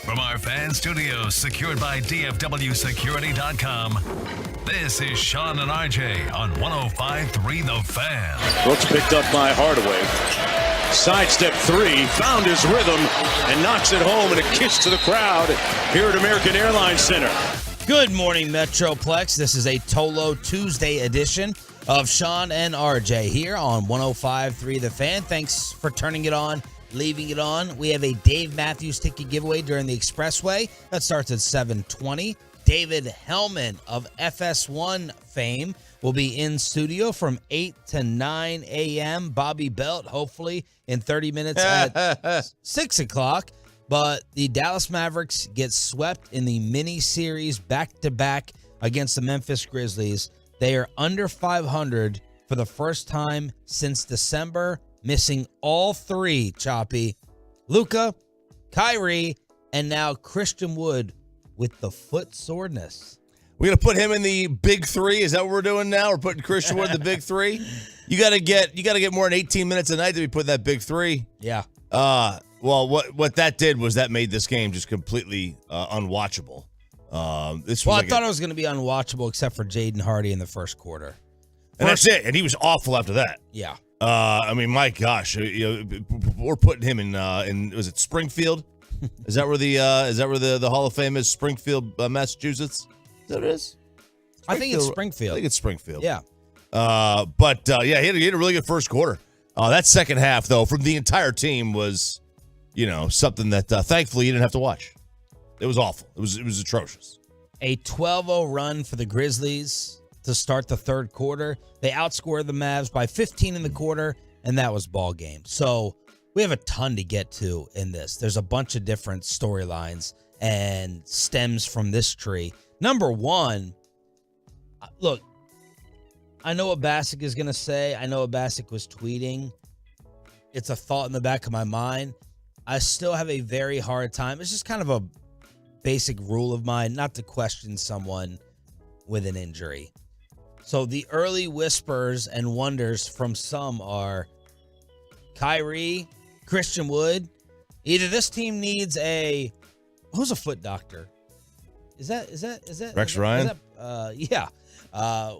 From our fan studios, secured by DFWsecurity.com, this is Sean and RJ on 105.3 The Fan. Brooks picked up by Hardaway. Sidestep three, found his rhythm, and knocks it home, and a kiss to the crowd here at American Airlines Center. Good morning, Metroplex. This is a Tolo Tuesday edition of Sean and RJ here on 105.3 The Fan. Thanks for turning it on, leaving it on. We have a Dave Matthews ticket giveaway during the Expressway. That starts at 7:20. David Hellman of FS1 fame will be in studio from 8 to 9 a.m. Bobby Belt, hopefully, in 30 minutes at 6 o'clock. But the Dallas Mavericks get swept in the mini-series back-to-back against the Memphis Grizzlies. They are under 500 for the first time since December, missing all three, Choppy. Luka, Kyrie, and now Christian Wood with the foot soreness. We're going to put him in the big three. Is that what we're doing now? We're putting Christian Wood in the big three? You got to get more than 18 minutes a night to be put in that big three. Yeah. Well, what that did was that made this game just completely unwatchable. I thought it was going to be unwatchable except for Jaden Hardy in the first quarter. And that's it. And he was awful after that. Yeah. I mean, my gosh, we're putting him in was it Springfield? Is that where the Hall of Fame is? Springfield, Massachusetts? Is that what it is? I think it's Springfield. I think it's Springfield. Yeah. But he had a really good first quarter. That second half, though, from the entire team was, something that thankfully you didn't have to watch. It was awful. It was atrocious. A 12-0 run for the Grizzlies to start the third quarter. They outscored the Mavs by 15 in the quarter, and that was ball game. So we have a ton to get to in this. There's a bunch of different storylines and stems from this tree. Number one, look, I know what Bassick is going to say. I know what Bassick was tweeting. It's a thought in the back of my mind. I still have a very hard time. It's just kind of a basic rule of mine not to question someone with an injury. So the early whispers and wonders from some are Kyrie, Christian Wood. Either this team needs who's a foot doctor? Is that Rex Ryan? Yeah.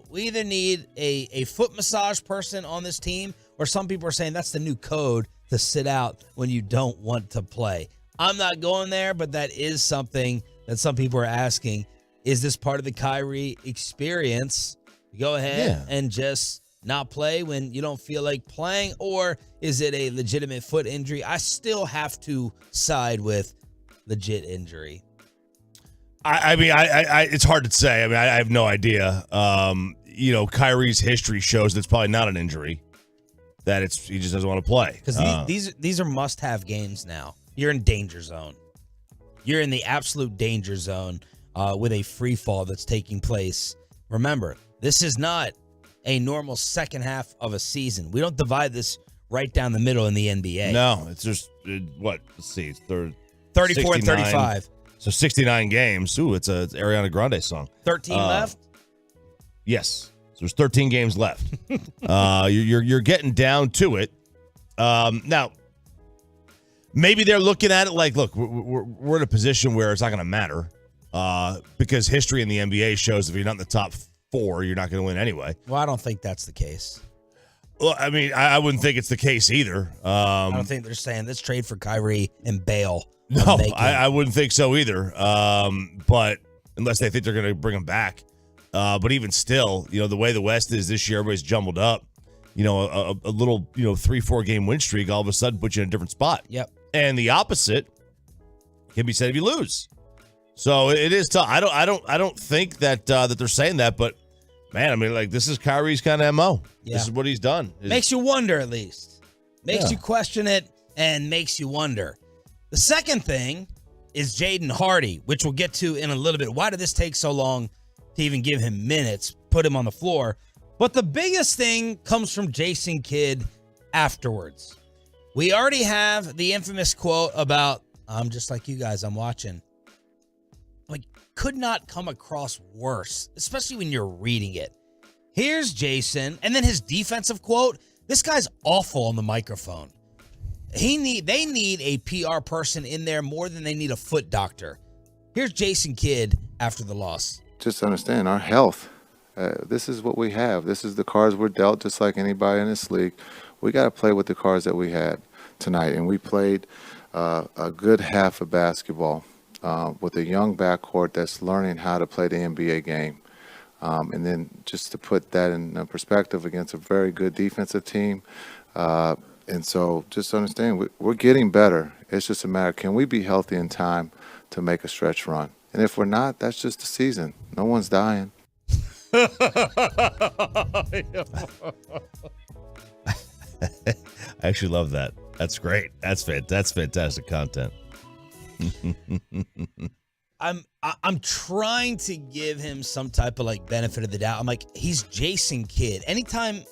We either need a foot massage person on this team, or some people are saying that's the new code to sit out when you don't want to play. I'm not going there, but that is something that some people are asking. Is this part of the Kyrie experience? Go ahead and just not play when you don't feel like playing, or is it a legitimate foot injury? I still have to side with legit injury. I mean, it's hard to say. I mean, I have no idea. Kyrie's history shows that it's probably not an injury. That he just doesn't want to play. Because these are must-have games now. You're in danger zone. You're in the absolute danger zone with a free fall that's taking place. Remember, this is not a normal second half of a season. We don't divide this right down the middle in the NBA. No, it's just let's see, it's 34 and 35. So 69 games. Ooh, it's a Ariana Grande song. 13 left? Yes. So there's 13 games left. You're getting down to it. Now, maybe they're looking at it like, look, we're in a position where it's not going to matter because history in the NBA shows if you're not in the top 4, you're not going to win anyway. Well, I don't think that's the case. Well, I mean, I wouldn't think it's the case either. I don't think they're saying let's trade for Kyrie and bail. No, I wouldn't think so either. But unless they think they're going to bring him back. But even still, the way the West is this year, everybody's jumbled up. A little, 3-4 game win streak all of a sudden puts you in a different spot. Yep. And the opposite can be said if you lose. So it is tough. I don't think that they're saying that, but man, I mean, like, this is Kyrie's kind of MO. Yeah. This is what he's done. Makes you wonder, at least. Makes you question it and makes you wonder. The second thing is Jaden Hardy, which we'll get to in a little bit. Why did this take so long to even give him minutes, put him on the floor? But the biggest thing comes from Jason Kidd afterwards. We already have the infamous quote about, I'm just like you guys, I'm watching. Like, could not come across worse, especially when you're reading it. Here's Jason, and then his defensive quote. This guy's awful on the microphone. They need a PR person in there more than they need a foot doctor. Here's Jason Kidd after the loss. Just understand our health. This is what we have. This is the cards we're dealt, just like anybody in this league. We got to play with the cards that we had tonight, and we played a good half of basketball with a young backcourt that's learning how to play the NBA game. And then just to put that in perspective against a very good defensive team. And so just understand, we're getting better. It's just a matter, can we be healthy in time to make a stretch run? And if we're not, that's just the season. No one's dying. I actually love that. That's great. That's fantastic content. I'm trying to give him some type of like benefit of the doubt. I'm like, he's Jason Kidd. Anytime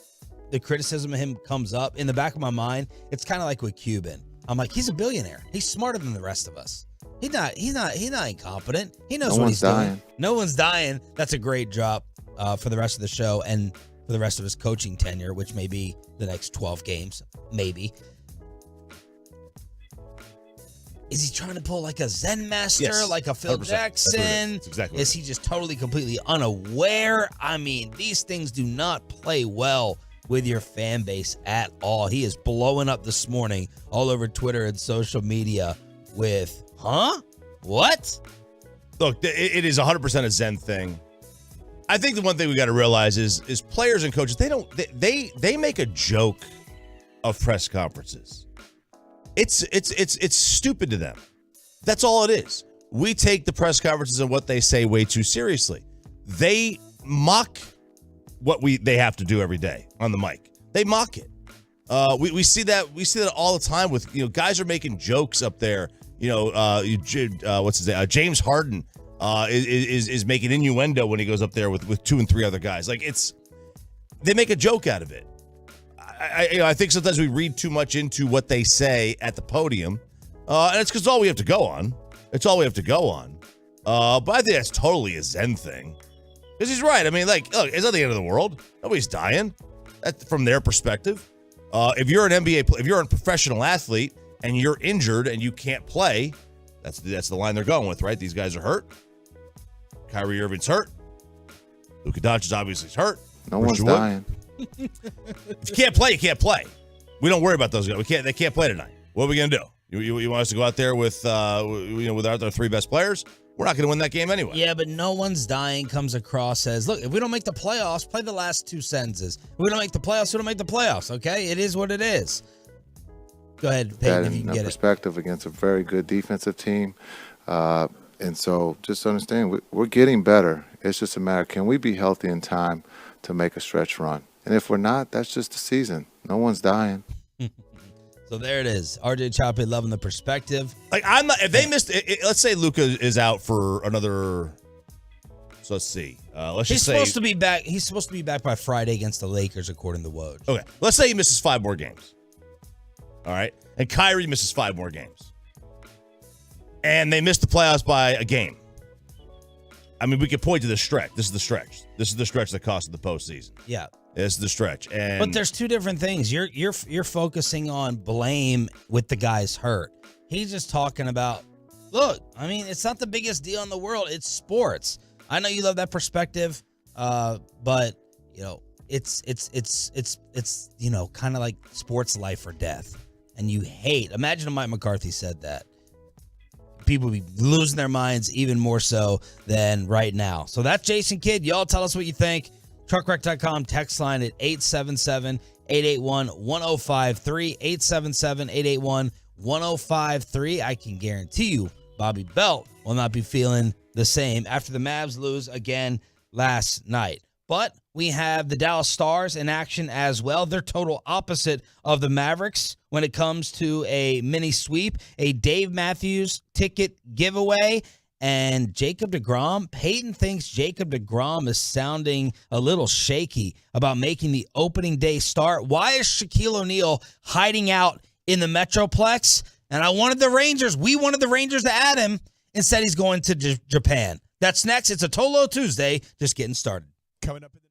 the criticism of him comes up, in the back of my mind, it's kind of like with Cuban. I'm like, he's a billionaire. He's smarter than the rest of us. He's not incompetent. He knows what he's doing. No one's dying. That's a great drop for the rest of the show and for the rest of his coaching tenure, which may be the next 12 games, maybe. Is he trying to pull like a Zen master, yes, like a Phil 100%. Jackson? That's exactly is he just totally, completely unaware? I mean, these things do not play well with your fan base at all. He is blowing up this morning all over Twitter and social media with, huh? What? Look, it is 100% a Zen thing. I think the one thing we got to realize is players and coaches, they make a joke of press conferences. It's stupid to them. That's all it is. We take the press conferences and what they say way too seriously. They mock what they have to do every day on the mic. They mock it. We see that all the time with guys are making jokes up there. What's his name? James Harden is making innuendo when he goes up there with 2 and 3 other guys. Like they make a joke out of it. I think sometimes we read too much into what they say at the podium, and it's because it's all we have to go on. It's all we have to go on. But I think that's totally a Zen thing. Because he's right. I mean, look, it's not the end of the world. Nobody's dying. That's from their perspective. If you're if you're a professional athlete and you're injured and you can't play, that's the line they're going with, right? These guys are hurt. Kyrie Irving's hurt. Luka Doncic obviously is hurt. No one's dying. If you can't play, you can't play. We don't worry about those guys. They can't play tonight. What are we gonna do? You want us to go out there with without our 3 best players? We're not going to win that game anyway. Yeah, but no one's dying comes across as, look, if we don't make the playoffs, play the last 2 sentences. If we don't make the playoffs, we don't make the playoffs, okay? It is what it is. Go ahead, Peyton, if you can get perspective against a very good defensive team. And so just understand, we're getting better. It's just a matter, can we be healthy in time to make a stretch run? And if we're not, that's just the season. No one's dying. So there it is. RJ Choppy loving the perspective. Like I'm not. If they missed, let's say Luka is out for another. So let's see. He's supposed to be back. He's supposed to be back by Friday against the Lakers, according to Woj. Okay, let's say he misses 5 more games. All right, and Kyrie misses 5 more games, and they missed the playoffs by a game. I mean, we could point to the stretch. This is the stretch. This is the stretch that cost the postseason. Yeah. This is the stretch. But there's 2 different things. You're focusing on blame with the guys hurt. He's just talking about, look, I mean, it's not the biggest deal in the world. It's sports. I know you love that perspective, but it's kind of like sports life or death. And you hate. Imagine if Mike McCarthy said that. People would be losing their minds even more so than right now. So that's Jason Kidd. Y'all tell us what you think. Truckwreck.com text line at 877-881-1053. 877-881-1053. I can guarantee you Bobby Belt will not be feeling the same after the Mavs lose again last night. But we have the Dallas Stars in action as well. They're total opposite of the Mavericks when it comes to a mini sweep, a Dave Matthews ticket giveaway, and Jacob deGrom. Peyton thinks Jacob deGrom is sounding a little shaky about making the opening day start. Why is Shaquille O'Neal hiding out in the Metroplex? And we wanted the Rangers to add him. Instead, he's going to Japan. That's next. It's a Tolo Tuesday, just getting started. Coming up in the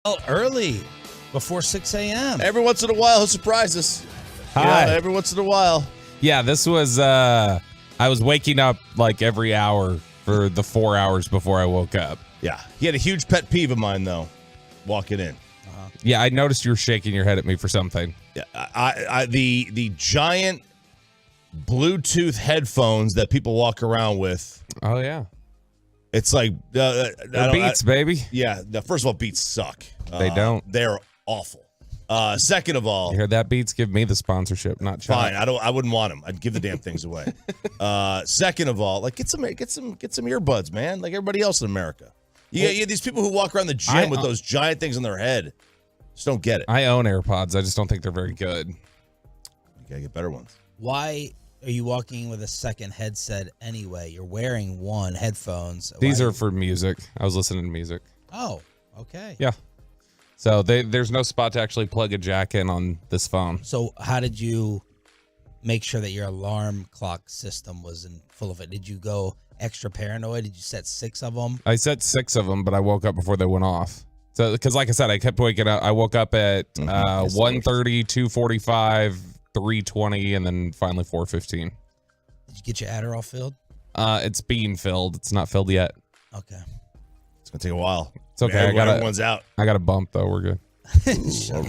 Oh, early, before 6 a.m. Every once in a while, he'll surprise us. Hi. Every once in a while. Yeah, this was, I was waking up like every hour for the 4 hours before I woke up. Yeah. He had a huge pet peeve of mine, though, walking in. Yeah, I noticed you were shaking your head at me for something. Yeah, the giant Bluetooth headphones that people walk around with. Oh, yeah. It's like Beats, baby. Yeah. First of all, Beats suck. They don't. They're awful. Second of all, You heard that, Beats? Give me the sponsorship, not Chuck. fine. I wouldn't want them. I'd give the damn things away. Second of all, like get some earbuds, man. Like everybody else in America. You have these people who walk around the gym with those giant things on their head. Just don't get it. I own AirPods. I just don't think they're very good. You gotta get better ones. Why are you walking with a second headset anyway? You're wearing one, headphones. These Why- are for music. I was listening to music. Oh, okay. Yeah. So there's no spot to actually plug a jack in on this phone. So how did you make sure that your alarm clock system was in full of it? Did you go extra paranoid? Did you set 6 of them? I set 6 of them, but I woke up before they went off. So, because like I said, I kept waking up. I woke up at 1:30, 2:45, 3:20, and then finally 4:15. Did you get your Adderall filled? It's being filled. It's not filled yet. Okay. It's gonna take a while. It's okay. Everyone's out. I got a bump though. We're good. All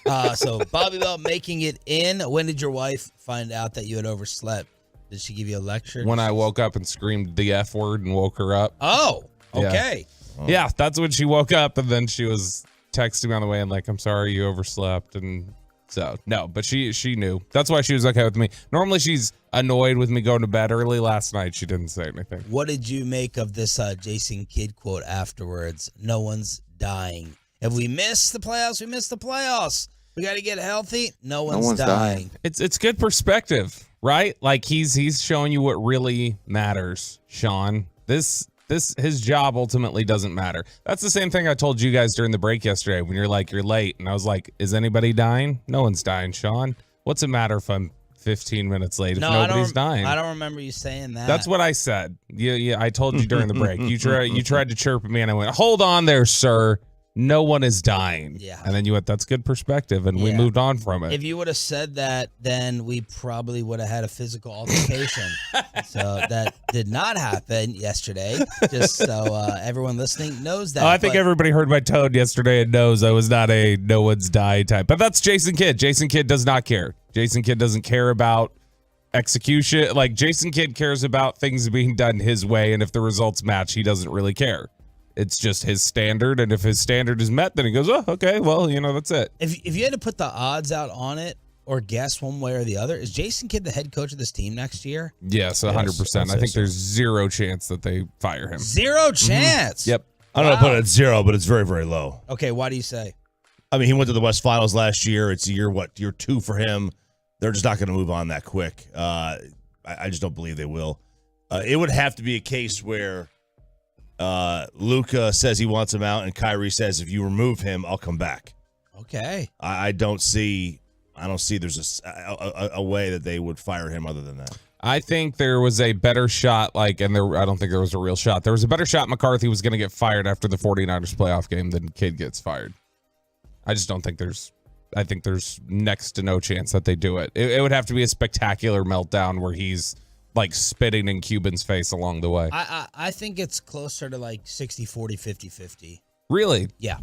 right. So Bobby Bell making it in. When did your wife find out that you had overslept? Did she give you a lecture? When I woke up and screamed the F word and woke her up. Oh, okay. Yeah, that's when she woke up, and then she was texting me on the way and like, I'm sorry you overslept. And so, no, but she knew. That's why she was okay with me. Normally she's annoyed with me going to bed early. Last night she didn't say anything. What did you make of this Jason Kidd quote afterwards? No one's dying. If we miss the playoffs, we miss the playoffs. We got to get healthy. No one's dying. It's good perspective, right? Like he's showing you what really matters, Sean. His job ultimately doesn't matter. That's the same thing I told you guys during the break yesterday when you're like, you're late. And I was like, is anybody dying? No one's dying, Sean. What's it matter if I'm 15 minutes late if nobody's dying? I don't remember you saying that. That's what I said. Yeah, I told you during the break. You tried to chirp at me and I went, hold on there, sir. No one is dying. Yeah. And then you went, that's good perspective. And we moved on from it. If you would have said that, then we probably would have had a physical altercation. So that did not happen yesterday. Just so everyone listening knows that. I think everybody heard my tone yesterday and knows I was not a no one's dying type. But that's Jason Kidd. Jason Kidd does not care. Jason Kidd doesn't care about execution. Like Jason Kidd cares about things being done his way. And if the results match, he doesn't really care. It's just his standard, and if his standard is met, then he goes, oh, okay, well, that's it. If you had to put the odds out on it or guess one way or the other, is Jason Kidd the head coach of this team next year? Yes, 100%. I think there's zero chance that they fire him. Zero chance? Yep. I don't know, put it at 0, but it's very, very low. Okay, why do you say? I mean, he went to the West Finals last year. It's year 2 for him. They're just not going to move on that quick. I just don't believe they will. It would have to be a case where Luka says he wants him out, and Kyrie says, if you remove him, I'll come back. Okay. I don't see there's a way that they would fire him other than that. I think there was a better shot, I don't think there was a real shot. There was a better shot McCarthy was going to get fired after the 49ers playoff game than Kidd gets fired. I just don't think I think there's next to no chance that they do it. It would have to be a spectacular meltdown where he's like spitting in Cuban's face along the way. I think it's closer to like 60-40, 50-50. Really? Yeah.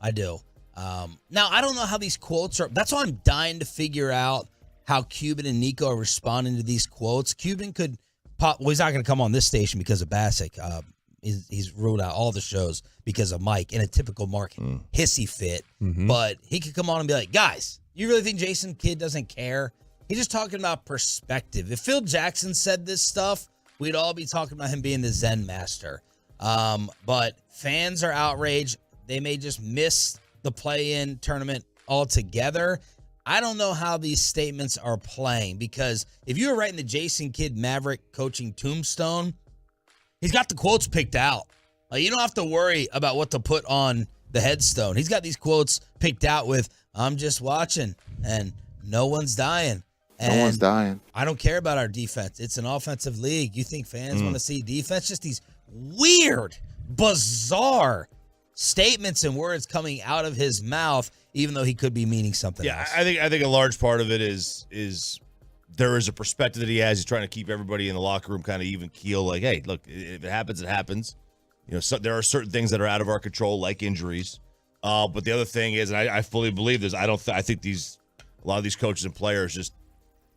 I do. Now, I don't know how these quotes are. That's why I'm dying to figure out how Cuban and Nico are responding to these quotes. Cuban could pop. Well, he's not going to come on this station because of Bassick. He's ruled out all the shows because of Mike in a typical Mark hissy fit. Mm-hmm. But he could come on and be like, guys, you really think Jason Kidd doesn't care? He's just talking about perspective. If Phil Jackson said this stuff, we'd all be talking about him being the Zen master. But fans are outraged. They may just miss the play-in tournament altogether. I don't know how these statements are playing, because if you were writing the Jason Kidd Maverick coaching tombstone, he's got the quotes picked out. Like, you don't have to worry about what to put on the headstone. He's got these quotes picked out with, I'm just watching, and no one's dying. And no one's dying. I don't care about our defense. It's an offensive league. You think fans want to see defense? Just these weird, bizarre statements and words coming out of his mouth, even though he could be meaning something else. I think a large part of it is there is a perspective that he has. He's trying to keep everybody in the locker room kind of even keel. Like, hey, look, if it happens, it happens. So there are certain things that are out of our control, like injuries. But the other thing is, and I fully believe this. I think a lot of these coaches and players just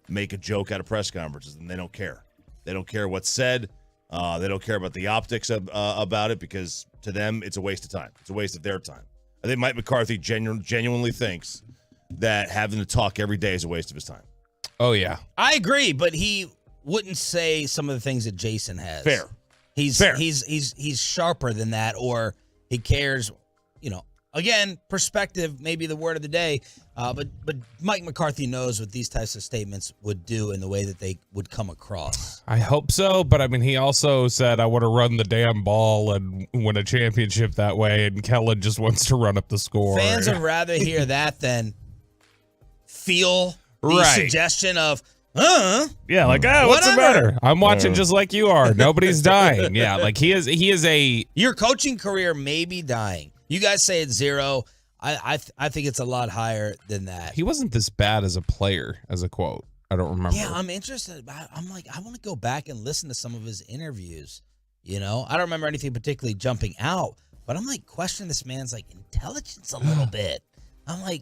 make a joke out of press conferences, and they don't care. They don't care what's said. They don't care about the optics about it, because to them, it's a waste of time. It's a waste of their time. I think Mike McCarthy genuinely thinks that having to talk every day is a waste of his time. Oh, yeah. I agree, but he wouldn't say some of the things that Jason has. Fair. He's sharper than that, or he cares, Again, perspective may be the word of the day, but Mike McCarthy knows what these types of statements would do and the way that they would come across. I hope so, but I mean, he also said, I want to run the damn ball and win a championship that way, and Kellen just wants to run up the score. Fans would rather hear that than feel the suggestion of, yeah, like, what's the matter? I'm watching just like you are. Nobody's dying. Yeah, like he is a... Your coaching career may be dying. You guys say it's 0. I think it's a lot higher than that. He wasn't this bad as a player, as a quote. I don't remember. Yeah, I'm interested. I'm like, I want to go back and listen to some of his interviews. I don't remember anything particularly jumping out, but I'm like questioning this man's like intelligence a little bit. I'm like,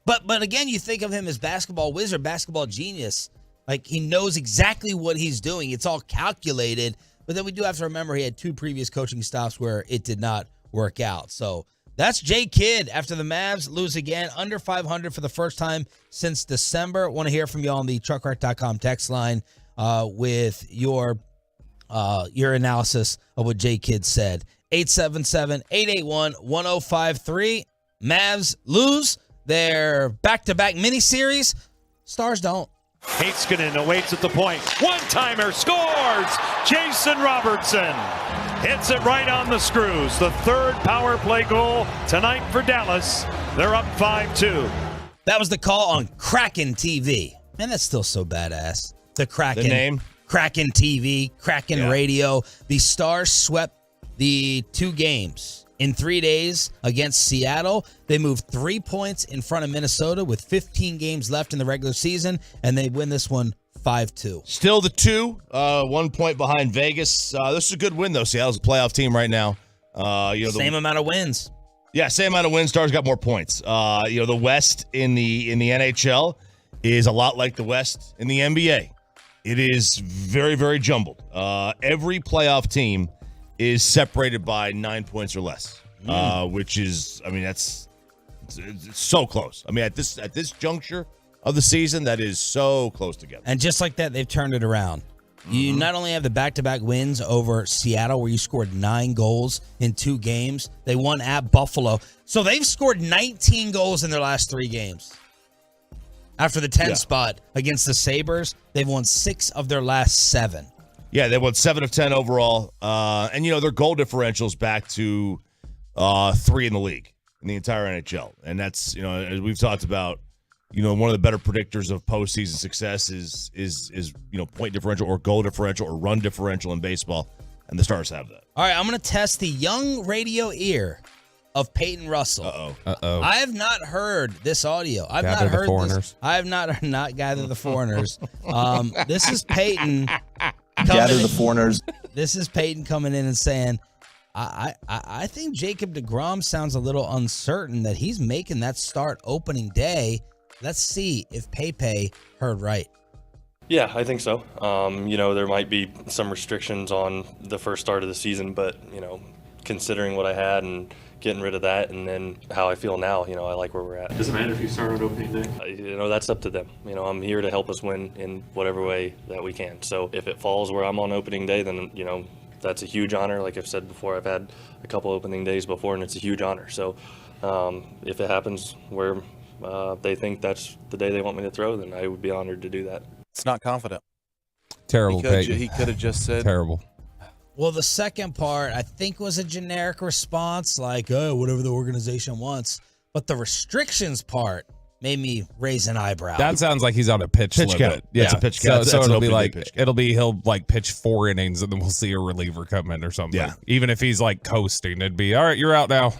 but again, you think of him as basketball wizard, basketball genius. Like, he knows exactly what he's doing. It's all calculated. But then we do have to remember he had 2 previous coaching stops where it did not work out. So that's Jay Kidd after the Mavs lose again, under 500 for the first time since December. Want to hear from you on the truckwreck.com text line with your analysis of what Jay Kidd said. 877-881-1053. Mavs lose their back-to-back mini-series. Stars don't. Heiskanen awaits at the point. One-timer scores! Jason Robertson hits it right on the screws. The 3rd power play goal tonight for Dallas. They're up 5-2. That was the call on Kraken TV. Man, that's still so badass. The Kraken. The name? Kraken TV, Kraken Radio. The Stars swept the 2 games in 3 days against Seattle. They moved 3 points in front of Minnesota with 15 games left in the regular season, and they win this one 5-2. Still the 2, 1 point behind Vegas. This is a good win, though. Seattle's a playoff team right now. Same amount of wins. Yeah, same amount of wins. Stars got more points. The West in the NHL is a lot like the West in the NBA. It is very, very jumbled. Every playoff team is separated by 9 points or less, which is, it's so close. At this juncture of the season, that is so close together. And just like that, they've turned it around. You not only have the back-to-back wins over Seattle, where you scored 9 goals in 2 games. They won at Buffalo. So they've scored 19 goals in their last 3 games. After the 10 spot against the Sabres, they've won 6 of their last 7. Yeah, they won 7 of 10 overall. And their goal differential's back to 3 in the league in the entire NHL. And that's, as we've talked about, one of the better predictors of postseason success is point differential or goal differential or run differential in baseball. And the Stars have that. All right, I'm going to test the young radio ear of Peyton Russell. Uh-oh. I have not heard this audio. I've Gather not heard the foreigners. this. I have not gathered the foreigners. This is Peyton. Gather the foreigners. This is Peyton coming in and saying, I think Jacob deGrom sounds a little uncertain that he's making that start opening day. Let's see if Pepe heard right. Yeah, I think so. There might be some restrictions on the first start of the season, but, considering what I had and getting rid of that and then how I feel now, I like where we're at. Does it matter if you start on opening day? That's up to them. I'm here to help us win in whatever way that we can. So if it falls where I'm on opening day, then, that's a huge honor. Like I've said before, I've had a couple opening days before, and it's a huge honor. So if it happens where they think that's the day they want me to throw, then I would be honored to do that. It's not confident. Terrible, Peyton. He could have just said terrible. Well, the second part, I think, was a generic response, like, oh, whatever the organization wants. But the restrictions part made me raise an eyebrow. That sounds like he's on a pitch limit. Count. Yeah, it's a pitch count. So That's it'll be he'll like pitch 4 innings and then we'll see a reliever come in or something. Yeah. Even if he's like coasting, it'd be all right. You're out now.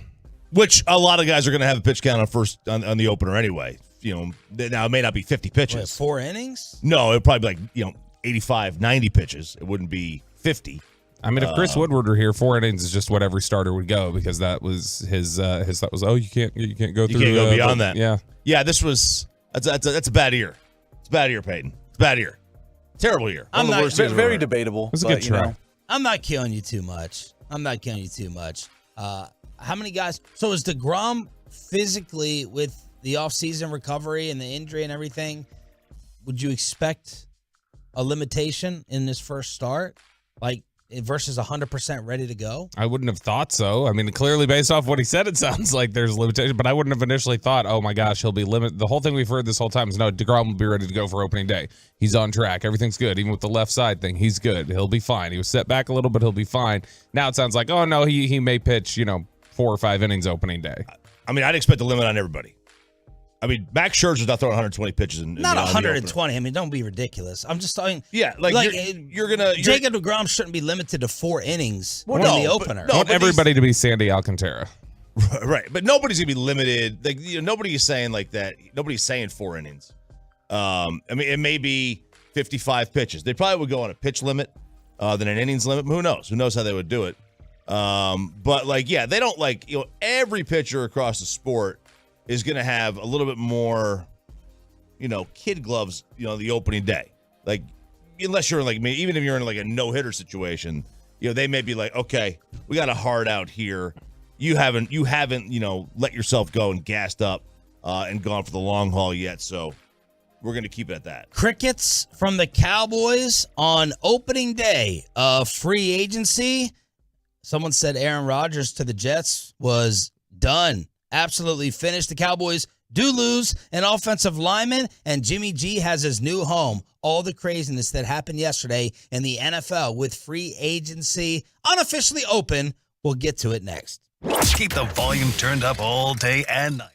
Which a lot of guys are going to have a pitch count on the opener anyway. Now it may not be 50 pitches. Wait, 4 innings? No, it would probably be like 85, 90 pitches. It wouldn't be 50. I mean, if Chris Woodward were here, 4 innings is just what every starter would go, because that was his thought was, you can't go through. You can't go beyond that. Yeah. Yeah, that's a bad year. It's a bad year, Peyton. It's a bad year. Terrible year. I'm not very debatable. It's a good try. I'm not killing you too much. How many guys? So is DeGrom physically, with the offseason recovery and the injury and everything, would you expect a limitation in this first start? Like, versus 100% ready to go? I wouldn't have thought so. I mean, clearly based off what he said, it sounds like there's limitation, but I wouldn't have initially thought, oh my gosh, he'll be limited. The whole thing we've heard this whole time is, no, DeGrom will be ready to go for opening day. He's on track. Everything's good. Even with the left side thing, he's good. He'll be fine. He was set back a little, but he'll be fine. Now it sounds like, oh no, he may pitch, 4 or 5 innings opening day. I mean, I'd expect a limit on everybody. I mean, Max Scherzer's not throwing 120 pitches not 120. I mean, don't be ridiculous. I'm just talking. Yeah, you're gonna. Jacob DeGrom shouldn't be limited to 4 innings in the opener. I want everybody to be Sandy Alcantara. Right, but nobody's gonna be limited. Like, nobody's saying like that. Nobody's saying 4 innings. I mean, it may be 55 pitches. They probably would go on a pitch limit than an innings limit. Who knows? Who knows how they would do it? But they don't every pitcher across the sport is going to have a little bit more, kid gloves, the opening day. Like, unless you're like me, even if you're in like a no-hitter situation, they may be like, okay, we got a hard out here. You haven't, let yourself go and gassed up and gone for the long haul yet. So we're going to keep it at that. Crickets from the Cowboys on opening day of free agency. Someone said Aaron Rodgers to the Jets was done. Absolutely finished. The Cowboys do lose an offensive lineman, and Jimmy G has his new home. All the craziness that happened yesterday in the NFL with free agency unofficially open. We'll get to it next. Keep the volume turned up all day and night.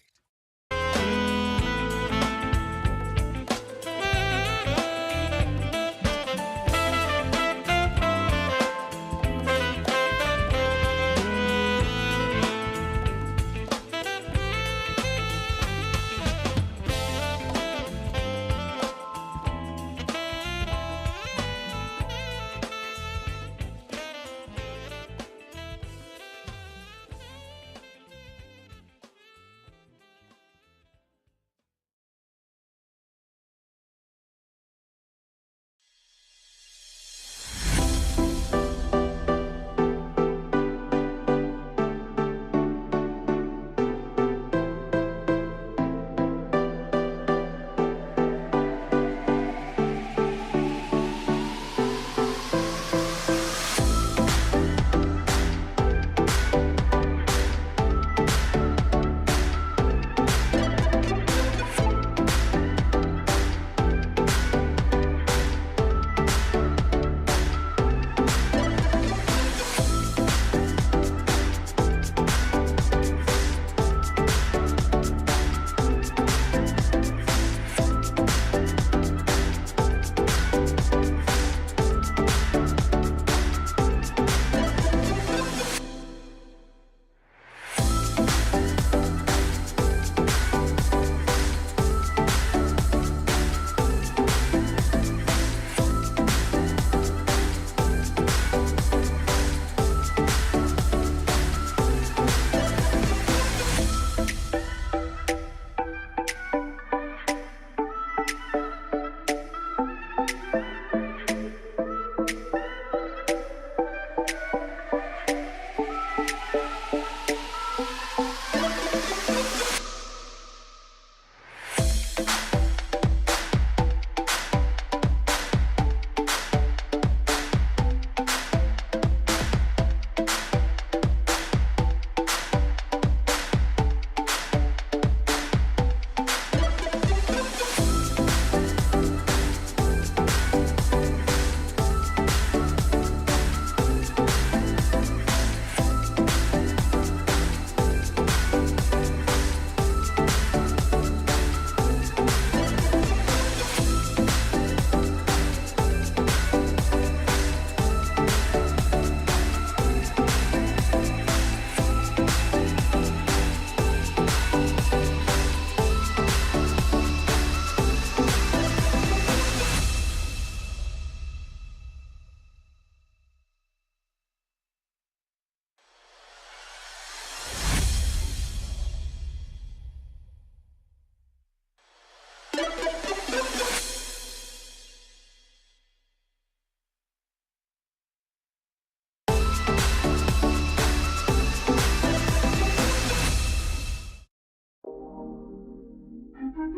From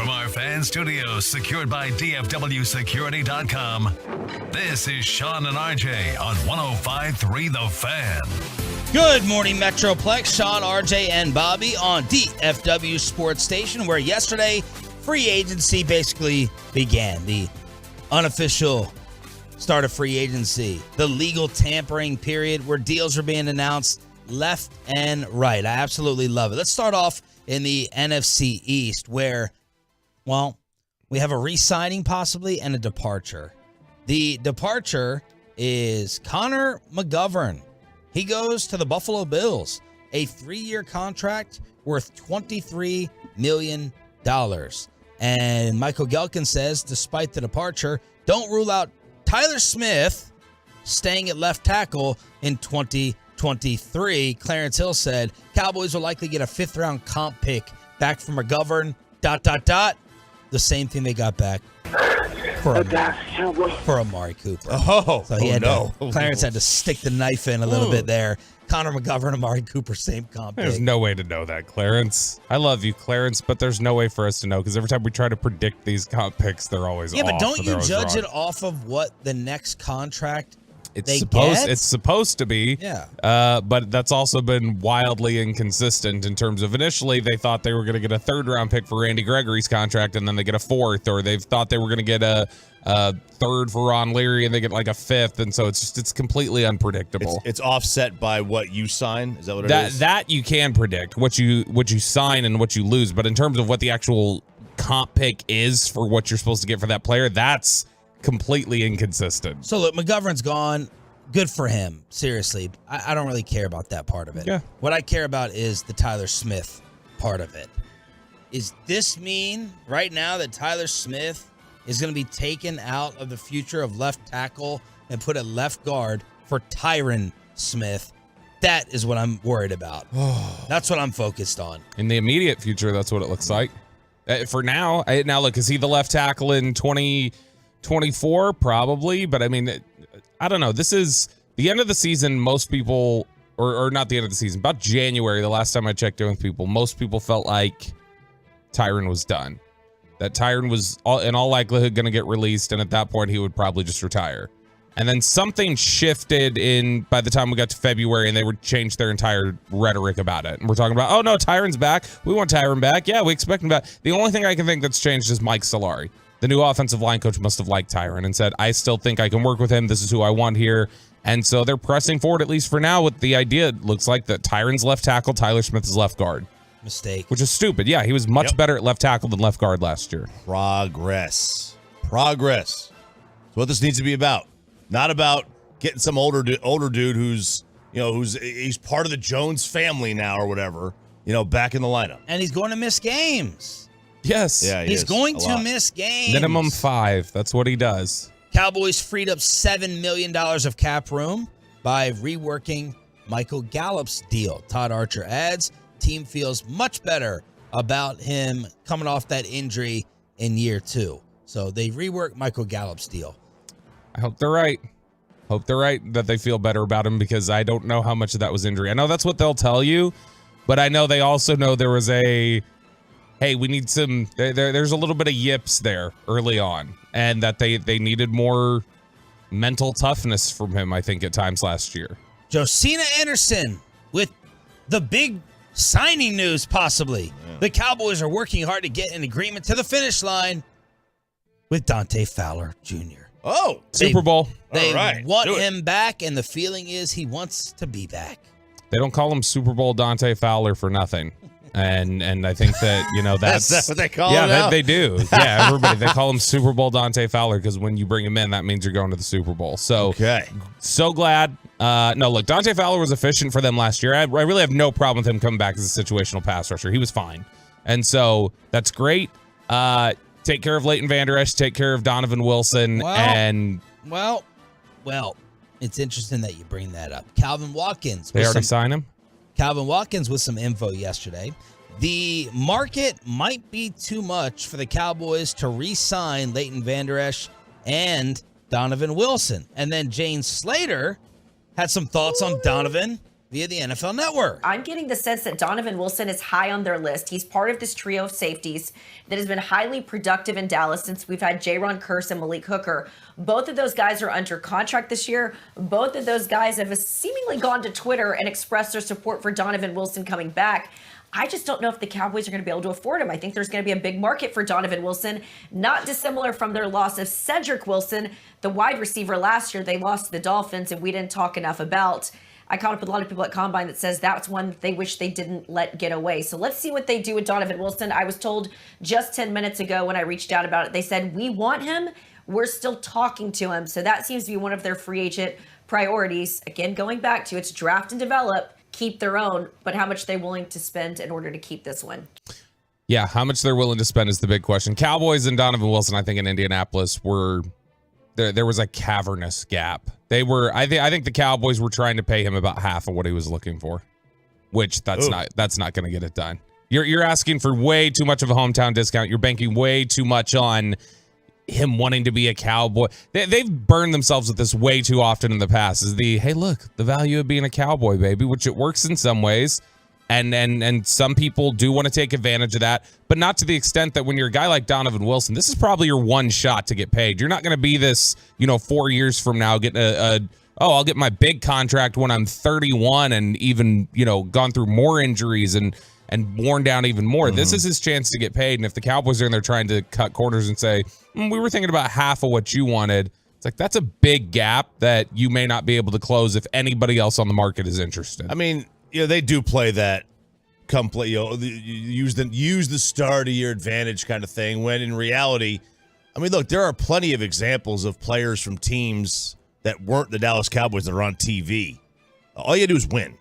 our fan studios, secured by DFWsecurity.com, this is Sean and RJ on 105.3 The Fan. Good morning, Metroplex. Sean, RJ, and Bobby on DFW Sports Station, where yesterday free agency basically began. The unofficial start of free agency, the legal tampering period where deals are being announced left and right. I absolutely love it. Let's start off in the NFC East, where, well, we have a re-signing possibly and a departure. The departure is Connor McGovern. He goes to the Buffalo Bills, a 3-year contract worth $23 million. And Michael Gelkin says, despite the departure, don't rule out Tyler Smith staying at left tackle in 2023. Clarence Hill said Cowboys will likely get a 5th-round comp pick back from McGovern, ... The same thing they got back for Amari Cooper. Oh, so he had no. Clarence had to stick the knife in a little bit there. Connor McGovern, Amari Cooper, same comp There's pick. no way to know that, Clarence. I love you, Clarence, but there's no way for us to know because every time we try to predict these comp picks, they're always off. Yeah, but don't and you they're always judge wrong. it off of what the next contract they supposed get? It's supposed to be. Yeah. But that's also been wildly inconsistent in terms of initially they thought they were going to get a 3rd-round pick for Randy Gregory's contract and then they get a 4th, or they thought they were going to get a 3rd for Ron Leary and they get like a 5th, and so it's completely unpredictable. It's offset by what you sign. Is that what it is? That you can predict what you sign and what you lose, but in terms of what the actual comp pick is for what you're supposed to get for that player, that's completely inconsistent. So look, McGovern's gone. Good for him. Seriously, I don't really care about that part of it. Yeah. What I care about is the Tyler Smith part of it. Is this mean right now that Tyler Smith is going to be taken out of the future of left tackle and put at left guard for Tyron Smith? That is what I'm worried about. That's what I'm focused on. In the immediate future, that's what it looks like. For now, now look, is he the left tackle in 2024? Probably, but I mean, I don't know. This is the end of the season. Most people, or not the end of the season, about January, the last time I checked in with people, most people felt like Tyron was done. That Tyron was in all likelihood going to get released, and at that point, he would probably just retire. And then something shifted by the time we got to February, and they would change their entire rhetoric about it. And we're talking about, oh no, Tyron's back. We want Tyron back. Yeah, we expect him back. The only thing I can think that's changed is Mike Solari. The new offensive line coach must have liked Tyron and said, I still think I can work with him. This is who I want here. And so they're pressing forward, at least for now, with the idea, it looks like, that Tyron's left tackle, Tyler Smith is left guard. Mistake. Which is stupid. Yeah, he was much better at left tackle than left guard last year. Progress. That's what this needs to be about. Not about getting some older dude who's he's part of the Jones family now or whatever, back in the lineup. And he's going to miss games. Yes. Yeah, he's going to miss games. Minimum 5. That's what he does. Cowboys freed up $7 million of cap room by reworking Michael Gallup's deal. Todd Archer adds, team feels much better about him coming off that injury in year 2. So they reworked Michael Gallup's deal. I hope they're right. Hope they're right that they feel better about him, because I don't know how much of that was injury. I know that's what they'll tell you, but I know they also know there was hey, we need some, there's a little bit of yips there early on, and that they needed more mental toughness from him, I think, at times last year. Josina Anderson with the big signing news, possibly. Yeah. The Cowboys are working hard to get an agreement to the finish line with Dante Fowler Jr. Oh, Super Bowl. They want him back, and the feeling is he wants to be back. They don't call him Super Bowl Dante Fowler for nothing. And I think that, that's what they call him. Yeah, they do. Yeah, everybody, they call him Super Bowl Dante Fowler, because when you bring him in, that means you're going to the Super Bowl. So, so glad. No, look, Dante Fowler was efficient for them last year. I really have no problem with him coming back as a situational pass rusher. He was fine. And so that's great. Take care of Leighton Vander Esch, take care of Donovan Wilson. Well, it's interesting that you bring that up. Calvin Watkins. They already signed him? Calvin Watkins with some info yesterday. The market might be too much for the Cowboys to re-sign Leighton Vander Esch and Donovan Wilson. And then Jane Slater had some thoughts on Donovan via the NFL Network. I'm getting the sense that Donovan Wilson is high on their list. He's part of this trio of safeties that has been highly productive in Dallas since we've had Jaron Kearse and Malik Hooker. Both of those guys are under contract this year. Both of those guys have seemingly gone to Twitter and expressed their support for Donovan Wilson coming back. I just don't know if the Cowboys are going to be able to afford him. I think there's going to be a big market for Donovan Wilson, not dissimilar from their loss of Cedric Wilson, the wide receiver last year. They lost to the Dolphins, and we didn't talk enough about. I caught up with a lot of people at Combine that says that's one that they wish they didn't let get away. So let's see what they do with Donovan Wilson. I was told just 10 minutes ago when I reached out about it, they said, we want him. We're still talking to him. So that seems to be one of their free agent priorities. Again, going back to it's draft and develop, keep their own, but how much they're willing to spend in order to keep this one. Yeah, how much they're willing to spend is the big question. Cowboys and Donovan Wilson, I think, in Indianapolis were there was a cavernous gap. They were I think the Cowboys were trying to pay him about half of what he was looking for, which that's not going to get it done. You're asking for way too much of a hometown discount. You're banking way too much on him wanting to be a Cowboy. They've burned themselves with this way too often in the past. Is hey, look, the value of being a Cowboy, baby, which it works in some ways. And some people do want to take advantage of that, but not to the extent that when you're a guy like Donovan Wilson, this is probably your one shot to get paid. You're not going to be this, 4 years from now getting I'll get my big contract when I'm 31 and even, gone through more injuries and worn down even more. Mm-hmm. This is his chance to get paid. And if the Cowboys are in there trying to cut corners and say, we were thinking about half of what you wanted, it's like, that's a big gap that you may not be able to close if anybody else on the market is interested. I mean, they do play that use the star to your advantage kind of thing, when in reality, I mean, look, there are plenty of examples of players from teams that weren't the Dallas Cowboys that are on TV. All you gotta do is win.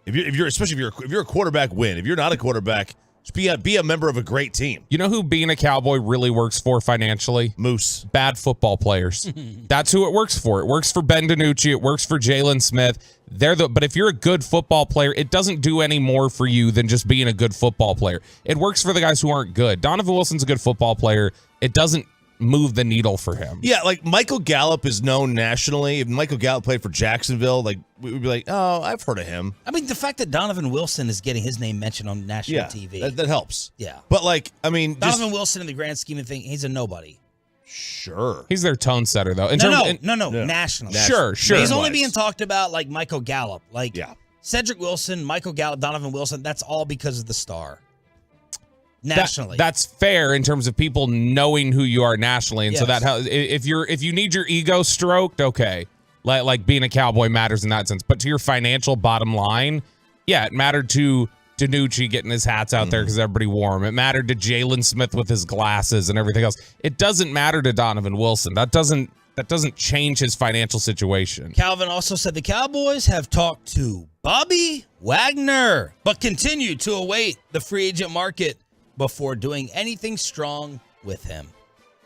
If you're a quarterback, win. If you're not a quarterback, just be a member of a great team. You know who being a Cowboy really works for financially? Moose. Bad football players. That's who it works for. It works for Ben DiNucci. It works for Jalen Smith. But if you're a good football player, it doesn't do any more for you than just being a good football player. It works for the guys who aren't good. Donovan Wilson's a good football player. It doesn't move the needle for him. Yeah, like Michael Gallup is known nationally. If Michael Gallup played for Jacksonville, like we would be like, oh, I've heard of him. I mean, the fact that Donovan Wilson is getting his name mentioned on national TV. That helps. Yeah. But Donovan Wilson in the grand scheme of things, he's a nobody. Sure. He's their tone setter, though. No. Nationally. Sure. He's only being talked about like Michael Gallup. Cedric Wilson, Michael Gallup, Donovan Wilson, that's all because of the star. Nationally, that's fair in terms of people knowing who you are nationally, and so that if you need your ego stroked, okay, like being a Cowboy matters in that sense. But to your financial bottom line, yeah, it mattered to DiNucci getting his hats out there because everybody wore them. It mattered to Jalen Smith with his glasses and everything else. It doesn't matter to Donovan Wilson. That doesn't change his financial situation. Calvin also said the Cowboys have talked to Bobby Wagner, but continue to await the free agent market before doing anything strong with him.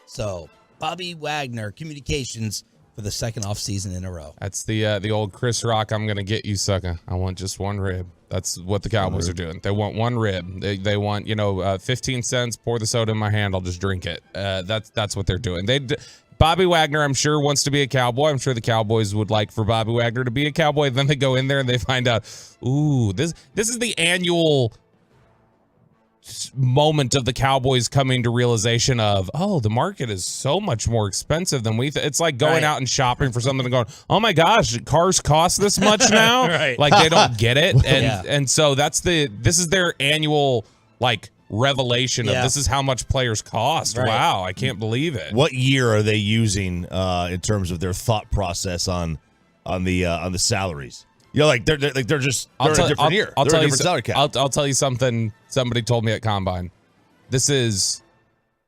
So, Bobby Wagner, communications for the second offseason in a row. That's the old Chris Rock, I'm going to get you, sucker. I want just one rib. That's what the Cowboys are doing. They want one rib. They want, 15 cents, pour the soda in my hand, I'll just drink it. That's what they're doing. Bobby Wagner, I'm sure, wants to be a Cowboy. I'm sure the Cowboys would like for Bobby Wagner to be a Cowboy. Then they go in there and they find out, ooh, this is the annual moment of the Cowboys coming to realization of, oh, the market is so much more expensive than we it's like going out and shopping for something and going, oh my gosh, cars cost this much now. Right. Like they don't get it. And so this is their annual revelation of this is how much players cost. Right. Wow, I can't believe it. What year are they using in terms of their thought process on the salaries? They're in a different year. I'll They're tell in a you different salary cap. I'll tell you something somebody told me at Combine. This is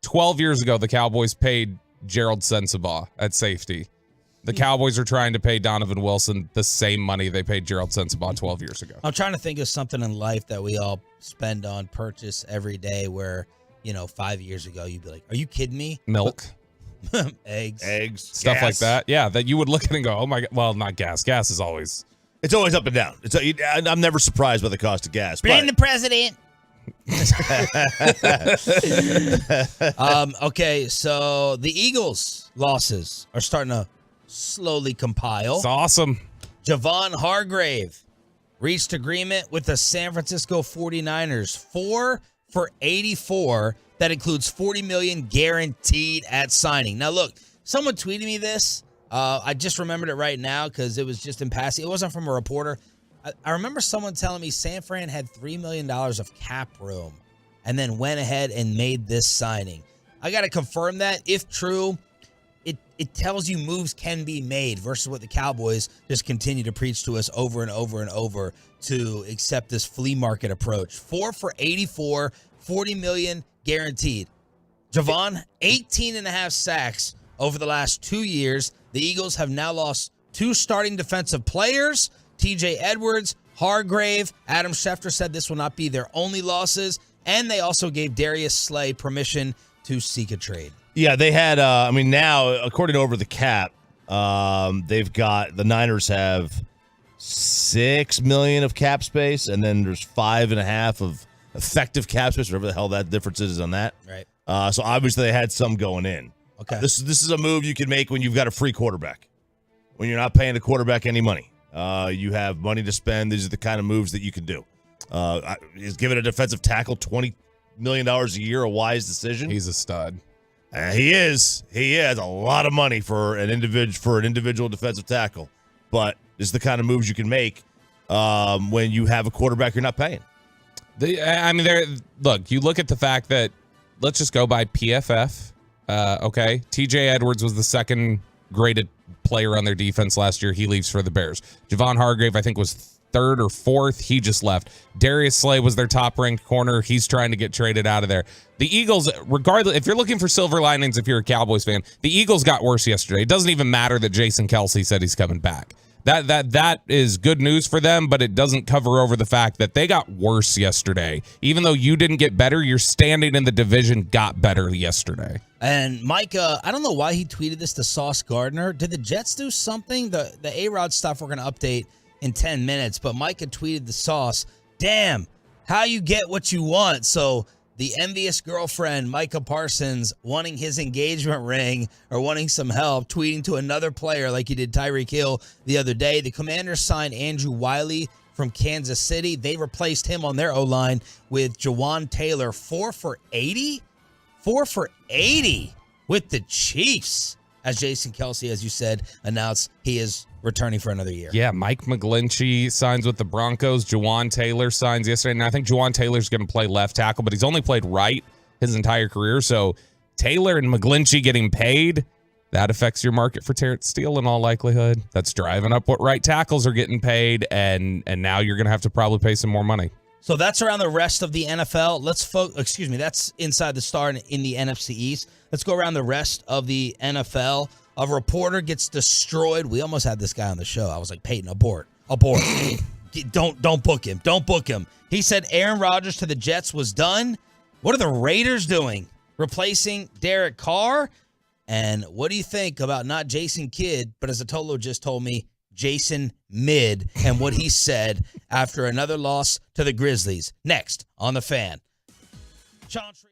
12 years ago the Cowboys paid Gerald Sensabaugh at safety. The Cowboys are trying to pay Donovan Wilson the same money they paid Gerald Sensabaugh 12 years ago. I'm trying to think of something in life that we all spend on purchase every day where, 5 years ago you'd be like, are you kidding me? Milk. Eggs. Stuff gas. like that. Yeah, that you would look at and go, oh my God. Well, not gas. Gas is always. It's always up and down. I'm never surprised by the cost of gas. Blame the president. Okay, so the Eagles' losses are starting to slowly compile. It's awesome. Javon Hargrave reached agreement with the San Francisco 49ers 4 for $84. That includes $40 million guaranteed at signing. Now, look, someone tweeted me this. I just remembered it right now because it was just in passing. It wasn't from a reporter. I remember someone telling me San Fran had $3 million of cap room and then went ahead and made this signing. I got to confirm that. If true, it tells you moves can be made versus what the Cowboys just continue to preach to us over and over and over to accept this flea market approach. 4 for $84, $40 million guaranteed. Javon, 18.5 sacks over the last 2 years. The Eagles have now lost 2 starting defensive players, TJ Edwards, Hargrave. Adam Schefter said this will not be their only losses, and they also gave Darius Slay permission to seek a trade. Yeah, they had, now, according to Over the Cap, the Niners have $6 million of cap space, and then there's $5.5 of effective cap space, whatever the hell that difference is on that. Right. So obviously they had some going in. Okay. This is a move you can make when you've got a free quarterback. When you're not paying the quarterback any money. You have money to spend. These are the kind of moves that you can do. Is giving a defensive tackle $20 million a year a wise decision? He's a stud. He is. He has a lot of money for an individual defensive tackle. But this is the kind of moves you can make when you have a quarterback you're not paying. Look, you look at the fact that, let's just go by PFF. Okay, TJ Edwards was the second graded player on their defense last year. He leaves for the Bears. Javon Hargrave, I think, was 3rd or 4th. He just left. Darius Slay was their top-ranked corner. He's trying to get traded out of there. The Eagles, regardless, if you're looking for silver linings, if you're a Cowboys fan, the Eagles got worse yesterday. It doesn't even matter that Jason Kelce said he's coming back. That is good news for them, but it doesn't cover over the fact that they got worse yesterday. Even though you didn't get better, your standing in the division got better yesterday. And Micah, I don't know why he tweeted this to Sauce Gardner. Did the Jets do something? The A-Rod stuff we're going to update in 10 minutes, but Micah tweeted the Sauce, damn, how you get what you want. So the envious girlfriend, Micah Parsons, wanting his engagement ring or wanting some help, tweeting to another player like he did Tyreek Hill the other day. The Commanders signed Andrew Wiley from Kansas City. They replaced him on their O-line with Jawan Taylor. 4 for $80? 4 for $80 with the Chiefs. As Jason Kelce, as you said, announced he is returning for another year. Yeah, Mike McGlinchey signs with the Broncos. Jawan Taylor signs yesterday. And I think Jawan Taylor's going to play left tackle, but he's only played right his entire career. So Taylor and McGlinchey getting paid, that affects your market for Terrence Steele in all likelihood. That's driving up what right tackles are getting paid, and now you're going to have to probably pay some more money. So that's around the rest of the NFL. That's inside the star in the NFC East. Let's go around the rest of the NFL. A reporter gets destroyed. We almost had this guy on the show. I was like, Peyton, abort. Don't book him. Don't book him. He said Aaron Rodgers to the Jets was done. What are the Raiders doing? Replacing Derek Carr? And what do you think about not Jason Kidd, but as Atolo just told me, Jason Mid, and what he said after another loss to the Grizzlies? Next on The Fan. Sean Shreve.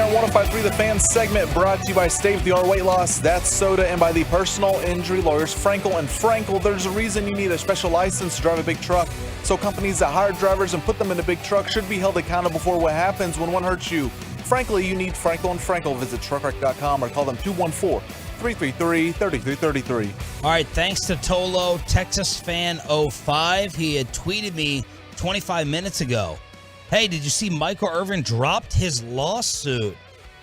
here on 105.3 The Fan segment brought to you by State-of-the-Art Weight Loss, That's Soda, and by the personal injury lawyers Frankel and Frankel. There's a reason you need a special license to drive a big truck. So companies that hire drivers and put them in a big truck should be held accountable for what happens when one hurts you. Frankly, you need Frankel and Frankel. Visit truckwreck.com or call them 214-333-3333. All right, thanks to Tolo, Texas Fan 05. He had tweeted me 25 minutes ago. Hey, did you see Michael Irvin dropped his lawsuit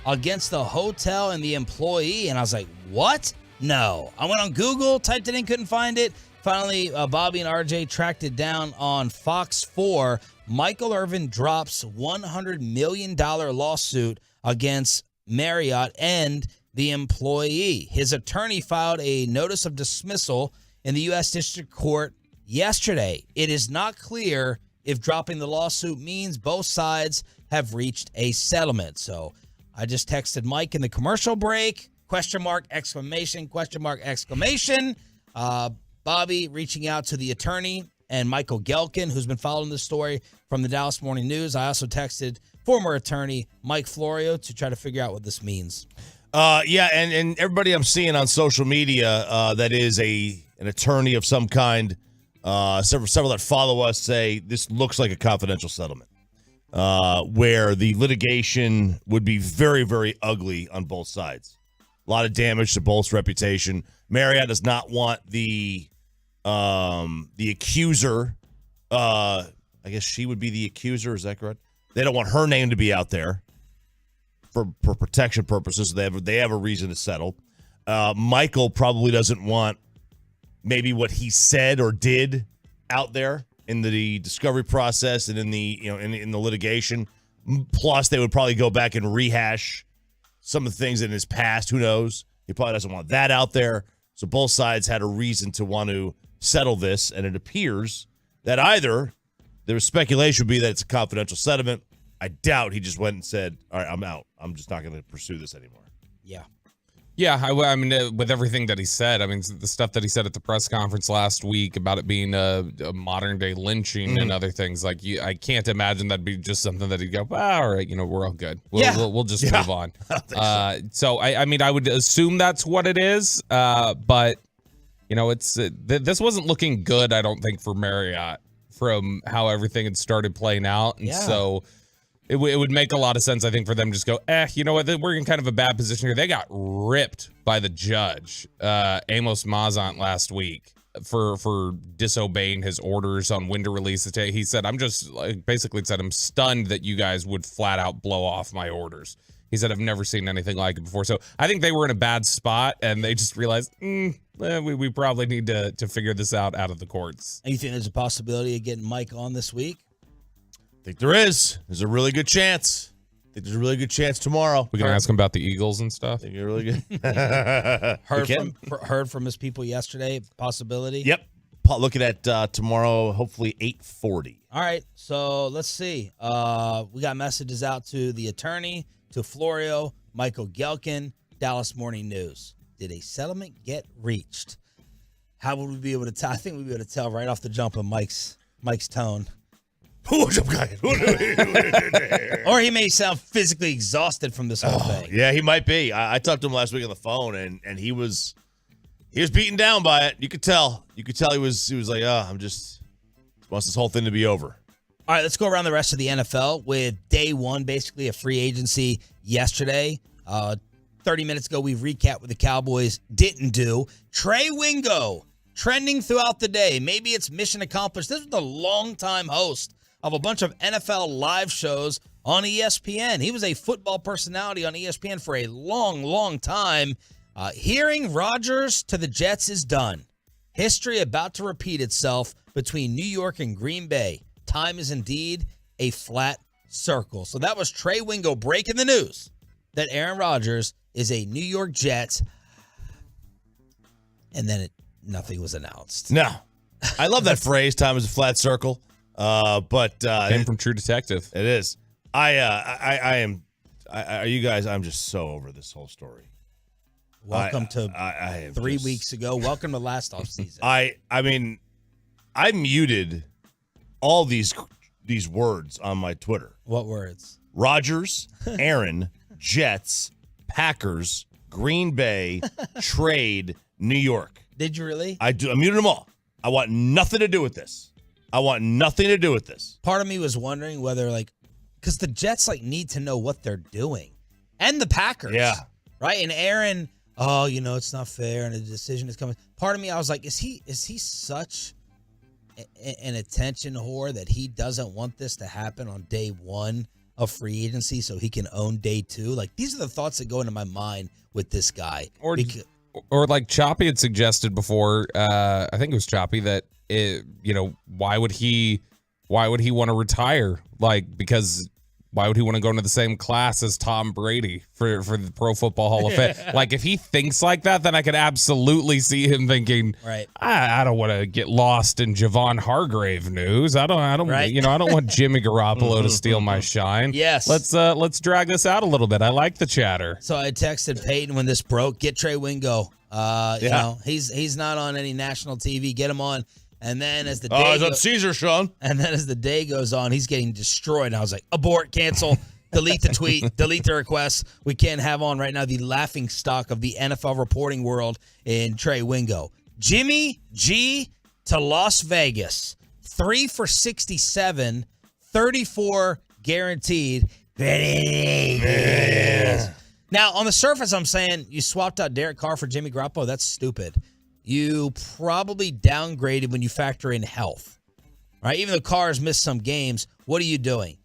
against the hotel and the employee? And I was like, what? No. I went on Google, typed it in, couldn't find it. Finally, Bobby and RJ tracked it down on Fox 4. Michael Irvin drops $100 million lawsuit against Marriott and the employee. His attorney filed a notice of dismissal in the U.S. District Court yesterday. It is not clear if dropping the lawsuit means both sides have reached a settlement. So I just texted Mike in the commercial break, question mark, exclamation, question mark, exclamation. Bobby reaching out to the attorney and Michael Gelkin, who's been following this story from the Dallas Morning News. I also texted former attorney Mike Florio to try to figure out what this means. Yeah, and everybody I'm seeing on social media that is an attorney of some kind, several that follow us say this looks like a confidential settlement, where the litigation would be very, very ugly on both sides. A lot of damage to both's reputation. Marriott does not want the accuser. I guess she would be the accuser. Is that correct? They don't want her name to be out there for protection purposes. They have a reason to settle. Michael probably doesn't want maybe what he said or did out there in the discovery process and in the in the litigation. Plus, they would probably go back and rehash some of the things in his past. Who knows? He probably doesn't want that out there. So both sides had a reason to want to settle this, and it appears that either there's speculation would be that it's a confidential settlement. I doubt he just went and said, all right, I'm out. I'm just not going to pursue this anymore. Yeah. Yeah, I mean, with everything that he said, I mean, the stuff that he said at the press conference last week about it being a modern-day lynching and other things, like, I can't imagine that'd be just something that he'd go, all right, we're all good. We'll just move on. So, I mean, I would assume that's what it is, but, it's this wasn't looking good, I don't think, for Marriott from how everything had started playing out, and so it would make a lot of sense, I think, for them to just go, you know what, we're in kind of a bad position here. They got ripped by the judge, Amos Mazant, last week for disobeying his orders on when to release the tape. He said, I'm stunned that you guys would flat out blow off my orders. He said, I've never seen anything like it before. So I think they were in a bad spot, and they just realized, we probably need to figure this out of the courts. And you think there's a possibility of getting Mike on this week? I think there is. There's a really good chance. I think there's a really good chance tomorrow. We can ask him about the Eagles and stuff. I think you're really good. Heard from his people yesterday. Possibility. Yep. Looking at tomorrow, hopefully 8:40. All right. So let's see. We got messages out to the attorney, to Florio, Michael Gelkin, Dallas Morning News. Did a settlement get reached? How would we be able to tell? I think we'd be able to tell right off the jump of Mike's tone. Or he may sound physically exhausted from this whole thing. Yeah, he might be. I talked to him last week on the phone, and he was beaten down by it. You could tell. He was like, wants this whole thing to be over. All right, let's go around the rest of the NFL with day one, basically a free agency yesterday. 30 minutes ago, we recapped what the Cowboys didn't do. Trey Wingo trending throughout the day. Maybe it's mission accomplished. This was the longtime host of a bunch of NFL live shows on ESPN. He was a football personality on ESPN for a long, long time. Hearing Rodgers to the Jets is done. History about to repeat itself between New York and Green Bay. Time is indeed a flat circle. So that was Trey Wingo breaking the news that Aaron Rodgers is a New York Jet. And then nothing was announced. No. I love that phrase, time is a flat circle. But came from True Detective. It is. I'm just so over this whole story. Welcome to 3 weeks ago. Welcome to last offseason. I mean, I muted all these words on my Twitter. What words? Rodgers, Aaron, Jets, Packers, Green Bay, trade, New York. Did you really? I muted them all. I want nothing to do with this. Part of me was wondering whether, because the Jets, need to know what they're doing. And the Packers. Yeah. Right? And Aaron, it's not fair and a decision is coming. Part of me, I was like, is he such an attention whore that he doesn't want this to happen on day one of free agency so he can own day two? These are the thoughts that go into my mind with this guy. Or like Choppy had suggested before, I think it was Choppy, that why would he want to retire? Because why would he want to go into the same class as Tom Brady for the Pro Football Hall of Fame? If he thinks like that, then I could absolutely see him thinking, right, I don't want to get lost in Javon Hargrave news. I don't right. I don't want Jimmy Garoppolo to steal my shine. Yes. Let's drag this out a little bit. I like the chatter. So I texted Peyton when this broke, get Trey Wingo. He's not on any national TV. Get him on. And then as the day he's on Caesar, Sean. And then as the day goes on, he's getting destroyed. And I was like, abort, cancel, delete the tweet, delete the request. We can't have on right now the laughing stock of the NFL reporting world in Trey Wingo. Jimmy G to Las Vegas. 3 for 67, 34 guaranteed. Now, on the surface, I'm saying you swapped out Derek Carr for Jimmy Garoppolo. That's stupid. You probably downgraded when you factor in health, right? Even though Carr's missed some games, what are you doing?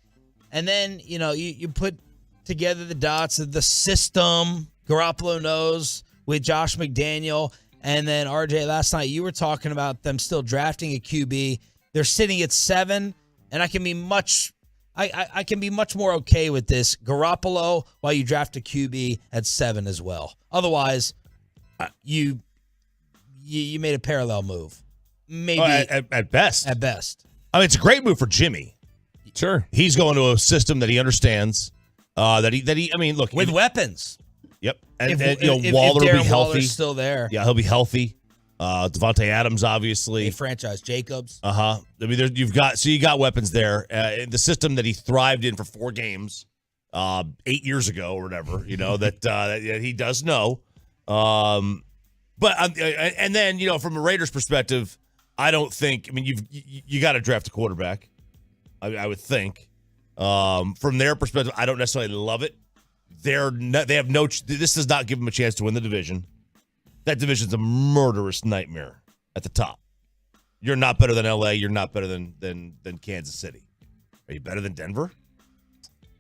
And then, you put together the dots of the system. Garoppolo knows with Josh McDaniel. And then, RJ, last night you were talking about them still drafting a QB. They're sitting at 7, and I can be much more okay with this. Garoppolo while you draft a QB at 7 as well. Otherwise, you made a parallel move. Maybe at best. At best. I mean, it's a great move for Jimmy. Sure. He's going to a system that he understands. Look. With weapons. Yep. If Waller will be Darren healthy. Waller's still there. Yeah, he'll be healthy. Devontae Adams, obviously. A franchise Jacobs. I mean, you got weapons there. The system that he thrived in for 4 games 8 years ago or whatever, that he does know. But and then from a Raiders perspective, I don't think. I mean, you got to draft a quarterback. I would think. From their perspective, I don't necessarily love it. They have no. This does not give them a chance to win the division. That division's a murderous nightmare at the top. You're not better than LA. You're not better than Kansas City. Are you better than Denver?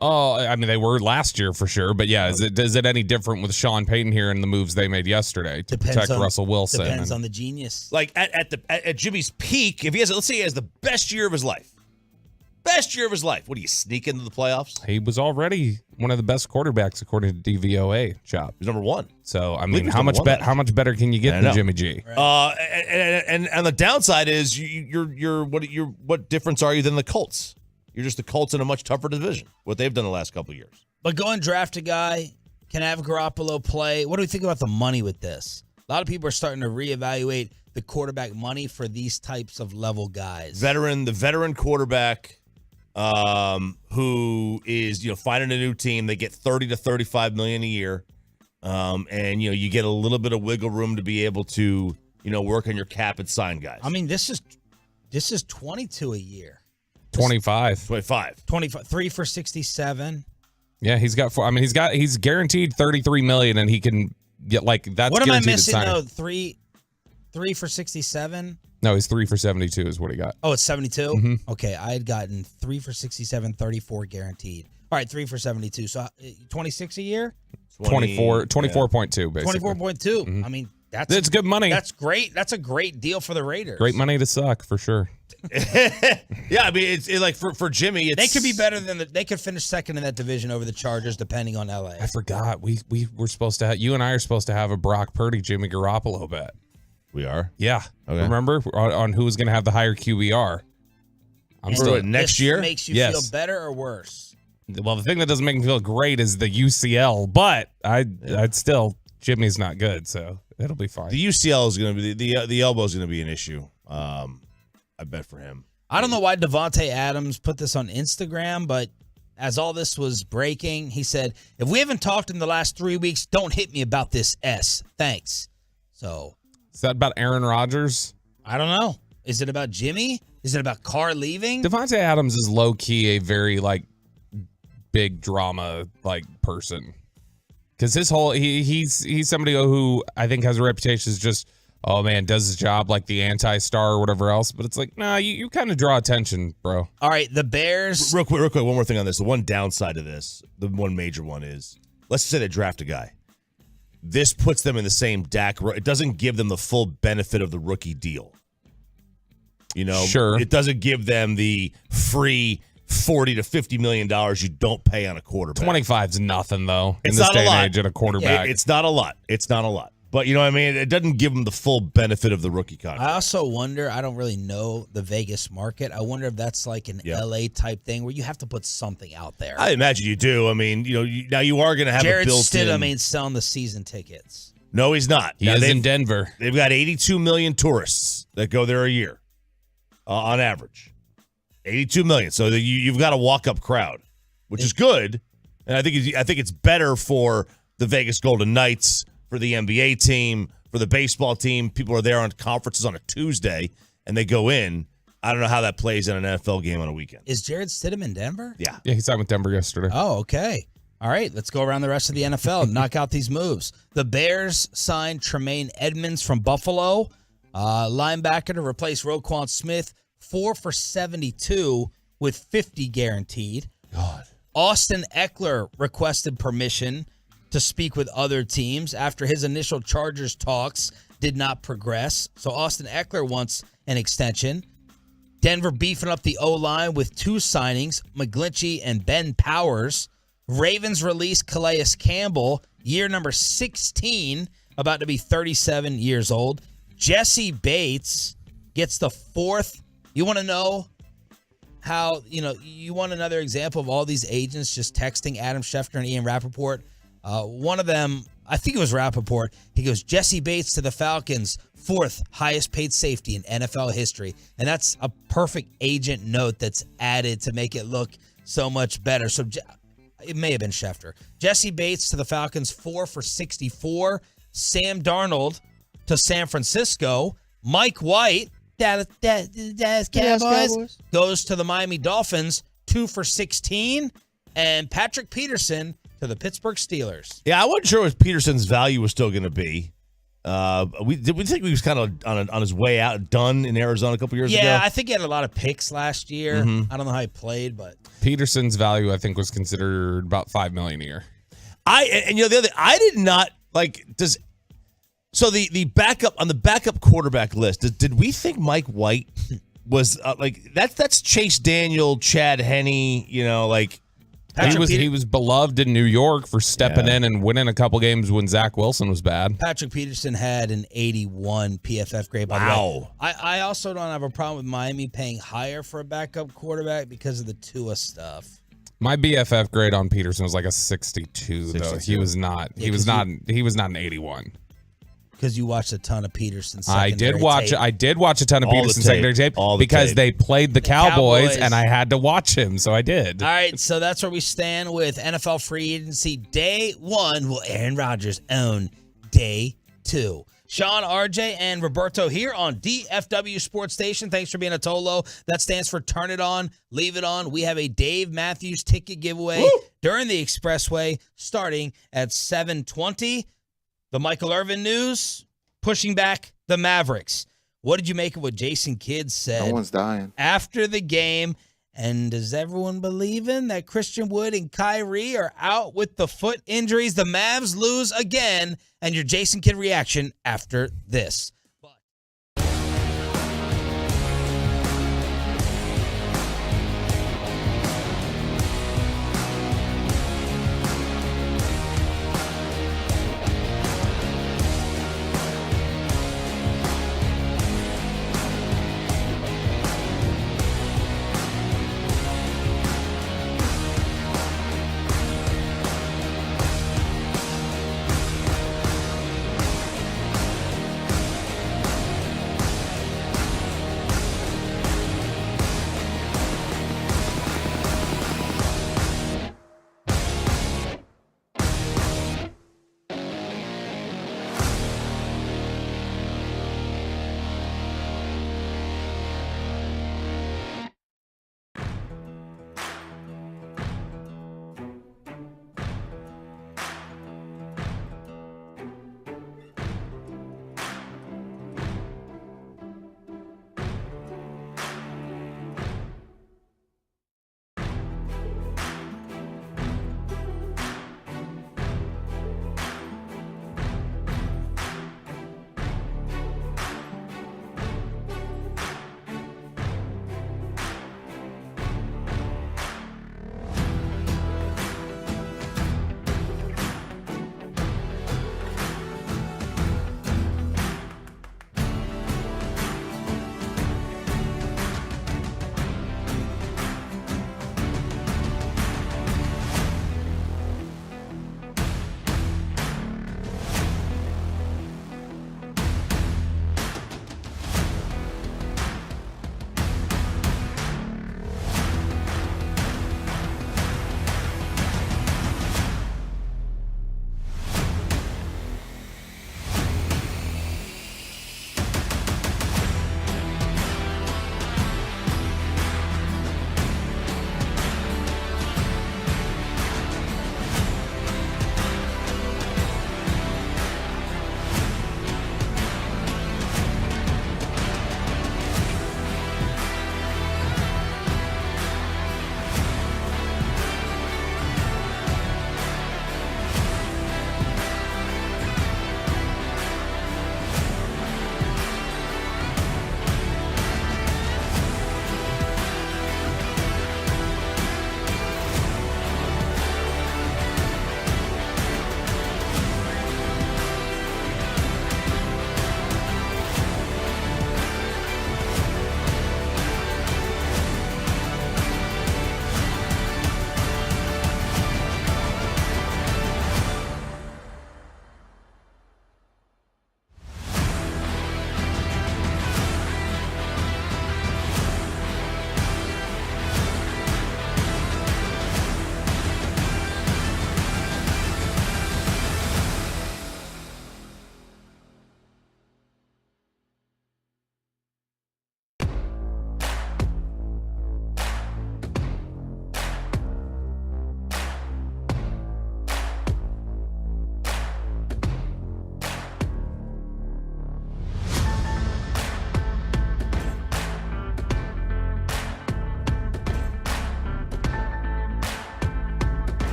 Oh, I mean, they were last year for sure, but yeah, is it any different with Sean Payton here and the moves they made yesterday to protect Russell Wilson? Depends on the genius. At Jimmy's peak, if let's say he has the best year of his life. What do you sneak into the playoffs? He was already one of the best quarterbacks according to DVOA. Chop. He's number 1. So I mean, how much better can you get than Jimmy G? Right. And the downside is what difference are you than the Colts? You're just the Colts in a much tougher division. What they've done the last couple of years. But go and draft a guy, can have Garoppolo play. What do we think about the money with this? A lot of people are starting to reevaluate the quarterback money for these types of level guys. The veteran quarterback who is finding a new team. They get $30 to $35 million a year, and you get a little bit of wiggle room to be able to work on your cap and sign guys. I mean, this is 22 a year. 25. 3 for 67. Yeah, he's got 4. I mean, he's guaranteed $33 million, and he can get that's. What am I missing though? 3 for 67. No, he's 3 for 72 is what he got. Oh, it's 72. Mm-hmm. Okay, I had gotten 3 for 67, 34 guaranteed. All right, 3 for 72. So 26 a year. 24.2 basically. 24.2. Mm-hmm. I mean, that's good money. That's great. That's a great deal for the Raiders. Great money to suck for sure. Yeah, I mean, it's like for Jimmy, they could be better than they could finish second in that division over the Chargers, depending on LA. I forgot we were supposed to have, you and I are supposed to have a Brock Purdy, Jimmy Garoppolo bet. We are? Yeah. Okay. Remember on who was going to have the higher QBR? I'm still next year. Makes you feel better or worse? Well, the thing that doesn't make me feel great is the UCL, but I'd still, Jimmy's not good, so it'll be fine. The UCL is going to be the elbow is going to be an issue. I bet for him. I don't know why Devontae Adams put this on Instagram, but as all this was breaking, he said, if we haven't talked in the last 3 weeks, don't hit me about this S. Thanks. So. Is that about Aaron Rodgers? I don't know. Is it about Jimmy? Is it about Carr leaving? Devontae Adams is low-key a very, big drama, person. Because his whole, he's somebody who I think has a reputation as just, oh man, does his job like the anti-star or whatever else. But it's like, nah, you kind of draw attention, bro. All right, the Bears. Real quick, one more thing on this. The one downside of this, the one major one is, let's say they draft a guy. This puts them in the same Dak. It doesn't give them the full benefit of the rookie deal. Sure. It doesn't give them the free $40 to $50 million you don't pay on a quarterback. 25's nothing, though, in It's this not day a lot. and age at a quarterback. It's not a lot. It's not a lot. But you know what I mean? It doesn't give them the full benefit of the rookie contract. I also wonder, I don't really know the Vegas market. I wonder if that's like an LA type thing where you have to put something out there. I imagine you do. I mean, now you are going to have Jared a built-in. Stidham ain't selling the season tickets. No, he's not. He is in Denver. They've got 82 million tourists that go there a year, on average. 82 million. So you've got a walk-up crowd, which is good. And I think it's better for the Vegas Golden Knights, for the NBA team, for the baseball team. People are there on conferences on a Tuesday, and they go in. I don't know how that plays in an NFL game on a weekend. Is Jared Stidham in Denver? Yeah. Yeah, he signed with Denver yesterday. Oh, okay. All right, let's go around the rest of the NFL and knock out these moves. The Bears signed Tremaine Edmonds from Buffalo, linebacker to replace Roquan Smith, 4 for 72 with 50 guaranteed. God. Austin Eckler requested permission to speak with other teams after his initial Chargers talks did not progress. So Austin Eckler wants an extension. Denver beefing up the O-line with 2 signings, McGlinchey and Ben Powers. Ravens release Calais Campbell, year number 16, about to be 37 years old. Jesse Bates gets the 4th. You want to know how, you want another example of all these agents just texting Adam Schefter and Ian Rappaport? One of them, I think it was Rappaport, he goes, Jesse Bates to the Falcons, 4th highest paid safety in NFL history. And that's a perfect agent note that's added to make it look so much better. So it may have been Schefter. Jesse Bates to the Falcons, 4 for 64. Sam Darnold to San Francisco. Mike White, Dallas Cowboys, goes to the Miami Dolphins, 2 for 16. And Patrick Peterson to the Pittsburgh Steelers. Yeah, I wasn't sure what Peterson's value was still going to be. We think he was kind of on his way out, done in Arizona a couple years ago? Yeah, I think he had a lot of picks last year. I don't know how he played, but Peterson's value, I think, was considered about $5 million a year. The other thing, I did not so the backup on the backup quarterback list. Did we think Mike White was that's Chase Daniel, Chad Henne, He was beloved in New York for stepping in and winning a couple games when Zach Wilson was bad. Patrick Peterson had an 81 PFF grade, by the way. I also don't have a problem with Miami paying higher for a backup quarterback because of the Tua stuff. My BFF grade on Peterson was like a 62, though. He was not. He was not an 81. Because you watched a ton of Peterson I secondary did watch a ton of All Peterson the tape. secondary tape All the because tape. they played the Cowboys Cowboys. and I had to watch him, so I did. All right, so that's where we stand with NFL free agency. Day 1 will Aaron Rodgers own day 2. Sean, RJ, and Roberto here on DFW Sports Station. Thanks for being a Tolo. That stands for Turn It On, Leave It On. We have a Dave Matthews ticket giveaway during the Expressway starting at 7:20. The Michael Irvin news, pushing back the Mavericks. What did you make of what Jason Kidd said? No one's dying. After the game, and does everyone believe in that Christian Wood and Kyrie are out with the foot injuries? The Mavs lose again, and your Jason Kidd reaction after this.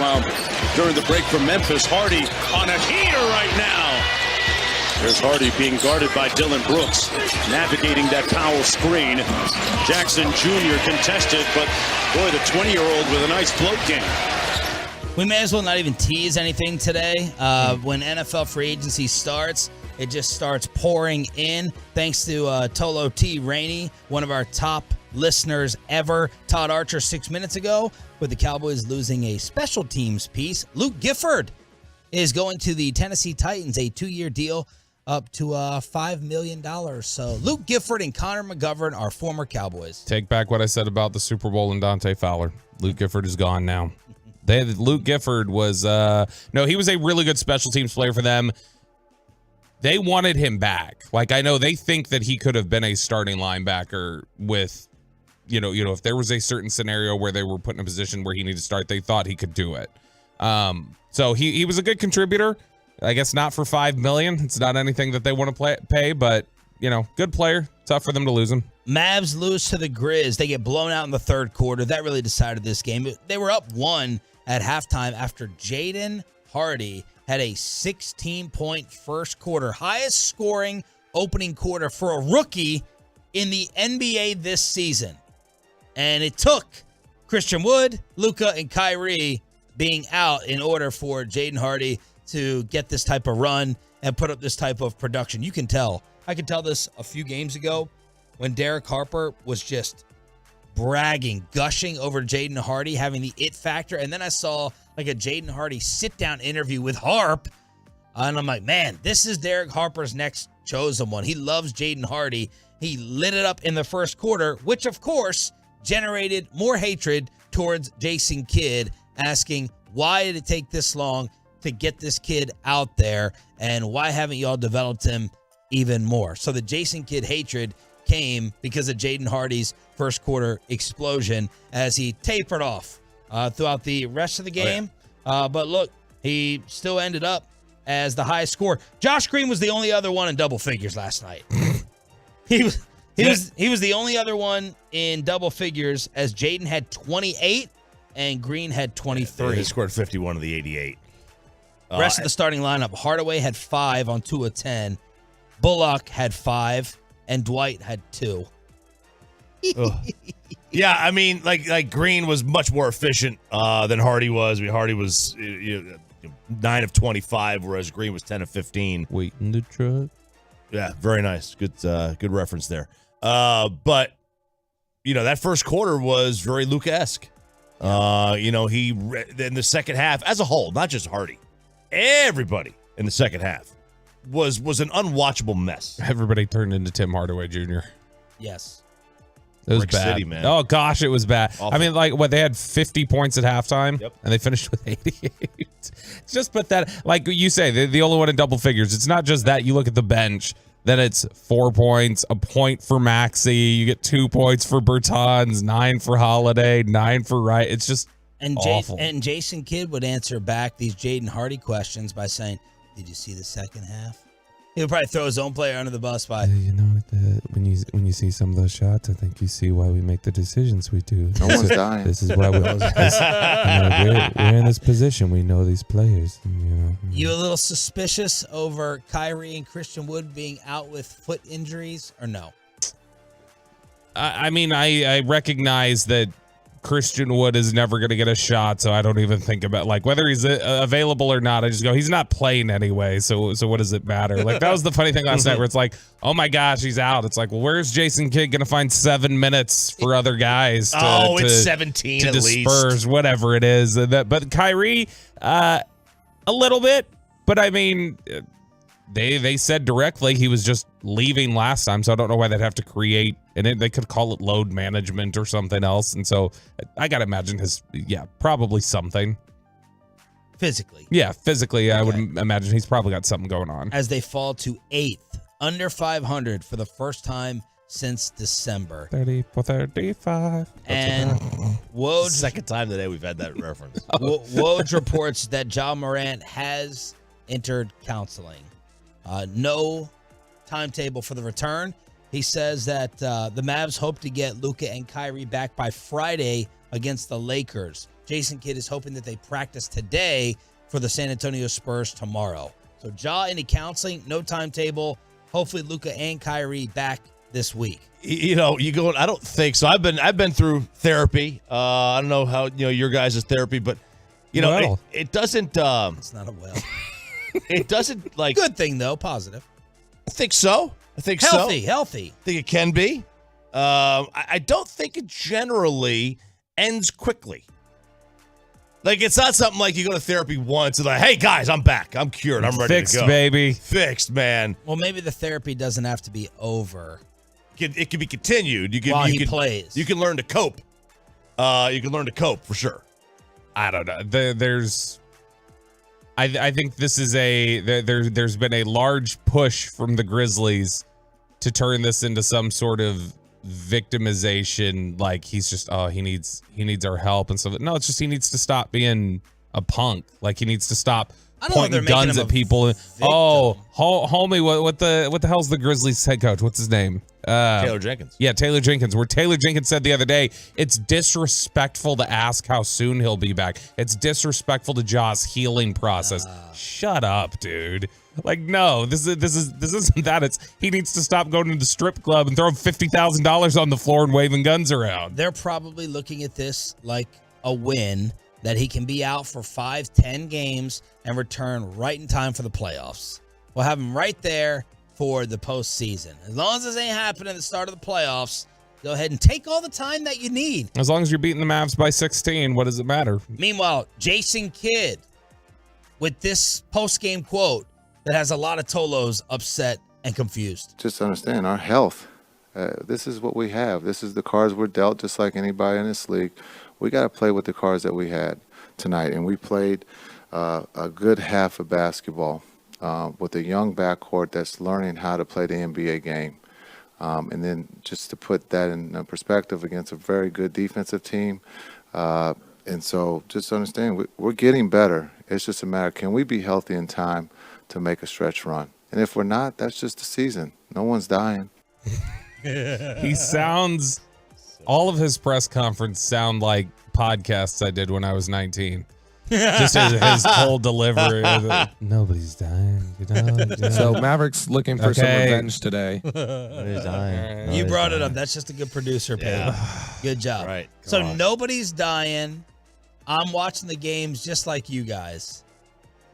rebound during the break from Memphis. Hardy on a heater right now. There's Hardy being guarded by Dylan Brooks, navigating that Powell screen. Jackson Jr. contested, but boy, the 20-year-old with a nice float game. We may as well not even tease anything today. When NFL free agency starts, it just starts pouring in. Thanks to Tolo T. Rainey, one of our top listeners ever. Todd Archer 6 minutes ago, with the Cowboys losing a special teams piece. Luke Gifford is going to the Tennessee Titans, a 2-year deal up to $5 million. So Luke Gifford and Connor McGovern are former Cowboys. Take back what I said about the Super Bowl and Dante Fowler. Luke Gifford is gone now. Luke Gifford was he was a really good special teams player for them. They wanted him back. Like, I know they think that he could have been a starting linebacker with, if there was a certain scenario where they were put in a position where he needed to start, they thought he could do it. So he was a good contributor. I guess not for $5 million. It's not anything that they want to pay, but good player. Tough for them to lose him. Mavs lose to the Grizz. They get blown out in the third quarter. That really decided this game. They were up 1 at halftime after Jaden Hardy had a 16-point first quarter, highest scoring opening quarter for a rookie in the NBA this season. And it took Christian Wood, Luka, and Kyrie being out in order for Jaden Hardy to get this type of run and put up this type of production. You can tell. I could tell this a few games ago when Derek Harper was just bragging, gushing over Jaden Hardy, having the it factor. And then I saw like a Jaden Hardy sit-down interview with Harp. And I'm like, man, this is Derek Harper's next chosen one. He loves Jaden Hardy. He lit it up in the first quarter, which, of course, generated more hatred towards Jason Kidd, asking, why did it take this long to get this kid out there? And why haven't y'all developed him even more? So the Jason Kidd hatred came because of Jaden Hardy's first quarter explosion as he tapered off throughout the rest of the game. But look, he still ended up as the highest scorer. Josh Green was the only other one in double figures last night. He was the only other one in double figures, as Jaden had 28 and Green had 23. He scored 51 of the 88. Rest of the starting lineup: Hardaway had 5 on 2 of 10, Bullock had 5, and Dwight had 2. Yeah, I mean, like Green was much more efficient than Hardy was. I mean, Hardy was 9 of 25, whereas Green was 10 of 15. Wait in the truck. Yeah, very nice. Good reference there. But that first quarter was very Luka-esque. He in the second half as a whole, not just Hardy, everybody in the second half was an unwatchable mess. Everybody turned into Tim Hardaway Jr. Yes. It was Brick bad. City, man. Oh, gosh, it was bad. Awful. I mean, they had 50 points at halftime, and they finished with 88. It's just pathetic. Like you say, they're the only one in double figures. It's not just that. You look at the bench, then it's 4 points, a point for Maxey. You get 2 points for Bertans, 9 for Holiday, 9 for Wright. It's just awful. And Jason Kidd would answer back these Jaden Hardy questions by saying, did you see the second half? He would probably throw his own player under the bus by. When you see some of those shots, I think you see why we make the decisions we do. No one's dying. This is why we're in this position. We know these players. You a little suspicious over Kyrie and Christian Wood being out with foot injuries, or no? I mean, I recognize that Christian Wood is never going to get a shot, so I don't even think about whether he's available or not. I just go, he's not playing anyway, so what does it matter? That was the funny thing last night, where it's like, oh my gosh, he's out. It's like, well, where's Jason Kidd going to find 7 minutes for other guys? It's 17 to at disperse, least. whatever it is. But Kyrie, a little bit. But I mean, they said directly he was just leaving last time, so I don't know why they'd have to create. And they could call it load management or something else. And so I got to imagine probably something. Physically. Yeah, physically, okay. I would imagine he's probably got something going on. As they fall to 8th, under 500 for the first time since December. 34-35. And Woj, second time today we've had that reference. Woj reports that Ja Morant has entered counseling. No timetable for the return. He says that the Mavs hope to get Luka and Kyrie back by Friday against the Lakers. Jason Kidd is hoping that they practice today for the San Antonio Spurs tomorrow. So Ja, any counseling, no timetable. Hopefully Luka and Kyrie back this week. You know, you go. I don't think so. I've been through therapy. I don't know how your guys' therapy, but it doesn't. It's not a well. It doesn't like good thing though. Positive. I think so. Healthy. I think it can be. I don't think it generally ends quickly. Like, it's not something like you go to therapy once and like, hey, guys, I'm back. I'm cured. I'm ready Fixed, to go. Baby. Fixed, man. Well, maybe the therapy doesn't have to be over. It can be continued. While he plays. You can learn to cope. You can learn to cope, for sure. I don't know. I think this is there's been a large push from the Grizzlies to turn this into some sort of victimization, like he's just he needs our help and stuff. No, it's just he needs to stop being a punk. Like he needs to stop pointing guns at people. Homie, what the hell's the Grizzlies head coach? What's his name? Taylor Jenkins. Yeah, Taylor Jenkins. Where Taylor Jenkins said the other day, it's disrespectful to ask how soon he'll be back. It's disrespectful to Ja's healing process. Shut up, dude. Like, no, this isn't that. It's he needs to stop going to the strip club and throwing $50,000 on the floor and waving guns around. They're probably looking at this like a win, that he can be out for 5-10 games and return right in time for the playoffs. We'll have him right there for the postseason. As long as this ain't happening at the start of the playoffs, go ahead and take all the time that you need. As long as you're beating the Mavs by 16, what does it matter? Meanwhile, Jason Kidd with this post-game quote that has a lot of Tolos upset and confused. Just understand our health. This is what we have. This is the cards we're dealt, just like anybody in this league. We got to play with the cards that we had tonight, and we played a good half of basketball with a young backcourt that's learning how to play the NBA game. And then just to put that in perspective against a very good defensive team. And so just understand, we're getting better. It's just a matter, can we be healthy in time to make a stretch run? And if we're not, that's just the season. No one's dying. He sounds, all of his press conference sound like podcasts I did when I was 19. Just his whole delivery. Nobody's dying. So Maverick's looking for some revenge today. Nobody's dying. You brought it up. That's just a good producer, Peyton. Good job. Right. So nobody's dying. I'm watching the games just like you guys.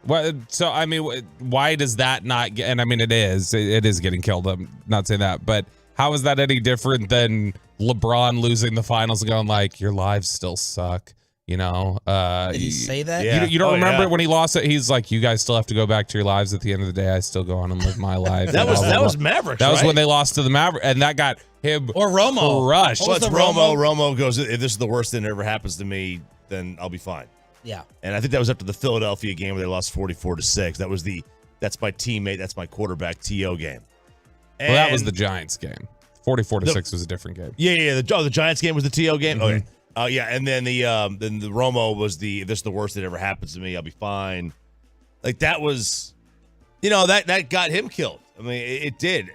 Well, so I mean, why does that not get? And I mean, it is getting killed. I'm not saying that, but how is that any different than LeBron losing the finals and going like, your lives still suck? You know, did he say that? Yeah. You don't remember when he lost it? He's like, you guys still have to go back to your lives. At the end of the day, I still go on and live my life. that was Mavericks. That was when they lost to the Mavericks, and that got him or Romo crushed. Well, it's Romo. Romo goes, if this is the worst thing that ever happens to me, then I'll be fine. Yeah. And I think that was after the Philadelphia game where they lost 44-6. That's my teammate. That's my quarterback TO game. And well, that was the Giants game. 44-6 was a different game. Yeah. The Giants game was the TO game. Mm-hmm. Okay. Yeah, and then the Romo was if this is the worst that ever happens to me, I'll be fine. Like that was, that got him killed. I mean, it did.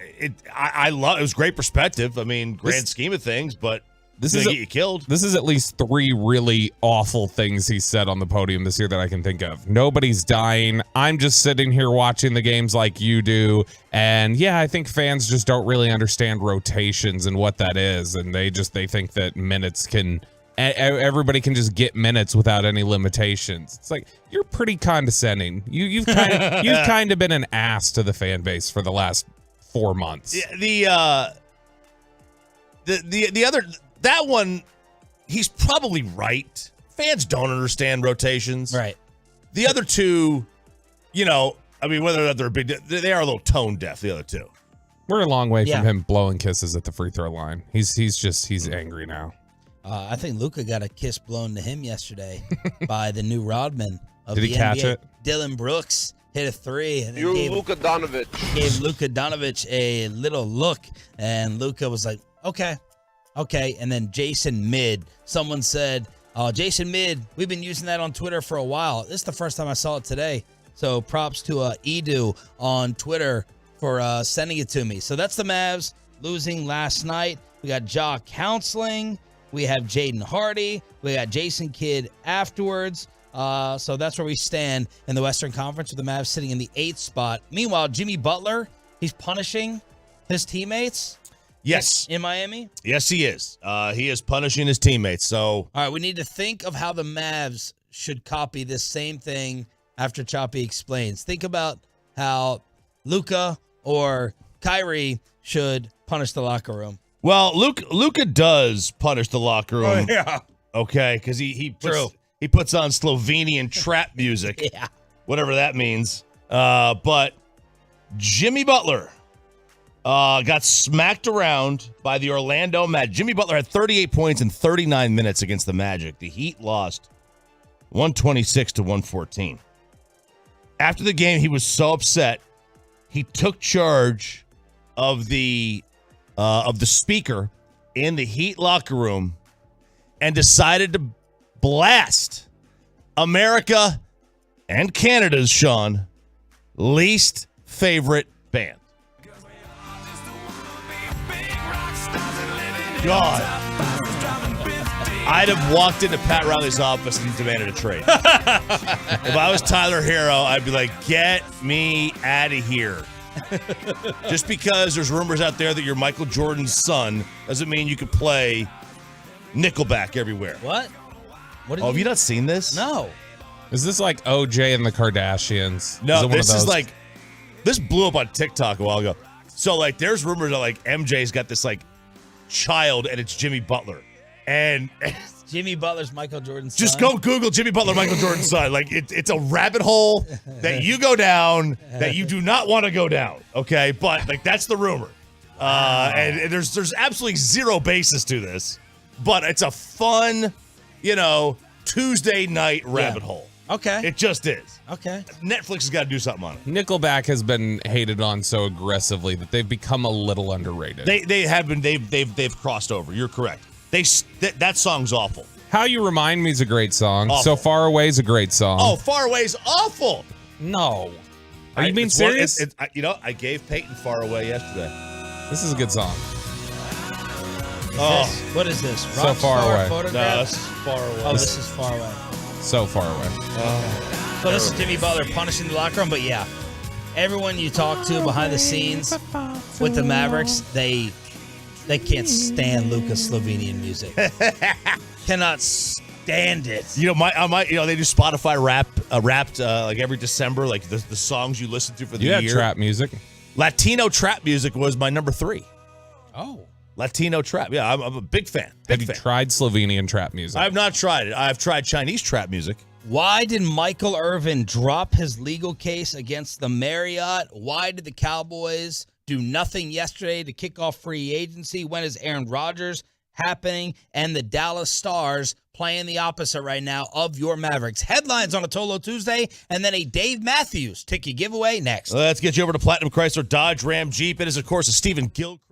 I love. It was great perspective. I mean, grand scheme of things, but this is get you killed. This is at least 3 really awful things he said on the podium this year that I can think of. Nobody's dying. I'm just sitting here watching the games like you do. And yeah, I think fans just don't really understand rotations and what that is. And they think that minutes everybody can just get minutes without any limitations. It's like, you're pretty condescending. You've kind of been an ass to the fan base for the last 4 months. Yeah, the other, that one, he's probably right. Fans don't understand rotations. Right. The other two, I mean, whether or not they're they are a little tone deaf, the other two. We're a long way from him blowing kisses at the free throw line. He's angry now. I think Luka got a kiss blown to him yesterday by the new Rodman of Did the he NBA. catch it? Dylan Brooks hit a 3 and You're Luka Doncic. Gave Luka Doncic a little look, and Luka was like, okay. And then Jason Mid, someone said, Jason Mid, we've been using that on Twitter for a while. This is the first time I saw it today. So props to Edu on Twitter for sending it to me. So that's the Mavs losing last night. We got Ja counseling. We have Jaden Hardy. We got Jason Kidd afterwards. So that's where we stand in the Western Conference with the Mavs sitting in the 8th spot. Meanwhile, Jimmy Butler, he's punishing his teammates. Yes. In Miami? Yes, he is. He is punishing his teammates. So, all right, we need to think of how the Mavs should copy this same thing after Choppy explains. Think about how Luka or Kyrie should punish the locker room. well, Luka does punish the locker room. yeah. Okay, because he True. puts on Slovenian trap music. Yeah. Whatever that means. But Jimmy Butler got smacked around by the Orlando Magic. Jimmy Butler had 38 points in 39 minutes against the Magic. The Heat lost 126-114. After the game, he was so upset, he took charge of the speaker in the Heat locker room and decided to blast America and Canada's, Sean, least favorite band. God. I'd have walked into Pat Riley's office and demanded a trade. If I was Tyler Hero, I'd be like, get me out of here. Just because there's rumors out there that you're Michael Jordan's son doesn't mean you could play Nickelback everywhere. What? Have you not seen this? No. Is this like OJ and the Kardashians? No, this is like, this blew up on TikTok a while ago. So, like, there's rumors that, like, MJ's got this, like, child, and it's Jimmy Butler. And Jimmy Butler's Michael Jordan's son. just go Google Jimmy Butler, Michael Jordan's son. Like, it's a rabbit hole that you go down that you do not want to go down, okay? But, like, that's the rumor. And there's absolutely zero basis to this. But it's a fun, Tuesday night rabbit hole. Okay. It just is. Okay. Netflix has got to do something on it. Nickelback has been hated on so aggressively that they've become a little underrated. They have been. They've crossed over. You're correct. That song's awful. How You Remind Me is a great song. Awful. So Far Away is a great song. Oh, Far Away's awful. No. Are you being serious? I gave Peyton Far Away yesterday. This is a good song. What is this? So Far Away. Photograph? No, this is Far Away. Oh, this is Far Away. So Far Away. So this is Jimmy Butler punishing the locker room, but yeah, everyone you talk to behind the scenes with the Mavericks, they can't stand Luka's Slovenian music. Cannot stand it. They do Spotify wrapped like every December, like the songs you listen to for the year. You have trap music. Latino trap music was my number 3. Oh. Latino trap. Yeah, I'm a big fan. Have you tried Slovenian trap music? I've not tried it. I've tried Chinese trap music. Why did Michael Irvin drop his legal case against the Marriott? Why did the Cowboys do nothing yesterday to kick off free agency? When is Aaron Rodgers happening? And the Dallas Stars playing the opposite right now of your Mavericks. Headlines on a Tolo Tuesday, and then a Dave Matthews ticket giveaway next. Let's get you over to Platinum Chrysler Dodge Ram Jeep. It is, of course, a Stephen Gilchrist.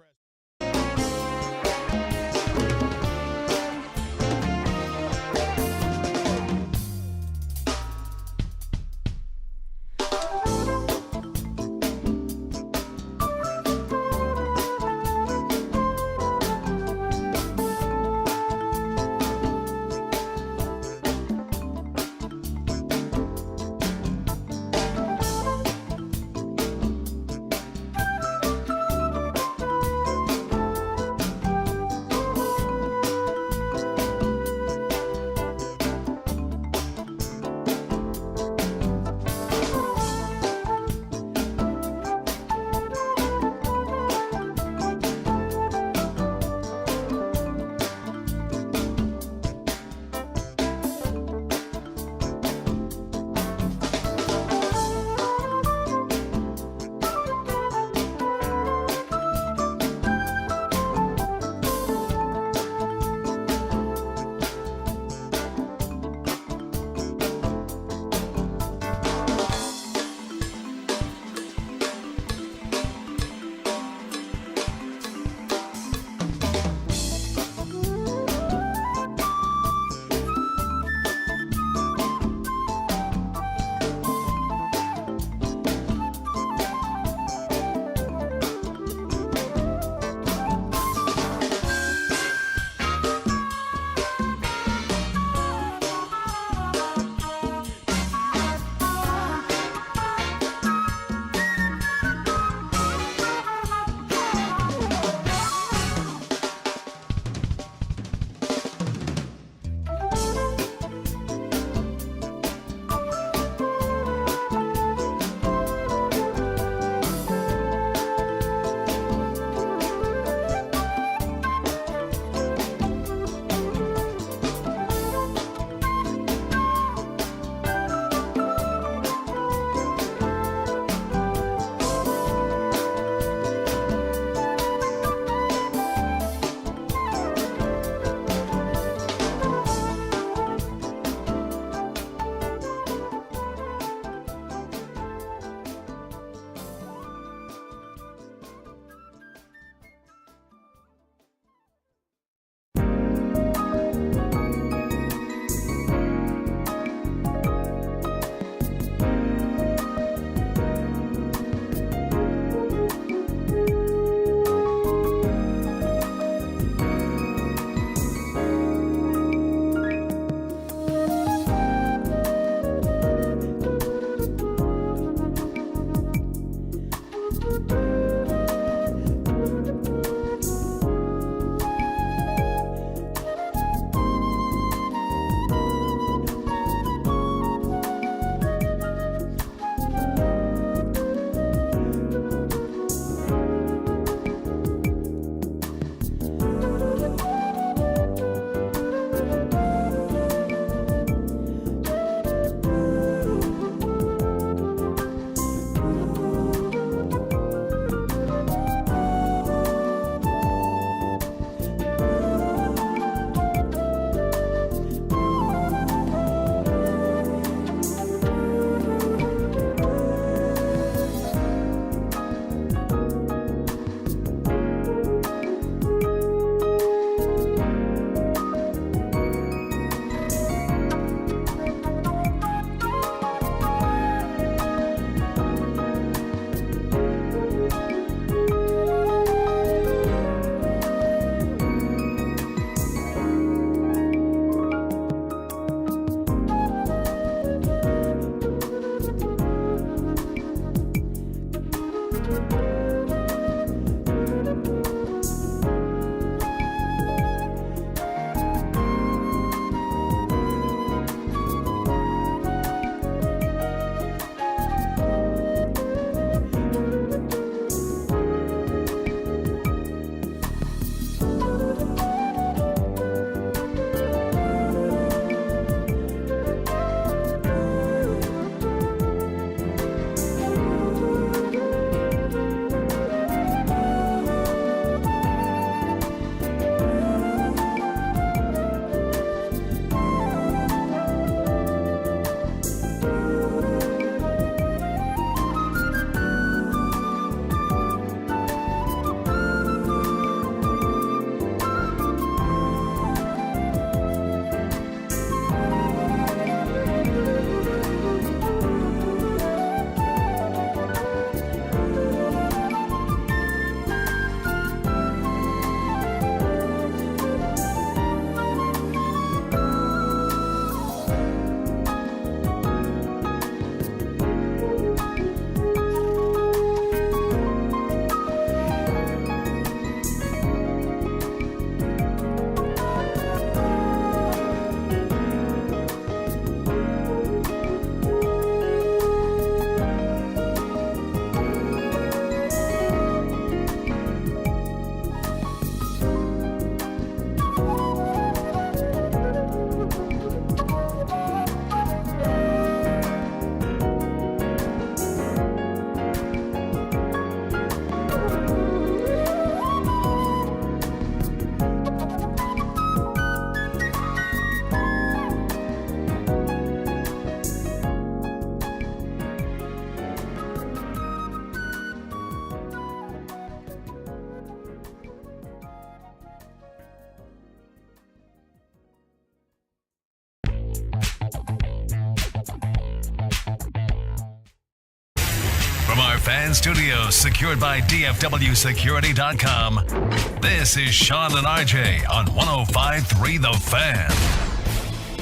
Fan Studios, secured by DFWSecurity.com. This is Sean and RJ on 105.3 The Fan.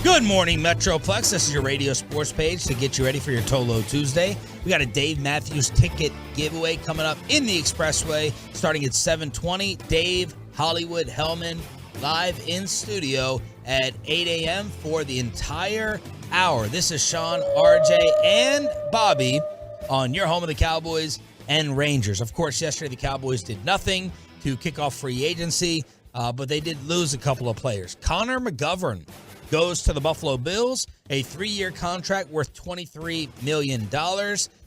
Good morning, Metroplex. This is your radio sports page to get you ready for your Tolo Tuesday. We got a Dave Matthews ticket giveaway coming up in the Expressway starting at 7:20. Dave, Hollywood, Hellman, live in studio at 8 a.m. for the entire hour. This is Sean, RJ, and Bobby on your home of the Cowboys and Rangers. Of course, yesterday the Cowboys did nothing to kick off free agency, but they did lose a couple of players. Connor McGovern goes to the Buffalo Bills, a 3-year contract worth $23 million.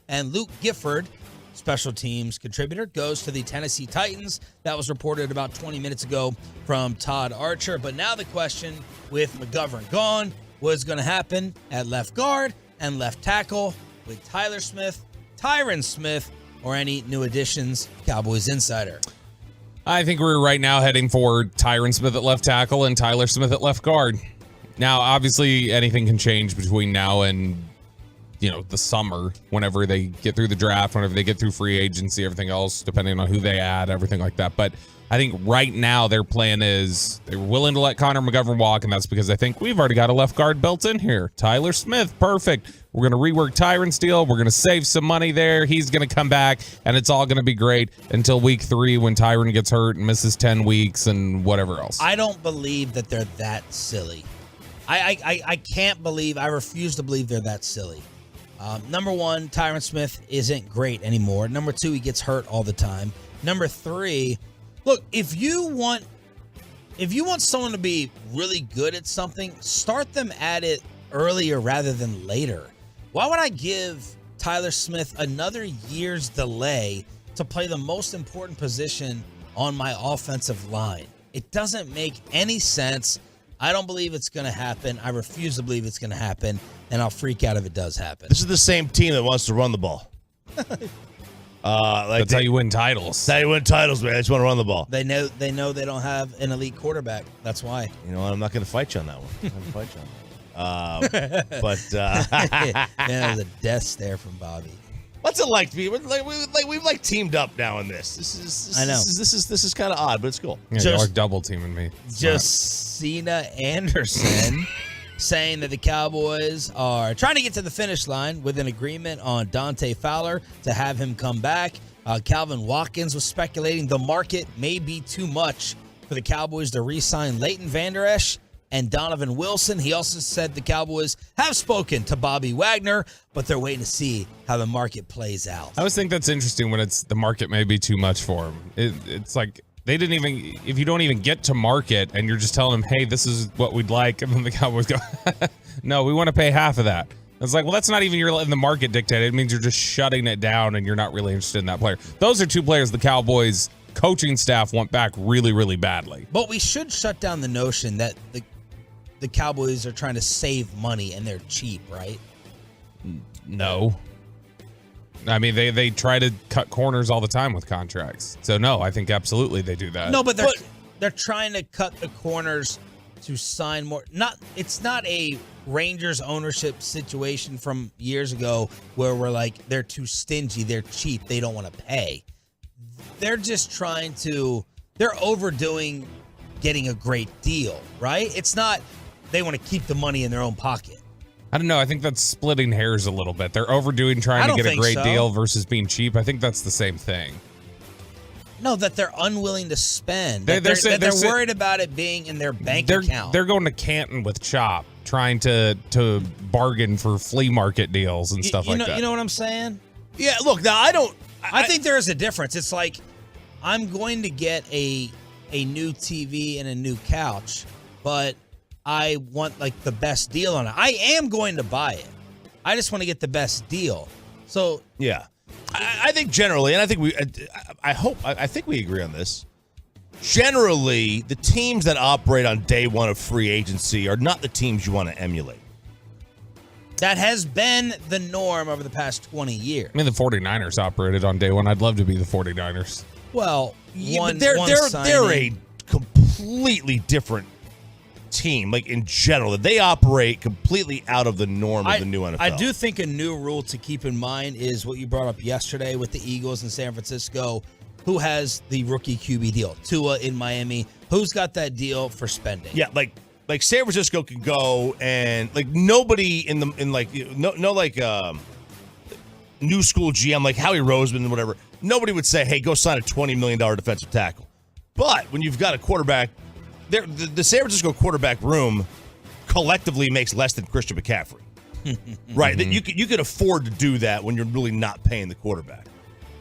And Luke Gifford, special teams contributor, goes to the Tennessee Titans. That was reported about 20 minutes ago from Todd Archer. But now the question, with McGovern gone, what's going to happen at left guard and left tackle with Tyler Smith, Tyron Smith, or any new additions? Cowboys Insider. I think we're right now heading for Tyron Smith at left tackle and Tyler Smith at left guard. Now, obviously, anything can change between now and, the summer, whenever they get through the draft, whenever they get through free agency, everything else, depending on who they add, everything like that. But I think right now their plan is they're willing to let Connor McGovern walk, and that's because I think we've already got a left guard built in here. Tyler Smith, perfect. We're going to rework Tyron's deal. We're going to save some money there. He's going to come back, and it's all going to be great until week 3 when Tyron gets hurt and misses 10 weeks and whatever else. I don't believe that they're that silly. I can't believe, I refuse to believe they're that silly. Number one, Tyron Smith isn't great anymore. Number 2, he gets hurt all the time. Number 3, look, if you want someone to be really good at something, start them at it earlier rather than later. Why would I give Tyler Smith another year's delay to play the most important position on my offensive line? It doesn't make any sense. I don't believe it's going to happen. I refuse to believe it's going to happen, and I'll freak out if it does happen. This is the same team that wants to run the ball. That's how you win titles. That's how you win titles, man. They just want to run the ball. They know they don't have an elite quarterback. That's why. You know what? I'm not going to fight you on that one. I'm going to fight you on that one. Man, there's a death stare from Bobby. What's it like to be we've teamed up now in this? I know. This is kind of odd, but it's cool. Yeah, you're double teaming me. Josina Anderson saying that the Cowboys are trying to get to the finish line with an agreement on Dante Fowler to have him come back. Calvin Watkins was speculating the market may be too much for the Cowboys to re-sign Leighton Vander Esch and Donovan Wilson. He also said the Cowboys have spoken to Bobby Wagner, but they're waiting to see how the market plays out. I always think that's interesting when it's the market may be too much for him. It's like they didn't even, if you don't even get to market and you're just telling them, hey, this is what we'd like, and then the Cowboys go, no, we want to pay half of that. It's like, well, that's not even letting the market dictate. It means you're just shutting it down and you're not really interested in that player. Those are 2 players the Cowboys coaching staff want back really, really badly. But we should shut down the notion that the Cowboys are trying to save money and they're cheap, right? No. I mean, they try to cut corners all the time with contracts. So, no, I think absolutely they do that. No, but they're trying to cut the corners to sign more. It's not a Rangers ownership situation from years ago where we're like, they're too stingy, they're cheap, they don't want to pay. They're just they're overdoing getting a great deal, right? It's not they want to keep the money in their own pocket. I don't know. I think that's splitting hairs a little bit. They're overdoing trying to get a great deal versus being cheap. I think that's the same thing. No, that they're unwilling to spend. They're worried about it being in their bank account. They're going to Canton with Chop, trying to bargain for flea market deals and stuff like that. You know what I'm saying? Yeah, look, now I think there is a difference. It's like I'm going to get a new TV and a new couch, but I want like the best deal on it. I am going to buy it. I just want to get the best deal. So yeah, I think generally, and I think I think we agree on this. Generally, the teams that operate on day one of free agency are not the teams you want to emulate. That has been the norm over the past 20 years. I mean, the 49ers operated on day one. I'd love to be the 49ers. Well, they're a completely different team, like in general, that they operate completely out of the norm of the new NFL. I do think a new rule to keep in mind is what you brought up yesterday with the Eagles in San Francisco. Who has the rookie QB deal? Tua in Miami. Who's got that deal for spending? Yeah, like San Francisco can go and like nobody in new school GM like Howie Roseman and whatever. Nobody would say, "Hey, go sign a $20 million defensive tackle." But when you've got a quarterback, the San Francisco quarterback room collectively makes less than Christian McCaffrey, right? That you could afford to do that when you're really not paying the quarterback.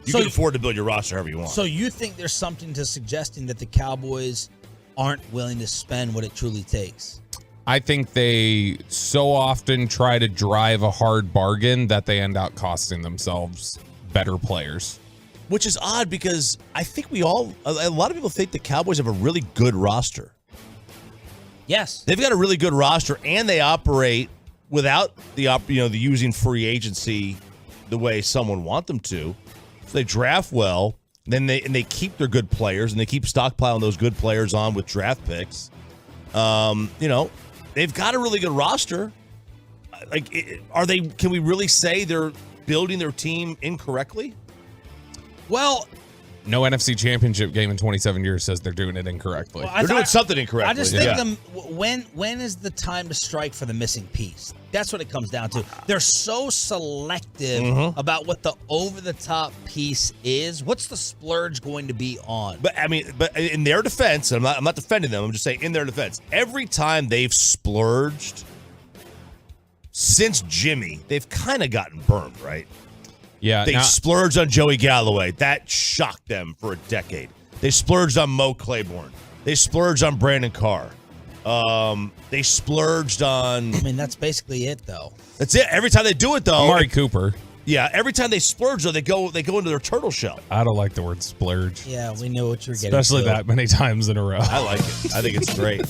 You can afford to build your roster however you want. So you think there's something to suggesting that the Cowboys aren't willing to spend what it truly takes? I think they so often try to drive a hard bargain that they end up costing themselves better players. Which is odd because I think a lot of people think the Cowboys have a really good roster. Yes. They've got a really good roster and they operate without the using free agency the way someone want them to. So they draft well, then they keep their good players and they keep stockpiling those good players on with draft picks. They've got a really good roster. Can we really say they're building their team incorrectly? Well, no NFC Championship game in 27 years says they're doing it incorrectly. They're doing something incorrectly. I just think when is the time to strike for the missing piece? That's what it comes down to. They're so selective about what the over-the-top piece is. What's the splurge going to be on? But in their defense, I'm not defending them. I'm just saying in their defense, every time they've splurged since Jimmy, they've kind of gotten burned, right? Yeah, they splurged on Joey Galloway. That shocked them for a decade. They splurged on Mo Claiborne. They splurged on Brandon Carr. They splurged on... that's basically it, though. That's it. Every time they do it, though... Amari Cooper. Yeah, every time they splurge, though, they go into their turtle shell. I don't like the word splurge. Yeah, we know what you're getting Especially that many times in a row. I like it. I think it's great.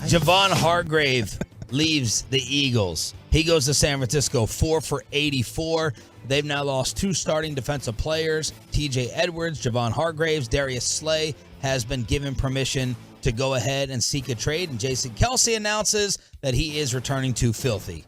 Javon Hargrave leaves the Eagles. He goes to San Francisco, 4 for 84. They've now lost 2 starting defensive players, TJ Edwards, Javon Hargraves. Darius Slay has been given permission to go ahead and seek a trade, and Jason Kelce announces that he is returning to Filthy.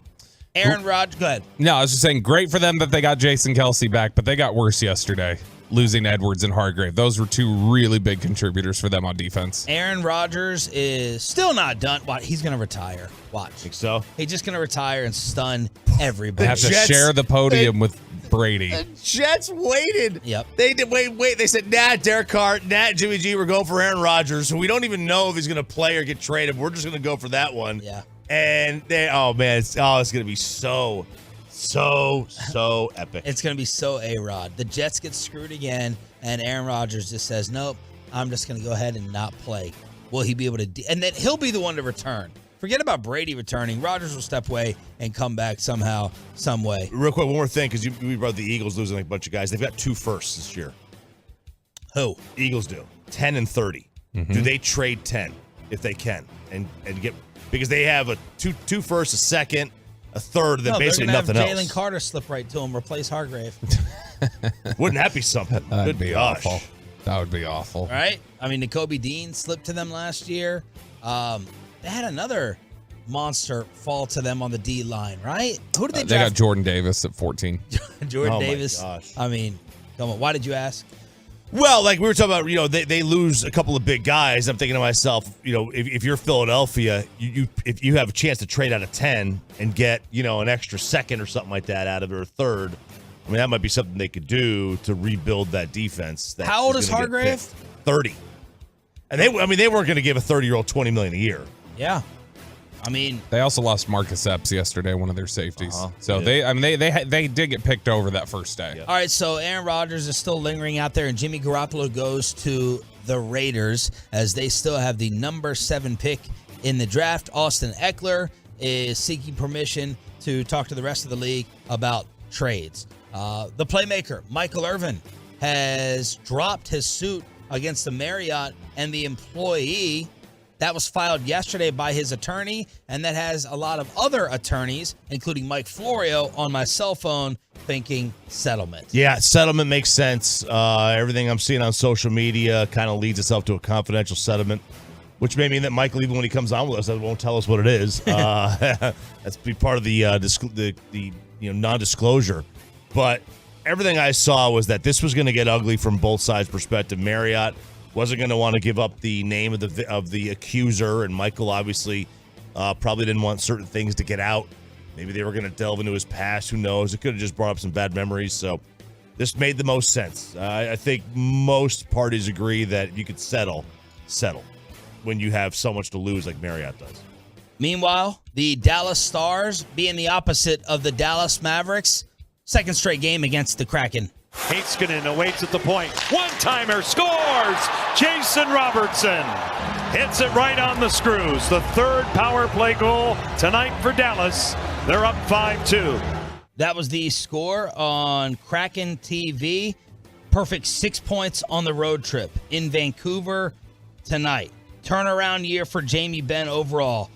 Aaron Rodgers, go ahead. No, I was just saying, great for them that they got Jason Kelce back, but they got worse yesterday, losing Edwards and Hargrave. Those were 2 really big contributors for them on defense. Aaron Rodgers is still not done. He's going to retire. Watch. Think so? He's just going to retire and stun everybody. They have to share the podium with Brady. The Jets waited. Yep. They did wait. They said, Derek Carr, Jimmy G, we're going for Aaron Rodgers. So we don't even know if he's going to play or get traded. We're just going to go for that one. Yeah. And it's going to be so epic. It's going to be so A-Rod. The Jets get screwed again, and Aaron Rodgers just says, nope, I'm just going to go ahead and not play. Will he be able to and then he'll be the one to return. Forget about Brady returning. Rodgers will step away and come back somehow, some way. Real quick, one more thing, because we brought the Eagles losing like a bunch of guys. They've got 2 firsts this year. Who? Eagles do. 10 and 30. Do they trade 10 if they can and get because they have a two firsts, a second, a third, and then basically nothing else. Jalen Carter slip right to him, replace Hargrave. Wouldn't that be something? That'd be awful. That would be awful. Right? N'Kobe Dean slipped to them last year. They had another monster fall to them on the D line, right? Who did they draft? They got Jordan Davis at 14. Jordan Davis. My gosh. Come on. Why did you ask? Well, like we were talking about, they lose a couple of big guys. I'm thinking to myself, if you're Philadelphia, if you have a chance to trade out of 10 and get, an extra second or something like that out of their third, that might be something they could do to rebuild that defense. How old is Hargrave? 30. And they weren't going to give a 30-year-old $20 million a year. Yeah. They also lost Marcus Epps yesterday, one of their safeties. So they did get picked over that first day. All right, so Aaron Rodgers is still lingering out there, and Jimmy Garoppolo goes to the Raiders as they still have the number 7 pick in the draft. Austin Eckler is seeking permission to talk to the rest of the league about trades. The playmaker, Michael Irvin, has dropped his suit against the Marriott and the employee. That was filed yesterday by his attorney, and that has a lot of other attorneys, including Mike Florio, on my cell phone thinking settlement. Yeah, settlement makes sense. Everything I'm seeing on social media kind of leads itself to a confidential settlement. which may mean that Michael, even when he comes on with us, won't tell us what it is. That's be part of the non-disclosure. But everything I saw was that this was going to get ugly from both sides' perspective. Marriott wasn't going to want to give up the name of the accuser, and Michael obviously probably didn't want certain things to get out. Maybe they were going to delve into his past. Who knows? It could have just brought up some bad memories. So this made the most sense. I think most parties agree that you could settle when you have so much to lose like Marriott does. Meanwhile, the Dallas Stars, being the opposite of the Dallas Mavericks, second straight game against the Kraken. Heiskanen awaits at the point. One-timer scores! Jason Robertson hits it right on the screws. The third power play goal tonight for Dallas. They're up 5-2. That was the score on Kraken TV. Perfect 6 points on the road trip in Vancouver tonight. Turnaround year for Jamie Benn overall.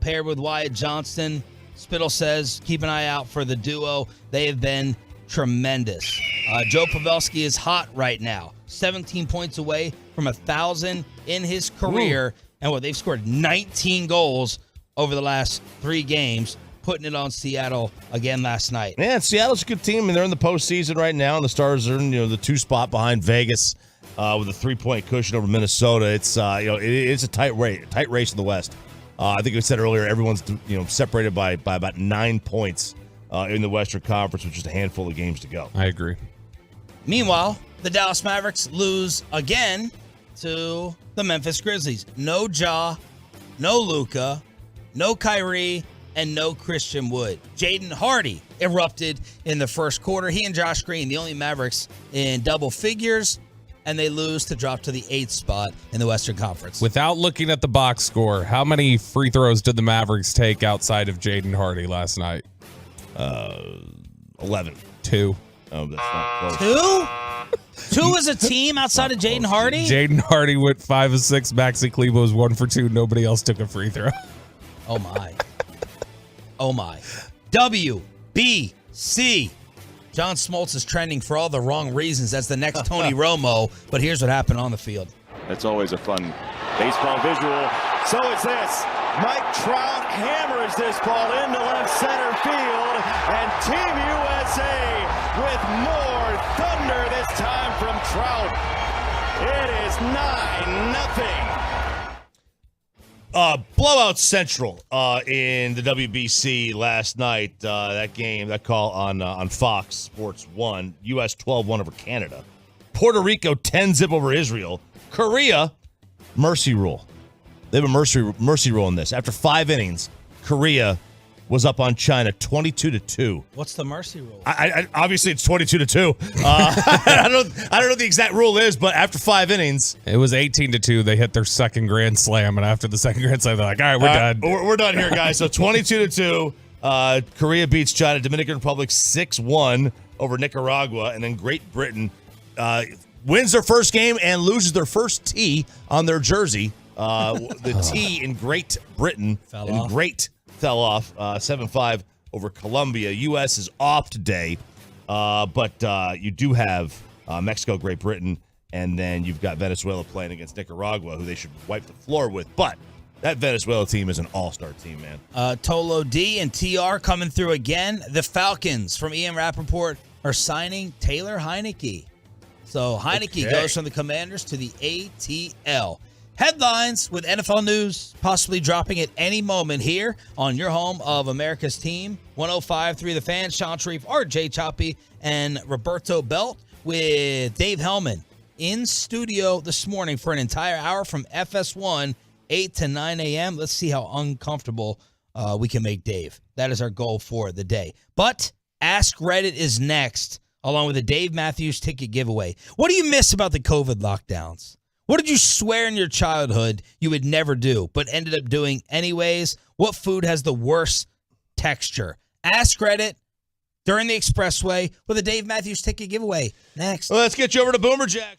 Paired with Wyatt Johnston. Spittle says, keep an eye out for the duo. They have been tremendous. Joe Pavelski is hot right now. 17 points away from 1,000 in his career. Ooh. And they've scored 19 goals over the last 3 games, putting it on Seattle again last night. Man, Seattle's a good team, and they're in the postseason right now, and the Stars are in the 2 spot behind Vegas with a 3-point cushion over Minnesota. It's it's a tight race in the West. I think we said earlier, everyone's separated by about 9 points in the Western Conference, with just a handful of games to go. I agree. Meanwhile, the Dallas Mavericks lose again to the Memphis Grizzlies. No Ja, no Luka, no Kyrie, and no Christian Wood. Jaden Hardy erupted in the first quarter. He and Josh Green, the only Mavericks in double figures, and they lose to drop to the 8th spot in the Western Conference. Without looking at the box score, how many free throws did the Mavericks take outside of Jaden Hardy last night? 11. 2. Oh, that's not close. 2? 2 as a team outside of Jaden Hardy? Jaden Hardy went 5 of 6. Maxi Kleber was 1 for 2. Nobody else took a free throw. Oh, my. Oh, my. WBC. John Smoltz is trending for all the wrong reasons. That's the next Tony Romo. But here's what happened on the field. That's always a fun baseball visual. So is this. Mike Trout hammers this ball into left center field. And Team USA with more thunder this time from Trout. It is 9-0. Blowout Central in the WBC last night. That call on Fox Sports 1. U.S. 12-1 over Canada. Puerto Rico 10-0 over Israel. Korea, mercy rule. They have a mercy rule in this. After 5 innings, Korea was up on China 22-2. What's the mercy rule? I obviously it's 22-2. I don't know what the exact rule is, but after 5 innings, it was 18-2. They hit their second grand slam, and after the second grand slam, they're like, all right, we're done. We're done here, guys. So 22-2. Korea beats China. Dominican Republic 6-1 over Nicaragua, and then Great Britain wins their first game and loses their first T on their jersey. The T in Great Britain fell off 7-5 over Colombia. U.S. is off today, but you do have Mexico, Great Britain, and then you've got Venezuela playing against Nicaragua, who they should wipe the floor with. But that Venezuela team is an all-star team, man. Tolo D and TR coming through again. The Falcons from Ian Rappaport are signing Taylor Heineke. So Heineke goes from the Commanders to the ATL. Headlines with NFL news possibly dropping at any moment here on your home of America's team. 105.3 The Fan, Sean Sharif, RJ Choppy, and Roberto Belt with Dave Hellman in studio this morning for an entire hour from FS1, 8 to 9 a.m. Let's see how uncomfortable we can make Dave. That is our goal for the day. But Ask Reddit is next, along with a Dave Matthews ticket giveaway. What do you miss about the COVID lockdowns? What did you swear in your childhood you would never do, but ended up doing anyways? What food has the worst texture? Ask Reddit during the Expressway with a Dave Matthews ticket giveaway. Next. Well, let's get you over to Boomer Jack.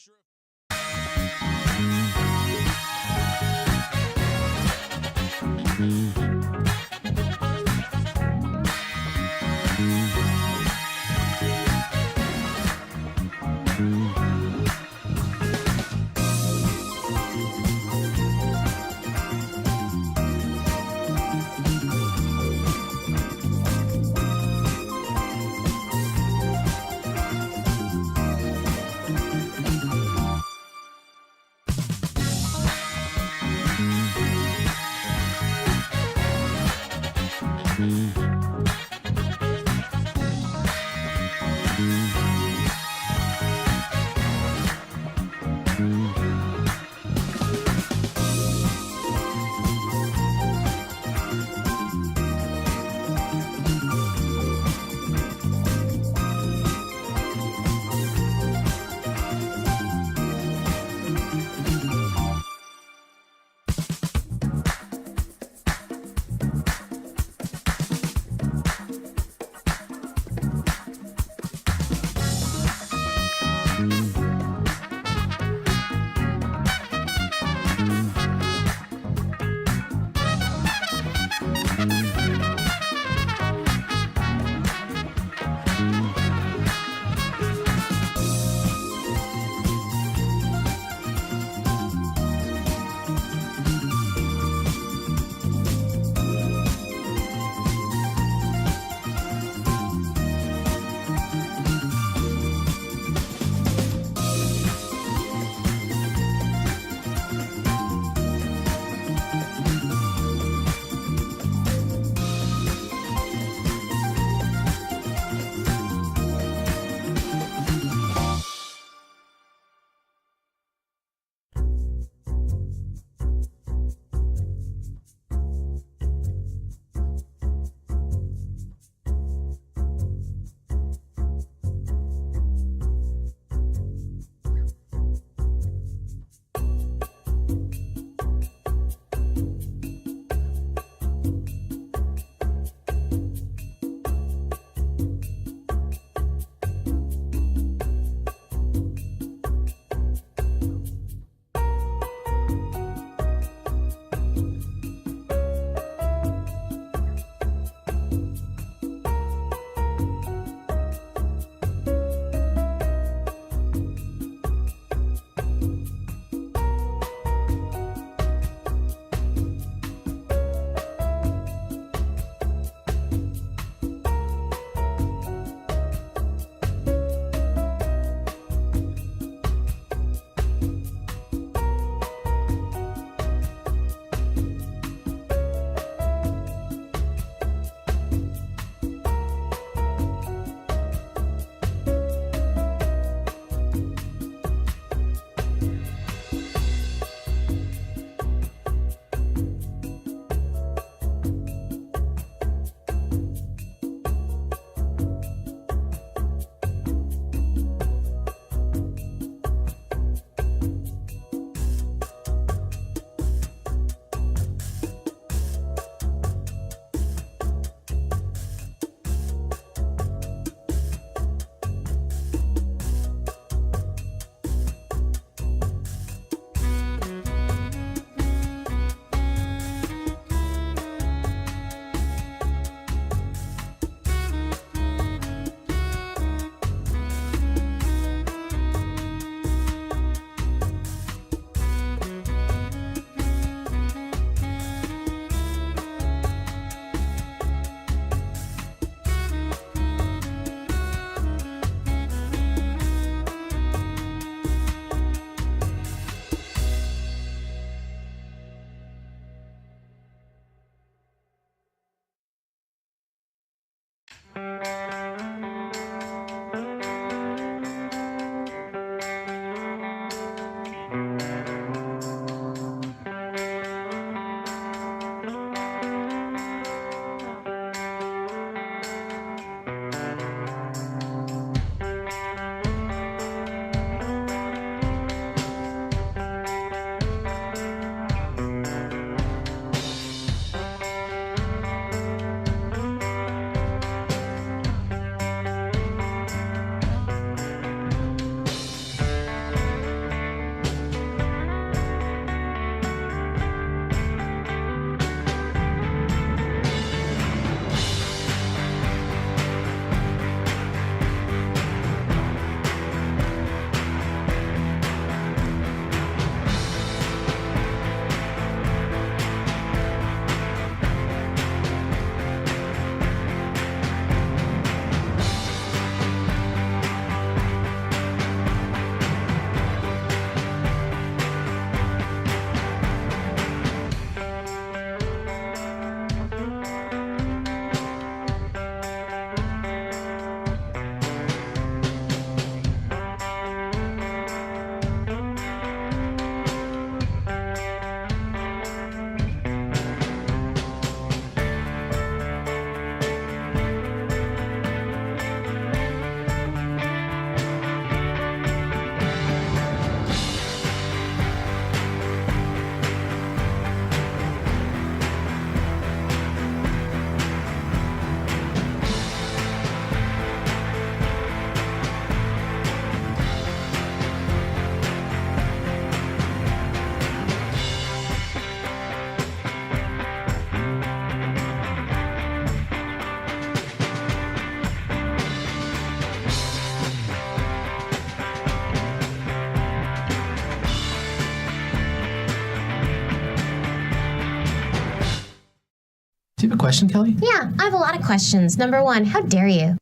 Do you have a question, Kelly? Yeah, I have a lot of questions. Number one, how dare you?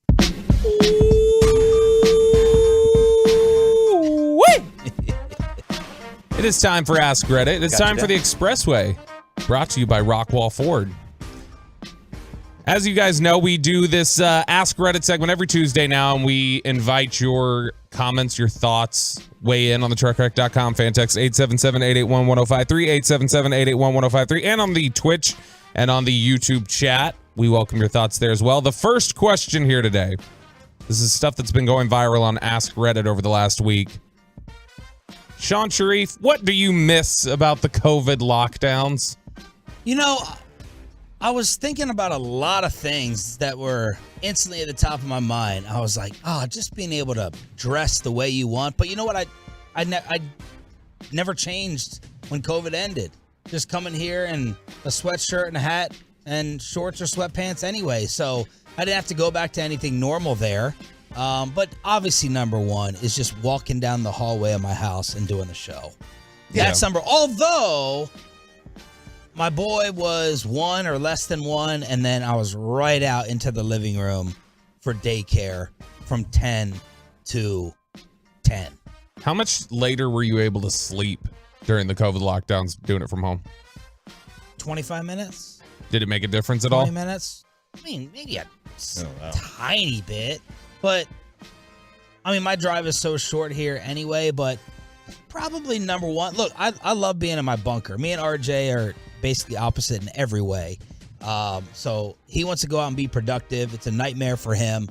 It is time for Ask Reddit. It's time for the Expressway, brought to you by Rockwall Ford. As you guys know, we do this Ask Reddit segment every Tuesday now, and we invite your comments, your thoughts. Weigh in on the truckwreck.com fan text 877-881-1053, 877-881-1053, and on the Twitch and on the YouTube chat. We welcome your thoughts there as well. The first question here today, this is stuff that's been going viral on Ask Reddit over the last week. Sean Sharif, what do you miss about the COVID lockdowns? You know, I was thinking about a lot of things that were instantly at the top of my mind. I was like, just being able to dress the way you want. But you know what? I never changed when COVID ended. Just coming here in a sweatshirt and a hat and shorts or sweatpants anyway. So I didn't have to go back to anything normal there. But obviously, number one is just walking down the hallway of my house and doing the show. Yeah. That's although my boy was 1 or less than 1, and then I was right out into the living room for daycare from 10 to 10. How much later were you able to sleep during the COVID lockdowns doing it from home? 25 minutes? Did it make a difference at all? 20 minutes? I mean, maybe a tiny bit. But, I mean, my drive is so short here anyway, but probably number one. Look, I love being in my bunker. Me and RJ are basically opposite in every way. So he wants to go out and be productive. It's a nightmare for him.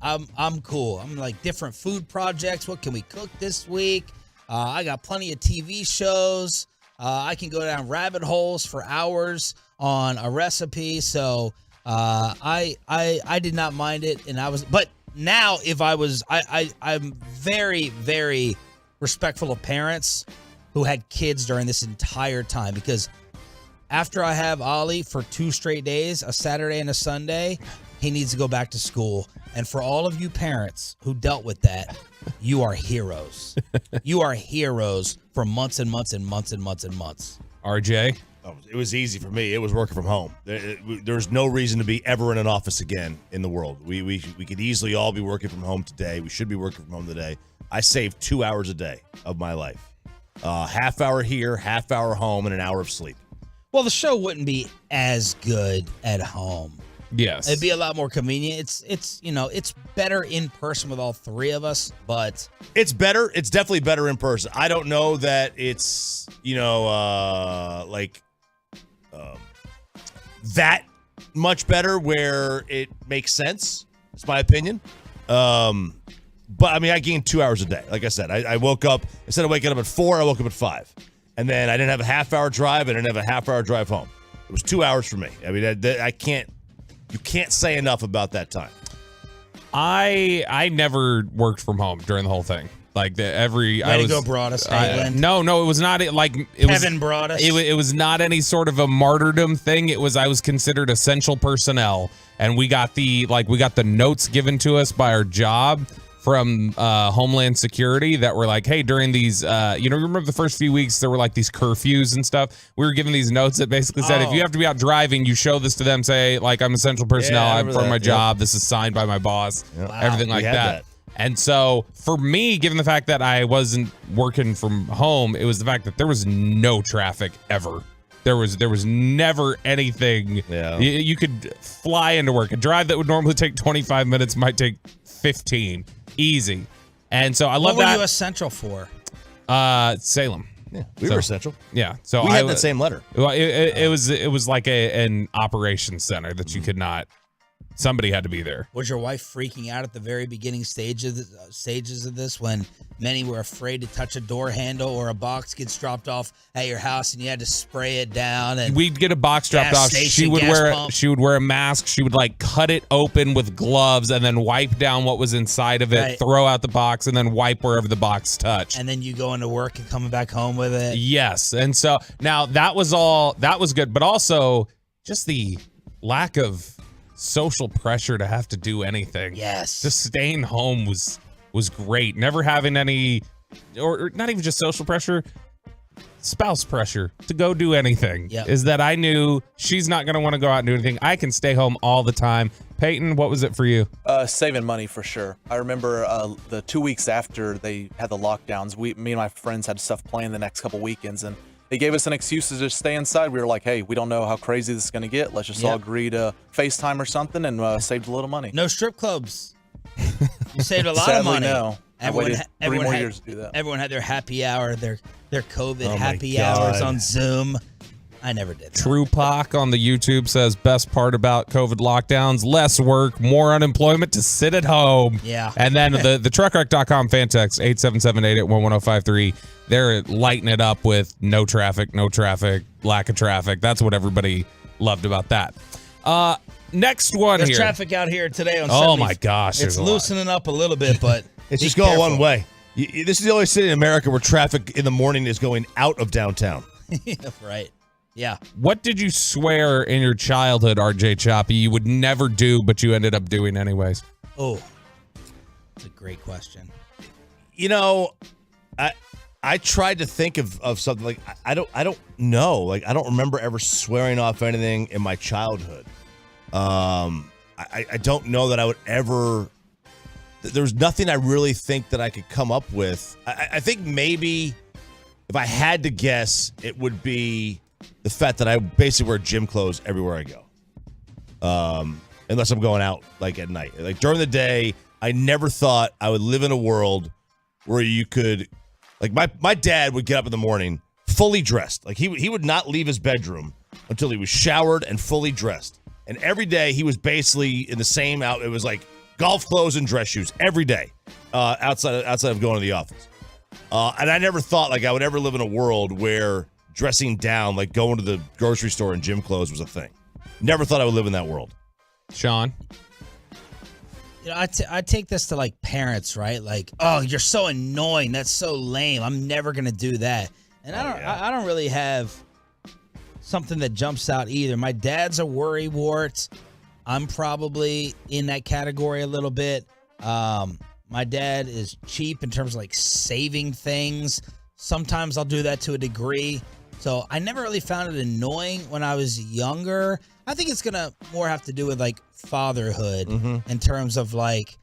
I'm cool. I'm like different food projects. What can we cook this week? I got plenty of TV shows. I can go down rabbit holes for hours on a recipe. So I did not mind it, but now if I'm very, very respectful of parents who had kids during this entire time, because after I have Ollie for 2 straight days, a Saturday and a Sunday, he needs to go back to school. And for all of you parents who dealt with that, you are heroes. You are heroes for months and months and months and months and months. RJ? It was easy for me. It was working from home. There's no reason to be ever in an office again in the world. We could easily all be working from home today. We should be working from home today. I saved 2 hours a day of my life. Half hour here, half hour home, and an hour of sleep. Well, the show wouldn't be as good at home. Yes. It'd be a lot more convenient. It's better in person with all 3 of us, but it's better. It's definitely better in person. I don't know that it's, that much better where it makes sense. It's my opinion. But I mean, I gained 2 hours a day. Like I said, I woke up, instead of waking up at 4, I woke up at 5. And then I didn't have a half-hour drive, and I didn't have a half-hour drive home. It was 2 hours for me. I mean, you can't say enough about that time. I never worked from home during the whole thing. Like Way to go, Broadus. No, it was not like Kevin Broadus. It was not any sort of a martyrdom thing. I was considered essential personnel, and we got the notes given to us by our job from Homeland Security that were like, hey, during these, remember the first few weeks there were like these curfews and stuff. We were given these notes that basically said, if you have to be out driving, you show this to them, say like, I'm essential personnel, I'm from my job, this is signed by my boss, everything like that. And so for me, given the fact that I wasn't working from home, it was the fact that there was no traffic ever. There was never anything. Yeah. You could fly into work. A drive that would normally take 25 minutes might take 15. Easy. And so I love that. What were you essential for? Salem. Yeah, we were essential. Yeah. So we had that same letter. Well, it was like an operations center that you could not. Somebody had to be there. Was your wife freaking out at the very beginning stages of this when many were afraid to touch a door handle or a box gets dropped off at your house and you had to spray it down? And we'd get a box dropped off. She would wear a mask. She would like cut it open with gloves and then wipe down what was inside of it, throw out the box, and then wipe wherever the box touched. And then you go into work and coming back home with it. Yes. And so now that was good, but also just the lack of social pressure to have to do anything. Yes. Just staying home was great. Never having any, or not even just social pressure, spouse pressure to go do anything. Yep. Is that I knew she's not going to want to go out and do anything. I can stay home all the time. Peyton, what was it for you? Saving money for sure. I remember the 2 weeks after they had the lockdowns, me and my friends had stuff planned the next couple weekends, and they gave us an excuse to just stay inside. We were like, hey, we don't know how crazy this is going to get. Let's just all agree to FaceTime or something, and saved a little money. No strip clubs. You saved a lot Sadly, of money. no. Everyone had years to do that. Everyone had their happy hour, their COVID happy hours on Zoom. I never did that. True Pac on the YouTube says, best part about COVID lockdowns, less work, more unemployment to sit at home. Yeah. And then the truckwreck.com fan text, 877-881-1053. They're lighting it up with no traffic, lack of traffic. That's what everybody loved about that. Next one There's here. traffic out here today on 70. Oh, my gosh. It's there's a lot. loosening up a little bit, but It's be just going careful. one way. This is the only city in America where traffic in the morning is going out of downtown. Right. Yeah. What did you swear in your childhood, RJ Choppy, you would never do, but you ended up doing anyways? Oh, that's a great question. You know, I tried to think of something like I don't know. Like I don't remember ever swearing off anything in my childhood. I don't know that I would ever. There's nothing I really think that I could come up with. I think maybe if I had to guess, it would be the fact that I basically wear gym clothes everywhere I go. Unless I'm going out like at night. Like during the day, I never thought I would live in a world where you could, like my dad would get up in the morning fully dressed. Like he would not leave his bedroom until he was showered and fully dressed. And every day he was basically in the same out. It was like golf clothes and dress shoes every day outside of going to the office. And I never thought like I would ever live in a world where dressing down, like going to the grocery store in gym clothes was a thing. Never thought I would live in that world. Sean? You know, I take this to like parents, right? Like, oh, you're so annoying. That's so lame. I'm never gonna do that. And I don't really have something that jumps out either. My dad's a worrywart. I'm probably in that category a little bit. My dad is cheap in terms of like saving things. Sometimes I'll do that to a degree. So I never really found it annoying when I was younger. I think it's going to more have to do with like fatherhood in terms of like,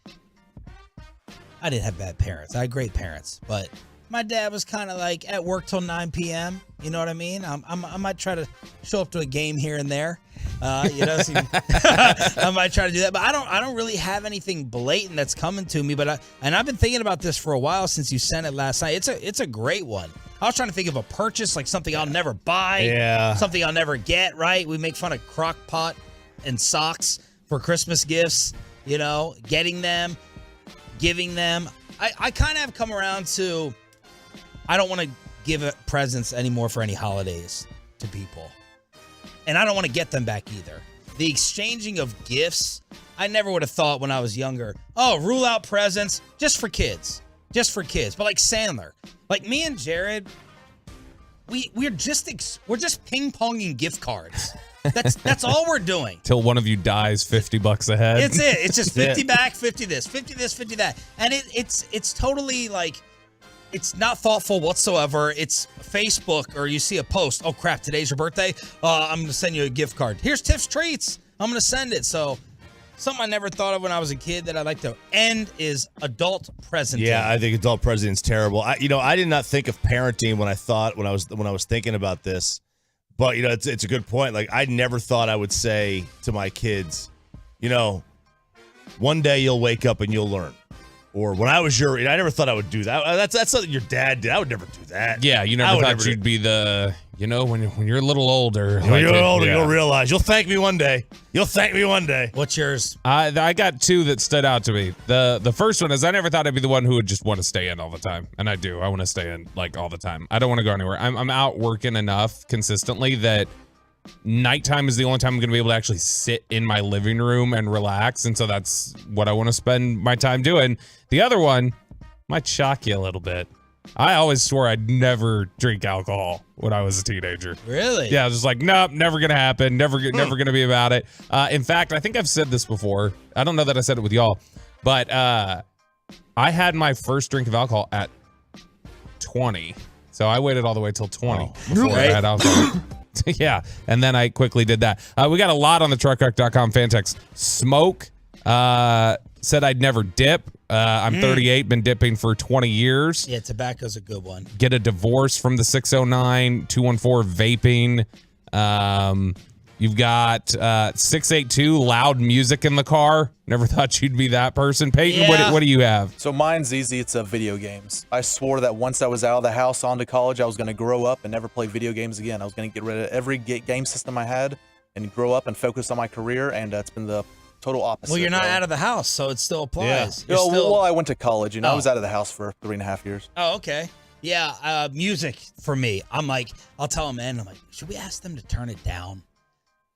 I didn't have bad parents. I had great parents, but my dad was kind of like at work till 9 p.m. You know what I mean? I might try to show up to a game here and there. You know, so I might try to do that, but I don't really have anything blatant that's coming to me. But I've been thinking about this for a while since you sent it last night. It's a great one. I was trying to think of a purchase, like something I'll never buy, something I'll never get. Right? We make fun of crock pot and socks for Christmas gifts. You know, getting them, giving them. I kind of have come around to. I don't want to give presents anymore for any holidays to people. And I don't want to get them back either. The exchanging of gifts, I never would have thought when I was younger, oh, rule out presents just for kids. Just for kids. But like Sandler, like me and Jared, we're just ping-ponging gift cards. That's all we're doing. Till one of you dies $50 ahead. It's it. It's just 50 back, 50 this, 50 this, 50 that. And it's totally like, it's not thoughtful whatsoever. It's Facebook, or you see a post. Oh, crap, today's your birthday? I'm going to send you a gift card. Here's Tiff's Treats. I'm going to send it. So something I never thought of when I was a kid that I'd like to end is adult presenting. Yeah, I think adult presenting's terrible. I did not think of parenting when I was thinking about this. But, it's a good point. Like, I never thought I would say to my kids, one day you'll wake up and you'll learn. Or when I was your age, I never thought I would do that. That's something your dad did. I would never do that. Yeah, you never thought you'd be the, when you're a little older. When you're older, you'll realize. You'll thank me one day. What's yours? I got two that stood out to me. The first one is I never thought I'd be the one who would just want to stay in all the time. And I do. I want to stay in like all the time. I don't want to go anywhere. I'm out working enough consistently that nighttime is the only time I'm going to be able to actually sit in my living room and relax. And so that's what I want to spend my time doing. The other one might shock you a little bit. I always swore I'd never drink alcohol when I was a teenager. Really? Yeah, I was just like, nope, never going to happen. Never going to be about it. In fact, I think I've said this before. I don't know that I said it with y'all, but I had my first drink of alcohol at 20. So I waited all the way till 20 before I had alcohol. Yeah, and then I quickly did that. We got a lot on the truckwreck.com fan text. Smoke said I'd never dip. I'm 38, been dipping for 20 years. Yeah, tobacco's a good one. Get a divorce from the 609, 214 vaping. You've got 682 loud music in the car. Never thought you'd be that person. Peyton, what do you have? So mine's easy. It's video games. I swore that once I was out of the house on to college, I was going to grow up and never play video games again. I was going to get rid of every game system I had and grow up and focus on my career, and it's been the total opposite. Well, you're not out of the house, so it still applies. Yeah. Well, I went to college, I was out of the house for 3.5 years. Oh, okay. Yeah, music for me. I'm like, I'll tell them, man, I'm like, should we ask them to turn it down?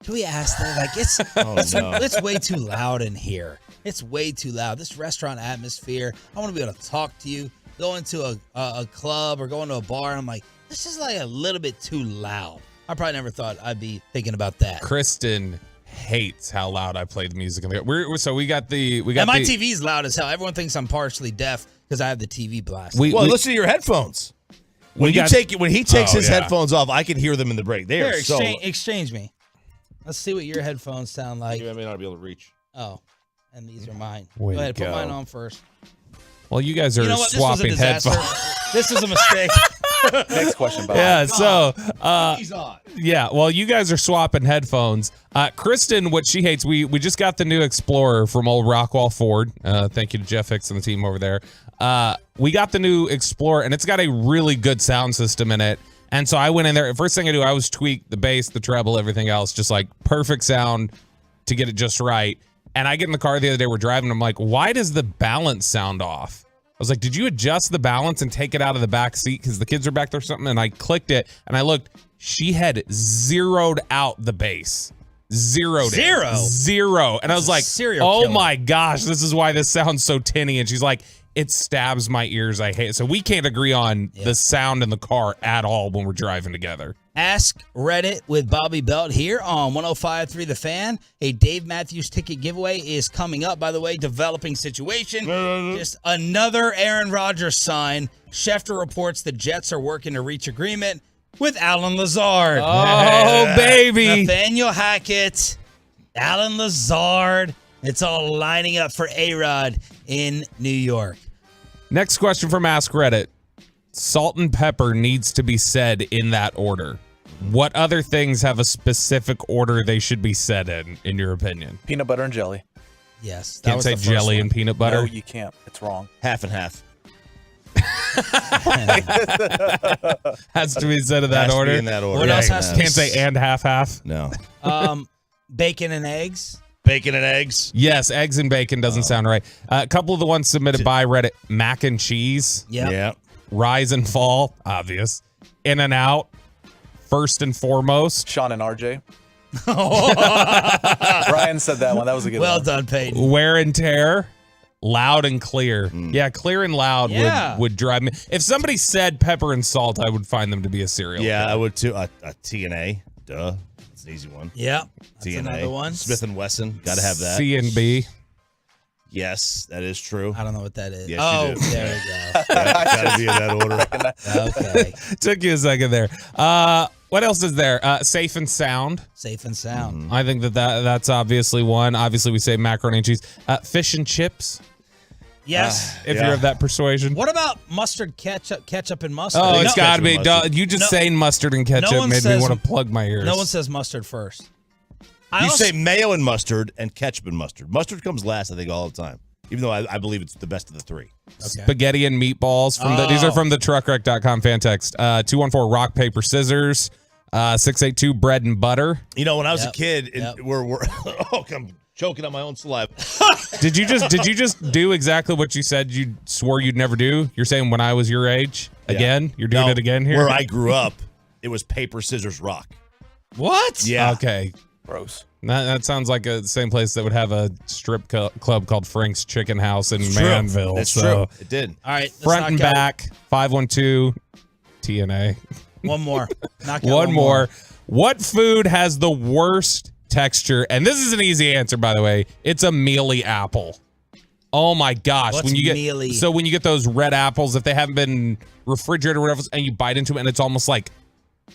Can we ask that? Like, it's way too loud in here. It's way too loud. This restaurant atmosphere, I want to be able to talk to you. Go into a club or go into a bar, and I'm like, this is like a little bit too loud. I probably never thought I'd be thinking about that. Kristen hates how loud I play the music in the car. So we got and my TV's loud as hell. Everyone thinks I'm partially deaf because I have the TV blast. Listen to your headphones. When he takes his headphones off, I can hear them in the break. They are exchange me. Let's see what your headphones sound like. I may not be able to reach. Oh, and these are mine. Way go ahead, to put go. mine on first. Well, you guys are swapping headphones. This was a mistake. Next question, Bob. Yeah, so He's on. yeah, well, you guys are swapping headphones. Kristen, what she hates, we just got the new Explorer from old Rockwall Ford. Thank you to Jeff Hicks and the team over there. We got the new Explorer, and it's got a really good sound system in it. And so I went in there. First thing I do, I was tweak the bass, the treble, everything else, just like perfect sound to get it just right. And I get in the car the other day, we're driving, I'm like, why does the balance sound off? I was like, did you adjust the balance and take it out of the back seat because the kids are back there or something? And I clicked it, and I looked. She had zeroed out the bass. Zero. And I was like, oh my gosh, this is why this sounds so tinny. And she's like, it stabs my ears. I hate it. So we can't agree on the sound in the car at all when we're driving together. Ask Reddit with Bobby Belt here on 105.3 The Fan. A Dave Matthews ticket giveaway is coming up, by the way. Developing situation. Just another Aaron Rodgers sign. Schefter reports the Jets are working to reach agreement with Alan Lazard. Oh, baby. Nathaniel Hackett, Alan Lazard. It's all lining up for A-Rod in New York. Next question from Ask Reddit. Salt and pepper needs to be said in that order. What other things have a specific order they should be said in your opinion? Peanut butter and jelly. Yes. Can't say jelly and peanut butter? No, you can't. It's wrong. Half and half. Has to be said in that order. In that order. What else has to be Can't say and half. No. Bacon and eggs. Bacon and eggs. Yes, eggs and bacon doesn't sound right. A couple of the ones submitted by Reddit. Mac and cheese. Yep. Yeah. Rise and fall. Obvious. In and out. First and foremost. Sean and RJ. Brian said that one. That was a good one. Well done, Peyton. Wear and tear. Loud and clear. Yeah, clear and loud would drive me. If somebody said pepper and salt, I would find them to be a cereal. Yeah, I would too. A T&A. Duh. It's an easy one. Yeah. That's T&A. another one. Smith & Wesson. Got to have that. C&B. Yes, that is true. I don't know what that is. Yes, you do. There we go. Got to be in that order. Okay. Took you a second there. What else is there? Safe and sound. Safe and sound. I think that's obviously one. Obviously, we say macaroni and cheese. Fish and chips. Yes. If you're of that persuasion. What about mustard, ketchup and mustard? Oh, it's got to be. You just saying mustard and ketchup made me want to plug my ears. No one says mustard first. You say mayo and mustard and ketchup and mustard. Mustard comes last, I think, all the time. Even though I believe it's the best of the three. Okay. Spaghetti and meatballs. These are from the truckwreck.com fan text. 214 rock, paper, scissors. 682 bread and butter. You know, when I was a kid, and we're I'm choking on my own saliva. Did you just do exactly what you said you swore you'd never do? You're saying when I was your age? Again? You're doing it again here? Where I grew up, it was paper, scissors, rock. What? Yeah. Okay. Gross. That sounds like the same place that would have a strip club called Frank's Chicken House in Manville. That's true. It did. All right. Front and back, 512 TNA. One more. One more. What food has the worst texture? And this is an easy answer, by the way. It's a mealy apple. Oh my gosh. What's mealy? So when you get those red apples, if they haven't been refrigerated or whatever, and you bite into it and it's almost like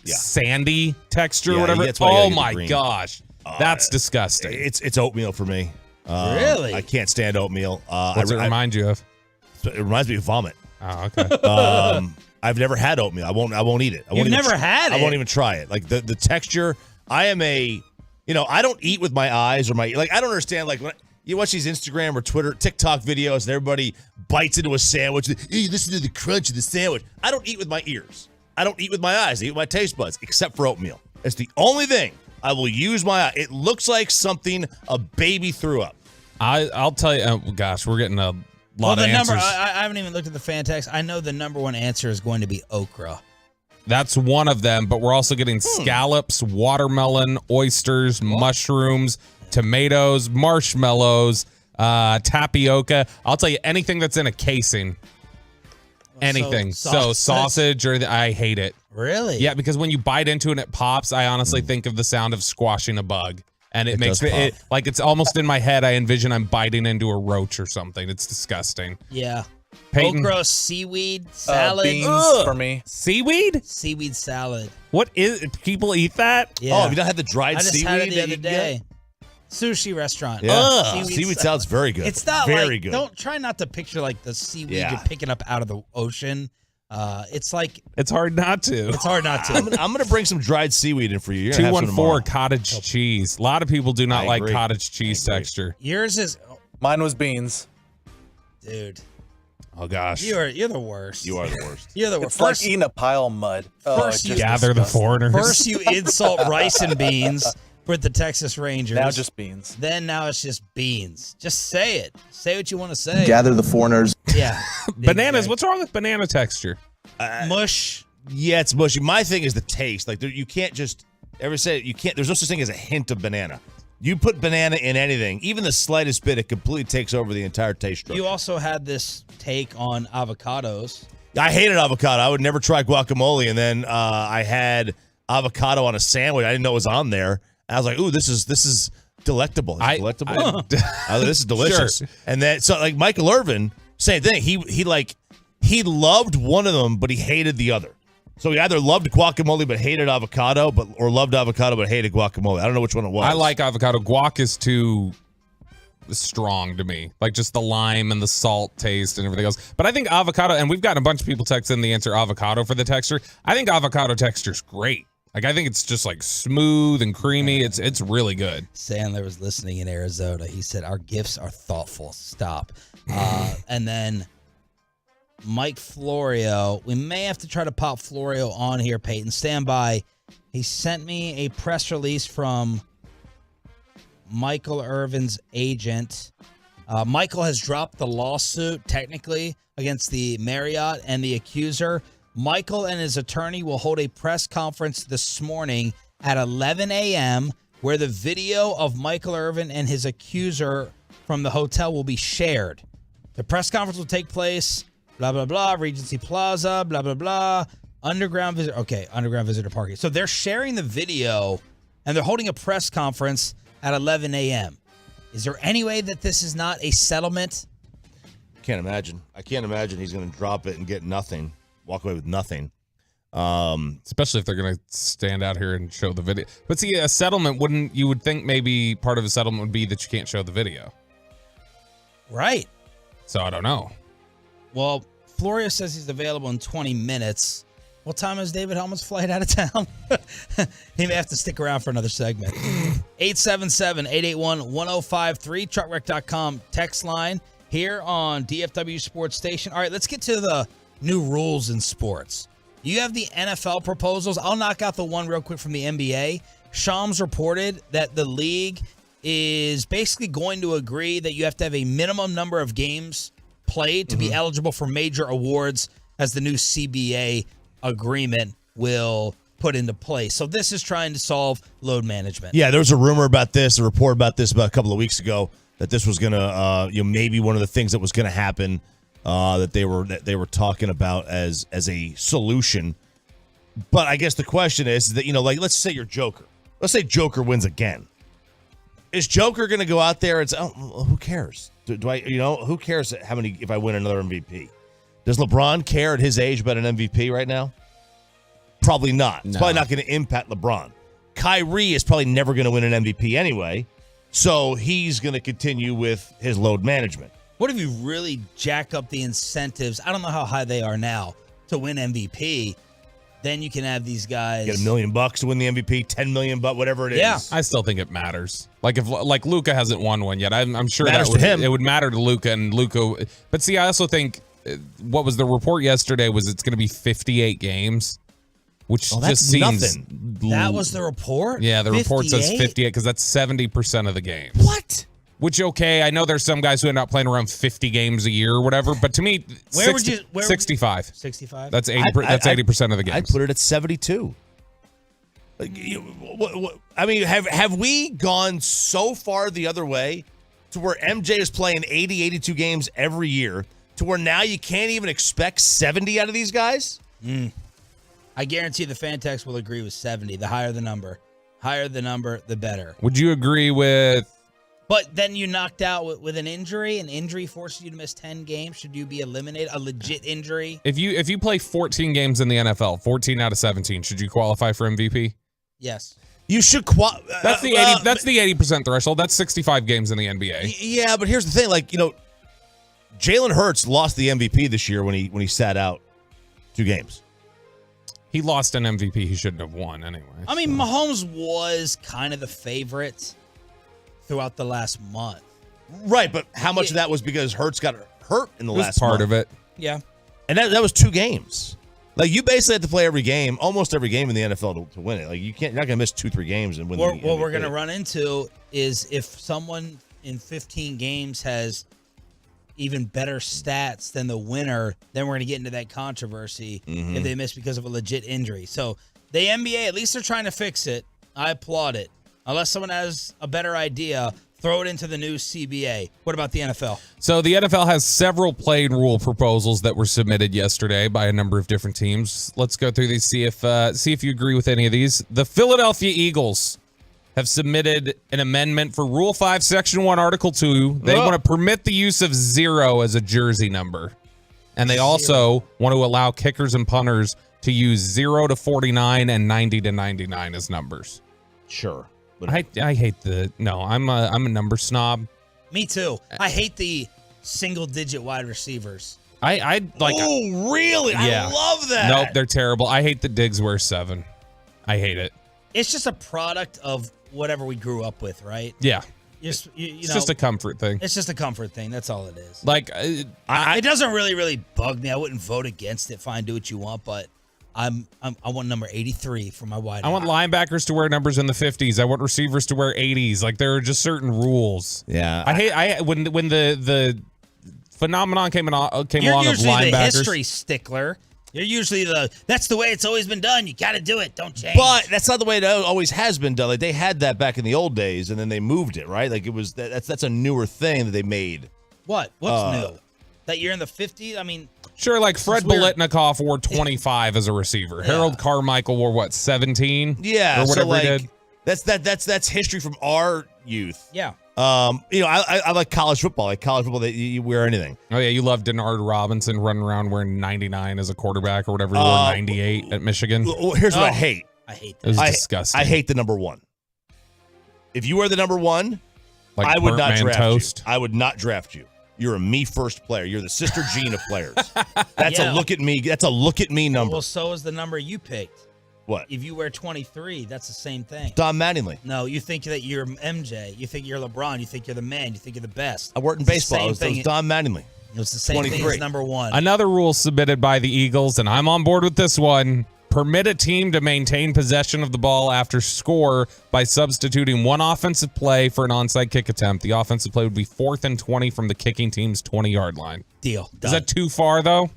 sandy texture or whatever. Oh my gosh. That's disgusting. It's oatmeal for me. Really? I can't stand oatmeal. What's it remind you of? It reminds me of vomit. Oh, okay. I've never had oatmeal. I won't eat it. You've never had it? I won't even try it. Like the texture. I am I don't eat with my eyes or I don't understand. Like when you watch these Instagram or Twitter, TikTok videos, and everybody bites into a sandwich. You listen to the crunch of the sandwich. I don't eat with my ears. I don't eat with my eyes. I eat with my taste buds, except for oatmeal. It's the only thing I will use my eye. It looks like something a baby threw up. I'll tell you. Oh, gosh, we're getting a lot of answers. I haven't even looked at the fan text. I know the number one answer is going to be okra. That's one of them, but we're also getting scallops, watermelon, oysters, mushrooms, tomatoes, marshmallows, tapioca. I'll tell you, anything that's in a casing. Anything. So sausage I hate it. Really? Yeah, because when you bite into it and it pops, I honestly think of the sound of squashing a bug. And it makes me, like it's almost in my head, I envision I'm biting into a roach or something. It's disgusting. Yeah. Peyton? Okra, seaweed, salad. Beans for me. Seaweed? Seaweed salad. What is people eat that? Yeah. Oh, have you not had the dried I just seaweed had it the that other you day. get? Sushi restaurant. Yeah. Seaweed salad's very good. It's not very like, good. Don't try not to picture like the seaweed you're picking up out of the ocean. It's like it's hard not to. It's hard not to. I'm gonna bring some dried seaweed in for you. You're gonna have some 214 cottage cheese. A lot of people do not like cottage cheese texture. Yours is Mine was beans. dude. Oh gosh. You're the worst. You are the worst. You're the worst. It's like eating a pile of mud. First you gather the foreigners. First you insult rice and beans with the Texas Rangers. Now just beans. Then now it's just beans. Just say it. Say what you want to say. Gather the foreigners. Yeah. Bananas. What's wrong with banana texture? Mush. Yeah, it's mushy. My thing is the taste. Like you can't just ever say you can't. There's no such thing as a hint of banana. You put banana in anything, even the slightest bit, it completely takes over the entire taste structure. You also had this take on avocados. I hated avocado. I would never try guacamole, and then I had avocado on a sandwich. I didn't know it was on there. I was like, "Ooh, this is delectable. Delectable. This is delicious." Sure. And then so like Michael Irvin, same thing. He loved one of them, but he hated the other. So he either loved guacamole but hated avocado, or loved avocado but hated guacamole. I don't know which one it was. I like avocado. Guac is too strong to me. Like just the lime and the salt taste and everything else. But I think avocado, and we've gotten a bunch of people text in the answer avocado for the texture. I think avocado texture's great. Like I think it's just like smooth and creamy. It's really good. Sandler was listening in Arizona. He said, "Our gifts are thoughtful." Stop. And then Mike Florio. We may have to try to pop Florio on here, Peyton. Stand by. He sent me a press release from Michael Irvin's agent. Michael has dropped the lawsuit, technically, against the Marriott and the accuser. Michael and his attorney will hold a press conference this morning at 11 a.m. where the video of Michael Irvin and his accuser from the hotel will be shared. The press conference will take place blah, blah, blah, Regency Plaza, blah, blah, blah, underground visitor parking. So they're sharing the video, and they're holding a press conference at 11 a.m. Is there any way that this is not a settlement? Can't imagine. I can't imagine he's going to drop it and get nothing, walk away with nothing. Especially if they're going to stand out here and show the video. But see, a settlement you would think maybe part of a settlement would be that you can't show the video. Right. So I don't know. Well, Florio says he's available in 20 minutes. What time is David Helmut's flight out of town? He may have to stick around for another segment. 877-881-1053, truckwreck.com text line here on DFW Sports Station. All right, let's get to the new rules in sports. You have the NFL proposals. I'll knock out the one real quick from the NBA. Shams reported that the league is basically going to agree that you have to have a minimum number of games played to be eligible for major awards as the new CBA agreement will put into place. So this is trying to solve load management. Yeah, there was a rumor about this, a report about this about a couple of weeks ago that this was going to, maybe one of the things that was going to happen that they were talking about as a solution. But I guess the question is that, like let's say you're Joker. Let's say Joker wins again. Is Joker going to go out there and say, "Oh, who cares? Do I? Who cares how many if I win another MVP?" Does LeBron care at his age about an MVP right now? Probably not. It's probably not going to impact LeBron. Kyrie is probably never going to win an MVP anyway, so he's going to continue with his load management. What if you really jack up the incentives? I don't know how high they are now to win MVP. Then you can have these guys get $1 million to win the MVP, $10 million, whatever it is. Yeah, I still think it matters. Like if Luka hasn't won one yet, I'm sure matters that to him. It would matter to Luka and Luka. But see, I also think what was the report yesterday was it's going to be 58 games, which just seems nothing. That was the report. Yeah, the report says 58 because that's 70% of the games. What? Which, okay, I know there's some guys who end up playing around 50 games a year or whatever, but to me, 65. 65? That's 80% of the games. I'd put it at 72. I mean, have we gone so far the other way to where MJ is playing 80, 82 games every year to where now you can't even expect 70 out of these guys? I guarantee the fan text will agree with 70. The higher the number. Higher the number, the better. Would you agree with... But then you knocked out with an injury. An injury forces you to miss 10 games. Should you be eliminated? A legit injury? If you play 14 games in the NFL, 14 out of 17, should you qualify for MVP? Yes. You should That's the 80% threshold. That's 65 games in the NBA. Yeah, but here's the thing. Like, Jalen Hurts lost the MVP this year when he sat out 2 games. He lost an MVP he shouldn't have won anyway. I mean, Mahomes was kind of the favorite throughout the last month. Right, but how much of that was because Hurts got hurt in the last part month? of it. Yeah. And that was 2 games. Like, you basically have to play every game, almost every game in the NFL to win it. Like, you're not going to miss 2-3 games and win the MVP. What we're going to run into is if someone in 15 games has even better stats than the winner, then we're going to get into that controversy if they miss because of a legit injury. So the NBA, at least they're trying to fix it. I applaud it. Unless someone has a better idea, throw it into the new CBA. What about the NFL? So the NFL has several playing rule proposals that were submitted yesterday by a number of different teams. Let's go through these, see if you agree with any of these. The Philadelphia Eagles have submitted an amendment for Rule 5, Section 1, Article 2. They want to permit the use of 0 as a jersey number. And they also want to allow kickers and punters to use 0 to 49 and 90 to 99 as numbers. Sure. I hate I'm a number snob. Me too. I hate the single-digit wide receivers. I like. Oh, really? Yeah. I love that. Nope, they're terrible. I hate that Diggs wears 7. I hate it. It's just a product of whatever we grew up with, right? Yeah. It's just a comfort thing. It's just a comfort thing. That's all it is. Like, it doesn't really bug me. I wouldn't vote against it. Fine, do what you want, but I want number 83 for my wide. I want linebackers to wear numbers in the 50s. I want receivers to wear 80s. Like, there are just certain rules. Yeah. I when the phenomenon came along of linebackers. You're usually the history stickler. You're usually that's the way it's always been done. You got to do it. Don't change. But that's not the way it always has been done. Like, they had that back in the old days, and then they moved it, right? Like, it was that's a newer thing that they made. What? What's new? That you're in the 50s? I mean, sure. Like Fred Biletnikoff wore 25 as a receiver. Yeah. Harold Carmichael wore 17? Yeah, or whatever so like, he did. That's history from our youth. Yeah. I like college football. Like college football, that you wear anything. Oh yeah, you love Denard Robinson running around wearing 99 as a quarterback or whatever. He wore 98 at Michigan. Here's what I hate. I hate that. It was disgusting. I hate the number 1. If you wear the number 1, like I would not draft toast. you. I would not draft you. You're a me first player. You're the Sister Jean of players. That's a look at me. That's a look at me number. Well, so is the number you picked. What? If you wear 23, that's the same thing. Don Mattingly. No, you think that you're MJ. You think you're LeBron. You think you're the man. You think you're the best. I worked in baseball. It was Don Mattingly. It was the same thing as number 1. Another rule submitted by the Eagles, and I'm on board with this one. Permit a team to maintain possession of the ball after score by substituting one offensive play for an onside kick attempt. The offensive play would be 4th and 20 from the kicking team's 20-yard line. Deal. Done. Is that too far, though?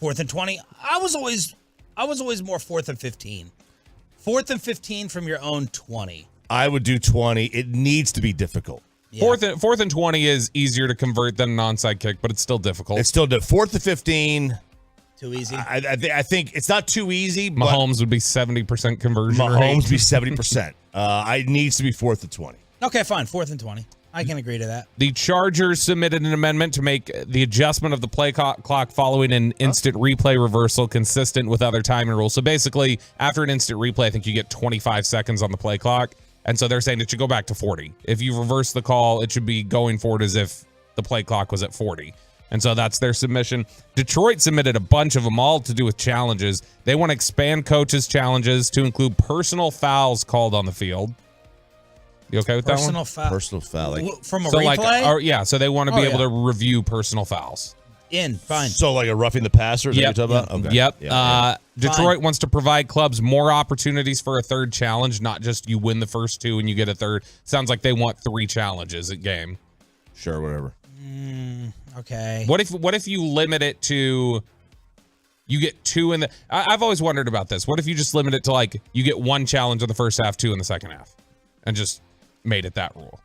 4th and 20? I was always more 4th and 15. 4th and 15 from your own 20. I would do 20. It needs to be difficult. Yeah. 4th and 20 is easier to convert than an onside kick, but it's still difficult. It's still 4th and 15. Too easy? I think it's not too easy. Mahomes would be 70% conversion rate. Mahomes would be 70%. It needs to be 4th and 20. Okay, fine. 4th and 20. I can agree to that. The Chargers submitted an amendment to make the adjustment of the play clock following an instant replay reversal consistent with other timing rules. So basically, after an instant replay, I think you get 25 seconds on the play clock. And so they're saying it should go back to 40. If you reverse the call, it should be going forward as if the play clock was at 40. And so that's their submission. Detroit submitted a bunch of them, all to do with challenges. They want to expand coaches' challenges to include personal fouls called on the field. You okay with that one? Personal foul. Like, from a replay? So they want to be able to review personal fouls. Fine. So like a roughing the passer? Is that what you're talking about? Okay. Yep. Detroit wants to provide clubs more opportunities for a third challenge, not just you win the first 2 and you get a third. Sounds like they want 3 challenges a game. Sure, whatever. Okay. What if you limit it to you get 2 in the I've always wondered about this. What if you just limit it to like you get 1 challenge in the first half, 2 in the second half, and just made it that rule?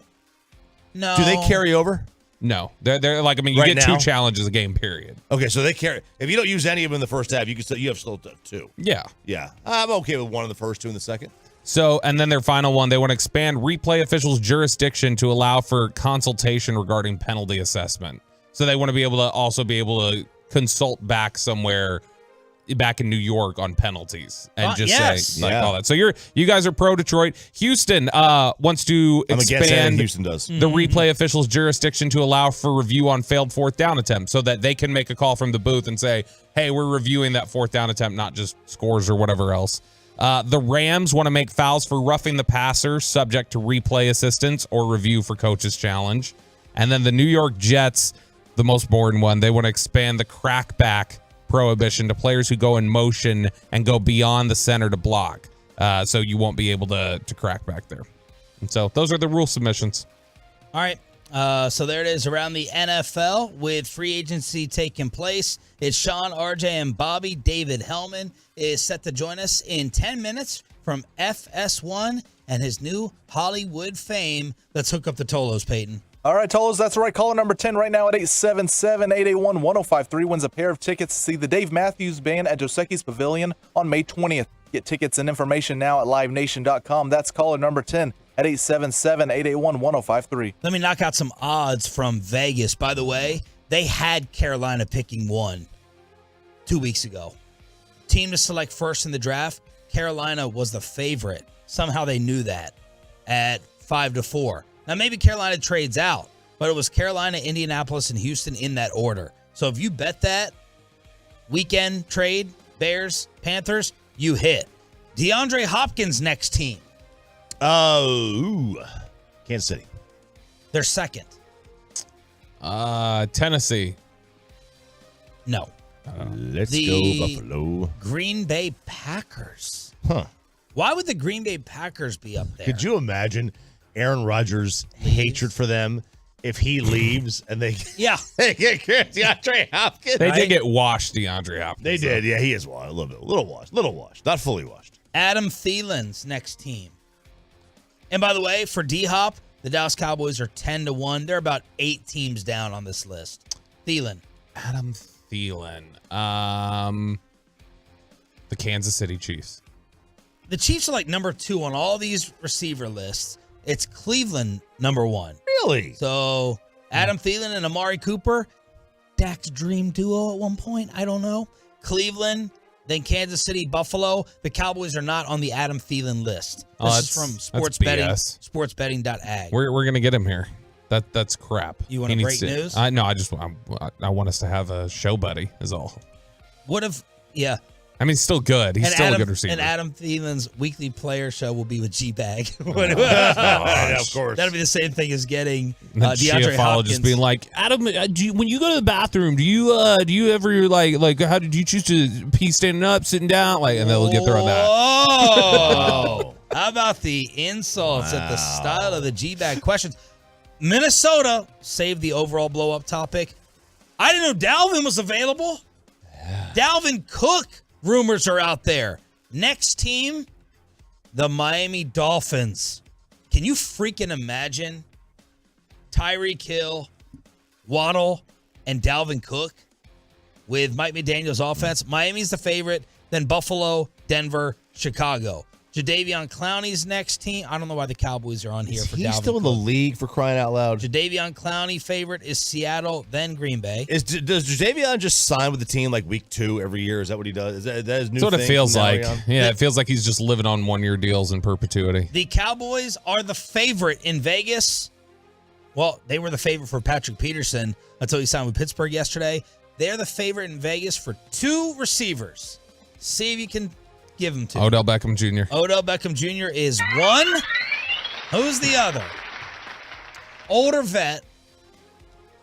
No. Do they carry over? No. They're like, I mean, you Right get 2 now? challenges a game, period. Okay, so they carry. If you don't use any of them in the first half, you have still 2. Yeah. Yeah, I'm okay with 1 in the first, 2 in the second. So, and then their final one, they want to expand replay officials' jurisdiction to allow for consultation regarding penalty assessment. So they want to be able to also be able to consult back somewhere back in New York on penalties and just say like all that. So you guys are pro Detroit. Houston wants to expand Houston does. the replay officials' jurisdiction to allow for review on failed 4th down attempts so that they can make a call from the booth and say, hey, we're reviewing that 4th down attempt, not just scores or whatever else. The Rams want to make fouls for roughing the passer subject to replay assistance or review for coach's challenge. And then the New York Jets, the most boring one, they want to expand the crackback prohibition to players who go in motion and go beyond the center to block. So you won't be able to crack back there. And so those are the rule submissions. All right. So there it is around the NFL with free agency taking place. It's Sean, RJ, and Bobby. David Hellman is set to join us in 10 minutes from FS1 and his new Hollywood fame. Let's hook up the Tolos, Peyton. All right, Tolos, that's right. Caller number 10 right now at 877-881-1053 wins a pair of tickets to see the Dave Matthews Band at Dos Equis Pavilion on May 20th. Get tickets and information now at livenation.com. That's caller number 10 at 877-881-1053. Let me knock out some odds from Vegas. By the way, they had Carolina picking 1 2 weeks ago. Team to select first in the draft, Carolina was the favorite. Somehow they knew that at 5-4. Now, maybe Carolina trades out, but it was Carolina, Indianapolis, and Houston in that order. So if you bet that weekend trade, Bears, Panthers, you hit. DeAndre Hopkins' next team. Kansas City. They're second. Tennessee. No. Let's go Buffalo. Green Bay Packers. Huh. Why would the Green Bay Packers be up there? Could you imagine Aaron Rodgers' hatred for them if he leaves and they Yeah. they get DeAndre Hopkins? They did get washed, DeAndre Hopkins. They did. Yeah, he is washed. A little washed. Not fully washed. Adam Thielen's next team. And by the way, for D-Hop, the Dallas Cowboys are 10-1. They're about 8 teams down on this list. Thielen. Adam Thielen. The Kansas City Chiefs. The Chiefs are like number 2 on all these receiver lists. It's Cleveland number 1. Really? So Adam Thielen and Amari Cooper, Dak's dream duo at one point. I don't know. Cleveland, then Kansas City, Buffalo. The Cowboys are not on the Adam Thielen list. This is from sports betting, sportsbetting.ag. We're gonna get him here. That's crap. You want to break news? No, I want us to have a show buddy. Is all. What if? Yeah. I mean, he's still good. He's still a good receiver. And Adam Thielen's weekly player show will be with G-Bag. Of course. That'll be the same thing as getting DeAndre Hopkins just being like, Adam, when you go to the bathroom, do you ever like how did you choose to pee standing up, sitting down, like, and then we'll get through on that. Oh, how about the insults at the style of the G-Bag questions? Minnesota saved the overall blow-up topic. I didn't know Dalvin was available. Yeah. Dalvin Cook. Rumors are out there. Next team, the Miami Dolphins. Can you freaking imagine Tyreek Hill, Waddle, and Dalvin Cook with Mike McDaniel's offense? Miami's the favorite, then Buffalo, Denver, Chicago. Jadeveon Clowney's next team. I don't know why the Cowboys are on here for Dalvin He's still in the league, for crying out loud. Jadeveon Clowney favorite is Seattle, then Green Bay. Does Jadeveon just sign with the team like week 2 every year? Is that what he does? Is that his new That's what thing it feels like. Yeah, it feels like he's just living on 1-year deals in perpetuity. The Cowboys are the favorite in Vegas. Well, they were the favorite for Patrick Peterson until he signed with Pittsburgh yesterday. They're the favorite in Vegas for 2 receivers. See if you can give them to Odell Beckham Jr. Odell Beckham Jr. is one. Who's the other? Older vet.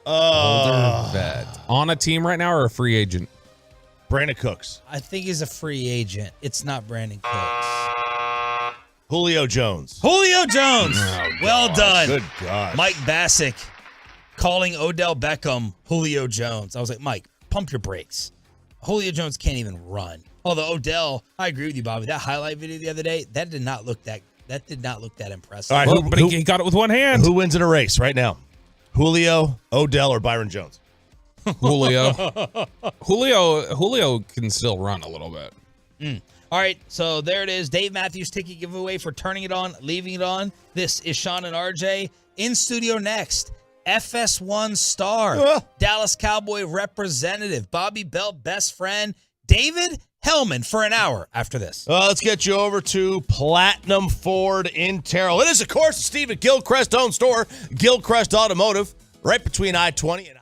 Older vet. On a team right now or a free agent? Brandon Cooks. I think he's a free agent. It's not Brandon Cooks. Julio Jones. Julio Jones. Oh, well done. Good God. Mike Bassick calling Odell Beckham Julio Jones. I was like, Mike, pump your brakes. Julio Jones can't even run. Although Odell, I agree with you, Bobby. That highlight video the other day, that did not look that impressive. All right, Well, but he got it with one hand. Who wins in a race right now? Julio, Odell, or Byron Jones? Julio. Julio can still run a little bit. All right, so there it is. Dave Matthews ticket giveaway for turning it on, leaving it on. This is Sean and RJ. In studio next, FS1 star, Dallas Cowboy representative, Bobby Belt best friend, David Hellman for an hour after this. Let's get you over to Platinum Ford in Terrell. It is, of course, Stephen Gilchrist owned store, Gilchrist Automotive, right between I-20 and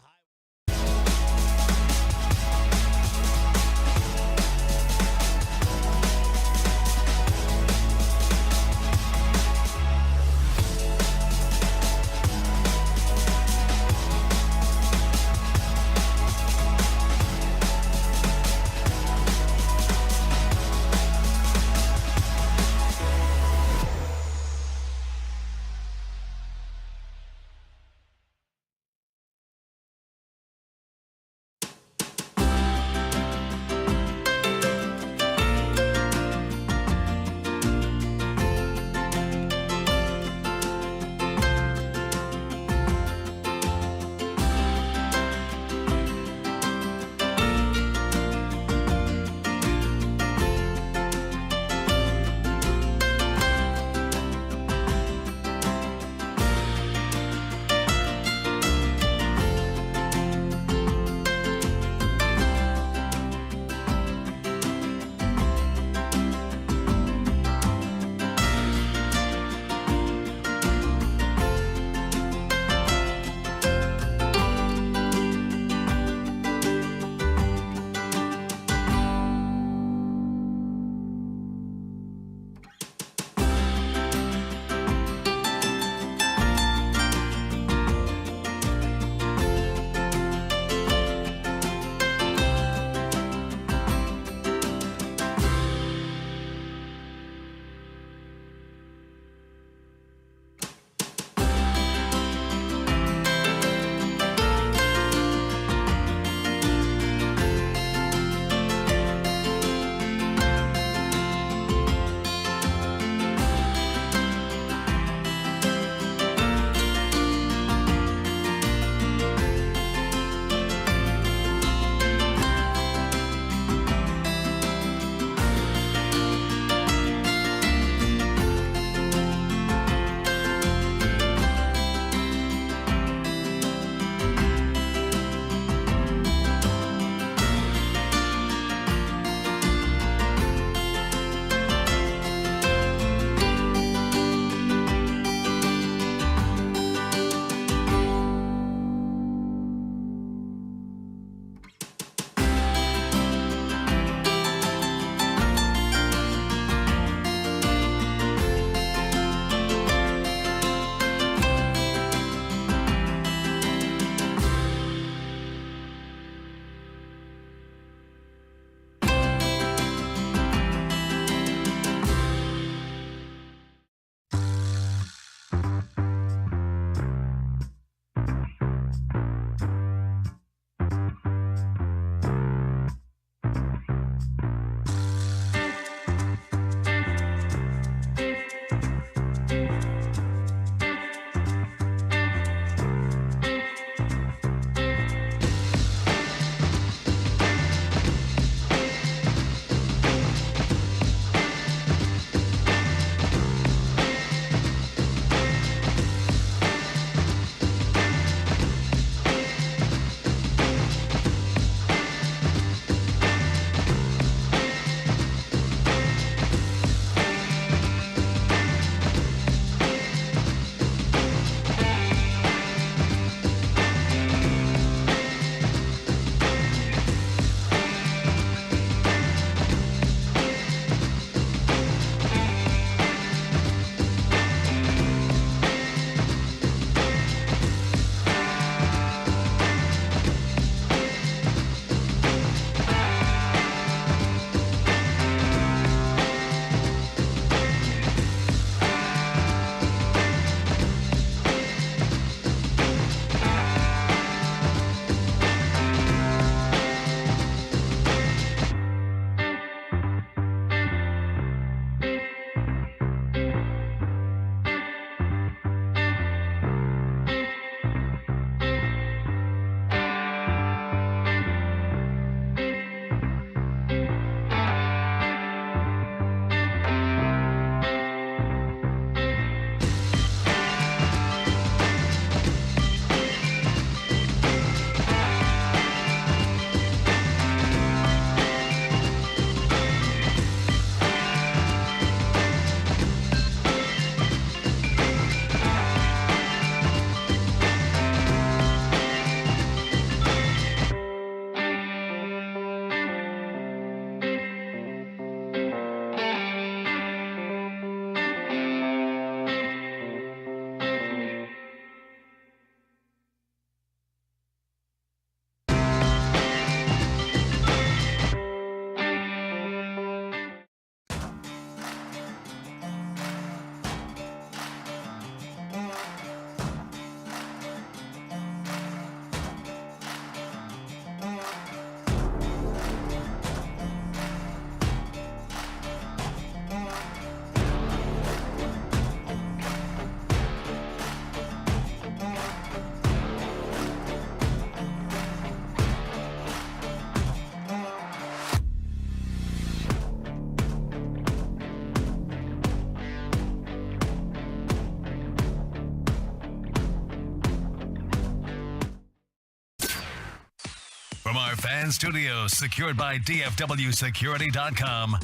Fan Studios, secured by DFWSecurity.com.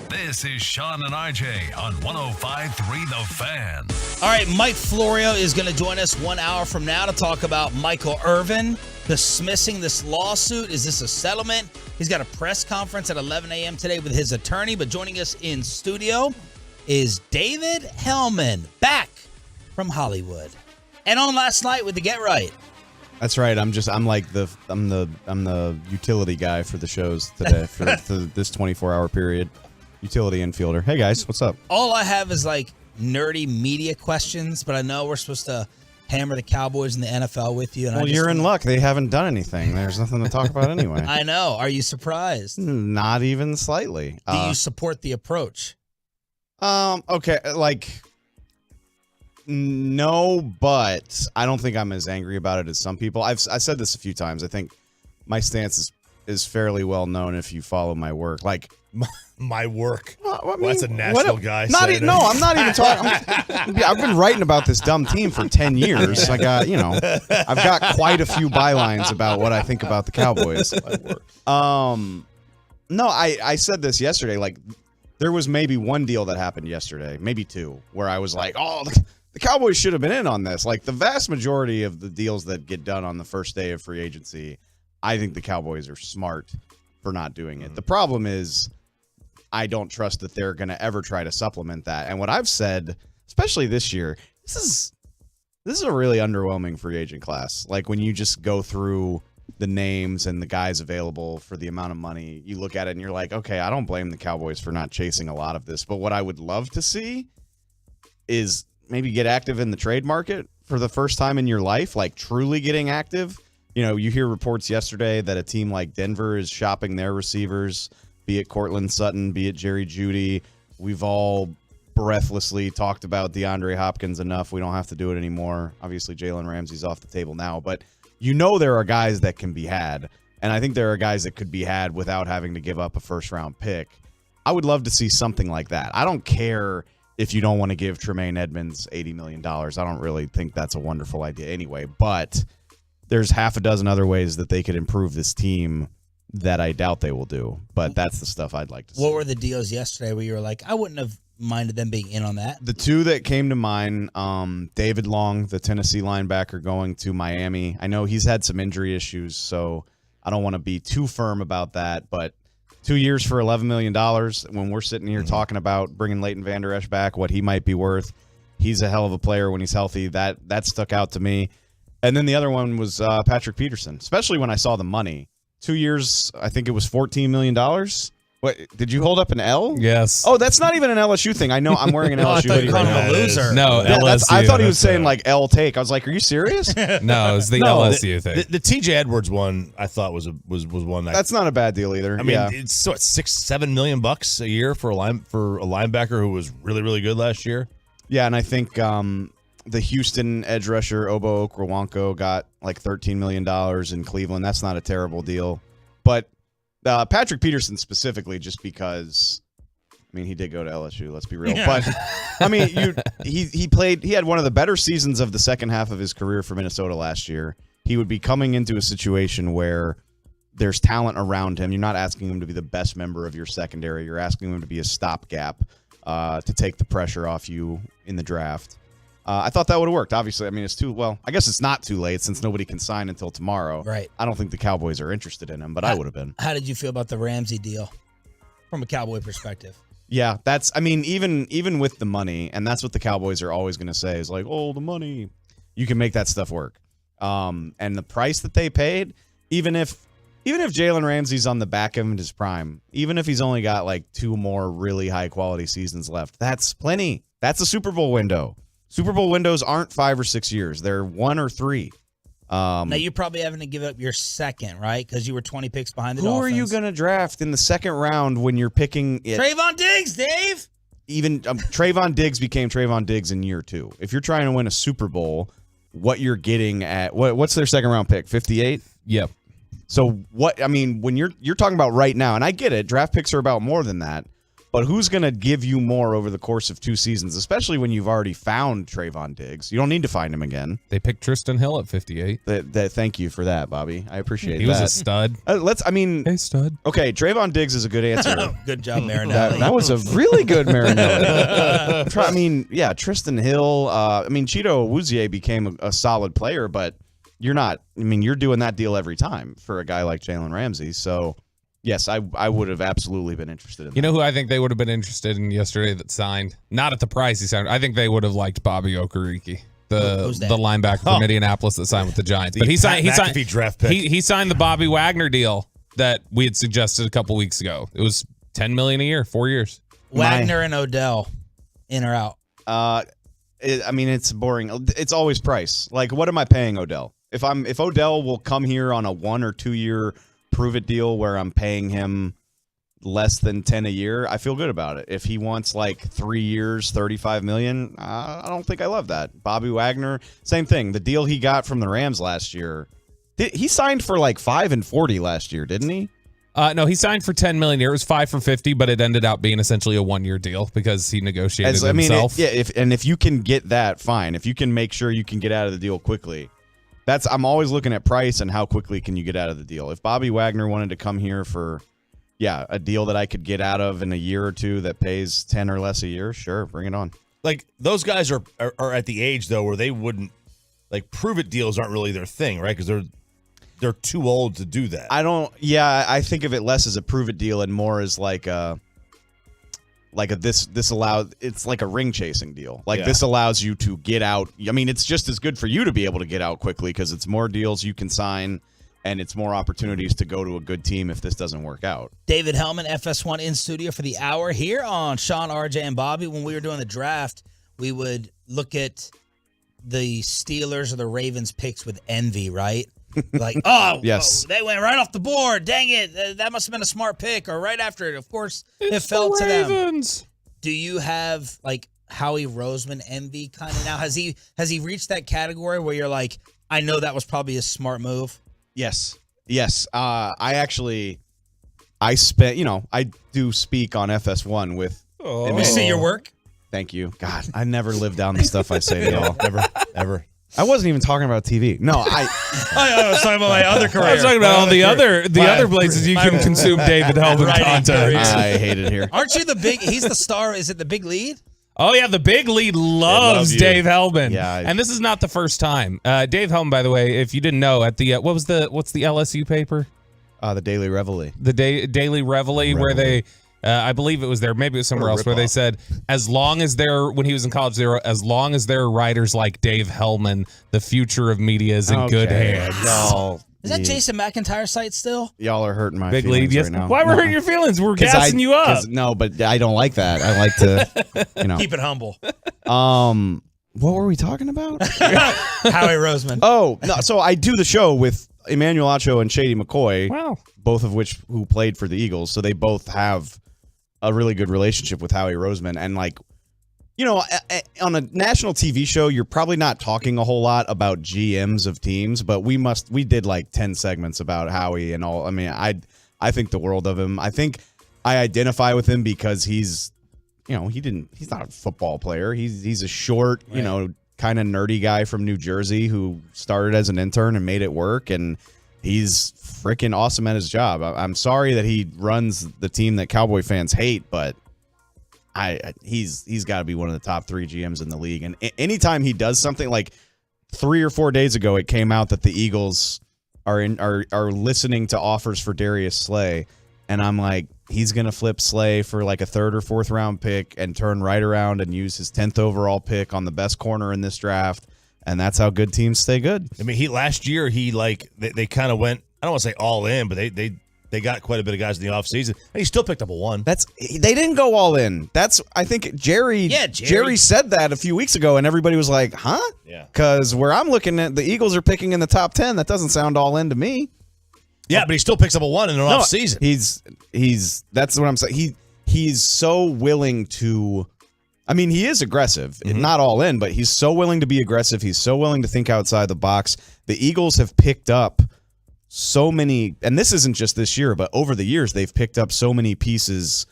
This is Sean and RJ on 105.3 The Fan. All right, Mike Florio is going to join us 1 hour from now to talk about Michael Irvin dismissing this lawsuit. Is this a settlement? He's got a press conference at 11 a.m. today with his attorney, but joining us in studio is David Hellman, back from Hollywood. And on last night with the Get Right. That's right. I'm the utility guy for the shows today for this 24-hour period. Utility infielder. Hey guys, what's up? All I have is like nerdy media questions, but I know we're supposed to hammer the Cowboys in the NFL with you. And Well, you're in luck. They haven't done anything. There's nothing to talk about anyway. I know. Are you surprised? Not even slightly. Do you support the approach? Okay, no, but I don't think I'm as angry about it as some people. I said this a few times. I think my stance is fairly well known if you follow my work. Like my work. Well, that's a national guy. No, I'm not even talking. I've been writing about this dumb team for 10 years. I got, I've got quite a few bylines about what I think about the Cowboys. No, I said this yesterday. Like, there was maybe one deal that happened yesterday, maybe two, where I was like, oh, the Cowboys should have been in on this. Like, the vast majority of the deals that get done on the first day of free agency, I think the Cowboys are smart for not doing it. The problem is I don't trust that they're going to ever try to supplement that. And what I've said, especially this year, this is a really underwhelming free agent class. Like, when you just go through the names and the guys available for the amount of money, you look at it and you're like, okay, I don't blame the Cowboys for not chasing a lot of this. But what I would love to see is maybe get active in the trade market for the first time in your life, like truly getting active. You hear reports yesterday that a team like Denver is shopping their receivers, be it Cortland Sutton, be it Jerry Jeudy. We've all breathlessly talked about DeAndre Hopkins enough. We don't have to do it anymore. Obviously, Jalen Ramsey's off the table now, but there are guys that can be had, and I think there are guys that could be had without having to give up a first-round pick. I would love to see something like that. I don't care if you don't want to give Tremaine Edmonds $80 million. I don't really think that's a wonderful idea anyway, but there's half a dozen other ways that they could improve this team that I doubt they will do, but that's the stuff I'd like to see. What were the deals yesterday where you were like, I wouldn't have minded them being in on that? The two that came to mind, David Long, the Tennessee linebacker, going to Miami. I know he's had some injury issues, so I don't want to be too firm about that, but 2 years for $11 million, when we're sitting here talking about bringing Leighton Vander Esch back, what he might be worth, he's a hell of a player when he's healthy. That stuck out to me. And then the other one was Patrick Peterson, especially when I saw the money. 2 years, I think it was $14 million. What, did you hold up an L? Yes. Oh, that's not even an LSU thing. I know I'm wearing an LSU hoodie right now. A loser. No, LSU. I thought he was saying like L take. I was like, are you serious? No, it's the LSU thing. The TJ Edwards one I thought was one that's not a bad deal either. I mean, it's what, $6-7 million a year for a linebacker who was really, really good last year. Yeah, and I think the Houston edge rusher Obo Okoronkwo got like $13 million in Cleveland. That's not a terrible deal, but Patrick Peterson specifically, just because, I mean, he did go to LSU, let's be real. Yeah. But, I mean, he had one of the better seasons of the second half of his career for Minnesota last year. He would be coming into a situation where there's talent around him. You're not asking him to be the best member of your secondary. You're asking him to be a stopgap to take the pressure off you in the draft. I thought that would have worked. Obviously, I mean, I guess it's not too late since nobody can sign until tomorrow. Right. I don't think the Cowboys are interested in him, but I would have been. How did you feel about the Ramsey deal from a Cowboy perspective? Yeah, even with the money, and that's what the Cowboys are always going to say is like, oh, the money. You can make that stuff work. And the price that they paid, even if Jalen Ramsey's on the back end of his prime, even if he's only got like 2 more really high quality seasons left, that's plenty. That's a Super Bowl window. Super Bowl windows aren't 5 or 6 years. They're 1 or 3. Now, you're probably having to give up your second, right? Because you were 20 picks behind the Dolphins. Who are you going to draft in the second round when you're picking it? Trayvon Diggs, Dave! Even Trayvon Diggs became Trayvon Diggs in year 2. If you're trying to win a Super Bowl, what you're getting at, what's their second round pick, 58? Yep. So when you're talking about right now, and I get it, draft picks are about more than that, But who's going to give you more over the course of 2 seasons, especially when you've already found Trayvon Diggs? You don't need to find him again. They picked Tristan Hill at 58. Thank you for that, Bobby. I appreciate that. He was a stud. Hey, stud. Okay, Trayvon Diggs is a good answer. Good job, Marinelli. That was a really good Marinelli. Tristan Hill. Cheeto Awuzie became a solid player, but you're not. You're doing that deal every time for a guy like Jalen Ramsey. So, yes, I would have absolutely been interested in that. You know who I think they would have been interested in yesterday that signed? Not at the price he signed. I think they would have liked Bobby Okereke, the linebacker from Indianapolis that signed with the Giants. But he signed draft pick. He signed the Bobby Wagner deal that we had suggested a couple weeks ago. It was $10 million a year, 4 years. Wagner and Odell, in or out? It's boring. It's always price. Like, what am I paying Odell? If Odell will come here on a 1 or 2 year prove it deal where I'm paying him less than 10 a year, I feel good about it. If he wants like 3 years, $35 million, I don't think I love that. Bobby Wagner, same thing. The deal he got from the Rams last year, he signed for like 5 and 40 last year, didn't he? No, he signed for $10 million. It was 5 for 50, but it ended up being essentially a 1 year deal because he negotiated himself. If you can get that, fine. If you can make sure you can get out of the deal quickly. I'm always looking at price and how quickly can you get out of the deal. If Bobby Wagner wanted to come here for, a deal that I could get out of in a year or two that pays 10 or less a year, sure, bring it on. Like, those guys are at the age, though, where they wouldn't, like, prove-it deals aren't really their thing, right? Because they're too old to do that. I think of it less as a prove-it deal and more as this allows, it's like a ring chasing deal. This allows you to get out. It's just as good for you to be able to get out quickly because it's more deals you can sign and it's more opportunities to go to a good team if this doesn't work out. David Hellman, FS1 in studio for the hour here on Sean, RJ, and Bobby. When we were doing the draft, we would look at the Steelers or the Ravens picks with envy, right? Like, yes, they went right off the board. Dang it. That must have been a smart pick. Or right after it, of course, it fell to them. Do you have, like, Howie Roseman envy kind of now? Has he reached that category where you're like, I know that was probably a smart move? Yes. I do speak on FS1 with. Let me see your work. Thank you. God, I never live down the stuff I say to y'all. Ever. I wasn't even talking about TV. No, I was talking about my other career. I was talking about all the other places you can consume David Hellman content. I hate it here. Aren't you he's the star, is it the big lead? Oh, yeah, the big lead loves Dave Hellman. Yeah. And this is not the first time. Dave Hellman, by the way, if you didn't know, at the what's the LSU paper? The Daily Reveille. The Daily Reveille, where they, I believe it was there, maybe it was somewhere else, where they said, when he was in college, as long as there are writers like Dave Hellman, the future of media is in good hands. Y'all, is that Jason McIntyre's site still? Y'all are hurting my big feelings lead, yes. right now. Why we're hurting your feelings? We're gassing you up. No, but I don't like that. I like to, keep it humble. What were we talking about? Howie Roseman. Oh, no. So I do the show with Emmanuel Acho and Shady McCoy. Wow. Both of who played for the Eagles. So they both have a really good relationship with Howie Roseman. And on a national TV show, you're probably not talking a whole lot about GMs of teams, but we did like 10 segments about Howie and all. I think the world of him. I think I identify with him because he's not a football player. He's a short, kind of nerdy guy from New Jersey who started as an intern and made it work. And he's freaking awesome at his job. I'm sorry that he runs the team that Cowboy fans hate, but he's got to be one of the top 3 GMs in the league. And anytime he does something, like 3 or 4 days ago, it came out that the Eagles are listening to offers for Darius Slay, and I'm like, he's gonna flip Slay for like a 3rd or 4th round pick and turn right around and use his 10th overall pick on the best corner in this draft. And that's how good teams stay good. Last year they kind of went, I don't want to say all in, but they got quite a bit of guys in the offseason. And he still picked up a 1. They didn't go all in. I think Jerry said that a few weeks ago, and everybody was like, huh? Yeah. Because where I'm looking at, the Eagles are picking in the top 10. That doesn't sound all in to me. Yeah, but he still picks up a 1 in an offseason. He's that's what I'm saying. He's so willing to. He is aggressive, not all in, but he's so willing to be aggressive. He's so willing to think outside the box. The Eagles have picked up so many, and this isn't just this year, but over the years, they've picked up so many pieces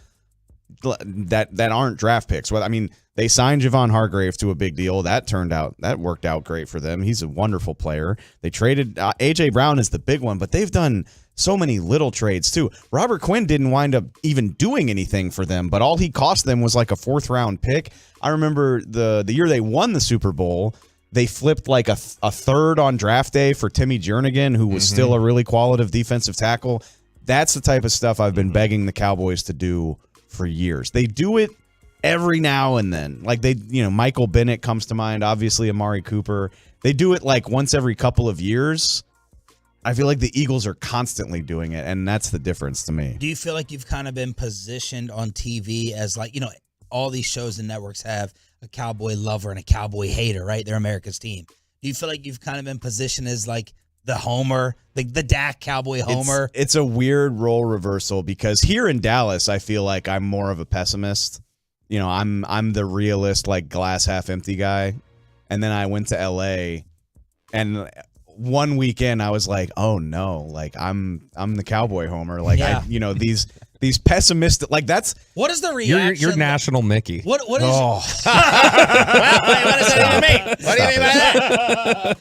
that aren't draft picks. Well, I mean, they signed Javon Hargrave to a big deal. That worked out great for them. He's a wonderful player. They traded A.J. Brown is the big one, but they've done so many little trades too. Robert Quinn didn't wind up even doing anything for them, but all he cost them was like a 4th-round pick. I remember the year they won the Super Bowl, they flipped like a third on draft day for Timmy Jernigan, who was still a really qualitative defensive tackle. That's the type of stuff I've been begging the Cowboys to do for years. They do it every now and then. Like Michael Bennett comes to mind, obviously Amari Cooper. They do it like once every couple of years. I feel like the Eagles are constantly doing it, and that's the difference to me. Do you feel like you've kind of been positioned on TV as like, all these shows and networks have a Cowboy lover and a Cowboy hater, right? They're America's team. Do you feel like you've kind of been positioned as like the homer, the Dak Cowboy homer? It's a weird role reversal because here in Dallas, I feel like I'm more of a pessimist. I'm the realist, like glass half empty guy. And then I went to LA, and one weekend I was like, oh no, like I'm the Cowboy homer. Like these pessimistic, like that's what is the reaction? You're National Mickey. What is? Oh. What does that even mean? What do you mean by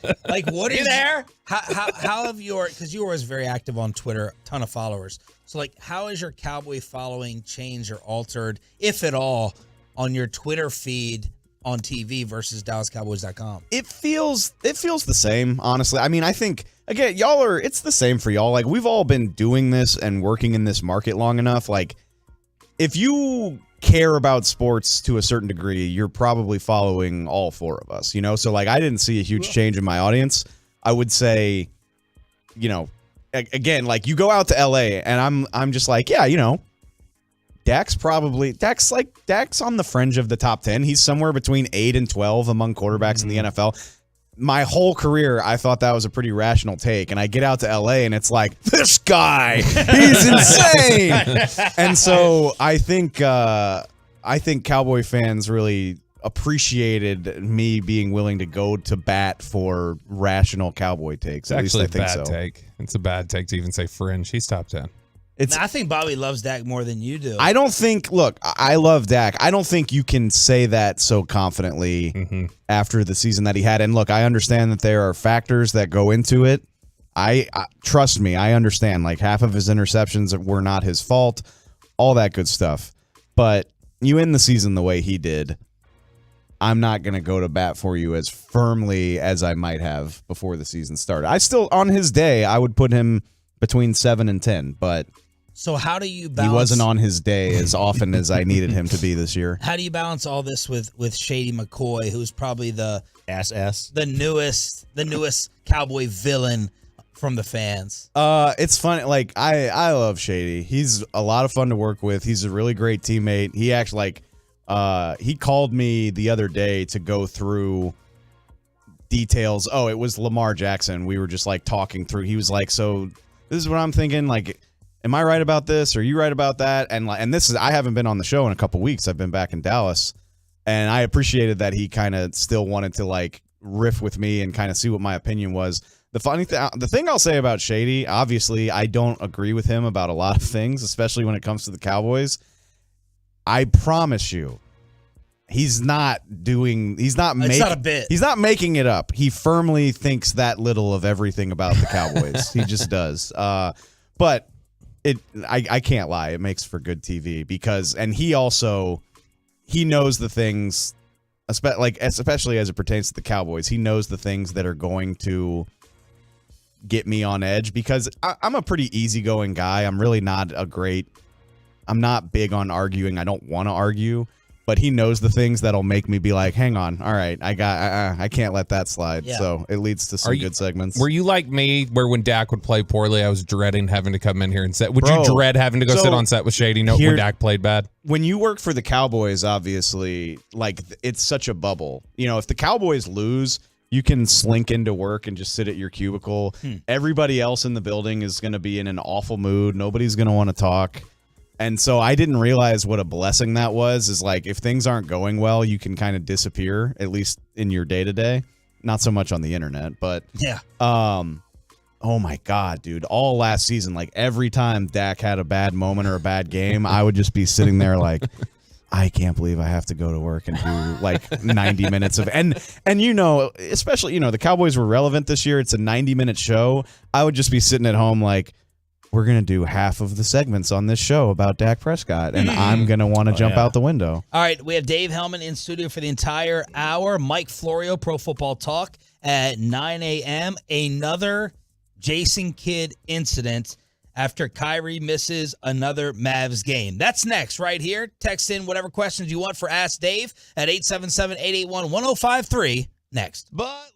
that? Like, what is there? How have because you were always very active on Twitter, ton of followers. So like, how has your Cowboy following changed or altered, if at all, on your Twitter feed on TV versus DallasCowboys.com? It feels the same, honestly. I mean, I think again, it's the same for y'all. Like, we've all been doing this and working in this market long enough. Like, if you care about sports to a certain degree, you're probably following all 4 of us, So like, I didn't see a huge change in my audience. I would say, again, like you go out to LA and I'm just like, yeah, Dak's on the fringe of the top 10. He's somewhere between 8 and 12 among quarterbacks in the NFL. My whole career, I thought that was a pretty rational take. And I get out to LA and it's like, this guy, he's insane. And so I think Cowboy fans really appreciated me being willing to go to bat for rational Cowboy takes. It's actually I think a bad take. It's a bad take to even say fringe. He's top 10. I think Bobby loves Dak more than you do. I don't think. Look, I love Dak. I don't think you can say that so confidently after the season that he had. And look, I understand that there are factors that go into it. I trust me. I understand. Like, half of his interceptions were not his fault. All that good stuff. But you end the season the way he did. I'm not going to go to bat for you as firmly as I might have before the season started. I still, on his day, I would put him between 7 and 10, but so how do you balance? He wasn't on his day as often as I needed him to be this year. How do you balance all this with Shady McCoy, who's probably the newest Cowboy villain from the fans? It's funny. Like, I love Shady. He's a lot of fun to work with. He's a really great teammate. He actually he called me the other day to go through details. Oh, it was Lamar Jackson. We were just like talking through. He was like, so this is what I'm thinking. Like, am I right about this? Are you right about that? And this is, I haven't been on the show in a couple weeks. I've been back in Dallas, and I appreciated that he kind of still wanted to like riff with me and kind of see what my opinion was. The thing I'll say about Shady, obviously, I don't agree with him about a lot of things, especially when it comes to the Cowboys. I promise you, he's not making it up. He firmly thinks that little of everything about the Cowboys. He just does. But I can't lie. It makes for good TV because, and he knows the things, especially as it pertains to the Cowboys. He knows the things that are going to get me on edge because I'm a pretty easygoing guy. I'm really not I'm not big on arguing. I don't want to argue, but he knows the things that'll make me be like, hang on. All right. I can't let that slide. Yeah. So it leads to some good segments. Were you like me where when Dak would play poorly, I was dreading having to come in here and sit? Would you dread having to go sit on set with Shady when Dak played bad? When you work for the Cowboys, obviously, like it's such a bubble. You know, if the Cowboys lose, you can slink into work and just sit at your cubicle. Everybody else in the building is going to be in an awful mood. Nobody's going to want to talk. And so I didn't realize what a blessing that was, is like if things aren't going well, you can kind of disappear, at least in your day-to-day. Not so much on the internet, but yeah. oh my God, dude, all last season, like every time Dak had a bad moment or a bad game, I would just be sitting there like, I can't believe I have to go to work and do like 90 minutes of and especially the Cowboys were relevant this year. It's a 90-minute show. I would just be sitting at home like, we're gonna do half of the segments on this show about Dak Prescott, and I'm gonna want to jump out the window. All right, we have Dave Hellman in studio for the entire hour. Mike Florio, Pro Football Talk at 9 a.m. Another Jason Kidd incident after Kyrie misses another Mavs game. That's next right here. Text in whatever questions you want for Ask Dave at 877-881-1053. Next. But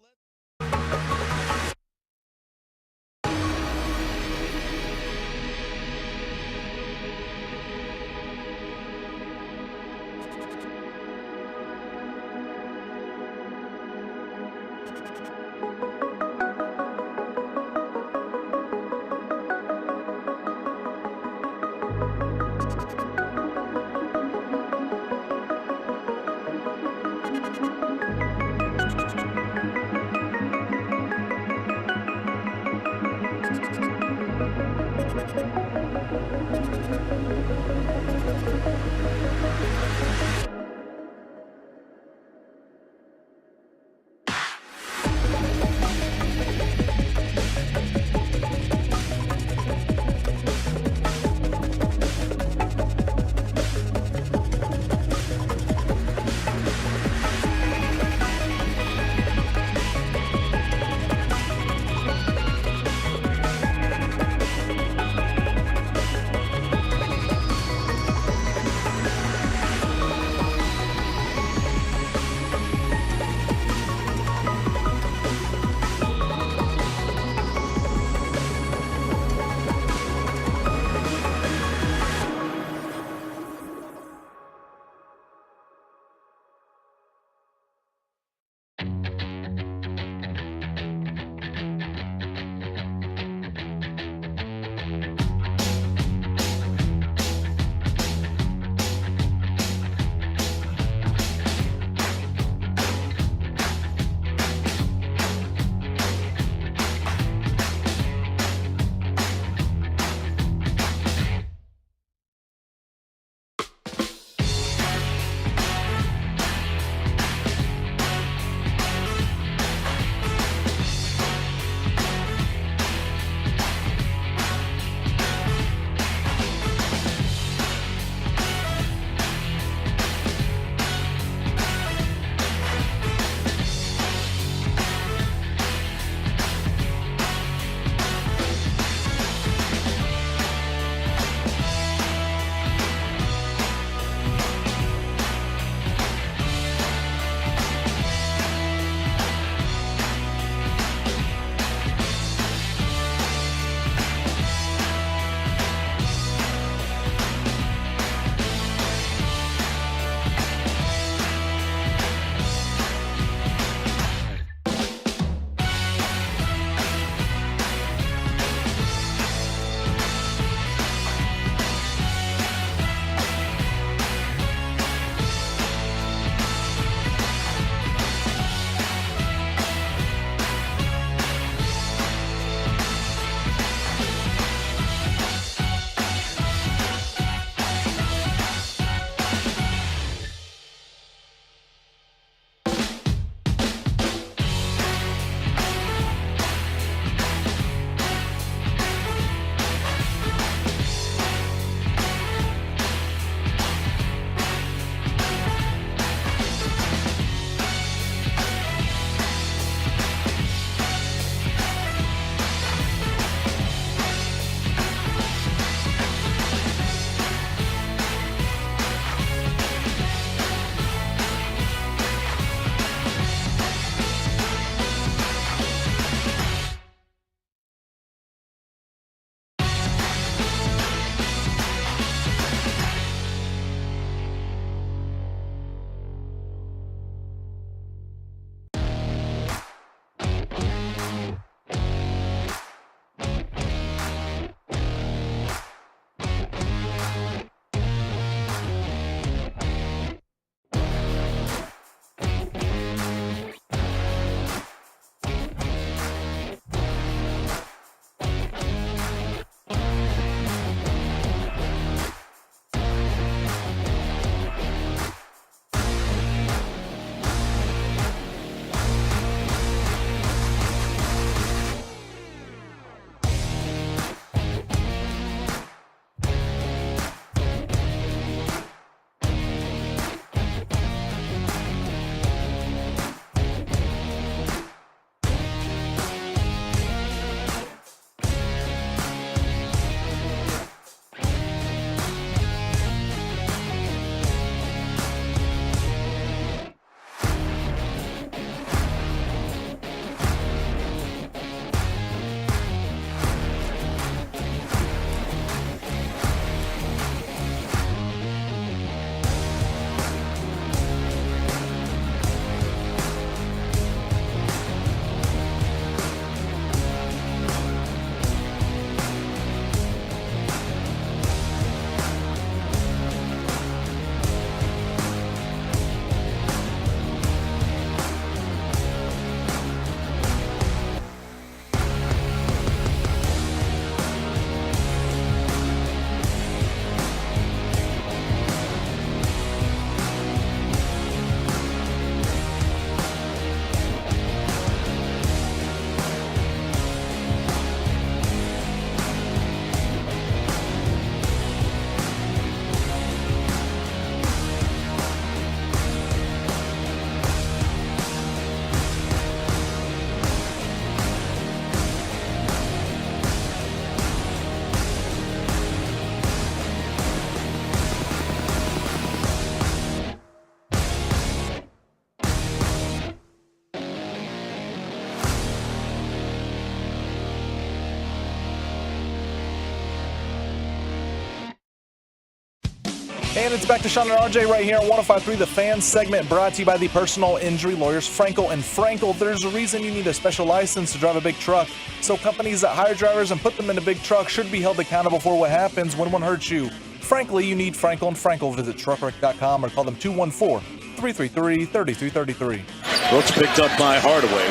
And it's back to Sean and RJ right here on 105.3 The Fan, segment brought to you by the personal injury lawyers Frankel and Frankel. There's a reason you need a special license to drive a big truck. So companies that hire drivers and put them in a big truck should be held accountable for what happens when one hurts you. Frankly, you need Frankel and Frankel. Visit truckwreck.com or call them 214-333-3333. Brooks picked up by Hardaway.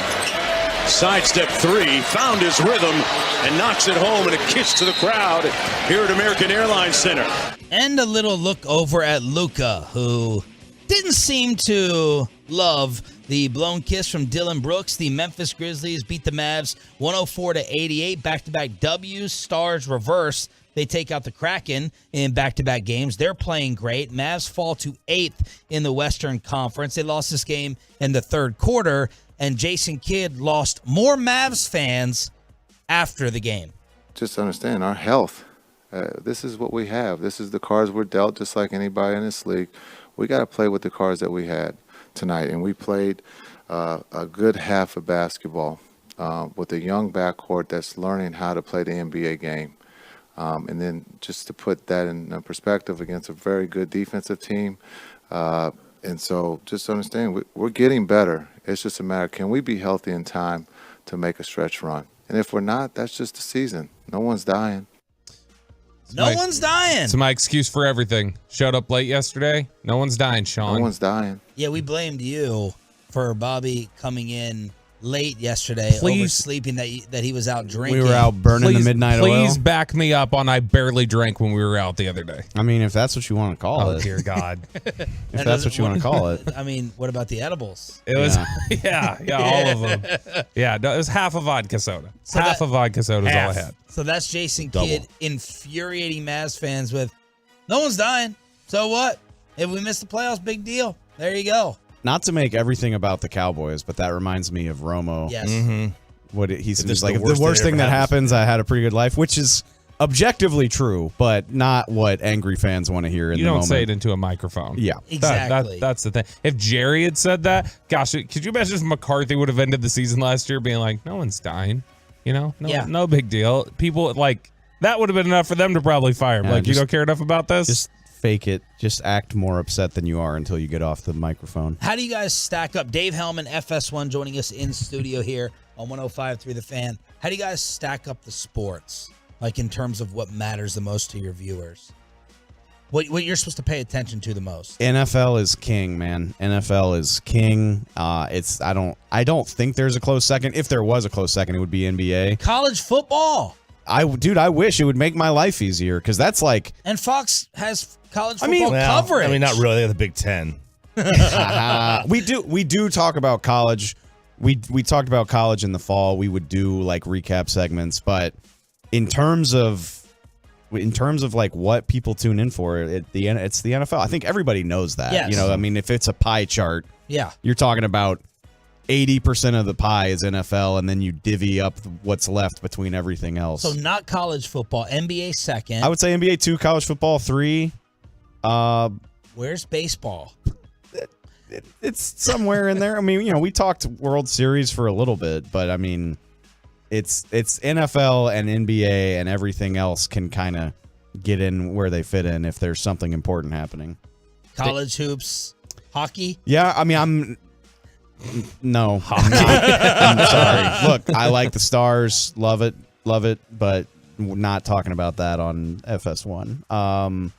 Sidestep three, found his rhythm, and knocks it home, and a kiss to the crowd here at American Airlines Center. And a little look over at Luka, who didn't seem to love the blown kiss from Dylan Brooks. The Memphis Grizzlies beat the Mavs 104-88, back-to-back W's. Stars reverse. They take out the Kraken in back-to-back games. They're playing great. Mavs fall to 8th in the Western Conference. They lost this game in the third quarter, and Jason Kidd lost more Mavs fans after the game. Just understand our health. This is what we have. This is the cards we're dealt, just like anybody in this league. We got to play with the cards that we had tonight, and we played a good half of basketball with a young backcourt that's learning how to play the NBA game. And then just to put that in perspective against a very good defensive team. And so just understand, we're getting better. It's just a matter, can we be healthy in time to make a stretch run? And if we're not, that's just the season. No one's dying. No one's dying. It's my excuse for everything. Showed up late yesterday. No one's dying, Sean. No one's dying. Yeah, we blamed you for Bobby coming late yesterday, oversleeping that he was out drinking. We were out burning the midnight oil. Please back me up on I barely drank when we were out the other day. I mean, if that's what you want to call it. Oh, dear God. If that's what you want to call it. I mean, what about the edibles? It was, yeah, all of them. Yeah, no, it was half a vodka soda. Half a vodka soda is all I had. So that's Jason Kidd infuriating Mavs fans with, no one's dying. So what? If we miss the playoffs, big deal. There you go. Not to make everything about the Cowboys, but that reminds me of Romo. Yes. He's like, the worst thing that happens, I had a pretty good life, which is objectively true, but not what angry fans want to hear in the moment. You don't say it into a microphone. Yeah. Exactly. That's the thing. If Jerry had said that, gosh, could you imagine if McCarthy would have ended the season last year being like, no one's dying, no big deal. People that would have been enough for them to probably fire him. You don't care enough about this? Just fake it. Just act more upset than you are until you get off the microphone. How do you guys stack up? Dave Hellman, FS1, joining us in studio here on 105.3 The Fan. How do you guys stack up the sports, in terms of what matters the most to your viewers? What you're supposed to pay attention to the most? NFL is king, man. NFL is king. I don't think there's a close second. If there was a close second, it would be NBA. College football. I wish it would make my life easier, because that's And Fox has college football coverage. I mean, not really. They have the Big Ten. We do talk about college. We talked about college in the fall. We would do recap segments, but in terms of what people tune in for, it's the NFL. I think everybody knows that. Yes. I mean, if it's a pie chart, yeah, you're talking about 80% of the pie is NFL, and then you divvy up what's left between everything else. So not college football, NBA second. I would say NBA 2, college football 3. Where's baseball? It's somewhere in there. I mean, we talked World Series for a little bit, but I mean, it's NFL and NBA, and everything else can kind of get in where they fit in if there's something important happening. College hoops, hockey. Yeah, I mean, no, I'm sorry. Look, I like the Stars, love it, but we're not talking about that on FS1.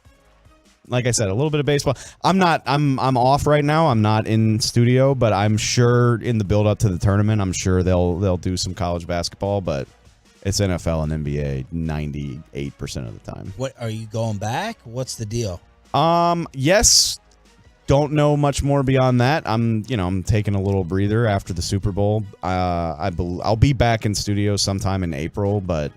Like I said, a little bit of baseball. I'm off right now. I'm not in studio, but I'm sure in the build up to the tournament, I'm sure they'll do some college basketball, but it's NFL and NBA 98% of the time. What are you going back? What's the deal? Yes. Don't know much more beyond that. I'm taking a little breather after the Super Bowl. I'll be back in studio sometime in April, but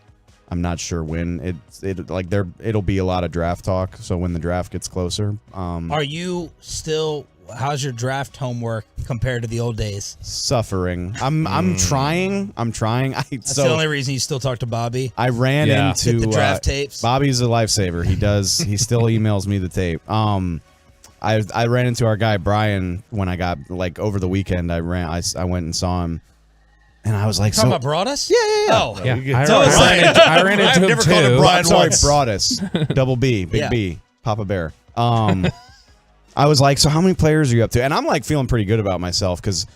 I'm not sure when. It'll be a lot of draft talk. So when the draft gets closer, are you still? How's your draft homework compared to the old days? Suffering. I'm trying. That's the only reason you still talk to Bobby. I ran into the draft tapes. Bobby's a lifesaver. He still emails me the tape. I ran into our guy Brian when I got over the weekend. I went and saw him, and I was like, "Talking about Broadus?" Yeah. Oh, yeah. I ran into him too. Brian. Sorry, Broadus. Double B, Big B, Papa Bear. I was like, so how many players are you up to? And I'm like feeling pretty good about myself because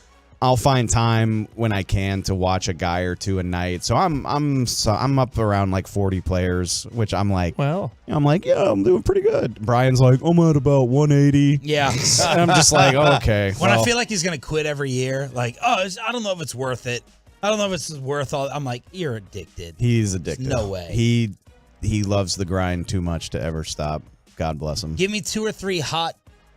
I'll find time when I can to watch a guy or two a night. So I'm up around like 40 players, which I'm like, well, I'm like, yeah, I'm doing pretty good. Brian's like, I'm at about 180. Yeah. And I'm just like, okay. When I feel like he's going to quit every year, like, I don't know if it's worth it. I don't know if it's worth all. I'm like, you're addicted. He's addicted. No way. He loves the grind too much to ever stop. God bless him. Give me 2 or 3 hot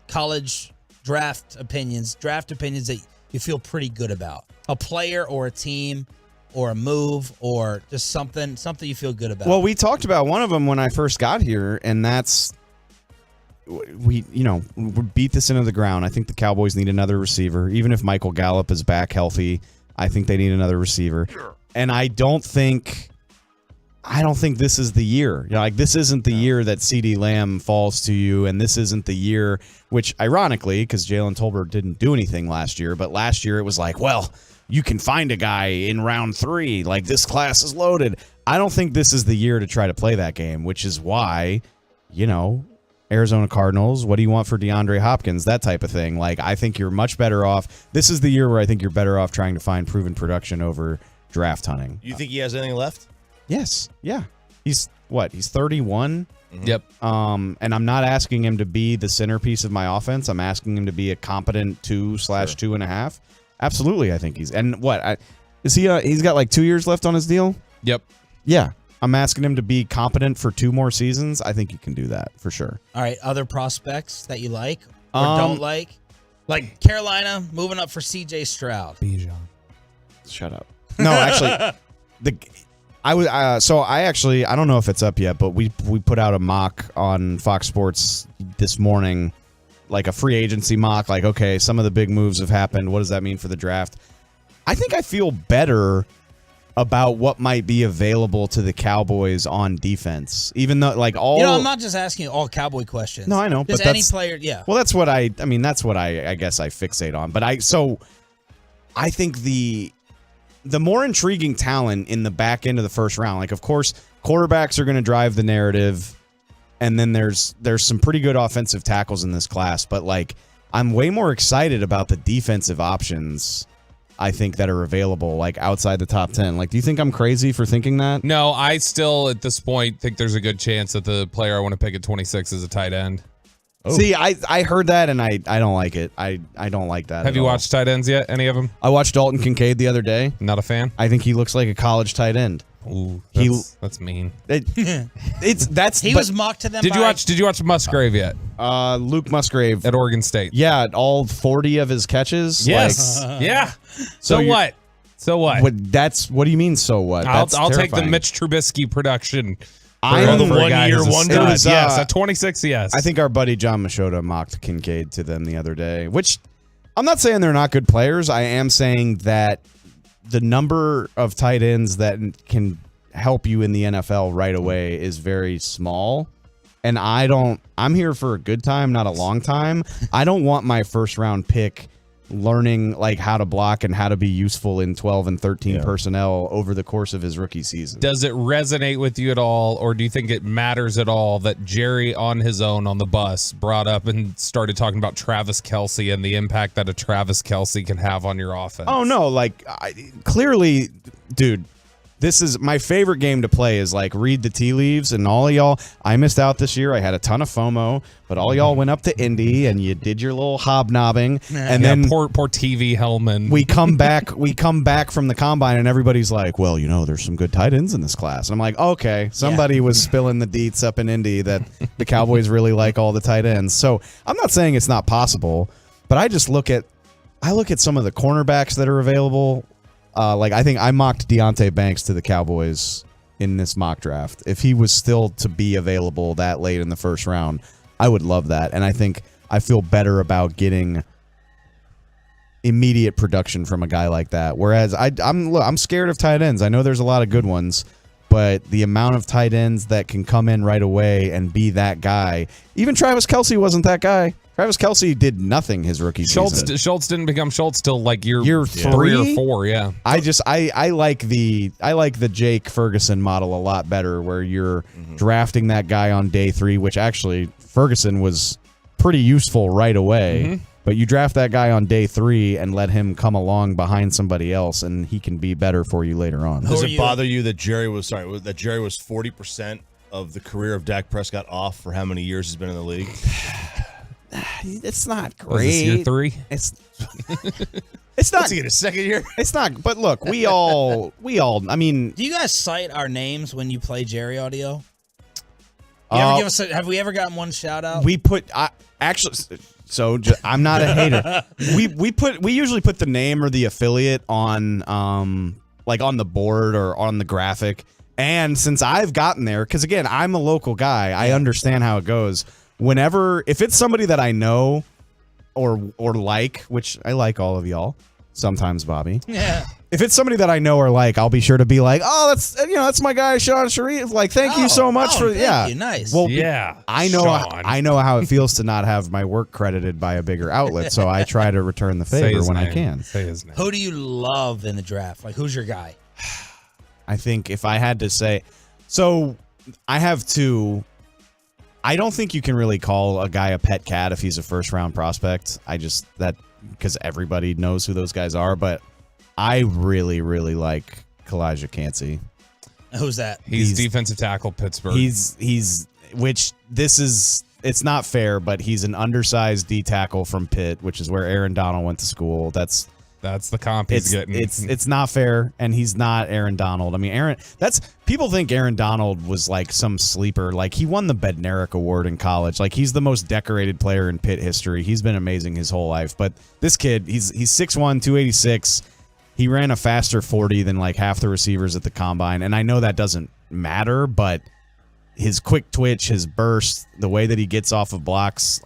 college draft opinions that you feel pretty good about. A player or a team or a move or just something you feel good about. Well, we talked about one of them when I first got here, and that's we beat this into the ground. I think the Cowboys need another receiver. Even if Michael Gallup is back healthy, I think they need another receiver. And I don't think this is the year. Like, this isn't the year that CeeDee Lamb falls to you, and this isn't the year, which ironically, because Jalen Tolbert didn't do anything last year, but last year it was like, well, you can find a guy in round 3. Like, this class is loaded. I don't think this is the year to try to play that game, which is why, Arizona Cardinals, what do you want for DeAndre Hopkins? That type of thing. Like, I think you're much better off. This is the year where I think you're better off trying to find proven production over draft hunting. You think he has anything left? Yes. Yeah. He's 31? Yep. And I'm not asking him to be the centerpiece of my offense. I'm asking him to be a competent 2/2.5. Absolutely, I think he's. And what? Is he? He's got like 2 years left on his deal? Yep. Yeah. I'm asking him to be competent for 2 more seasons. I think he can do that for sure. All right, other prospects that you like or don't like? Like Carolina moving up for CJ Stroud. Bijan. Shut up. No, actually, I don't know if it's up yet, but we put out a mock on Fox Sports this morning, like a free agency mock. Like, okay, some of the big moves have happened. What does that mean for the draft? I think I feel better about what might be available to the Cowboys on defense, even though I'm not just asking you all Cowboy questions. No, I know, just but any player. Yeah. Well, that's what I guess I fixate on. But I think the more intriguing talent in the back end of the first round, like, of course, quarterbacks are going to drive the narrative, and then there's some pretty good offensive tackles in this class. But like, I'm way more excited about the defensive options, I think, that are available, like, outside the top 10. Like, do you think I'm crazy for thinking that? No, I still, at this point, think there's a good chance that the player I want to pick at 26 is a tight end. Oh. See, I heard that, and I don't like it. I don't like that. Have you watched tight ends yet? Any of them? I watched Dalton Kincaid the other day. Not a fan? I think he looks like a college tight end. Ooh, that's mean. He was mocked to them. Did you watch Musgrave yet? Luke Musgrave at Oregon State. Yeah, all 40 of his catches. Yes. Yeah. So what? So what? What do you mean? So what? I'll take the Mitch Trubisky production. I'm the 1 year wonder. Yes, at 26. Yes. I think our buddy John Machota mocked Kincaid to them the other day. Which I'm not saying they're not good players. I am saying that the number of tight ends that can help you in the NFL right away is very small. And I'm here for a good time, not a long time. I don't want my first round pick learning like how to block and how to be useful in 12 and 13 personnel over the course of his rookie season. Does it resonate with you at all, or do you think it matters at all that Jerry on his own on the bus brought up and started talking about Travis Kelce and the impact that a Travis Kelce can have on your offense? Oh, no. Like, clearly, dude, this is my favorite game to play is like read the tea leaves, and all of y'all, I missed out this year. I had a ton of FOMO, but all y'all went up to Indy and you did your little hobnobbing, and then poor TV Hellman. We come back from the combine and everybody's like, well, there's some good tight ends in this class. And I'm like, okay, somebody was spilling the deets up in Indy that the Cowboys really like all the tight ends. So I'm not saying it's not possible, but I just look at some of the cornerbacks that are available. Like, I think I mocked Deonte Banks to the Cowboys in this mock draft. If he was still to be available that late in the first round, I would love that. And I think I feel better about getting immediate production from a guy like that. Whereas I'm scared of tight ends. I know there's a lot of good ones, but but the amount of tight ends that can come in right away and be that guy. Even Travis Kelce wasn't that guy. Travis Kelce did nothing his rookie season. Schultz didn't become Schultz till like year 3 or 4. Yeah. I like the Jake Ferguson model a lot better, where you're drafting that guy on day 3, which actually Ferguson was pretty useful right away. But you draft that guy on day 3 and let him come along behind somebody else, and he can be better for you later on. Does it bother you that Jerry was 40% of the career of Dak Prescott off for how many years he's been in the league? It's not great. Was this year 3? It's not. What's he in his second year? It's not. But look, we all. I mean, do you guys cite our names when you play Jerry audio? Have we ever gotten one shout out? We put actually. So I'm not a hater. We usually put the name or the affiliate on like on the board or on the graphic. And since I've gotten there, because again, I'm a local guy, I understand how it goes. If it's somebody that I know or like, which I like all of y'all, sometimes Bobby. Yeah. If it's somebody that I know or like, I'll be sure to be like, oh, that's my guy, Sean Sharif. Like, thank you so much for thank you. Nice. Well, yeah. I know how it feels to not have my work credited by a bigger outlet, so I try to return the favor when I can. Say his name. Who do you love in the draft? Like, who's your guy? I think if I had to say, so I have 2. I don't think you can really call a guy a pet cat if he's a first round prospect. Because everybody knows who those guys are, but I really, really like Kalijah Cansey. Who's that? He's defensive tackle, Pittsburgh. It's not fair, but he's an undersized D tackle from Pitt, which is where Aaron Donald went to school. That's the comp he's getting. It's not fair, and he's not Aaron Donald. I mean, people think Aaron Donald was like some sleeper. Like, he won the Bednarik Award in college. Like, he's the most decorated player in Pitt history. He's been amazing his whole life. But this kid, he's 6'1", 286. He ran a faster 40 than like half the receivers at the combine. And I know that doesn't matter, but his quick twitch, his burst, the way that he gets off of blocks,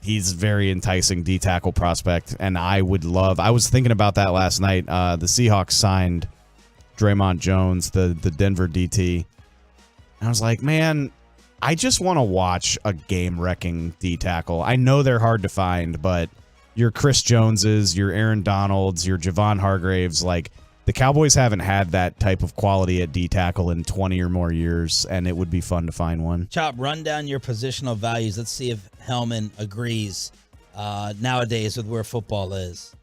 he's very enticing D tackle prospect. And I was thinking about that last night. The Seahawks signed Draymond Jones, the Denver DT. And I was like, man, I just want to watch a game-wrecking D tackle. I know they're hard to find, but your Chris Joneses, your Aaron Donalds, your Javon Hargraves, like, the Cowboys haven't had that type of quality at D tackle in 20 or more years, and it would be fun to find one. Chop, run down your positional values. Let's see if Hellman agrees nowadays with where football is.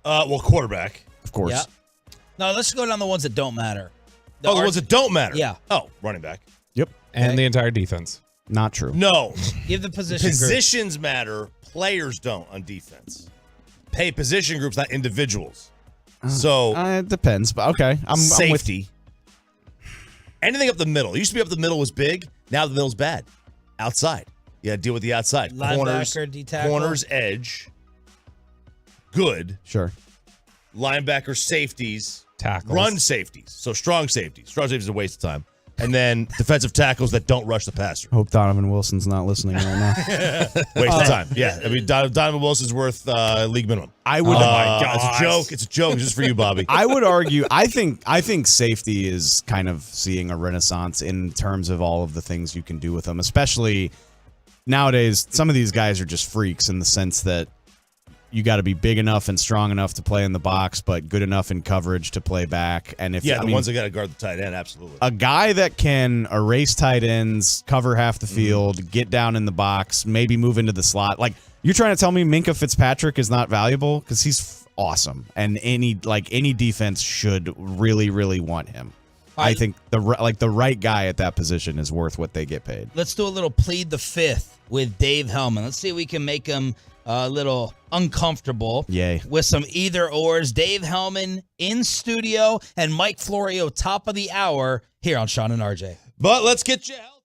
Well, quarterback, of course. Yeah. No, let's go down the ones that don't matter. The ones that don't matter? Yeah. Oh, running back. Yep. And the entire defense. Not true. No. Give the position group. Positions matter. Players don't on defense. Pay position groups, not individuals. So it depends, but okay. Safety. Anything up the middle. It used to be up the middle was big. Now the middle's bad. Outside. You got to deal with the outside. Linebacker, D-tackle. Corners, edge. Good. Sure. Linebacker, safeties. Tackles. Run safeties. So strong safeties. Strong safeties is a waste of time. And then defensive tackles that don't rush the passer. Hope Donovan Wilson's not listening right now. Waste of time. Yeah. I mean, Donovan Wilson's worth league minimum. I would. Oh my God. It's a joke. It's a joke just for you, Bobby. I would argue. I think safety is kind of seeing a renaissance in terms of all of the things you can do with them, especially nowadays. Some of these guys are just freaks in the sense that you got to be big enough and strong enough to play in the box, but good enough in coverage to play back. And if ones that got to guard the tight end, absolutely. A guy that can erase tight ends, cover half the field, get down in the box, maybe move into the slot. Like, you're trying to tell me Minkah Fitzpatrick is not valuable? Because he's awesome, and any defense should really, really want him. I think the right guy at that position is worth what they get paid. Let's do a little plead the fifth with Dave Hellman. Let's see if we can make him a little uncomfortable. Yay. With some either ors. Dave Hellman in studio and Mike Florio top of the hour here on Sean and RJ. But let's get you healthy.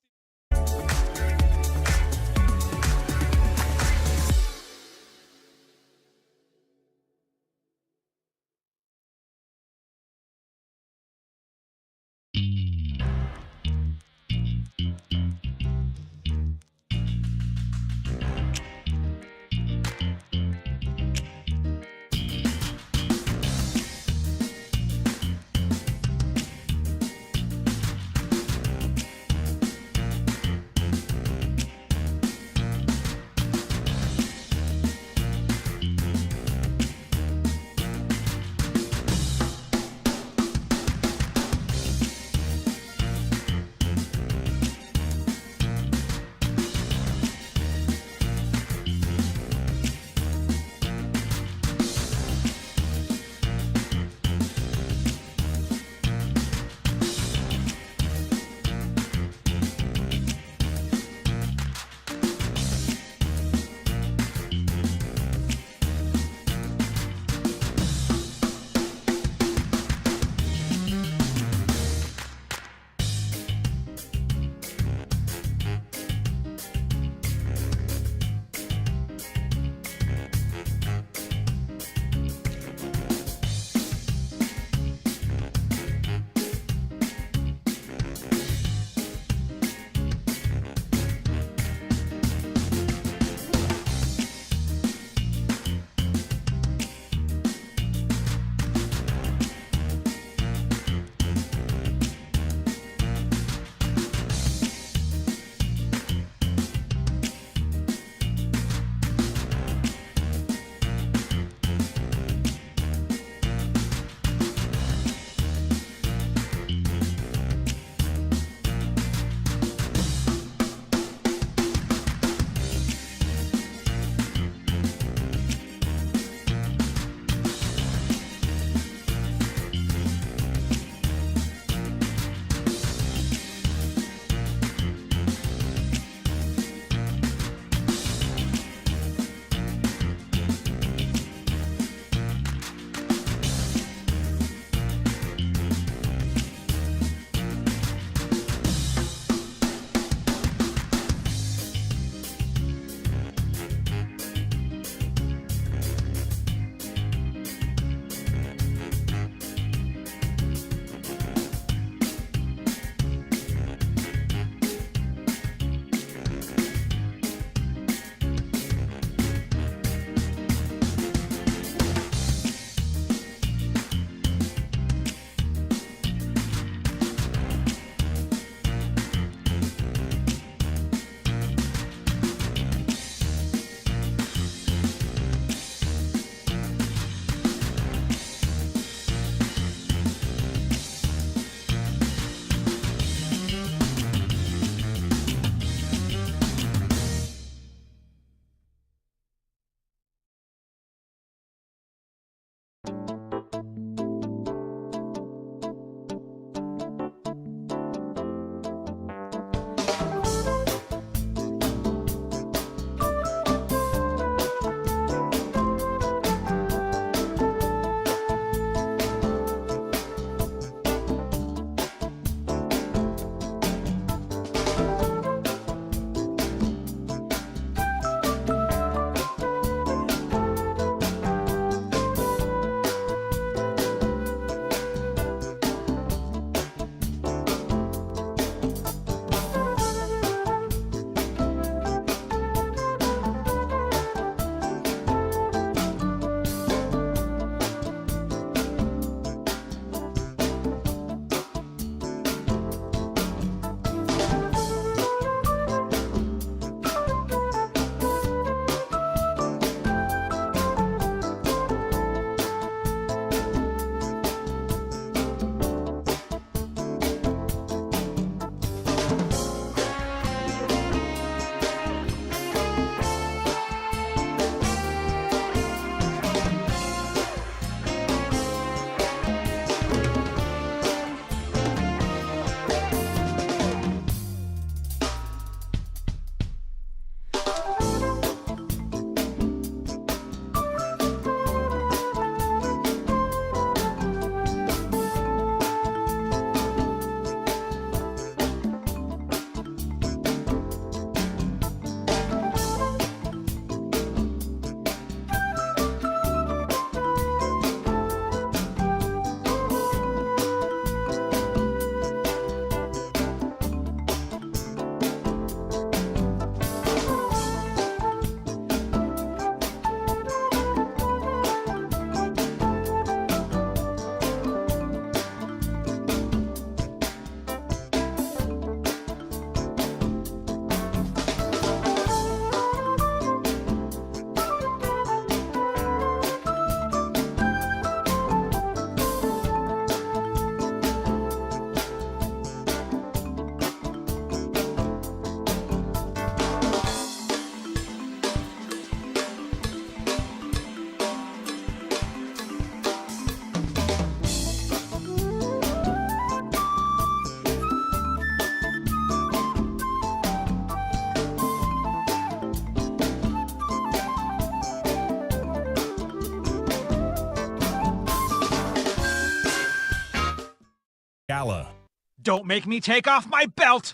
Don't make me take off my belt.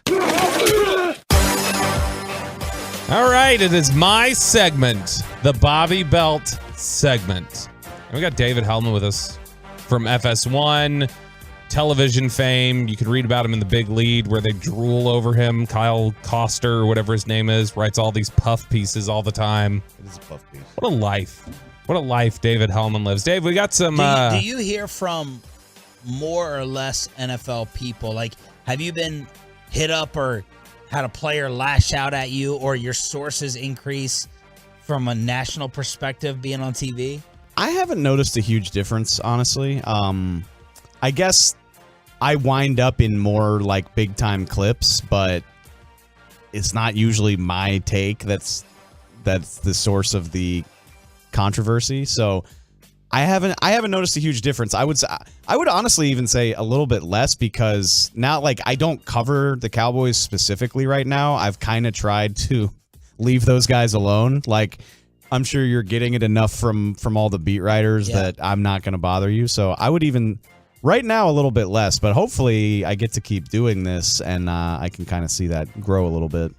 All right, it is my segment, the Bobby Belt segment. And we got David Hellman with us from FS1, television fame. You can read about him in The Big Lead, where they drool over him. Kyle Koster, or whatever his name is, writes all these puff pieces all the time. It is a puff piece. What a life. What a life David Hellman lives. Dave, we got some... Do you hear from more or less NFL people? Like, have you been hit up or had a player lash out at you, or your sources increase from a national perspective being on TV? I haven't noticed a huge difference, honestly. I guess I wind up in more like big time clips, but it's not usually my take that's the source of the controversy. So I haven't noticed a huge difference. I would honestly even say a little bit less, because now, like, I don't cover the Cowboys specifically right now. I've kind of tried to leave those guys alone. Like, I'm sure you're getting it enough from all the beat writers that I'm not going to bother you. So I would even right now a little bit less, but hopefully I get to keep doing this and I can kind of see that grow a little bit.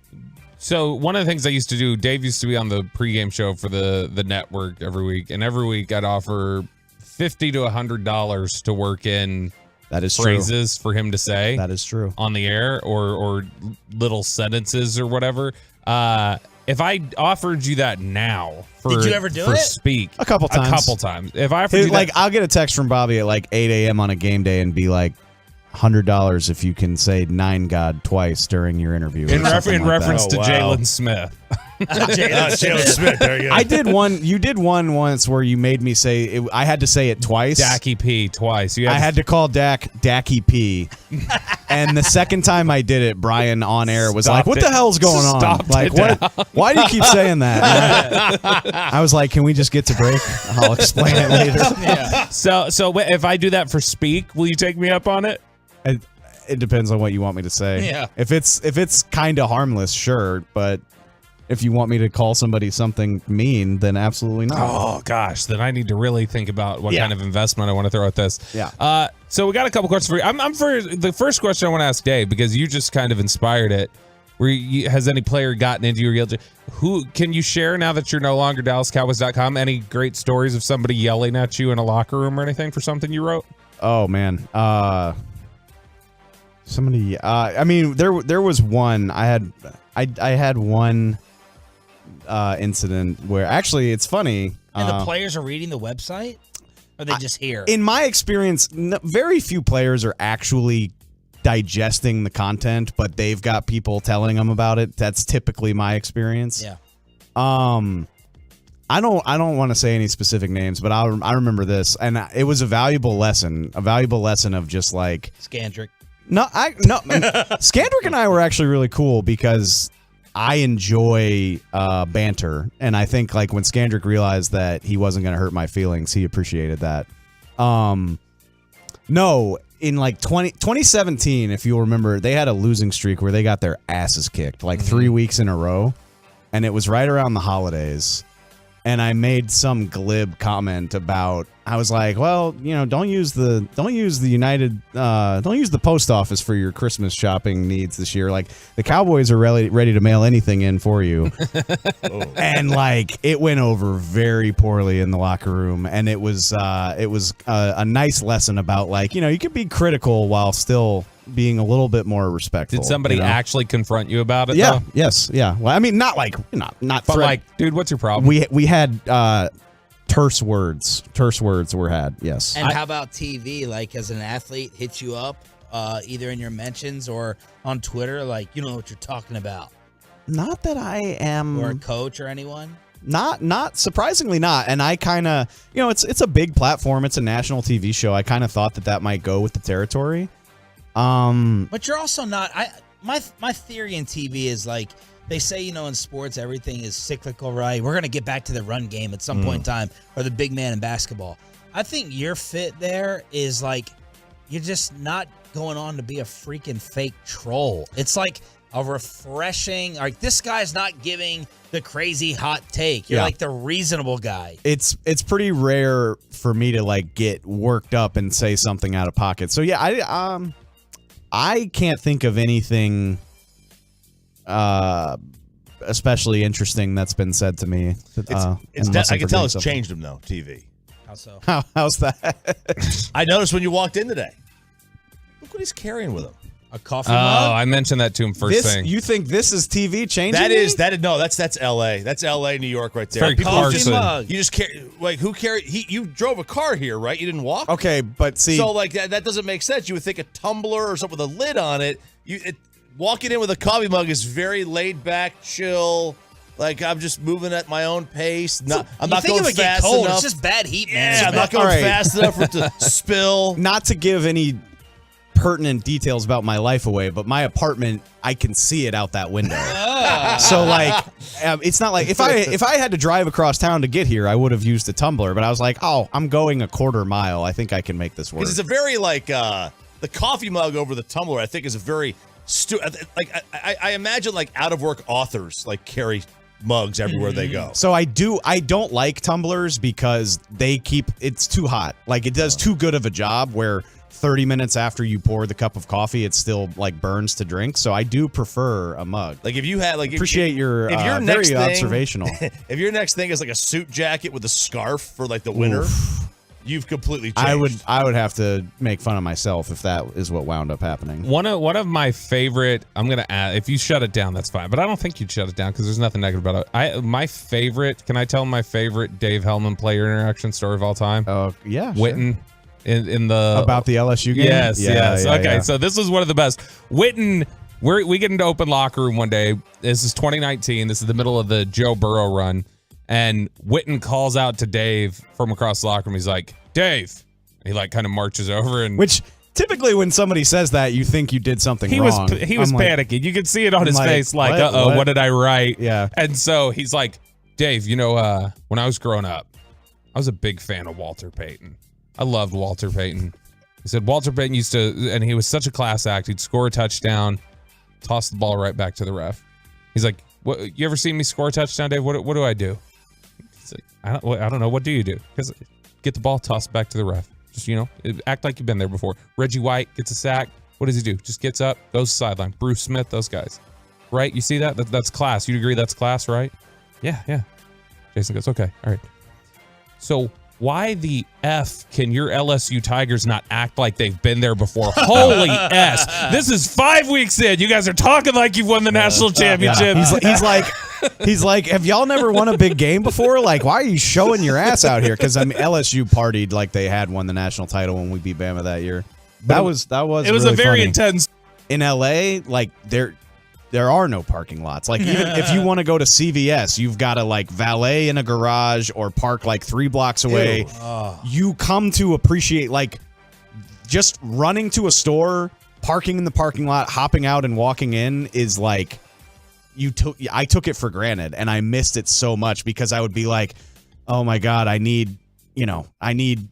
So one of the things I used to do, Dave used to be on the pregame show for the network every week, and every week I'd offer $50 to $100 to work in phrases for him to say. That is true. On the air, or little sentences or whatever. If I offered you that now, did you ever do it? Speak a couple times. If I offered you like, I'll get a text from Bobby at like 8 a.m. on a game day and be like, $100 if you can say 9 God twice during your interview. In reference to Jalen Smith. Jalen Smith. There you go. I did one. You did one once where you made me say it, I had to say it twice. Dacky P twice. I had to call Dak Dacky P. And the second time I did it, Brian on air was like, "What the hell's going on? Like, what? Why do you keep saying that?" I was like, "Can we just get to break? I'll explain it later." Yeah. So if I do that for speak, will you take me up on it? It depends on what you want me to say. Yeah. If it's kind of harmless, sure, but if you want me to call somebody something mean, then absolutely not. Oh gosh, then I need to really think about what kind of investment I want to throw at this. Yeah. So we got a couple questions for you. I'm for the first question I want to ask Dave, because you just kind of inspired it. Has any player gotten into your guilt? Who can you share, now that you're no longer DallasCowboys.com, any great stories of somebody yelling at you in a locker room or anything for something you wrote? Oh man. Somebody. I mean, there was one. I had one incident where, actually, it's funny. And the players are reading the website? Or are they just here? In my experience, very few players are actually digesting the content, but they've got people telling them about it. That's typically my experience. Yeah. I don't want to say any specific names, but I remember this, and it was a valuable lesson of just like Scandrick. No, Scandrick and I were actually really cool because I enjoy banter, and I think like when Scandrick realized that he wasn't going to hurt my feelings, he appreciated that. No, in like 2017, if you'll remember, they had a losing streak where they got their asses kicked like 3 weeks in a row, and it was right around the holidays. And I made some glib comment about, I was like, well, you know, don't use the post office for your Christmas shopping needs this year. Like, the Cowboys are ready to mail anything in for you. And like, it went over very poorly in the locker room. And it was a nice lesson about, like, you know, you can be critical while still being a little bit more respectful. Did somebody actually confront you about it? Yeah. Though? Yes. Yeah. Well, I mean, not but like, dude, what's your problem? We had terse words were had. Yes. And how about TV? Like, as an athlete hits you up, either in your mentions or on Twitter, like, you know what you're talking about. Not that I am. Or a coach or anyone. Not surprisingly not. And I kind of, you know, it's a big platform. It's a national TV show. I kind of thought that might go with the territory. But you're also not. My theory in TV is, like, they say, you know, in sports everything is cyclical, right? We're gonna get back to the run game at some point in time, or the big man in basketball. I think your fit there is like, you're just not going on to be a freaking fake troll. It's like a refreshing, like, this guy's not giving the crazy hot take. You're like the reasonable guy. It's pretty rare for me to like get worked up and say something out of pocket. So yeah, I can't think of anything especially interesting that's been said to me. I can tell it's changed him though. TV. How so? How's that? I noticed when you walked in today. Look what he's carrying with him. A coffee mug? Oh, I mentioned that to him first thing. You think this is TV changing? That's LA. That's LA, New York right there. Very Carson. You just carry, like, who carried, you drove a car here, right? You didn't walk? Okay, but see. So, like, that doesn't make sense. You would think a tumbler or something with a lid on it. Walking in with a coffee mug is very laid back, chill. Like, I'm just moving at my own pace. I'm not going fast enough. It's just bad heat, man. Yeah, I'm not going fast enough for it to spill. Not to give any pertinent details about my life away, but my apartment, I can see it out that window. So like, it's not like if I had to drive across town to get here, I would have used a tumbler. But I was like, oh, I'm going a quarter mile. I think I can make this work. Because it's a very like the coffee mug over the tumbler. I think is a very I imagine like out of work authors like carry mugs everywhere they go. So I don't like tumblers because it's too hot. Like it does too good of a job where 30 minutes after you pour the cup of coffee, it still like burns to drink. So I do prefer a mug. Like if you had like appreciate your very observational. If your next thing is like a suit jacket with a scarf for like the winter, you've completely changed. I would have to make fun of myself if that is what wound up happening. One of my favorite, I'm gonna add, if you shut it down, that's fine. But I don't think you'd shut it down because there's nothing negative about it. My favorite, can I tell my favorite Dave Hellman player interaction story of all time? Oh yeah, Witten. Sure. In the about the LSU game. Yes. Okay, yeah. so this is one of the best. Witten, we get into open locker room one day. This is 2019. This is the middle of the Joe Burrow run, and Witten calls out to Dave from across the locker room. He's like, "Dave." He like kind of marches over and which typically when somebody says that, you think you did something wrong. He was panicking. You could see it on his face, like, what did I write? Yeah. And so he's like, Dave, when I was growing up, I was a big fan of Walter Payton. I loved Walter Payton. He said Walter Payton used to, and he was such a class act. He'd score a touchdown, toss the ball right back to the ref. He's like, "What? You ever seen me score a touchdown, Dave? What do I do?" He's like, I don't know. What do you do? Because get the ball, toss it back to the ref. Just act like you've been there before. Reggie White gets a sack. What does he do? Just gets up, goes to sideline. Bruce Smith, those guys, right? You see that? That's class. You'd agree that's class, right? Yeah. Jason goes, okay, all right. So why the F can your LSU Tigers not act like they've been there before? Holy S. This is 5 weeks in. You guys are talking like you've won the national championship. Yeah. He's like, have y'all never won a big game before? Like, why are you showing your ass out here? Because LSU partied like they had won the national title when we beat Bama that year. It was It was really a very funny. intense. In LA, like there are no parking lots. Like even if you want to go to CVS, you've got to like valet in a garage or park like 3 blocks away. You come to appreciate like just running to a store, parking in the parking lot, hopping out and walking in is like I took it for granted and I missed it so much because I would be like, oh my God, I need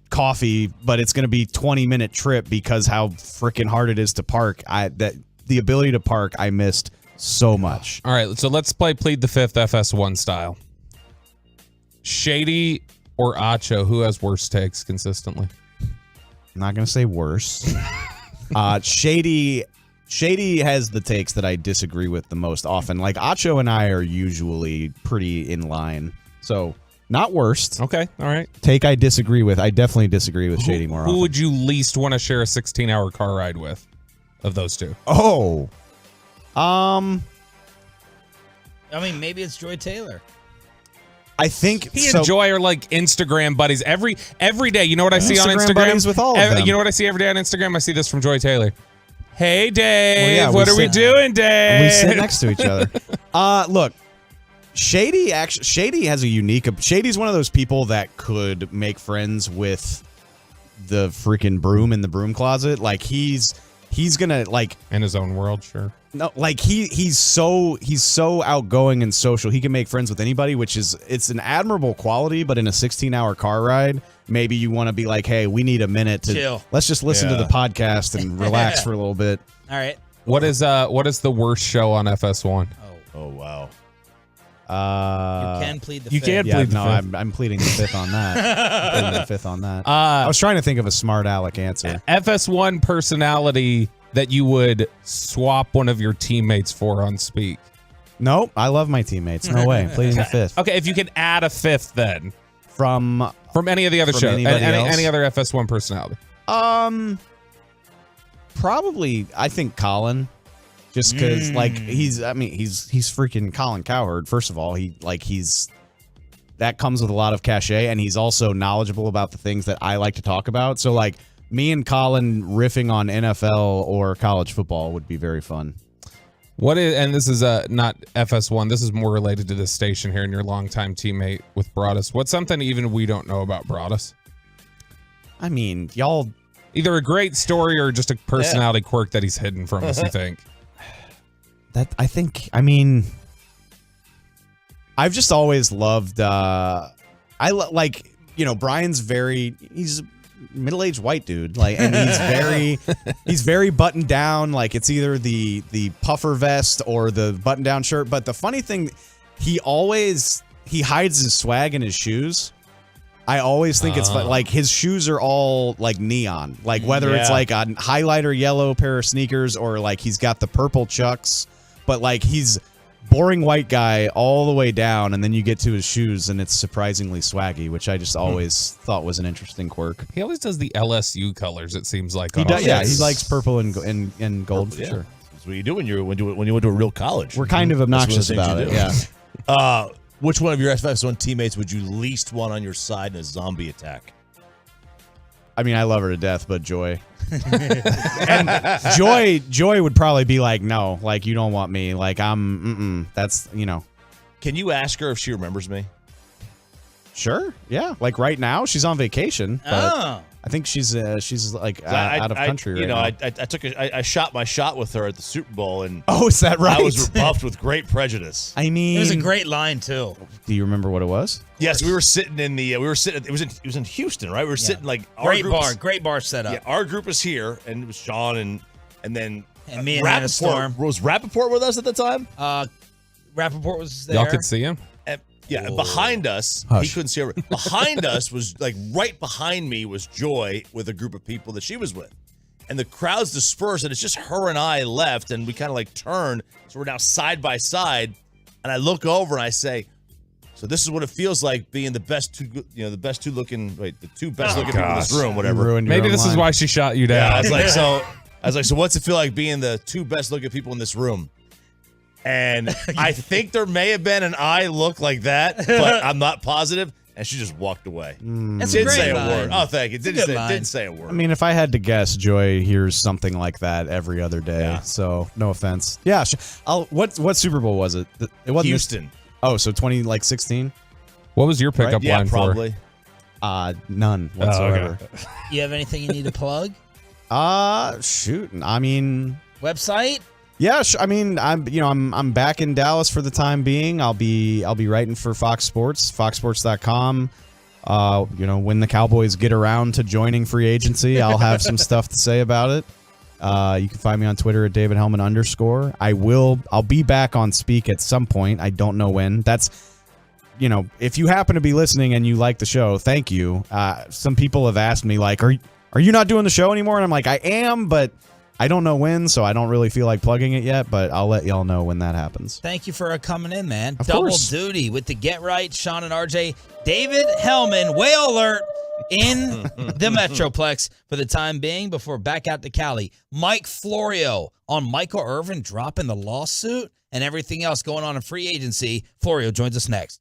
coffee, but it's going to be 20-minute trip because how freaking hard it is to park. The ability to park, I missed so much. All right, so let's plead the fifth FS1 style. Shady or Acho, who has worse takes consistently? I'm not going to say worse. Shady has the takes that I disagree with the most often. Like Acho and I are usually pretty in line. So not worst. Okay, all right. Take I disagree with. I definitely disagree with Shady more often. Who would you least want to share a 16-hour car ride with of those two? Oh. I mean, maybe it's Joy Taylor. I think he and Joy are like Instagram buddies. Every day, you know what I see on Instagram? Buddies with all of them. You know what I see every day on Instagram? I see this from Joy Taylor. Hey, Dave. What are we doing, Dave? We sit next to each other. Look, Shady has a unique. Shady's one of those people that could make friends with the freaking broom in the broom closet. Like he's gonna like in his own world, sure. No, like he's so outgoing and social. He can make friends with anybody, it's an admirable quality. But in a 16-hour car ride, maybe you want to be like, hey, we need a minute to chill. Let's just listen to the podcast and relax for a little bit. All right. What is the worst show on FS1? Oh wow. You can plead the fifth. You can plead the fifth. I'm pleading the fifth on that. I was trying to think of a smart aleck answer. FS1 personality that you would swap one of your teammates for on Speak? Nope, I love my teammates. No way. Pleading the fifth. Okay, if you could add a fifth then. From any of the other shows. Any other FS1 personality. Probably, I think Colin. Just because, like, he's freaking Colin Cowherd. First of all, that comes with a lot of cachet, and he's also knowledgeable about the things that I like to talk about. So, like, me and Colin riffing on NFL or college football would be very fun. And this is not FS1. This is more related to this station here and your longtime teammate with Broadus. What's something even we don't know about Broadus? I mean, y'all, either a great story or just a personality quirk that he's hidden from us. You think? I've just always loved. Brian's he's a middle-aged white dude, like, and he's very buttoned down. Like, it's either the puffer vest or the button-down shirt. But the funny thing, he hides his swag in his shoes. I always think it's fun. Like, his shoes are all like neon, like whether it's like a highlighter yellow pair of sneakers or like he's got the purple Chucks, but like he's boring white guy all the way down, and then you get to his shoes and it's surprisingly swaggy, which I just always thought was an interesting quirk. He always does the LSU colors, it seems like. He does, he likes purple and gold for sure. That's what you do when you went to a real college. We're kind of obnoxious about it. Yeah. Which one of your FS1 teammates would you least want on your side in a zombie attack? I mean, I love her to death, but Joy. And Joy would probably be like, no, like, you don't want me. Like, that's, Can you ask her if she remembers me? Sure. Yeah. Like right now, she's on vacation. But I think she's like out of country right now. I shot my shot with her at the Super Bowl, and is that right? I was rebuffed with great prejudice. I mean, it was a great line too. Do you remember what it was? Yes, we were sitting in the. It was in Houston, right? We were sitting like great bar setup. Yeah, our group is here, and it was Sean and then me and Hannah Storm. Was Rappaport with us at the time? Rappaport was there. Y'all could see him. Yeah, behind us, he couldn't see her. Behind us was like right behind me was Joy with a group of people that she was with. And the crowd's dispersed, and it's just her and I left, and we kind of like turned. So we're now side by side. And I look over and I say, so this is what it feels like being the two best looking people in this room, whatever. Maybe this is why she shot you down. Yeah, I was like, so what's it feel like being the two best looking people in this room? And I think there may have been an eye look like that, but I'm not positive. And she just walked away. That's Didn't a great say line. a word. Oh, thank you. Didn't say a word. I mean, if I had to guess, Joy hears something like that every other day. Yeah. So no offense. Yeah. What Super Bowl was it? It wasn't Houston. So 2016. What was your pickup line probably. for? None whatsoever. Okay. You have anything you need to plug? Shoot. I mean, website. Yeah, I mean, I'm back in Dallas for the time being. I'll be writing for Fox Sports, foxsports.com. When the Cowboys get around to joining free agency, I'll have some stuff to say about it. You can find me on Twitter at DavidHellman_. I'll be back on Speak at some point. I don't know when. That's, if you happen to be listening and you like the show, thank you. Some people have asked me like, are you not doing the show anymore? And I'm like, I am, but I don't know when, so I don't really feel like plugging it yet, but I'll let y'all know when that happens. Thank you for coming in, man. Of Double course. duty with the Get Right, Sean and RJ. David Hellman, whale alert in the Metroplex for the time being before back out to Cali. Mike Florio on Michael Irvin dropping the lawsuit and everything else going on in free agency. Florio joins us next.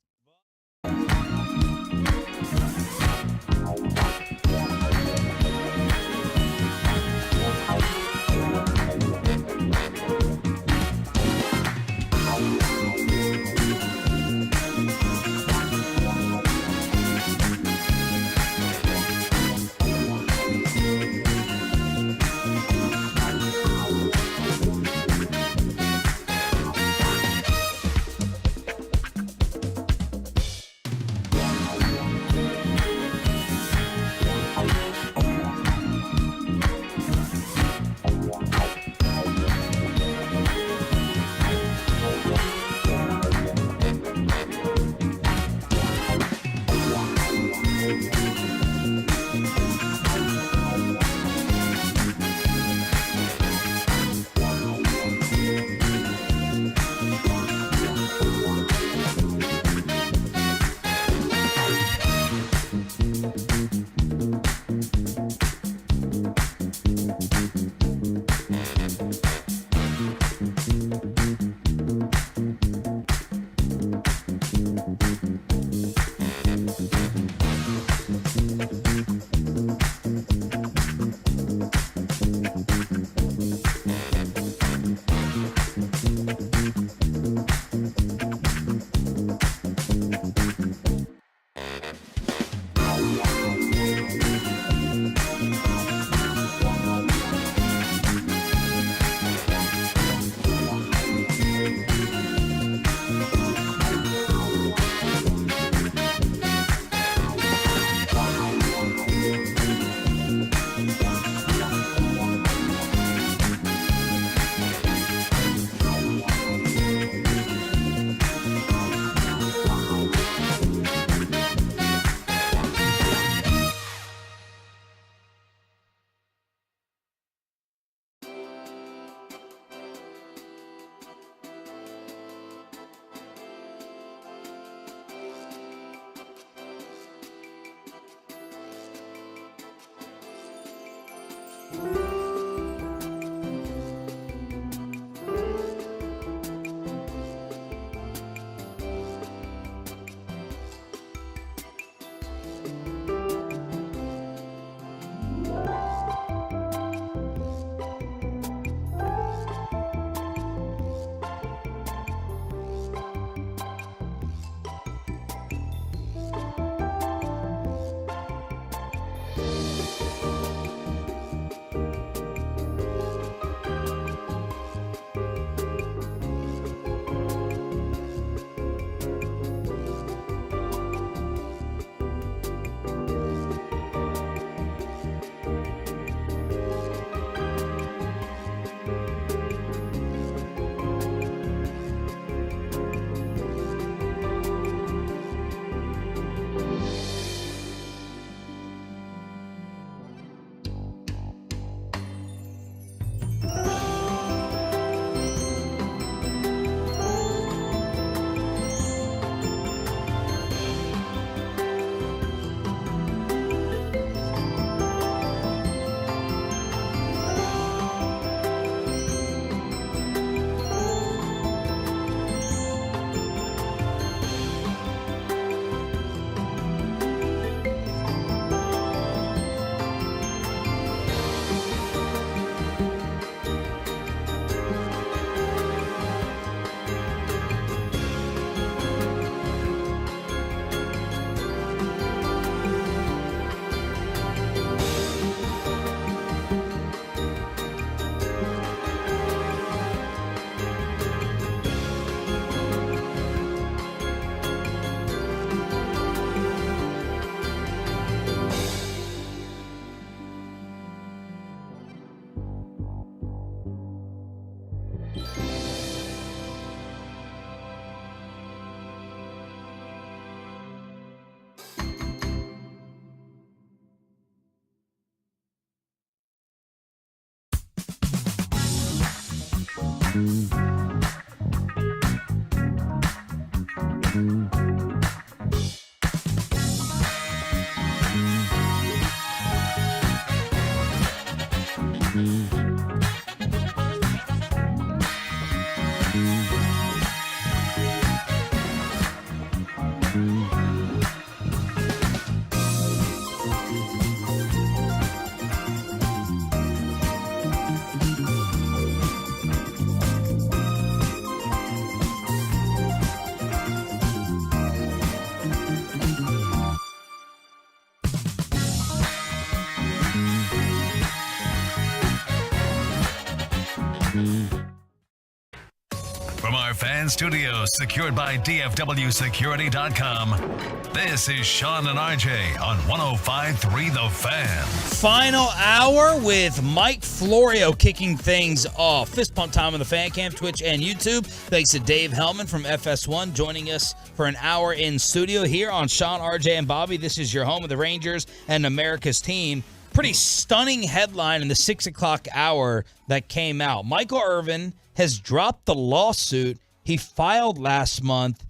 From our fan studios, secured by DFWsecurity.com, this is Sean and RJ on 105.3 The Fan. Final hour with Mike Florio kicking things off. Fist pump time on the Fan Cam, Twitch, and YouTube. Thanks to Dave Hellman from FS1 joining us for an hour in studio here on Sean, RJ, and Bobby. This is your home of the Rangers and America's team. Pretty stunning headline in the 6 o'clock hour that came out. Michael Irvin has dropped the lawsuit he filed last month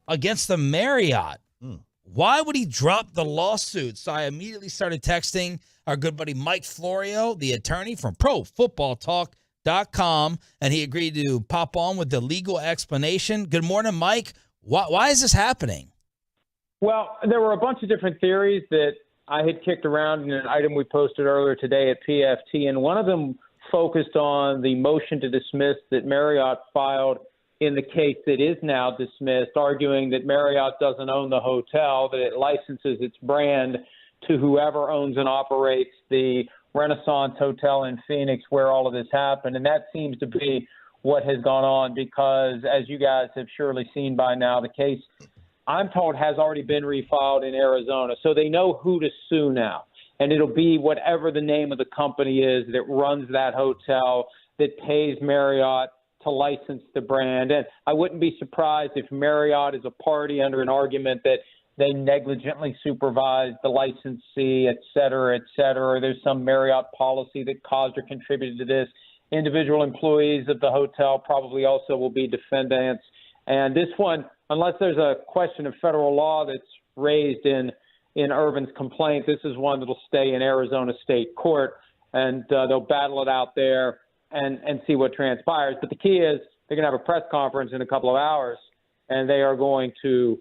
against the Marriott. Why would he drop the lawsuit? So I immediately started texting our good buddy Mike Florio, the attorney from ProFootballTalk.com, and he agreed to pop on with the legal explanation. Good morning, Mike. Why is this happening? Well, there were a bunch of different theories that I had kicked around in an item we posted earlier today at PFT, and one of them focused on the motion to dismiss that Marriott filed in the case that is now dismissed, arguing that Marriott doesn't own the hotel, that it licenses its brand to whoever owns and operates the Renaissance Hotel in Phoenix where all of this happened. And that seems to be what has gone on because, as you guys have surely seen by now, the case, I'm told, has already been refiled in Arizona. So they know who to sue now. And it'll be whatever the name of the company is that runs that hotel, that pays Marriott to license the brand. And I wouldn't be surprised if Marriott is a party under an argument that they negligently supervised the licensee, et cetera, or there's some Marriott policy that caused or contributed to this. Individual employees of the hotel probably also will be defendants. And this one, unless there's a question of federal law that's raised in Irvin's complaint, this is one that'll stay in Arizona State Court. and they'll battle it out there and see what transpires. But the key is they're going to have a press conference in a couple of hours, and they are going to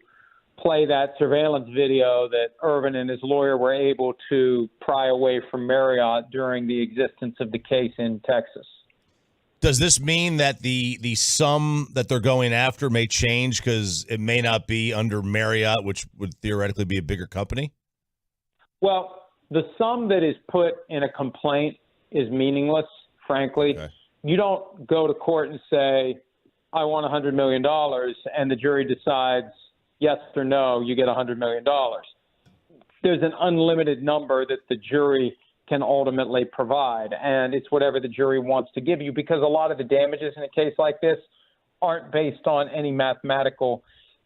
play that surveillance video that Irvin and his lawyer were able to pry away from Marriott during the existence of the case in Texas. Does this mean that the sum that they're going after may change because it may not be under Marriott, which would theoretically be a bigger company? Well, the sum that is put in a complaint is meaningless, frankly. Okay. You don't go to court and say, I want $100 million, and the jury decides yes or no, you get $100 million. There's an unlimited number that the jury can ultimately provide, and it's whatever the jury wants to give you, because a lot of the damages in a case like this aren't based on any mathematical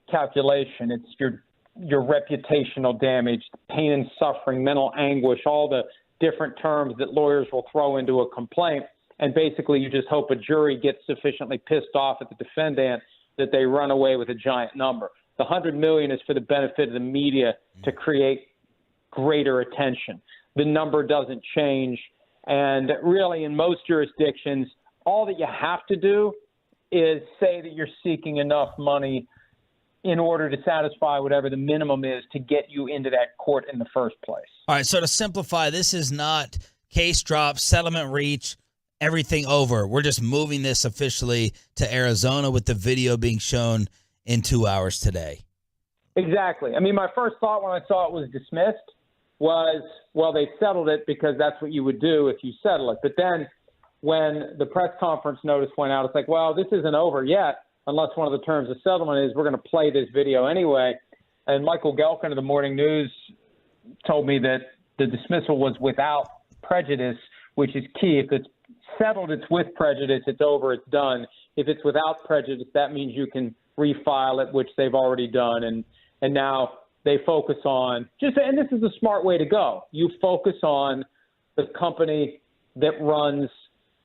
calculation. It's your reputational damage, pain and suffering, mental anguish, all the different terms that lawyers will throw into a complaint. And basically, you just hope a jury gets sufficiently pissed off at the defendant that they run away with a giant number. The $100 million is for the benefit of the media to create greater attention. The number doesn't change. And really, in most jurisdictions, all that you have to do is say that you're seeking enough money in order to satisfy whatever the minimum is to get you into that court in the first place. All right, so to simplify, this is not case drop, settlement reach, everything over. We're just moving this officially to Arizona with the video being shown in 2 hours today. Exactly. I mean, my first thought when I saw it was dismissed was, well, they settled it because that's what you would do if you settle it. But then when the press conference notice went out, it's like, well, this isn't over yet, unless one of the terms of settlement is we're going to play this video anyway. And Michael Gelkin of the Morning News told me that the dismissal was without prejudice, which is key. If it's settled, it's with prejudice, it's over, it's done. If it's without prejudice, that means you can refile it, which they've already done. And now they focus on and this is a smart way to go. You focus on the company that runs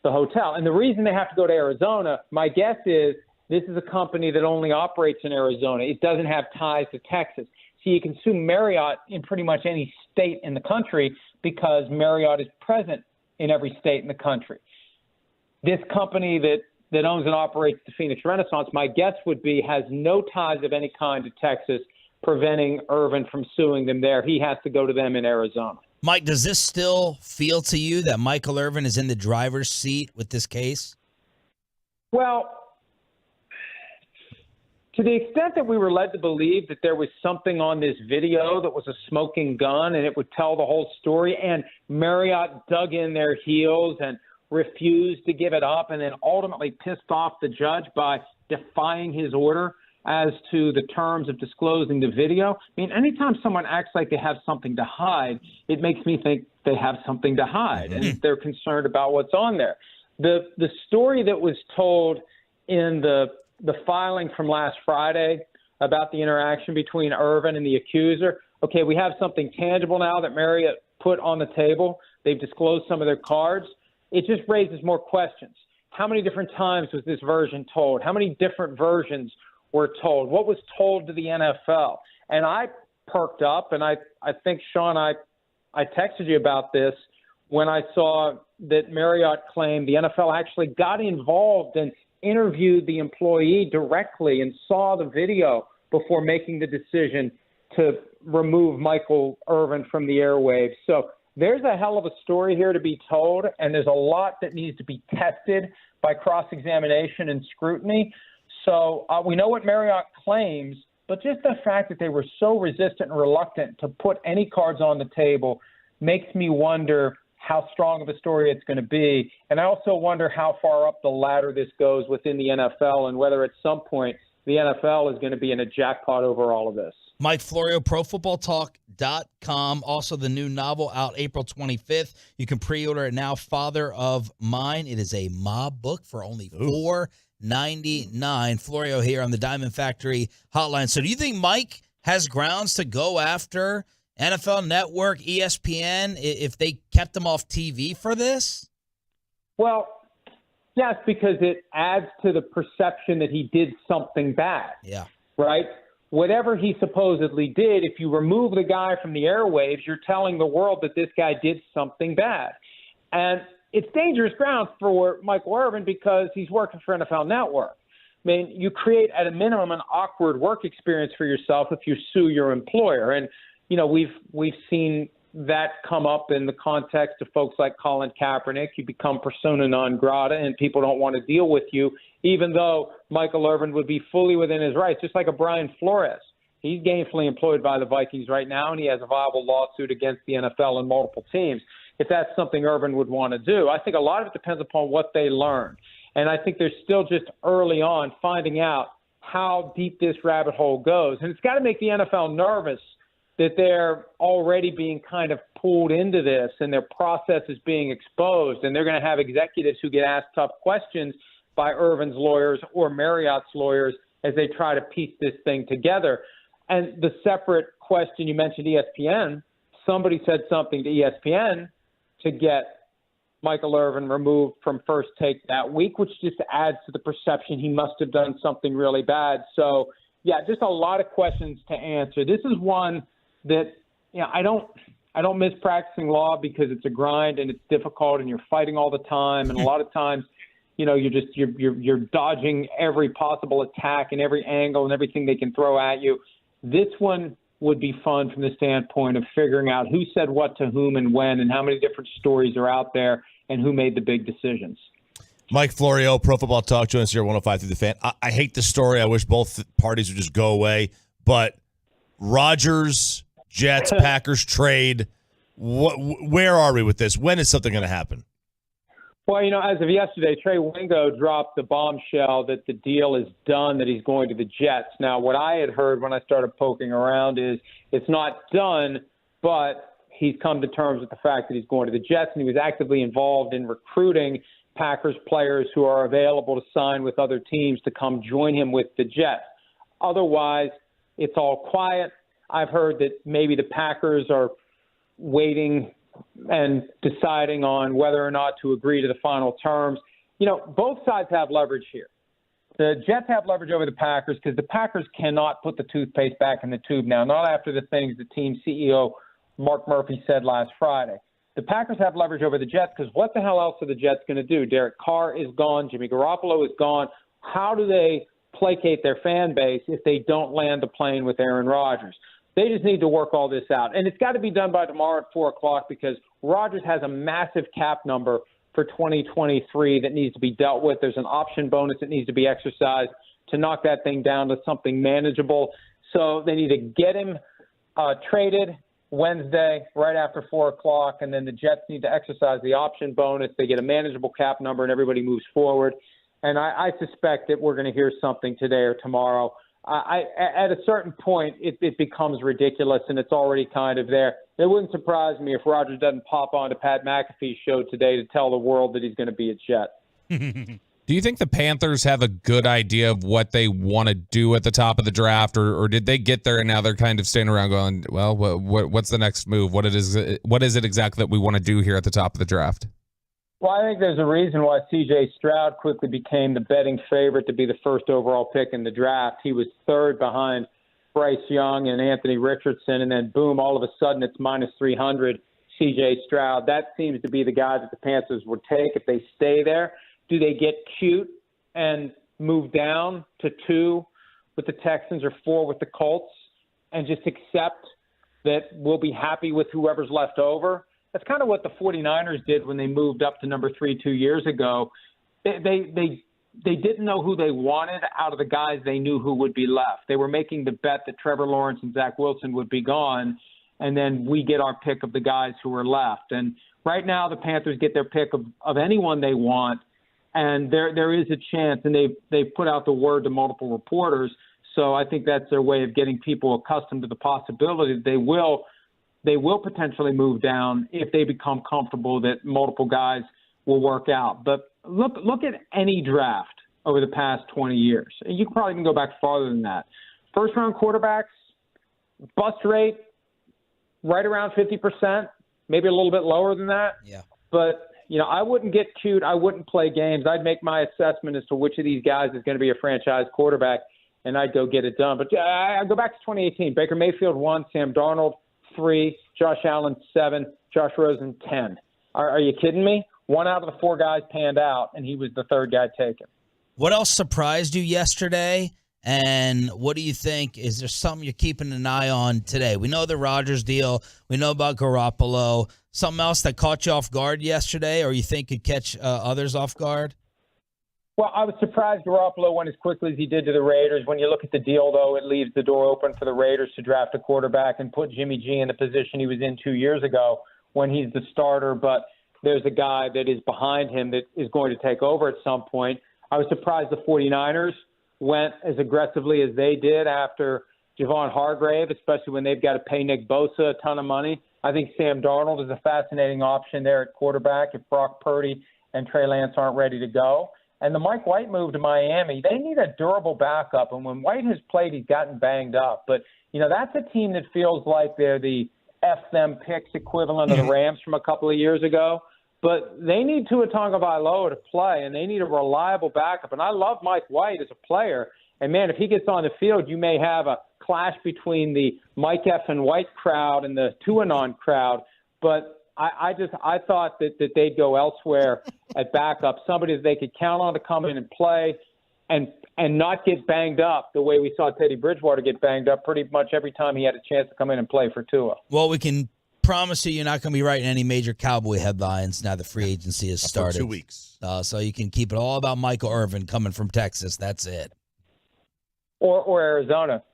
the hotel. And the reason they have to go to Arizona, my guess is this is a company that only operates in Arizona. It doesn't have ties to Texas. So you can sue Marriott in pretty much any state in the country because Marriott is present in every state in the country. This company that owns and operates the Phoenix Renaissance, my guess would be, has no ties of any kind to Texas, preventing Irvin from suing them there. He has to go to them in Arizona. Mike, does this still feel to you that Michael Irvin is in the driver's seat with this case? Well, to the extent that we were led to believe that there was something on this video that was a smoking gun and it would tell the whole story, and Marriott dug in their heels and refused to give it up and then ultimately pissed off the judge by defying his order as to the terms of disclosing the video. I mean, anytime someone acts like they have something to hide, it makes me think they have something to hide and they're concerned about what's on there. The story that was told in the filing from last Friday about the interaction between Irvin and the accuser, okay, we have something tangible now that Marriott put on the table. They've disclosed some of their cards. It just raises more questions. How many different times was this version told? How many different versions were told? What was told to the NFL? And I perked up, and I think, Sean, I texted you about this when I saw that Marriott claimed the NFL actually got involved and interviewed the employee directly and saw the video before making the decision to remove Michael Irvin from the airwaves. So there's a hell of a story here to be told, and there's a lot that needs to be tested by cross-examination and scrutiny. So we know what Marriott claims, but just the fact that they were so resistant and reluctant to put any cards on the table makes me wonder how strong of a story it's going to be. And I also wonder how far up the ladder this goes within the NFL and whether at some point the NFL is going to be in a jackpot over all of this. Mike Florio, ProFootballTalk.com. Also, the new novel out April 25th. You can pre-order it now, Father of Mine. It is a mob book for only $4.99. Florio here on the Diamond Factory Hotline. So do you think Mike has grounds to go after NFL Network, ESPN, if they kept him off TV for this? Well, yes, because it adds to the perception that he did something bad. Yeah. Right? Whatever he supposedly did, if you remove the guy from the airwaves, you're telling the world that this guy did something bad. And it's dangerous ground for Michael Irvin because he's working for NFL Network. I mean, you create at a minimum an awkward work experience for yourself if you sue your employer. And, you know, we've seen that come up in the context of folks like Colin Kaepernick. You become persona non grata and people don't want to deal with you, even though Michael Irvin would be fully within his rights, just like a Brian Flores. He's gainfully employed by the Vikings right now, and he has a viable lawsuit against the NFL and multiple teams. If that's something Irvin would want to do, I think a lot of it depends upon what they learn. And I think they're still just early on finding out how deep this rabbit hole goes. And it's got to make the NFL nervous that they're already being kind of pulled into this and their process is being exposed. And they're going to have executives who get asked tough questions by Irvin's lawyers or Marriott's lawyers as they try to piece this thing together. And the separate question, you mentioned ESPN. Somebody said something to ESPN to get Michael Irvin removed from First Take that week, which just adds to the perception he must have done something really bad. So, yeah, just a lot of questions to answer. This is one that, you know, I don't miss practicing law because it's a grind and it's difficult and you're fighting all the time. And a lot of times, you know, you're dodging every possible attack and every angle and everything they can throw at you. This one would be fun from the standpoint of figuring out who said what to whom and when and how many different stories are out there and who made the big decisions. Mike Florio, Pro Football Talk, joins us here at 105 through the Fan. I hate the story. I wish both parties would just go away. But Rodgers, Jets, Packers trade, where are we with this? When is something going to happen? Well, you know, as of yesterday, Trey Wingo dropped the bombshell that the deal is done, that he's going to the Jets. Now, what I had heard when I started poking around is it's not done, but he's come to terms with the fact that he's going to the Jets, and he was actively involved in recruiting Packers players who are available to sign with other teams to come join him with the Jets. Otherwise, it's all quiet. I've heard that maybe the Packers are waiting and deciding on whether or not to agree to the final terms. You know, both sides have leverage here. The Jets have leverage over the Packers because the Packers cannot put the toothpaste back in the tube now, not after the things the team CEO Mark Murphy said last Friday. The Packers have leverage over the Jets because what the hell else are the Jets going to do? Derek Carr is gone. Jimmy Garoppolo is gone. How do they placate their fan base if they don't land the plane with Aaron Rodgers? They just need to work all this out. And it's got to be done by tomorrow at 4 o'clock because Rodgers has a massive cap number for 2023 that needs to be dealt with. There's an option bonus that needs to be exercised to knock that thing down to something manageable. So they need to get him traded Wednesday right after 4 o'clock, and then the Jets need to exercise the option bonus. They get a manageable cap number, and everybody moves forward. And I suspect that we're going to hear something today or tomorrow. At a certain point, it becomes ridiculous, and it's already kind of there. It wouldn't surprise me if Rodgers doesn't pop on to Pat McAfee's show today to tell the world that he's going to be a Jet. Do you think the Panthers have a good idea of what they want to do at the top of the draft, or did they get there and now they're kind of standing around going, well, what's the next move? What is it exactly that we want to do here at the top of the draft? Well, I think there's a reason why C.J. Stroud quickly became the betting favorite to be the first overall pick in the draft. He was third behind Bryce Young and Anthony Richardson, and then boom, all of a sudden it's minus 300 C.J. Stroud. That seems to be the guy that the Panthers would take if they stay there. Do they get cute and move down to 2 with the Texans or 4 with the Colts and just accept that we'll be happy with whoever's left over? That's kind of what the 49ers did when they moved up to number 3 2 years ago. They didn't know who they wanted out of the guys they knew who would be left. They were making the bet that Trevor Lawrence and Zach Wilson would be gone, and then we get our pick of the guys who are left. And right now the Panthers get their pick of anyone they want, and there is a chance, and they've put out the word to multiple reporters, so I think that's their way of getting people accustomed to the possibility that they will potentially move down if they become comfortable that multiple guys will work out. But look at any draft over the past 20 years. And you probably can go back farther than that. First-round quarterbacks, bust rate right around 50%, maybe a little bit lower than that. Yeah. But, you know, I wouldn't get cute. I wouldn't play games. I'd make my assessment as to which of these guys is going to be a franchise quarterback, and I'd go get it done. But I go back to 2018. Baker Mayfield 1, Sam Darnold 3, Josh Allen 7, Josh Rosen 10. Are you kidding me? 1 out of the 4 guys panned out, and he was the 3rd guy taken. What else surprised you yesterday? And what do you think? Is there something you're keeping an eye on today? We know the Rodgers deal. We know about Garoppolo. Something else that caught you off guard yesterday or you think could catch others off guard? Well, I was surprised Garoppolo went as quickly as he did to the Raiders. When you look at the deal, though, it leaves the door open for the Raiders to draft a quarterback and put Jimmy G in the position he was in 2 years ago when he's the starter. But there's a guy that is behind him that is going to take over at some point. I was surprised the 49ers went as aggressively as they did after Javon Hargrave, especially when they've got to pay Nick Bosa a ton of money. I think Sam Darnold is a fascinating option there at quarterback if Brock Purdy and Trey Lance aren't ready to go. And the Mike White move to Miami, they need a durable backup. And when White has played, he's gotten banged up. But, that's a team that feels like they're the F them picks equivalent of the Rams from a couple of years ago. But they need Tua Tagovailoa to play, and they need a reliable backup. And I love Mike White as a player. And, man, if he gets on the field, you may have a clash between the Mike F. and White crowd and the Tuanon crowd. But I thought that they'd go elsewhere at backup, somebody that they could count on to come in and play and not get banged up the way we saw Teddy Bridgewater get banged up pretty much every time he had a chance to come in and play for Tua. Well, we can promise you're not going to be writing any major Cowboy headlines now the free agency has started. For 2 weeks. So you can keep it all about Michael Irvin coming from Texas. That's it. Or Arizona,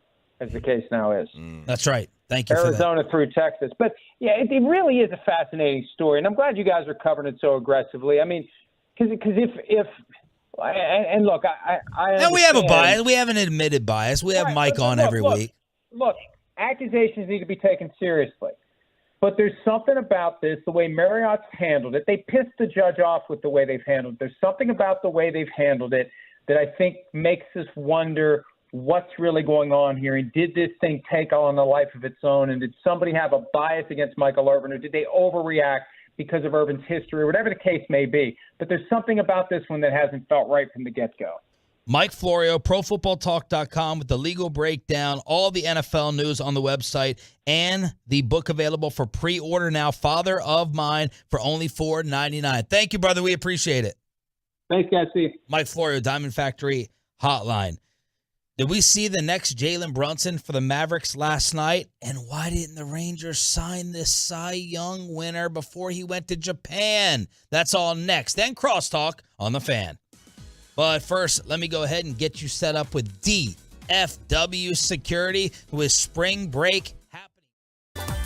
as the case now is. That's right. Thank you Arizona for that. through Texas. But, yeah, it really is a fascinating story, and I'm glad you guys are covering it so aggressively. I mean, because if and look, I and we have a bias. We have an admitted bias. We have right, Mike on every week. Look, accusations need to be taken seriously. But there's something about this, the way Marriott's handled it. They pissed the judge off with the way they've handled it. There's something about the way they've handled it that I think makes us wonder what's really going on here, and did this thing take on a life of its own, and did somebody have a bias against Michael Irvin, or did they overreact because of Irvin's history, or whatever the case may be. But there's something about this one that hasn't felt right from the get-go. Mike Florio, ProFootballTalk.com with the legal breakdown, all the NFL news on the website, and the book available for pre-order now, Father of Mine, for only $4.99. Thank you, brother. We appreciate it. Thanks, guys. See you. Mike Florio, Diamond Factory Hotline. Did we see the next Jalen Brunson for the Mavericks last night? And why didn't the Rangers sign this Cy Young winner before he went to Japan? That's all next. Then Crosstalk on the Fan. But first, let me go ahead and get you set up with DFW Security with spring break happening.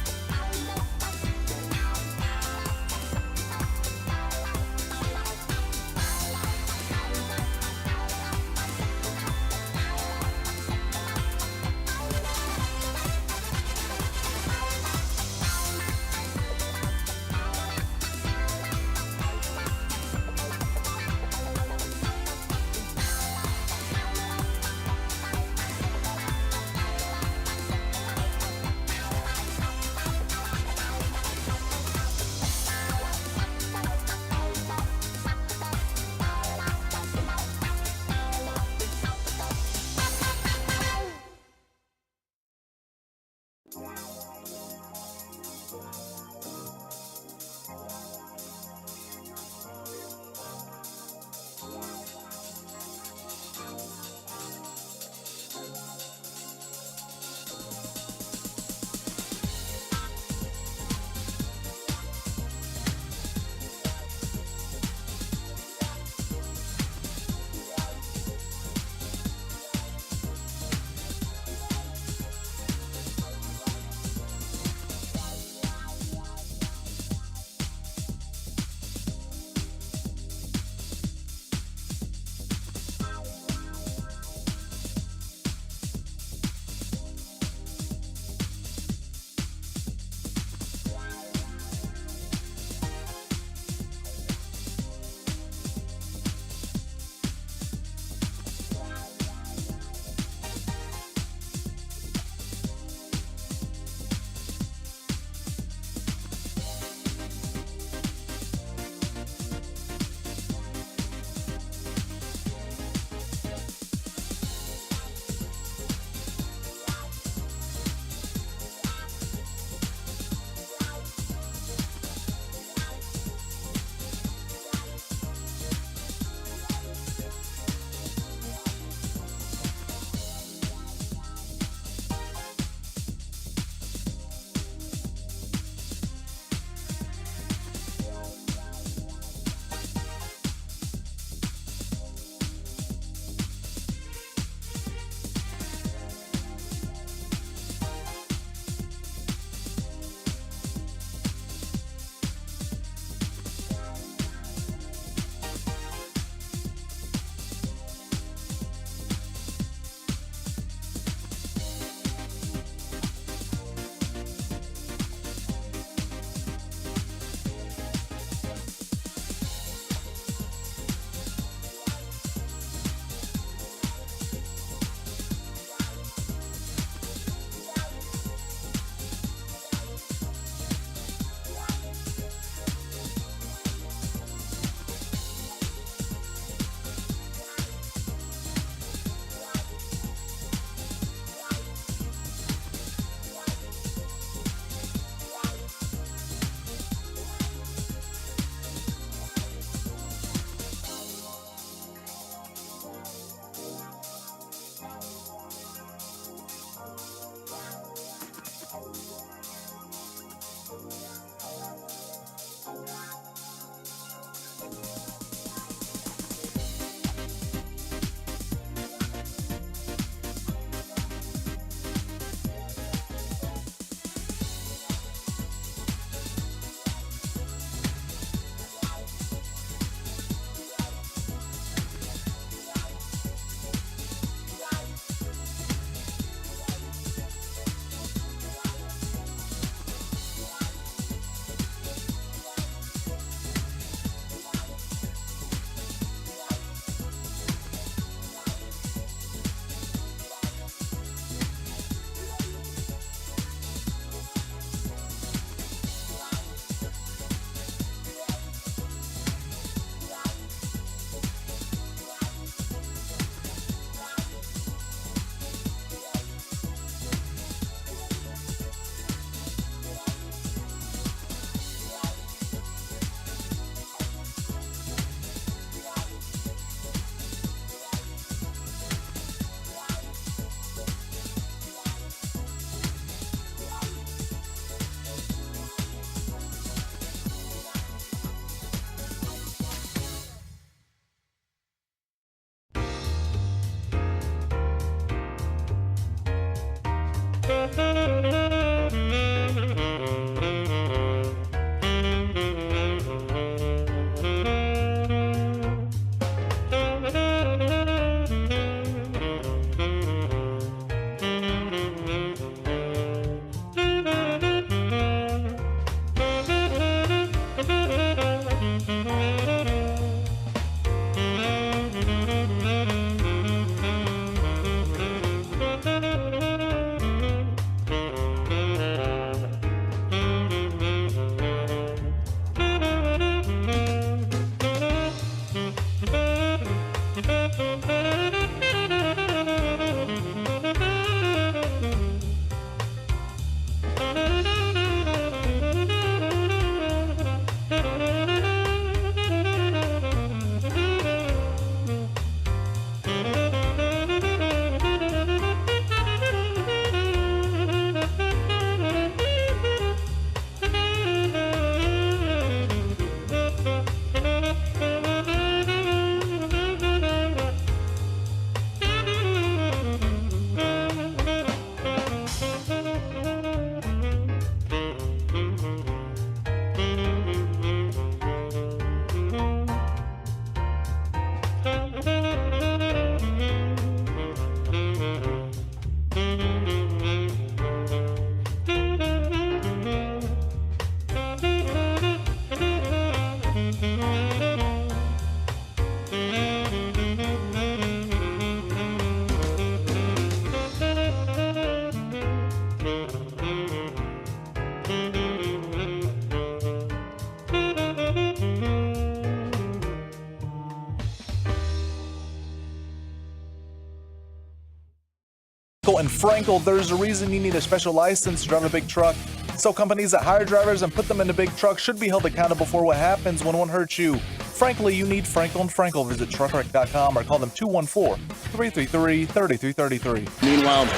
And Frankel, there's a reason you need a special license to drive a big truck. So companies that hire drivers and put them into big trucks should be held accountable for what happens when one hurts you. Frankly, you need Frankel and Frankel. Visit truckwreck.com or call them 214-333-3333. Meanwhile,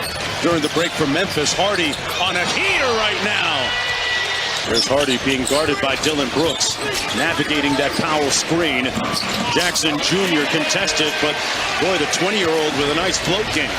during the break from Memphis, Hardy on a heater right now. There's Hardy being guarded by Dylan Brooks, navigating that Powell screen. Jackson Jr. contested, but boy, the 20-year-old with a nice float game.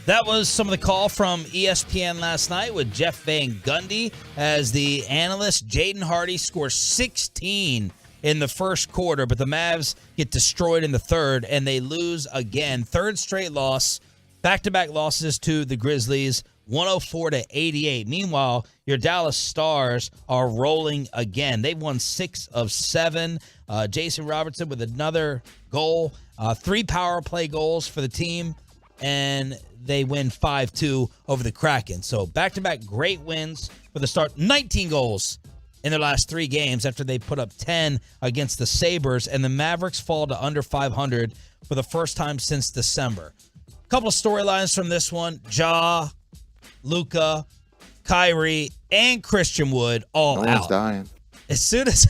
That was some of the call from ESPN last night with Jeff Van Gundy as the analyst. Jaden Hardy scores 16 in the first quarter, but the Mavs get destroyed in the third, and they lose again. Third straight loss, back-to-back losses to the Grizzlies, 104-88. Meanwhile, your Dallas Stars are rolling again. They've won 6 of 7. Jason Robertson with another goal, 3 power play goals for the team, and they win 5-2 over the Kraken. So back-to-back great wins for the Stars. 19 goals in their last 3 games after they put up 10 against the Sabres, and the Mavericks fall to under 500 for the first time since December. A couple of storylines from this one. Ja, Luka, Kyrie, and Christian Wood all out. No one's dying. As soon as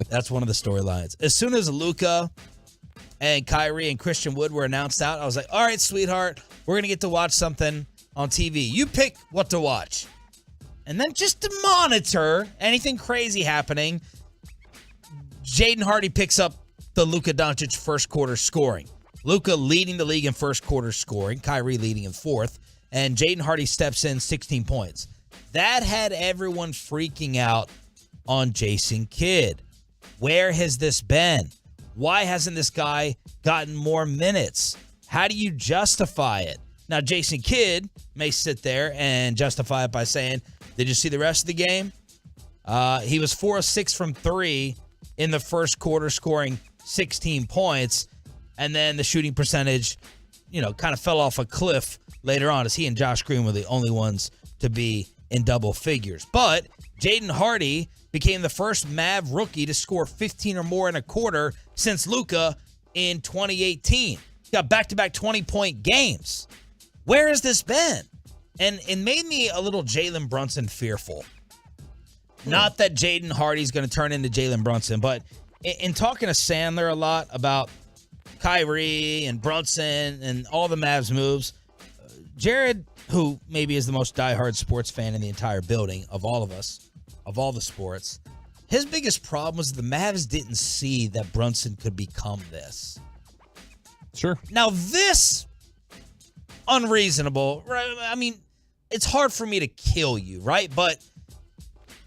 that's one of the storylines. As soon as Luka and Kyrie and Christian Wood were announced out, I was like, all right, sweetheart, we're going to get to watch something on TV. You pick what to watch. And then just to monitor anything crazy happening, Jaden Hardy picks up the Luka Doncic first quarter scoring. Luka leading the league in first quarter scoring, Kyrie leading in fourth, and Jaden Hardy steps in 16 points. That had everyone freaking out on Jason Kidd. Where has this been? Why hasn't this guy gotten more minutes? How do you justify it? Now, Jason Kidd may sit there and justify it by saying, did you see the rest of the game? He was 4 of 6 from 3 in the first quarter, scoring 16 points. And then the shooting percentage, kind of fell off a cliff later on as he and Josh Green were the only ones to be in double figures. But Jaden Hardy became the first Mav rookie to score 15 or more in a quarter since Luka in 2018. He got back-to-back 20-point games. Where has this been? And it made me a little Jalen Brunson fearful. Not that Jaden Hardy's going to turn into Jalen Brunson, but in talking to Sandler a lot about Kyrie and Brunson and all the Mavs moves, Jared, who maybe is the most diehard sports fan in the entire building of all of us, of all the sports, his biggest problem was the Mavs didn't see that Brunson could become this. Sure. Now this, unreasonable, right? I mean, it's hard for me to kill you, right? But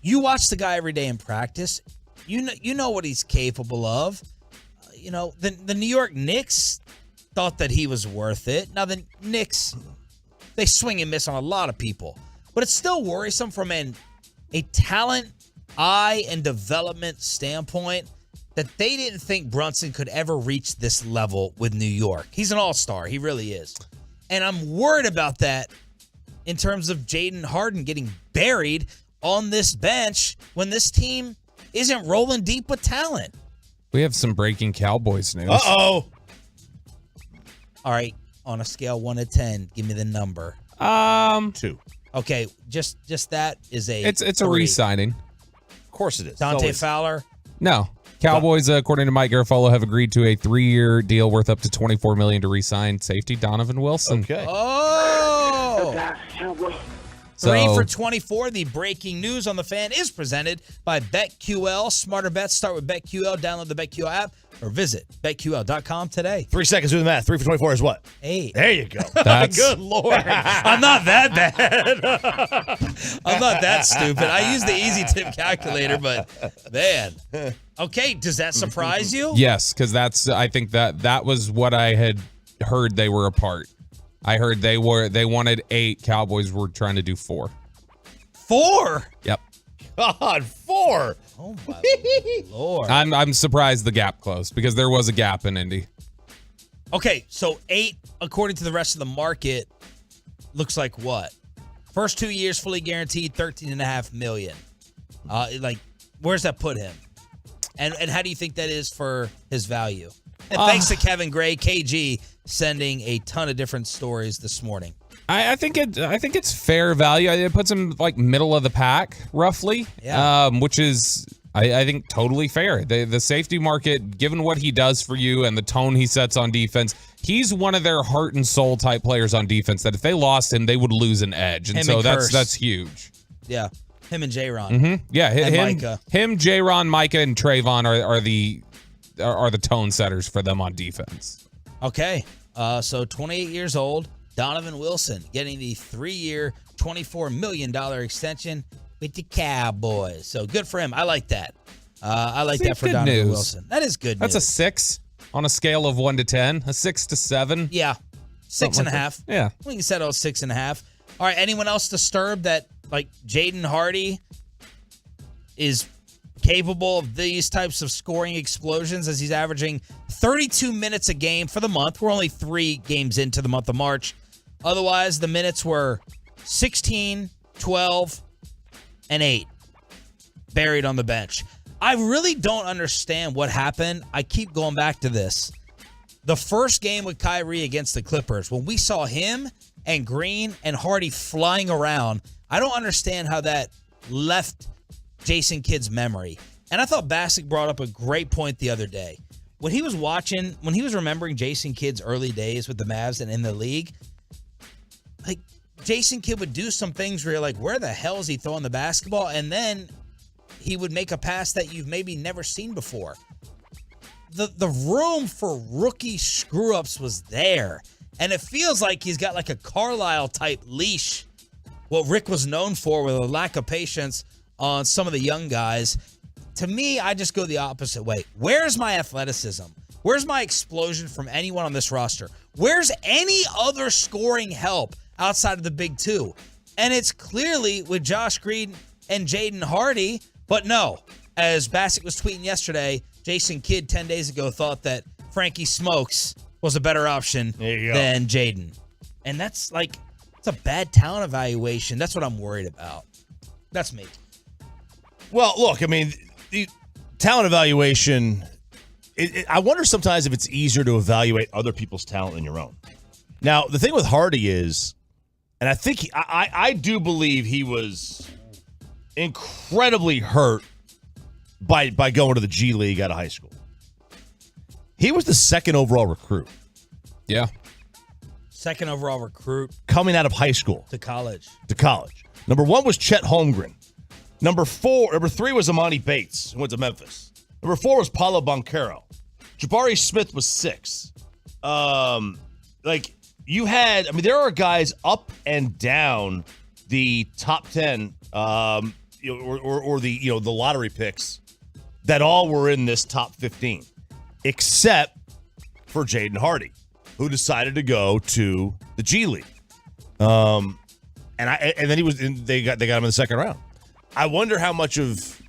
you watch the guy every day in practice. You know what he's capable of. The New York Knicks thought that he was worth it. Now the Knicks, they swing and miss on a lot of people, but it's still worrisome from a talent, eye, and development standpoint that they didn't think Brunson could ever reach this level with New York. He's an all-star. He really is. And I'm worried about that in terms of Jaden Harden getting buried on this bench when this team isn't rolling deep with talent. We have some breaking Cowboys news. Uh-oh. All right, on a scale 1 to 10, give me the number. 2. Okay, just that is a It's a 3. re-signing. Of course it is. Dante Fowler. No. Cowboys, according to Mike Garafolo, have agreed to a 3-year deal worth up to $24 million to re-sign safety Donovan Wilson. Okay. Oh! So, 3 for 24. The breaking news on the Fan is presented by BetQL. Smarter bets start with BetQL. Download the BetQL app or visit BetQL.com today. 3 seconds, do the math. 3 for 24 is what? 8. There you go. Good Lord. I'm not that bad. I'm not that stupid. I use the easy tip calculator, but man. Okay, does that surprise you? yes, because I think that was what I had heard they were apart. I heard they wanted 8. Cowboys were trying to do 4. 4? Yep. God, 4. Oh my Lord. I'm surprised the gap closed because there was a gap in Indy. Okay, so 8, according to the rest of the market, looks like what? First 2 years fully guaranteed, $13.5 million. Where's that put him? And how do you think that is for his value? And thanks to Kevin Gray, KG, sending a ton of different stories this morning. I think it's fair value. It puts him like middle of the pack, roughly. Yeah. Which is I think totally fair. The safety market, given what he does for you and the tone he sets on defense, he's one of their heart and soul type players on defense. That if they lost him, they would lose an edge, and so that's huge. Yeah, him and J-Ron. Mm-hmm. Yeah, and Micah. J-Ron, Micah, and Trayvon are the tone setters for them on defense. Okay, so 28 years old, Donovan Wilson getting the 3-year, $24 million extension with the Cowboys. So good for him. I like that. I like that for Donovan Wilson. That is good news. That's a 6 on a scale of 1 to 10. A 6 to 7. Yeah, 6.5. Yeah. Well, you said 6.5. All right, anyone else disturbed that, like, Jaden Hardy is capable of these types of scoring explosions as he's averaging 32 minutes a game for the month? We're only 3 games into the month of March. Otherwise, the minutes were 16, 12, and 8 buried on the bench. I really don't understand what happened. I keep going back to this. The first game with Kyrie against the Clippers, when we saw him and Green and Hardy flying around, I don't understand how that left Jason Kidd's memory. And I thought Bassick brought up a great point the other day. When he was remembering Jason Kidd's early days with the Mavs and in the league, like, Jason Kidd would do some things where you're like, where the hell is he throwing the basketball? And then he would make a pass that you've maybe never seen before. The room for rookie screw-ups was there. And it feels like he's got like a Carlisle-type leash, what Rick was known for with a lack of patience on some of the young guys. To me, I just go the opposite way. Where's my athleticism? Where's my explosion from anyone on this roster? Where's any other scoring help outside of the big two? And it's clearly with Josh Green and Jaden Hardy. But no, as Bassick was tweeting yesterday, Jason Kidd 10 days ago thought that Frankie Smokes was a better option than Jaden. And that's like, it's a bad talent evaluation. That's what I'm worried about. That's me. Well, look, I mean, the talent evaluation, I wonder sometimes if it's easier to evaluate other people's talent than your own. Now, the thing with Hardy is, and I think I do believe he was incredibly hurt by going to the G League out of high school. He was the 2nd overall recruit. Yeah. 2nd overall recruit. Coming out of high school. To college. Number 1 was Chet Holmgren. Number 3 was Amani Bates, who went to Memphis. Number 4 was Paulo Banchero. Jabari Smith was 6. There are guys up and down the top 10, or the lottery picks that all were in this top 15, except for Jaden Hardy, who decided to go to the G League. And then they got him in the 2nd round. I wonder how much of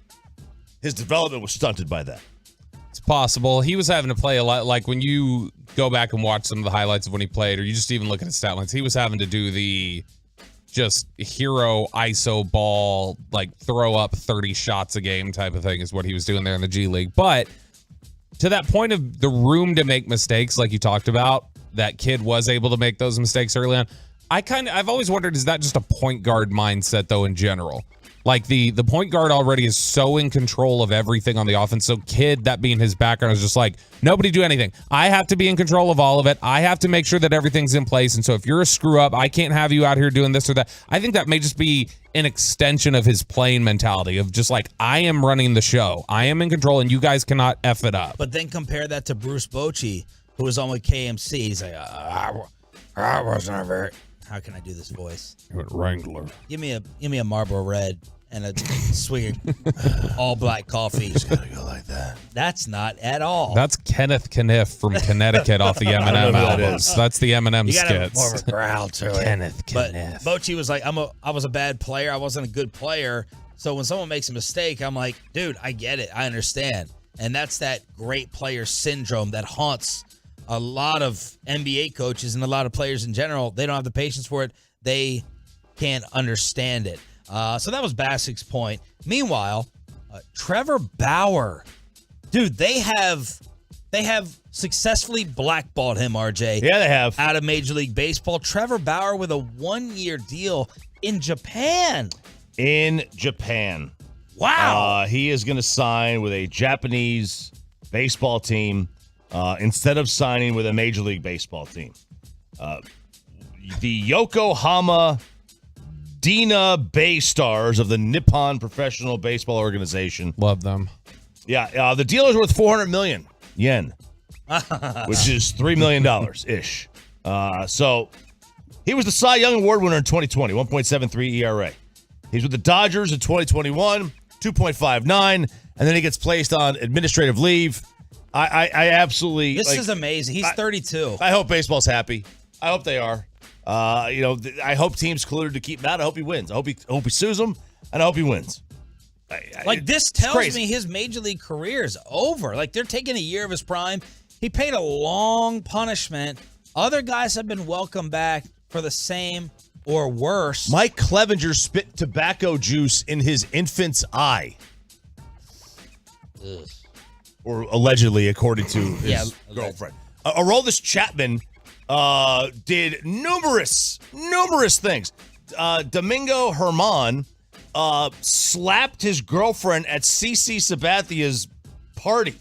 his development was stunted by that. It's possible. He was having to play a lot. Like when you go back and watch some of the highlights of when he played, or you just even look at his stat lines, he was having to do the just hero ISO ball, like throw up 30 shots a game type of thing is what he was doing there in the G League. But to that point of the room to make mistakes, like you talked about, that kid was able to make those mistakes early on. I've always wondered, is that just a point guard mindset though in general? Like the point guard already is so in control of everything on the offense. So Kidd, that being his background, is just like, nobody do anything. I have to be in control of all of it. I have to make sure that everything's in place. And so if you're a screw up, I can't have you out here doing this or that. I think that may just be an extension of his playing mentality of just like, I am running the show. I am in control and you guys cannot F it up. But then compare that to Bruce Bochy, who was on with KMC. He's like, I wasn't a very... How can I do this voice? Wrangler. Give me a Marlboro Red and a swig of all black coffee. It's gotta go like that. That's not at all. That's Kenneth Kniff from Connecticut off the Eminem albums. That's the Eminem you gotta have skits. more of a growl to it. Kenneth But Kniff. Bochy was like, I was a bad player. I wasn't a good player. So when someone makes a mistake, I'm like, dude, I get it. I understand. And that's that great player syndrome that haunts a lot of NBA coaches and a lot of players in general. They don't have the patience for it. They can't understand it. So that was Bassick's point. Meanwhile, Trevor Bauer. Dude, they have They have successfully blackballed him, RJ. Yeah, they have. Out of Major League Baseball. Trevor Bauer with a 1-year deal in Japan. In Japan. Wow. He is going to sign with a Japanese baseball team instead of signing with a Major League Baseball team. The Yokohama Dina Bay Stars of the Nippon Professional Baseball Organization. Love them. Yeah, the deal is worth 400 million yen, which is $3 million ish. So he was the Cy Young Award winner in 2020, 1.73 ERA. He's with the Dodgers in 2021, 2.59, and then he gets placed on administrative leave. I absolutely. This is amazing. He's 32. I hope baseball's happy. I hope they are. I hope teams colluded to keep him out. I hope he wins. I hope he sues them, and I hope he wins. This tells me his major league career is over. Like, they're taking a year of his prime. He paid a long punishment. Other guys have been welcomed back for the same or worse. Mike Clevenger spit tobacco juice in his infant's eye. Ugh. Or allegedly, according to his girlfriend. Aroldis Chapman did numerous things. Domingo Herman slapped his girlfriend at CC Sabathia's party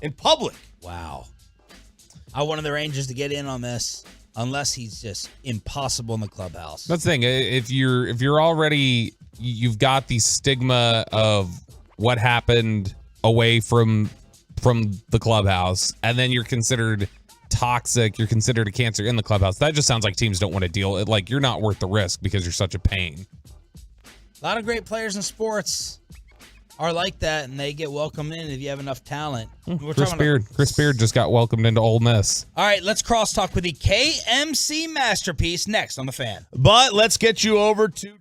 in public. Wow. I wanted the Rangers to get in on this, unless he's just impossible in the clubhouse. That's the thing. If you're already, you've got the stigma of what happened away from the clubhouse, and then you're considered toxic, you're considered a cancer in the clubhouse. That just sounds like teams don't want to deal. Like, you're not worth the risk because you're such a pain. A lot of great players in sports are like that, and they get welcomed in if you have enough talent. Chris Beard just got welcomed into Ole Miss. All right, let's crosstalk with the KMC masterpiece next on The Fan. But let's get you over to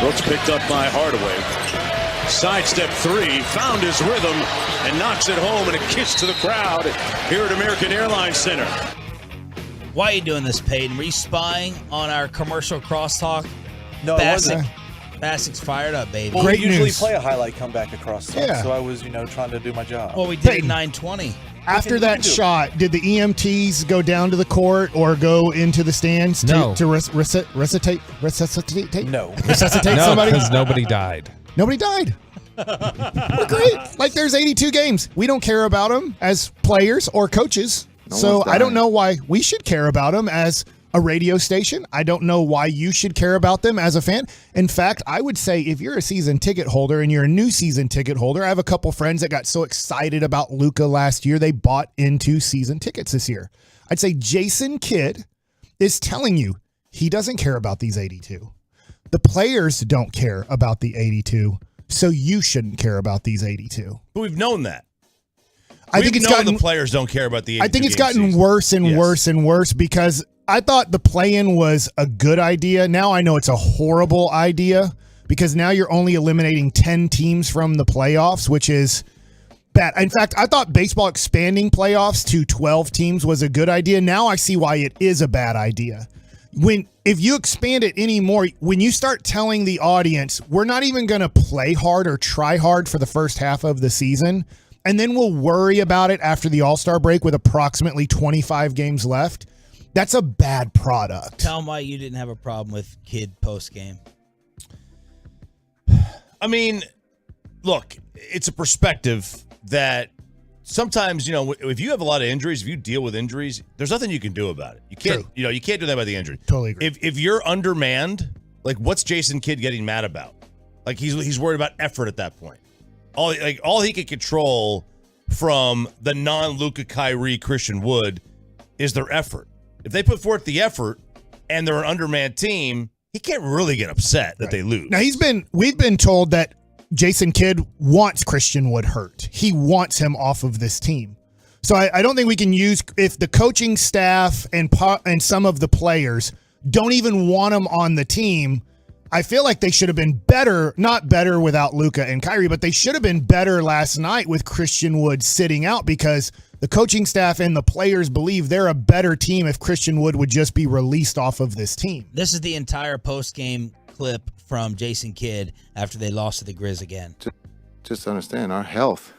Brooks picked up by Hardaway. Sidestep three, found his rhythm, and knocks it home, and a kiss to the crowd here at American Airlines Center. Why are you doing this, Peyton? Were you spying on our commercial crosstalk? No, it wasn't. Basic's fired up, baby. Well, we usually play a highlight comeback across talk, Yeah. so I was, trying to do my job. Well, we did at 9:20. After that shot, did the EMTs go down to the court or go into the stands to resuscitate? No. Resuscitate No, somebody? because nobody died. Nobody died. We're great. Like, there's 82 games. We don't care about them as players or coaches. So I don't know why we should care about them as a radio station. I don't know why you should care about them as a fan. In fact, I would say if you're a season ticket holder and you're a new season ticket holder, I have a couple friends that got so excited about Luka last year, they bought into season tickets this year. I'd say Jason Kidd is telling you he doesn't care about these 82. The players don't care about the 82, so you shouldn't care about these 82. But we've known that. I think it's gotten, the players don't care about the 82 I think it's game gotten season. worse and worse and worse because I thought the play-in was a good idea. Now I know it's a horrible idea because now you're only eliminating 10 teams from the playoffs, which is bad. In fact, I thought baseball expanding playoffs to 12 teams was a good idea. Now I see why it is a bad idea. If you expand it anymore, when you start telling the audience, we're not even going to play hard or try hard for the first half of the season, and then we'll worry about it after the All-Star break with approximately 25 games left, that's a bad product. Tell them why you didn't have a problem with Kidd post-game. I mean, look, it's a perspective that sometimes, if you have a lot of injuries, if you deal with injuries, there's nothing you can do about it. You can't, you can't do that by the injury. Totally agree. If you're undermanned, like what's Jason Kidd getting mad about? Like he's worried about effort at that point. All he can control from the non-Luka, Kyrie, Christian Wood is their effort. If they put forth the effort and they're an undermanned team, he can't really get upset that they lose. Now we've been told that Jason Kidd wants Christian Wood hurt. He wants him off of this team. So I don't think we can use, if the coaching staff and some of the players don't even want him on the team, I feel like they should have been better, not better without Luka and Kyrie, but they should have been better last night with Christian Wood sitting out because the coaching staff and the players believe they're a better team if Christian Wood would just be released off of this team. This is the entire post-game clip from Jason Kidd after they lost to the Grizz again. Just understand our health.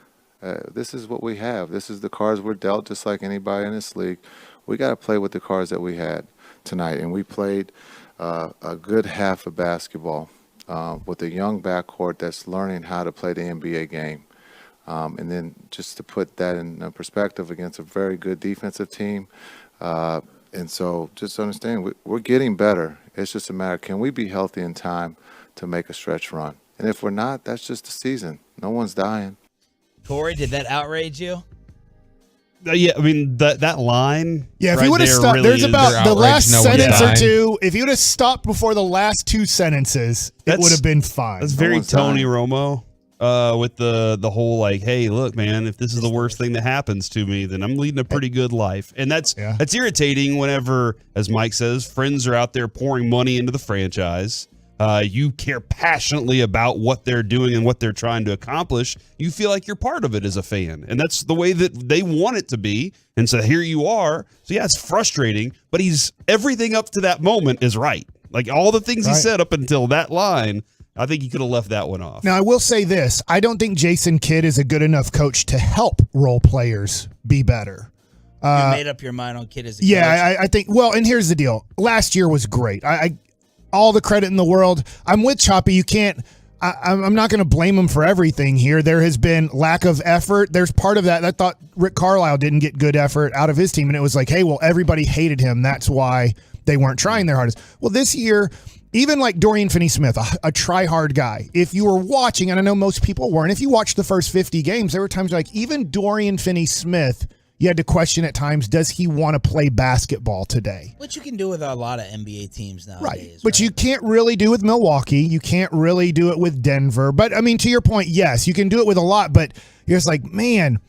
This is what we have. This is the cards we're dealt, just like anybody in this league. We got to play with the cards that we had tonight, and we played a good half of basketball with a young backcourt that's learning how to play the NBA game. And then just to put that in perspective against a very good defensive team. And so just understand, we're getting better. It's just a matter, can we be healthy in time to make a stretch run? And if we're not, that's just the season. No one's dying. Corey, did that outrage you? Yeah, I mean, that line. Yeah, if right you would have there stopped, really there's is about their the outrage. last No one's sentence or dying. two. If you would have stopped before the last two sentences, it would have been fine. That's very Tony Romo with the whole like, hey, look, man, if this is the worst thing that happens to me, then I'm leading a pretty good life. And that's irritating whenever, as Mike says, friends are out there pouring money into the franchise. You care passionately about what they're doing and what they're trying to accomplish. You feel like you're part of it as a fan. And that's the way that they want it to be. And so here you are. So yeah, it's frustrating, but everything up to that moment is right. Like all the things he said up until that line, I think he could have left that one off. Now, I will say this. I don't think Jason Kidd is a good enough coach to help role players be better. You made up your mind on Kidd as a coach? Yeah, I think, well, and here's the deal. Last year was great. I all the credit in the world. I'm with Choppy. You can't, I'm not going to blame him for everything here. There has been lack of effort. There's part of that. I thought Rick Carlisle didn't get good effort out of his team. And it was like, hey, well, everybody hated him. That's why they weren't trying their hardest. Well, this year, even like Dorian Finney-Smith, a try-hard guy, if you were watching, and I know most people weren't, if you watched the first 50 games, there were times like even Dorian Finney-Smith, you had to question at times, does he want to play basketball today? Which you can do with a lot of NBA teams nowadays. But you can't really do with Milwaukee. You can't really do it with Denver. But, I mean, to your point, yes, you can do it with a lot. But you're just like, man,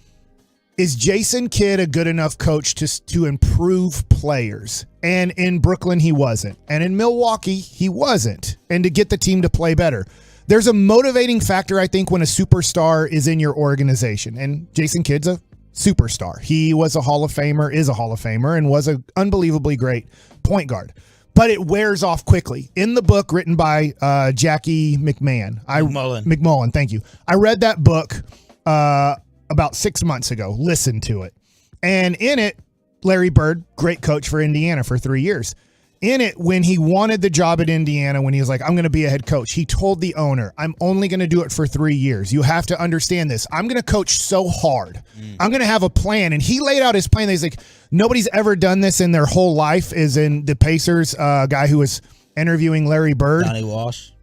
is Jason Kidd a good enough coach to improve players? And in Brooklyn, he wasn't. And in Milwaukee, he wasn't. And to get the team to play better. There's a motivating factor, I think, when a superstar is in your organization. And Jason Kidd's a superstar. He was a Hall of Famer, is a Hall of Famer, and was an unbelievably great point guard. But it wears off quickly. In the book written by Jackie McMullen, thank you. I read that book about 6 months ago, listened to it. And in it, Larry Bird, great coach for Indiana for 3 years. In it, when he wanted the job at Indiana, when he was like, I'm going to be a head coach, he told the owner, I'm only going to do it for 3 years. You have to understand this. I'm going to coach so hard. I'm going to have a plan. And he laid out his plan. He's like, nobody's ever done this in their whole life, is in the Pacers guy who was interviewing Larry Bird.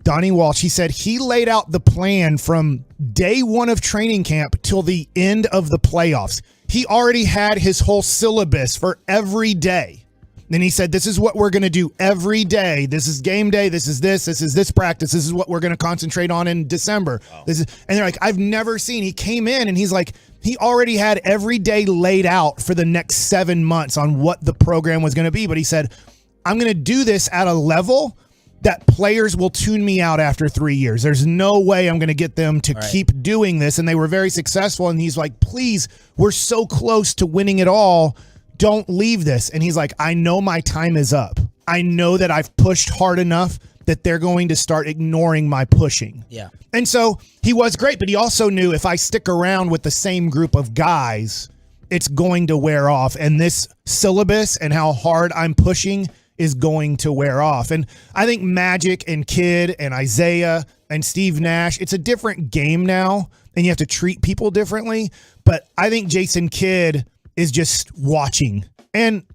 Donnie Walsh. He said he laid out the plan from day one of training camp till the end of the playoffs. He already had his whole syllabus for every day. Then he said, this is what we're going to do every day. This is game day. This is this practice. This is what we're going to concentrate on in December. And they're like, I've never seen. He came in and he's like, he already had every day laid out for the next 7 months on what the program was going to be. But he said, I'm going to do this at a level that players will tune me out after 3 years. There's no way I'm going to get them to keep doing this. And they were very successful. And he's like, please, we're so close to winning it all. Don't leave this. And he's like, I know my time is up. I know that I've pushed hard enough that they're going to start ignoring my pushing. Yeah. And so he was great, but he also knew if I stick around with the same group of guys, it's going to wear off. And this syllabus and how hard I'm pushing is going to wear off. And I think Magic and Kidd and Isaiah and Steve Nash, it's a different game now, and you have to treat people differently. But I think Jason Kidd is just watching. And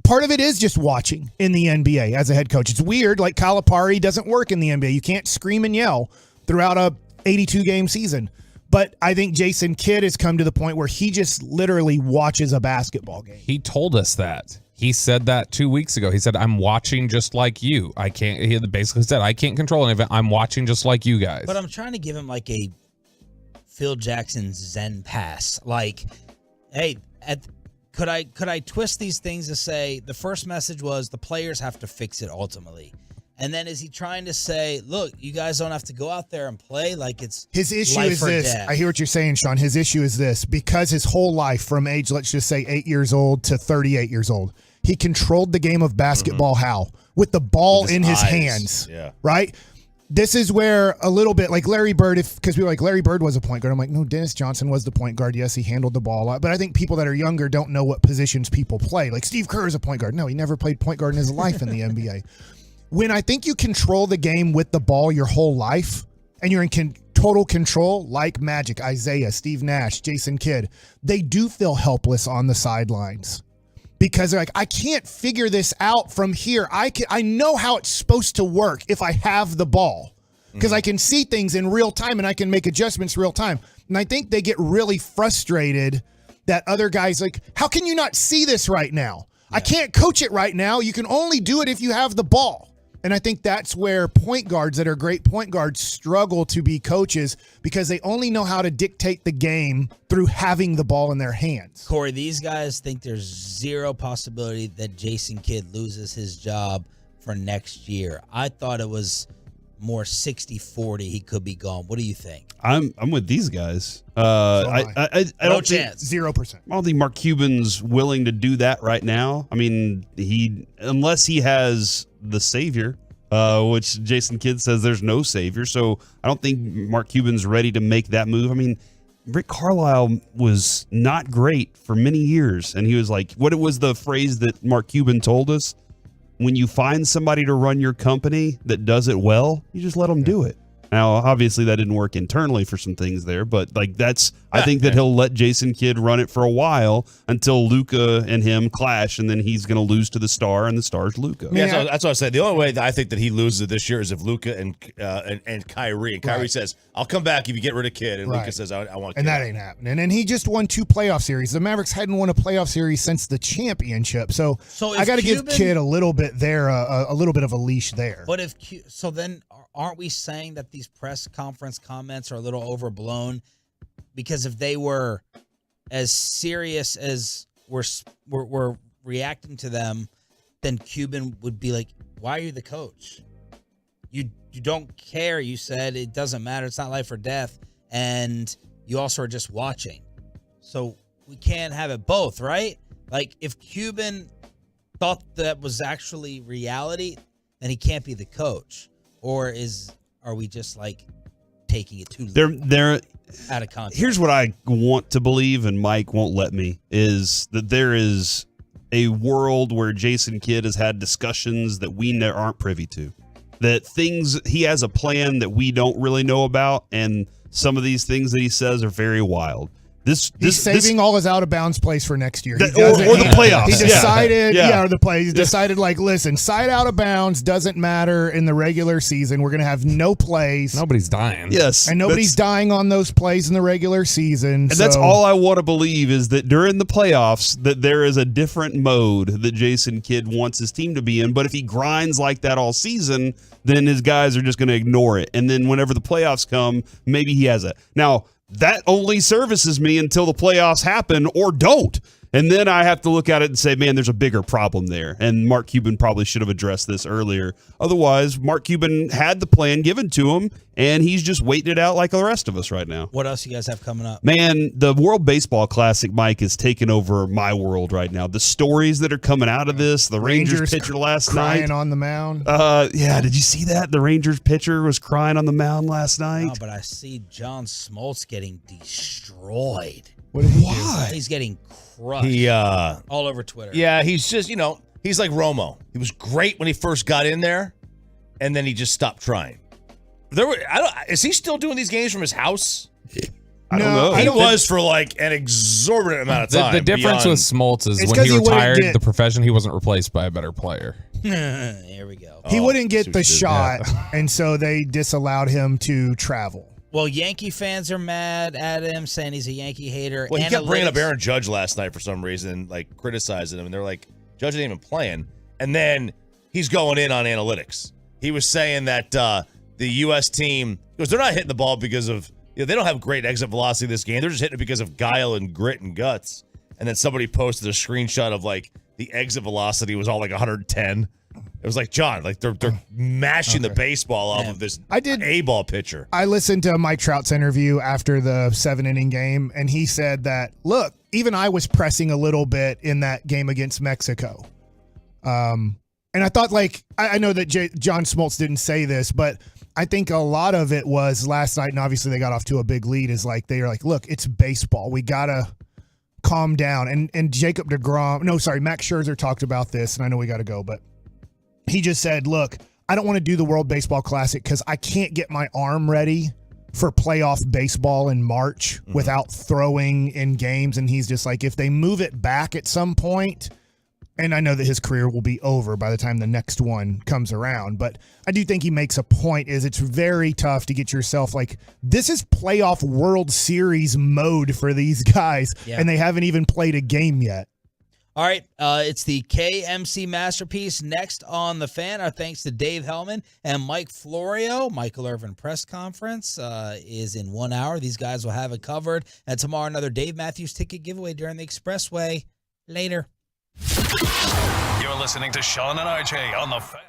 part of it is just watching in the NBA as a head coach. It's weird. Like Calipari doesn't work in the NBA. You can't scream and yell throughout a 82-game season. But I think Jason Kidd has come to the point where he just literally watches a basketball game. He told us that. He said that 2 weeks ago. He said, I'm watching just like you. He basically said, I can't control anything. I'm watching just like you guys. But I'm trying to give him like a Phil Jackson Zen pass. Like, hey, could I twist these things to say the first message was the players have to fix it ultimately? And then is he trying to say, look, you guys don't have to go out there and play like it's his issue life is or this. death? I hear what you're saying, Sean. His issue is this. Because his whole life from age, let's just say 8 years old to 38 years old, he controlled the game of basketball how? With the ball With his in his eyes. hands. Yeah. Right? This is where a little bit like Larry Bird, because we were like, Larry Bird was a point guard. I'm like, no, Dennis Johnson was the point guard. Yes, he handled the ball a lot. But I think people that are younger don't know what positions people play. Like Steve Kerr is a point guard. No, he never played point guard in his life in the NBA. When I think you control the game with the ball your whole life and you're in total control, like Magic, Isaiah, Steve Nash, Jason Kidd, they do feel helpless on the sidelines. Because they're like, I can't figure this out from here. I know how it's supposed to work if I have the ball. Because I can see things in real time and I can make adjustments real time. And I think they get really frustrated that other guys like, how can you not see this right now? I can't coach it right now. You can only do it if you have the ball. And I think that's where point guards that are great point guards struggle to be coaches because they only know how to dictate the game through having the ball in their hands. Corey, these guys think there's zero possibility that Jason Kidd loses his job for next year. I thought it was more 60-40 he could be gone. What do you think? I'm with these guys. I don't think 0%. I don't think Mark Cuban's willing to do that right now. I mean, unless he has the savior, which Jason Kidd says there's no savior. So I don't think Mark Cuban's ready to make that move. I mean, Rick Carlisle was not great for many years, and he was like, what was the phrase that Mark Cuban told us? When you find somebody to run your company that does it well, you just let them do it. Now, obviously, that didn't work internally for some things there, but like I think that he'll let Jason Kidd run it for a while until Luka and him clash, and then he's going to lose to the star, and the star's Luka. Yeah, that's what I said. The only way that I think that he loses it this year is if Luka and Kyrie. And Kyrie says, "I'll come back if you get rid of Kidd," and Luka says, "I want." And that ain't happening. And he just won 2 playoff series. The Mavericks hadn't won a playoff series since the championship. So I got to give Kidd a little bit there, a little bit of a leash there. But so then aren't we saying that these press conference comments are a little overblown? Because if they were as serious as we're reacting to them, then Cuban would be like, why are you the coach? You don't care. You said it doesn't matter. It's not life or death. And you also are just watching. So we can't have it both, right? Like, if Cuban thought that was actually reality, then he can't be the coach. Or are we just like taking it too They're out of context? Here's what I want to believe, and Mike won't let me, is that there is a world where Jason Kidd has had discussions that we aren't privy to. That he has a plan that we don't really know about, and some of these things that he says are very wild. He's saving all his out of bounds plays for next year. Or the playoffs. He decided, Yeah. or the plays. He decided, like, listen, side out of bounds doesn't matter in the regular season. We're going to have no plays. Nobody's dying. Yes. And nobody's dying on those plays in the regular season. And that's all I want to believe, is that during the playoffs that there is a different mode that Jason Kidd wants his team to be in. But if he grinds like that all season, then his guys are just going to ignore it. And then whenever the playoffs come, maybe he has it. Now, that only services me until the playoffs happen or don't. And then I have to look at it and say, man, there's a bigger problem there. And Mark Cuban probably should have addressed this earlier. Otherwise, Mark Cuban had the plan given to him, and he's just waiting it out like the rest of us right now. What else you guys have coming up? Man, the World Baseball Classic, Mike, is taking over my world right now. The stories that are coming out of this, the Rangers pitcher last crying night. on the mound. Yeah, did you see that? The Rangers pitcher was crying on the mound last night. No, but I see John Smoltz getting destroyed. What did he do? He's getting crushed. He all over Twitter. Yeah, he's just, he's like Romo. He was great when he first got in there, and then he just stopped trying. Is he still doing these games from his house? I don't know. He was for like an exorbitant amount of time. The difference with Smoltz is when he retired the profession, he wasn't replaced by a better player. Here we go. He wouldn't get the shot, and so they disallowed him to travel. Well, Yankee fans are mad at him, saying he's a Yankee hater. Well, he kept bringing up Aaron Judge last night for some reason, like criticizing him, and they're like, Judge ain't even playing. And then he's going in on analytics. He was saying that the U.S. team, because they're not hitting the ball because of, they don't have great exit velocity this game. They're just hitting it because of guile and grit and guts. And then somebody posted a screenshot of like the exit velocity was all like 110. It was like, John, like they're mashing the baseball off of this A-ball pitcher. I listened to Mike Trout's interview after the 7-inning game, and he said that, look, even I was pressing a little bit in that game against Mexico. And I thought, like, I know that John Smoltz didn't say this, but I think a lot of it was last night, and obviously they got off to a big lead, is like they are like, look, it's baseball. We got to calm down. And Max Scherzer talked about this, and I know we got to go, but he just said, look, I don't want to do the World Baseball Classic because I can't get my arm ready for playoff baseball in March without throwing in games. And he's just like, if they move it back at some point, and I know that his career will be over by the time the next one comes around, but I do think he makes a point, is it's very tough to get yourself like, this is playoff World Series mode for these guys, and they haven't even played a game yet. All right, it's the KMC Masterpiece next on The Fan. Our thanks to Dave Hellman and Mike Florio. Michael Irvin press conference is in 1 hour. These guys will have it covered. And tomorrow, another Dave Matthews ticket giveaway during the Expressway. Later. You're listening to Sean and RJ on The Fan.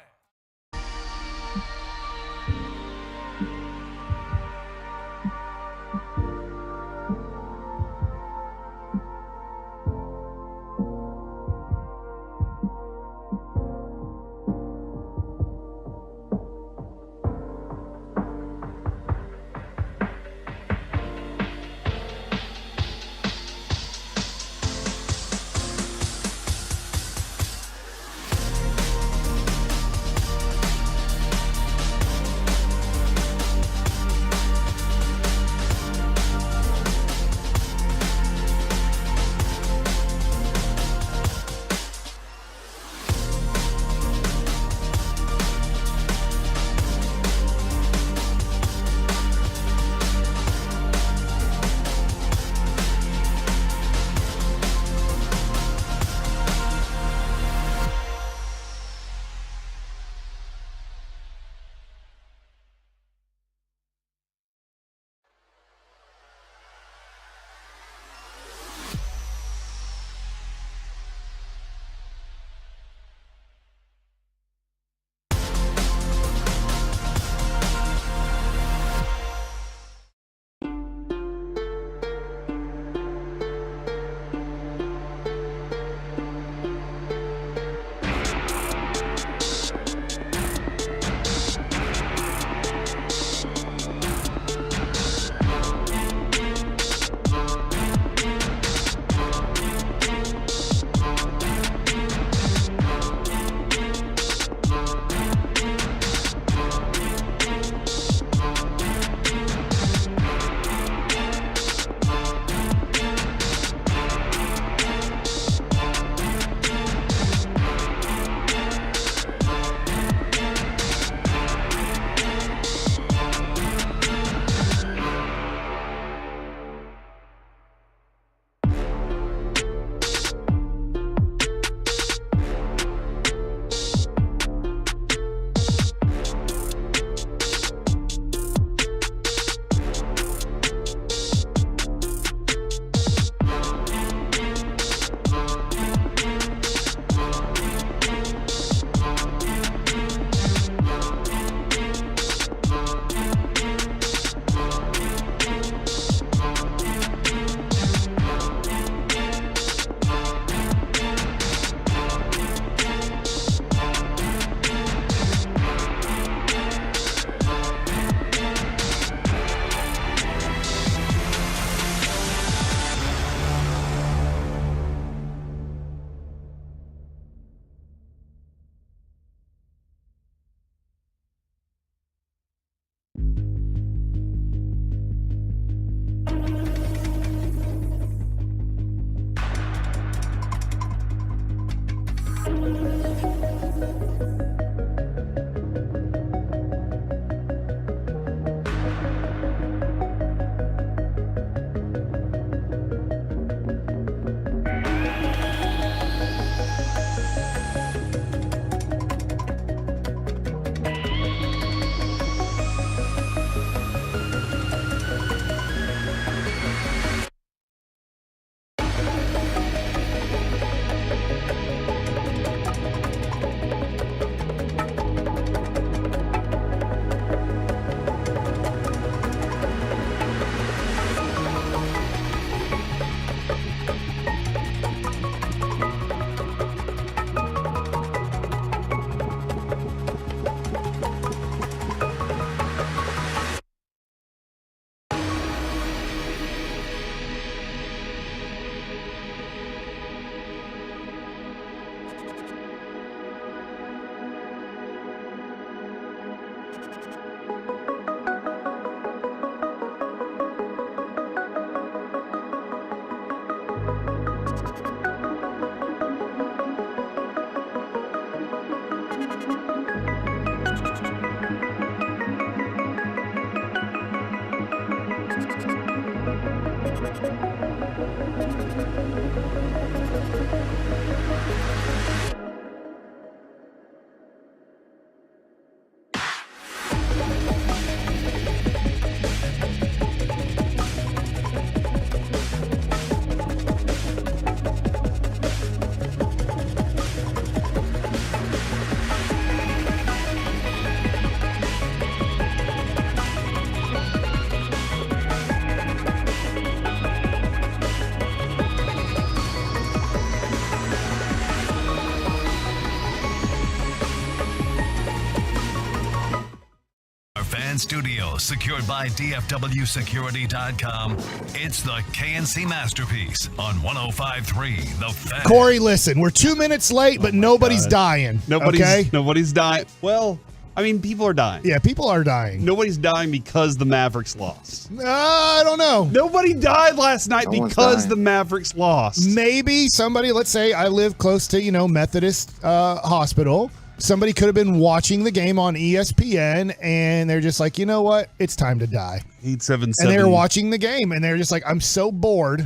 fan studio secured by DFWsecurity.com, it's the KNC Masterpiece on 105.3 The Fan. Corey, listen, we're 2 minutes late, but nobody's dying. Nobody's dying. Well, I mean, people are dying. Yeah, people are dying. Nobody's dying because the Mavericks lost. I don't know. Nobody died last night because the Mavericks lost. Maybe somebody, let's say I live close to, Methodist Hospital. Somebody could have been watching the game on ESPN, and they're just like, you know what? It's time to die. 877. And they were watching the game, and they're just like, I'm so bored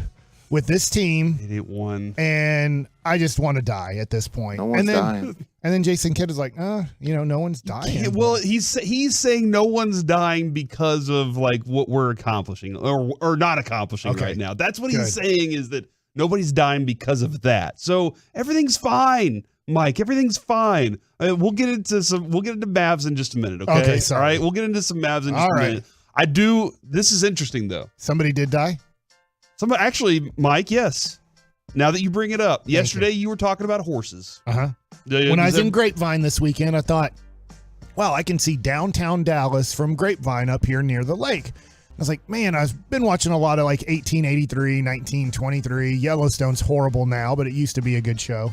with this team. 881. And I just want to die at this point. No one's dying. And then Jason Kidd is like, no one's dying. Well, he's saying no one's dying because of like what we're accomplishing or not accomplishing right now. That's what he's saying, is that nobody's dying because of that. So everything's fine, Mike. Everything's fine. We'll get into Mavs in just a minute. Okay. Sorry. All right. We'll get into some Mavs in just a minute. This is interesting though. Somebody did die? Actually, Mike, yes. Now that you bring it up, yesterday you were talking about horses. Uh-huh. When I was in Grapevine this weekend, I thought, wow, I can see downtown Dallas from Grapevine up here near the lake. I was like, man, I've been watching a lot of like 1883, 1923. Yellowstone's horrible now, but it used to be a good show.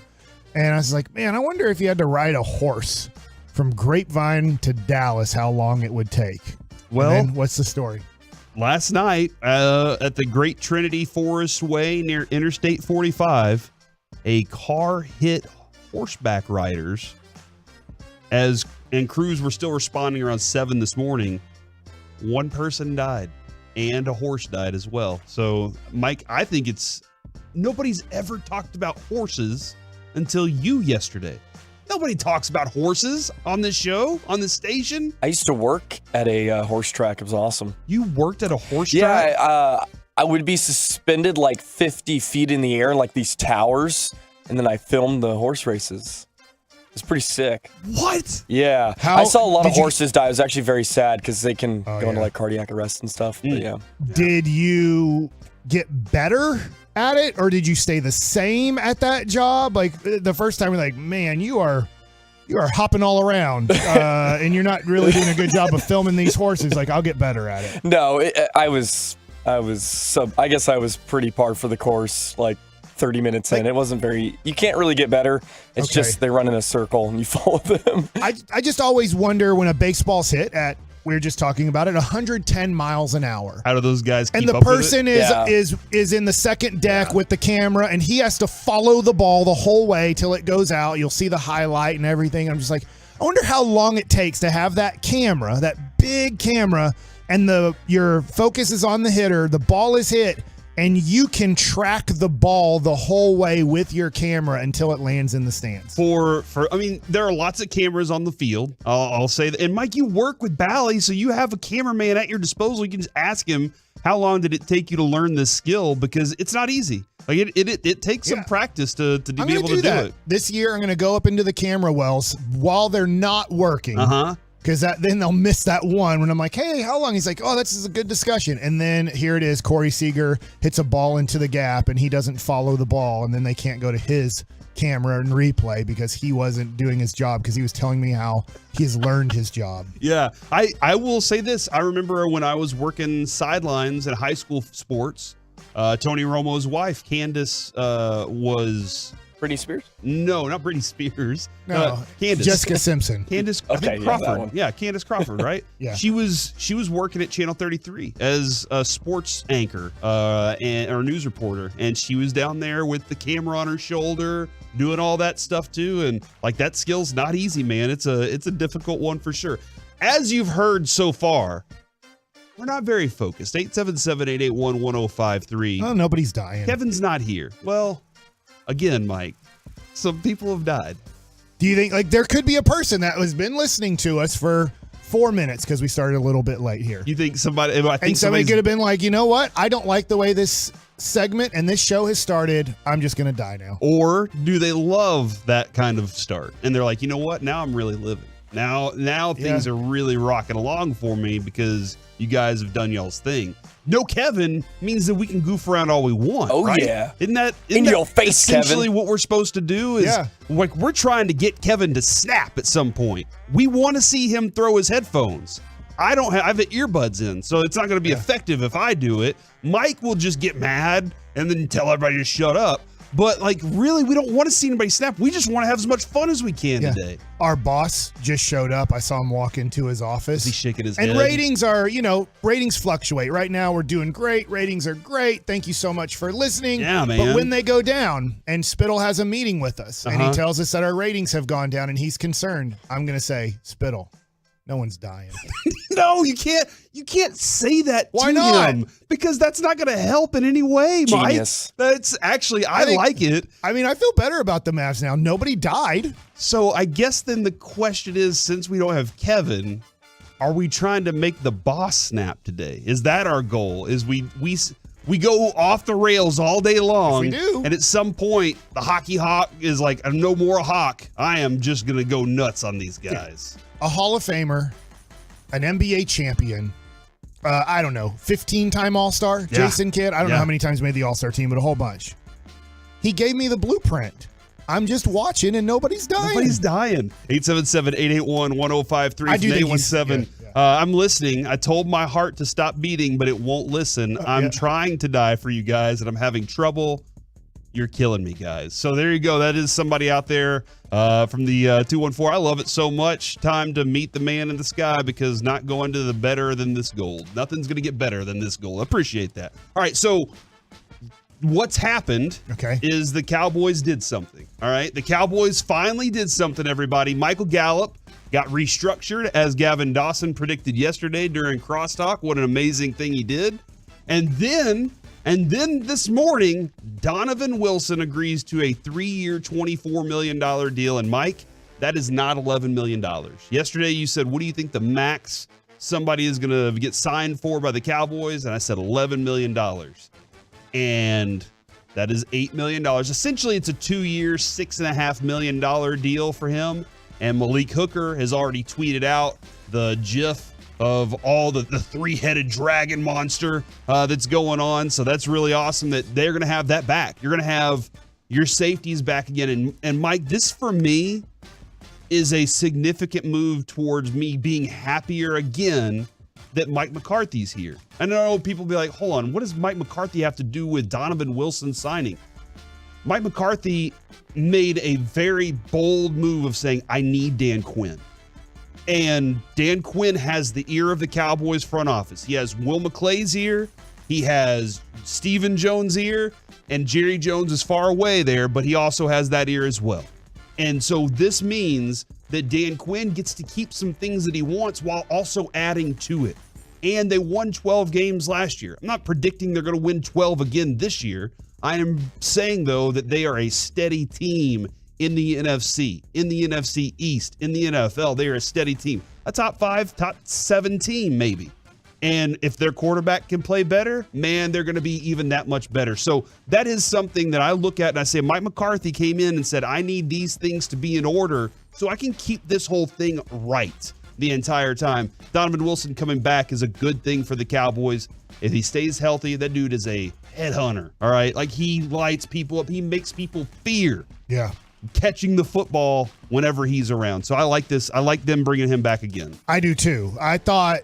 And I was like, man, I wonder if you had to ride a horse from Grapevine to Dallas, how long it would take. Well, what's the story? Last night at the Great Trinity Forest Way near Interstate 45, a car hit horseback riders and crews were still responding around 7 this morning. One person died and a horse died as well. So, Mike, I think nobody's ever talked about horses until you yesterday. Nobody talks about horses on this show, on this station. I used to work at a horse track. It was awesome. You worked at a horse track? Yeah, I would be suspended like 50 feet in the air, like these towers, and then I filmed the horse races. It's pretty sick. What? Yeah. I saw a lot of horses die. I was actually very sad because they can go into like cardiac arrest and stuff. But yeah. Did you get better at it, or did you stay the same at that job? Like the first time, you're like, man, you are hopping all around, and you're not really doing a good job of filming these horses. Like, I'll get better at it. No, I guess I was pretty par for the course. Like 30 minutes in, it wasn't very. You can't really get better. It's just they run in a circle and you follow them. I just always wonder when a baseball's hit at. We were just talking about it, 110 miles an hour. How do those guys keep and the up person with it? is in the second deck with the camera, and he has to follow the ball the whole way till it goes out. You'll see the highlight and everything. I'm just like, I wonder how long it takes to have that camera, that big camera, and your focus is on the hitter, the ball is hit, and you can track the ball the whole way with your camera until it lands in the stands. I mean, there are lots of cameras on the field. I'll say that. And Mike, you work with Bally, so you have a cameraman at your disposal. You can just ask him, how long did it take you to learn this skill? Because it's not easy. Like it takes some practice to be able to do it. This year, I'm going to go up into the camera wells while they're not working. Because then they'll miss that one when I'm like, hey, how long? He's like, oh, this is a good discussion. And then here it is. Corey Seager hits a ball into the gap, and he doesn't follow the ball. And then they can't go to his camera and replay because he wasn't doing his job, because he was telling me how he's learned his job. Yeah, I will say this. I remember when I was working sidelines in high school sports, Tony Romo's wife, Candace, was... Britney Spears? No, not Britney Spears. No, Candace. Jessica Simpson. Candace Crawford. Yeah, Candace Crawford, right? Yeah. She was working at Channel 33 as a sports anchor or news reporter, and she was down there with the camera on her shoulder, doing all that stuff too. And like, that skill's not easy, man. It's a difficult one for sure. As you've heard so far, we're not very focused. 877-881-1053. Oh, nobody's dying. Kevin's not here. Well, again, Mike, some people have died. Do you think there could be a person that has been listening to us for 4 minutes, because we started a little bit late here? You think somebody could have been like, you know what? I don't like the way this segment and this show has started. I'm just going to die now. Or do they love that kind of start? And they're like, you know what? Now I'm really living. Now things are really rocking along for me because you guys have done y'all's thing. No Kevin means that we can goof around all we want. Oh, right? yeah. Isn't that your face, essentially Kevin? What we're supposed to do is like, we're trying to get Kevin to snap at some point. We want to see him throw his headphones. I have the earbuds in, so it's not going to be effective if I do it. Mike will just get mad and then tell everybody to shut up. But, like, really, we don't want to see anybody snap. We just want to have as much fun as we can today. Our boss just showed up. I saw him walk into his office. Is he shaking his head? And ratings are, ratings fluctuate. Right now, we're doing great. Ratings are great. Thank you so much for listening. Yeah, man. But when they go down, and Spittle has a meeting with us, and he tells us that our ratings have gone down, and he's concerned, I'm going to say, Spittle, no one's dying. No, you can't say that Why to not? him because that's not going to help in any way, Genius. Mike. That's actually, I like it. I mean, I feel better about the Mavs now. Nobody died. So I guess then the question is, since we don't have Kevin, are we trying to make the boss snap today? Is that our goal? Is we go off the rails all day long? If we do. And at some point, the hockey hawk is like, no more hawk. I am just going to go nuts on these guys. A Hall of Famer, an NBA champion, 15-time All-Star, Jason Kidd. I don't know how many times he made the All-Star team, but a whole bunch. He gave me the blueprint. I'm just watching, and nobody's dying. Nobody's dying. 877-881-1053. I do think 817. I'm listening. I told my heart to stop beating, but it won't listen. I'm trying to die for you guys, and I'm having trouble. You're killing me, guys. So there you go. That is somebody out there from the 214. I love it so much. Time to meet the man in the sky because not going to the better than this gold. Nothing's going to get better than this gold. I appreciate that. All right, so what's happened is the Cowboys did something. All right, the Cowboys finally did something, everybody. Michael Gallup got restructured as Gavin Dawson predicted yesterday during Crosstalk. What an amazing thing he did. And then this morning, Donovan Wilson agrees to a 3-year, $24 million deal. And Mike, that is not $11 million. Yesterday, you said, what do you think the max somebody is going to get signed for by the Cowboys? And I said $11 million. And that is $8 million. Essentially, it's a 2-year, $6.5 million deal for him. And Malik Hooker has already tweeted out the GIF of all the three-headed dragon monster that's going on. So that's really awesome that they're going to have that back. You're going to have your safeties back again. And Mike, this for me is a significant move towards me being happier again that Mike McCarthy's here. I know people be like, hold on, what does Mike McCarthy have to do with Donovan Wilson signing? Mike McCarthy made a very bold move of saying, I need Dan Quinn. And Dan Quinn has the ear of the Cowboys front office. He has Will McClay's ear. He has Stephen Jones' ear. And Jerry Jones is far away there, but he also has that ear as well. And so this means that Dan Quinn gets to keep some things that he wants while also adding to it. And they won 12 games last year. I'm not predicting they're going to win 12 again this year. I am saying, though, that they are a steady team in the NFC, in the NFC East, in the NFL. They are a steady team. A top 5, top 7 team, maybe. And if their quarterback can play better, man, they're going to be even that much better. So that is something that I look at and I say, Mike McCarthy came in and said, I need these things to be in order so I can keep this whole thing right the entire time. Donovan Wilson coming back is a good thing for the Cowboys. If he stays healthy, that dude is a headhunter, all right? Like, he lights people up. He makes people fear. Yeah. Catching the football whenever he's around. So I like this. I like them bringing him back again. I do too. I thought,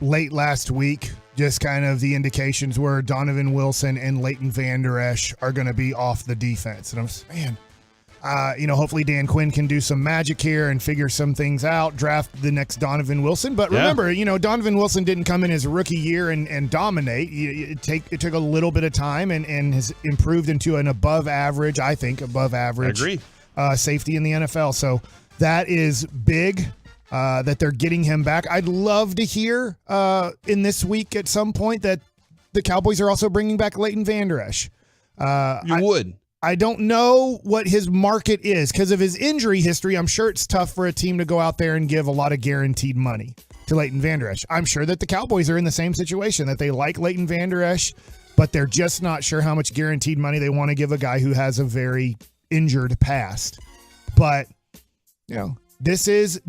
late last week, just kind of the indications were Donovan Wilson and Leighton Vander Esch are going to be off the defense. And I'm just, man, hopefully Dan Quinn can do some magic here and figure some things out, draft the next Donovan Wilson. But remember, Donovan Wilson didn't come in his rookie year and dominate. It took a little bit of time and has improved into an above average safety in the NFL. So that is big that they're getting him back. I'd love to hear in this week at some point that the Cowboys are also bringing back Leighton Vander Esch. I don't know what his market is because of his injury history. I'm sure it's tough for a team to go out there and give a lot of guaranteed money to Leighton Vander Esch. I'm sure that the Cowboys are in the same situation, that they like Leighton Vander Esch, but they're just not sure how much guaranteed money they want to give a guy who has a very injured past. But, this is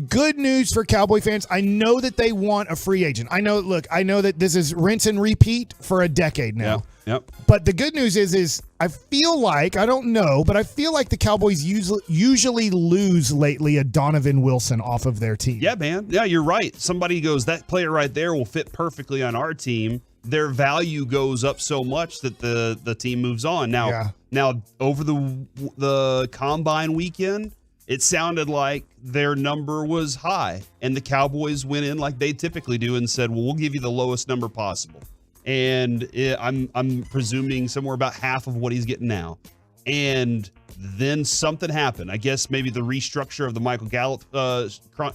good news for Cowboy fans. I know that they want a free agent. I know that this is rinse and repeat for a decade now. Yep. But the good news is I feel like, I don't know, but I feel like the Cowboys usually lose lately a Donovan Wilson off of their team. Yeah, man. Yeah, you're right. Somebody goes, that player right there will fit perfectly on our team. Their value goes up so much that the team moves on. Now over the combine weekend, it sounded like their number was high, and the Cowboys went in like they typically do and said, well, we'll give you the lowest number possible. And I'm presuming somewhere about half of what he's getting now. And then something happened. I guess maybe the restructure of the Michael Gallup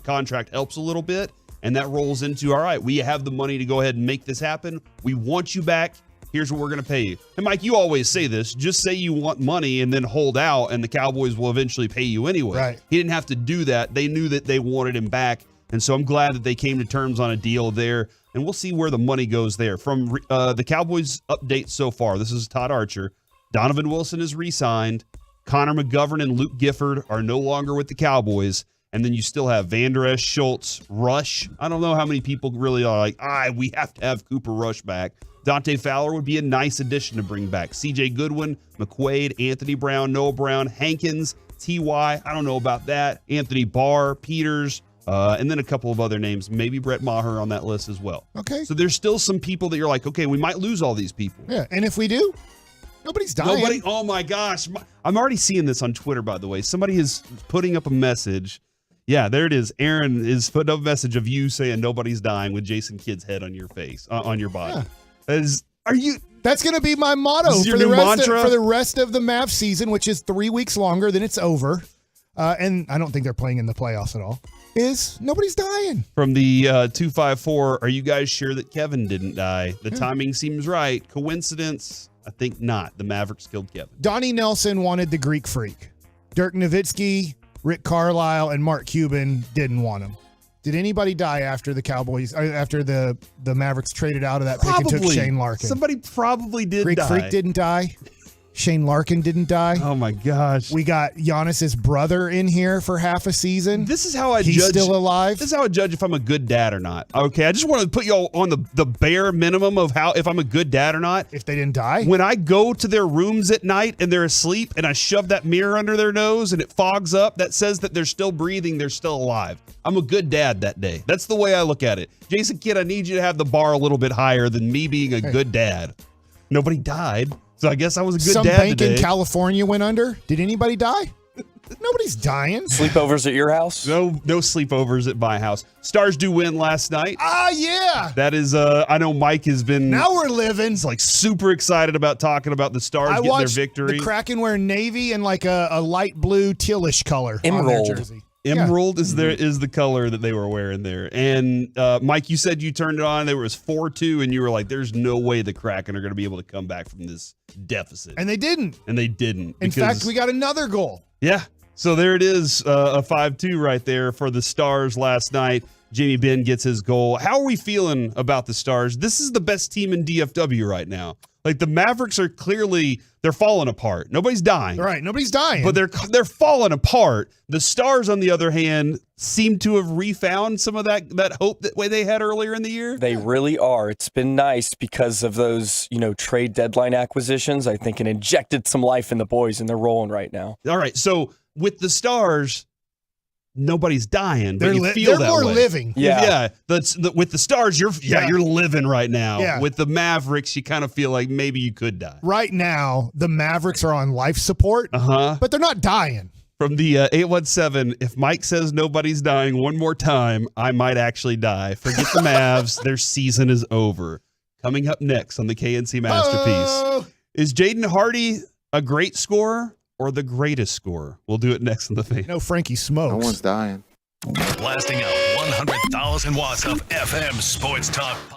contract helps a little bit. And that rolls into, all right, we have the money to go ahead and make this happen. We want you back. Here's what we're going to pay you. And Mike, you always say this, just say you want money and then hold out and the Cowboys will eventually pay you anyway. Right. He didn't have to do that. They knew that they wanted him back. And so I'm glad that they came to terms on a deal there. And we'll see where the money goes there. From the Cowboys update so far, this is Todd Archer. Donovan Wilson is re-signed. Connor McGovern and Luke Gifford are no longer with the Cowboys. And then you still have Van Der Esch, Schultz, Rush. I don't know how many people really are like, we have to have Cooper Rush back. Dante Fowler would be a nice addition to bring back. CJ Goodwin, McQuaid, Anthony Brown, Noah Brown, Hankins, T.Y. I don't know about that. Anthony Barr, Peters, and then a couple of other names. Maybe Brett Maher on that list as well. Okay. So there's still some people that you're like, okay, we might lose all these people. Yeah, and if we do, nobody's dying. Oh my gosh. I'm already seeing this on Twitter, by the way. Somebody is putting up a message. Yeah, there it is. Aaron is putting up a message of you saying nobody's dying with Jason Kidd's head on your face, on your body. Yeah. That's going to be my motto for the rest of the Mavs season, which is 3 weeks longer than it's over. And I don't think they're playing in the playoffs at all. Is nobody's dying. From the 254, are you guys sure that Kevin didn't die? The timing seems right. Coincidence? I think not. The Mavericks killed Kevin. Donnie Nelson wanted the Greek Freak. Dirk Nowitzki, Rick Carlisle, and Mark Cuban didn't want him. Did anybody die after the Cowboys, after the Mavericks traded out of that pick and took Shane Larkin? Somebody probably did Greek die. Freak didn't die. Shane Larkin didn't die. Oh my gosh. We got Giannis's brother in here for half a season. This is how I He's judge. still alive. This is how I judge if I'm a good dad or not. Okay, I just want to put you all on the bare minimum of how if I'm a good dad or not. If they didn't die. When I go to their rooms at night and they're asleep and I shove that mirror under their nose and it fogs up, that says that they're still breathing, they're still alive. I'm a good dad that day. That's the way I look at it. Jason Kidd, I need you to have the bar a little bit higher than me being a good dad. Nobody died. So I guess I was a good dad Some bank today. in California went under. Did anybody die? Nobody's dying. Sleepovers at your house? No sleepovers at my house. Stars do win last night. Yeah. That is, I know Mike has been. Now we're living. He's like super excited about talking about the Stars getting their victory. The Kraken wear navy and like a light blue tealish color on their jersey. Emerald is the color that they were wearing there. And Mike, you said you turned it on. There was 4-2, and you were like, "There's no way the Kraken are going to be able to come back from this deficit." And they didn't. In fact, we got another goal. Yeah. So there it is, a 5-2 right there for the Stars last night. Jamie Benn gets his goal. How are we feeling about the Stars? This is the best team in DFW right now. Like the Mavericks are clearly, they're falling apart. Nobody's dying. Right, nobody's dying. But they're falling apart. The Stars, on the other hand, seem to have refound some of that hope that way they had earlier in the year. They really are. It's been nice because of those, trade deadline acquisitions. I think it injected some life in the boys, and they're rolling right now. All right, so with the Stars, nobody's dying, but you feel they're that more way. living. Yeah. With the Stars, you're living right now. Yeah. With the Mavericks, you kind of feel like maybe you could die. Right now, the Mavericks are on life support, but they're not dying. From the 817, if Mike says nobody's dying one more time, I might actually die. Forget the Mavs. Their season is over. Coming up next on the KNC Masterpiece. Is Jaden Hardy a great scorer or the greatest scorer? We'll do it next on the Fan. No, Frankie smokes. No one's dying. Blasting out 100,000 watts of FM sports talk power.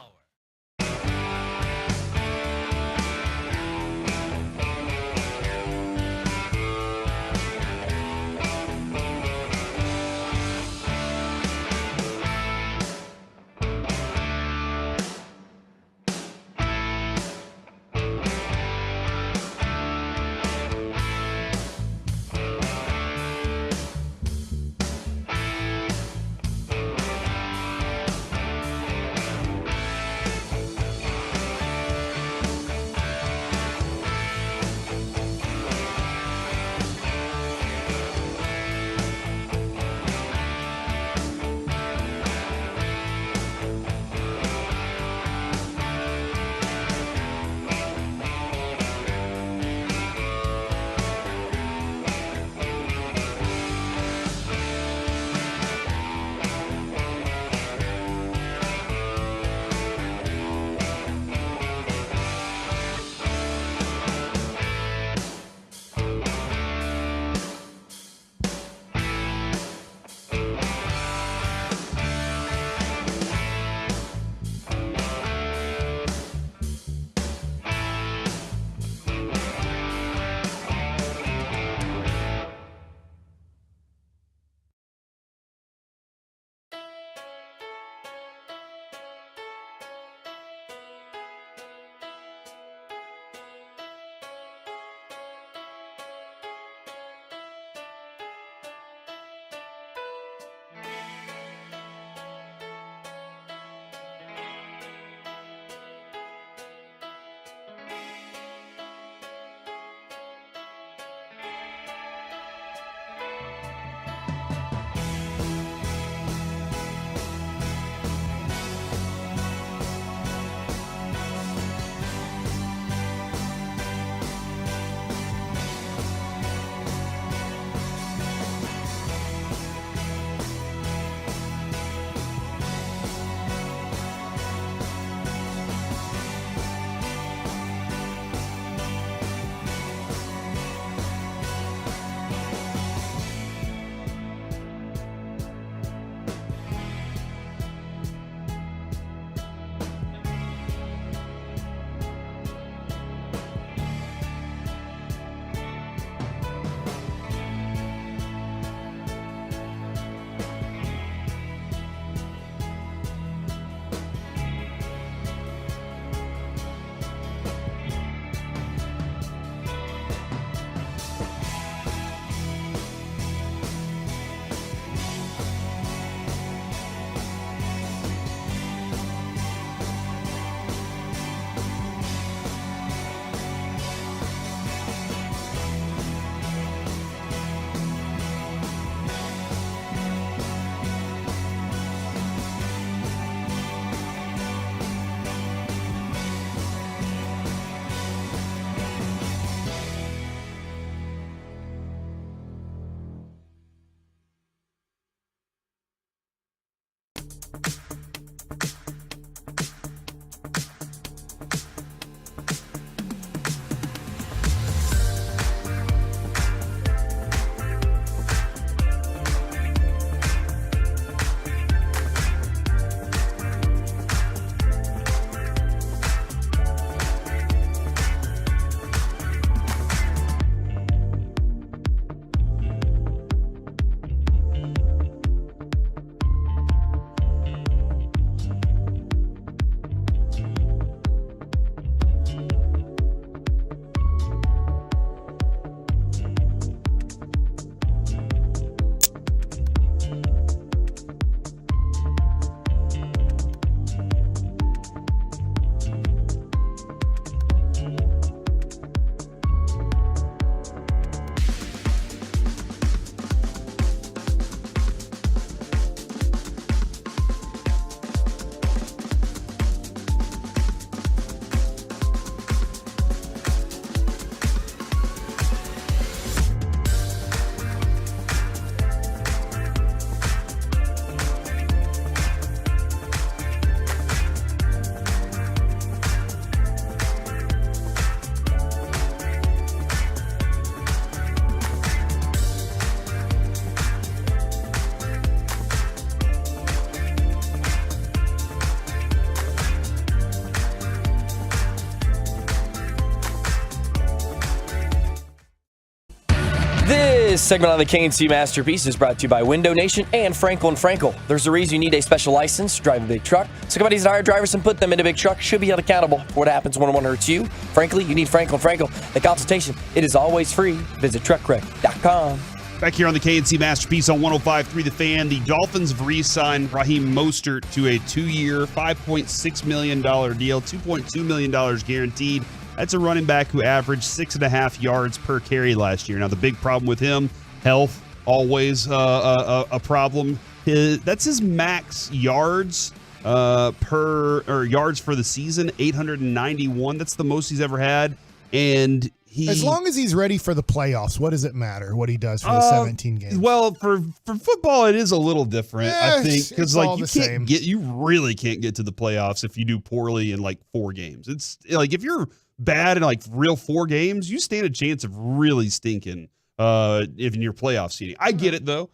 This segment on the KNC Masterpiece is brought to you by Window Nation and Frankel & Frankel. There's a reason you need a special license to drive a big truck. So companies that hire drivers and put them in a big truck should be held accountable for what happens when one hurts you. Frankly, you need Frankel & Frankel. The consultation, it is always free. Visit truckwreck.com. Back here on the KNC Masterpiece on 105.3 The Fan, the Dolphins have re-signed Raheem Mostert to a 2-year, $5.6 million deal, $2.2 million guaranteed. That's a running back who averaged 6.5 yards per carry last year. Now, the big problem with him, health, always a problem. That's his max yards yards for the season, 891. That's the most he's ever had. And as long as he's ready for the playoffs, what does it matter what he does for the 17 games? Well, for football, it is a little different, I think, because like you really can't get to the playoffs if you do poorly in like 4 games. It's like if you're bad in like real 4 games, you stand a chance of really stinking if in your playoff seeding. I get it though.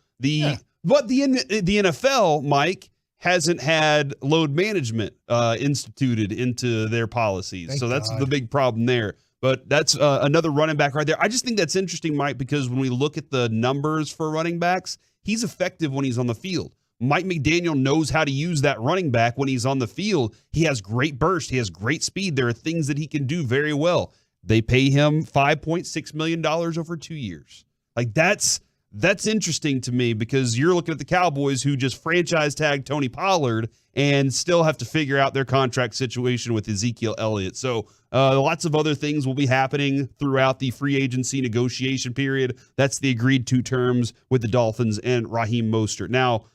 But the NFL, Mike, hasn't had load management instituted into their policies, so that's the big problem there. But that's another running back right there. I just think that's interesting, Mike, because when we look at the numbers for running backs, he's effective when he's on the field. Mike McDaniel knows how to use that running back when he's on the field. He has great burst. He has great speed. There are things that he can do very well. They pay him $5.6 million over 2 years. Like that's interesting to me because you're looking at the Cowboys who just franchise tagged Tony Pollard and still have to figure out their contract situation with Ezekiel Elliott. So lots of other things will be happening throughout the free agency negotiation period. That's the agreed to terms with the Dolphins and Raheem Mostert. Now,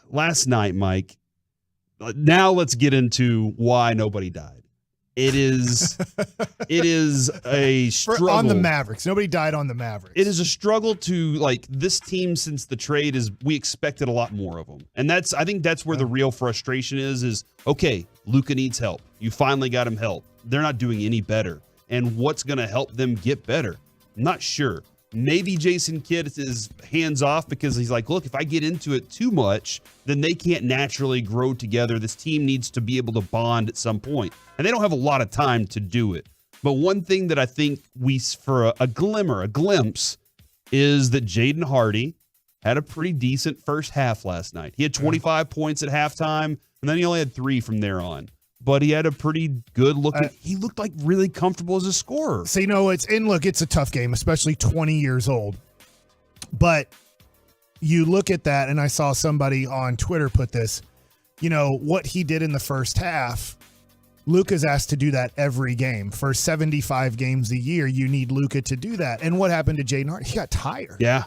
last night, Mike, now let's get into why nobody died. It is a struggle. On the Mavericks. Nobody died on the Mavericks. It is a struggle to, like, this team since the trade is we expected a lot more of them. And I think that's where the real frustration is okay, Luka needs help. You finally got him help. They're not doing any better. And what's going to help them get better? I'm not sure. Maybe Jason Kidd is hands off because he's like, look, if I get into it too much, then they can't naturally grow together. This team needs to be able to bond at some point. And they don't have a lot of time to do it. But one thing that I think for a glimpse, is that Jaden Hardy had a pretty decent first half last night. He had 25 points at halftime, and then he only had 3 from there on. But he had a pretty good look. He looked like really comfortable as a scorer. So, it's a tough game, especially 20 years old. But you look at that, and I saw somebody on Twitter put this, what he did in the first half, Luka's asked to do that every game. For 75 games a year, you need Luka to do that. And what happened to Jaden Hardy? He got tired. Yeah.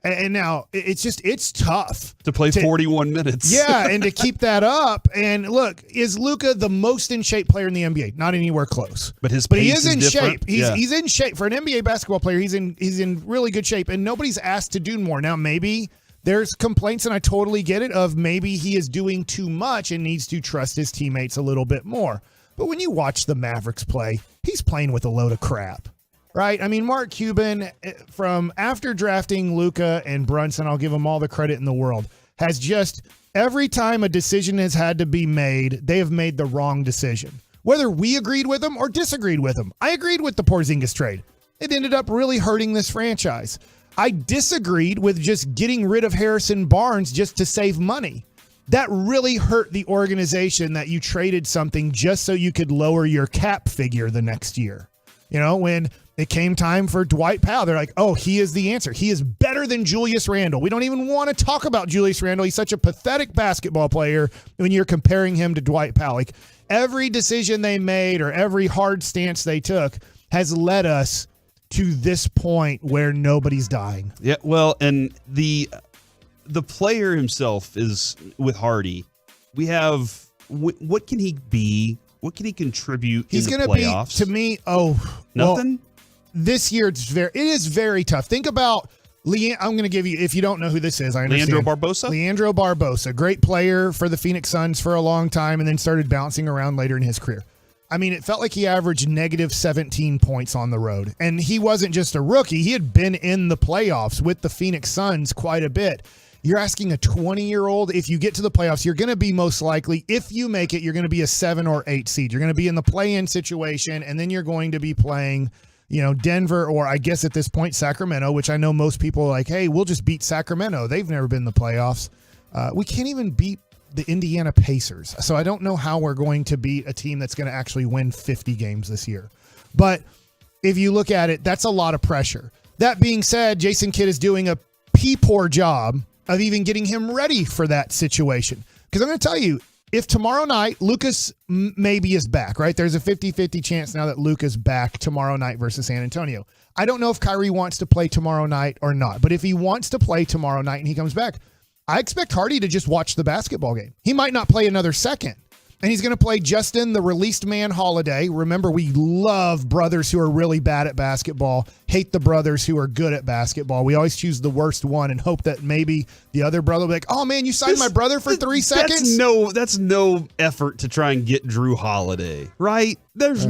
And now it's tough to play 41 minutes. Yeah, and to keep that up. And look, is Luka the most in shape player in the NBA? Not anywhere close. But he is in different. shape. He's in shape for an NBA basketball player. He's in really good shape, and nobody's asked to do more. Now maybe there's complaints, and I totally get it, of maybe he is doing too much and needs to trust his teammates a little bit more. But when you watch the Mavericks play, he's playing with a load of crap, right? I mean, Mark Cuban, from after drafting Luka and Brunson, I'll give him all the credit in the world, has just, every time a decision has had to be made, they have made the wrong decision. Whether we agreed with him or disagreed with him. I agreed with the Porzingis trade. It ended up really hurting this franchise. I disagreed with just getting rid of Harrison Barnes just to save money. That really hurt the organization, that you traded something just so you could lower your cap figure the next year. You know, when it came time for Dwight Powell, they're like, oh, he is the answer. He is better than Julius Randle. We don't even want to talk about Julius Randle. He's such a pathetic basketball player when you're comparing him to Dwight Powell. Like, every decision they made or every hard stance they took has led us to this point where nobody's dying. Yeah, well, and the player himself is with Hardy. We have what can he be? What can he contribute? He's going to be, to me. Nothing. This year it is very tough. Think about I'm going to give you, if you don't know who this is, I understand. Leandro Barbosa, great player for the Phoenix Suns for a long time, and then started bouncing around later in his career. I mean, it felt like he averaged negative 17 points on the road. And he wasn't just a rookie. He had been in the playoffs with the Phoenix Suns quite a bit. You're asking a 20-year-old, if you get to the playoffs, you're going to be most likely, if you make it, you're going to be a 7 or 8 seed. You're going to be in the play-in situation, and then you're going to be playing, Denver, or I guess at this point, Sacramento, which I know most people are like, hey, we'll just beat Sacramento. They've never been in the playoffs. We can't even beat the Indiana Pacers. So I don't know how we're going to beat a team that's going to actually win 50 games this year. But if you look at it, that's a lot of pressure. That being said, Jason Kidd is doing a poor job of even getting him ready for that situation. Because I'm going to tell you, if tomorrow night Lucas maybe is back, right? There's a 50-50 chance now that Luka's back tomorrow night versus San Antonio. I don't know if Kyrie wants to play tomorrow night or not. But if he wants to play tomorrow night and he comes back, I expect Hardy to just watch the basketball game. He might not play another second. And he's going to play Justin, the released man, Holiday. Remember, we love brothers who are really bad at basketball, hate the brothers who are good at basketball. We always choose the worst one and hope that maybe the other brother will be like, oh, man, you signed my brother for 3 seconds? That's no effort to try and get Drew Holiday, right? This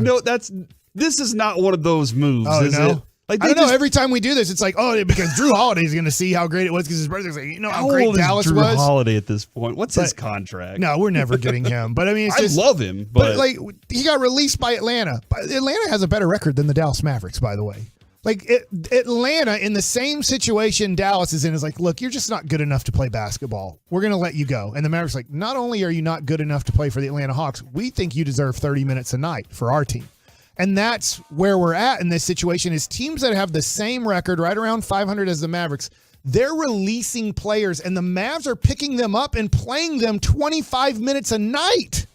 is not one of those moves, is it? Like, I don't know. Every time we do this, it's like, oh, because Drew Holiday's going to see how great it was because his brother's like, how great Dallas Drew was. Holiday at this point? What's his contract? No, we're never getting him. But I mean, it's just, I love him, but like he got released by Atlanta. Atlanta has a better record than the Dallas Mavericks, by the way. Like Atlanta, in the same situation Dallas is in, is like, look, you're just not good enough to play basketball. We're going to let you go. And the Mavericks like, not only are you not good enough to play for the Atlanta Hawks, we think you deserve 30 minutes a night for our team. And that's where we're at in this situation, is teams that have the same record, right around 500 as the Mavericks, they're releasing players, and the Mavs are picking them up and playing them 25 minutes a night.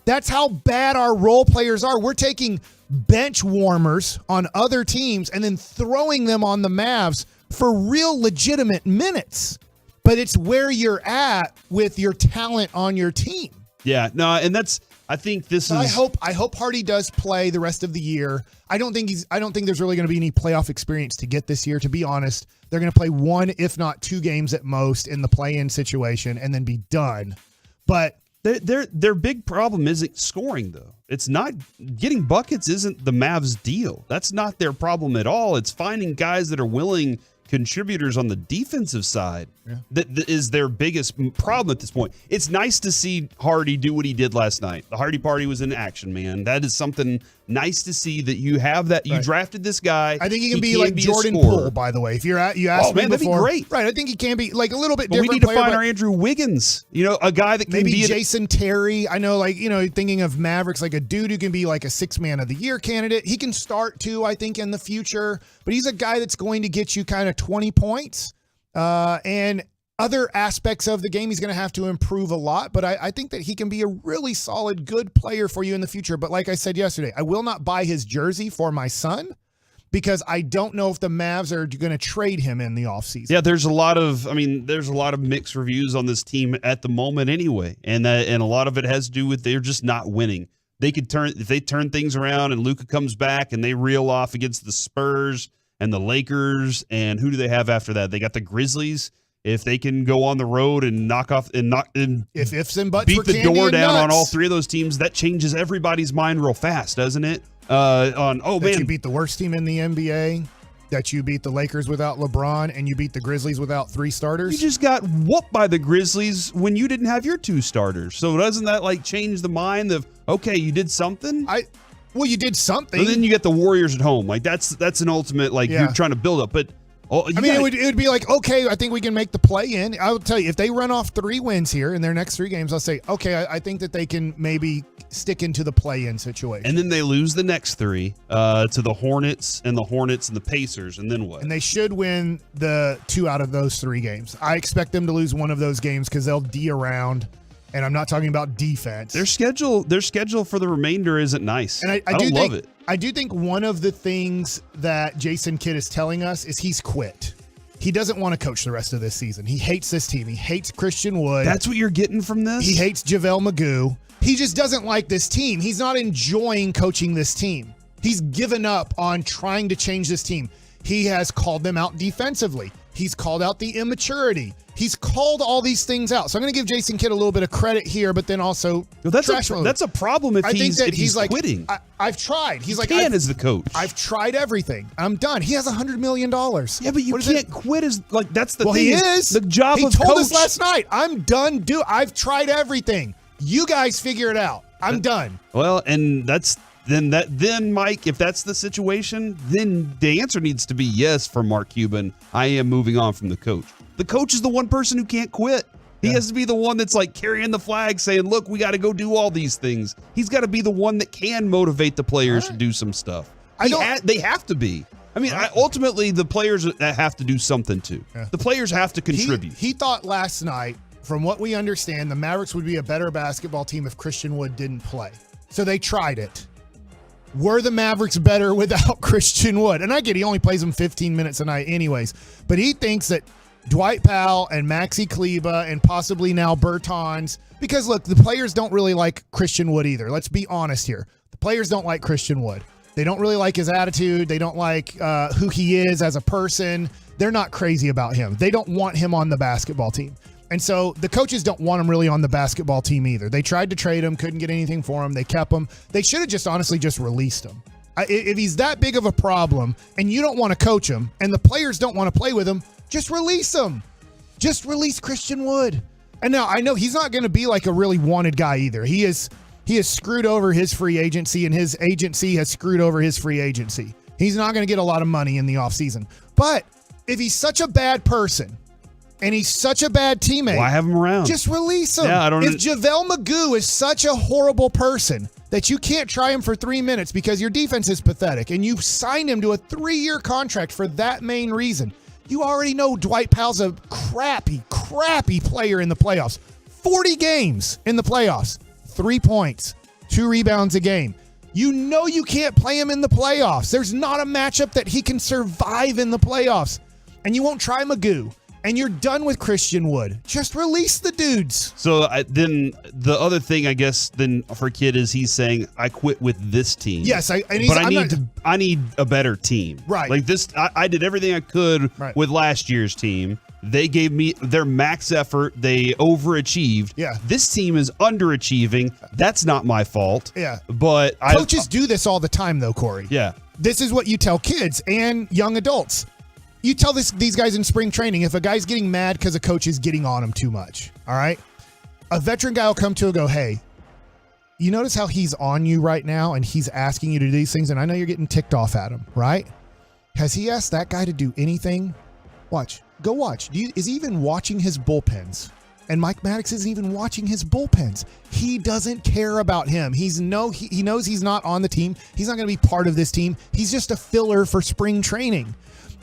That's how bad our role players are. We're taking bench warmers on other teams and then throwing them on the Mavs for real legitimate minutes. But it's where you're at with your talent on your team. Yeah, no, and that's, I think this is. I hope Hardy does play the rest of the year. I don't think there's really going to be any playoff experience to get this year. To be honest, they're going to play 1, if not 2 games at most in the play-in situation and then be done. But their big problem isn't scoring, though. It's not getting buckets. Isn't the Mavs' deal? That's not their problem at all. It's finding guys that are willing contributors on the defensive side. Yeah. That is their biggest problem at this point. It's nice to see Hardy do what he did last night. The Hardy party was in action, man. That is something nice to see, that you have that. You drafted this guy. I think he can be like Jordan Poole, by the way. If you asked me before, that'd be great. Right, I think he can be like a little bit but different. We need to player, find our Andrew Wiggins. A guy that can maybe be Jason Terry. I know, thinking of Mavericks, like a dude who can be like a 6 man of the year candidate. He can start too, I think, in the future. But he's a guy that's going to get you kind of 20 points. And other aspects of the game, he's going to have to improve a lot, but I think that he can be a really solid, good player for you in the future. But like I said yesterday, I will not buy his jersey for my son because I don't know if the Mavs are going to trade him in the offseason. Yeah, there's a lot of mixed reviews on this team at the moment anyway, and a lot of it has to do with they're just not winning. If they turn things around and Luka comes back and they reel off against the Spurs and the Lakers, and who do they have after that? They got the Grizzlies. if they can go on the road and if ifs and buts beat the candy door and down on nuts. all three of those teams, that changes everybody's mind real fast, doesn't it? That you beat the worst team in the NBA, that you beat the Lakers without LeBron, and you beat the Grizzlies without 3 starters. You just got whooped by the Grizzlies when you didn't have your 2 starters. So doesn't that like change the mind of, okay, you did something? Well, you did something. And then you get the Warriors at home. Like that's an ultimate, like you're trying to build up. But it would be like, okay, I think we can make the play in. I would tell you, if they run off 3 wins here in their next 3 games, I'll say, okay, I think that they can maybe stick into the play-in situation. And then they lose the next 3 to the Hornets and the Pacers, and then what? And they should win the 2 out of those 3 games. I expect them to lose one of those games because they'll D around. And I'm not talking about defense. Their schedule for the remainder isn't nice. And I don't love it. I do think one of the things that Jason Kidd is telling us is he's quit. He doesn't want to coach the rest of this season. He hates this team. He hates Christian Wood. That's what you're getting from this? He hates JaVale McGee. He just doesn't like this team. He's not enjoying coaching this team. He's given up on trying to change this team. He has called them out defensively. He's called out the immaturity. He's called all these things out. So I'm going to give Jason Kidd a little bit of credit here, but then also that's a problem if he's like, quitting. I've tried. He's like, as the coach. I've tried everything. I'm done. He has $100 million. Yeah, but you can't quit as like that's the thing. He is. The job he of told coach. us last night. I'm done. I've tried everything. You guys figure it out. I'm done. Well, and then Mike, if that's the situation, then the answer needs to be yes for Mark Cuban. I am moving on from the coach. The coach is the one person who can't quit. He has to be the one that's like carrying the flag saying, look, we got to go do all these things. He's got to be the one that can motivate the players to do some stuff. They have to be. I mean, ultimately, the players have to do something too. Yeah. The players have to contribute. He thought last night, from what we understand, the Mavericks would be a better basketball team if Christian Wood didn't play. So they tried it. Were the Mavericks better without Christian Wood? And I get he only plays them 15 minutes a night anyways. But he thinks that Dwight Powell and Maxi Kleber and possibly now Bertans, because look, the players don't really like Christian Wood either. Let's be honest here. The players don't like Christian Wood. They don't really like his attitude. They don't like who he is as a person. They're not crazy about him. They don't want him on the basketball team. And so the coaches don't want him really on the basketball team either. They tried to trade him, couldn't get anything for him. They kept him. They should have just honestly just released him. If he's that big of a problem and you don't want to coach him and the players don't want to play with him, just release him. Just release Christian Wood. And now I know he's not going to be like a really wanted guy either. He has screwed over his free agency and his agency has screwed over his free agency. He's not going to get a lot of money in the offseason. But if he's such a bad person and he's such a bad teammate, why have him around? Just release him. Yeah, if JaVale McGee is such a horrible person that you can't try him for 3 minutes because your defense is pathetic and you signed him to a 3-year contract for that main reason, you already know Dwight Powell's a crappy player in the playoffs. 40 games in the playoffs, 3 points, 2 rebounds a game. You know you can't play him in the playoffs. There's not a matchup that he can survive in the playoffs. And you won't try McGee. And you're done with Christian Wood. Just release the dudes. So then the other thing, I guess, then for Kidd is he's saying, I quit with this team. Yes, I need a better team. Right. Like this, I did everything I could with last year's team. They gave me their max effort. They overachieved. Yeah. This team is underachieving. That's not my fault. Yeah. But coaches do this all the time, though, Corey. Yeah. This is what you tell kids and young adults. You tell these guys in spring training, if a guy's getting mad because a coach is getting on him too much, all right? A veteran guy will come to and go, hey, you notice how he's on you right now and he's asking you to do these things, and I know you're getting ticked off at him, right? Has he asked that guy to do anything? Watch. Go watch. Is he even watching his bullpens? And Mike Maddox isn't even watching his bullpens. He doesn't care about him. He knows he's not on the team. He's not going to be part of this team. He's just a filler for spring training.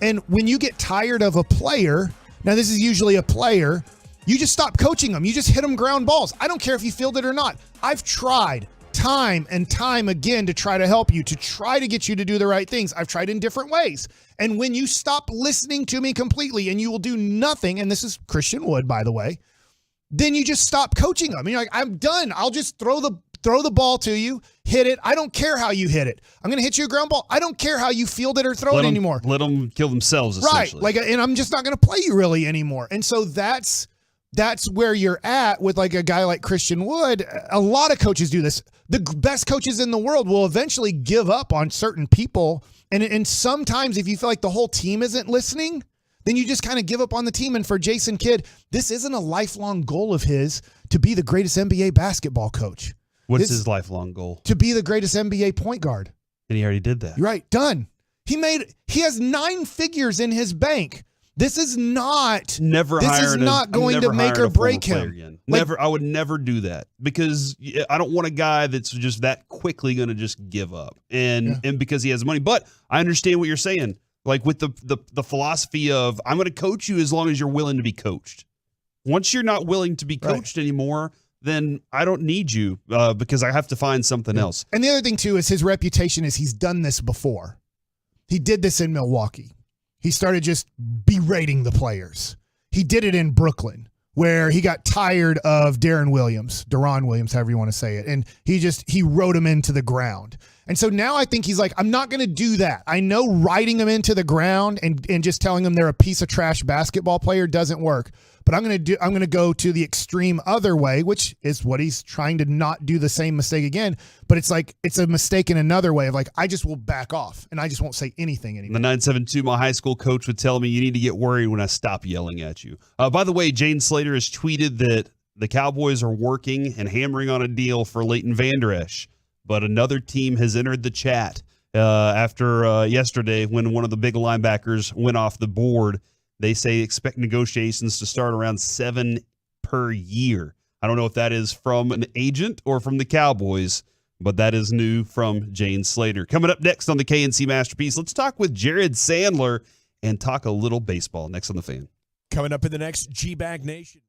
And when you get tired of a player, now this is usually a player, you just stop coaching them. You just hit them ground balls. I don't care if you field it or not. I've tried time and time again to try to help you, to try to get you to do the right things. I've tried in different ways. And when you stop listening to me completely and you will do nothing, and this is Christian Wood, by the way, then you just stop coaching them. And you're like, I'm done. I'll just throw the ball to you. hit it. I don't care how you hit it. I'm going to hit you a ground ball. I don't care how you field it or throw it anymore. Let them kill themselves, essentially. Right. And I'm just not going to play you really anymore. And so that's where you're at with like a guy like Christian Wood. A lot of coaches do this. The best coaches in the world will eventually give up on certain people. And sometimes if you feel like the whole team isn't listening, then you just kind of give up on the team. And for Jason Kidd, this isn't a lifelong goal of his to be the greatest NBA basketball coach. What's his lifelong goal? To be the greatest NBA point guard. And he already did that. You're right. Done. He has 9 figures in his bank. This is not going to make or break him. I would never do that because I don't want a guy that's just that quickly going to just give up and because he has money. But I understand what you're saying. Like with the philosophy of I'm going to coach you as long as you're willing to be coached. Once you're not willing to be coached anymore, then I don't need you because I have to find something else. And the other thing too is his reputation is he's done this before. He did this in Milwaukee. He started just berating the players. He did it in Brooklyn where he got tired of Deron Williams, however you want to say it. And he wrote him into the ground. And so now I think he's like, I'm not going to do that. I know writing them into the ground and just telling them they're a piece of trash basketball player doesn't work. But I'm going to go to the extreme other way, which is what he's trying to not do the same mistake again. But it's like it's a mistake in another way of like I just will back off and I just won't say anything anymore. The 972, my high school coach would tell me you need to get worried when I stop yelling at you. By the way, Jane Slater has tweeted that the Cowboys are working and hammering on a deal for Leighton Vander Esch. But another team has entered the chat after yesterday when one of the big linebackers went off the board. They say expect negotiations to start around 7 per year. I don't know if that is from an agent or from the Cowboys, but that is new from Jane Slater. Coming up next on the KNC Masterpiece, let's talk with Jared Sandler and talk a little baseball next on The Fan. Coming up in the next G-Bag Nation.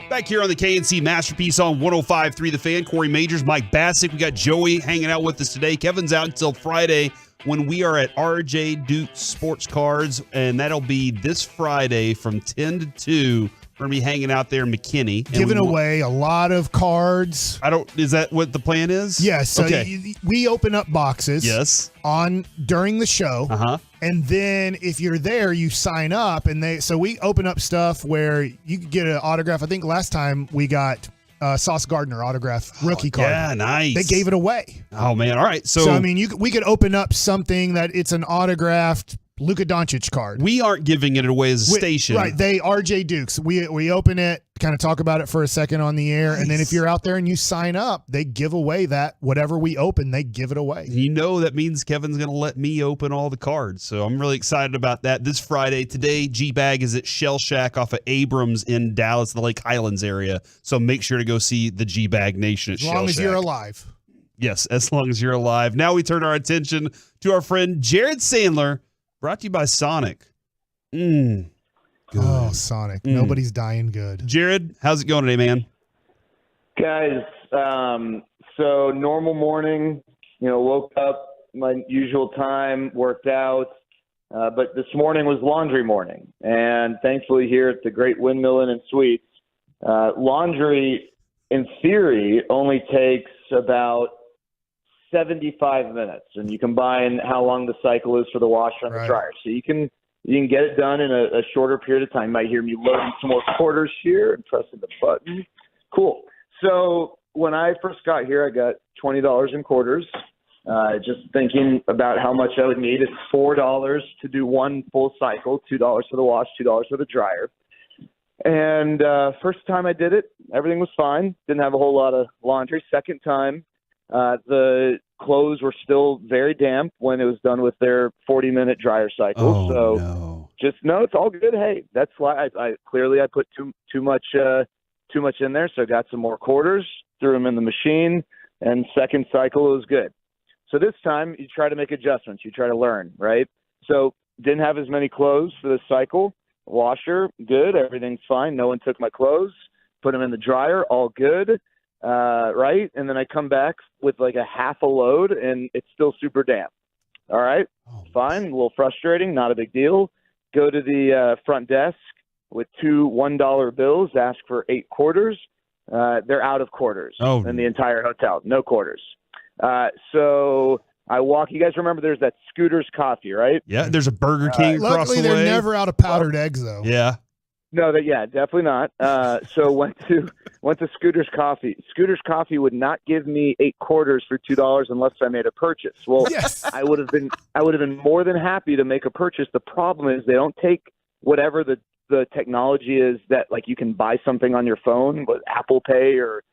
Back here on the KNC Masterpiece on 105.3 The Fan. Corey Majors, Mike Bassick. We got Joey hanging out with us today. Kevin's out until Friday when we are at RJ Duke Sports Cards, and that'll be this Friday from 10 to 2. We're going to be hanging out there in McKinney. Giving away a lot of cards. Is that what the plan is? Yes. So okay. We open up boxes. Yes. During the show. Uh-huh. And then if you're there, you sign up, and so we open up stuff where you could get an autograph. I think last time we got Sauce Gardner autograph rookie card. Yeah, nice. They gave it away. Oh man, all right. So I mean, we could open up something that it's an autographed Luka Doncic card. We aren't giving it away as a station. Right. They RJ Dukes. We open it, kind of talk about it for a second on the air, and then if you're out there and you sign up, they give away that whatever we open, they give it away. You know that means Kevin's going to let me open all the cards. So I'm really excited about that. This Friday, today, G-Bag is at Shell Shack off of Abrams in Dallas, the Lake Highlands area. So make sure to go see the G-Bag Nation at Shell Shack. As long as you're alive. Yes, as long as you're alive. Now we turn our attention to our friend Jared Sandler, brought to you by Sonic. Oh, Sonic. Nobody's dying good. Jared, how's it going today, man? Guys, so normal morning, woke up my usual time, worked out, but this morning was laundry morning. And thankfully here at the Great Windmill Inn and Suites, laundry, in theory, only takes about 75 minutes, and you combine how long the cycle is for the washer and the dryer. So you can get it done in a shorter period of time. You might hear me loading some more quarters here and pressing the button. Cool. So when I first got here, I got $20 in quarters. Just thinking about how much I would need. It's $4 to do one full cycle, $2 for the wash, $2 for the dryer. And first time I did it, everything was fine. Didn't have a whole lot of laundry. Second time, the clothes were still very damp when it was done with their 40-minute dryer cycle. It's all good. Hey, that's why I clearly put too much in there. So I got some more quarters, threw them in the machine, and second cycle was good. So this time you try to make adjustments. You try to learn, right? So didn't have as many clothes for this cycle. Washer, good. Everything's fine. No one took my clothes. Put them in the dryer, all good. Right? And then I come back with like a half a load, and it's still super damp. All right, fine. A little frustrating, not a big deal. Go to the front desk with two $1 bills, ask for 8 quarters. They're out of quarters in the entire hotel. No quarters. So I walk. You guys remember there's that Scooter's Coffee, right? Yeah, there's a Burger King across the way. Luckily, they're never out of powdered eggs, though. Yeah. No, definitely not. So went to Scooter's Coffee. Scooter's Coffee would not give me 8 quarters for $2 unless I made a purchase. Well, yes. I would have been more than happy to make a purchase. The problem is they don't take whatever the technology is that like you can buy something on your phone with Apple Pay or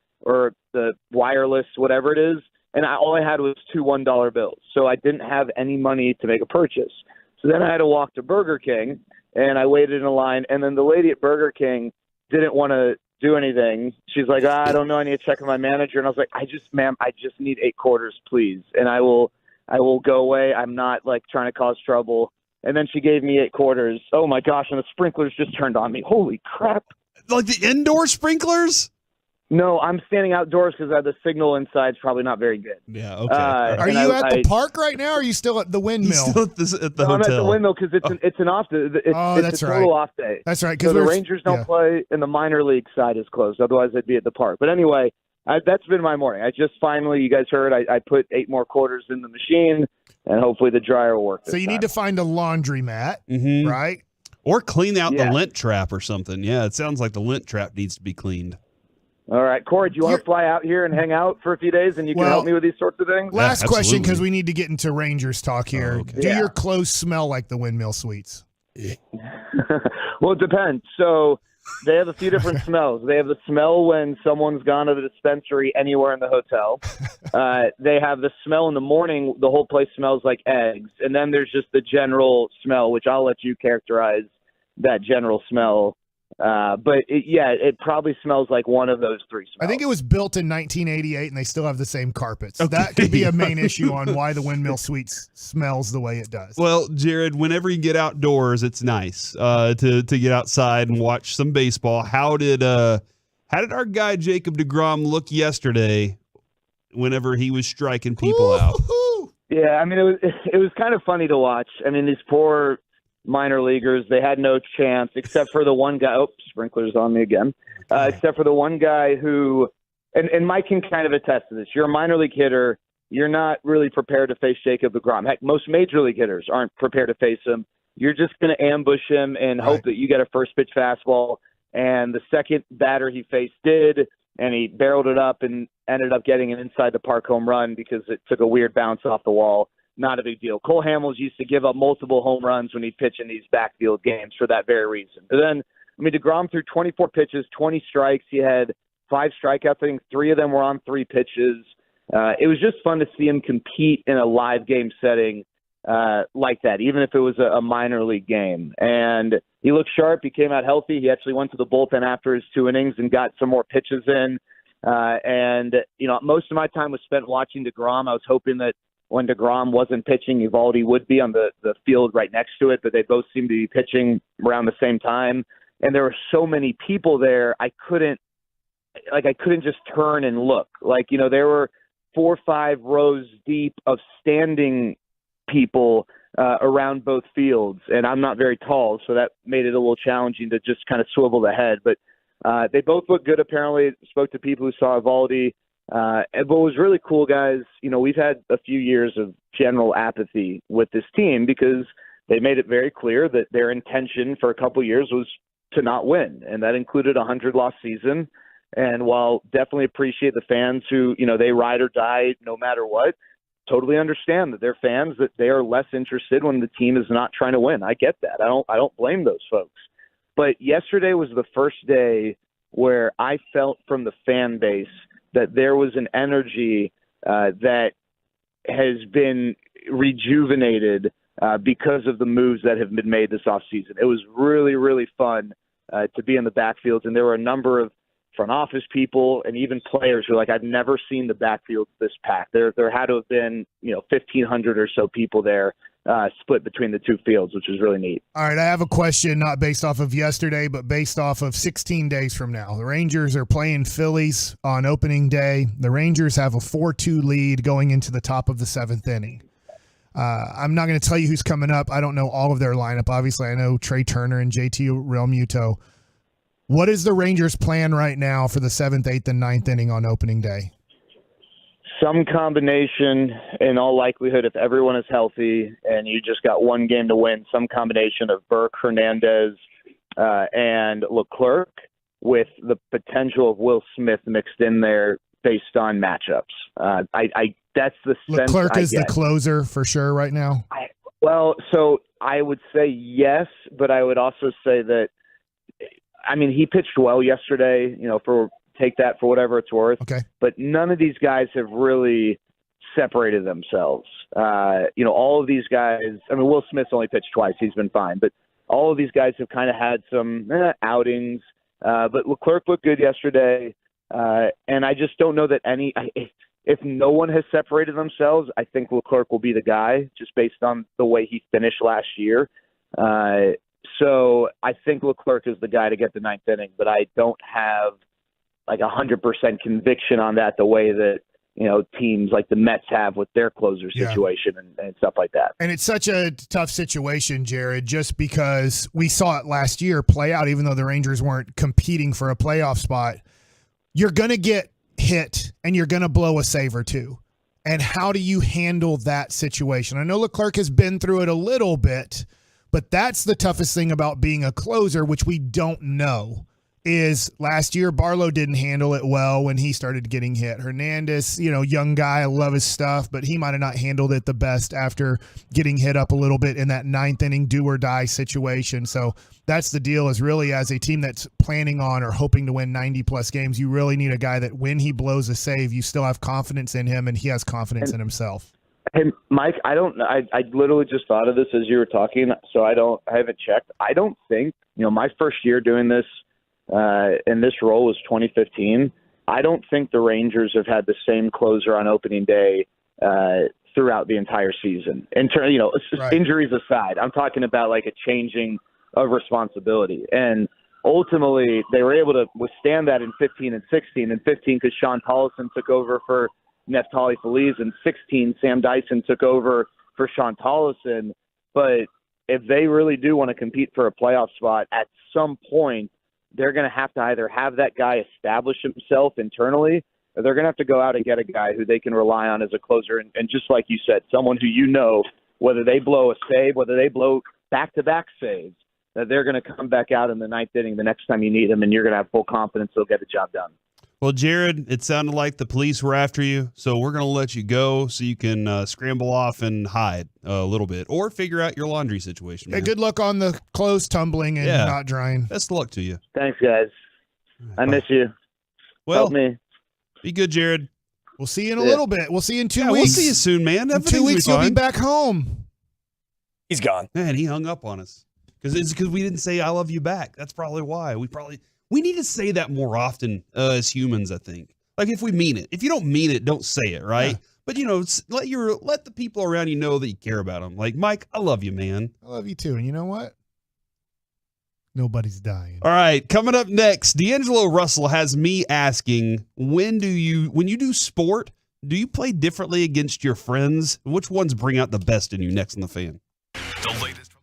the wireless, whatever it is. And all I had was 2 $1 bills. So I didn't have any money to make a purchase. So then I had to walk to Burger King. And I waited in a line, and then the lady at Burger King didn't want to do anything. She's like, I don't know, I need to check with my manager. And I was like, I just need 8 quarters, please. And I will go away. I'm not like trying to cause trouble. And then she gave me 8 quarters. Oh my gosh, and the sprinklers just turned on me. Holy crap. Like the indoor sprinklers? No, I'm standing outdoors because the signal inside is probably not very good. Yeah, okay. Are you at the park right now, or are you still at the windmill? Still at the hotel. I'm at the windmill because it's an off day. It's a total off day. That's right. So the Rangers don't play, and the minor league side is closed. Otherwise, they'd be at the park. But anyway, that's been my morning. I just finally, you guys heard, I put 8 more quarters in the machine, and hopefully the dryer will work. So you need to find a laundromat, right? Or clean out the lint trap or something. Yeah, it sounds like the lint trap needs to be cleaned. All right, Corey, do you want to fly out here and hang out for a few days, and you can help me with these sorts of things? Last question, because we need to get into Rangers talk here. Okay. Do your clothes smell like the Windmill Suites? Well, it depends. So They have a few different smells. They have the smell when someone's gone to the dispensary anywhere in the hotel. They have the smell in the morning. The whole place smells like eggs. And then there's just the general smell, which I'll let you characterize that general smell. But it probably smells like one of those three smells. I think it was built in 1988, and they still have the same carpets. Okay. That could be a main issue on why the Windmill Suites smells the way it does. Well, Jared, whenever you get outdoors, it's nice to get outside and watch some baseball. How did our guy Jacob deGrom look yesterday? Whenever he was striking people out. Yeah, I mean it was kind of funny to watch. I mean, these poor minor leaguers, they had no chance except for the one guy. Oh, sprinklers on me again. Except for the one guy who, and Mike can kind of attest to this. You're a minor league hitter. You're not really prepared to face Jacob deGrom. Heck, most major league hitters aren't prepared to face him. You're just going to ambush him and hope that you get a first pitch fastball. And the second batter he faced did, and he barreled it up and ended up getting an inside the park home run because it took a weird bounce off the wall. Not a big deal. Cole Hamels used to give up multiple home runs when he'd pitch in these backfield games for that very reason. But then, I mean, deGrom threw 24 pitches, 20 strikes. He had 5 strikeouts. I think 3 of them were on 3 pitches. It was just fun to see him compete in a live game setting like that, even if it was a minor league game. And he looked sharp. He came out healthy. He actually went to the bullpen after his 2 innings and got some more pitches in. And, you know, most of my time was spent watching deGrom. I was hoping that when deGrom wasn't pitching, Eovaldi would be on the field right next to it, but they both seemed to be pitching around the same time. And there were so many people there, I couldn't just turn and look. Like, you know, there were 4 or 5 rows deep of standing people around both fields, and I'm not very tall, so that made it a little challenging to just kind of swivel the head. But they both looked good, apparently. Spoke to people who saw Eovaldi. And what was really cool, guys, you know, we've had a few years of general apathy with this team because they made it very clear that their intention for a couple of years was to not win, and that included a 100-loss season. And while definitely appreciate the fans who, you know, they ride or die no matter what, totally understand that they're fans, that they are less interested when the team is not trying to win. I get that. I don't blame those folks. But yesterday was the first day where I felt from the fan base that there was an energy that has been rejuvenated because of the moves that have been made this offseason. It was really, really fun to be in the backfields, and there were a number of front office people and even players who are like, I've never seen the backfield this packed. There had to have been, you know, 1,500 or so people there split between the 2 fields, which was really neat. All right, I have a question not based off of yesterday, but based off of 16 days from now. The Rangers are playing Phillies on opening day. The Rangers have a 4-2 lead going into the top of the 7th inning. I'm not going to tell you who's coming up. I don't know all of their lineup. Obviously, I know Trey Turner and JT Realmuto. What is the Rangers' plan right now for the 7th, 8th, and 9th inning on opening day? Some combination, in all likelihood, if everyone is healthy and you just got one game to win, some combination of Burke, Hernandez, and Leclerc with the potential of Will Smith mixed in there based on matchups. That's the sense Leclerc I is get. the closer for sure right now? So I would say yes, but I would also say that, I mean, he pitched well yesterday, you know, take that for whatever it's worth. Okay. But none of these guys have really separated themselves. You know, all of these guys, I mean, Will Smith's only pitched twice. He's been fine. But all of these guys have kind of had some outings. But Leclerc looked good yesterday. And I just don't know that if no one has separated themselves, I think Leclerc will be the guy just based on the way he finished last year. So I think Leclerc is the guy to get the 9th inning, but I don't have like 100% conviction on that the way that, you know, teams like the Mets have with their closer situation and stuff like that. And it's such a tough situation, Jared, just because we saw it last year play out, even though the Rangers weren't competing for a playoff spot. You're going to get hit and you're going to blow a save or two. And how do you handle that situation? I know Leclerc has been through it a little bit, but that's the toughest thing about being a closer, which we don't know. is last year Barlow didn't handle it well when he started getting hit. Hernandez, young guy, I love his stuff, but he might have not handled it the best after getting hit up a little bit in that ninth inning do or die situation. So that's the deal, is really as a team that's planning on or hoping to win 90-plus games, you really need a guy that when he blows a save, you still have confidence in him and he has confidence in himself. Hey, Mike, I literally just thought of this as you were talking, so I haven't checked. I don't think, my first year doing this in this role was 2015. I don't think the Rangers have had the same closer on opening day throughout the entire season. Right. Injuries aside, I'm talking about like a changing of responsibility. And ultimately, they were able to withstand that in 15 and 16. In 15, because Sean Tollison took over for Neftali Feliz. In 16, Sam Dyson took over for Sean Tollison. But if they really do want to compete for a playoff spot, at some point, they're going to have to either have that guy establish himself internally, or they're going to have to go out and get a guy who they can rely on as a closer. And just like you said, someone who whether they blow a save, whether they blow back-to-back saves, that they're going to come back out in the ninth inning the next time you need them, and you're going to have full confidence they'll get the job done. Well, Jared, it sounded like the police were after you, so we're going to let you go so you can scramble off and hide a little bit or figure out your laundry situation. Hey, Man. good luck on the clothes tumbling and not drying. Best of luck to you. Thanks, guys. I miss you. Well, Help me. Be good, Jared. We'll see you in a little bit. We'll see you in 2 weeks. We'll see you soon, man. In 2 weeks, you'll be back home. He's gone. Man, he hung up on us because we didn't say I love you back. That's probably why. We need to say that more often as humans, I think. Like if we mean it. If you don't mean it, don't say it, right? Yeah. But let the people around you know that you care about them. Like, Mike, I love you, man. I love you too. And you know what? Nobody's dying. All right, coming up next, D'Angelo Russell has me asking, when you do sport, do you play differently against your friends? Which ones bring out the best in you? Next on The Fan. The latest from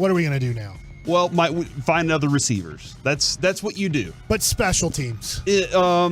What are we going to do now? Well, might find other receivers. That's what you do. But special teams. How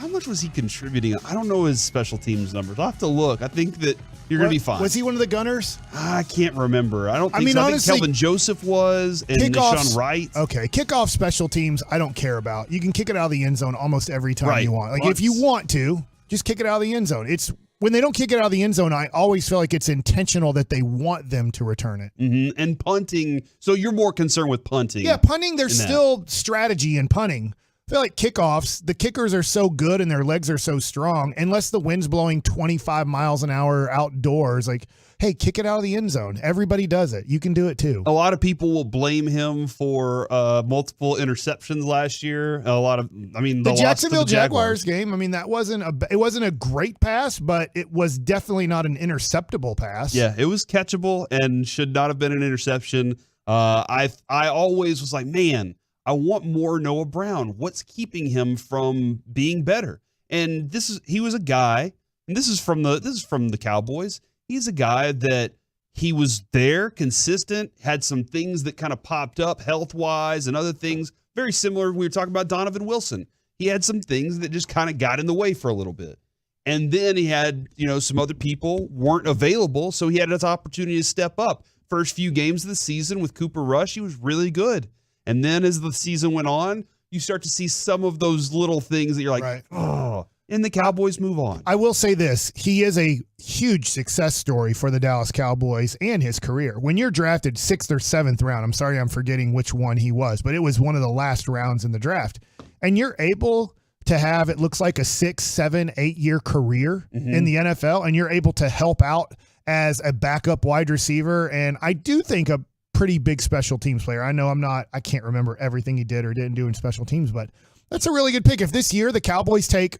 much was he contributing? I don't know his special teams numbers. I'll have to look. I think that you're going to be fine. Was he one of the gunners? I can't remember. I don't think so. Honestly, I think Kelvin Joseph was and Deshaun Wright. Okay, kickoff special teams I don't care about. You can kick it out of the end zone almost every time you want. Like if you want to, just kick it out of the end zone. It's when they don't kick it out of the end zone, I always feel like it's intentional that they want them to return it. Mm-hmm. And punting, so you're more concerned with punting. Yeah, punting, there's still strategy in punting. I feel like kickoffs, the kickers are so good and their legs are so strong, unless the wind's blowing 25 miles an hour outdoors, like, hey, kick it out of the end zone. Everybody does it. You can do it too. A lot of people will blame him for multiple interceptions last year. The Jacksonville Jaguars game, that wasn't a great pass, but it was definitely not an interceptable pass. Yeah, it was catchable and should not have been an interception. I always was like, man, I want more Noah Brown. What's keeping him from being better? And he was a guy, and this is from the Cowboys. He's a guy that he was there, consistent, had some things that kind of popped up health-wise and other things. Very similar. We were talking about Donovan Wilson. He had some things that just kind of got in the way for a little bit. And then he had, some other people weren't available, so he had his opportunity to step up. First few games of the season with Cooper Rush, he was really good. And then as the season went on, you start to see some of those little things that you're like, oh, and the Cowboys move on. I will say this. He is a huge success story for the Dallas Cowboys and his career. When you're drafted 6th or 7th round, I'm sorry I'm forgetting which one he was, but it was one of the last rounds in the draft. And you're able to have, it looks like a 6, 7, 8-year career in the NFL, and you're able to help out as a backup wide receiver. And I do think a pretty big special teams player. I know I can't remember everything he did or didn't do in special teams, but that's a really good pick. If this year the Cowboys take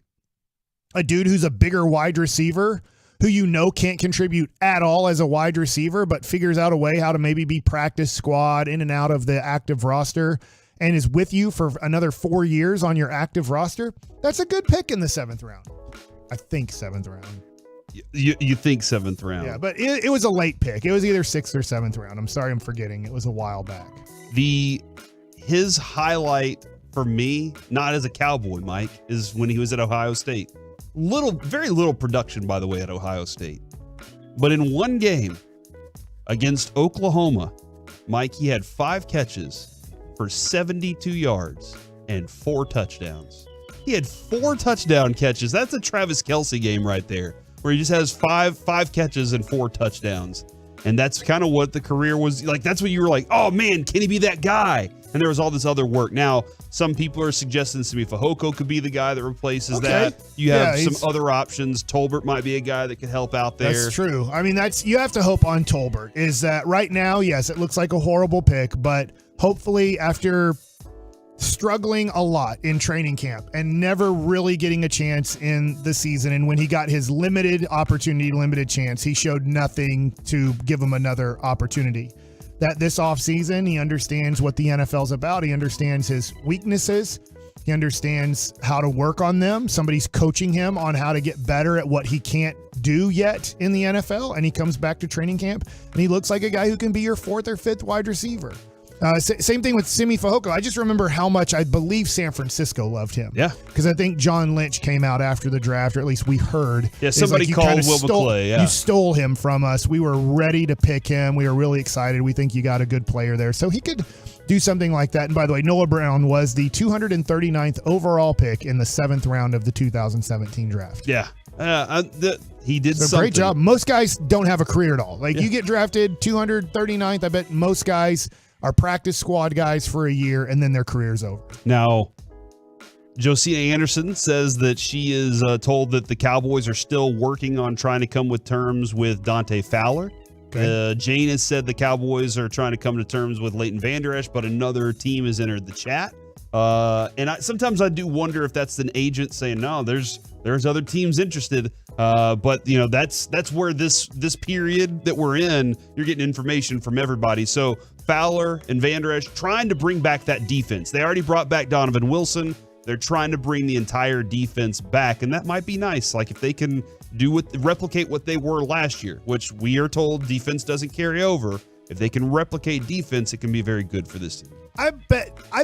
a dude who's a bigger wide receiver who can't contribute at all as a wide receiver, but figures out a way how to maybe be practice squad in and out of the active roster and is with you for another 4 years on your active roster, that's a good pick in the 7th round. I think 7th round. You think 7th round. Yeah, but it was a late pick. It was either 6th or 7th round. I'm sorry I'm forgetting. It was a while back. His highlight for me, not as a Cowboy, Mike, is when he was at Ohio State. Very little production, by the way, at Ohio State. But in one game against Oklahoma, Mike, he had 5 catches for 72 yards and 4 touchdowns. He had 4 touchdown catches. That's a Travis Kelce game right there, where he just has five catches and 4 touchdowns. And that's kind of what the career was like. That's what you were like, oh man, can he be that guy? And there was all this other work. Now, some people are suggesting Simi Fehoko could be the guy that replaces that. You have some other options. Tolbert might be a guy that could help out there. That's true. You have to hope on Tolbert. Is that right now, yes, it looks like a horrible pick, but hopefully after struggling a lot in training camp and never really getting a chance in the season, and when he got his limited chance, he showed nothing to give him another opportunity. That this offseason, he understands what the NFL's about. He understands his weaknesses. He understands how to work on them. Somebody's coaching him on how to get better at what he can't do yet in the NFL, and he comes back to training camp, and he looks like a guy who can be your 4th or 5th wide receiver. Same thing with Simi Fehoko. I just remember how much I believe San Francisco loved him. Yeah. Because I think John Lynch came out after the draft, or at least we heard. Yeah, somebody called Will McClay. Yeah. You stole him from us. We were ready to pick him. We were really excited. We think you got a good player there. So he could do something like that. And by the way, Noah Brown was the 239th overall pick in the 7th round of the 2017 draft. Yeah. He did something. Great job. Most guys don't have a career at all. You get drafted 239th. I bet most guys are practice squad guys for a year, and then their career's over. Now, Josina Anderson says that she is told that the Cowboys are still working on trying to come with terms with Dante Fowler. Okay. Jane has said the Cowboys are trying to come to terms with Leighton Vander Esch, but another team has entered the chat. And sometimes I do wonder if that's an agent saying, no, there's other teams interested. But that's where this period that we're in, you're getting information from everybody. So Fowler and Vander Esch trying to bring back that defense. They already brought back Donovan Wilson. They're trying to bring the entire defense back, and that might be nice. Like if they can replicate what they were last year, which we are told defense doesn't carry over. If they can replicate defense, it can be very good for this team. I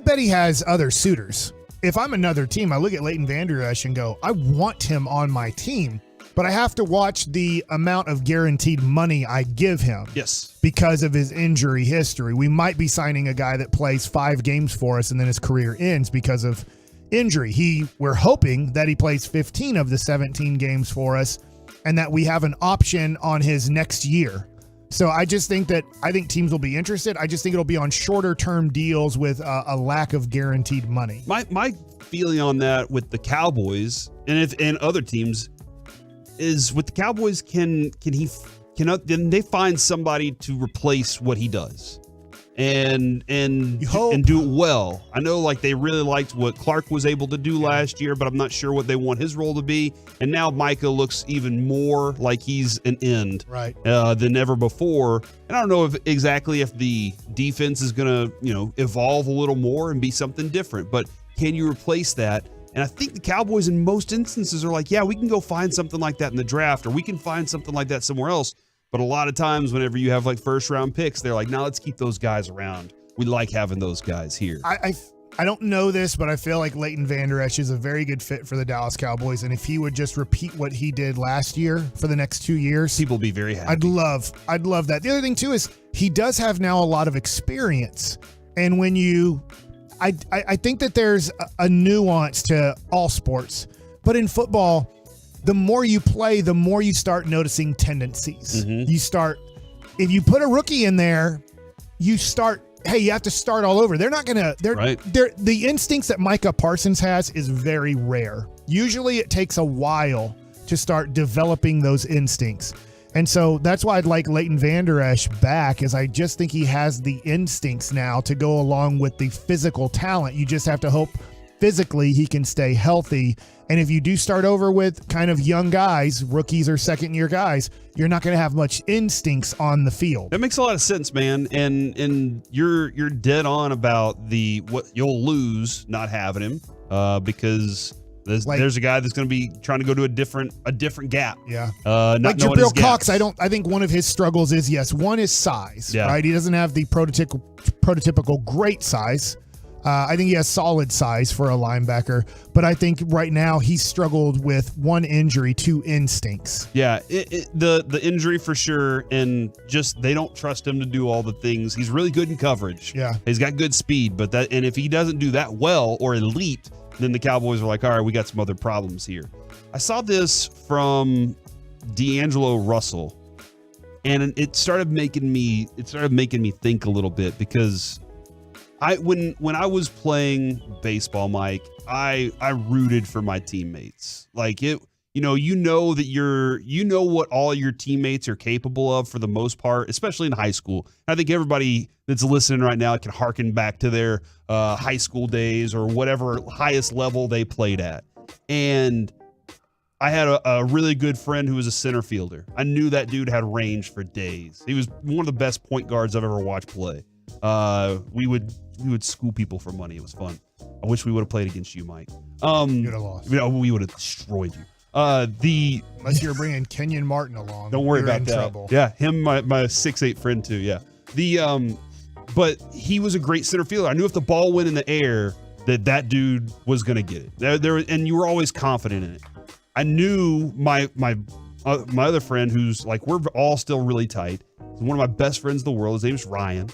bet he has other suitors. If I'm another team, I look at Leighton Vander Esch and go, I want him on my team, but I have to watch the amount of guaranteed money I give him. Yes. Because of his injury history. We might be signing a guy that plays 5 games for us and then his career ends because of injury. We're hoping that he plays 15 of the 17 games for us and that we have an option on his next year. So I think teams will be interested. I just think it'll be on shorter term deals with a lack of guaranteed money. My feeling on that with the Cowboys and other teams is with the Cowboys, can they find somebody to replace what he does and do it well? I know like they really liked what Clark was able to do last year, but I'm not sure what they want his role to be. And now Micah looks even more like he's an end than ever before. And I don't know if the defense is going to, evolve a little more and be something different, but can you replace that? And I think the Cowboys in most instances are like, yeah, we can go find something like that in the draft, or we can find something like that somewhere else. But a lot of times whenever you have like first round picks, they're like, now let's keep those guys around. We like having those guys here. I don't know this, but I feel like Leighton Vander Esch is a very good fit for the Dallas Cowboys. And if he would just repeat what he did last year for the next 2 years, people will be very happy. I'd love that. The other thing too is he does have now a lot of experience. And when I think that there's a nuance to all sports, but in football, the more you play, the more you start noticing tendencies. Mm-hmm. If you put a rookie in there, you have to start all over. The instincts that Micah Parsons has is very rare. Usually it takes a while to start developing those instincts. And so that's why I'd like Leighton Vander Esch back, is I just think he has the instincts now to go along with the physical talent. You just have to hope physically he can stay healthy. And if you do start over with kind of young guys, rookies or second-year guys, you're not going to have much instincts on the field. That makes a lot of sense, man. And you're dead on about what you'll lose not having him because there's a guy that's going to be trying to go to a different gap. Yeah. Not knowing Jabril his gaps. Cox, I think one of his struggles is, one is size, Yeah. right? He doesn't have the prototypical great size. I think he has solid size for a linebacker, but I think right now he's struggled with one injury, 2 instincts. Yeah, the injury for sure, and just they don't trust him to do all the things. He's really good in coverage. Yeah. He's got good speed, and if he doesn't do that well or elite, then the Cowboys are like, all right, we got some other problems here. I saw this from D'Angelo Russell, and it started making me think a little bit because when I was playing baseball, Mike, I rooted for my teammates. Like it, you know that what all your teammates are capable of for the most part, especially in high school. I think everybody that's listening right now can harken back to their high school days or whatever highest level they played at. And I had a really good friend who was a center fielder. I knew that dude had range for days. He was one of the best point guards I've ever watched play. We would school people for money. It was fun. I wish we would have played against you, Mike. You'd have lost. We would have destroyed you. Unless you're bringing Kenyon Martin along. Don't worry you're about in that. Trouble. Yeah, him, my 6'8" friend too. Yeah. But he was a great center fielder. I knew if the ball went in the air, that dude was gonna get it. And you were always confident in it. I knew my other friend, who's like, we're all still really tight. He's one of my best friends in the world. His name's Ryan.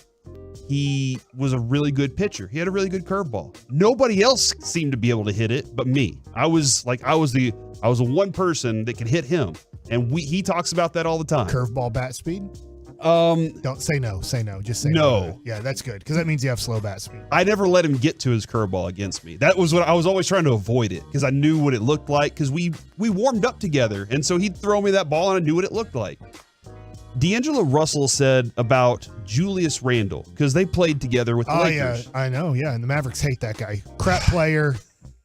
He was a really good pitcher. He had a really good curveball. Nobody else seemed to be able to hit it but me. I was the one person that could hit him. And he talks about that all the time. Curveball bat speed? Don't say no. Say no. Just say no. Yeah, that's good, because that means you have slow bat speed. I never let him get to his curveball against me. That was what I was always trying to avoid it, because I knew what it looked like, because we warmed up together. And so he'd throw me that ball and I knew what it looked like. D'Angelo Russell said about Julius Randle, because they played together with the Lakers. Yeah, I know. Yeah, and the Mavericks hate that guy. Crap player.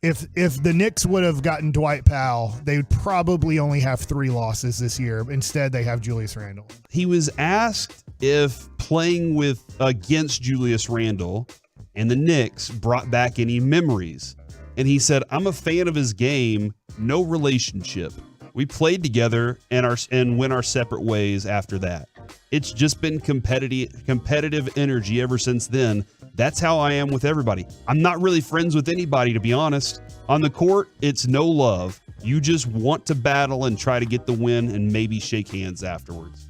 If the Knicks would have gotten Dwight Powell, they would probably only have 3 losses this year. Instead, they have Julius Randle. He was asked if playing against Julius Randle and the Knicks brought back any memories. and he said, I'm a fan of his game, no relationship. We played together and went our separate ways after that. It's just been competitive energy ever since then. That's how I am with everybody. I'm not really friends with anybody, to be honest. On the court, it's no love. You just want to battle and try to get the win and maybe shake hands afterwards.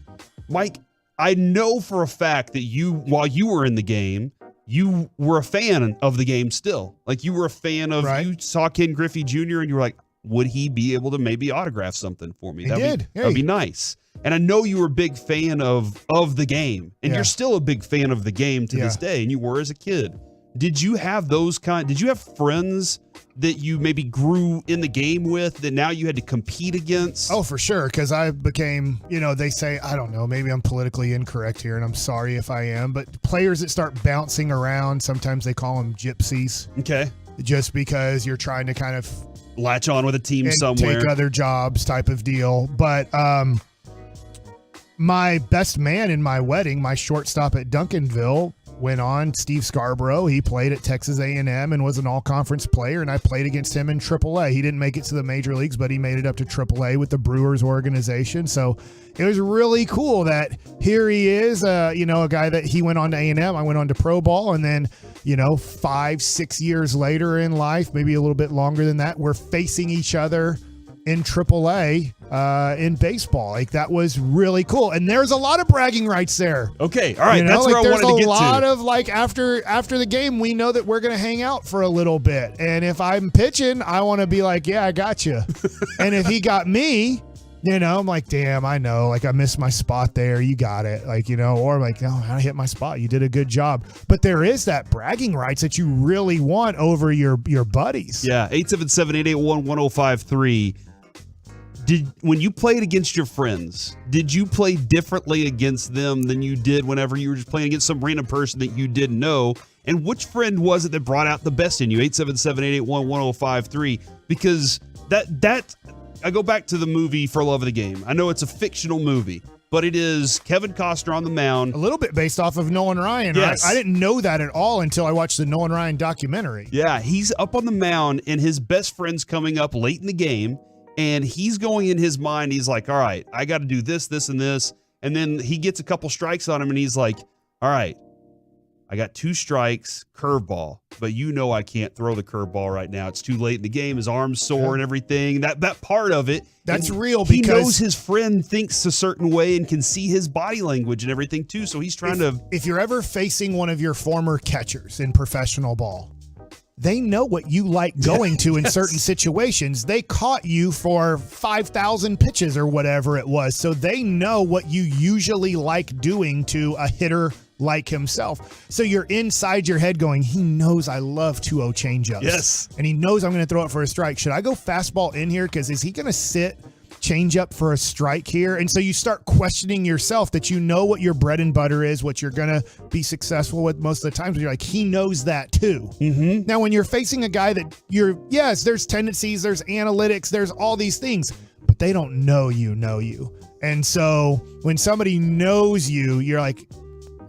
Mike, I know for a fact that while you were in the game, you were a fan of the game still. Like, you were a fan of, you saw Ken Griffey Jr. and you were like, would he be able to maybe autograph something for me? That would be nice. And I know you were a big fan of the game, and you're still a big fan of the game to this day, and you were as a kid. Did you have did you have friends that you maybe grew in the game with that now you had to compete against? Oh, for sure. Because I became, they say, I don't know, maybe I'm politically incorrect here, and I'm sorry if I am, but players that start bouncing around, sometimes they call them gypsies. Okay. Just because you're trying to kind of latch on with a team somewhere, take other jobs type of deal. But my best man in my wedding, my shortstop at Duncanville, went on, Steve Scarborough. He played at Texas A&M and was an all-conference player, and I played against him in AAA. He didn't make it to the major leagues, but he made it up to AAA with the Brewers organization. So it was really cool that here he is, a guy that he went on to A&M. I went on to pro ball, and then 5-6 years later in life, maybe a little bit longer than that, we're facing each other in AAA in baseball. Like, that was really cool. And there's a lot of bragging rights there. Okay. All right. That's where I wanted to get to. There's a lot of, after the game, we know that we're going to hang out for a little bit. And if I'm pitching, I want to be like, yeah, I got you. And if he got me, I'm like, damn, I know. Like, I missed my spot there. You got it. Or I'm like, no, I hit my spot. You did a good job. But there is that bragging rights that you really want over your buddies. Yeah. 877-881-1053. When you played against your friends, did you play differently against them than you did whenever you were just playing against some random person that you didn't know? And which friend was it that brought out the best in you? 877-881-1053. Because that I go back to the movie For Love of the Game. I know it's a fictional movie, but it is Kevin Costner on the mound. A little bit based off of Nolan Ryan. Yes. I didn't know that at all until I watched the Nolan Ryan documentary. Yeah, he's up on the mound, and his best friend's coming up late in the game. And he's going in his mind, he's like, all right, I got to do this, this, and this. And then he gets a couple strikes on him, and he's like, all right, I got 2 strikes, curveball. But I can't throw the curveball right now. It's too late in the game. His arm's sore and everything. That part of it. That's real because he because knows his friend thinks a certain way and can see his body language and everything, too. So he's trying to. If you're ever facing one of your former catchers in professional ball, they know what you like going to in certain situations. They caught you for 5,000 pitches or whatever it was. So they know what you usually like doing to a hitter like himself. So you're inside your head going, he knows I love 2-0 changeups. Yes. And he knows I'm going to throw it for a strike. Should I go fastball in here? Because is he going to sit change up for a strike here? And so you start questioning yourself that what your bread and butter is, what you're going to be successful with most of the times. You're like, he knows that too. Mm-hmm. Now, when you're facing a guy that there's tendencies, there's analytics, there's all these things, but they don't know you. And so when somebody knows you, you're like,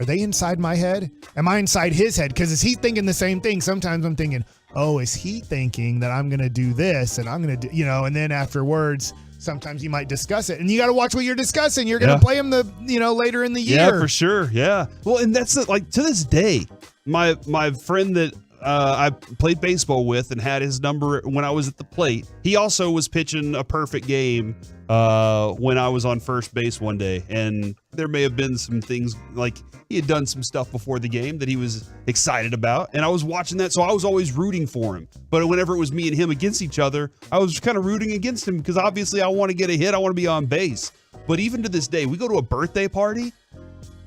are they inside my head? Am I inside his head? Because is he thinking the same thing? Sometimes I'm thinking, oh, is he thinking that I'm going to do this and I'm going to do, and then afterwards, sometimes you might discuss it, and you got to watch what you're discussing. You're going to play him later in the year. Yeah, for sure. Yeah. Well, and that's like to this day, my friend that I played baseball with and had his number when I was at the plate. He also was pitching a perfect game when I was on first base one day, and there may have been some things like he had done some stuff before the game that he was excited about, and I was watching that, so I was always rooting for him. But whenever it was me and him against each other, I was kind of rooting against him because obviously I want to get a hit, I want to be on base. But even to this day, we go to a birthday party,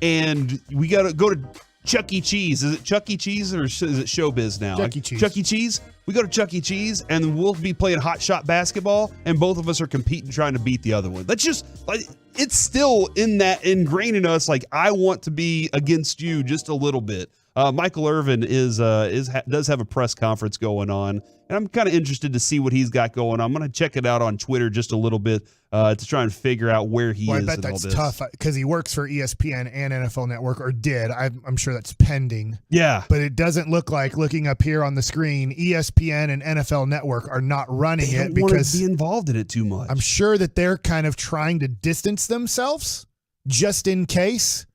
and we got to go to Chuck E. Cheese. Is it Chuck E. Cheese or is it Showbiz now? Chuck E. Cheese. Chuck E. Cheese. We go to Chuck E. Cheese, and we'll be playing hot shot basketball, and both of us are competing, trying to beat the other one. That's just like it's still ingrained in us. Like, I want to be against you just a little bit. Michael Irvin does have a press conference going on, and I'm kind of interested to see what he's got going on. I'm going to check it out on Twitter just a little bit to try and figure out where he is. I bet in all that's this. tough because he works for ESPN and NFL Network, or did. I'm sure that's pending. Yeah, but it doesn't look like, looking up here on the screen, ESPN and NFL Network are not running They it don't want because to be involved in it too much. I'm sure that they're kind of trying to distance themselves just in case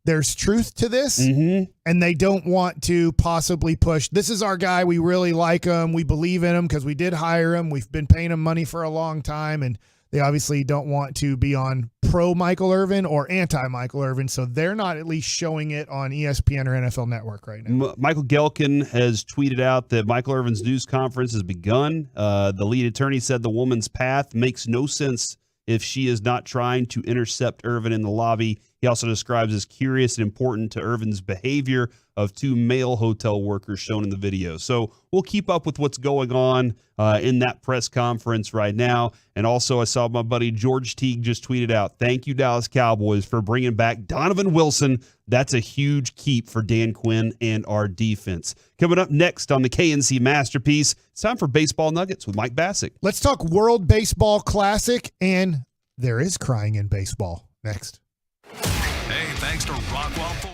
there's truth to this, and they don't want to possibly push. This is our guy. We really like him. We believe in him because we did hire him. We've been paying him money for a long time, and they obviously don't want to be on pro Michael Irvin or anti Michael Irvin, so they're not at least showing it on ESPN or NFL Network right now. Michael Gelkin has tweeted out that Michael Irvin's news conference has begun. The lead attorney said the woman's path makes no sense if she is not trying to intercept Irvin in the lobby. He also describes as curious and important to Irvin's behavior of two male hotel workers shown in the video. So we'll keep up with what's going on in that press conference right now. And also, I saw my buddy George Teague just tweeted out, "Thank you, Dallas Cowboys, for bringing back Donovan Wilson. That's a huge keep for Dan Quinn and our defense." Coming up next on the KNC Masterpiece, it's time for Baseball Nuggets with Mike Bassick. Let's talk World Baseball Classic, and there is crying in baseball. Next. Hey, thanks to Rockwell Ford.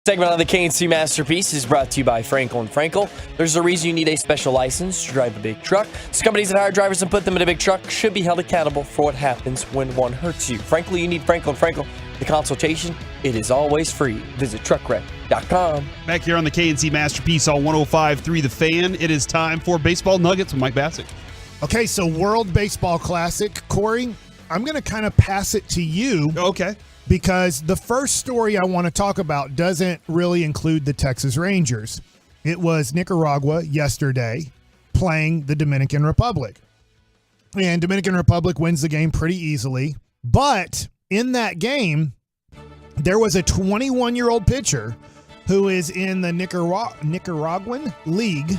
Segment on the KNC Masterpiece is brought to you by Frankel & Frankel. There's a reason you need a special license to drive a big truck. So companies that hire drivers and put them in a big truck should be held accountable for what happens when one hurts you. Frankly, you need Frankel & Frankel. The consultation, it is always free. Visit truckwreck.com. Back here on the KNC Masterpiece on 105.3 The Fan, it is time for Baseball Nuggets with Mike Bassick. Okay, so World Baseball Classic, Corey, I'm going to kind of pass it to you. Okay. Because the first story I want to talk about doesn't really include the Texas Rangers. It was Nicaragua yesterday playing the Dominican Republic. And Dominican Republic wins the game pretty easily. But in that game, there was a 21-year-old pitcher who is in the Nicaraguan League.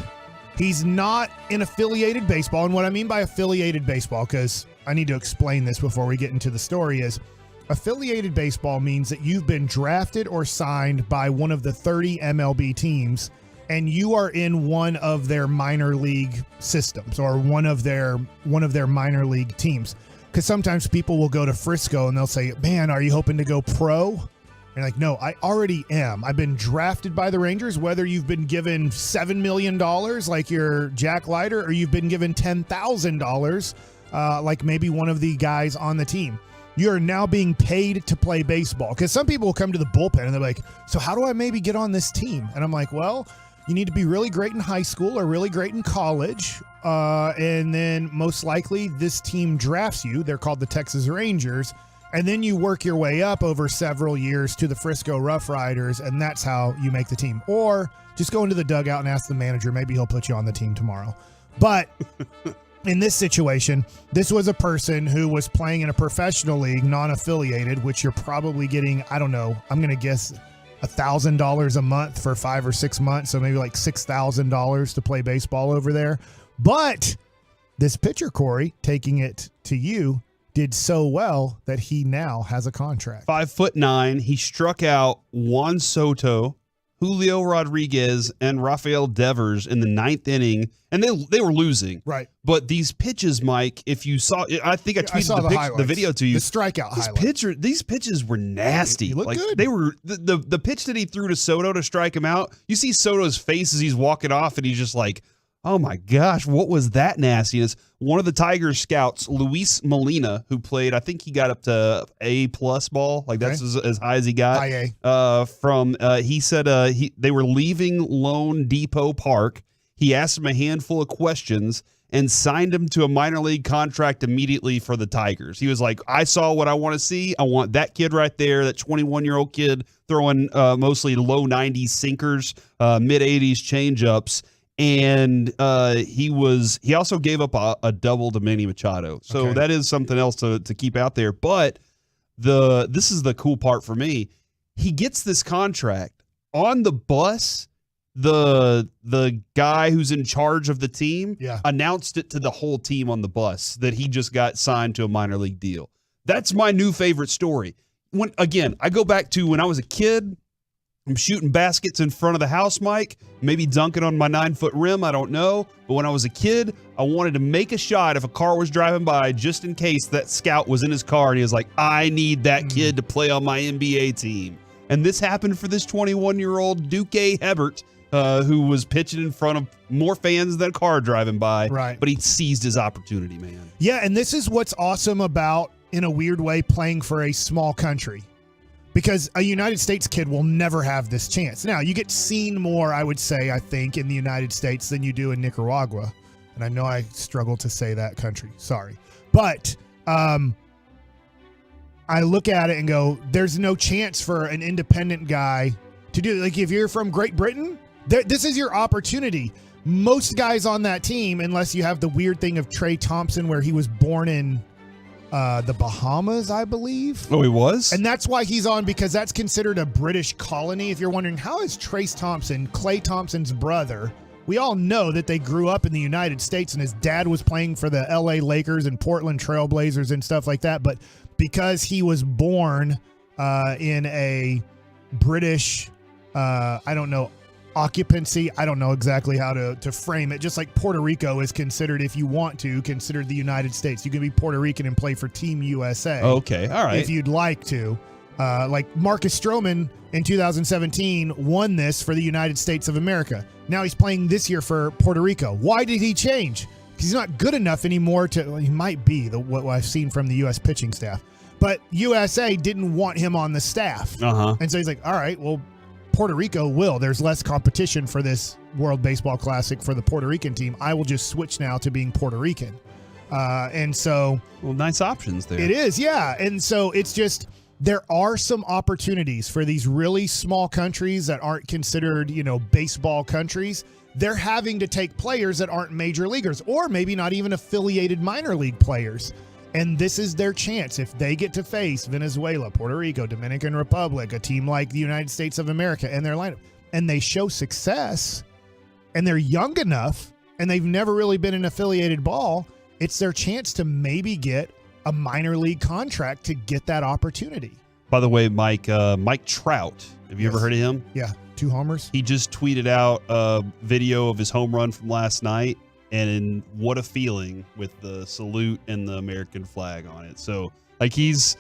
He's not in affiliated baseball. And what I mean by affiliated baseball, because I need to explain this before we get into the story, is affiliated baseball means that you've been drafted or signed by one of the 30 MLB teams, and you are in one of their minor league systems or one of their minor league teams. Because sometimes people will go to Frisco and they'll say, "Man, are you hoping to go pro?" And you're like, "No, I already am. I've been drafted by the Rangers, whether you've been given $7 million like your Jack Leiter, or you've been given $10,000 like maybe one of the guys on the team. You're now being paid to play baseball." Because some people will come to the bullpen and they're like, "So how do I maybe get on this team?" And I'm like, "Well, you need to be really great in high school or really great in college. And then most likely this team drafts you." They're called the Texas Rangers. And then you work your way up over several years to the Frisco Rough Riders, and that's how you make the team. Or just go into the dugout and ask the manager. Maybe he'll put you on the team tomorrow. But in this situation, this was a person who was playing in a professional league, non-affiliated, which you're probably getting, I don't know, I'm going to guess $1,000 a month for 5 or 6 months. So maybe like $6,000 to play baseball over there. But this pitcher, Corey, taking it to you, did so well that he now has a contract. 5'9". He struck out Juan Soto, Julio Rodriguez, and Rafael Devers in the 9th inning, and they were losing. Right. But these pitches, Mike, if you saw, I think I tweeted the video to you. The strikeout highlight. These pitches were nasty. He looked good. They were the pitch that he threw to Soto to strike him out. You see Soto's face as he's walking off, and he's just like, "Oh my gosh, what was that nastiness?" One of the Tigers scouts, Luis Molina, who played, I think he got up to A+ ball, like that's as high as he got. High A. He said they were leaving Lone Depot Park. He asked him a handful of questions and signed him to a minor league contract immediately for the Tigers. He was like, "I saw what I want to see. I want that kid right there, that 21-year-old kid throwing mostly low 90s sinkers, mid 80s changeups." And he also gave up a double to Manny Machado. So that is something else to keep out there. But this is the cool part for me. He gets this contract on the bus. The guy who's in charge of the team announced it to the whole team on the bus that he just got signed to a minor league deal. That's my new favorite story. I go back to when I was a kid. I'm shooting baskets in front of the house, Mike, maybe dunking on my 9-foot rim. I don't know. But when I was a kid, I wanted to make a shot if a car was driving by just in case that scout was in his car and he was like, "I need that kid to play on my NBA team." And this happened for this 21-year-old Duke A. Hebert, who was pitching in front of more fans than a car driving by. Right. But he seized his opportunity, man. Yeah, and this is what's awesome about, in a weird way, playing for a small country. Because a United States kid will never have this chance. Now, you get seen more, I would say, I think, in the United States than you do in Nicaragua. And I know I struggle to say that country. Sorry. But I look at it and go, there's no chance for an independent guy to do it. Like, if you're from Great Britain, this is your opportunity. Most guys on that team, unless you have the weird thing of Trey Thompson, where he was born in the Bahamas, I believe. Oh, he was? And that's why he's on, because that's considered a British colony. If you're wondering, how is Trace Thompson, Klay Thompson's brother? We all know that they grew up in the United States, and his dad was playing for the LA Lakers and Portland Trailblazers and stuff like that. But because he was born in a British, I don't know, occupancy, I don't know exactly how to frame it. Just like Puerto Rico is considered, if you want to, considered the United States. You can be Puerto Rican and play for Team USA. Okay, all right. If you'd like to. Like Marcus Stroman in 2017 won this for the United States of America. Now he's playing this year for Puerto Rico. Why did he change? Because he's not good enough anymore to, well, he might be, what I've seen from the U.S. pitching staff. But USA didn't want him on the staff. And so he's like, all right, well, Puerto Rico will. There's less competition for this World Baseball Classic for the Puerto Rican team. I will just switch now to being Puerto Rican. And so... Well, nice options there. It is, yeah. And so it's just... There are some opportunities for these really small countries that aren't considered, baseball countries. They're having to take players that aren't major leaguers or maybe not even affiliated minor league players. And this is their chance. If they get to face Venezuela, Puerto Rico, Dominican Republic, a team like the United States of America in their lineup, and they show success and they're young enough and they've never really been in affiliated ball, it's their chance to maybe get a minor league contract to get that opportunity. By the way, Mike Trout, have you ever heard of him? Yeah, 2 homers. He just tweeted out a video of his home run from last night, and what a feeling with the salute and the American flag on it. So, like, he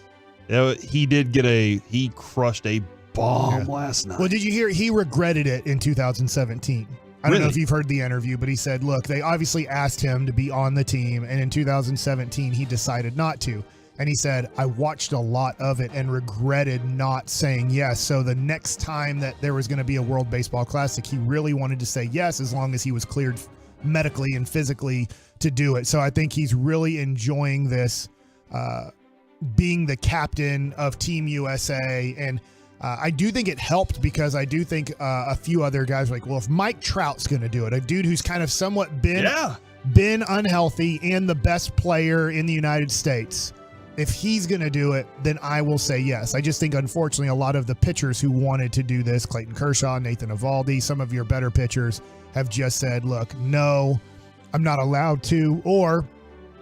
crushed a bomb last night. Well, did you hear he regretted it in 2017? I don't know if you've heard the interview, but he said, look, they obviously asked him to be on the team, and in 2017, he decided not to. And he said, I watched a lot of it and regretted not saying yes. So the next time that there was going to be a World Baseball Classic, he really wanted to say yes as long as he was cleared medically and physically to do it. So I think he's really enjoying this, being the captain of Team USA. And I do think it helped because I do think a few other guys were like, well, if Mike Trout's going to do it, a dude who's kind of somewhat been unhealthy and the best player in the United States, if he's going to do it, then I will say yes. I just think, unfortunately, a lot of the pitchers who wanted to do this, Clayton Kershaw, Nathan Eovaldi, some of your better pitchers have just said, look, no, I'm not allowed to. Or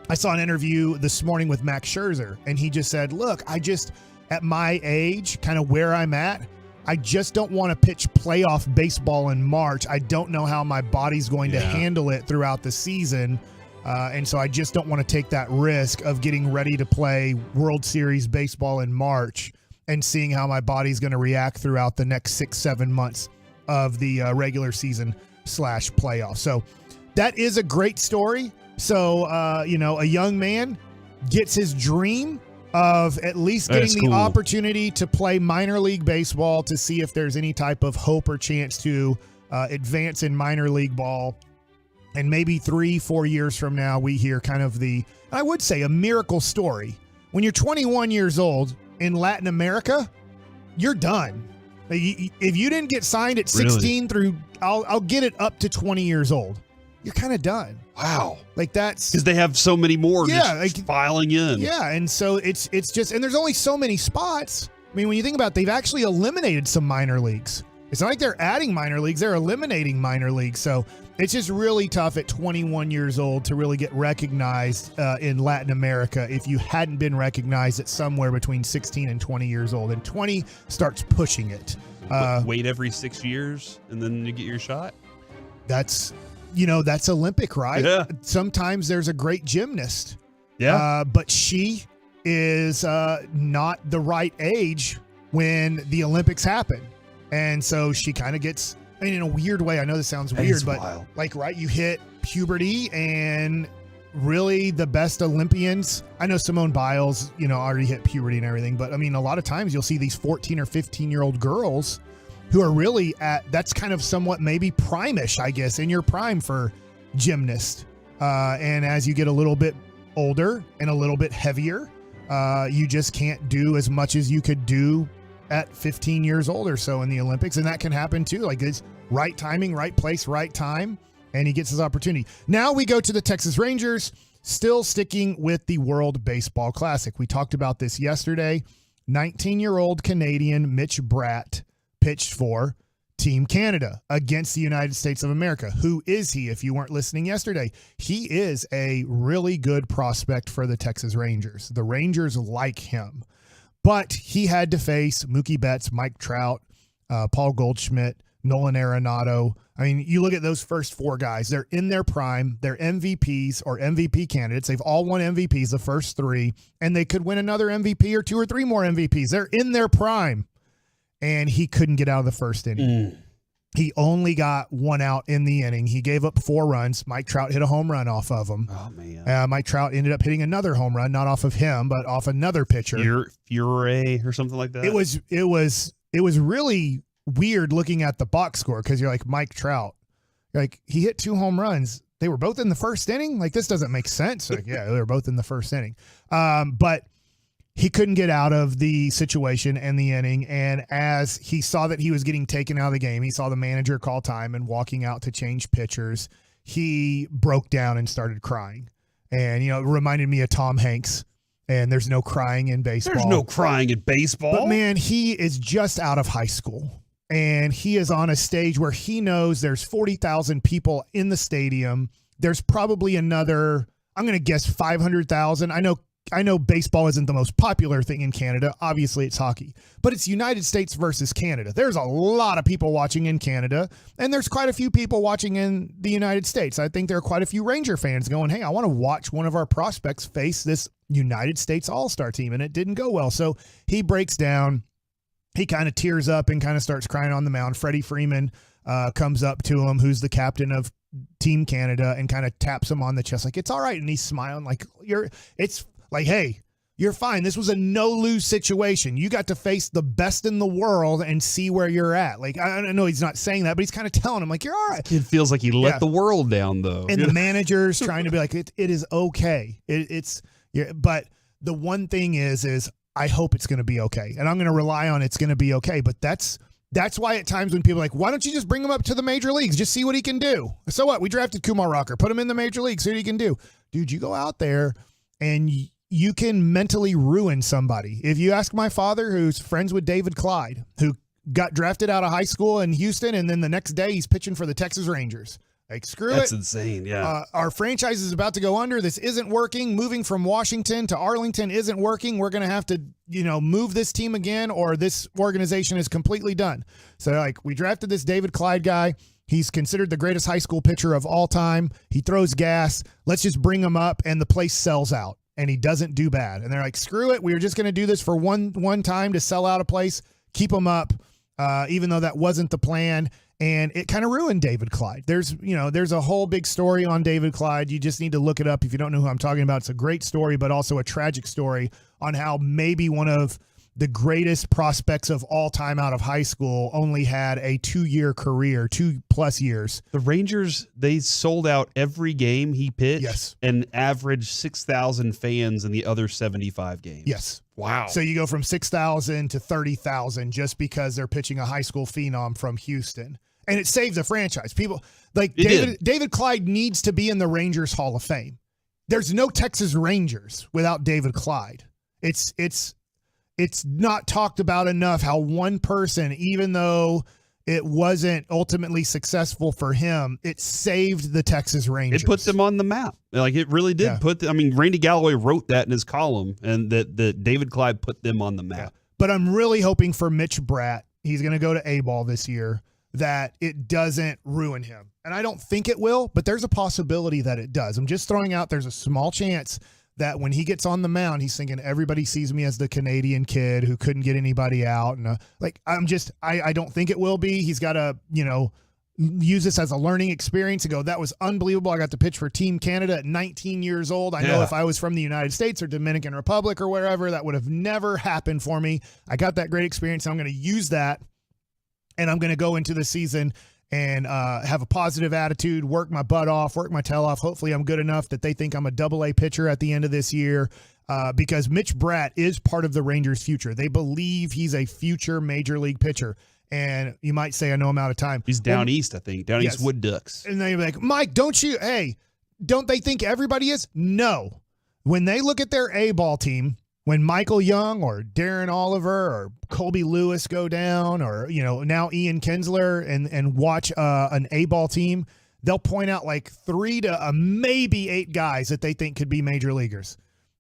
I saw an interview this morning with Max Scherzer, and he just said, look, at my age, kind of where I'm at, I just don't want to pitch playoff baseball in March. I don't know how my body's going to handle it throughout the season. And so I just don't want to take that risk of getting ready to play World Series baseball in March and seeing how my body's going to react throughout the next 6-7 months of the regular season / playoff. So that is a great story. So, a young man gets his dream of at least getting the opportunity to play minor league baseball to see if there's any type of hope or chance to advance in minor league ball. And maybe 3-4 years from now, we hear kind of I would say a miracle story. When you're 21 years old in Latin America, you're done. If you didn't get signed at 16 through, I'll get it up to 20 years old. You're kind of done. Wow. Like that's because they have so many more just filing in. Yeah. And so it's just, and there's only so many spots. I mean, when you think about it, they've actually eliminated some minor leagues. It's not like they're adding minor leagues, they're eliminating minor leagues. So it's just really tough at 21 years old to really get recognized in Latin America if you hadn't been recognized at somewhere between 16 and 20 years old. And 20 starts pushing it. Wait every 6 years and then you get your shot? That's Olympic, right? Yeah. Sometimes there's a great gymnast. Yeah. But she is not the right age when the Olympics happen. And so she kind of gets, in a weird way, I know this sounds weird, but wild. You hit puberty and really the best Olympians, I know Simone Biles, already hit puberty and everything, but a lot of times you'll see these 14 or 15-year-old girls who are really that's kind of somewhat maybe prime-ish, I guess, in your prime for gymnast. And as you get a little bit older and a little bit heavier, you just can't do as much as you could do at 15 years old or so in the Olympics. And that can happen too. Like it's right timing, right place, right time. And he gets his opportunity. Now we go to the Texas Rangers, still sticking with the World Baseball Classic. We talked about this yesterday. 19-year-old Canadian Mitch Bratt pitched for Team Canada against the United States of America. Who is he? If you weren't listening yesterday, he is a really good prospect for the Texas Rangers. The Rangers like him. But he had to face Mookie Betts, Mike Trout, Paul Goldschmidt, Nolan Arenado. I mean, you look at those first 4 guys, they're in their prime. They're MVPs or MVP candidates. They've all won MVPs, the first 3, and they could win another MVP or 2 or 3 more MVPs. They're in their prime. And he couldn't get out of the first inning. He only got 1 out in the inning. He gave up 4 runs. Mike Trout hit a home run off of him. Oh, man. Mike Trout ended up hitting another home run, not off of him, but off another pitcher. Fury or something like that. It was really weird looking at the box score because you're like, Mike Trout, like, he hit 2 home runs. They were both in the first inning. Like, this doesn't make sense. Like, yeah, they were both in the first inning. But he couldn't get out of the situation and the inning. And as he saw that he was getting taken out of the game, he saw the manager call time and walking out to change pitchers. He broke down and started crying. And, it reminded me of Tom Hanks. And there's no crying in baseball. There's no crying in baseball. But, man, he is just out of high school. And he is on a stage where he knows there's 40,000 people in the stadium. There's probably another, I'm going to guess 500,000. I know baseball isn't the most popular thing in Canada. Obviously, it's hockey. But it's United States versus Canada. There's a lot of people watching in Canada, and there's quite a few people watching in the United States. I think there are quite a few Ranger fans going, hey, I want to watch one of our prospects face this United States All-Star team, and it didn't go well. So he breaks down. He kind of tears up and kind of starts crying on the mound. Freddie Freeman comes up to him, who's the captain of Team Canada, and kind of taps him on the chest like, it's all right. And he's smiling like, it's like, hey, you're fine. This was a no-lose situation. You got to face the best in the world and see where you're at. Like, I know he's not saying that, but he's kind of telling him, like, you're all right. It feels like he let the world down, though. And the manager's trying to be like, it is okay. But the one thing is I hope it's going to be okay. And I'm going to rely on it's going to be okay. But that's why at times when people are like, why don't you just bring him up to the major leagues? Just see what he can do. So what? We drafted Kumar Rocker. Put him in the major leagues. See what he can do. Dude, you go out there and you can mentally ruin somebody. If you ask my father, who's friends with David Clyde, who got drafted out of high school in Houston, and then the next day he's pitching for the Texas Rangers. Like, screw it. That's insane, yeah. Our franchise is about to go under. This isn't working. Moving from Washington to Arlington isn't working. We're going to have to, move this team again, or this organization is completely done. So, like, we drafted this David Clyde guy. He's considered the greatest high school pitcher of all time. He throws gas. Let's just bring him up, and the place sells out, and he doesn't do bad. And they're like, screw it. We were just going to do this for one time to sell out a place, keep him up, even though that wasn't the plan. And it kind of ruined David Clyde. There's a whole big story on David Clyde. You just need to look it up if you don't know who I'm talking about. It's a great story, but also a tragic story on how maybe one of the greatest prospects of all time out of high school only had a 2-year career, 2+ years. The Rangers, they sold out every game he pitched. Yes. And averaged 6,000 fans in the other 75 games. Yes. Wow. So you go from 6,000 to 30,000 just because they're pitching a high school phenom from Houston. And it saved the franchise. People like David Clyde needs to be in the Rangers Hall of Fame. There's no Texas Rangers without David Clyde. It's not talked about enough how one person, even though it wasn't ultimately successful for him, it saved the Texas Rangers. It put them on the map. Like, it really did Randy Galloway wrote that in his column, and that David Clyde put them on the map. Yeah. But I'm really hoping for Mitch Bratt. He's going to go to A-ball this year, that it doesn't ruin him. And I don't think it will, but there's a possibility that it does. I'm just throwing out, there's a small chance that when he gets on the mound, he's thinking, everybody sees me as the Canadian kid who couldn't get anybody out. And I don't think it will be. He's got to, use this as a learning experience to go, that was unbelievable. I got to pitch for Team Canada at 19 years old. I know if I was from the United States or Dominican Republic or wherever, that would have never happened for me. I got that great experience. And I'm going to use that. And I'm going to go into the season and have a positive attitude, work my butt off, work my tail off. Hopefully I'm good enough that they think I'm a AA pitcher at the end of this year, because Mitch Bratt is part of the Rangers' future. They believe he's a future major league pitcher. And you might say, I know I'm out of time. He's down east, I think. Down east Wood Ducks. And they're like, Mike, don't they think everybody is? No. When they look at their A-ball team, when Michael Young or Darren Oliver or Colby Lewis go down, or, now Ian Kinsler, and watch an A-ball team, they'll point out like 3 to maybe 8 guys that they think could be major leaguers.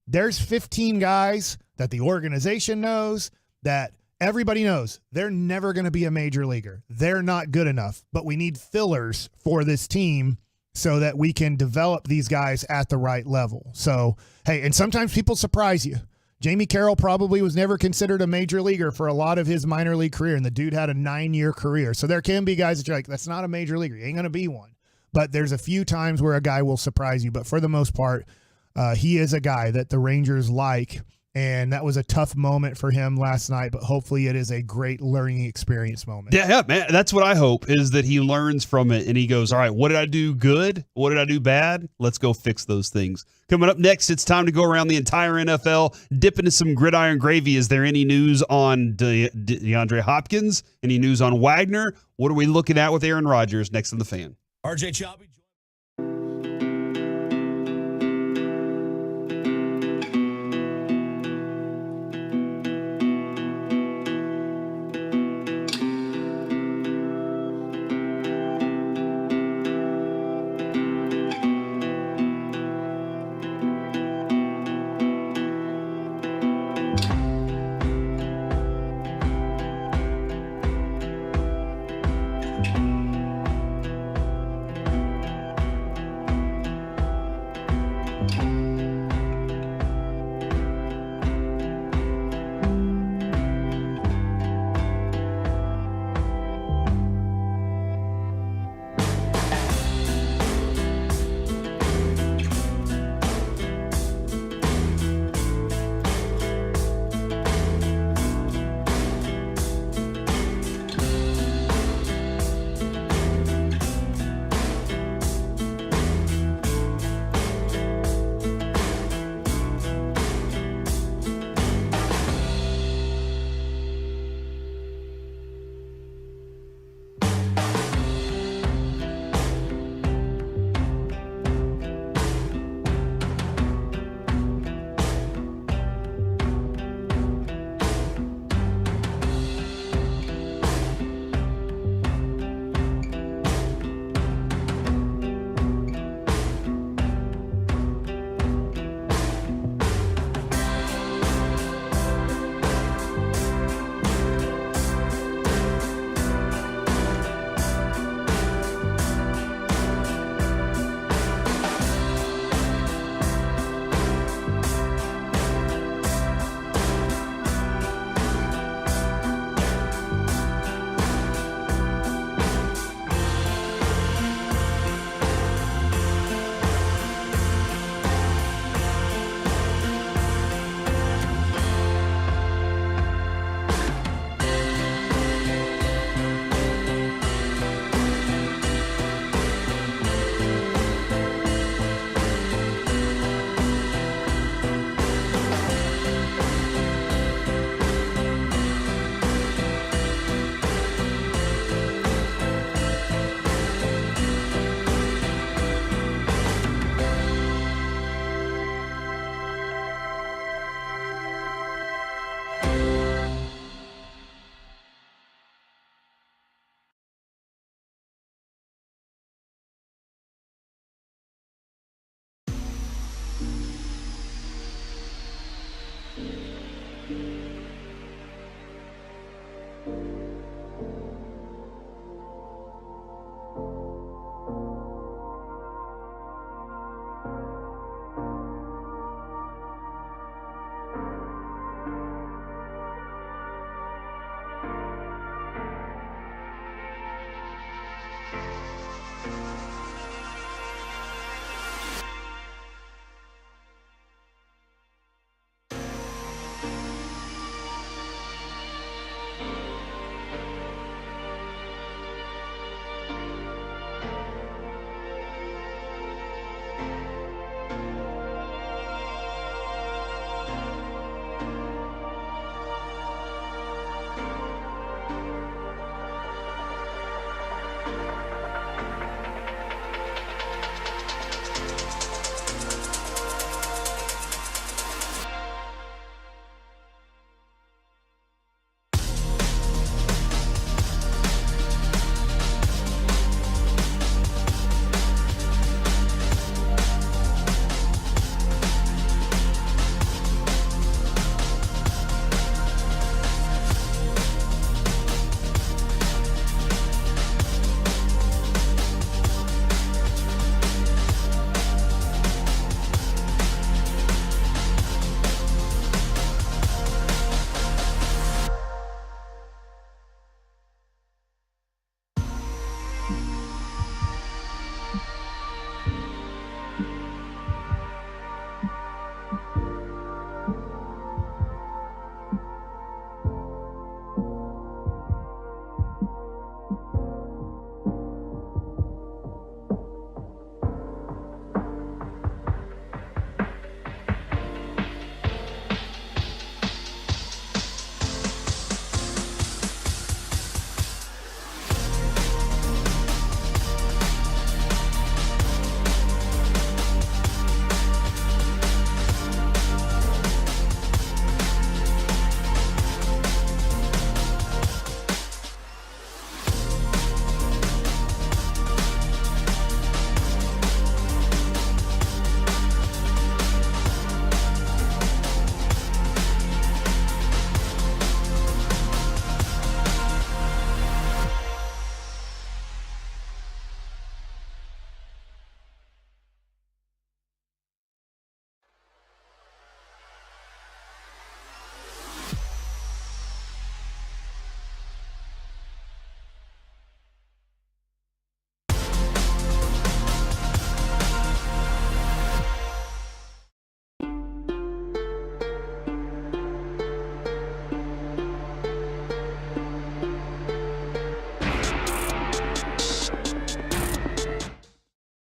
There's 15 guys that the organization knows, that everybody knows they're never going to be a major leaguer. They're not good enough, but we need fillers for this team so that we can develop these guys at the right level. So, hey, and sometimes people surprise you. Jamie Carroll probably was never considered a major leaguer for a lot of his minor league career, and the dude had a 9-year career. So there can be guys that you're like, that's not a major leaguer. He ain't going to be one. But there's a few times where a guy will surprise you. But for the most part, he is a guy that the Rangers like. And that was a tough moment for him last night, but hopefully it is a great learning experience moment. Yeah, man. That's what I hope, is that he learns from it and he goes, all right, what did I do good? What did I do bad? Let's go fix those things. Coming up next, it's time to go around the entire NFL, dip into some gridiron gravy. Is there any news on DeAndre Hopkins? Any news on Wagner? What are we looking at with Aaron Rodgers next on The Fan? RJ Choppy.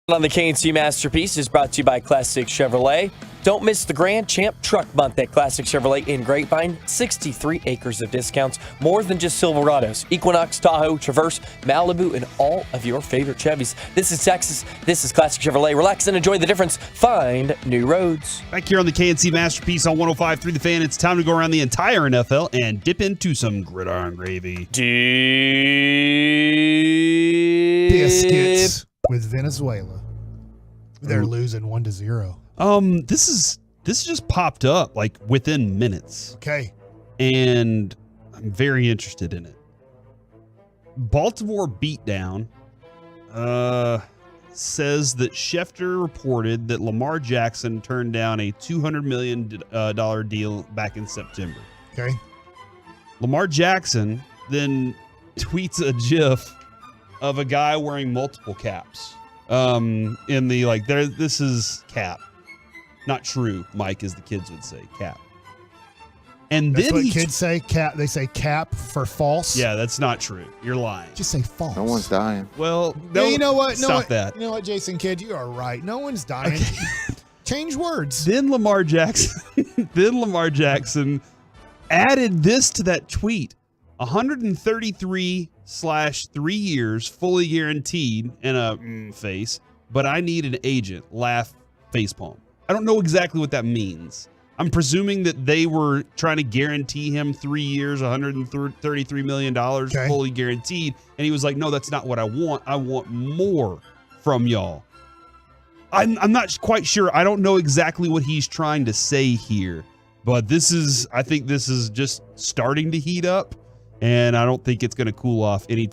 On the KNC Masterpiece is brought to you by Classic Chevrolet. Don't miss the Grand Champ Truck Month at Classic Chevrolet in Grapevine. 63 acres of discounts, more than just Silverados, Equinox, Tahoe, Traverse, Malibu, and all of your favorite Chevys. This is Texas. This is Classic Chevrolet. Relax and enjoy the difference. Find new roads. Back here on the KNC Masterpiece on 105.3 The Fan, it's time to go around the entire NFL and dip into some gridiron gravy. Biscuits with Venezuela. They're losing 1-0. This just popped up like within minutes. Okay. And I'm very interested in it. Baltimore beatdown says that Schefter reported that Lamar Jackson turned down a $200 million deal back in September. Okay. Lamar Jackson then tweets a GIF of a guy wearing multiple caps. In the like, this is cap, not true, Mike, as the kids would say, cap. And that's then what kids say, cap. They say cap for false. Yeah, that's not true. You're lying. Just say false. No one's dying. Well, no, you know what? Stop that. You know what, Jason Kidd, you are right. No one's dying. Okay. Change words. Then Lamar Jackson added this to that tweet. 133/3 years, fully guaranteed, and a face, but I need an agent. Laugh, facepalm. I don't know exactly what that means. I'm presuming that they were trying to guarantee him 3 years, $133 million, okay, fully guaranteed. And he was like, no, that's not what I want. I want more from y'all. I'm not quite sure. I don't know exactly what he's trying to say here, but I think this is just starting to heat up. And I don't think it's going to cool off any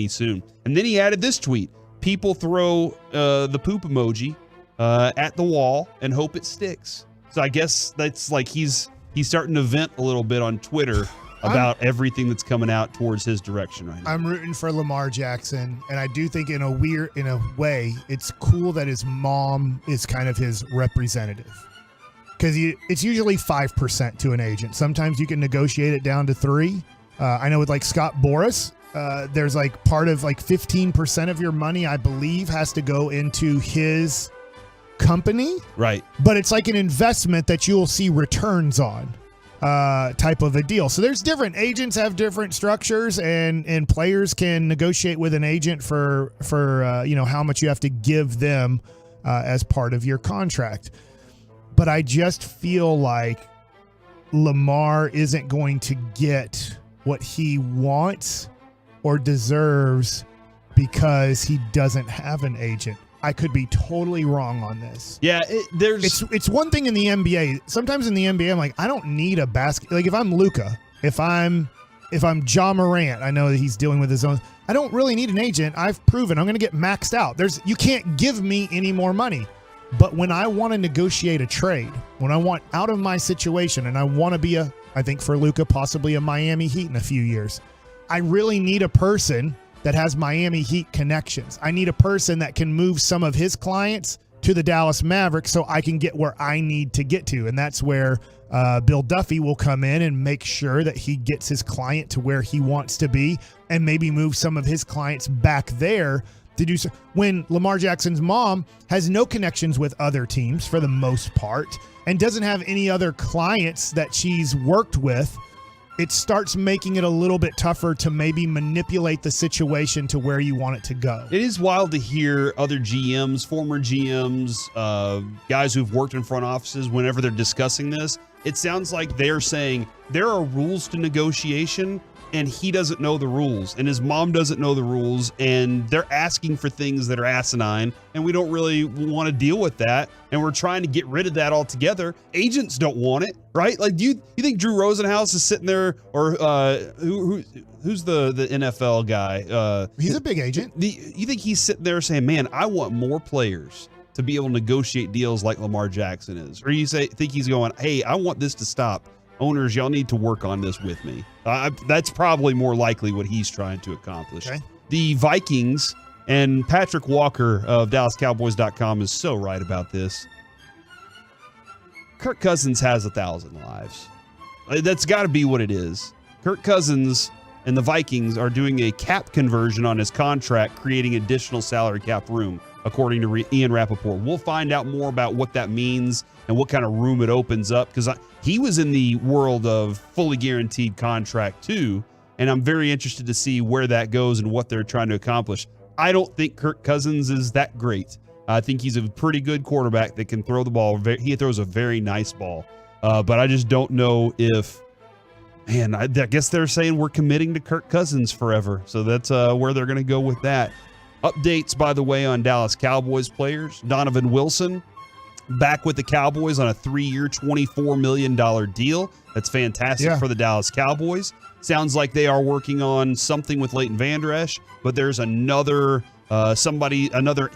soon. And then he added this tweet. People throw the poop emoji at the wall and hope it sticks. So I guess that's like he's starting to vent a little bit on Twitter about everything that's coming out towards his direction right now. I'm rooting for Lamar Jackson, and I do think in a way, it's cool that his mom is kind of his representative. Because it's usually 5% to an agent. Sometimes you can negotiate it down to 3%. I know with like Scott Boras, there's like part of like 15% of your money, I believe, has to go into his company. Right. But it's like an investment that you'll see returns on type of a deal. So there's different agents have different structures, and players can negotiate with an agent for how much you have to give them as part of your contract. But I just feel like Lamar isn't going to get what he wants or deserves because he doesn't have an agent. I could be totally wrong on this. Yeah, it's one thing in the NBA. Sometimes in the NBA, I'm like, I don't need a basket. Like if I'm Luka, if I'm Ja Morant, I know that he's dealing with his own. I don't really need an agent. I've proven I'm going to get maxed out. You can't give me any more money. But when I want to negotiate a trade, when I want out of my situation, and I want to be I think for Luka, possibly a Miami Heat in a few years, I really need a person that has Miami Heat connections. I need a person that can move some of his clients to the Dallas Mavericks so I can get where I need to get to. And that's where Bill Duffy will come in and make sure that he gets his client to where he wants to be and maybe move some of his clients back there to do so. When Lamar Jackson's mom has no connections with other teams for the most part and doesn't have any other clients that she's worked with, it starts making it a little bit tougher to maybe manipulate the situation to where you want it to go. It is wild to hear other GMs, former GMs, guys who've worked in front offices, whenever they're discussing this, it sounds like they're saying there are rules to negotiation and he doesn't know the rules and his mom doesn't know the rules and they're asking for things that are asinine and we don't really want to deal with that and we're trying to get rid of that altogether. Agents don't want it, right? Like, do you think Drew Rosenhaus is sitting there, or who's the NFL guy? He's a big agent. You think he's sitting there saying, man, I want more players to be able to negotiate deals like Lamar Jackson is? Or you think he's going, hey, I want this to stop. Owners, y'all need to work on this with me. That's probably more likely what he's trying to accomplish. Okay. The Vikings, and Patrick Walker of DallasCowboys.com is so right about this. Kirk Cousins has 1,000 lives. That's got to be what it is. Kirk Cousins and the Vikings are doing a cap conversion on his contract, creating additional salary cap room. according to Ian Rappaport. We'll find out more about what that means and what kind of room it opens up, because he was in the world of fully guaranteed contract too, and I'm very interested to see where that goes and what they're trying to accomplish. I don't think Kirk Cousins is that great. I think he's a pretty good quarterback that can throw the ball. He throws a very nice ball. But I just don't know if, man, I guess they're saying we're committing to Kirk Cousins forever. So that's where they're going to go with that. Updates, by the way, on Dallas Cowboys players. Donovan Wilson back with the Cowboys on a 3-year, $24 million deal. That's fantastic for the Dallas Cowboys. Sounds like they are working on something with Leighton Vander Esch, but there's another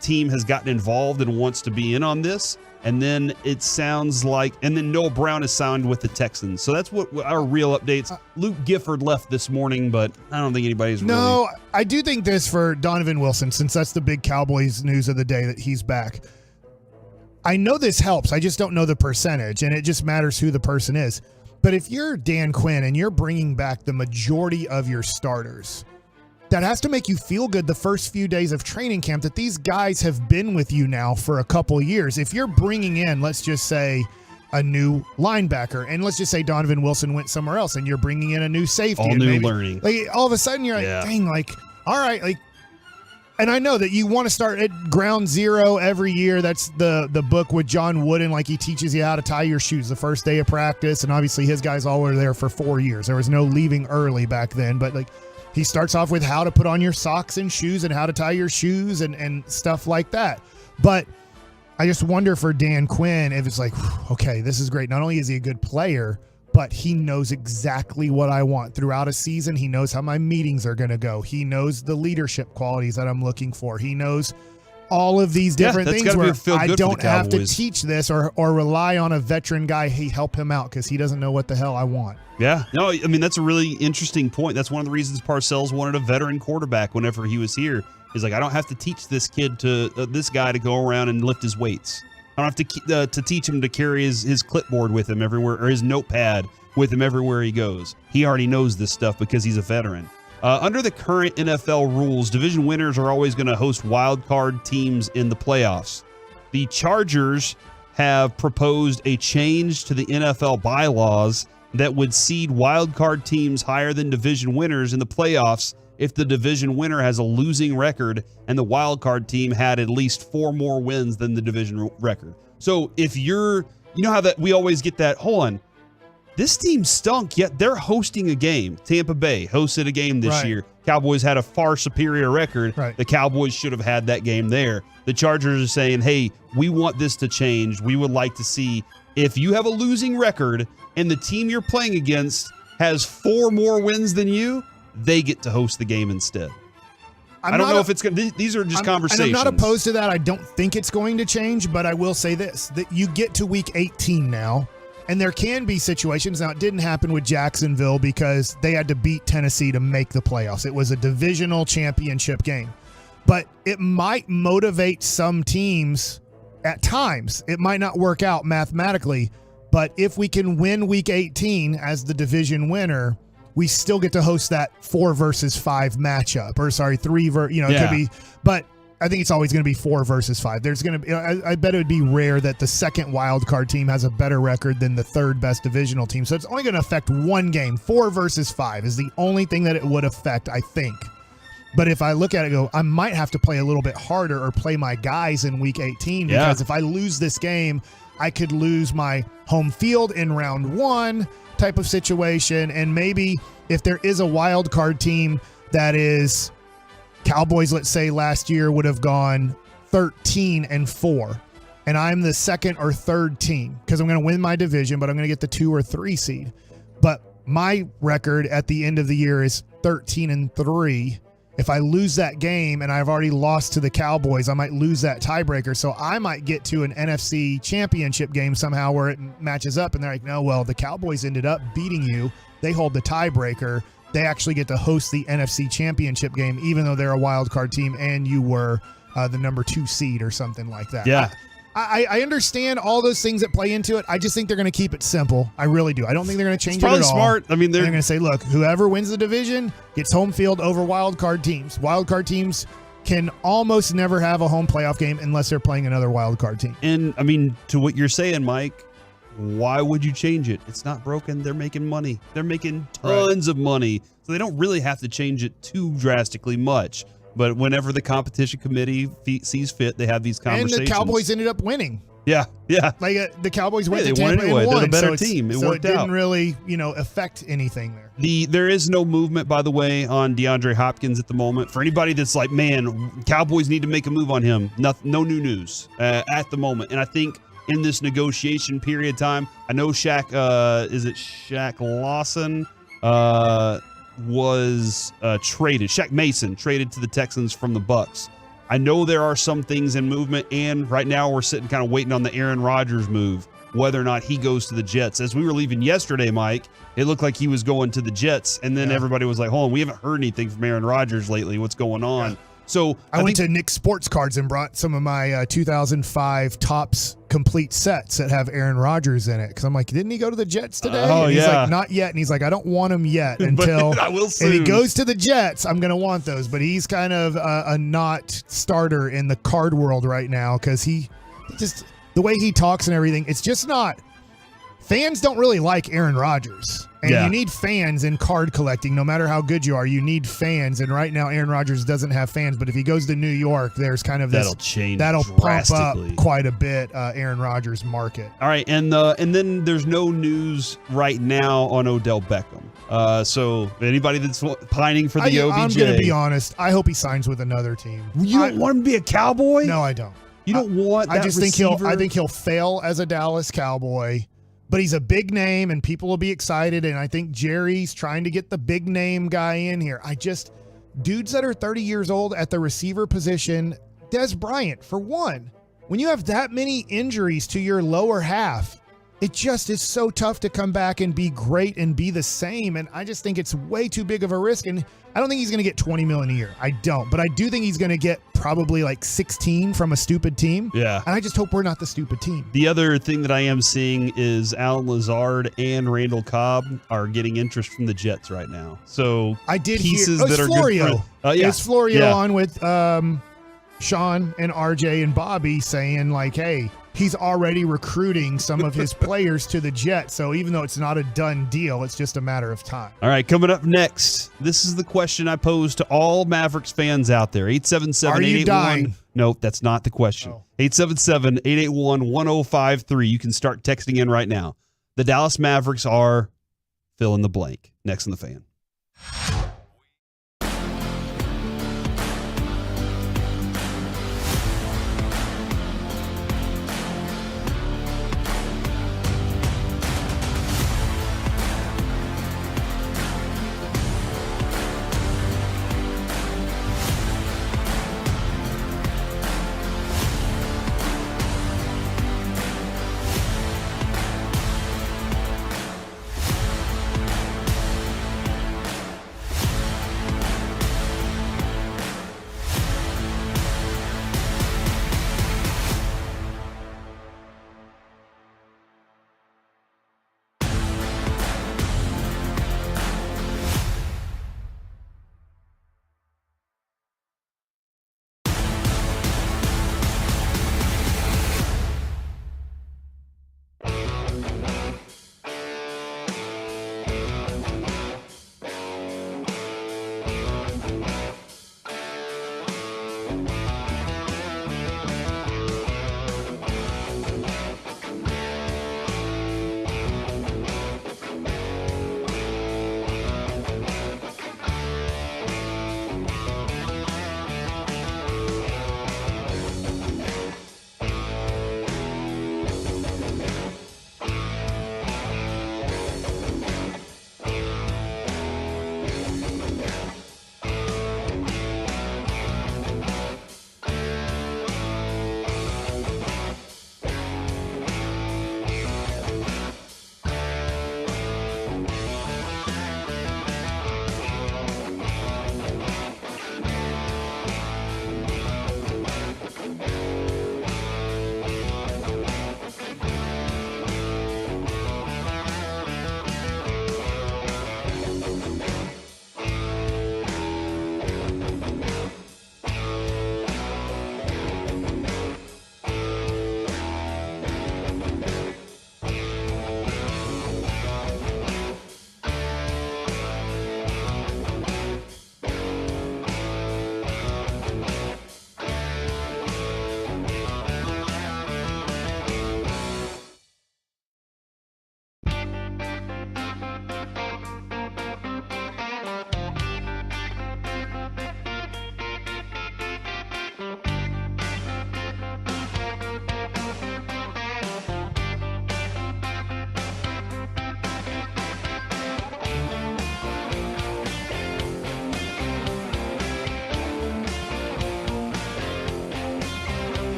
team has gotten involved and wants to be in on this. And then it sounds like, and then Noah Brown is signed with the Texans. So that's what our real updates. Luke Gifford left this morning, but I don't think anybody's No, I do think this for Donovan Wilson, since that's the big Cowboys news of the day that he's back. I know this helps. I just don't know the percentage, and it just matters who the person is. But if you're Dan Quinn and you're bringing back the majority of your starters, that has to make you feel good the first few days of training camp that these guys have been with you now for a couple years. If you're bringing in, let's just say, a new linebacker, and let's just say Donovan Wilson went somewhere else and you're bringing in a new safety. All new learning. Like, all of a sudden you're like, dang, like, all right, like, and I know that you want to start at ground zero every year. That's the book with John Wooden. Like, he teaches you how to tie your shoes the first day of practice. And obviously his guys all were there for 4 years. There was no leaving early back then, but like, he starts off with how to put on your socks and shoes and how to tie your shoes and stuff like that. But I just wonder for Dan Quinn if it's like, okay, this is great. Not only is he a good player, but he knows exactly what I want throughout a season. He knows how my meetings are going to go. He knows the leadership qualities that I'm looking for. He knows all of these different things where I don't have to teach this or rely on a veteran guy. Hey, help him out because he doesn't know what the hell I want. Yeah. No, I mean, that's a really interesting point. That's one of the reasons Parcells wanted a veteran quarterback whenever he was here. He's like, I don't have to teach this kid this guy to go around and lift his weights. I don't have to teach him to carry his clipboard with him everywhere, or his notepad with him everywhere he goes. He already knows this stuff because he's a veteran. Under the current NFL rules, division winners are always going to host wild card teams in the playoffs. The Chargers have proposed a change to the NFL bylaws that would seed wild card teams higher than division winners in the playoffs if the division winner has a losing record and the wild card team had at least 4 more wins than the division record. So if you know how that we always get that, hold on, this team stunk, yet they're hosting a game. Tampa Bay hosted a game this year. Cowboys had a far superior record. The Cowboys should have had that game there. The Chargers are saying, hey, we want this to change. We would like to see if you have a losing record and the team you're playing against has 4 more wins than you, they get to host the game instead. I don't know if it's going to, these are just conversations. And I'm not opposed to that. I don't think it's going to change, but I will say this, that you get to week 18 now, and there can be situations. Now, it didn't happen with Jacksonville because they had to beat Tennessee to make the playoffs. It was a divisional championship game. But it might motivate some teams at times. It might not work out mathematically, but if we can win week 18 as the division winner, we still get to host that 4 versus 5 matchup, or sorry, 3 it could be, but I think it's always going to be 4 versus 5. There's going to be, I bet it would be rare that the second wild card team has a better record than the third best divisional team. So it's only going to affect one game. 4 versus 5 is the only thing that it would affect, I think. But if I look at it, I might have to play a little bit harder or play my guys in week 18 because if I lose this game, I could lose my home field in round 1 type of situation. And maybe if there is a wild card team that is Cowboys, let's say last year would have gone 13-4, and I'm the second or third team because I'm going to win my division, but I'm going to get the 2 or 3 seed. But my record at the end of the year is 13-3. If I lose that game and I've already lost to the Cowboys, I might lose that tiebreaker. So I might get to an NFC championship game somehow where it matches up and they're like, no, well, the Cowboys ended up beating you. They hold the tiebreaker. They actually get to host the NFC championship game, even though they're a wild card team and you were the number 2 seed or something like that. Yeah. I understand all those things that play into it. I just think they're going to keep it simple. I really do. I don't think they're going to change it at all. It's probably smart. I mean, they're going to say, look, whoever wins the division gets home field over wild card teams. Wild card teams can almost never have a home playoff game unless they're playing another wild card team. And I mean, to what you're saying, Mike, why would you change it? It's not broken. They're making money. They're making tons of money. So they don't really have to change it too drastically much. But whenever the competition committee sees fit, they have these conversations. And the Cowboys ended up winning. Yeah. Like the Cowboys went to they won Tampa anyway. and won. They're the better so team. It so worked it didn't out. really, affect anything there. There is no movement, by the way, on DeAndre Hopkins at the moment. For anybody that's like, man, Cowboys need to make a move on him, no new news at the moment. And I think in this negotiation period of time, I know Shaq Lawson was traded. Shaq Mason traded to the Texans from the Bucks. I know there are some things in movement, and right now we're sitting kind of waiting on the Aaron Rodgers move, whether or not he goes to the Jets. As we were leaving yesterday, Mike, it looked like he was going to the Jets, and then everybody was like, hold on, we haven't heard anything from Aaron Rodgers lately. What's going on? Yeah. So I went to Nick's Sports Cards and brought some of my 2005 Topps complete sets that have Aaron Rodgers in it. Because I'm like, didn't he go to the Jets today? Oh, and he's yeah. like, not yet. And he's like, I don't want him yet until I will soon. If he goes to the Jets, I'm going to want those. But he's kind of a not starter in the card world right now because he just, the way he talks and everything, it's just not. Fans don't really like Aaron Rodgers. And you need fans in card collecting. No matter how good you are, you need fans. And right now, Aaron Rodgers doesn't have fans. But if he goes to New York, there's kind of this. That'll pump up quite a bit Aaron Rodgers' market. All right, and then there's no news right now on Odell Beckham. So anybody that's pining for the OBJ. I'm going to be honest. I hope he signs with another team. You don't want him to be a Cowboy? No, I don't. You don't want that I just receiver? think he'll fail as a Dallas Cowboy. But he's a big name, and people will be excited. And I think Jerry's trying to get the big name guy in here. Dudes that are 30 years old at the receiver position, Des Bryant, for one, when you have that many injuries to your lower half, it just is so tough to come back and be great and be the same. And I just think it's way too big of a risk. And I don't think he's going to get $20 million a year. I don't. But I do think he's going to get probably like 16 from a stupid team. Yeah. And I just hope we're not the stupid team. The other thing that I am seeing is Alan Lazard and Randall Cobb are getting interest from the Jets right now. So I did pieces hear, that are Florio. good. Is Florio on with Sean and RJ and Bobby saying like, hey, he's already recruiting some of his players to the Jets. So even though it's not a done deal, it's just a matter of time. All right, coming up next, this is the question I pose to all Mavericks fans out there. 877-881. Are you dying? Nope, that's not the question. 877-881-1053. You can start texting in right now. The Dallas Mavericks are fill in the blank. Next on the Fan.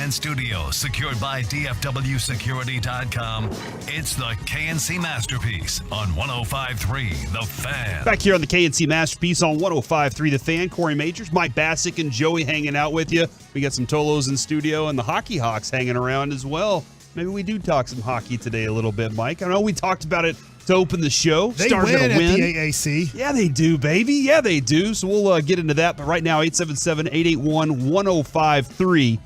Fan Studio, secured by DFWSecurity.com. It's the KNC Masterpiece on 105.3 The Fan. Back here on the KNC Masterpiece on 105.3 The Fan, Corey Majors, Mike Bassick, and Joey hanging out with you. We got some Tolos in studio and the Hockey Hawks hanging around as well. Maybe we do talk some hockey today a little bit, Mike. I know we talked about it to open the show. They Stars win gonna at the AAC. Yeah, they do, baby. Yeah, they do. So we'll get into that. But right now, 877-881-1053.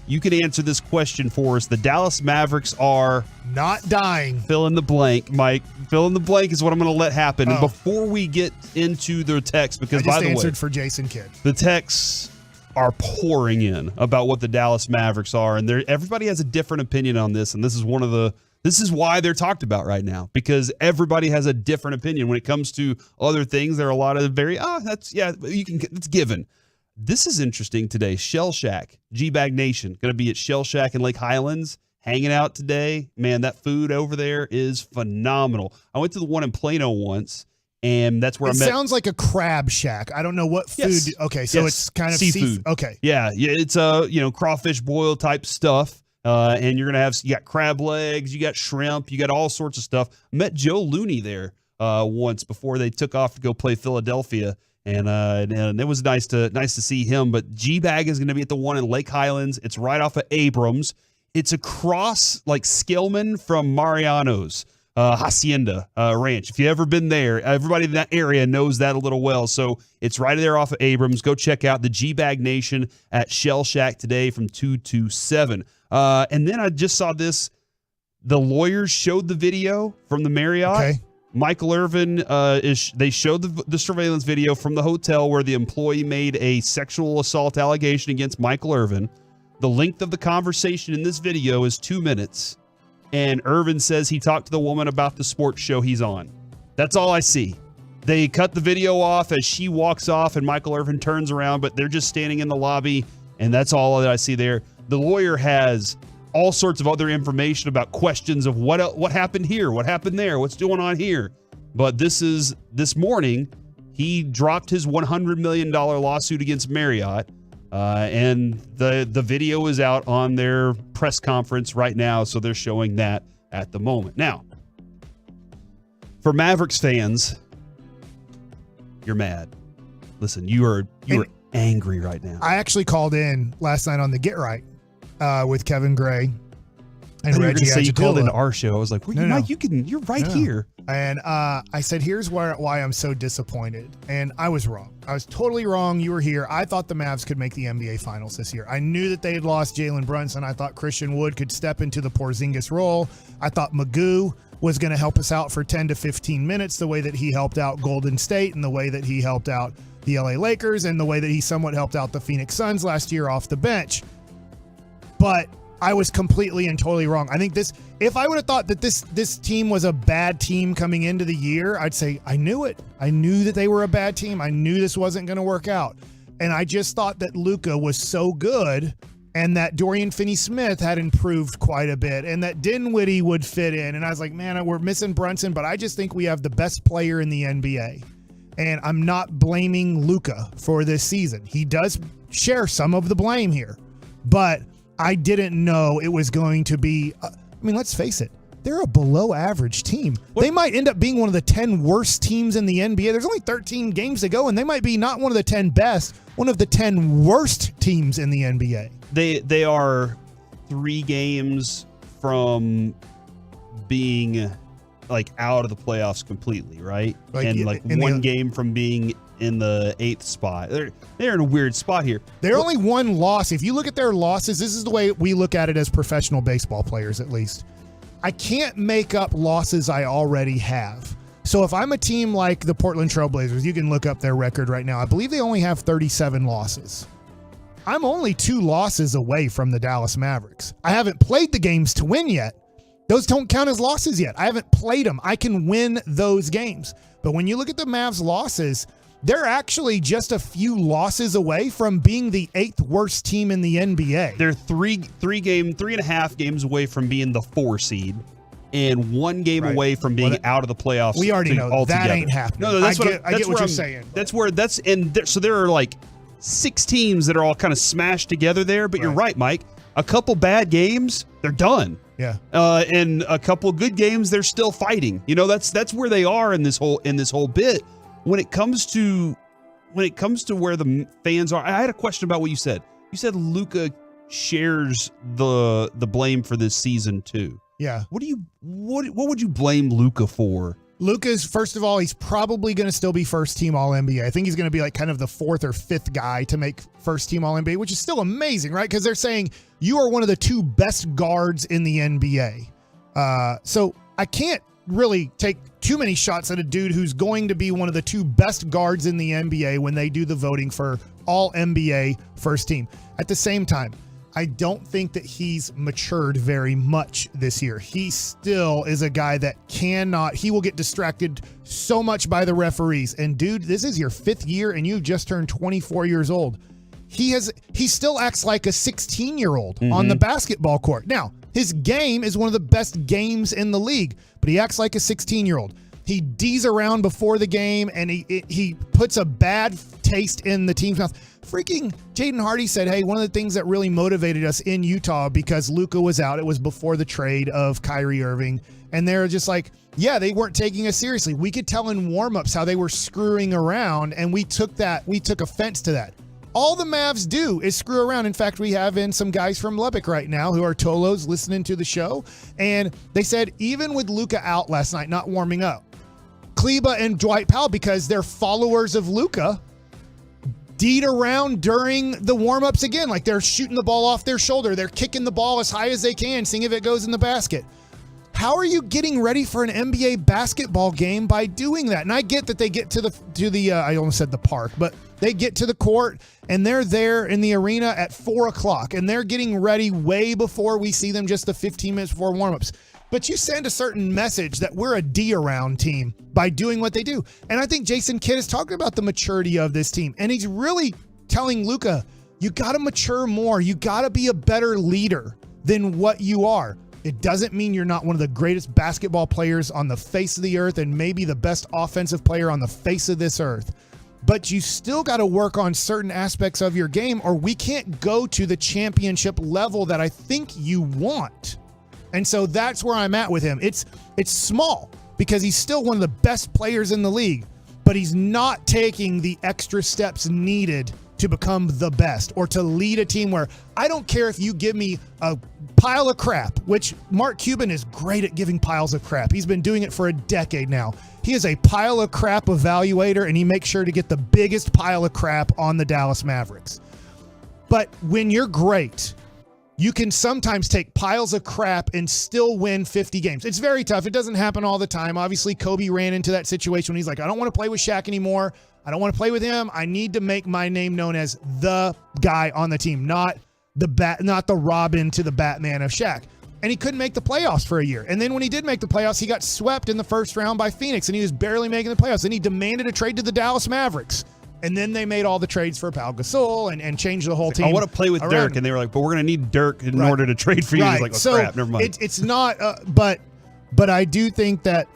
You can answer this question for us. The Dallas Mavericks are not dying. Fill in the blank, Mike. Fill in the blank is what I'm going to let happen. And before we get into the text, because by the way, answered for Jason Kidd. The texts are pouring in about what the Dallas Mavericks are, and everybody has a different opinion on this. And this is why they're talked about right now, because everybody has a different opinion when it comes to other things. There are a lot of it's given. This is interesting today. Shell Shack, G-Bag Nation, going to be at Shell Shack in Lake Highlands, hanging out today. Man, that food over there is phenomenal. I went to the one in Plano once, and that's where I met. It sounds like a crab shack. I don't know what food. Yes. Okay, so it's kind of seafood. Okay. Yeah, it's crawfish boil type stuff. And you're going to you got crab legs, you got shrimp, you got all sorts of stuff. I met Joe Looney there once before they took off to go play Philadelphia. And it was nice to see him. But G-Bag is going to be at the one in Lake Highlands. It's right off of Abrams. It's across like Skillman from Mariano's Hacienda Ranch. If you've ever been there, everybody in that area knows that a little well. So it's right there off of Abrams. Go check out the G-Bag Nation at Shell Shack today from 2 to 7. And then I just saw this. The lawyers showed the video from the Marriott. Okay. Michael Irvin they showed the surveillance video from the hotel where the employee made a sexual assault allegation against Michael Irvin. The length of the conversation in this video is 2 minutes. And Irvin says he talked to the woman about the sports show he's on. That's all I see. They cut the video off as she walks off and Michael Irvin turns around, but they're just standing in the lobby, and that's all that I see there. The lawyer has all sorts of other information about questions of what happened here, what happened there, what's going on here. But this morning, he dropped his $100 million lawsuit against Marriott, and the video is out on their press conference right now, so they're showing that at the moment. Now, for Mavericks fans, you're mad. Listen, you are angry right now. I actually called in last night on the Get Right with Kevin Gray and Reggie. You called into our show. I was like, No. You're right here. And I said, here's why I'm so disappointed. And I was wrong. I was totally wrong. You were here. I thought the Mavs could make the NBA Finals this year. I knew that they had lost Jalen Brunson. I thought Christian Wood could step into the Porzingis role. I thought Magoo was going to help us out for 10 to 15 minutes, the way that he helped out Golden State and the way that he helped out the LA Lakers and the way that he somewhat helped out the Phoenix Suns last year off the bench. But I was completely and totally wrong. I think if I would have thought that this team was a bad team coming into the year, I'd say I knew it. I knew that they were a bad team. I knew this wasn't going to work out. And I just thought that Luka was so good and that Dorian Finney-Smith had improved quite a bit and that Dinwiddie would fit in. And I was like, man, we're missing Brunson, but I just think we have the best player in the NBA. And I'm not blaming Luka for this season. He does share some of the blame here, but I didn't know it was going to be, let's face it. They're a below average team. They might end up being one of the 10 worst teams in the NBA. There's only 13 games to go, and they might be not one of the 10 best, one of the 10 worst teams in the NBA. They are 3 games from being like out of the playoffs completely, right? One game from being in the 8th spot. They're in a weird spot here. They're only one loss. If you look at their losses, this is the way we look at it as professional baseball players, at least. I can't make up losses I already have. So if I'm a team like the Portland Trailblazers, you can look up their record right now. I believe they only have 37 losses. I'm only 2 losses away from the Dallas Mavericks. I haven't played the games to win yet. Those don't count as losses yet. I haven't played them. I can win those games. But when you look at the Mavs' losses, they're actually just a few losses away from being the 8th worst team in the NBA. They're 3.5 games away from being the 4 seed, and 1 game away from being out of the playoffs. We already know altogether. that ain't happening. No, I get what you're saying. So there are like 6 teams that are all kind of smashed together there. But you're right, Mike. A couple bad games, they're done. Yeah. And a couple good games, they're still fighting. You know, that's where they are in this whole bit. When it comes to where the fans are, I had a question about what you said. You said Luka shares the blame for this season too. Yeah. What would you blame Luka for? Luka's, first of all, he's probably going to still be first team All-NBA. I think he's going to be like kind of the fourth or fifth guy to make first team All-NBA, which is still amazing, right? Because they're saying you are one of the 2 best guards in the NBA. So I can't really take too many shots at a dude who's going to be one of the 2 best guards in the NBA when they do the voting for All-NBA first team. At the same time, I don't think that he's matured very much this year. He still is a guy that he will get distracted so much by the referees. And dude, this is your 5th year and you've just turned 24 years old. He still acts like a 16-year-old on the basketball court. Now, his game is one of the best games in the league, but he acts like a 16-year-old. He D's around before the game, and he puts a bad taste in the team's mouth. Freaking Jaden Hardy said, hey, one of the things that really motivated us in Utah because Luka was out, it was before the trade of Kyrie Irving, and they're just like, yeah, they weren't taking us seriously. We could tell in warmups how they were screwing around, and we took offense to that. All the Mavs do is screw around. In fact, we have in some guys from Lubbock right now who are Tolos listening to the show, and they said even with Luka out last night, not warming up, Kleba and Dwight Powell, because they're followers of Luka, D'd around during the warm-ups again. Like they're shooting the ball off their shoulder. They're kicking the ball as high as they can, seeing if it goes in the basket. How are you getting ready for an NBA basketball game by doing that? And I get that they get to the I almost said the park, but they get to the court and they're there in the arena at 4:00 and they're getting ready way before we see them, just the 15 minutes before warm-ups. But you send a certain message that we're a D around team by doing what they do. And I think Jason Kidd is talking about the maturity of this team. And he's really telling Luka, you got to mature more. You got to be a better leader than what you are. It doesn't mean you're not one of the greatest basketball players on the face of the earth and maybe the best offensive player on the face of this earth. But you still got to work on certain aspects of your game, or we can't go to the championship level that I think you want. And so that's where I'm at with him. It's small because he's still one of the best players in the league, but he's not taking the extra steps needed to become the best or to lead a team where I don't care if you give me a pile of crap, which Mark Cuban is great at giving piles of crap. He's been doing it for a decade now. He is a pile of crap evaluator, and he makes sure to get the biggest pile of crap on the Dallas Mavericks. But when you're great, you can sometimes take piles of crap and still win 50 games. It's very tough. It doesn't happen all the time. Obviously, Kobe ran into that situation when he's like, I don't want to play with Shaq anymore. I don't want to play with him. I need to make my name known as the guy on the team, not the Robin to the Batman of Shaq. And he couldn't make the playoffs for a year. And then when he did make the playoffs, he got swept in the first round by Phoenix, and he was barely making the playoffs. And he demanded a trade to the Dallas Mavericks. And then they made all the trades for Pau Gasol and changed the whole team. I want to play with Dirk. And they were like, but we're going to need Dirk in order to trade for you. Right. He's like, oh, so crap, never mind. It's not, but I do think that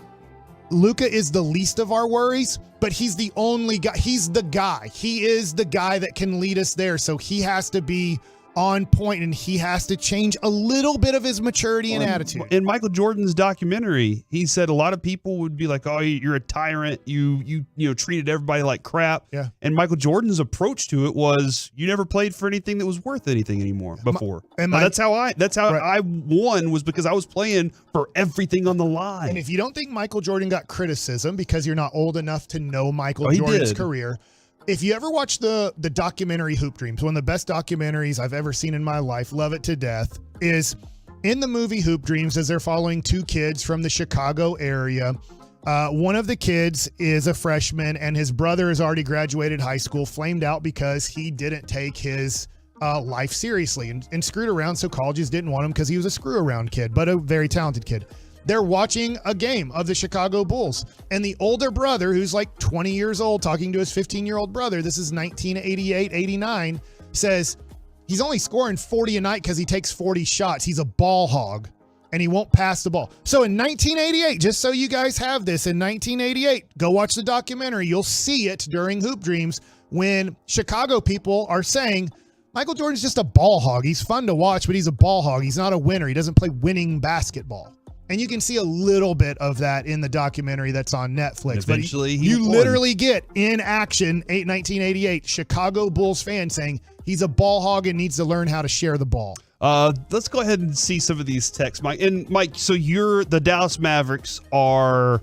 Luka is the least of our worries, but he's the only guy. He's the guy. He is the guy that can lead us there. So he has to be on point, and he has to change a little bit of his maturity and attitude. In Michael Jordan's documentary, he said a lot of people would be like, "Oh, you're a tyrant. You treated everybody like crap." Yeah. And Michael Jordan's approach to it was, "You never played for anything that was worth anything anymore before." That's how I won, was because I was playing for everything on the line. And if you don't think Michael Jordan got criticism because you're not old enough to know Michael Jordan's career, if you ever watch the documentary Hoop Dreams, one of the best documentaries I've ever seen in my life, love it to death, is in the movie Hoop Dreams as they're following 2 kids from the Chicago area. One of the kids is a freshman, and his brother has already graduated high school, flamed out because he didn't take his life seriously and screwed around, so colleges didn't want him because he was a screw-around kid, but a very talented kid. They're watching a game of the Chicago Bulls, and the older brother, who's like 20 years old, talking to his 15-year-old brother, this is 1988, 89, says he's only scoring 40 a night because he takes 40 shots. He's a ball hog, and he won't pass the ball. So in 1988, just so you guys have this, in 1988, go watch the documentary. You'll see it during Hoop Dreams when Chicago people are saying, Michael Jordan's just a ball hog. He's fun to watch, but he's a ball hog. He's not a winner. He doesn't play winning basketball. And you can see a little bit of that in the documentary that's on Netflix. Eventually, but you literally get in action 1988 Chicago Bulls fan saying he's a ball hog and needs to learn how to share the ball. Let's go ahead and see some of these texts, Mike. And Mike, so the Dallas Mavericks are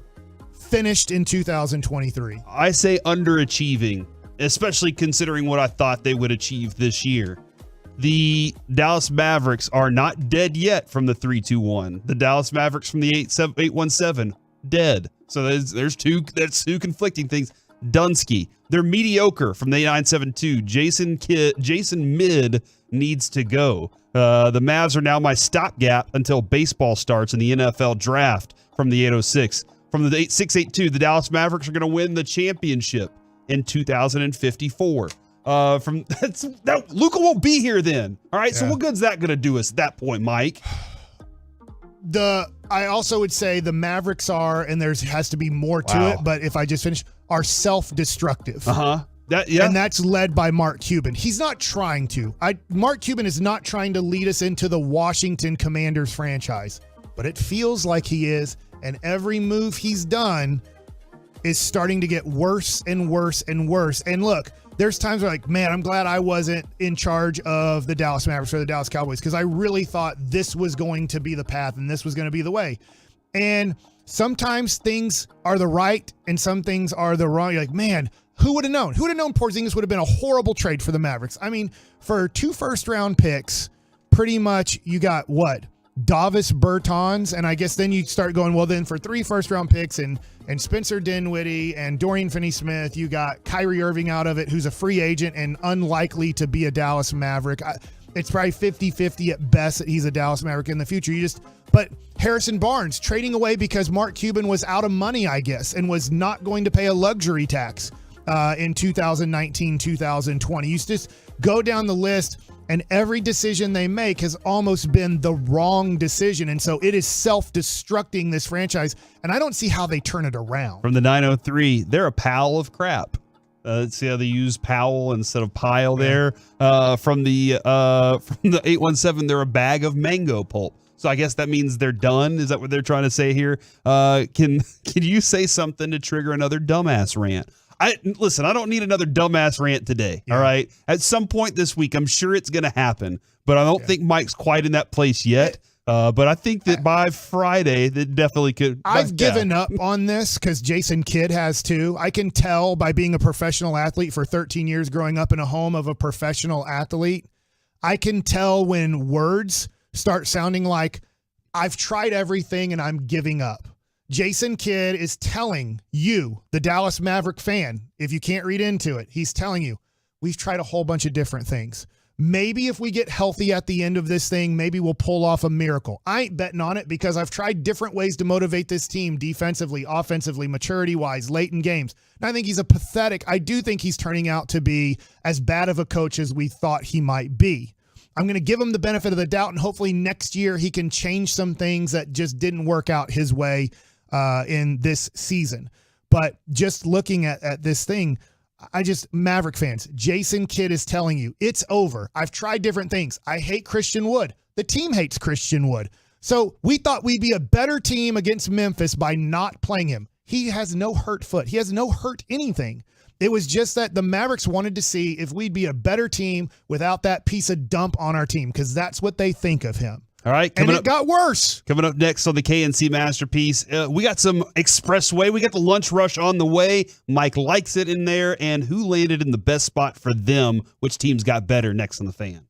finished in 2023. I say underachieving, especially considering what I thought they would achieve this year. The Dallas Mavericks are not dead yet from the 3-2-1. The Dallas Mavericks from the 8-1-7 dead. So there's two conflicting things. Dunsky, they're mediocre from the 9-7-2. Jason Kidd needs to go. The Mavs are now my stopgap until baseball starts in the NFL draft from the 806. From the 6-8-2, the Dallas Mavericks are going to win the championship in 2054. Luka won't be here then. All right, so what good's that going to do us at that point, Mike? I also would say the Mavericks are, and there has to be more to it, but if I just finish, are self-destructive. Uh-huh. And that's led by Mark Cuban. He's not trying to. Mark Cuban is not trying to lead us into the Washington Commanders franchise, but it feels like he is, and every move he's done is starting to get worse and worse and worse. And look, there's times where man, I'm glad I wasn't in charge of the Dallas Mavericks or the Dallas Cowboys because I really thought this was going to be the path and this was going to be the way. And sometimes things are the right and some things are the wrong. You're like, man, who would have known? Who would have known Porzingis would have been a horrible trade for the Mavericks? I mean, for 2 first-round picks, pretty much you got what? Davis Bertans, and I guess then you start going, well, then for 3 first-round picks and Spencer Dinwiddie and Dorian Finney-Smith, you got Kyrie Irving out of it, who's a free agent and unlikely to be a Dallas Maverick. It's probably 50-50 at best that he's a Dallas Maverick in the future. But Harrison Barnes trading away because Mark Cuban was out of money, I guess, and was not going to pay a luxury tax in 2019, 2020. You just go down the list, and every decision they make has almost been the wrong decision. And so it is self-destructing this franchise. And I don't see how they turn it around. From the 903, they're a pile of crap. Let's see how they use Powell instead of pile there. From the 817, they're a bag of mango pulp. So I guess that means they're done. Is that what they're trying to say here? Can you say something to trigger another dumbass rant? Listen, I don't need another dumbass rant today, all right? At some point this week, I'm sure it's going to happen, but I don't think Mike's quite in that place yet. But I think that by Friday, that definitely could. I've given up on this because Jason Kidd has too. I can tell by being a professional athlete for 13 years, growing up in a home of a professional athlete, I can tell when words start sounding like, I've tried everything and I'm giving up. Jason Kidd is telling you, the Dallas Maverick fan, if you can't read into it, he's telling you, we've tried a whole bunch of different things. Maybe if we get healthy at the end of this thing, maybe we'll pull off a miracle. I ain't betting on it because I've tried different ways to motivate this team defensively, offensively, maturity-wise, late in games. And I think he's I do think he's turning out to be as bad of a coach as we thought he might be. I'm going to give him the benefit of the doubt, and hopefully next year he can change some things that just didn't work out his way in this season. But just looking at this thing, Maverick fans, Jason Kidd is telling you, it's over. I've tried different things. I hate Christian Wood. The team hates Christian Wood. So we thought we'd be a better team against Memphis by not playing him. He has no hurt foot. He has no hurt anything. It was just that the Mavericks wanted to see if we'd be a better team without that piece of dump on our team, because that's what they think of him. All right. And it got worse. Coming up next on the KNC Masterpiece, we got some Expressway. We got the lunch rush on the way. Mike likes it in there. And who landed in the best spot for them? Which teams got better next on the Fan?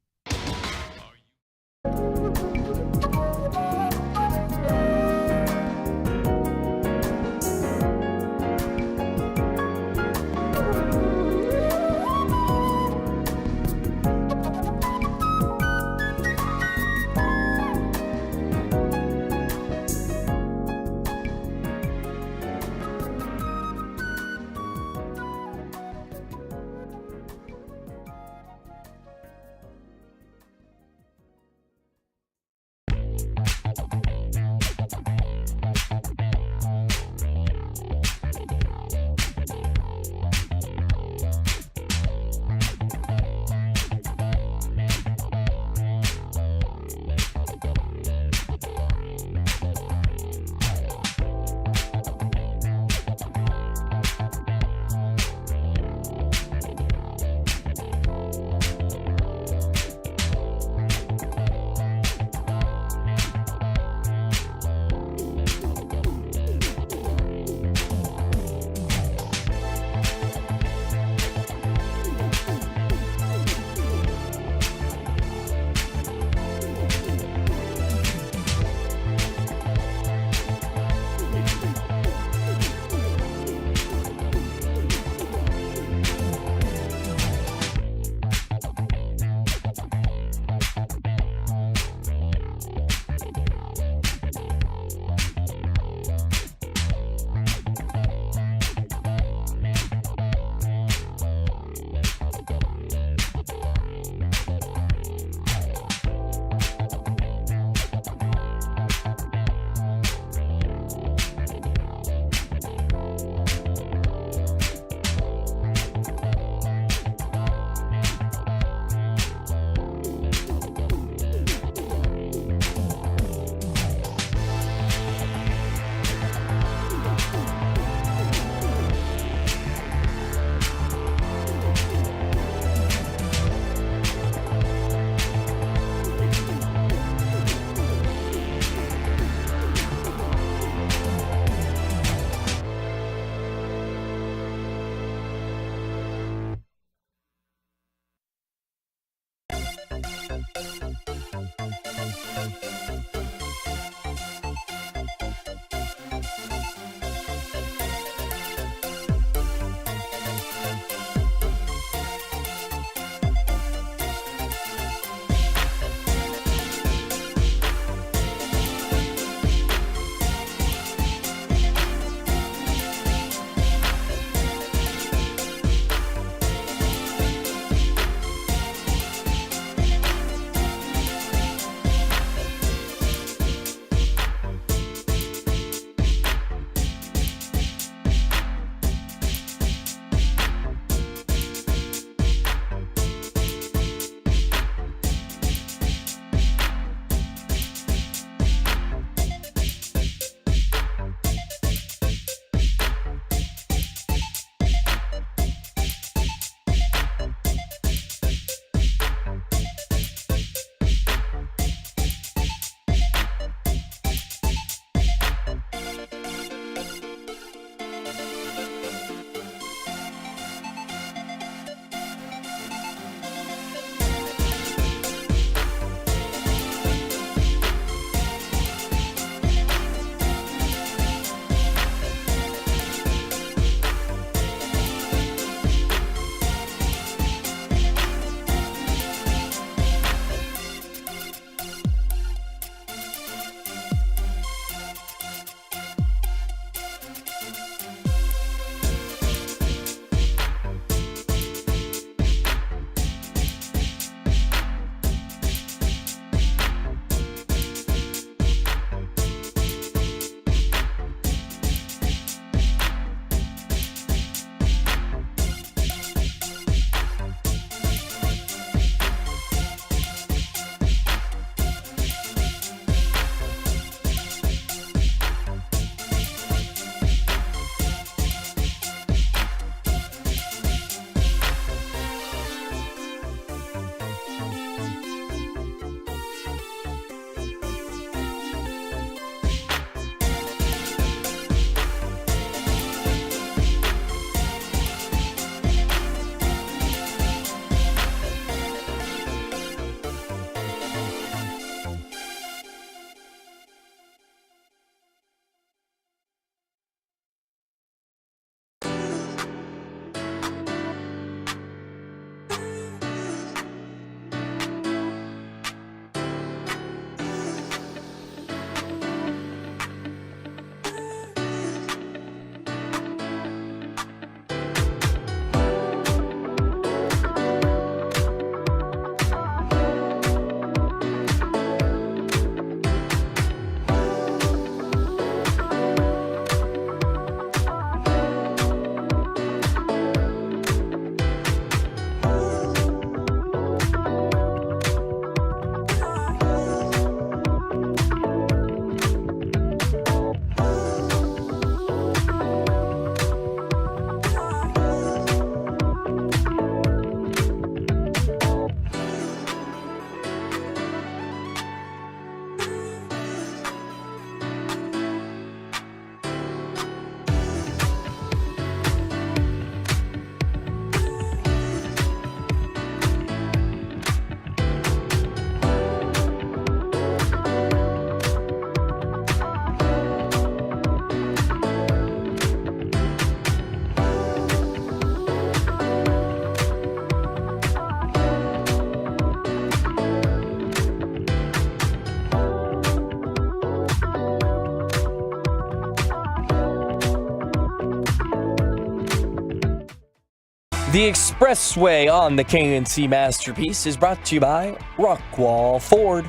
The Expressway on the KNC Masterpiece is brought to you by Rockwall Ford.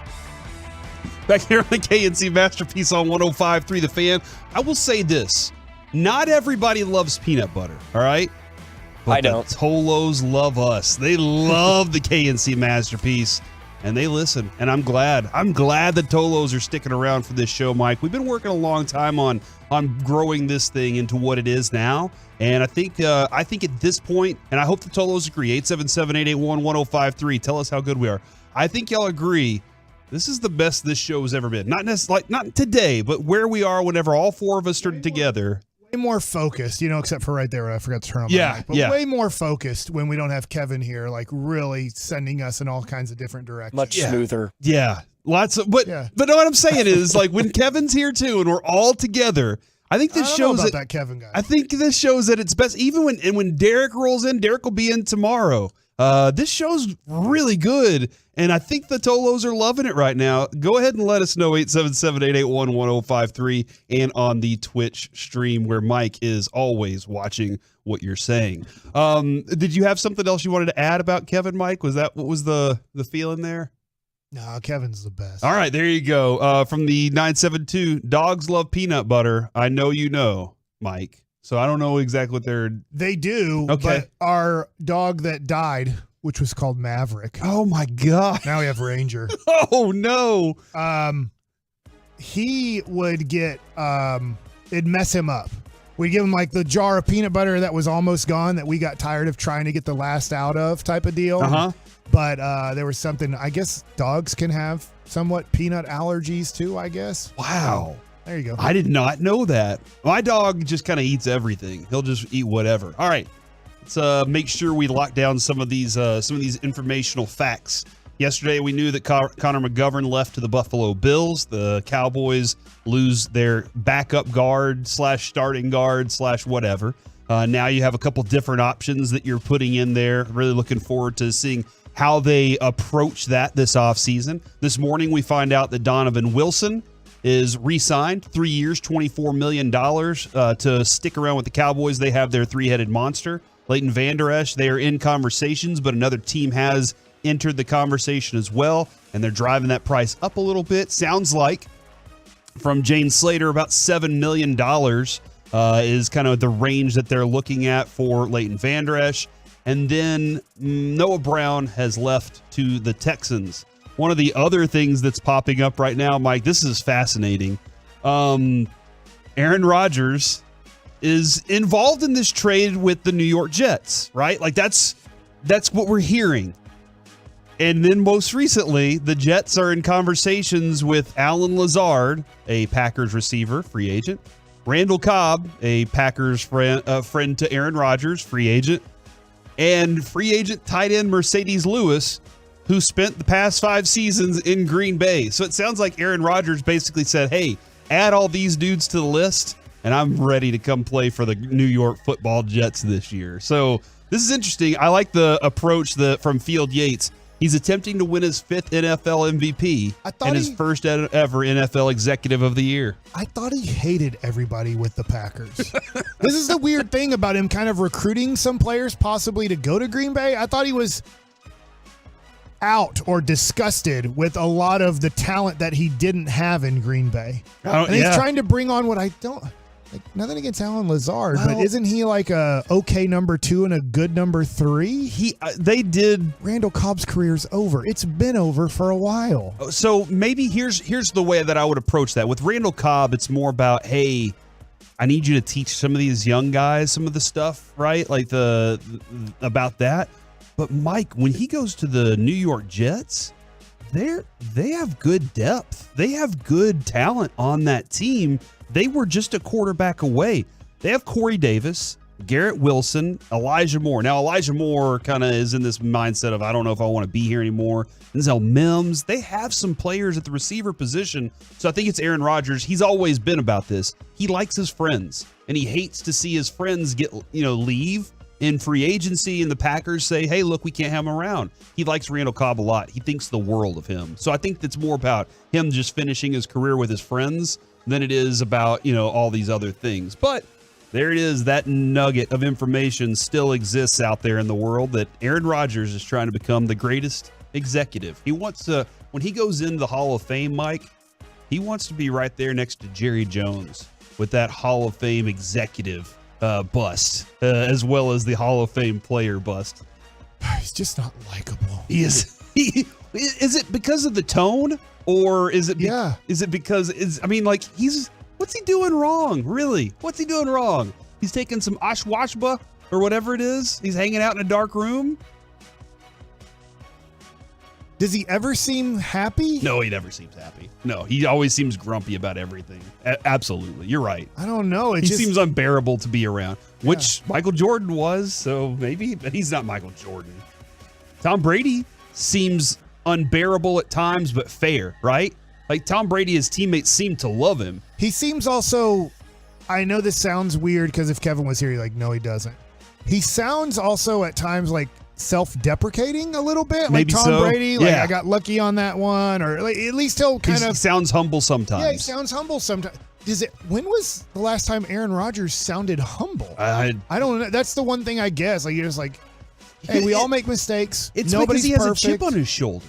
Back here on the KNC Masterpiece on 105.3 The Fan. I will say this. Not everybody loves peanut butter, all right? But I don't. The Tolos love us. They love the KNC Masterpiece, and they listen, and I'm glad. I'm glad the Tolos are sticking around for this show, Mike. We've been working a long time on growing this thing into what it is now, and I think at this point, and I hope the Tolos agree, 877-881-1053, tell us how good we are. I think y'all agree this is the best this show has ever been. Not necessarily, not today, but where we are whenever all four of us started together. Way more focused, except for right there where I forgot to turn on my mic. But way more focused when we don't have Kevin here, like really sending us in all kinds of different directions. Much smoother. Yeah. Lots of, but what I'm saying is, like, when Kevin's here too and we're all together, I think this shows that Kevin guy. I think this shows at its best. Even when Derek rolls in, Derek will be in tomorrow. This show's really good, and I think the Tolos are loving it right now. Go ahead and let us know, 877-881-1053, and on the Twitch stream where Mike is always watching what you're saying. Did you have something else you wanted to add about Kevin, Mike? Was that what was the feeling there? No, Kevin's the best. All right, there you go. From the 972, dogs love peanut butter. I know you know, Mike. So I don't know exactly what They do, okay. But our dog that died, which was called Maverick. Oh, my God. Now we have Ranger. Oh, no. He would get, it'd mess him up. We'd give him like the jar of peanut butter that was almost gone that we got tired of trying to get the last out of type of deal. Uh-huh. But there was something, I guess dogs can have somewhat peanut allergies too, I guess. Wow. There you go. I did not know that. My dog just kind of eats everything. He'll just eat whatever. All right. Let's make sure we lock down some of these informational facts. Yesterday, we knew that Connor McGovern left to the Buffalo Bills. The Cowboys lose their backup guard / starting guard / whatever. Now you have a couple different options that you're putting in there. Really looking forward to seeing how they approach that this offseason. This morning, we find out that Donovan Wilson is re-signed, 3 years, $24 million to stick around with the Cowboys. They have their three-headed monster. Leighton Vander Esch, they are in conversations, but another team has entered the conversation as well, and they're driving that price up a little bit. Sounds like, from Jane Slater, about $7 million is kind of the range that they're looking at for Leighton Vander Esch. And then Noah Brown has left to the Texans. One of the other things that's popping up right now, Mike, this is fascinating. Aaron Rodgers is involved in this trade with the New York Jets, right? Like that's what we're hearing. And then most recently, the Jets are in conversations with Alan Lazard, a Packers receiver, free agent. Randall Cobb, a Packers friend to Aaron Rodgers, free agent. And free agent tight end Mercedes Lewis, who spent the past 5 seasons in Green Bay. So it sounds like Aaron Rodgers basically said, hey, add all these dudes to the list, and I'm ready to come play for the New York Football Jets this year. So this is interesting. I like the approach from Field Yates. He's attempting to win his 5th NFL MVP and his first ever NFL Executive of the Year. I thought he hated everybody with the Packers. This is the weird thing about him kind of recruiting some players possibly to go to Green Bay. I thought he was out or disgusted with a lot of the talent that he didn't have in Green Bay. And he's trying to bring on what I don't like. Nothing against Alan Lazard, but isn't he like a okay number 2 and a good number 3? They did. Randall Cobb's career's over. It's been over for a while. So maybe here's the way that I would approach that. With Randall Cobb, it's more about, hey, I need you to teach some of these young guys some of the stuff, right? Like about that. But Mike, when he goes to the New York Jets, they have good depth. They have good talent on that team. They were just a quarterback away. They have Corey Davis, Garrett Wilson, Elijah Moore. Now, Elijah Moore kind of is in this mindset of, I don't know if I want to be here anymore. Denzel Mims. They have some players at the receiver position. So I think it's Aaron Rodgers. He's always been about this. He likes his friends, and he hates to see his friends leave in free agency, and the Packers say, hey, look, we can't have him around. He likes Randall Cobb a lot. He thinks the world of him. So I think it's more about him just finishing his career with his friends than it is about, all these other things. But There it is. That nugget of information still exists out there in the world that Aaron Rodgers is trying to become the greatest executive. He wants to, when he goes into the Hall of Fame, Mike, he wants to be right there next to Jerry Jones with that Hall of Fame executive bust, as well as the Hall of Fame player bust. He's just not likable. He is. Is it because of the tone, or is it? Is it because what's he doing wrong? Really, what's he doing wrong? He's taking some ashwashba or whatever it is. He's hanging out in a dark room. Does he ever seem happy? No, he never seems happy. No, he always seems grumpy about everything. Absolutely. You're right. I don't know. He seems unbearable to be around, which Michael Jordan was, so maybe, but he's not Michael Jordan. Tom Brady seems unbearable at times, but fair, right? Like Tom Brady, his teammates seem to love him. He seems also, I know this sounds weird because if Kevin was here, you're like, no, he doesn't. He sounds also at times like self-deprecating a little bit, Maybe like Tom so. Brady. Like Yeah. I got lucky on that one, or like, at least he'll kind He of sounds humble sometimes. Yeah, he sounds humble sometimes. When was the last time Aaron Rodgers sounded humble? I don't know. That's the one thing I guess. Like you're just like, hey, we all make mistakes. It's Nobody's because he has perfect. a chip on his shoulder.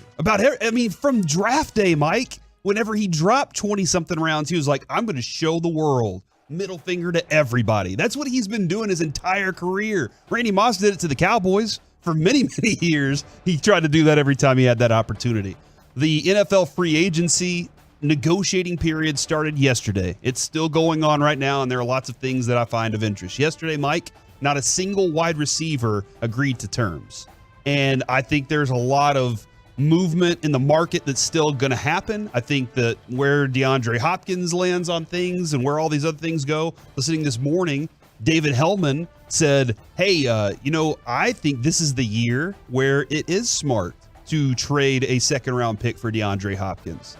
From draft day, Mike, whenever he dropped 20-something rounds, he was like, I'm going to show the world. Middle finger to everybody. That's what he's been doing his entire career. Randy Moss did it to the Cowboys for many, many years. He tried to do that every time he had that opportunity. The NFL free agency negotiating period started yesterday. It's still going on right now, and there are lots of things that I find of interest. Yesterday, Mike, not a single wide receiver agreed to terms. And I think there's a lot of movement in the market that's still going to happen. I think that where DeAndre Hopkins lands on things and where all these other things go, listening this morning, David Hellman said, hey, I think this is the year where it is smart to trade a second-round pick for DeAndre Hopkins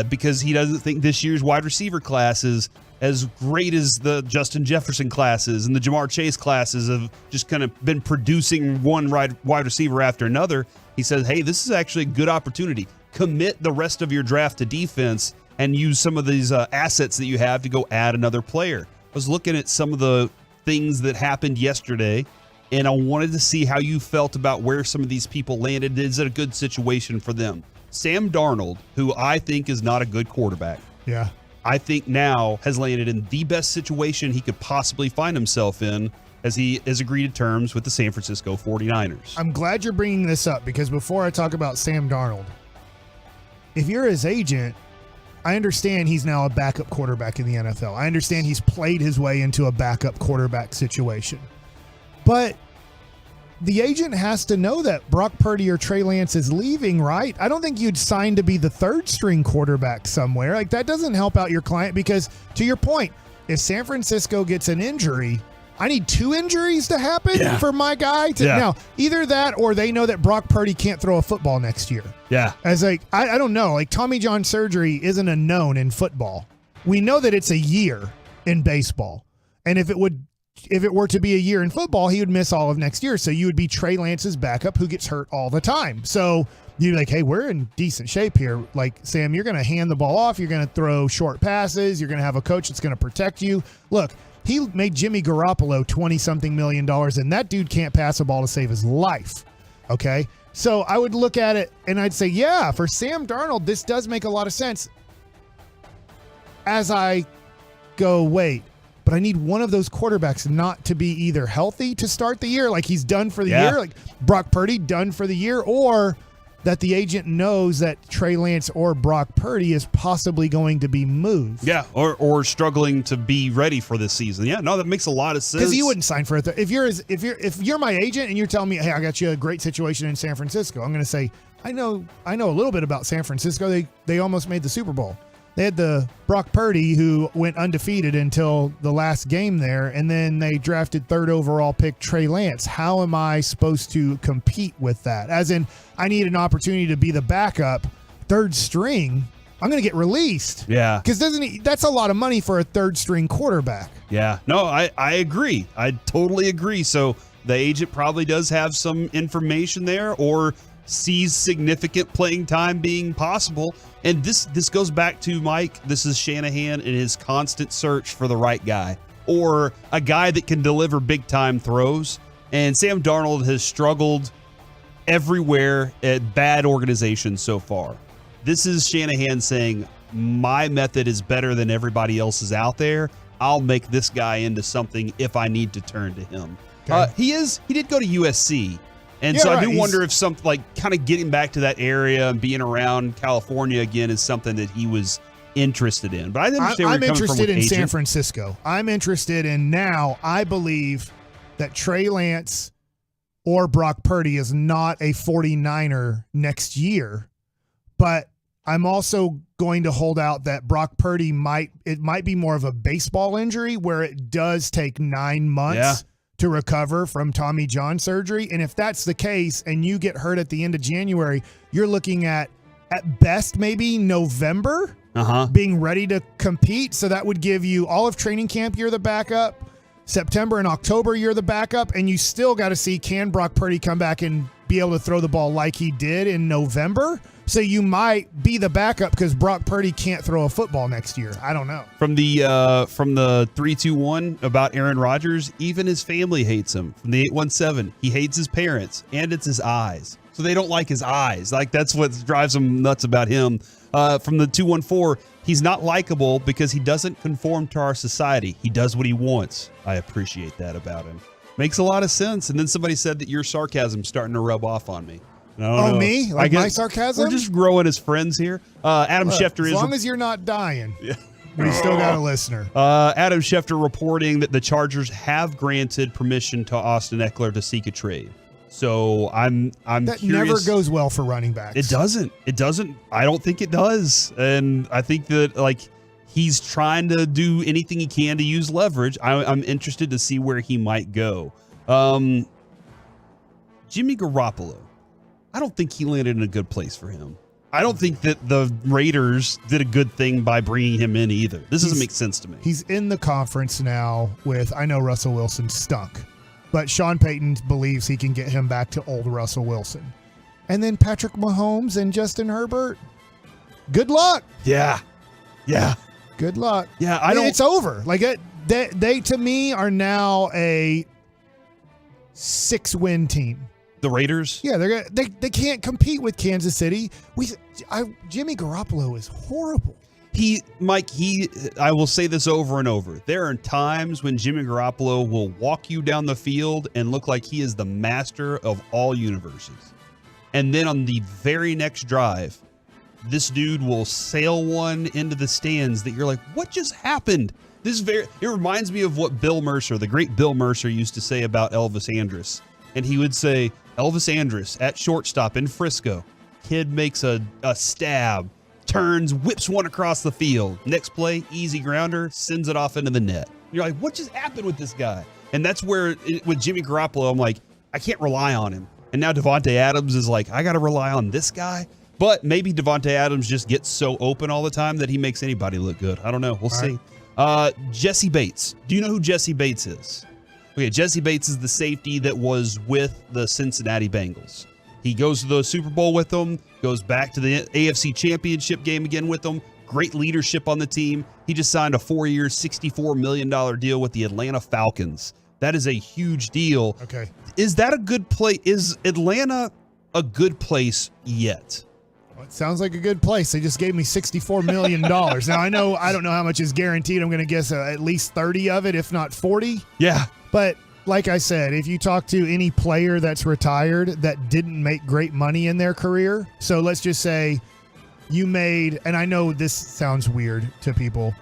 because he doesn't think this year's wide receiver class is as great as the Justin Jefferson classes and the Jamar Chase classes have just kind of been producing one wide receiver after another. He says, hey, this is actually a good opportunity. Commit the rest of your draft to defense and use some of these assets that you have to go add another player. I was looking at some of the things that happened yesterday, and I wanted to see how you felt about where some of these people landed. Is it a good situation for them? Sam Darnold, who I think is not a good quarterback. Yeah. I think now has landed in the best situation he could possibly find himself in as he has agreed to terms with the San Francisco 49ers. I'm glad you're bringing this up because before I talk about Sam Darnold, if you're his agent, I understand he's now a backup quarterback in the NFL. I understand he's played his way into a backup quarterback situation. But the agent has to know that Brock Purdy or Trey Lance is leaving, right? I don't think you'd sign to be the third string quarterback somewhere. Like that doesn't help out your client because to your point, if San Francisco gets an injury, I need 2 injuries to happen for my guy to now either that or they know that Brock Purdy can't throw a football next year. Yeah. As like, I don't know, like Tommy John surgery isn't a known in football. We know that it's a year in baseball. And if it were to be a year in football, he would miss all of next year. So you would be Trey Lance's backup who gets hurt all the time. So you're like, hey, we're in decent shape here. Like, Sam, you're going to hand the ball off. You're going to throw short passes. You're going to have a coach that's going to protect you. Look, he made Jimmy Garoppolo $20-something million, and that dude can't pass a ball to save his life. Okay? So I would look at it and I'd say, yeah, for Sam Darnold, this does make a lot of sense. As I go, wait, but I need one of those quarterbacks not to be either healthy to start the year, like he's done for the year, like Brock Purdy done for the year, or that the agent knows that Trey Lance or Brock Purdy is possibly going to be moved. Yeah, or struggling to be ready for this season. Yeah, no, that makes a lot of sense. Because you wouldn't sign for it. If you're my agent and you're telling me, hey, I got you a great situation in San Francisco, I'm going to say, I know a little bit about San Francisco. They almost made the Super Bowl. They had the Brock Purdy who went undefeated until the last game there, and then they drafted 3rd overall pick Trey Lance. How am I supposed to compete with that? As in, I need an opportunity to be the backup, 3rd string. I'm going to get released. Yeah. Because that's a lot of money for a 3rd string quarterback. Yeah. No, I agree. I totally agree. So the agent probably does have some information there or sees significant playing time being possible. And this goes back to, Mike, this is Shanahan and his constant search for the right guy. or a guy that can deliver big-time throws. And Sam Darnold has struggled everywhere at bad organizations so far. This is Shanahan saying, my method is better than everybody else's out there. I'll make this guy into something if I need to turn to him. Okay. He did go to USC. And Yeah, so I right. do He's- wonder if something like kind of getting back to that area and being around California again is something that he was interested in. But I understand where I'm you're coming from interested with in San agent. Francisco. I'm interested in now. I believe that Trey Lance or Brock Purdy is not a 49er next year, but I'm also going to hold out that Brock Purdy might be more of a baseball injury where it does take 9 months to recover from Tommy John surgery. And if that's the case and you get hurt at the end of January, you're looking at best maybe November being ready to compete. So that would give you all of training camp, you're the backup. September and October, you're the backup. And you still got to see, can Brock Purdy come back and be able to throw the ball like he did in November? So you might be the backup because Brock Purdy can't throw a football next year. I don't know. From the 321 about Aaron Rodgers, even his family hates him. From the 817, he hates his parents, and it's his eyes. So they don't like his eyes. Like, that's what drives them nuts about him. From the 214, he's not likable because he doesn't conform to our society. He does what he wants. I appreciate that about him. Makes a lot of sense. And then somebody said that your sarcasm's starting to rub off on me. Oh, me? Like I my guess sarcasm? We're just growing as friends here. Adam Look, Schefter as is. long as you're not dying, we still got a listener. Adam Schefter reporting that the Chargers have granted permission to Austin Eckler to seek a trade. So I'm That curious. never goes well for running backs. It doesn't. I don't think it does. And I think that, like, he's trying to do anything he can to use leverage. I'm interested to see where he might go. Jimmy Garoppolo. I don't think he landed in a good place for him. I don't think that the Raiders did a good thing by bringing him in either. This doesn't make sense to me. He's in the conference now with, I know Russell Wilson stunk, but Sean Payton believes he can get him back to old Russell Wilson. And then Patrick Mahomes and Justin Herbert. Good luck. Yeah. Good luck. Yeah, It's over. Like, they to me are now a 6-win team. The Raiders? Yeah, they can't compete with Kansas City. Jimmy Garoppolo is horrible. I will say this over and over. There are times when Jimmy Garoppolo will walk you down the field and look like he is the master of all universes. And then on the very next drive, this dude will sail one into the stands that you're like, what just happened? It reminds me of what Bill Mercer, the great Bill Mercer, used to say about Elvis Andrus. And he would say, Elvis Andrus at shortstop in Frisco. Kid makes a stab, turns, whips one across the field. Next play, easy grounder, sends it off into the net. You're like, what just happened with this guy? And that's where, with Jimmy Garoppolo, I'm like, I can't rely on him. And now Devontae Adams is like, I got to rely on this guy. But maybe Devontae Adams just gets so open all the time that he makes anybody look good. I don't know. We'll see. Jesse Bates. Do you know who Jesse Bates is? Okay, Jesse Bates is the safety that was with the Cincinnati Bengals. He goes to the Super Bowl with them, goes back to the AFC Championship game again with them. Great leadership on the team. He just signed a 4-year, $64 million deal with the Atlanta Falcons. That is a huge deal. Okay. Is that a good place? Is Atlanta a good place yet? Well, it sounds like a good place. They just gave me $64 million. Now, I don't know how much is guaranteed. I'm going to guess at least 30 of it, if not 40. Yeah. But like I said, if you talk to any player that's retired that didn't make great money in their career, so let's just say you made, and I know this sounds weird to people,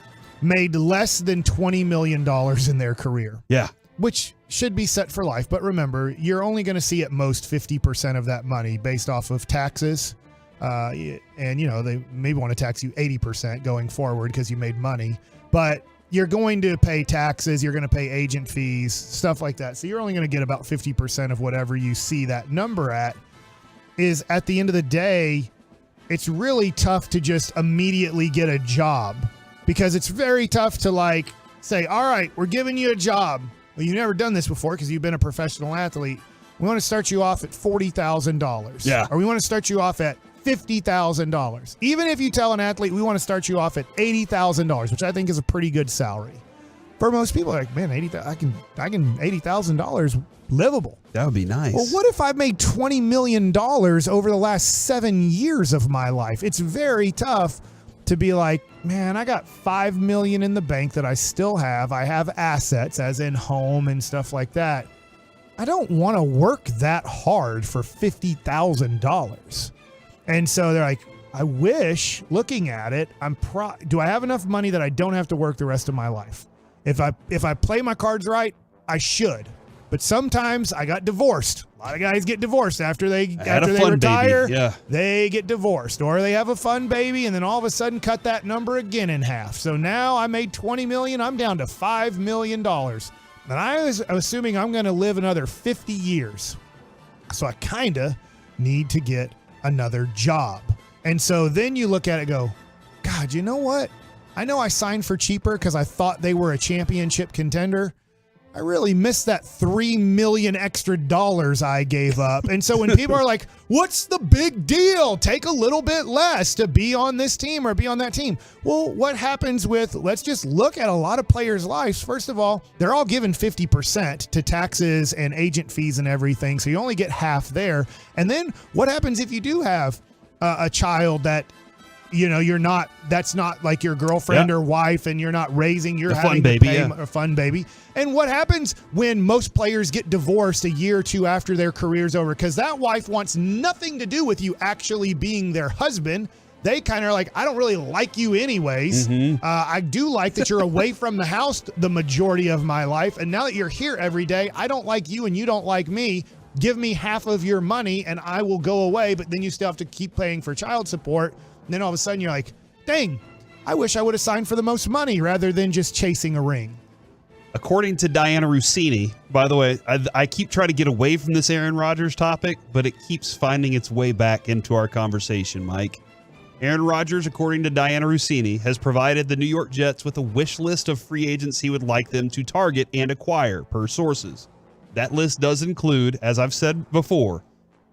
made less than $20 million in their career. Yeah. Which should be set for life. But remember, you're only going to see at most 50% of that money based off of taxes. And, they maybe want to tax you 80% going forward because you made money. But you're going to pay taxes, you're going to pay agent fees, stuff like that. So you're only going to get about 50% of whatever you see that number at. Is at the end of the day, it's really tough to just immediately get a job because it's very tough to say, all right, we're giving you a job. Well, you've never done this before because you've been a professional athlete. We want to start you off at $40,000. Yeah. Or we want to start you off at $50,000. Even if you tell an athlete we want to start you off at $80,000, which I think is a pretty good salary. for most people, like, man, I can $80,000 livable. That would be nice. Well, what if I made $20 million over the last 7 years of my life? It's very tough to be like, man, I got $5 million in the bank that I still have. I have assets, as in home and stuff like that. I don't want to work that hard for $50,000. And so they're like, I wish, looking at it, do I have enough money that I don't have to work the rest of my life? If I play my cards right, I should. But sometimes I got divorced. A lot of guys get divorced after they retire. Baby. Yeah. They get divorced, or they have a fun baby, and then all of a sudden cut that number again in half. So now I made $20 million. I'm down to $5 million, and I was assuming I'm going to live another 50 years. So I kind of need to get another job. And so then you look at it and go, God, you know what? I know I signed for cheaper because I thought they were a championship contender. I really missed that $3 million extra dollars I gave up. And so when people are like, what's the big deal? Take a little bit less to be on this team or be on that team. Well, what happens with, let's just look at a lot of players' lives. First of all, they're all given 50% to taxes and agent fees and everything. So you only get half there. And then what happens if you do have a child that, you know, that's not like your girlfriend or wife, and you're not raising, you're having to pay a fun baby. And what happens when most players get divorced a year or two after their career's over? Because that wife wants nothing to do with you actually being their husband. They kind of are like, I don't really like you anyways. I do like that you're away from the house the majority of my life. And now that you're here every day, I don't like you and you don't like me. Give me half of your money and I will go away. But then you still have to keep paying for child support. And then all of a sudden you're like, dang, I wish I would have signed for the most money rather than just chasing a ring. According to Diana Rossini, by the way, I keep trying to get away from this Aaron Rodgers topic, but it keeps finding its way back into our conversation, Mike. Aaron Rodgers, according to Diana Rossini, has provided the New York Jets with a wish list of free agents he would like them to target and acquire, per sources. That list does include, as I've said before,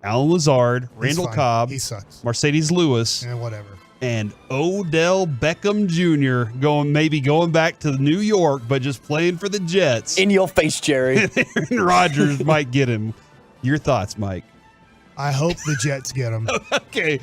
Alan Lazard, Randall Cobb, he sucks. Mercedes Lewis, whatever, and Odell Beckham Jr. going back to New York, but just playing for the Jets. In your face, Jerry. Aaron Rodgers might get him. Your thoughts, Mike? I hope the Jets get him. Okay,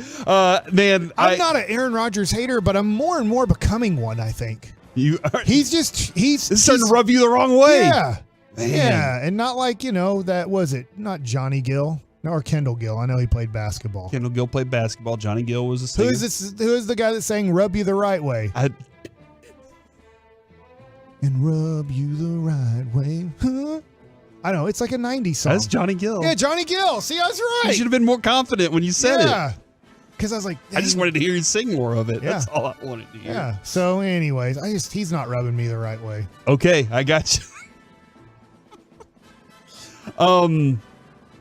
man. I'm not an Aaron Rodgers hater, but I'm more and more becoming one. I think he's starting to rub you the wrong way. Yeah, man. Yeah, and not like not Johnny Gill. Or Kendall Gill. I know he played basketball. Kendall Gill played basketball. Johnny Gill was a singer. Who is the guy that sang "Rub You the Right Way"? And rub you the right way. Huh? I know, it's like a 90s song. That's Johnny Gill. Yeah, Johnny Gill. See, I was right. You should have been more confident when you said it. Yeah. Because I was like, I just wanted to hear you sing more of it. Yeah. That's all I wanted to hear. Yeah. So, anyways, he's not rubbing me the right way. Okay, I got you.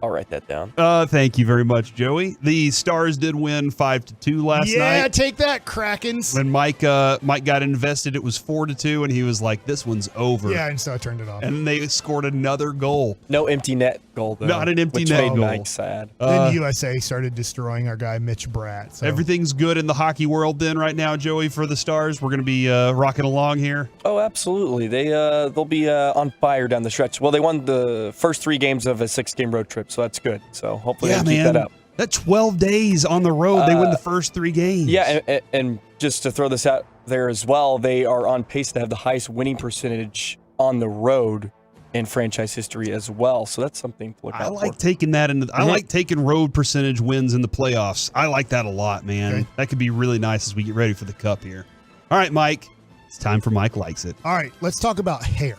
I'll write that down. Thank you very much, Joey. The Stars did win 5-2 last night. Yeah, take that, Krakens. When Mike got invested, it was 4-2, and he was like, "This one's over." Yeah, and so I turned it off. And they scored another goal. No empty net goal, though. Not an empty which net made goal. Mike sad. Then USA started destroying our guy Mitch Bratt. So. Everything's good in the hockey world then right now, Joey, for the Stars. We're going to be rocking along here. Oh, absolutely. They'll be on fire down the stretch. Well, they won the first 3 games of a 6-game road trip, so that's good. So hopefully they'll keep that up. That 12 days on the road, they win the first 3 games. Yeah, and just to throw this out there as well, they are on pace to have the highest winning percentage on the road in franchise history as well. So that's something to look out for. I like taking that I like taking road percentage wins in the playoffs. I like that a lot, man. Okay. That could be really nice as we get ready for the Cup here. All right, Mike. It's time for Mike Likes It. All right, let's talk about hair.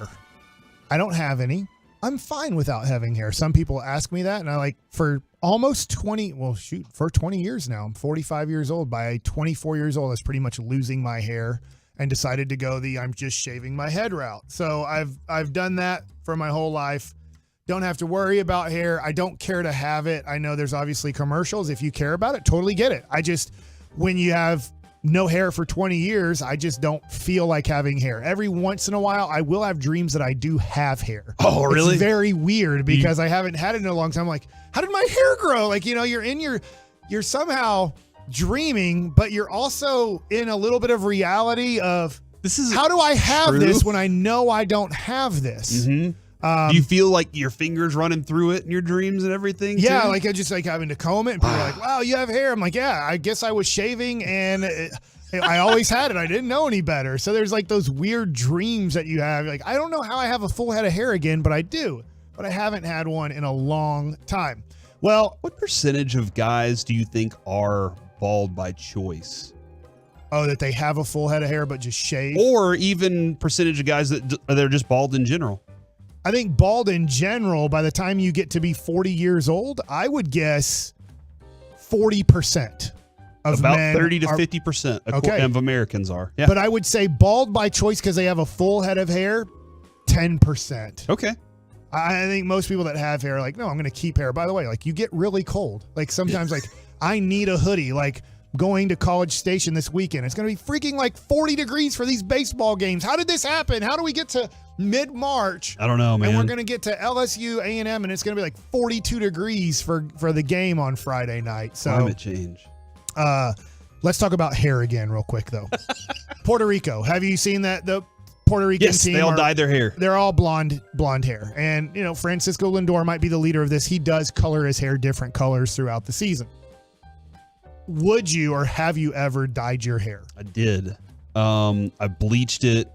I don't have any. I'm fine without having hair. Some people ask me that, and I like for almost 20 years now. I'm 45 years old. By 24 years old, I was pretty much losing my hair and decided to go I'm just shaving my head route. So I've done that for my whole life. Don't have to worry about hair. I don't care to have it. I know there's obviously commercials. If you care about it, totally get it. When you have no hair for 20 years, I just don't feel like having hair. Every once in a while, I will have dreams that I do have hair. Oh, really? It's very weird because I haven't had it in a long time. I'm like, how did my hair grow? Like, you're somehow dreaming, but you're also in a little bit of reality of how do I have true. this when I know I don't have this? Mm-hmm. Do you feel like your fingers running through it in your dreams and everything? Yeah, too? like I just like having to comb it, and people are like, "Wow, you have hair." I'm like, "Yeah, I guess I was shaving, and I always had it. I didn't know any better." So there's like those weird dreams that you have. Like, I don't know how I have a full head of hair again, but I do. But I haven't had one in a long time. Well, what percentage of guys do you think are bald by choice? Oh, that they have a full head of hair but just shave? Or even percentage of guys that they're just bald in general? I think bald in general, by the time you get to be 40 years old, I would guess 40% of about men 30 to are, 50% okay. of Americans are. Yeah. But I would say bald by choice because they have a full head of hair, 10%. Okay. I think most people that have hair are like, no, I'm going to keep hair. By the way, like you get really cold. Like sometimes like I need a hoodie. Like going to College Station this weekend. It's going to be freaking like 40 degrees for these baseball games. How did this happen? How do we get to mid-March? I don't know, man. And we're going to get to LSU A&M and it's going to be like 42 degrees for the game on Friday night. So climate change. Let's talk about hair again real quick though. Puerto Rico. Have you seen that? The Puerto Rican team. They all dyed their hair. They're all blonde hair. And, you know, Francisco Lindor might be the leader of this. He does color his hair different colors throughout the season. Would you or have you ever dyed your hair? I did. I bleached it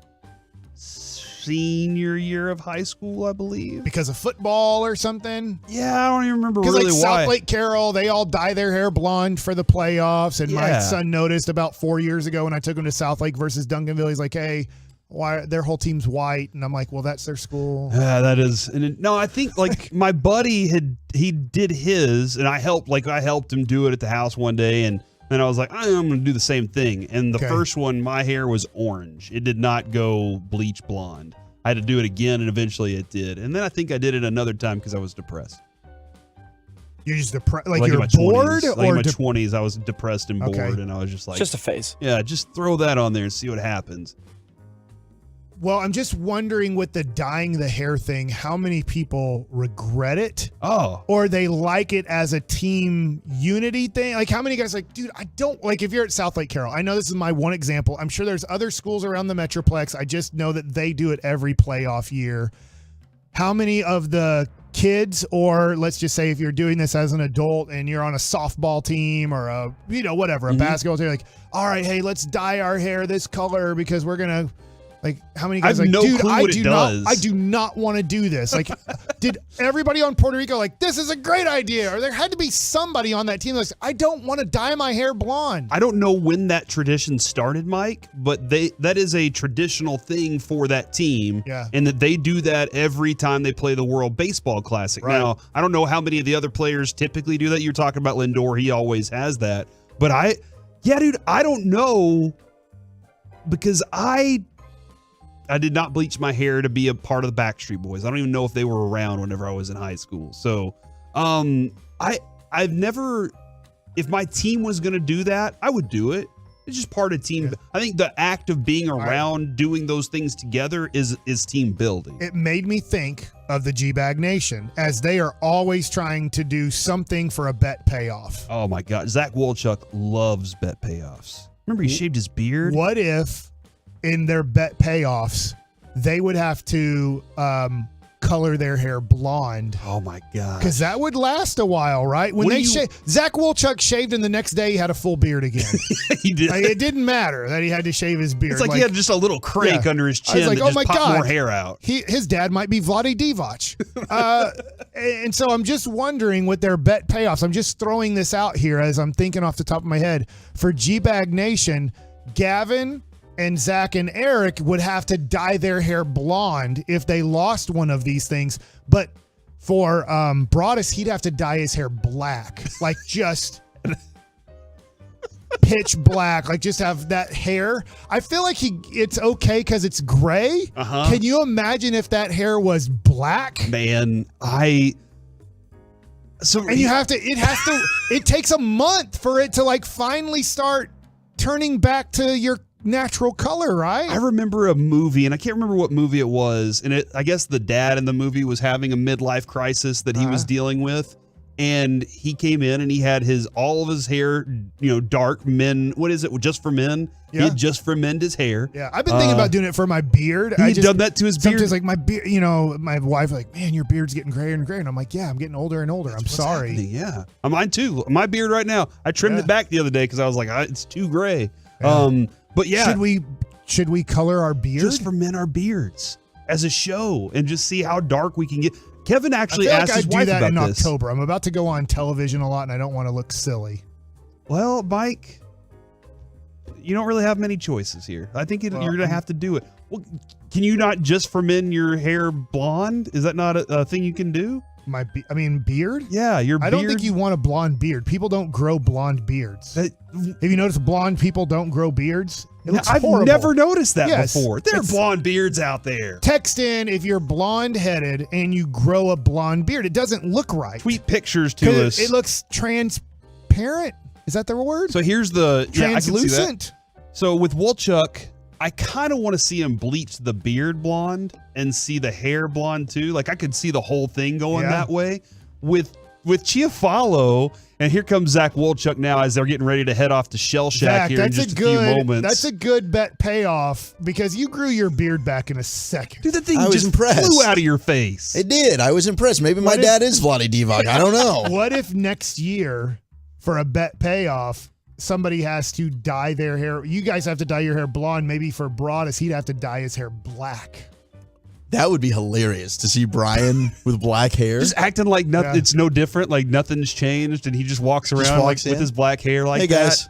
senior year of high school, I believe. Because of football or something? Yeah, I don't even remember really like why. South Lake Carroll, they all dye their hair blonde for the playoffs. And my son noticed about 4 years ago when I took him to South Lake versus Duncanville, he's like, hey, why their whole team's white? And I'm like, well, that's their school. Yeah, that is. No, I think like my buddy he did his, and I helped him do it at the house one day, and then I was like, I'm going to do the same thing. And the first one, my hair was orange. It did not go bleach blonde. I had to do it again, and eventually it did. And then I think I did it another time because I was depressed. You're just depressed, like you're bored, 20s. Like in my 20s, I was depressed and bored, and I was just like, just a phase. Yeah, just throw that on there and see what happens. Well, I'm just wondering with the dyeing the hair thing, how many people regret it? Oh. Or they like it as a team unity thing? Like how many guys like, dude, I don't like if you're at South Lake Carroll. I know this is my one example. I'm sure there's other schools around the Metroplex. I just know that they do it every playoff year. How many of the kids, or let's just say if you're doing this as an adult and you're on a softball team or a, you know, whatever, a basketball team, like, all right, hey, let's dye our hair this color because we're going to, like, how many guys I have like, no dude, clue what it does. I do not want to do this. Like, did everybody on Puerto Rico like, this is a great idea? Or there had to be somebody on that team that's like, I don't want to dye my hair blonde. I don't know when that tradition started, Mike, but that is a traditional thing for that team. Yeah. And that they do that every time they play the World Baseball Classic. Right. Now, I don't know how many of the other players typically do that. You're talking about Lindor. He always has that. But dude, I don't know because I did not bleach my hair to be a part of the Backstreet Boys. I don't even know if they were around whenever I was in high school. So, I've never, if my team was going to do that, I would do it. It's just part of team. Yeah. I think the act of being around doing those things together is team building. It made me think of the G-Bag Nation as they are always trying to do something for a bet payoff. Oh my God. Zach Wolchuk loves bet payoffs. Remember he shaved his beard? What if in their bet payoffs, they would have to color their hair blonde? Oh my God! Because that would last a while, right? When Zach Wolchuk shaved, and the next day he had a full beard again. He did. Like, it didn't matter that he had to shave his beard. It's like he had just a little crank under his chin that just popped more hair out. His dad might be Vlade Divac. And so I'm just wondering with their bet payoffs. I'm just throwing this out here as I'm thinking off the top of my head for G-Bag Nation. Gavin and Zach and Eric would have to dye their hair blonde if they lost one of these things. But for Broadus, he'd have to dye his hair black, like just pitch black, like just have that hair. I feel like it's okay because it's gray. Uh-huh. Can you imagine if that hair was black? Man, it takes a month for it to like finally start turning back to your natural color, right? I remember a movie, and I can't remember what movie it was, and I guess the dad in the movie was having a midlife crisis that he was dealing with, and he came in and he had all of his hair, dark men. What is it? Just for men. Yeah. He had just for men his hair. Yeah, I've been thinking about doing it for my beard. He had done that to his beard. Sometimes, like my beard, my wife like, man, your beard's getting grayer and grayer, and I'm like, yeah, I'm getting older and older. I'm sorry. Yeah, mine too. My beard right now. I trimmed it back the other day because I was like, it's too gray. Yeah. But yeah, should we color our beard? Just for men, our beards as a show, and just see how dark we can get. Kevin actually asked his wife about in this. October. I'm about to go on television a lot, and I don't want to look silly. Well, Mike, you don't really have many choices here. I think you're going to have to do it. Well, can you not just for men your hair blonde? Is that not a thing you can do? Beard? Yeah, your beard. I don't think you want a blonde beard. People don't grow blonde beards. Have you noticed blonde people don't grow beards? It looks horrible. I've never noticed that before. There are blonde beards out there. Text in if you're blonde-headed and you grow a blonde beard. It doesn't look right. Tweet pictures to us. It looks transparent. Is that the word? So here's the translucent. I can see that. So with Wolchuk, I kind of want to see him bleach the beard blonde and see the hair blonde too. Like I could see the whole thing going that way. With Chiafalo, and here comes Zach Wolchuk now as they're getting ready to head off to Shell Shack here in just a few moments. That's a good bet payoff because you grew your beard back in a second. Dude, that thing just flew out of your face. It did. I was impressed. Maybe my dad is Vlade Divac. I don't know. What if next year for a bet payoff, somebody has to dye their hair? You guys have to dye your hair blonde. Maybe for Broadus, he'd have to dye his hair black. That would be hilarious to see Brian with black hair. Just acting like nothing. It's no different, like nothing's changed, and he just walks around with his black hair like that. Hey guys,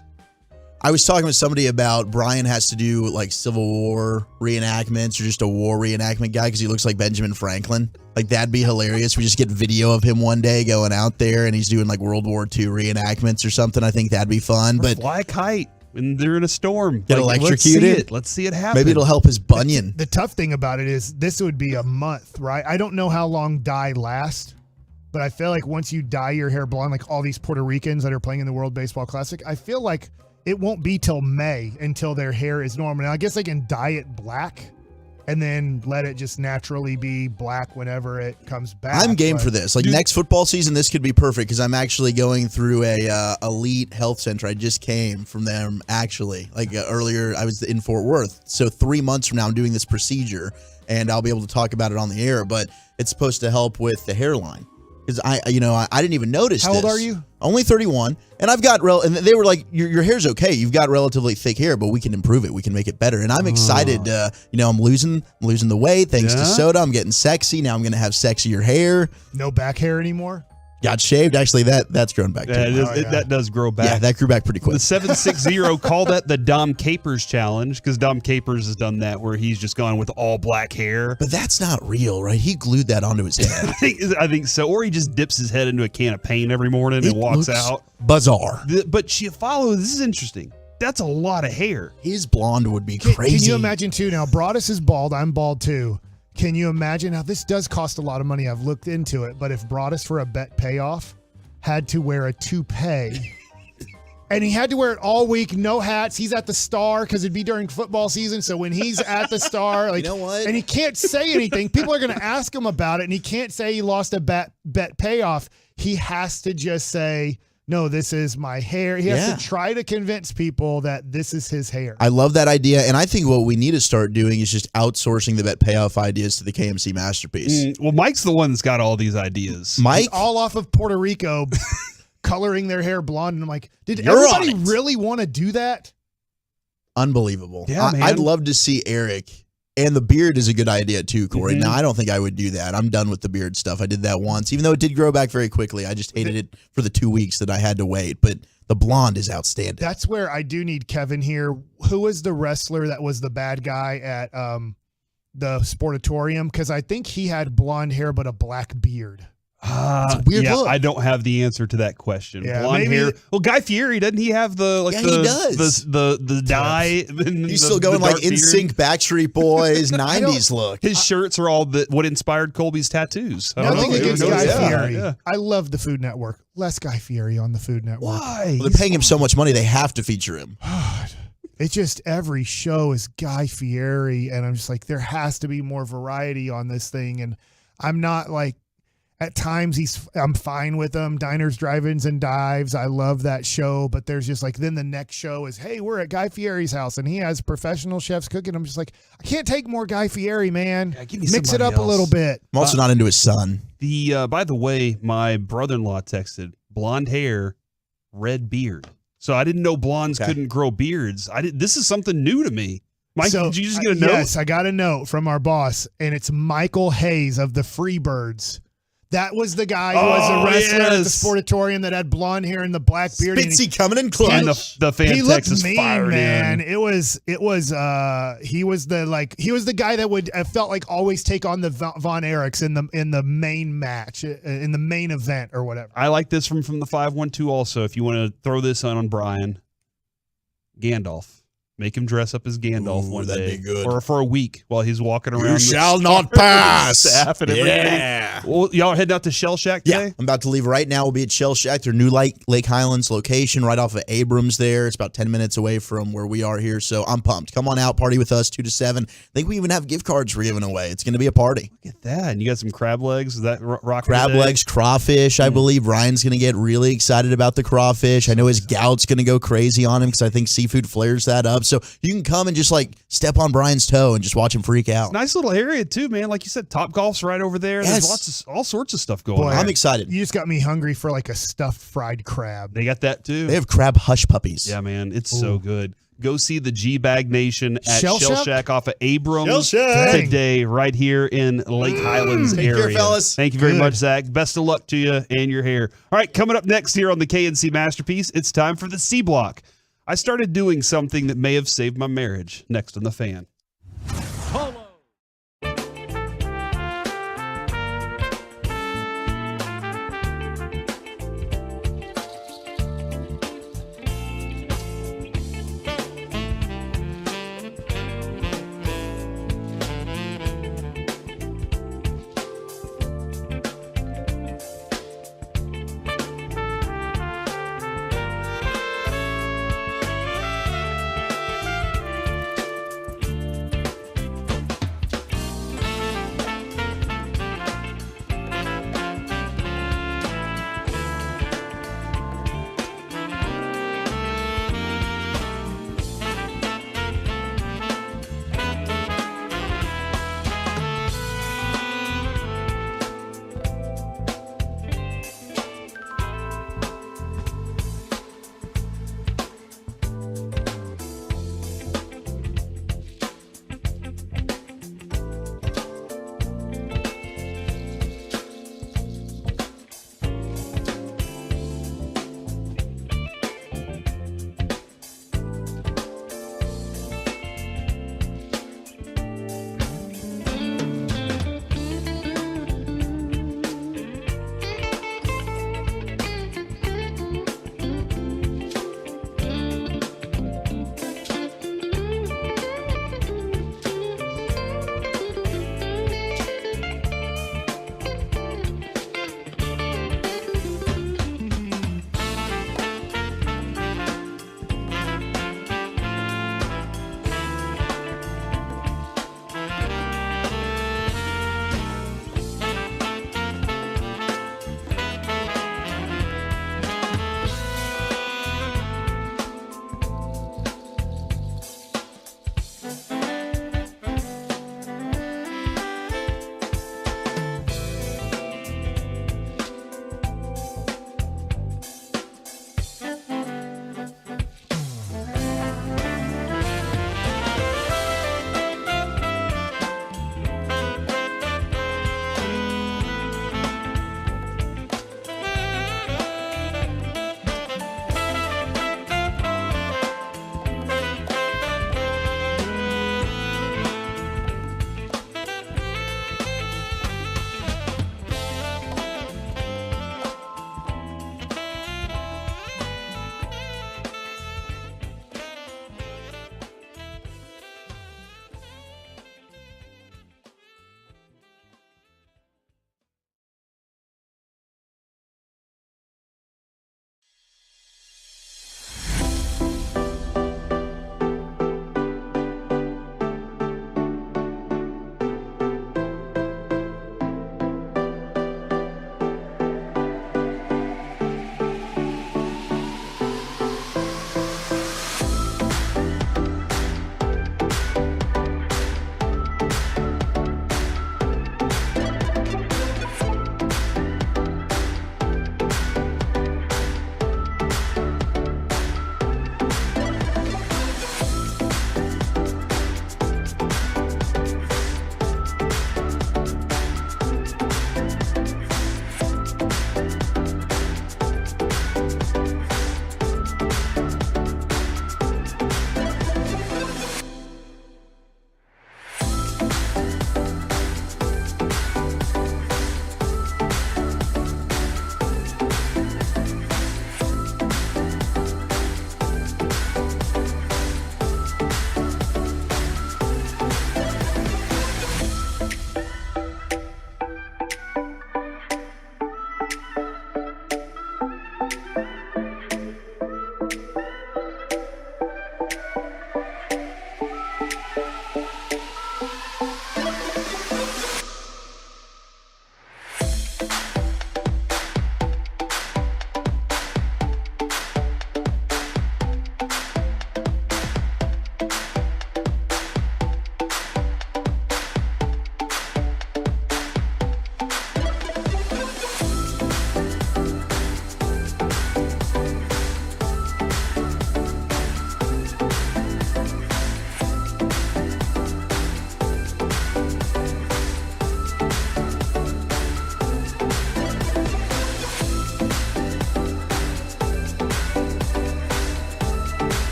I was talking with somebody about Brian has to do like Civil War reenactments or just a war reenactment guy because he looks like Benjamin Franklin. Like that'd be hilarious. We just get video of him one day going out there and he's doing like World War II reenactments or something. I think that'd be fun. But fly a kite when they're in a storm. Get electrocuted. Let's see it happen. Maybe it'll help his bunion. The tough thing about it is this would be a month, right? I don't know how long dye lasts, but I feel like once you dye your hair blonde, like all these Puerto Ricans that are playing in the World Baseball Classic, I feel like it won't be till May until their hair is normal. Now, I guess they can dye it black and then let it just naturally be black whenever it comes back. I'm game for this. Like next football season, this could be perfect because I'm actually going through a elite health center. I just came from them actually. Earlier, I was in Fort Worth. So 3 months from now, I'm doing this procedure and I'll be able to talk about it on the air. But it's supposed to help with the hairline. Because I didn't even notice. How old are you? Only 31, and I've got and they were like, your hair's okay. You've got relatively thick hair, but we can improve it. We can make it better. And I'm excited. I'm losing the weight thanks to soda. I'm getting sexy now. I'm gonna have sexier hair. No back hair anymore. Got shaved. Actually, that's grown back too. That does grow back. Yeah, that grew back pretty quick. The 760 called that the Dom Capers challenge because Dom Capers has done that where he's just gone with all black hair. But that's not real, right? He glued that onto his head. I think so. Or he just dips his head into a can of paint every morning and walks out. Bizarre. But Chiafalo, this is interesting. That's a lot of hair. His blonde would be crazy. Can you imagine too? Now, Broadus is bald. I'm bald too. Can you imagine? Now, this does cost a lot of money. I've looked into it. But if Broadus, for a bet payoff, had to wear a toupee, and he had to wear it all week, no hats. He's at the Star because it'd be during football season. So when he's at the Star, like, you know what? And he can't say anything. People are going to ask him about it, and he can't say he lost a bet payoff. He has to just say, no, this is my hair. He has to try to convince people that this is his hair. I love that idea. And I think what we need to start doing is just outsourcing the bet payoff ideas to the KMC Masterpiece. Well, Mike's the one that's got all these ideas. Mike? It's all off of Puerto Rico coloring their hair blonde. And I'm like, did everybody really want to do that? Unbelievable. Yeah, man. I'd love to see Eric. And the beard is a good idea too, Corey. Mm-hmm. Now, I don't think I would do that. I'm done with the beard stuff. I did that once, even though it did grow back very quickly. I just hated it for the 2 weeks that I had to wait. But the blonde is outstanding. That's where I do need Kevin here. Who was the wrestler that was the bad guy at the Sportatorium? Because I think he had blonde hair but a black beard. It's a weird look. I don't have the answer to that question. Yeah, blonde maybe hair. Well, Guy Fieri, doesn't he have the he does. the dye? He's still going like NSYNC, Backstreet Boys, 90s look. His shirts are all what inspired Colby's tattoos. Nothing against Guy Fieri. Yeah. I love the Food Network. Less Guy Fieri on the Food Network. Why? Well, they're paying him so much money, they have to feature him. It's just every show is Guy Fieri, and I'm just like, there has to be more variety on this thing. And I'm not like, At times I'm fine with him. Diners, Drive-Ins, and Dives. I love that show, but there's just like, then the next show is, hey, we're at Guy Fieri's house and he has professional chefs cooking. I'm just like, I can't take more Guy Fieri, man. give me Mix it somebody up a little else. bit. I'm also not into his son. By the way, my brother-in-law texted blonde hair, red beard. So I didn't know blondes couldn't grow beards. This is something new to me. Mike, did you just get a note? Yes, I got a note from our boss, and it's Michael Hayes of the Freebirds. That was the guy who was a wrestler at the Sportatorium that had blonde hair and the black beard. Spitzy coming in clutch. And the fan he text looked is mean, fired man. in. He was the guy that would, I felt like, always take on the Von Erichs in the main match, in the main event or whatever. I like this from the 512 also. If you want to throw this on Brian, Gandalf. Make him dress up as Gandalf one day, or for a week while he's walking around. You shall not pass. Staff and everything. Yeah. Well, y'all are heading out to Shell Shack today? Yeah, I'm about to leave right now. We'll be at Shell Shack, their new Lake Highlands location, right off of Abrams. There, it's about 10 minutes away from where we are here. So I'm pumped. Come on out, party with us 2 to 7. I think we even have gift cards we're giving away. It's going to be a party. Look at that, and you got some crab legs. Is that rock? Crab legs, crawfish. I believe Ryan's going to get really excited about the crawfish. I know his gout's going to go crazy on him because I think seafood flares that up. So you can come and just like step on Brian's toe and just watch him freak out. Nice little area too, man. Like you said, Top Golf's right over there. Yes. There's all sorts of stuff going Boy, on. I'm excited. You just got me hungry for like a stuffed fried crab. They got that too. They have crab hush puppies. Yeah, man, it's so good. Go see the G-Bag Nation at Shell Shack off of Abrams Shell Shack. today, right here in Lake Highlands Take area. care, fellas. Thank you very much, Zach. Best of luck to you and your hair. All right, coming up next here on the KNC Masterpiece, it's time for the C Block. I started doing something that may have saved my marriage. Next on The Fan.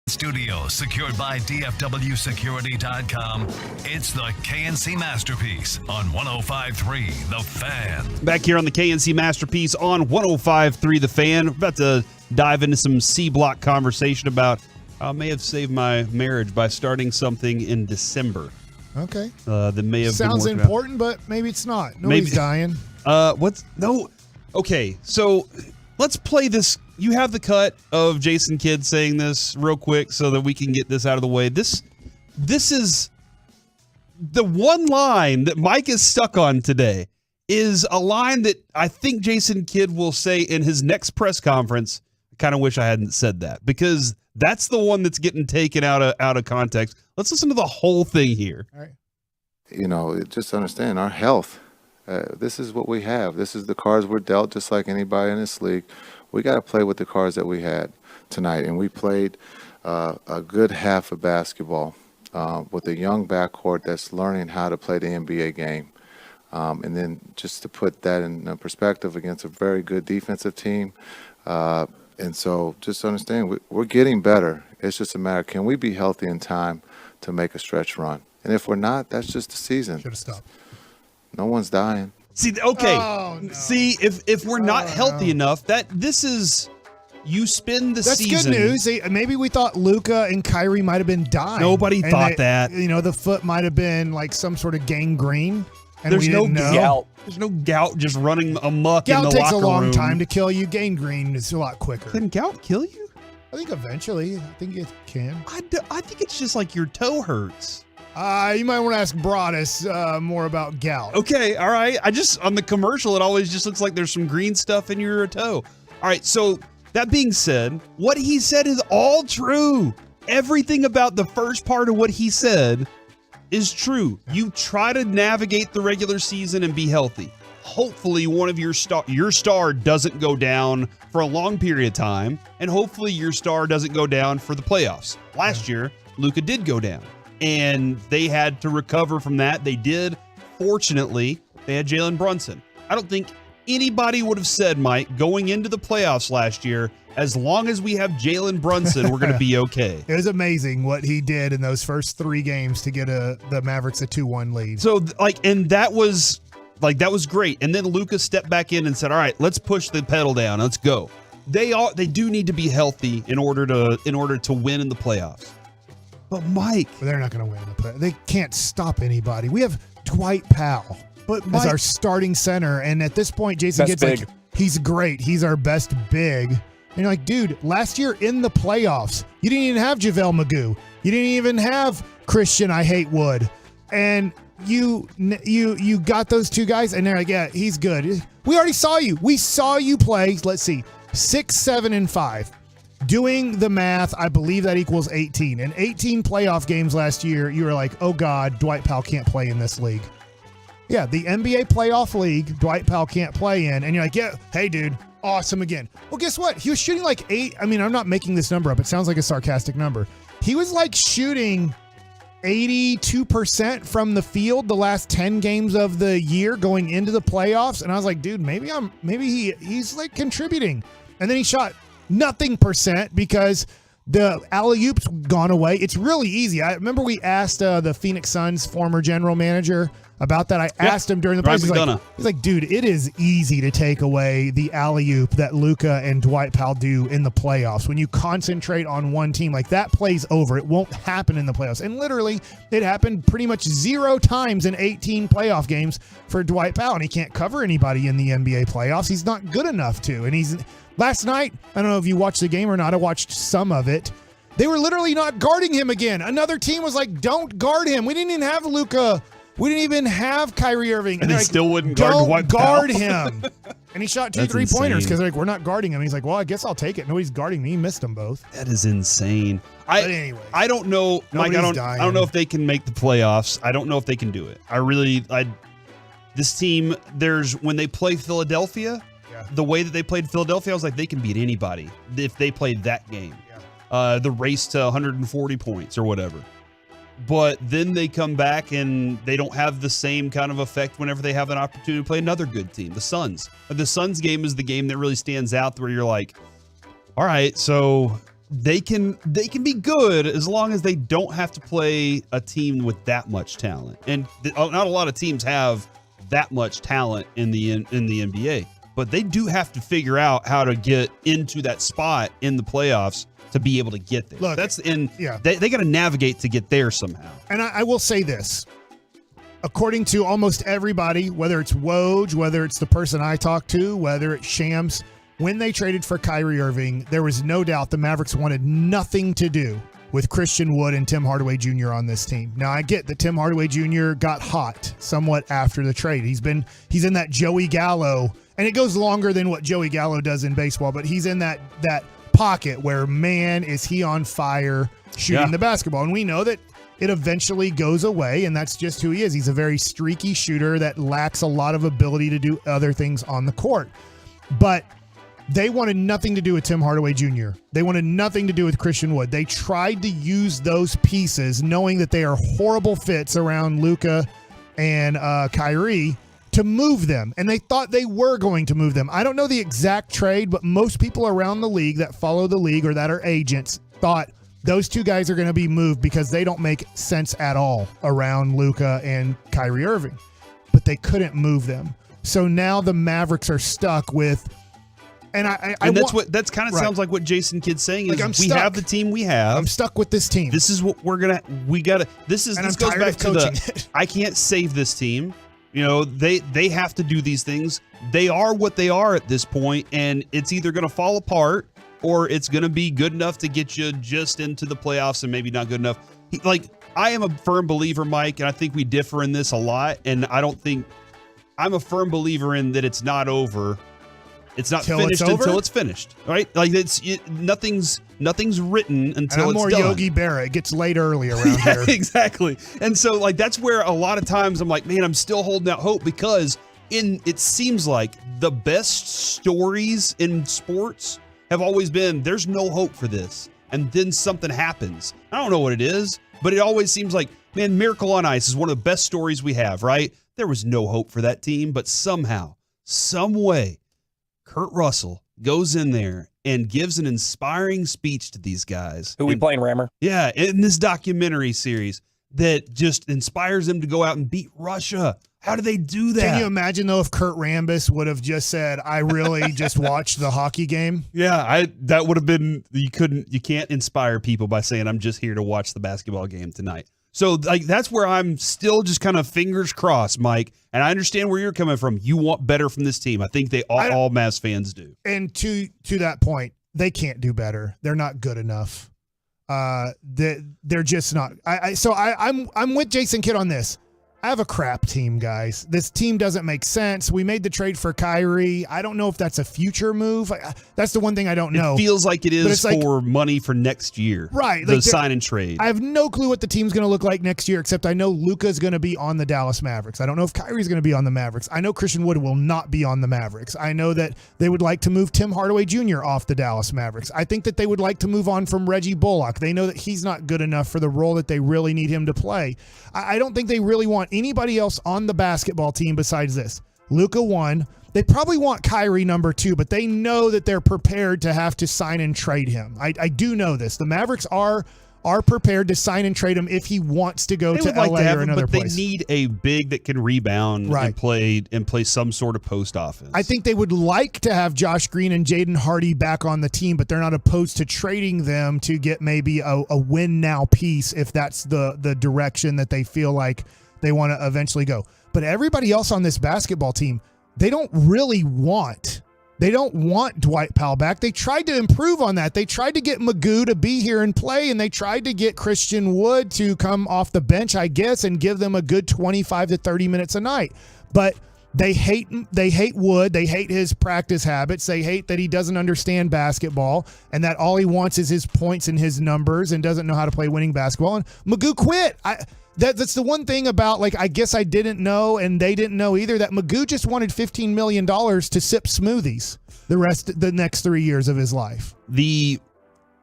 Studio secured by DFWsecurity.com. It's the KNC Masterpiece on 105.3 The Fan. Back here on the KNC Masterpiece on 105.3 The Fan. We're about to dive into some C-block conversation about I may have saved my marriage by starting something in December. Okay. That may have Sounds been important, but maybe it's not. Nobody's dying. What's no? Okay, so let's play this. You have the cut of Jason Kidd saying this real quick so that we can get this out of the way. This is the one line that Mike is stuck on today. Is a line that I think Jason Kidd will say in his next press conference. I kind of wish I hadn't said that because that's the one that's getting taken out of context. Let's listen to the whole thing here. All right. You know, just understand our health. This is what we have. This is the cards we're dealt, just like anybody in this league. We got to play with the cards that we had tonight, and we played a good half of basketball with a young backcourt that's learning how to play the NBA game. And then just to put that in perspective against a very good defensive team. And so just understand, we're getting better. It's just a matter, can we be healthy in time to make a stretch run? And if we're not, that's just the season. Should have stopped. No one's dying. See, okay. Oh, no. See, if we're not healthy enough, this is you spend the That's season. good news. Maybe we thought Luka and Kyrie might have been dying. Nobody thought that. You know, the foot might have been like some sort of gangrene. And There's we no didn't know. gout. There's no gout just running amok in Gout the takes locker a long room. time to kill you. Gangrene is a lot quicker. Can gout kill you? I think eventually. I think it can. I think it's just like your toe hurts. You might want to ask Broadus more about gout. Okay, all right. On the commercial, it always just looks like there's some green stuff in your toe. All right, so that being said, what he said is all true. Everything about the first part of what he said is true. You try to navigate the regular season and be healthy. Hopefully one of your star doesn't go down for a long period of time, and hopefully your star doesn't go down for the playoffs. Last year, Luka did go down, and they had to recover from that. They did. Fortunately, they had Jalen Brunson. I don't think anybody would have said, Mike, going into the playoffs last year, as long as we have Jalen Brunson, we're going to be okay. It was amazing what he did in those first 3 games to get the Mavericks a 2-1 lead. So, and that was great. And then Luka stepped back in and said, all right, let's push the pedal down. Let's go. They do need to be healthy in order to win in the playoffs. But Mike, they're not going to win the playoffs. They can't stop anybody. We have Dwight Powell as our starting center, and at this point, Jason Kidd's like, he's great. He's our best big. And you're like, dude, last year in the playoffs, you didn't even have JaVale McGee. You didn't even have Christian I Hate Wood. And you got those 2 guys, and they're like, yeah, he's good. We already saw you. We saw you play, let's see, 6, 7, and 5. Doing the math, I believe that equals 18. In 18 playoff games last year, you were like, oh, God, Dwight Powell can't play in this league. Yeah, the NBA playoff league, Dwight Powell can't play in. And you're like, yeah, hey, dude, awesome again. Well, guess what? He was shooting like 8. I mean, I'm not making this number up. It sounds like a sarcastic number. He was like shooting 82% from the field the last 10 games of the year going into the playoffs. And I was like, dude, maybe he's like contributing. And then he shot nothing percent because the alley-oop's gone away. It's really easy. I remember we asked the Phoenix Suns former general manager about that. I asked him during the press. He's like, dude, it is easy to take away the alley-oop that Luka and Dwight Powell do in the playoffs. When you concentrate on one team, like that plays over. It won't happen in the playoffs. And literally, it happened pretty much 0 times in 18 playoff games for Dwight Powell. And he can't cover anybody in the NBA playoffs. He's not good enough to. And last night, I don't know if you watched the game or not. I watched some of it. They were literally not guarding him again. Another team was like, don't guard him. We didn't even have Luka. We didn't even have Kyrie Irving. And they still wouldn't guard him. And he shot 2 3-pointers because they're like, we're not guarding him. And he's like, well, I guess I'll take it. Nobody's guarding me. He missed them both. That is insane. But anyway, I don't know, Mike. I don't know if they can make the playoffs. I don't know if they can do it. This team, when they play Philadelphia, the way that they played Philadelphia, I was like, they can beat anybody if they played that game. The race to 140 points or whatever. But then they come back and they don't have the same kind of effect whenever they have an opportunity to play another good team, the Suns. The Suns game is the game that really stands out where you're like, all right, so they can be good as long as they don't have to play a team with that much talent. And not a lot of teams have that much talent in the NBA, but they do have to figure out how to get into that spot in the playoffs to be able to get there. Look, they got to navigate to get there somehow. And I will say this. According to almost everybody, whether it's Woj, whether it's the person I talked to, whether it's Shams, when they traded for Kyrie Irving, there was no doubt the Mavericks wanted nothing to do with Christian Wood and Tim Hardaway Jr. on this team. Now, I get that Tim Hardaway Jr. got hot somewhat after the trade. He's in that Joey Gallo, and it goes longer than what Joey Gallo does in baseball, but he's in that pocket where, man, is he on fire shooting the basketball. And we know that it eventually goes away, and that's just who he is. He's a very streaky shooter that lacks a lot of ability to do other things on the court. But they wanted nothing to do with Tim Hardaway Jr. They wanted nothing to do with Christian Wood. They tried to use those pieces, knowing that they are horrible fits around Luka and Kyrie, to move them, and they thought they were going to move them. I don't know the exact trade, but most people around the league that follow the league or that are agents thought those two guys are going to be moved because they don't make sense at all around Luka and Kyrie Irving, but they couldn't move them. So now the Mavericks are stuck with, that's kind of sounds like what Jason Kidd's saying is we have the team we have. I'm stuck with this team. This is what this goes back to I can't save this team. You know, they have to do these things. They are what they are at this point, and it's either going to fall apart or it's going to be good enough to get you just into the playoffs and maybe not good enough. I am a firm believer, Mike, and I think we differ in this a lot, and I'm a firm believer in that it's not over. It's not finished until it's finished, right? Like nothing's written until it's done. I'm more Yogi Berra. It gets late early around here. Exactly. And so that's where a lot of times I'm like, man, I'm still holding out hope because it seems like the best stories in sports have always been there's no hope for this. And then something happens. I don't know what it is, but it always seems like, man, Miracle on Ice is one of the best stories we have, right? There was no hope for that team, but somehow, some way, Kurt Russell goes in there and gives an inspiring speech to these guys. Who we playing, Rammer? Yeah, in this documentary series that just inspires them to go out and beat Russia. How do they do that? Can you imagine, though, if Kurt Rambis would have just said, I really just watched the hockey game? Yeah, that would have been, you can't inspire people by saying, I'm just here to watch the basketball game tonight. So that's where I'm still just kind of fingers crossed, Mike. And I understand where you're coming from. You want better from this team. I think all Mavs fans do. And to that point, they can't do better. They're not good enough. They're just not. I'm with Jason Kidd on this. I have a crap team, guys. This team doesn't make sense. We made the trade for Kyrie. I don't know if that's a future move. That's the one thing I don't know. It feels like it is for money for next year. Right. The sign and trade. I have no clue what the team's going to look like next year, except I know Luka's going to be on the Dallas Mavericks. I don't know if Kyrie's going to be on the Mavericks. I know Christian Wood will not be on the Mavericks. I know that they would like to move Tim Hardaway Jr. off the Dallas Mavericks. I think that they would like to move on from Reggie Bullock. They know that he's not good enough for the role that they really need him to play. I don't think they really want anybody else on the basketball team besides this. Luka 1. They probably want Kyrie number 2, but they know that they're prepared to have to sign and trade him. I do know this. The Mavericks are are prepared to sign and trade him if he wants to go They to would like LA to have or him, another but they place. need a big that can rebound Right. and play some sort of post offense. I think they would like to have Josh Green and Jaden Hardy back on the team, but they're not opposed to trading them to get maybe a win now piece if that's the direction that they feel like they want to eventually go. But everybody else on this basketball team, they don't want Dwight Powell back. They tried to improve on that. They tried to get Magoo to be here and play, and they tried to get Christian Wood to come off the bench, I guess, and give them a good 25 to 30 minutes a night. But they hate Wood. They hate his practice habits. They hate that he doesn't understand basketball and that all he wants is his points and his numbers and doesn't know how to play winning basketball. And Magoo quit. That's the one thing about, like, I guess I didn't know and they didn't know either, that Magoo just wanted $15 million to sip smoothies the next 3 years of his life. The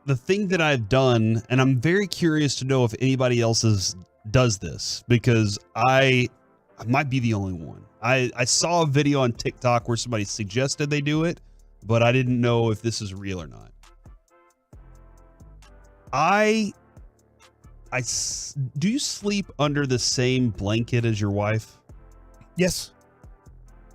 thing that I've done, and I'm very curious to know if anybody else does this, because I might be the only one. I saw a video on TikTok where somebody suggested they do it, but I didn't know if this is real or not. Do you sleep under the same blanket as your wife? Yes.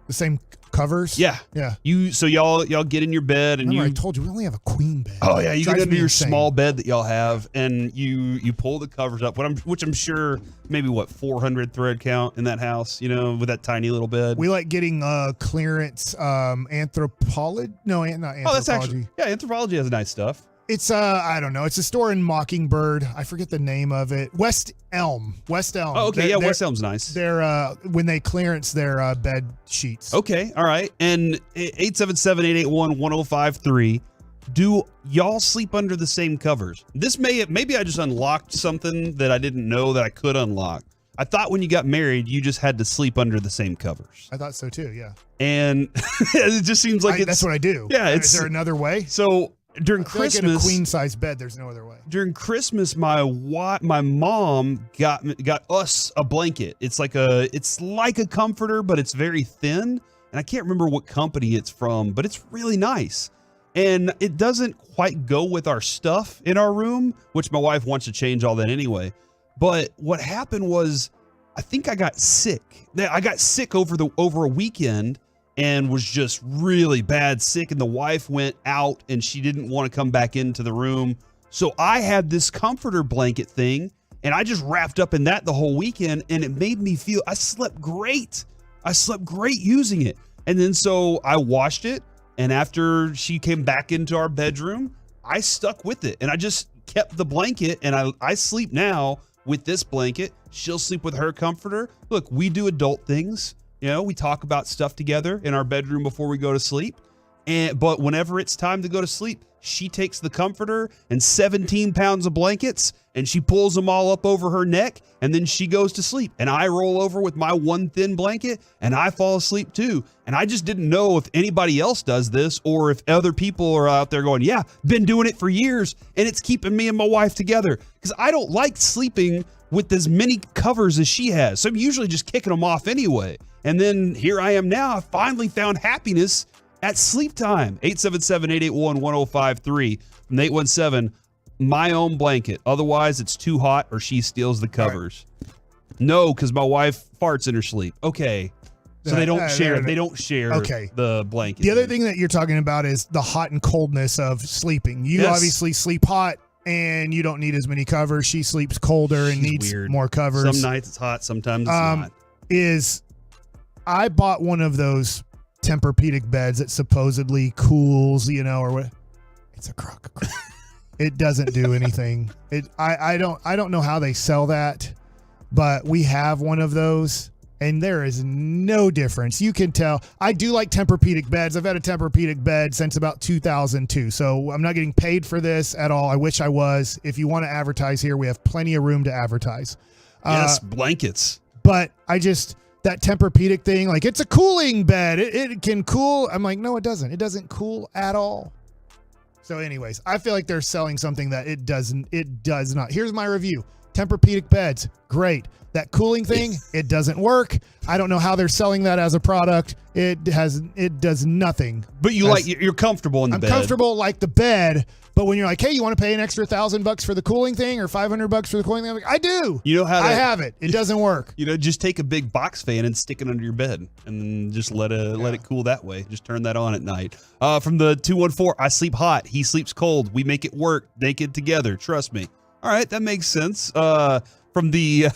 The same covers? Yeah. Yeah. So y'all get in your bed and Remember, I told you we only have a queen bed. Oh yeah, you get Drives into me your insane. small bed that y'all have, and you pull the covers up. Which I'm sure maybe 400 thread count in that house. With that tiny little bed. We like getting clearance anthropology. No, not anthropology. Oh, that's actually Anthropology has nice stuff. It's I don't know. It's a store in Mockingbird. I forget the name of it. West Elm. Oh, okay. West Elm's nice. They're when they clearance their bed sheets. Okay, all right. And 877-881-1053. Do y'all sleep under the same covers? Maybe I just unlocked something that I didn't know that I could unlock. I thought when you got married, you just had to sleep under the same covers. I thought so too. Yeah. And it just seems like that's what I do. Yeah. Is there another way? So during I feel like Christmas, in a queen size bed, there's no other way. During Christmas, my mom got us a blanket. It's like a comforter, but it's very thin, and I can't remember what company it's from, but it's really nice. And it doesn't quite go with our stuff in our room, which my wife wants to change all that anyway. But what happened was, I think I got sick. I got sick over a weekend. And was just really bad sick, and the wife went out and she didn't want to come back into the room. So I had this comforter blanket thing, and I just wrapped up in that the whole weekend, and it made me feel I slept great. I slept great using it. And then so I washed it, and after she came back into our bedroom, I stuck with it, and I just kept the blanket, and I sleep now with this blanket. She'll sleep with her comforter. Look, we do adult things. We talk about stuff together in our bedroom before we go to sleep. But whenever it's time to go to sleep, she takes the comforter and 17 pounds of blankets and she pulls them all up over her neck, and then she goes to sleep. And I roll over with my one thin blanket and I fall asleep too. And I just didn't know if anybody else does this or if other people are out there going, yeah, been doing it for years and it's keeping me and my wife together. Because I don't like sleeping with as many covers as she has. So I'm usually just kicking them off anyway. And then here I am now. I finally found happiness at sleep time. 877-881-1053 from 817, my own blanket. Otherwise, it's too hot or she steals the covers. Right. No, because my wife farts in her sleep. Okay. So they don't share. They don't share the blanket. The other thing that you're talking about is the hot and coldness of sleeping. You obviously sleep hot and you don't need as many covers. She sleeps colder and needs more covers. Some nights it's hot, sometimes it's not. I bought one of those Tempur-Pedic beds that supposedly cools, or what? It's a crock. It doesn't do anything. I don't know how they sell that, but we have one of those, and there is no difference. You can tell. I do like Tempur-Pedic beds. I've had a Tempur-Pedic bed since about 2002, so I'm not getting paid for this at all. I wish I was. If you want to advertise here, we have plenty of room to advertise. Yes, blankets. But that Tempur-Pedic thing, like, it's a cooling bed. It can cool. I'm like, no, it doesn't. It doesn't cool at all. So anyways, I feel like they're selling something that it does not. Here's my review. Tempur-Pedic beds, great. That cooling thing, it doesn't work. I don't know how they're selling that as a product. It does nothing. But you're comfortable in the bed. I'm comfortable like the bed, but when you're like, hey, you want to pay an extra $1,000 for the cooling thing or $500 for the cooling thing? I'm like, I do. You know how I have it. It doesn't work. Just take a big box fan and stick it under your bed and just let it cool that way. Just turn that on at night. From the 214, I sleep hot. He sleeps cold. We make it work. Naked together. Trust me. All right, that makes sense. From the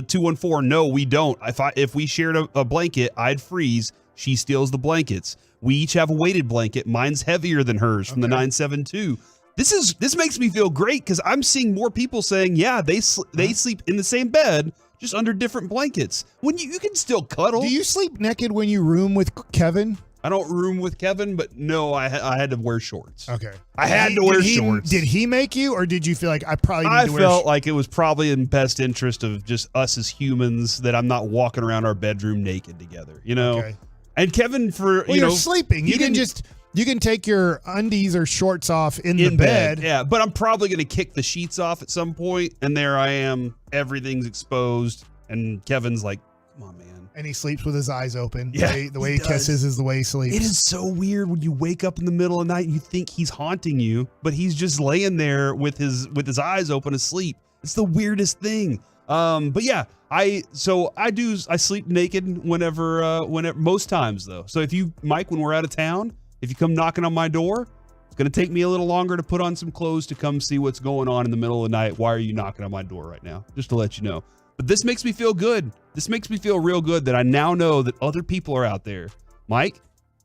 214, no, we don't. If we shared a blanket, I'd freeze. She steals the blankets. We each have a weighted blanket. Mine's heavier than hers. From the 972. This makes me feel great because I'm seeing more people saying, yeah, they sleep in the same bed, just under different blankets. When you can still cuddle. Do you sleep naked when you room with Kevin? I don't room with Kevin, but no, I had to wear shorts. Okay. I had to wear shorts. Did he make you, or did you feel like I probably need to wear felt like it was probably in best interest of just us as humans that I'm not walking around our bedroom naked together, Okay. And Kevin, you're sleeping. You can take your undies or shorts off in the bed. Yeah, but I'm probably going to kick the sheets off at some point, and there I am. Everything's exposed, and Kevin's like, come on, man. And he sleeps with his eyes open. Yeah, the way he kisses is the way he sleeps. It is so weird when you wake up in the middle of the night and you think he's haunting you, but he's just laying there with his eyes open asleep. It's the weirdest thing. But yeah, I sleep naked whenever most times though. So if you, Mike, when we're out of town, if you come knocking on my door, it's going to take me a little longer to put on some clothes to come see what's going on in the middle of the night. Why are you knocking on my door right now? Just to let you know. But this makes me feel good. This makes me feel real good that I now know that other people are out there. Mike, are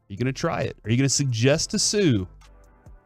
you going to try it? Are you going to suggest to Sue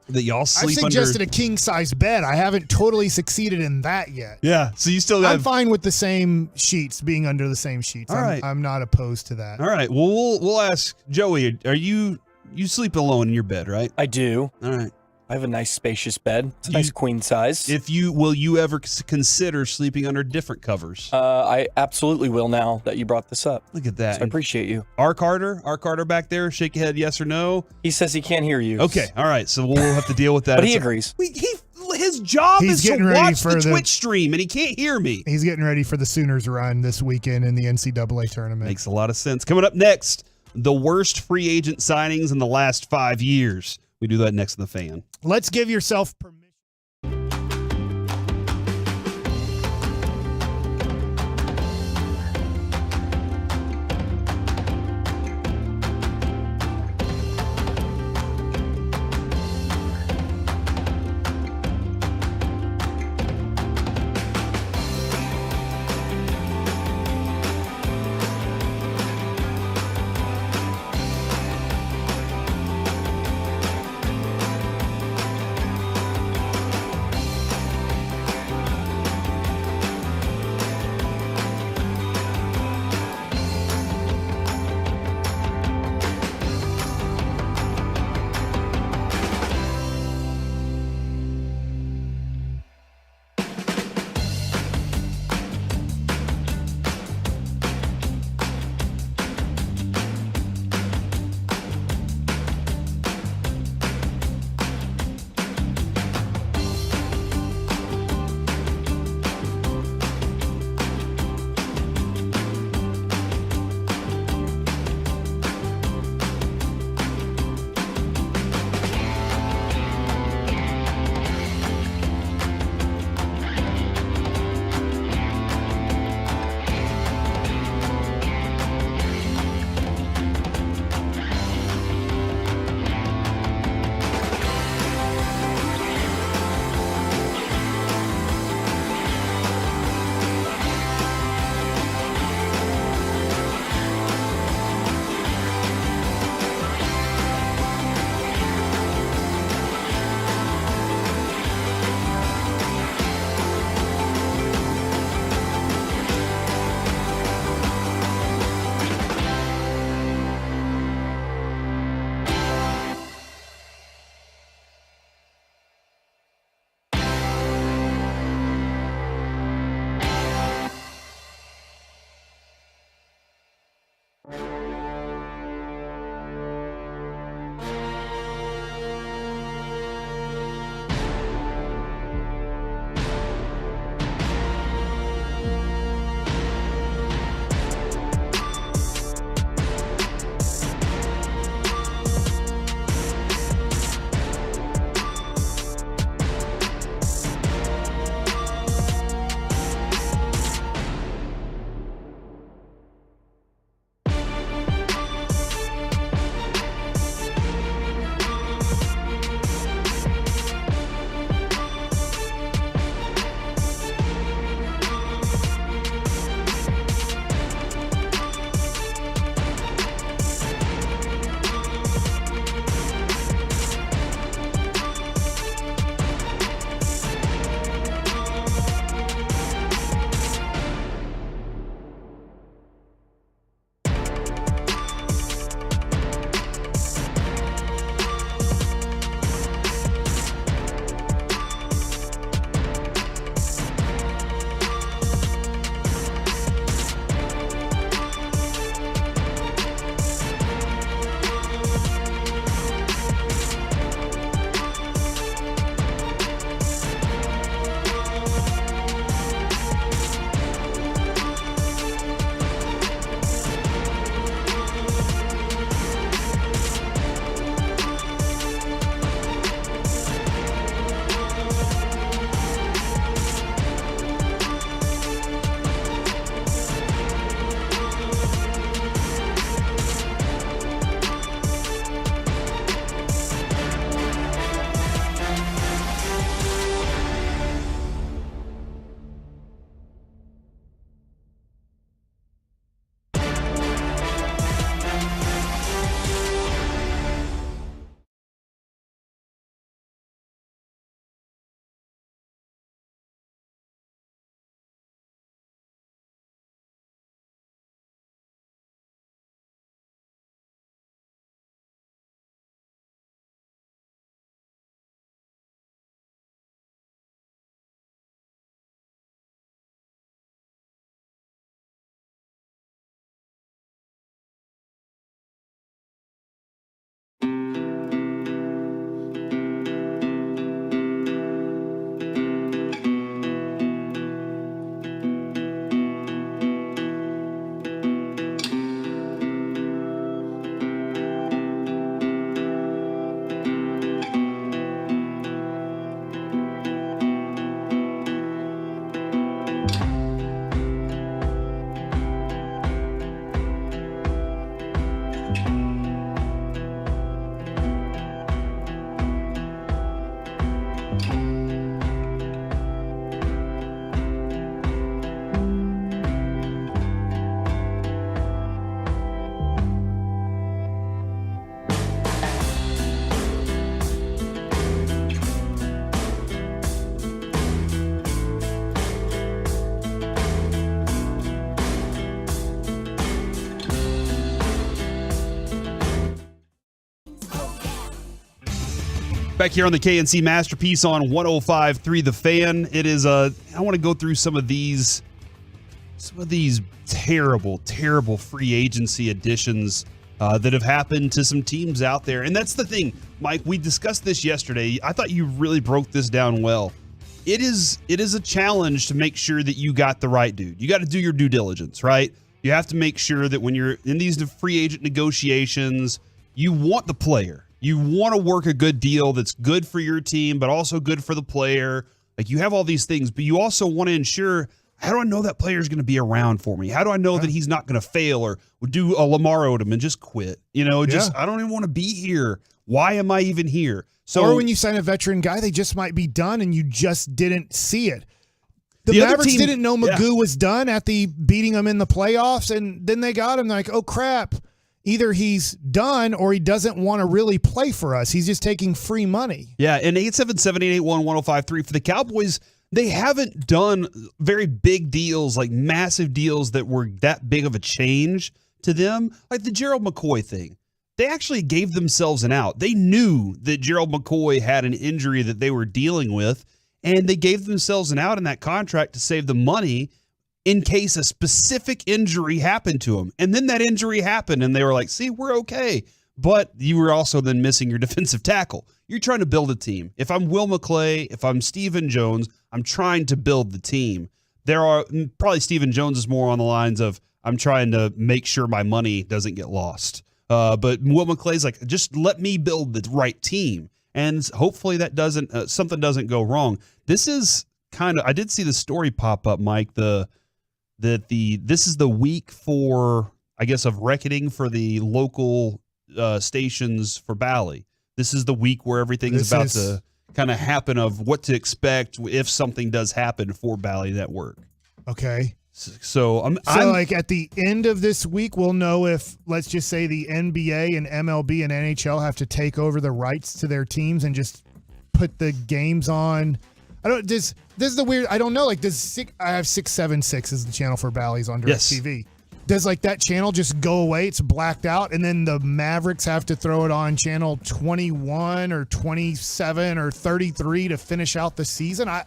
that y'all sleep I suggested a king-size bed. I haven't totally succeeded in that yet. Yeah, so you still I'm fine with the same sheets, being under the same sheets. All right. I'm not opposed to that. All right. Well, we'll ask Joey, are you sleep alone in your bed, right? I do. All right. I have a nice spacious bed. It's a nice queen size. Will you ever consider sleeping under different covers? I absolutely will now that you brought this up. Look at that. So I appreciate you. Our Carter back there, shake your head yes or no. He says he can't hear you. Okay. All right. So we'll have to deal with that. But he agrees. His job is to watch the Twitch stream, and he can't hear me. He's getting ready for the Sooners run this weekend in the NCAA tournament. Makes a lot of sense. Coming up next, the worst free agent signings in the last 5 years. We do that next in the Fan. Let's give yourself permission. Back here on the KNC Masterpiece on 105.3 The Fan. It is I want to go through some of these terrible, terrible free agency additions that have happened to some teams out there. And that's the thing, Mike, we discussed this yesterday. I thought you really broke this down well. It is a challenge to make sure that you got the right dude. You got to do your due diligence, right? You have to make sure that when you're in these free agent negotiations, you want the player. You want to work a good deal that's good for your team, but also good for the player. Like, you have all these things, but you also want to ensure, how do I know that player is going to be around for me? How do I know that he's not going to fail or do a Lamar Odom and just quit? I don't even want to be here. Why am I even here? So, or when you sign a veteran guy, they just might be done and you just didn't see it. The Mavericks didn't know Magoo was done after beating them in the playoffs, and then they got him like, oh, crap. Either he's done or he doesn't want to really play for us. He's just taking free money. Yeah, and 877-881-1053 for the Cowboys, they haven't done very big deals, like massive deals that were that big of a change to them. Like the Gerald McCoy thing. They actually gave themselves an out. They knew that Gerald McCoy had an injury that they were dealing with, and they gave themselves an out in that contract to save the money in case a specific injury happened to him. And then that injury happened, and they were like, see, we're okay. But you were also then missing your defensive tackle. You're trying to build a team. If I'm Will McClay, if I'm Stephen Jones, I'm trying to build the team. There are probably Stephen Jones is more on the lines of, I'm trying to make sure my money doesn't get lost. But Will McClay's like, just let me build the right team. And hopefully that doesn't something doesn't go wrong. This is kind of, I did see the story pop up, Mike, this is the week for, I guess, of reckoning for the local stations for Bally. This is the week where everything's about to kind of happen, of what to expect if something does happen for Bally Network. Okay. So I'm like at the end of this week, we'll know if, let's just say, the NBA and MLB and NHL have to take over the rights to their teams and just put the games on. This is the weird, I don't know, like I have 676 is the channel for Bally's on DirecTV. Does like that channel just go away? It's blacked out, and then the Mavericks have to throw it on channel 21 or 27 or 33 to finish out the season. I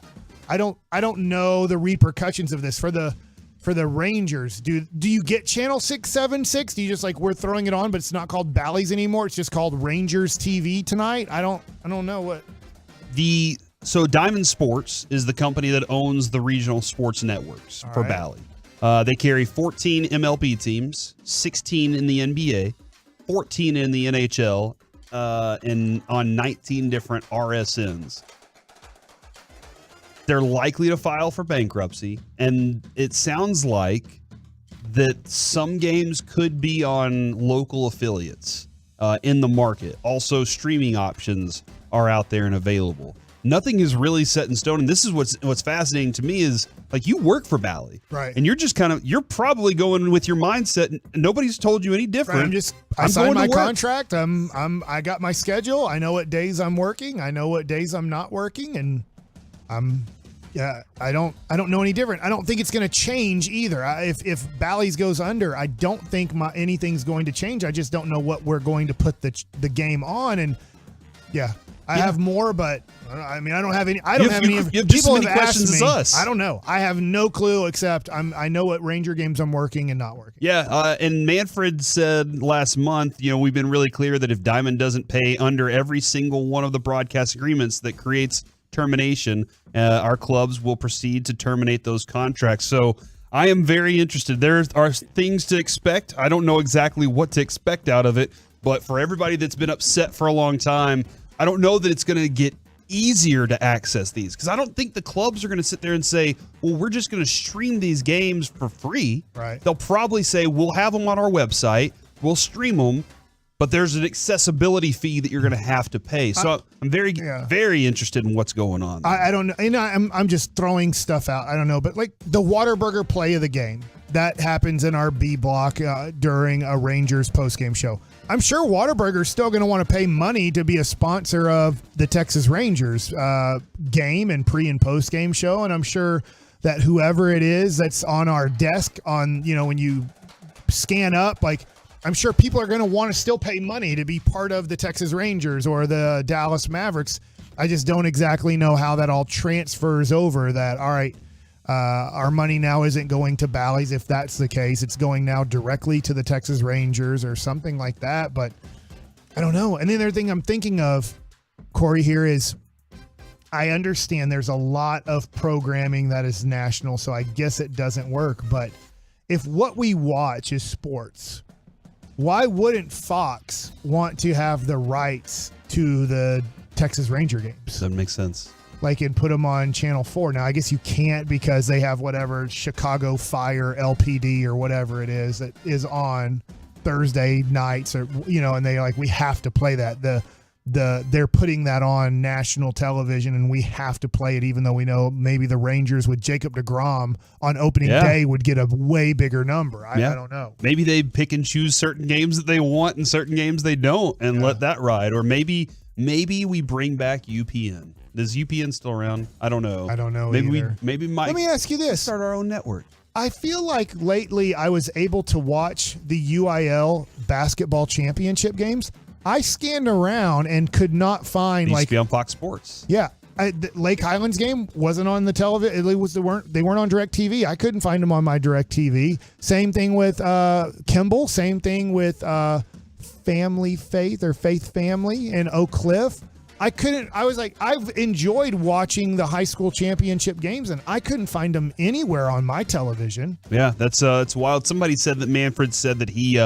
don't know the repercussions of this for the Rangers. Do you get channel 676? Do you just like, we're throwing it on, but it's not called Bally's anymore? It's just called Rangers TV tonight. I don't know what So Diamond Sports is the company that owns the regional sports networks for Bally. They carry 14 MLB teams, 16 in the NBA, 14 in the NHL, and on 19 different RSNs. They're likely to file for bankruptcy, and it sounds like that some games could be on local affiliates in the market. Also, streaming options are out there and available. Nothing is really set in stone, and this is what's fascinating to me is, like, you work for Bally, right? And you're just you're probably going with your mindset. And nobody's told you any different. Right, I signed my contract. I got my schedule. I know what days I'm working. I know what days I'm not working, and I don't know any different. I don't think it's going to change either. If Bally's goes under, I don't think anything's going to change. I just don't know what we're going to put the game on, and I have more, but I mean, I don't have any. I don't have any. You have just people as many have questions asked as me. us. I don't know. I have no clue except I know what Ranger games I'm working and not working. Yeah, and Manfred said last month, we've been really clear that if Diamond doesn't pay under every single one of the broadcast agreements that creates termination, our clubs will proceed to terminate those contracts. So I am very interested. There are things to expect. I don't know exactly what to expect out of it, but for everybody that's been upset for a long time, I don't know that it's going to get easier to access these, because I don't think the clubs are going to sit there and say, well, we're just going to stream these games for free. Right. They'll probably say, we'll have them on our website, we'll stream them, but there's an accessibility fee that you're going to have to pay. So I'm very, very interested in what's going on. I don't know. And I'm just throwing stuff out. I don't know. But like the Whataburger play of the game, that happens in our B block during a Rangers postgame show. I'm sure Whataburger's still going to want to pay money to be a sponsor of the Texas Rangers game and pre and post game show. And I'm sure that whoever it is that's on our desk on, when you scan up, like I'm sure people are going to want to still pay money to be part of the Texas Rangers or the Dallas Mavericks. I just don't exactly know how that all transfers over that, all right, our money now isn't going to Bally's. If that's the case, it's going now directly to the Texas Rangers or something like that. But I don't know. And the other thing I'm thinking of, Corey, here is I understand there's a lot of programming that is national, so I guess it doesn't work. But if what we watch is sports, why wouldn't Fox want to have the rights to the Texas Ranger games? That makes sense. Like, and put them on Channel 4. Now, I guess you can't because they have whatever Chicago Fire LPD or whatever it is that is on Thursday nights, or and they we have to play that. They're putting that on national television, and we have to play it, even though we know maybe the Rangers with Jacob deGrom on opening day would get a way bigger number. I don't know. Maybe they pick and choose certain games that they want and certain games they don't, and let that ride. Or maybe we bring back UPN. Is UPN still around? I don't know. I don't know. Maybe either. Maybe Mike. Let me ask you this: start our own network. I feel like lately I was able to watch the UIL basketball championship games. I scanned around and could not find It used to be on Fox Sports. Yeah, the Lake Highlands game wasn't on the television. They weren't on DirecTV. I couldn't find them on my DirecTV. Same thing with Kimball. Same thing with Family Faith or Faith Family in Oak Cliff. I was like, I've enjoyed watching the high school championship games, and I couldn't find them anywhere on my television. Yeah, that's it's wild. Somebody said that Manfred said that he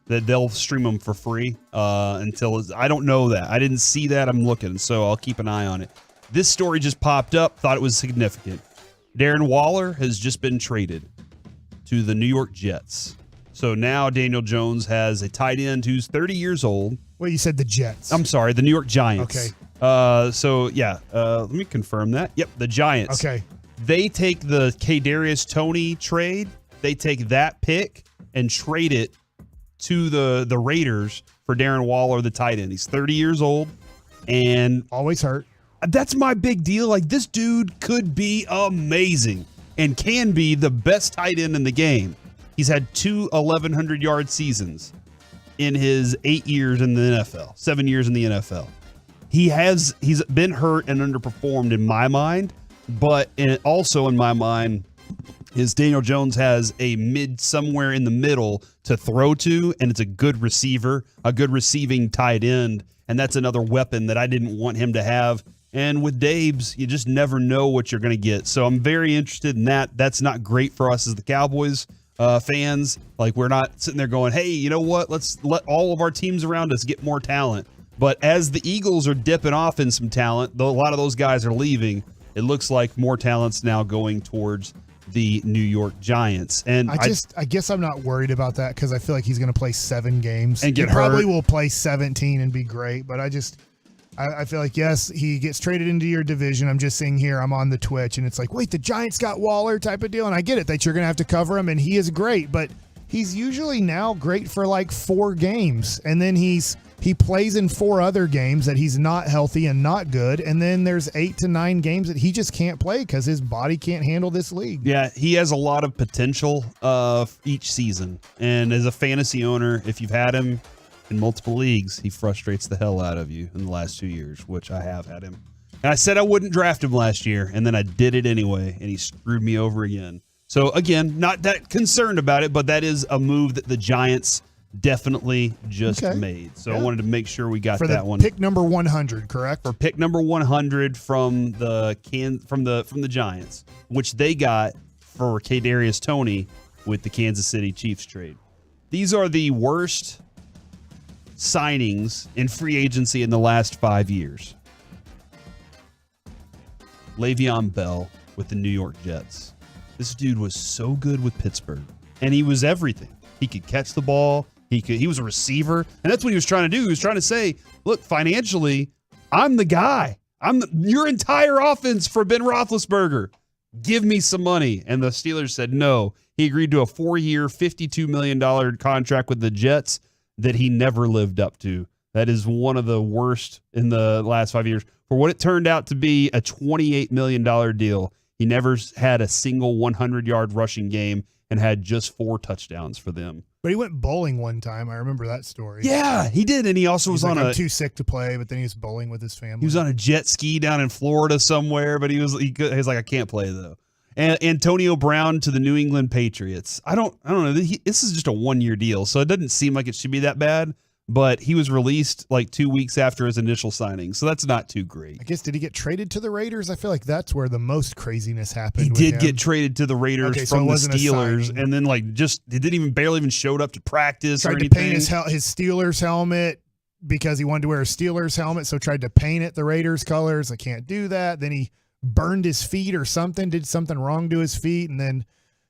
that they'll stream them for free until I don't know that. I didn't see that. I'm looking, so I'll keep an eye on it. This story just popped up. Thought it was significant. Darren Waller has just been traded to the New York Jets. So now Daniel Jones has a tight end who's 30 years old. Well, you said the Jets. I'm sorry, the New York Giants. Okay. Let me confirm that. Yep, the Giants. Okay. They take the Kadarius Toney trade. They take that pick and trade it to the Raiders for Darren Waller, the tight end. He's 30 years old and always hurt. That's my big deal. Like, this dude could be amazing and can be the best tight end in the game. He's had 2 1,100-yard seasons in his 8 years in the NFL, 7 years in the NFL. He's been hurt and underperformed in my mind, but also in my mind is Daniel Jones has a mid somewhere in the middle to throw to, and it's a good receiver, a good receiving tight end, and that's another weapon that I didn't want him to have. And with Dabes, you just never know what you're going to get. So I'm very interested in that. That's not great for us as the Cowboys fans. Like, we're not sitting there going, hey, you know what? Let's let all of our teams around us get more talent. But as the Eagles are dipping off in some talent, though a lot of those guys are leaving, it looks like more talent's now going towards the New York Giants. And I guess I'm not worried about that because I feel like he's going to play 7 games. And get he probably hurt. will play 17 and be great, but I feel like, yes, he gets traded into your division. I'm just seeing here, I'm on the Twitch, and it's like, wait, the Giants got Waller type of deal. And I get it that you're going to have to cover him, and he is great, but he's usually now great for like 4 games. And then he plays in 4 other games that he's not healthy and not good. And then there's 8 to 9 games that he just can't play because his body can't handle this league. Yeah, he has a lot of potential each season. And as a fantasy owner, if you've had him in multiple leagues, he frustrates the hell out of you in the last 2 years, which I have had him. And I said I wouldn't draft him last year, and then I did it anyway, and he screwed me over again. So, again, not that concerned about it, but that is a move that the Giants definitely just made. So I wanted to make sure we got for that the one. Pick number 100, correct? For pick number 100 from the Giants, which they got for Kadarius Toney with the Kansas City Chiefs trade. These are the worst signings in free agency in the last 5 years. Le'Veon Bell with the New York Jets. This dude was so good with Pittsburgh, and he was everything. He could catch the ball. He was a receiver, and that's what he was trying to do. He was trying to say, look, financially, I'm the guy. Your entire offense for Ben Roethlisberger. Give me some money. And the Steelers said no. He agreed to a 4-year, $52 million contract with the Jets that he never lived up to. That is one of the worst in the last 5 years. For what it turned out to be a $28 million deal, he never had a single 100-yard rushing game and had just 4 touchdowns for them. But he went bowling one time. I remember that story. Yeah, he did, and he also was on I'm a. too sick to play, but then he was bowling with his family. He was on a jet ski down in Florida somewhere, but he was like, I can't play though. And Antonio Brown to the New England Patriots. I don't know. This is just a 1-year deal, so it doesn't seem like it should be that bad. But he was released like 2 weeks after his initial signing, so that's not too great. I guess, did he get traded to the Raiders? I feel like that's where the most craziness happened. He with did him. get traded to the Raiders from the Steelers, and then he barely even showed up to practice. Tried or to anything. paint his Steelers helmet because he wanted to wear a Steelers helmet, so tried to paint it the Raiders colors. I can't do that. Then he burned his feet or something, did something wrong to his feet, and then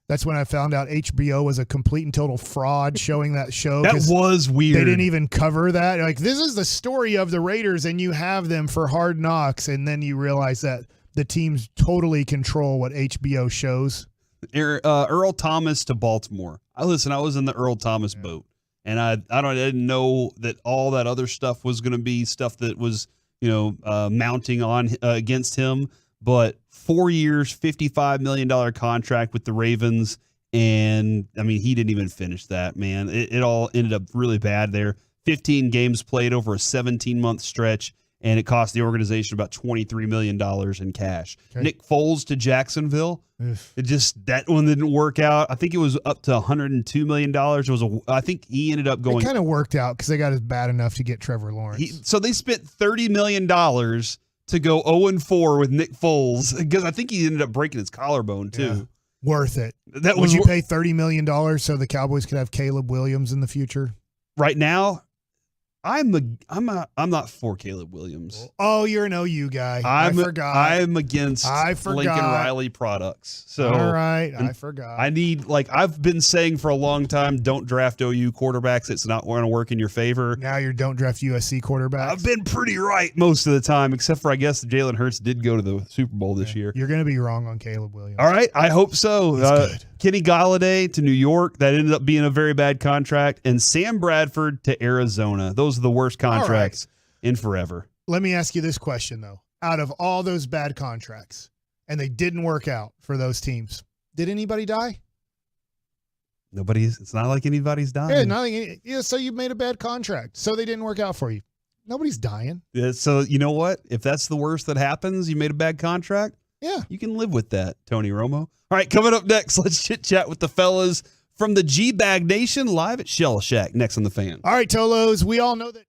that's when I found out HBO was a complete and total fraud showing that show. That was weird. They didn't even cover that. Like, this is the story of the Raiders, and you have them for Hard Knocks, and then you realize that the teams totally control what HBO shows. Earl Thomas to Baltimore. I was in the Earl Thomas boat, and I didn't know that all that other stuff was going to be stuff that was mounting on against him. But 4 years, $55 million contract with the Ravens. And I mean, he didn't even finish that, man. It all ended up really bad there. 15 games played over a 17-month stretch, and it cost the organization about $23 million in cash. Okay. Nick Foles to Jacksonville. That one didn't work out. I think it was up to $102 million. I think he ended up going. It kind of worked out because they got it bad enough to get Trevor Lawrence. So they spent $30 million to go 0-4 with Nick Foles, because I think he ended up breaking his collarbone too. Yeah. Worth it. Would you pay $30 million so the Cowboys could have Caleb Williams in the future? Right now, I'm not for Caleb Williams. Oh, you're an OU guy. I forgot. I'm against Lincoln Riley products. So all right, I forgot. I need, I've been saying for a long time, don't draft OU quarterbacks. It's not going to work in your favor. Now you don't draft USC quarterbacks. I've been pretty right most of the time, except for I guess Jalen Hurts did go to the Super Bowl this year. You're going to be wrong on Caleb Williams. All right, I hope so. Good. Kenny Golladay to New York. That ended up being a very bad contract. And Sam Bradford to Arizona. Those are the worst contracts in forever. Let me ask you this question, though. Out of all those bad contracts, and they didn't work out for those teams, did anybody die? It's not like anybody's dying. So you made a bad contract. So they didn't work out for you. Nobody's dying. Yeah, so you know what? If that's the worst that happens, you made a bad contract. Yeah. You can live with that, Tony Romo. All right, coming up next, let's chit-chat with the fellas from the G-Bag Nation live at Shell Shack next on The Fan. All right, Tolos, we all know that.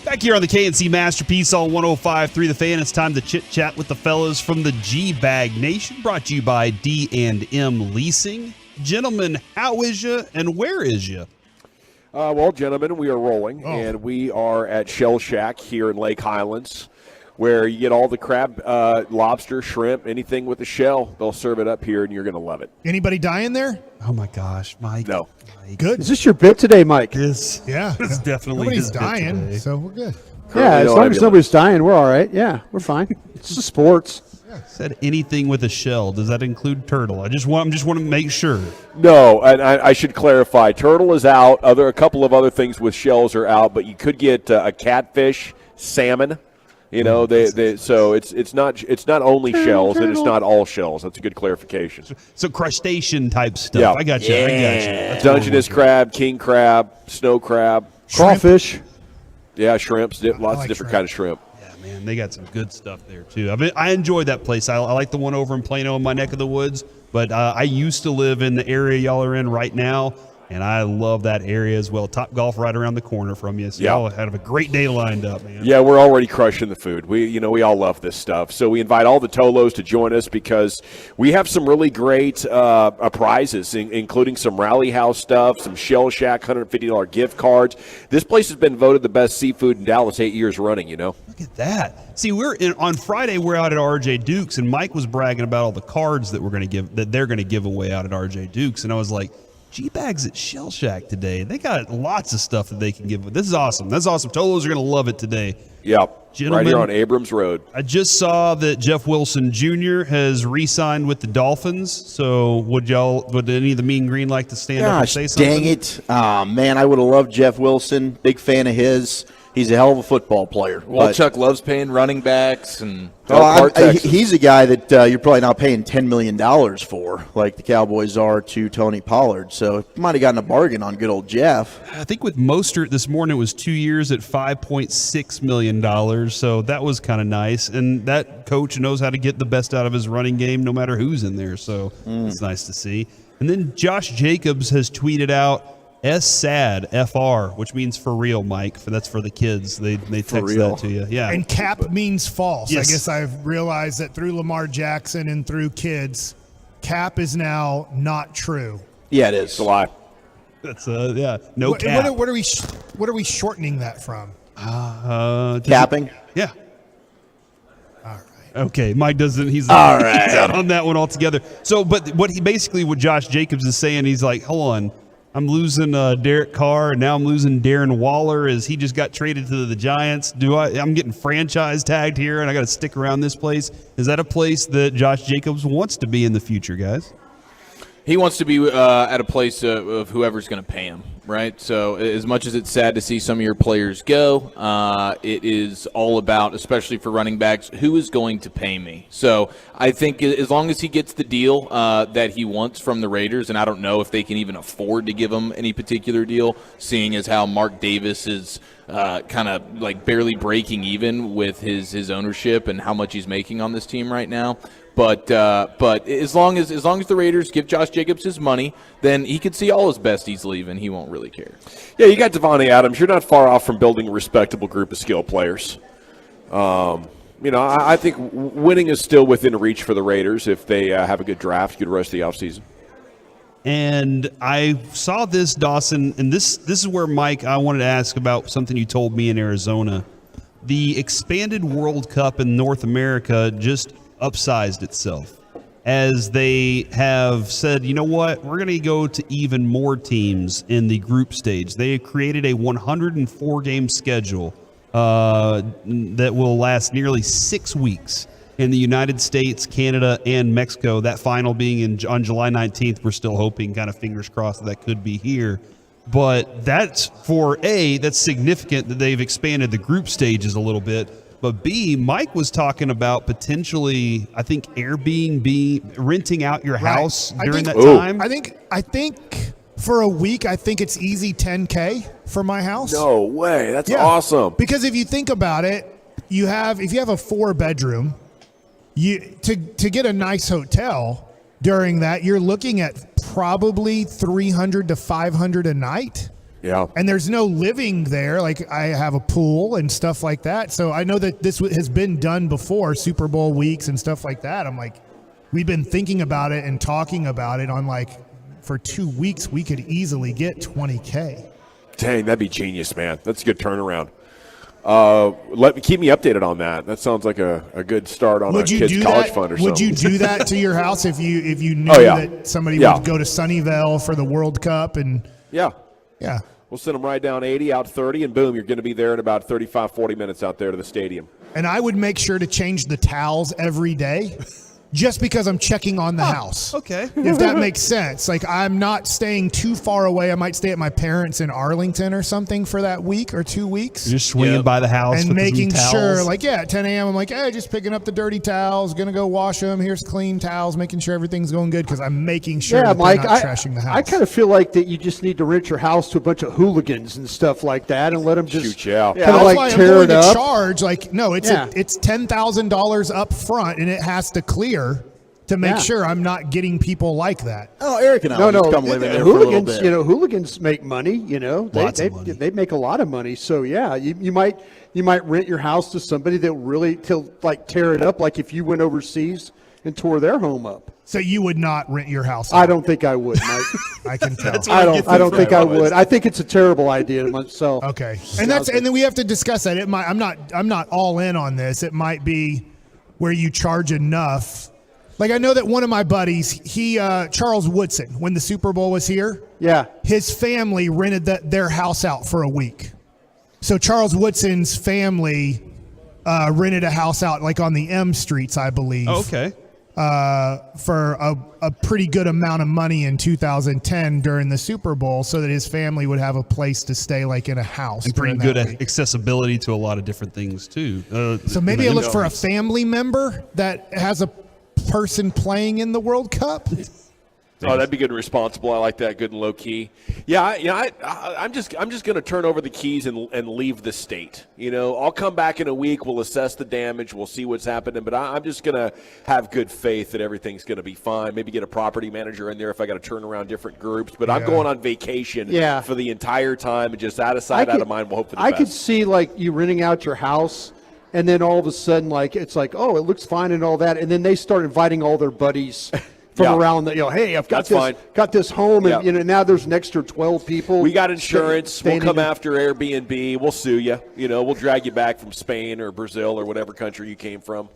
Back here on the KNC Masterpiece on 105.3 The Fan, it's time to chit-chat with the fellas from the G-Bag Nation, brought to you by D&M Leasing. Gentlemen, how is you and where is you? Well, gentlemen, we are rolling, and we are at Shell Shack here in Lake Highlands, where you get all the crab, lobster, shrimp, anything with a shell. They'll serve it up here, and you're going to love it. Anybody dying there? Oh, my gosh, Mike. No. Good. Is this your bit today, Mike? This, Yeah. this is definitely Nobody's his bit dying, today. so we're good. Yeah, as long as nobody's dying, we're all right. Yeah, we're fine. It's just sports. Said anything with a shell. Does that include turtle? I just want to make sure. No, and I should clarify. Turtle is out. A couple of other things with shells are out, but you could get a catfish, salmon. You know, so it's not only shells, and it's not all shells. That's a good clarification. So crustacean type stuff. Yeah. I got you. That's Dungeness crab, king crab, snow crab, crawfish. Yeah, shrimps. Lots of different kind of shrimp. Man, they got some good stuff there too. I enjoyed that place. I like the one over in Plano in my neck of the woods, but I used to live in the area y'all are in right now, and I love that area as well. Top Golf right around the corner from you. So y'all have a great day lined up, man. Yeah, we're already crushing the food. We all love this stuff. So we invite all the Tolos to join us because we have some really great prizes, including some Rally House stuff, some Shell Shack $150 gift cards. This place has been voted the best seafood in Dallas 8 years running, you know. Look at that. See, on Friday we're out at RJ Duke's, and Mike was bragging about all the cards that they're going to give away out at RJ Duke's, and I was like, G-Bags at Shell Shack today. They got lots of stuff that they can give. This is awesome. That's awesome. Tolos are going to love it today. Yep. Gentlemen, right here on Abrams Road. I just saw that Jeff Wilson Jr. has re-signed with the Dolphins. So would any of the Mean Green like to stand up and say something? Dang it. Man, I would have loved Jeff Wilson. Big fan of his. He's a hell of a football player. Well, Chuck loves paying running backs and he's a guy that you're probably not paying $10 million for, like the Cowboys are to Tony Pollard. So you might have gotten a bargain on good old Jeff. I think with Mostert this morning it was 2 years at $5.6 million. So that was kind of nice. And that coach knows how to get the best out of his running game no matter who's in there. So it's nice to see. And then Josh Jacobs has tweeted out, SAD FR, which means for real, Mike. That's for the kids. They text that to you. Yeah. And cap means false. Yes. I guess I've realized that through Lamar Jackson and through kids, cap is now not true. Yeah, it is. It's a lie. That's no cap. What are we shortening that from? Capping? Yeah. Okay, Mike doesn't. He's all right. He's out on that one altogether. So, but what Josh Jacobs is saying, he's like, hold on. I'm losing Derek Carr, and now I'm losing Darren Waller as he just got traded to the Giants. I'm getting franchise tagged here, and I got to stick around this place. Is that a place that Josh Jacobs wants to be in the future, guys? he wants to be at a place of whoever's going to pay him, right? So as much as it's sad to see some of your players go, it is all about, especially for running backs, who is going to pay me? So I think as long as he gets the deal that he wants from the Raiders, and I don't know if they can even afford to give him any particular deal, seeing as how Mark Davis is kind of like barely breaking even with his ownership and how much he's making on this team right now. But as long as the Raiders give Josh Jacobs his money, then he could see all his besties leave, and he won't really care. Yeah, you got Devontae Adams. You're not far off from building a respectable group of skill players. I think winning is still within reach for the Raiders if they have a good draft, good rest of the offseason. And I saw this, Dawson, and this is where, Mike, I wanted to ask about something you told me in Arizona. The expanded World Cup in North America just upsized itself as they have said, you know what, we're going to go to even more teams in the group stage. They created a 104-game schedule that will last nearly 6 weeks in the United States, Canada, and Mexico. That final being on July 19th. We're still hoping, kind of fingers crossed, that could be here. But that's that's significant that they've expanded the group stages a little bit. But B, Mike was talking about potentially, I think, Airbnb, renting out your house during that time. I think for a week, I think it's easy $10K for my house. No way. That's awesome. Because if you think about it, if you have a 4-bedroom, to get a nice hotel during that, you're looking at probably $300 to $500 a night. Yeah. And there's no living there. Like, I have a pool and stuff like that. So I know that this has been done before, Super Bowl weeks and stuff like that. I'm like, we've been thinking about it and talking about it on, like, for 2 weeks, we could easily get $20K. Dang, that'd be genius, man. That's a good turnaround. Keep me updated on that. That sounds like a good start on a kid's college fund or something. Would you do that to your house if you knew that somebody would go to Sunnyvale for the World Cup? And yeah. Yeah. We'll send them right down 80, out 30, and boom, you're going to be there in about 35, 40 minutes out there to the stadium. And I would make sure to change the towels every day. Just because I'm checking on the house. Okay. If that makes sense. Like, I'm not staying too far away. I might stay at my parents' in Arlington or something for that week or 2 weeks. You're just swinging by the house and with making some sure, towels. like, at 10 a.m., I'm like, hey, just picking up the dirty towels, going to go wash them. Here's clean towels, making sure everything's going good because I'm making sure that Mike, they're not trashing the house. I kind of feel like that you just need to rent your house to a bunch of hooligans and stuff like that and let them just shoot you out. kind of that's like why I'm tear going it to up. charge. Like, no, it's $10,000 up front, and it has to clear to make sure I'm not getting people like that. Oh, Eric and I come live in there for a little hooligans, bit. Hooligans make money. They make a lot of money. So yeah, you might rent your house to somebody that really tear it up. Like if you went overseas and tore their home up. So you would not rent your house? I don't think I would, Mike. I can tell. I don't think I would. I think it's a terrible idea myself. Okay, and then we have to discuss that. It might. I'm not all in on this. It might be where you charge enough. Like, I know that one of my buddies, Charles Woodson, when the Super Bowl was here, his family rented their house out for a week. So Charles Woodson's family rented a house out, like on the M streets, I believe. Oh, okay. For a pretty good amount of money in 2010 during the Super Bowl, so that his family would have a place to stay, like in a house. And pretty during good that week. accessibility to a lot of different things, too. So maybe I look for a family member that has a person playing in the World Cup. Oh, that'd be good and responsible. I like that. Good and low key. Yeah, I'm just going to turn over the keys and leave the state. I'll come back in a week. We'll assess the damage. We'll see what's happening. But I'm just going to have good faith that everything's going to be fine. Maybe get a property manager in there if I got to turn around different groups. But I'm going on vacation for the entire time and just out of sight, out of mind. We'll hope for the best. I could see like you renting out your house. And then all of a sudden, like it's like, oh, it looks fine and all that, and then they start inviting all their buddies from around the, hey, I've got this home, and now there's an extra 12 people. We got insurance. We'll come after Airbnb. We'll sue you. We'll drag you back from Spain or Brazil or whatever country you came from.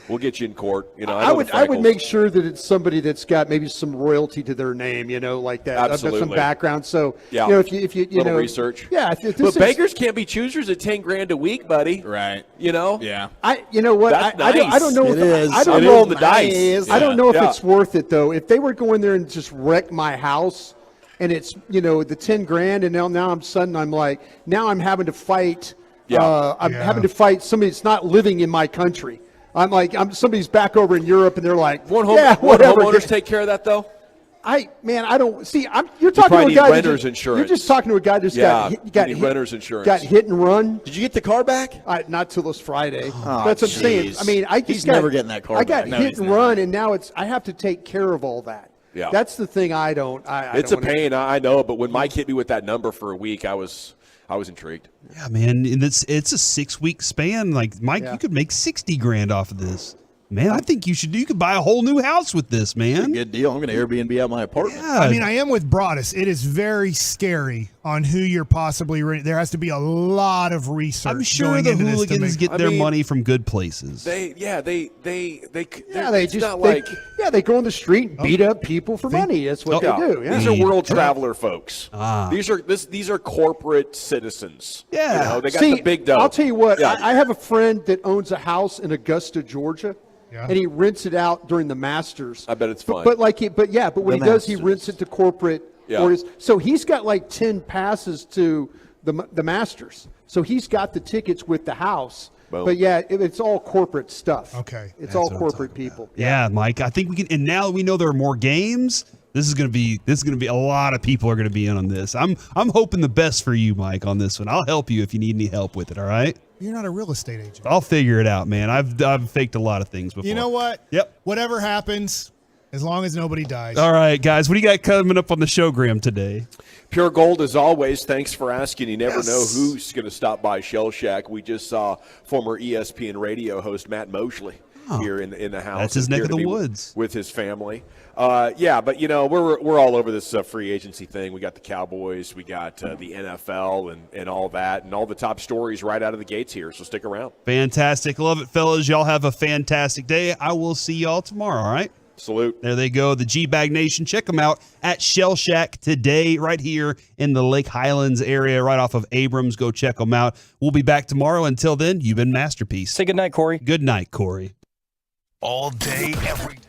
We'll get you in court. I would make sure that it's somebody that's got maybe some royalty to their name, like that. Absolutely. Some background. So if you little research. Yeah. But beggars can't be choosers at $10,000 a week, buddy. Right. Yeah. You know what? That's I don't know. I don't know the dice. I don't know if it's worth it though. If they were going there and just wreck my house, and it's the $10,000, and now I'm like now I'm having to fight. Having to fight somebody that's not living in my country. Somebody's back over in Europe, and they're like, whatever. Homeowners take care of that, though? I don't see. You're talking to a guy. Renter's insurance. You're just talking to a guy that's got renter's insurance. Got hit and run. Did you get the car back? Not till this Friday. Oh, that's what I'm saying. I mean, he's never getting that car. I got back. hit and run, and now I have to take care of all that. Yeah, that's the thing. It's a pain. I know, but when Mike hit me with that number for a week, I was intrigued. Yeah, man, and it's a 6-week span. Like, Mike, you could make $60,000 off of this. Man, I think you could buy a whole new house with this, man. Good deal. I'm going to Airbnb out my apartment. Yeah. I mean, I am with Broadus. It is very scary on who you're possibly renting. There has to be a lot of research. I'm sure the hooligans get their money from good places. They go on the street and beat up people for money. That's what they do. Yeah. These are world traveler folks. These are corporate citizens. Yeah, they got the big dough. I'll tell you what. Yeah. I have a friend that owns a house in Augusta, Georgia. Yeah. And he rents it out during the Masters. I bet it's fun. But when he does, he rents it to corporate orders. So he's got like 10 passes to the Masters. So he's got the tickets with the house. Boom. But it's all corporate stuff. Okay. It's all corporate people. Yeah, Mike. I think we can. And now we know there are more games. This is gonna be a lot of people are gonna be in on this. I'm hoping the best for you, Mike, on this one. I'll help you if you need any help with it. All right. You're not a real estate agent. I'll figure it out, man. I've faked a lot of things before. You know what? Yep. Whatever happens, As long as nobody dies. All right, guys, what do you got coming up on the showgram today? Pure gold as always. Thanks for asking. You never know who's going to stop by Shell Shack. We just saw former ESPN radio host Matt Mosley here in the house. That's his neck Here of to the be woods. with his family. Yeah, but we're all over this free agency thing. We got the Cowboys, we got the NFL, and all that, and all the top stories right out of the gates here. So stick around. Fantastic. Love it, fellas. Y'all have a fantastic day. I will see y'all tomorrow, all right? Salute. There they go, the G-Bag Nation. Check them out at Shell Shack today, right here in the Lake Highlands area, right off of Abrams. Go check them out. We'll be back tomorrow. Until then, you've been Masterpiece. Say good night, Corey. Good night, Corey. All day, every day.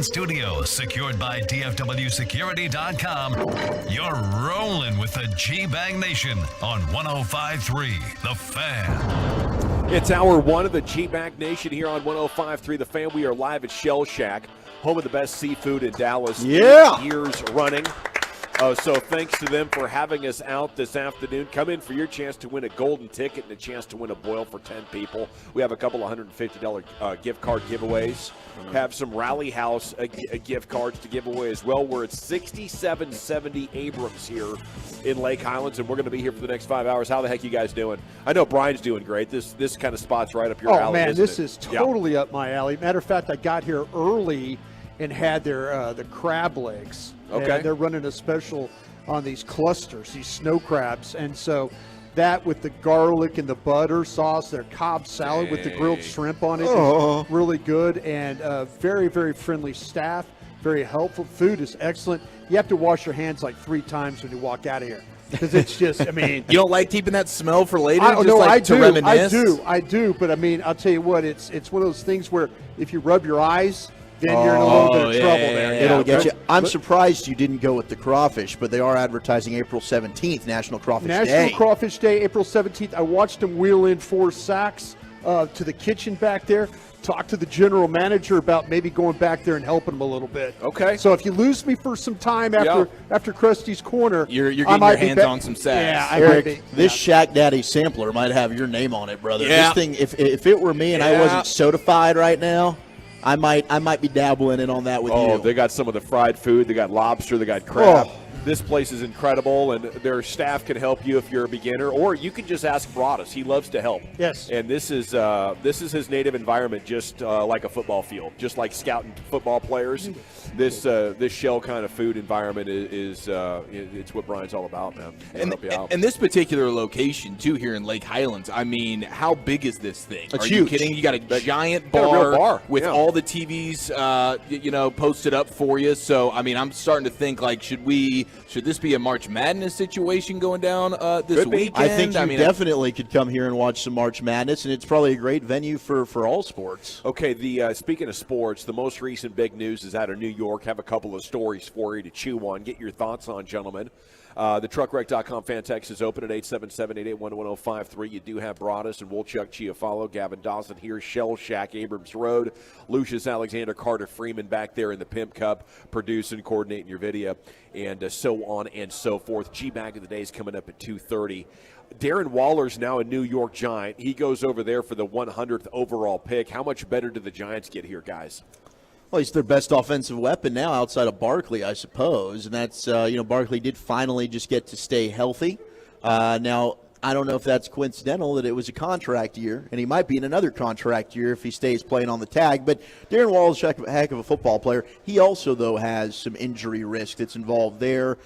Fan Studios, secured by DFWSecurity.com. You're rolling with the G-Bag Nation on 105.3 The Fan. It's hour one of the G-Bag Nation here on 105.3 The Fan. We are live at Shell Shack, home of the best seafood in Dallas. Yeah. 8 years running. So thanks to them for having us out this afternoon. Come in for your chance to win a golden ticket and a chance to win a boil for 10 people. We have a couple $150 gift card giveaways. Have some Rally House gift cards to give away as well. We're at 6770 Abrams here in Lake Highlands, and we're going to be here for the next 5 hours. How the heck you guys doing? I know Brian's doing great. This kind of spot's right up your alley. Oh, man, this it? is totally up my alley. Matter of fact, I got here early and had their the crab legs. Okay. And they're running a special on these clusters, these snow crabs. And so that with the garlic and the butter sauce, their Cobb salad with the grilled shrimp on it is really good. And very, very friendly staff, very helpful. Food is excellent. You have to wash your hands like 3 times when you walk out of here. Because it's just, I mean. You don't like keeping that smell for later? I to reminisce? I do. But, I mean, I'll tell you what, it's one of those things where if you rub your eyes, then you're in a little bit of trouble there. It'll get you. I'm surprised you didn't go with the crawfish, but they are advertising April 17th, National Crawfish Day. National Crawfish Day, April 17th. I watched them wheel in 4 sacks to the kitchen back there. Talk to the general manager about maybe going back there and helping them a little bit. Okay. So if you lose me for some time after Krusty's Corner, you're getting your hands on some sacks. Yeah, Eric, this Shack Daddy sampler might have your name on it, brother. Yeah. This thing, if it were me and I wasn't soda-fied right now, I might be dabbling in on that with you. Oh, they got some of the fried food. They got lobster. They got crab. This place is incredible, and their staff can help you if you're a beginner, or you can just ask Broadus. He loves to help. Yes. And this is his native environment, just like a football field, just like scouting football players. This shell kind of food environment is it's what Brian's all about, man. And this particular location too, here in Lake Highlands. I mean, how big is this thing? It's Are huge. you kidding? You got a giant got a real bar, bar. with Yeah. all the TVs, posted up for you. So I mean, I'm starting to think like, should this be a March Madness situation going down this weekend? I think you definitely could come here and watch some March Madness, and it's probably a great venue for all sports. Okay, speaking of sports, the most recent big news is out of New York. Have a couple of stories for you to chew on. Get your thoughts on, gentlemen. The TruckWreck.com fan text is open at 877-881-1053. You do have Broadus and Wolchuk Chiafalo, Gavin Dawson here, Shell Shack, Abrams Road, Lucius Alexander, Carter Freeman back there in the Pimp Cup, producing, coordinating your video, and so on and so forth. G-Bag of the Day is coming up at 2:30. Darren Waller's now a New York Giant. He goes over there for the 100th overall pick. How much better do the Giants get here, guys? Well, he's their best offensive weapon now outside of Barkley, I suppose. And that's, Barkley did finally just get to stay healthy. Now, I don't know if that's coincidental that it was a contract year, and he might be in another contract year if he stays playing on the tag. But Darren Waller's a heck of a football player. He also, though, has some injury risk that's involved there,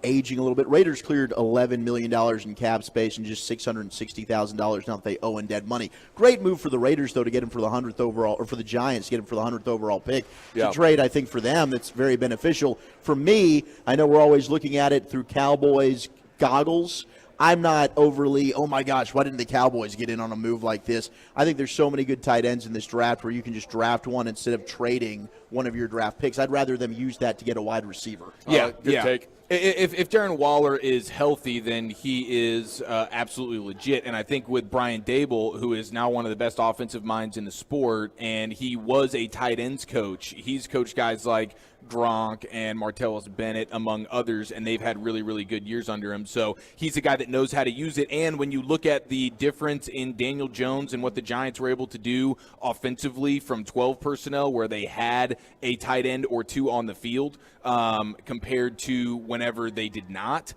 aging a little bit. Raiders cleared $11 million in cap space and just $660,000 now that they owe in dead money. Great move for the Raiders, though, to get him for the 100th overall, or for the Giants to get him for the 100th overall pick. It's a trade, I think, for them that's very beneficial. For me, I know we're always looking at it through Cowboys goggles. I'm not overly, oh my gosh, why didn't the Cowboys get in on a move like this? I think there's so many good tight ends in this draft where you can just draft one instead of trading one of your draft picks. I'd rather them use that to get a wide receiver. Good take. If Darren Waller is healthy, then he is absolutely legit. And I think with Brian Dable, who is now one of the best offensive minds in the sport, and he was a tight ends coach. He's coached guys like Gronk and Martellus Bennett, among others, and they've had really, really good years under him. So he's a guy that knows how to use it. And when you look at the difference in Daniel Jones and what the Giants were able to do offensively from 12 personnel, where they had a tight end or two on the field, compared to whenever they did not,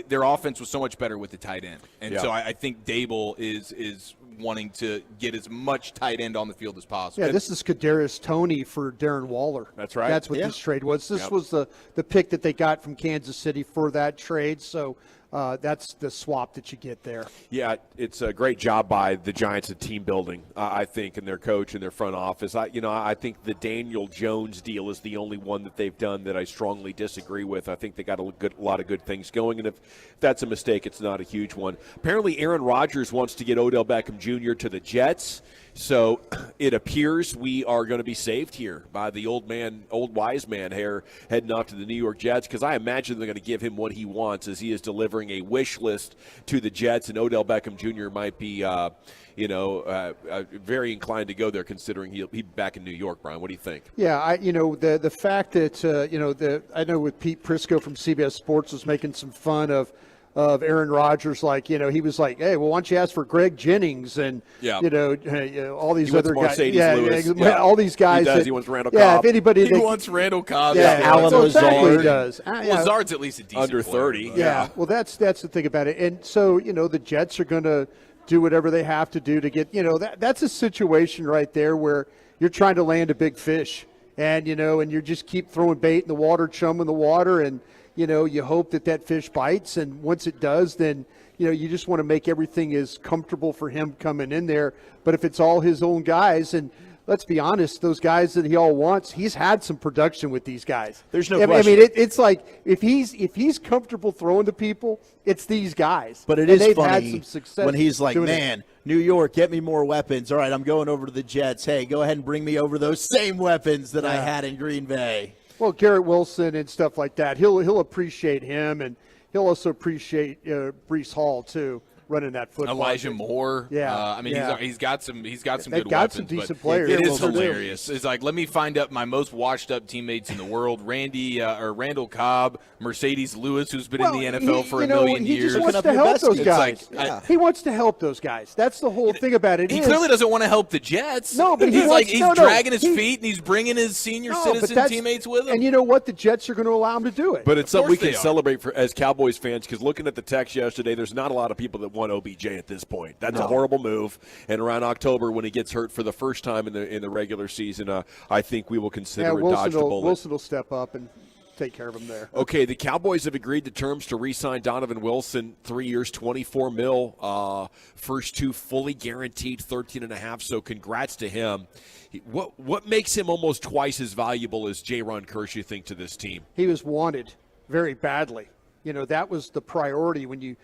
their offense was so much better with the tight end. And so I think Dable is wanting to get as much tight end on the field as possible. Yeah, this is Kadarius Toney for Darren Waller. That's right. That's what this trade was. This was the pick that they got from Kansas City for that trade. So that's the swap that you get there. Yeah, it's a great job by the Giants in team building, I think, and their coach and their front office. I think the Daniel Jones deal is the only one that they've done that I strongly disagree with. I think they got a lot of good things going, and if that's a mistake, it's not a huge one. Apparently, Aaron Rodgers wants to get Odell Beckham Jr. to the Jets. So it appears we are going to be saved here by the old wise man here heading off to the New York Jets, because I imagine they're going to give him what he wants as he is delivering a wish list to the Jets, and Odell Beckham Jr. might be very inclined to go there, considering he'll be back in New York. Brian, what do you think? Yeah, the fact that I know with Pete Prisco from CBS Sports was making some fun of Aaron Rodgers, he was like, hey, well, why don't you ask for Greg Jennings and all these other guys, all these guys. He wants Randall Cobb. Yeah, if anybody wants Randall Cobb. Yeah, Alan Lazard does. Lazard's at least a decent under player, 30. Yeah, well, that's the thing about it, and so the Jets are going to do whatever they have to do to get that's a situation right there where you're trying to land a big fish, and and you just keep throwing bait in the water, chum in the water, and you hope that fish bites, and once it does, then you just want to make everything as comfortable for him coming in there. But if it's all his own guys, and let's be honest, those guys that he all wants, he's had some production with these guys. There's no I question. mean, it's like if he's comfortable throwing to people, it's these guys. But they've funny had some success when he's like, doing man, it. New York, get me more weapons. All right, I'm going over to the Jets. Hey, go ahead and bring me over those same weapons that I had in Green Bay. Well, Garrett Wilson and stuff like that, he'll appreciate him, and he'll also appreciate Breece Hall too, running that football. Elijah Moore. Yeah, he's got some good got weapons. some decent but players. It is They'll do. hilarious. It's like, let me find up my most washed up teammates in the world, Randall Cobb, Mercedes Lewis, who's been in the NFL for a million he years. Just wants to help those guys. Like, he wants to help those guys. That's the whole thing about it. He clearly doesn't want to help the Jets. No, but he's dragging his feet, and he's bringing his senior citizen teammates with him. And you know what? The Jets are going to allow him to do it. But it's something we can celebrate as Cowboys fans, because looking at the text yesterday, there's not a lot of people that want OBJ at this point. That's a horrible move. And around October, when he gets hurt for the first time in the regular season, I think we will consider a dodged bullet. Wilson will step up and take care of him there. Okay, the Cowboys have agreed to terms to re-sign Donovan Wilson, 3 years, $24 million. First two fully guaranteed, 13.5. So congrats to him. What makes him almost twice as valuable as J-Ron Kearse, you think, to this team? He was wanted very badly. That was the priority when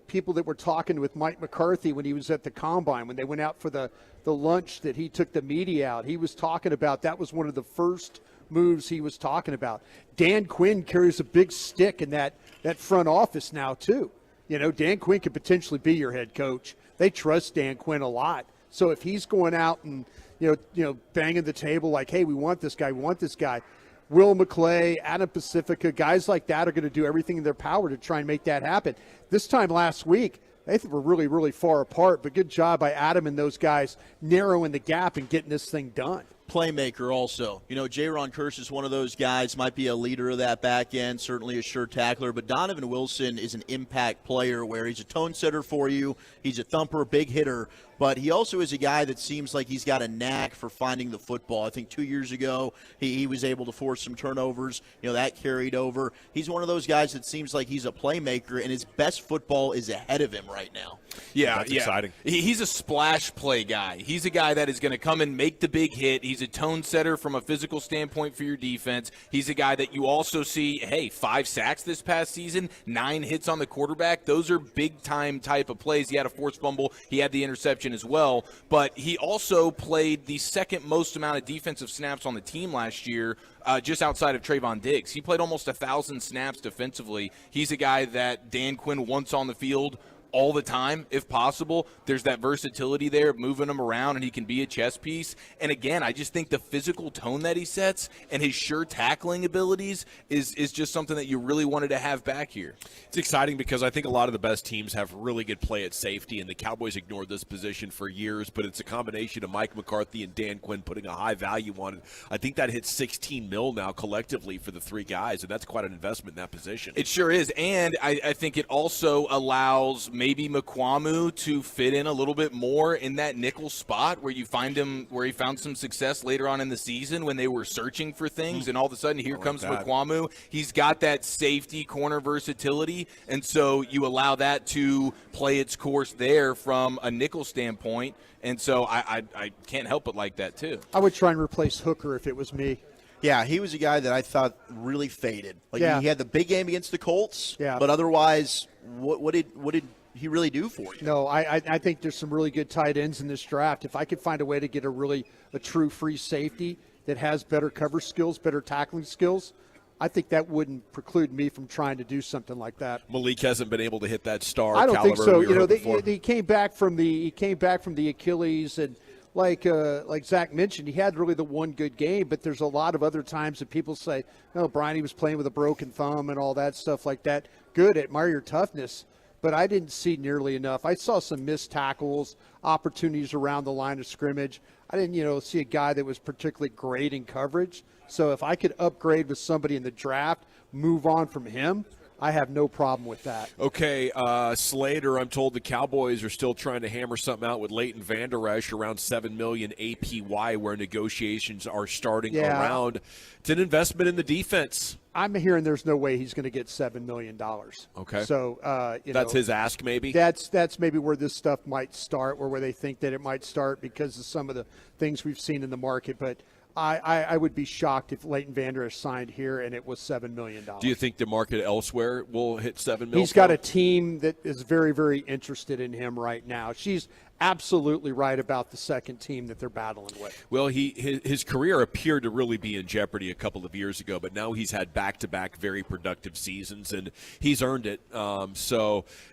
people that were talking with Mike McCarthy when he was at the Combine, when they went out for the lunch that he took the media out, he was talking about that was one of the first moves he was talking about. Dan Quinn carries a big stick in that front office now too. Dan Quinn could potentially be your head coach. They trust Dan Quinn a lot. So if he's going out and banging the table like, hey, we want this guy, Will McClay, Adam Pacifica, guys like that are going to do everything in their power to try and make that happen. This time last week, they were really, really far apart, but good job by Adam and those guys narrowing the gap and getting this thing done. Playmaker also. J-Ron Kearse is one of those guys, might be a leader of that back end, certainly a sure tackler, but Donovan Wilson is an impact player where he's a tone setter for you. He's a thumper, big hitter, but he also is a guy that seems like he's got a knack for finding the football. I think 2 years ago, he was able to force some turnovers. That carried over. He's one of those guys that seems like he's a playmaker, and his best football is ahead of him right now. Yeah, that's exciting. He's a splash play guy. He's a guy that is going to come and make the big hit. He's a tone setter from a physical standpoint for your defense. He's a guy that you also see, 5 sacks this past season, 9 hits on the quarterback. Those are big-time type of plays. He had a forced fumble. He had the interception as well. But he also played the second most amount of defensive snaps on the team last year, just outside of Trayvon Diggs. He played almost 1,000 snaps defensively. He's a guy that Dan Quinn wants on the field all the time, if possible. There's that versatility there, moving him around, and he can be a chess piece. And again, I just think the physical tone that he sets and his sure tackling abilities is just something that you really wanted to have back here. It's exciting because I think a lot of the best teams have really good play at safety, and the Cowboys ignored this position for years, but it's a combination of Mike McCarthy and Dan Quinn putting a high value on it. I think that hits $16 million now collectively for the three guys, and that's quite an investment in that position. It sure is, and I think it also allows maybe McQuamu to fit in a little bit more in that nickel spot where you find him, where he found some success later on in the season when they were searching for things, and all of a sudden here comes McQuamu. He's got that safety corner versatility, and so you allow that to play its course there from a nickel standpoint, and so I can't help but like that too. I would try and replace Hooker if it was me. Yeah, he was a guy that I thought really faded. He had the big game against the Colts, but otherwise, what did he really do for you? No, I think there's some really good tight ends in this draft. If I could find a way to get a true free safety that has better cover skills, better tackling skills, I think that wouldn't preclude me from trying to do something like that. Malik hasn't been able to hit that star. I don't think caliber so. we were hoping for. He came back from the Achilles, and like Zach mentioned, he had really the one good game. But there's a lot of other times that people say, "No, Brian, he was playing with a broken thumb and all that stuff like that." Good, admire your toughness, but I didn't see nearly enough. I saw some missed tackles, opportunities around the line of scrimmage. I didn't, see a guy that was particularly great in coverage. So if I could upgrade with somebody in the draft, move on from him, I have no problem with that. Okay, Slater, I'm told the Cowboys are still trying to hammer something out with Leighton Vander Esch, around $7 million APY, where negotiations are starting around. It's an investment in the defense. I'm hearing there's no way he's going to get $7 million. Okay. So, that's his ask, maybe? That's maybe where this stuff might start, where they think that it might start because of some of the things we've seen in the market. But I would be shocked if Leighton Vander Esch signed here and it was $7 million. Do you think the market elsewhere will hit $7 million? He's got a team that is very, very interested in him right now. She's absolutely right about the second team that they're battling with. Well, his career appeared to really be in jeopardy a couple of years ago, but now he's had back-to-back very productive seasons, and he's earned it.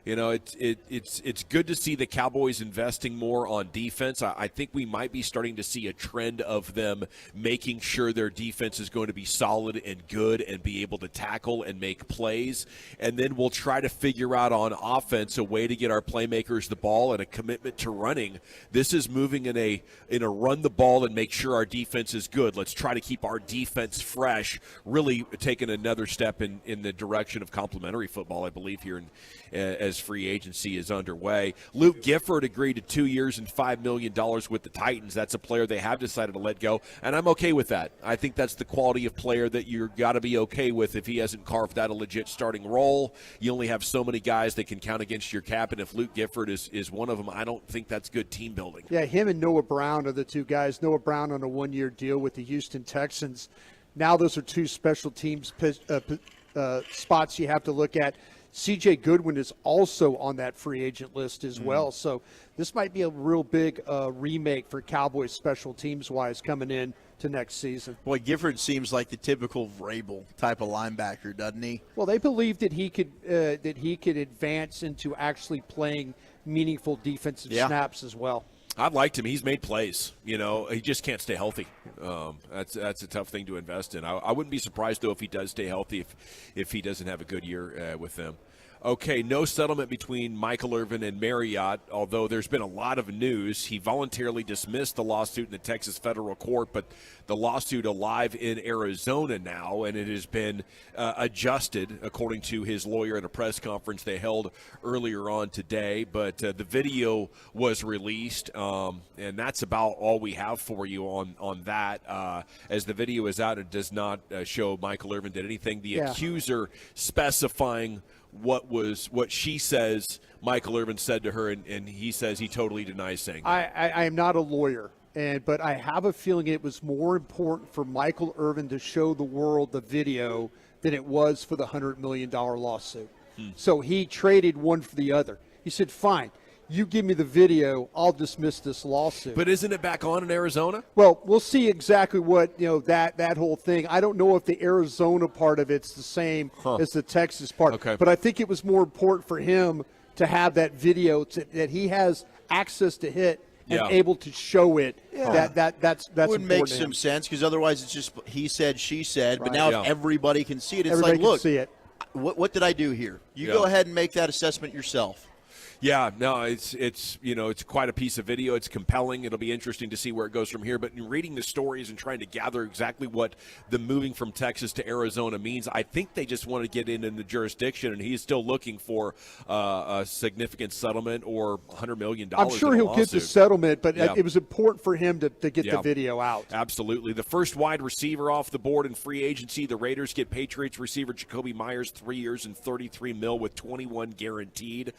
It's good to see the Cowboys investing more on defense. I think we might be starting to see a trend of them making sure their defense is going to be solid and good and be able to tackle and make plays, and then we'll try to figure out on offense a way to get our playmakers the ball and a commitment to running. This is moving in a run the ball and make sure our defense is good. Let's try to keep our defense fresh, really taking another step in the direction of complementary football, I believe, here as free agency is underway. Luke Gifford agreed to 2 years and $5 million with the Titans. That's a player they have decided to let go, and I'm okay with that. I think that's the quality of player that you've got to be okay with if he hasn't carved out a legit starting role. You only have so many guys that can count against your cap, and if Luke Gifford is one of them, I don't think that's good team building. Yeah, him and Noah Brown are the two guys. Noah Brown on a one-year deal with the Houston Texans. Now those are two special teams spots you have to look at. C.J. Goodwin is also on that free agent list as well. So this might be a real big remake for Cowboys special teams-wise coming in to next season. Boy, Gifford seems like the typical Vrabel type of linebacker, doesn't he? Well, they believe that he could advance into actually playing meaningful defensive snaps as well. I've liked him. He's made plays. He just can't stay healthy. That's a tough thing to invest in. I wouldn't be surprised, though, if he does stay healthy, if he doesn't have a good year with them. Okay, no settlement between Michael Irvin and Marriott, although there's been a lot of news. He voluntarily dismissed the lawsuit in the Texas federal court, but the lawsuit alive in Arizona now, and it has been adjusted, according to his lawyer at a press conference they held earlier on today. But the video was released, and that's about all we have for you on that. As the video is out, it does not show Michael Irvin did anything. The accuser specifying what she says Michael Irvin said to her, and he says he totally denies saying that. I am not a lawyer, but I have a feeling it was more important for Michael Irvin to show the world the video than it was for the $100 million lawsuit. So he traded one for the other. He said, fine, you give me the video, I'll dismiss this lawsuit. But isn't it back on in Arizona? Well, we'll see exactly what, that whole thing. I don't know if the Arizona part of it's the same as the Texas part. Okay. But I think it was more important for him to have that video that he has access to hit and able to show it. That's would make to some him. sense, because otherwise it's just he said, she said. But now if everybody can see it, it's Everybody like, look, can see it. What did I do here? You go ahead and make that assessment yourself. Yeah, no, it's quite a piece of video. It's compelling. It'll be interesting to see where it goes from here. But in reading the stories and trying to gather exactly what the moving from Texas to Arizona means, I think they just want to get in the jurisdiction, and he's still looking for a significant settlement or $100 million. I'm sure he'll get the settlement, but it was important for him to get the video out. Absolutely. The first wide receiver off the board in free agency, the Raiders get Patriots receiver Jacoby Myers, 3 years and $33 million with 21 guaranteed.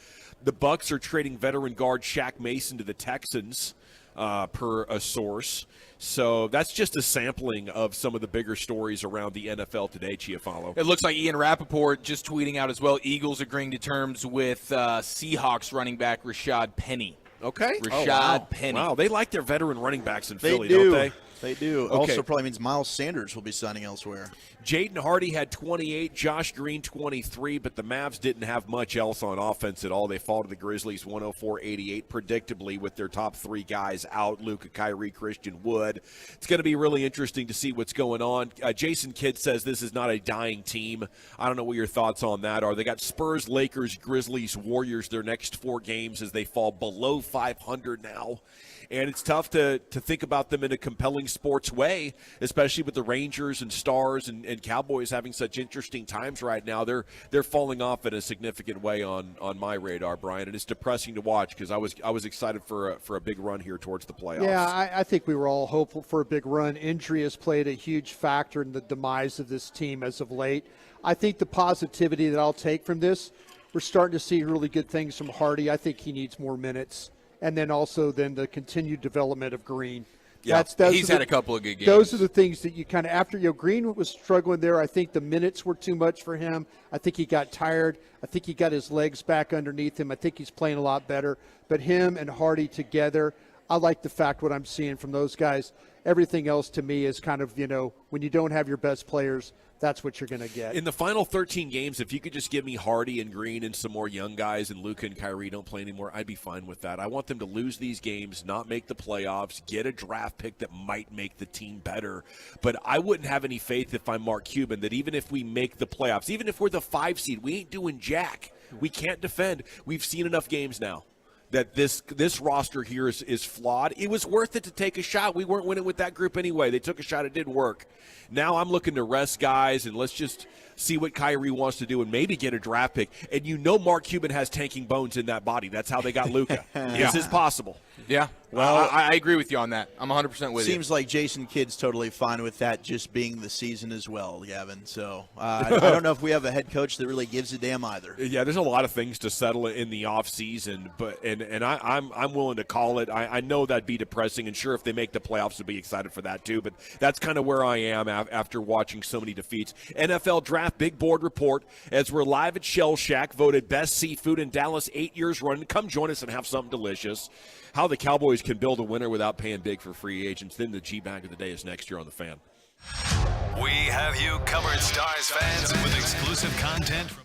The Bucs are trading veteran guard Shaq Mason to the Texans. per a source. So that's just a sampling of some of the bigger stories around the NFL today, Chiafalo. It looks like Ian Rappaport just tweeting out as well, Eagles agreeing to terms with Seahawks running back Rashad Penny. Okay. Rashad Penny. Wow, they like their veteran running backs in Philly, do. don't they? They do. Okay. Also probably means Miles Sanders will be signing elsewhere. Jaden Hardy had 28, Josh Green 23, but the Mavs didn't have much else on offense at all. They fall to the Grizzlies 104-88, predictably, with their top three guys out, Luka, Kyrie, Christian Wood. It's going to be really interesting to see what's going on. Jason Kidd says this is not a dying team. I don't know what your thoughts on that are. They got Spurs, Lakers, Grizzlies, Warriors their next 4 games as they fall below 500 now. And it's tough to think about them in a compelling sports way, especially with the Rangers and Stars and Cowboys having such interesting times right now. They're falling off in a significant way on my radar, Brian, and it's depressing to watch because I was excited for a big run here towards the playoffs. Yeah, I think we were all hopeful for a big run. Injury has played a huge factor in the demise of this team as of late. I think the positivity that I'll take from this, we're starting to see really good things from Hardy. I think he needs more minutes. And then also the continued development of Green. Yeah, he's had a couple of good games. Those are the things that you kind of, after, Green was struggling there. I think the minutes were too much for him. I think he got tired. I think he got his legs back underneath him. I think he's playing a lot better. But him and Hardy together, I like the fact what I'm seeing from those guys. Everything else to me is kind of, when you don't have your best players, that's what you're going to get. In the final 13 games, if you could just give me Hardy and Green and some more young guys and Luka and Kyrie don't play anymore, I'd be fine with that. I want them to lose these games, not make the playoffs, get a draft pick that might make the team better. But I wouldn't have any faith if I'm Mark Cuban that even if we make the playoffs, even if we're the 5 seed, we ain't doing jack. We can't defend. We've seen enough games now that this roster here is flawed. It was worth it to take a shot. We weren't winning with that group anyway. They took a shot. It didn't work. Now I'm looking to rest guys, and let's just see what Kyrie wants to do and maybe get a draft pick. And Mark Cuban has tanking bones in that body. That's how they got Luka. This is possible. Yeah. Well, I agree with you on that. I'm 100% with you. Seems like Jason Kidd's totally fine with that just being the season as well, Gavin. So I don't know if we have a head coach that really gives a damn either. Yeah, there's a lot of things to settle in the offseason, but I'm willing to call it. I know that'd be depressing, and sure, if they make the playoffs, I'd be excited for that too. But that's kind of where I am after watching so many defeats. NFL Draft Big Board Report as we're live at Shell Shack, voted best seafood in Dallas 8 years running. Come join us and have something delicious. How the Cowboys can build a winner without paying big for free agents. Then the G-Bag of the day is next year on The Fan. We have you covered, Stars fans, with exclusive content from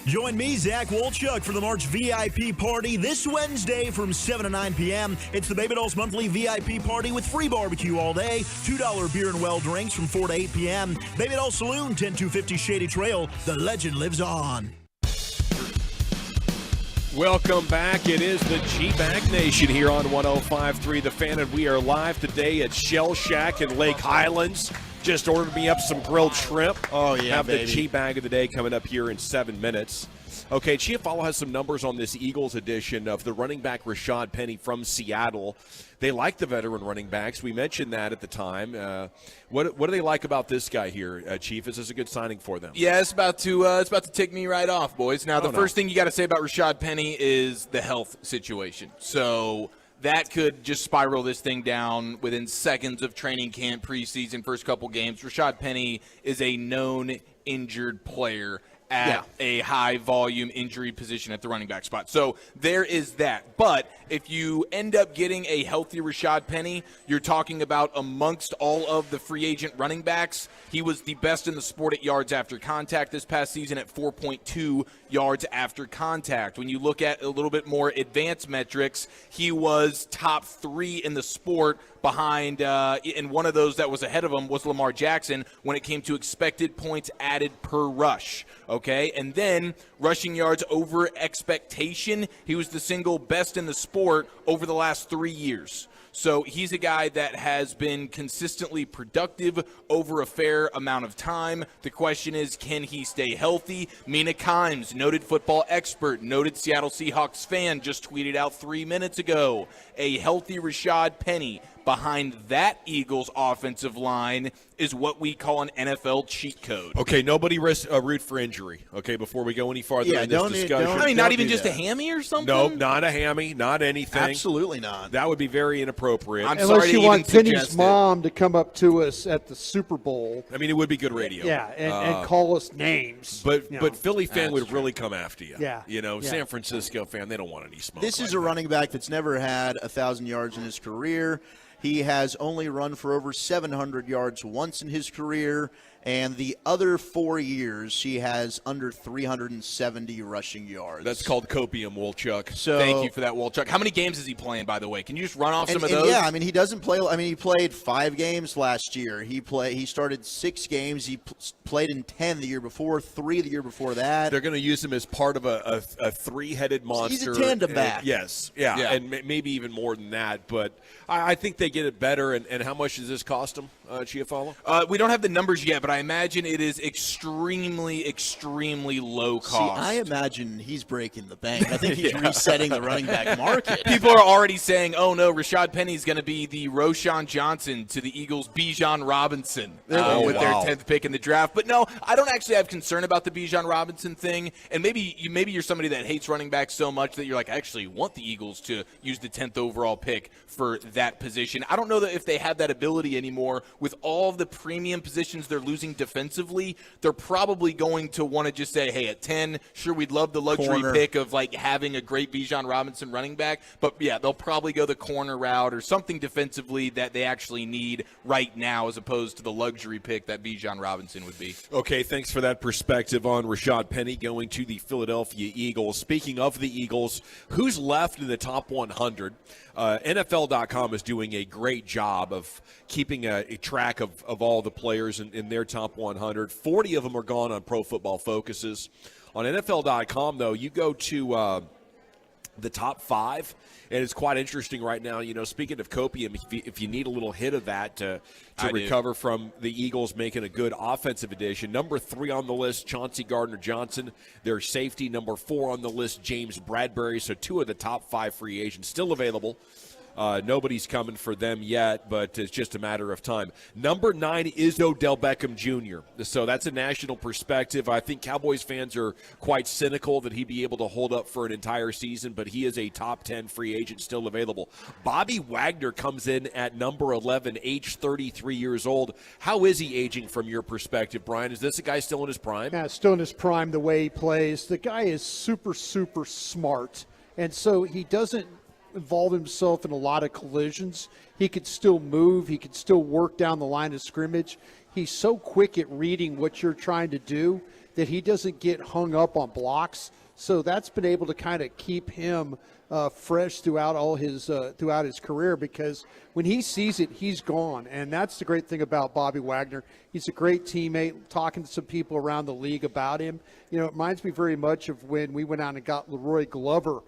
Join me, Zach Wolchuk, for the March VIP party this Wednesday from 7 to 9 p.m. It's the Baby Dolls Monthly VIP party with free barbecue all day, $2 beer and well drinks from 4 to 8 p.m. Baby Doll Saloon, 10250 Shady Trail. The legend lives on. Welcome back. It is the G-Bag Nation here on 105.3 The Fan, and we are live today at Shell Shack in Lake Highlands. Just ordered me up some grilled shrimp. Oh, yeah, Have baby. the G-Bag of the day coming up here in 7 minutes. Okay, Chiafalo has some numbers on this Eagles edition of the running back Rashad Penny from Seattle. They like the veteran running backs. We mentioned that at the time. What do they like about this guy here, Chief? Is this a good signing for them? Yeah, it's about to tick me right off, boys. Now, the first thing you got to say about Rashad Penny is the health situation. So that could just spiral this thing down within seconds of training camp, preseason, first couple games. Rashad Penny is a known injured player at a high-volume injury position at the running back spot. So there is that. But if you end up getting a healthy Rashad Penny, you're talking about amongst all of the free agent running backs, he was the best in the sport at yards after contact this past season at 4.2 yards after contact. When you look at a little bit more advanced metrics, he was top 3 in the sport behind, and one of those that was ahead of him was Lamar Jackson when it came to expected points added per rush. Okay, and then rushing yards over expectation, he was the single best in the sport over the last 3 years. So he's a guy that has been consistently productive over a fair amount of time. The question is, can he stay healthy? Mina Kimes, noted football expert, noted Seattle Seahawks fan, just tweeted out 3 minutes ago, a healthy Rashad Penny behind that Eagles offensive line is what we call an NFL cheat code. Okay, nobody root for injury, okay, before we go any farther in this discussion. I mean, not even just a hammy or something? No, not a hammy, not anything. Absolutely not. That would be very inappropriate. Unless you want Penny's mom to come up to us at the Super Bowl. I mean, it would be good radio. Yeah, and call us names. But Philly fan would really come after you. Yeah. You know, San Francisco fan, they don't want any smoke. This is a running back that's never had 1,000 yards in his career. He has only run for over 700 yards once in his career, and the other 4 years he has under 370 rushing yards. That's called copium, Wolchuk. So, thank you for that, Wolchuk. How many games is he playing, by the way? Can you just run off some of those? Yeah, I mean, he doesn't play. I mean, he played 5 games last year. He started 6 games. He played in 10 the year before, 3 the year before that. They're going to use him as part of a 3-headed monster. He's a tandem back. Yes, yeah, and maybe even more than that. But I think they get it better. And how much does this cost them, Chiafalo? We don't have the numbers yet, but I imagine it is extremely, extremely low cost. See, I imagine he's breaking the bank. I think he's resetting the running back market. People are already saying, oh, no, Rashad Penny's going to be the Roshan Johnson to the Eagles' Bijan Robinson with their 10th pick in the draft. But no, I don't actually have concern about the Bijan Robinson thing. And maybe you're somebody that hates running backs so much that you're like, I actually want the Eagles to use the 10th overall pick for that position. I don't know that if they have that ability anymore with all of the premium positions they're losing defensively, they're probably going to want to just say, hey, at 10, sure, we'd love the luxury pick of like having a great Bijan Robinson running back, but yeah, they'll probably go the corner route or something defensively that they actually need right now as opposed to the luxury pick that Bijan Robinson would be. Okay, thanks for that perspective on Rashad Penny going to the Philadelphia Eagles. Speaking of the Eagles, who's left in the top 100? NFL.com is doing a great job of keeping a track of all the players in their top 100. 40 of them are gone on Pro Football Focuses. On NFL.com, though, you go to the top 5, and it's quite interesting right now. You know, speaking of copium, if you need a little hit of that to recover from the Eagles making a good offensive addition. Number 3 on the list, Chauncey Gardner-Johnson, their safety. Number 4 on the list, James Bradbury. So 2 of the top 5 free agents still available. Nobody's coming for them yet, but it's just a matter of time. Number 9 is Odell Beckham Jr. So that's a national perspective. I think Cowboys fans are quite cynical that he'd be able to hold up for an entire season, but he is a top 10 free agent still available. Bobby Wagner comes in at number 11, age 33 years old. How is he aging from your perspective, Brian? Is this a guy still in his prime? Yeah, still in his prime the way he plays. The guy is super, super smart, and so he doesn't involve himself in a lot of collisions. He could still move. He could still work down the line of scrimmage. He's so quick at reading what you're trying to do that he doesn't get hung up on blocks. So that's been able to kind of keep him fresh throughout his career, because when he sees it, he's gone. And that's the great thing about Bobby Wagner. He's a great teammate. Talking to some people around the league about him, it reminds me very much of when we went out and got Leroy Glover,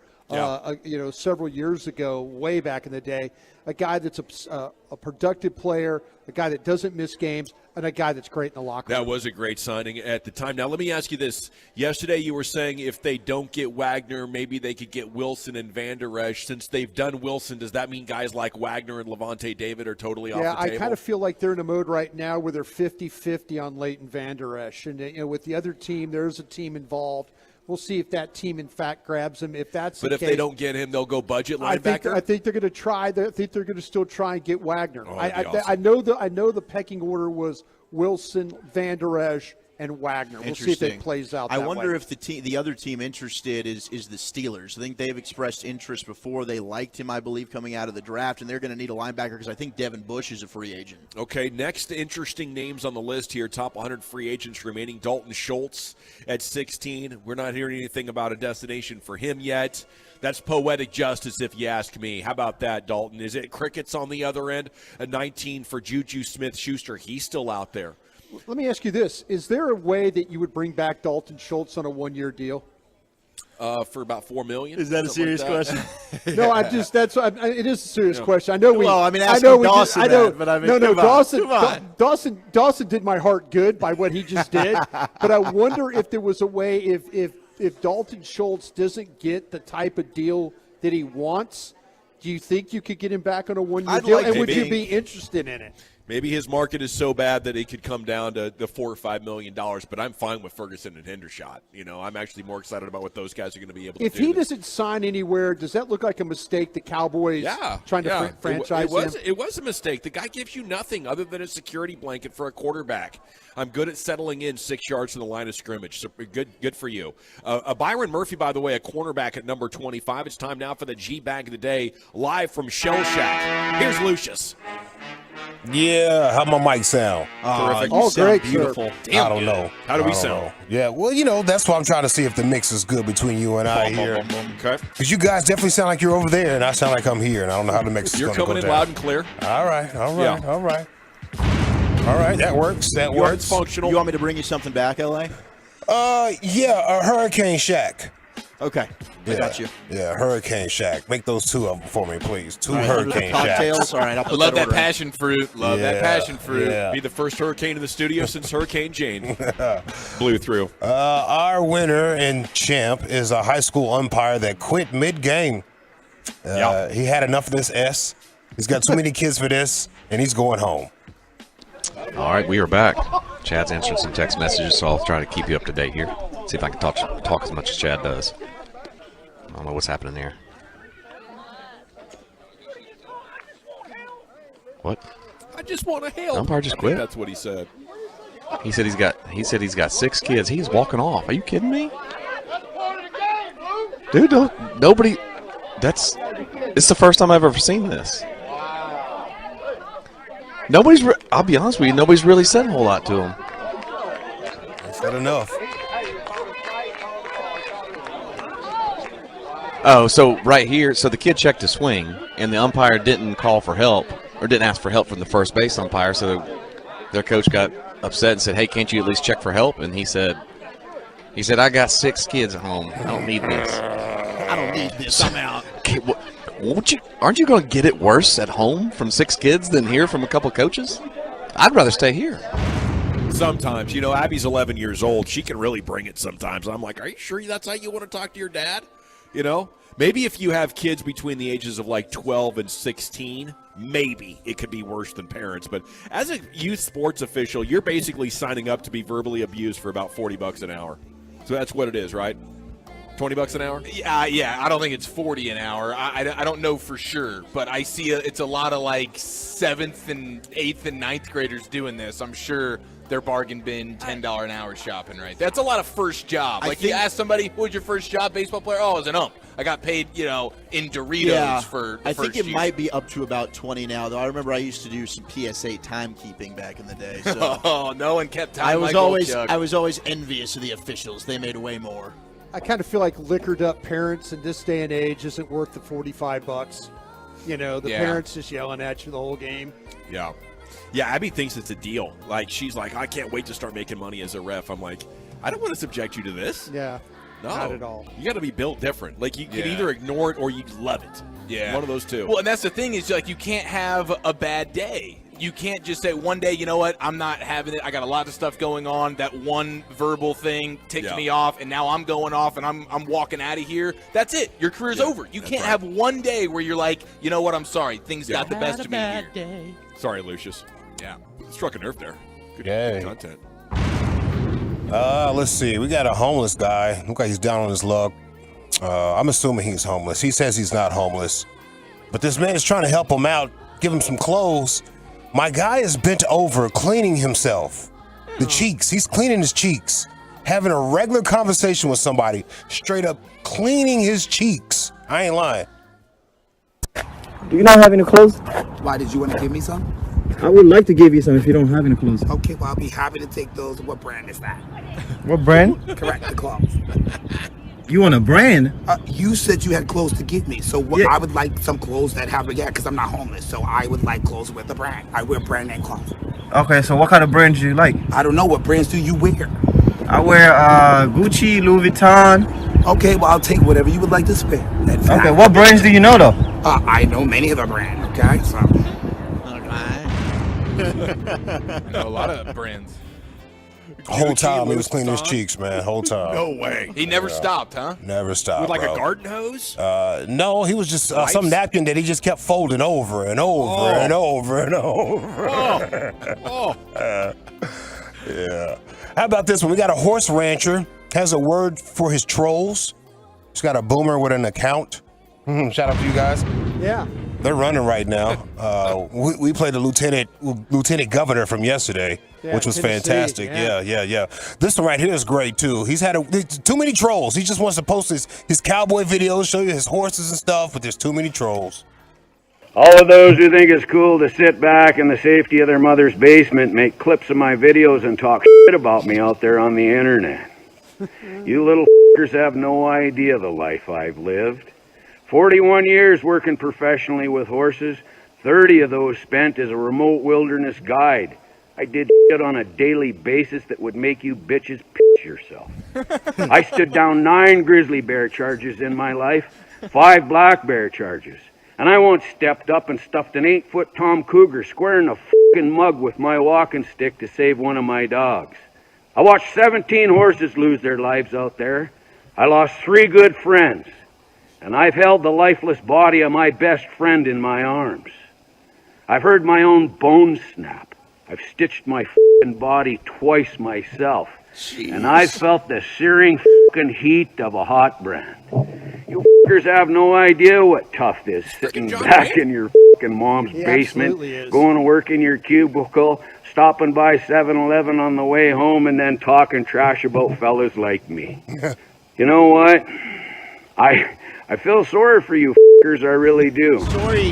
several years ago, way back in the day. A guy that's a productive player, a guy that doesn't miss games, and a guy that's great in the locker room. That was a great signing at the time. Now, let me ask you this. Yesterday you were saying if they don't get Wagner, maybe they could get Wilson and Van Der Esch. Since they've done Wilson, does that mean guys like Wagner and Levante David are totally off the table? Yeah, I kind of feel like they're in a mode right now where they're 50-50 on Leighton Van Der Esch. And, with the other team, there's a team involved. We'll see if that team, in fact, grabs him. If that's but the if case, they don't get him, they'll go budget linebacker? I think they're going to try. I think they're going to still try and get Wagner. Oh, I know the pecking order was Wilson, Van Der Esch, and Wagner. We'll see if it plays out. I that wonder way. if the other team interested is the Steelers. I think they've expressed interest before. They liked him, I believe, coming out of the draft, and they're going to need a linebacker because I think Devin Bush is a free agent. Okay, next interesting names on the list here, top 100 free agents remaining. Dalton Schultz at 16. We're not hearing anything about a destination for him yet. That's poetic justice, if you ask me. How about that, Dalton? Is it crickets on the other end? A 19 for Juju Smith-Schuster. He's still out there. Let me ask you this. Is there a way that you would bring back Dalton Schultz on a one-year deal? For about $4 million. Is that a serious question? No, it is a serious question. I know we. Well, I mean, ask Dawson I know, that, but I mean, no, come on. Dawson did my heart good by what he just did. But I wonder if there was a way if Dalton Schultz doesn't get the type of deal that he wants, do you think you could get him back on a one-year deal? And would you be interested in it? Maybe his market is so bad that it could come down to the $4 or $5 million. But I'm fine with Ferguson and Hendershot. I'm actually more excited about what those guys are going to be able to do. If he doesn't sign anywhere, does that look like a mistake? The Cowboys trying to franchise him? It was a mistake. The guy gives you nothing other than a security blanket for a quarterback. I'm good at settling in 6 yards from the line of scrimmage. So good for you. Byron Murphy, by the way, a cornerback at number 25. It's time now for the G-Bag of the Day, live from Shell Shack. Here's Lucius. Yeah, how my mic sound? Terrific. Oh, great, beautiful. I don't know. How do we sound? Yeah, well, that's why I'm trying to see if the mix is good between you and I here. Okay. Because you guys definitely sound like you're over there, and I sound like I'm here, and I don't know how the mix is going to go down. You're coming in loud and clear. All right. All right, that works. That works. Functional. You want me to bring you something back, LA? Yeah, a Hurricane Shack. Okay. I got you. Yeah, Hurricane Shack. Make those 2 of them for me, please. 2 Hurricane Shacks. All right, I'll put Love that order in. passion fruit. Love that passion fruit. Yeah. Be the first hurricane in the studio since Hurricane Jane blew through. Our winner and champ is a high school umpire that quit mid-game. He had enough of this S. He's got too many kids for this, and he's going home. All right, we are back. Chad's answering some text messages, so I'll try to keep you up to date here. See if I can talk as much as Chad does. I don't know what's happening there. What? I just want to help. Umpire just quit. That's what he said. He said he's got 6 kids. He's walking off. Are you kidding me? Dude, nobody. It's the first time I've ever seen this. I'll be honest with you, nobody's really said a whole lot to him. Said enough. Oh, so right here, so the kid checked a swing, and the umpire didn't call for help, or didn't ask for help from the first base umpire, so their coach got upset and said, hey, can't you at least check for help? And he said, I got 6 kids at home. I don't need this. I don't need this. I'm out. Okay, aren't you going to get it worse at home from 6 kids than here from a couple coaches? I'd rather stay here. Sometimes. Abby's 11 years old. She can really bring it sometimes. I'm like, are you sure that's how you want to talk to your dad? Maybe if you have kids between the ages of like 12 and 16, maybe it could be worse than parents. But as a youth sports official, you're basically signing up to be verbally abused for about $40 an hour. So that's what it is, right? $20 an hour? Yeah. I don't think it's 40 an hour. I don't know for sure, but I see it's a lot of like 7th and 8th and 9th graders doing this. I'm sure their bargain bin $10 an hour shopping right there. That's a lot of first job. Like, you ask somebody, what was your first job, baseball player? Oh, I was an ump. I got paid, in Doritos for the I first think it year. might be up to about 20 now, though. I remember I used to do some PSA timekeeping back in the day. So Oh, no one kept time. I was like always envious of the officials. They made way more. I kind of feel like liquored up parents in this day and age isn't worth the $45. The parents just yelling at you the whole game. Yeah. Yeah, Abby thinks it's a deal. Like, she's like, I can't wait to start making money as a ref. I'm like, I don't want to subject you to this. Yeah. No. Not at all. You got to be built different. Like, you can either ignore it or you love it. Yeah. One of those two. Well, and that's the thing is, like, you can't have a bad day. You can't just say one day, you know what, I'm not having it. I got a lot of stuff going on. That one verbal thing ticked me off, and now I'm going off and I'm walking out of here. That's it. Your career's over. You can't have one day where you're like, you know what, I'm sorry. Things got the best of me here. Sorry, Lucius. Yeah. Struck a nerve there. Good content. Let's see. We got a homeless guy. Look like he's down on his luck. I'm assuming he's homeless. He says he's not homeless. But this man is trying to help him out, give him some clothes. My guy is bent over, cleaning himself. The cheeks. He's cleaning his cheeks. Having a regular conversation with somebody. Straight up cleaning his cheeks. I ain't lying. Do you not have any clothes? Why, did you want to give me some? I would like to give you some if you don't have any clothes. Okay, well, I'll be happy to take those. What brand is that? What brand? Correct, the clothes. You want a brand? You said you had clothes to give me, so I would like some clothes that have because I'm not homeless, so I would like clothes with a brand. I wear brand name clothes. Okay, so what kind of brands do you like? I don't know. What brands do you wear? I wear Gucci, Louis Vuitton. Okay, well, I'll take whatever you would like to spend. Okay, what brands do you know, though? I know many of the brand, okay? So. I know a lot of brands. Whole time he was cleaning his cheeks, man. Whole time. No way. He never stopped, huh? Never stopped. With like bro. a garden hose? No, he was just some napkin that he just kept folding over and over and over and over. Yeah. How about this one? We got a horse rancher, has a word for his trolls. He's got a boomer with an account. Shout out to you guys. Yeah. They're running right now. We played the lieutenant governor from yesterday, which was Tennessee, fantastic. Yeah. This one right here is great too. He's had too many trolls. He just wants to post his cowboy videos, show you his horses and stuff, but there's too many trolls. All of those who think it's cool to sit back in the safety of their mother's basement, make clips of my videos, and talk shit about me out there on the internet. You little f***ers have no idea the life I've lived. 41 years working professionally with horses, 30 of those spent as a remote wilderness guide. I did shit on a daily basis that would make you bitches piss yourself. I stood down 9 grizzly bear charges in my life, 5 black bear charges. And I once stepped up and stuffed an 8-foot Tom Cougar square in a fucking mug with my walking stick to save one of my dogs. I watched 17 horses lose their lives out there. I lost 3 good friends. And I've held the lifeless body of my best friend in my arms. I've heard my own bones snap. I've stitched my fucking body twice myself. Jeez. And I've felt the searing fucking heat of a hot brand. You fuckers have no idea what tough is, sitting back in your fucking mom's basement, going to work in your cubicle, stopping by 7-Eleven on the way home, and then talking trash about fellas like me. You know what? I feel sorry for you fuckers, I really do. Sorry.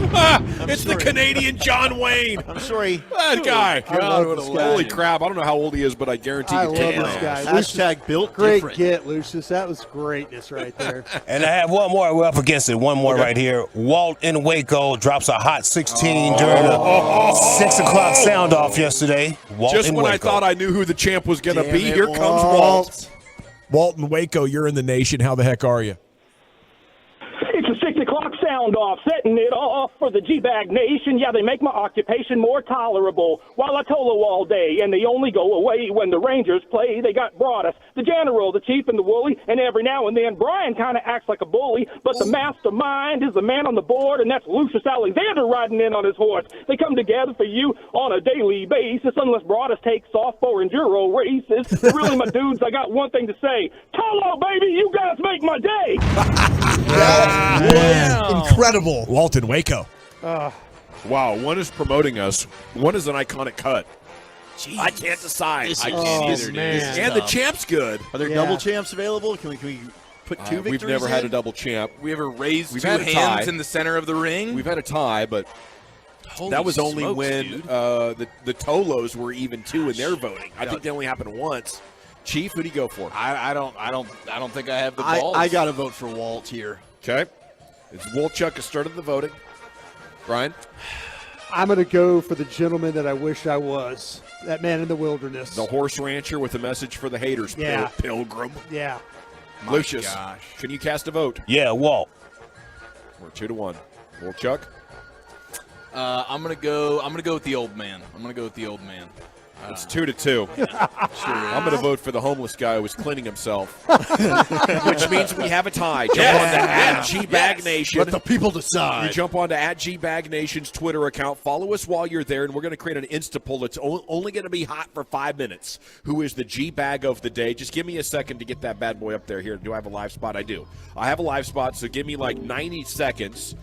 It's the Canadian John Wayne. I'm sorry. That guy. God, love this guy. holy crap. I don't know how old he is, but I guarantee I you love this guy. Hashtag built Great different. get, Lucius. That was greatness right there. And I have one more. We're up against it. One more right here. Walt in Waco drops a hot 16 during the 6 o'clock sound off yesterday. Walt Just in when Waco. I thought I knew who the champ was going to be, Damn it, here comes Walt. Walton Waco, you're in the nation. How the heck are you? It's a 6 o'clock sound off, setting it off for the G-Bag Nation. Yeah, they make my occupation more tolerable while I tolo all day, and they only go away when the Rangers play. They got Broadus, the General, the Chief, and the Wooly, and every now and then Brian kind of acts like a bully, but the mastermind is the man on the board, and that's Lucius Alexander riding in on his horse. They come together for you on a daily basis, unless Broadus takes off for enduro races. But really, my dudes, I got one thing to say. Tolo, baby, you guys make my day! Incredible. Walton Waco. Wow, one is promoting us. One is an iconic cut. I can't decide. This I is- can't oh, either, dude. man. And the champ's good. Are there double champs available? Can we put two victories We've never had in? a double champ. We ever raised We've two had a tie. hands in the center of the ring? We've had a tie, but Holy that was only smokes, when dude. the Tolos were even two in their voting. I think they only happened once. Chief, who do you go for? I don't think I have the balls. I got to vote for Walt here. Okay. It's Wolchuk has started the voting. Brian? I'm going to go for the gentleman that I wish I was. That man in the wilderness. The horse rancher with a message for the haters. Yeah. Pilgrim. Yeah. Lucius, gosh. can you cast a vote? Yeah, Walt. We're 2-1. Wolchuk? I'm gonna go with the old man. It's 2-2. I'm going to vote for the homeless guy who was cleaning himself, which means we have a tie. Jump on to @GBagNation. Let the people decide. You jump on to @GBagNation's Twitter account. Follow us while you're there, and we're going to create an Insta poll that's only going to be hot for 5 minutes. Who is the G-Bag of the day? Just give me a second to get that bad boy up there. Here, do I have a live spot? I do. I have a live spot, so give me like 90 seconds.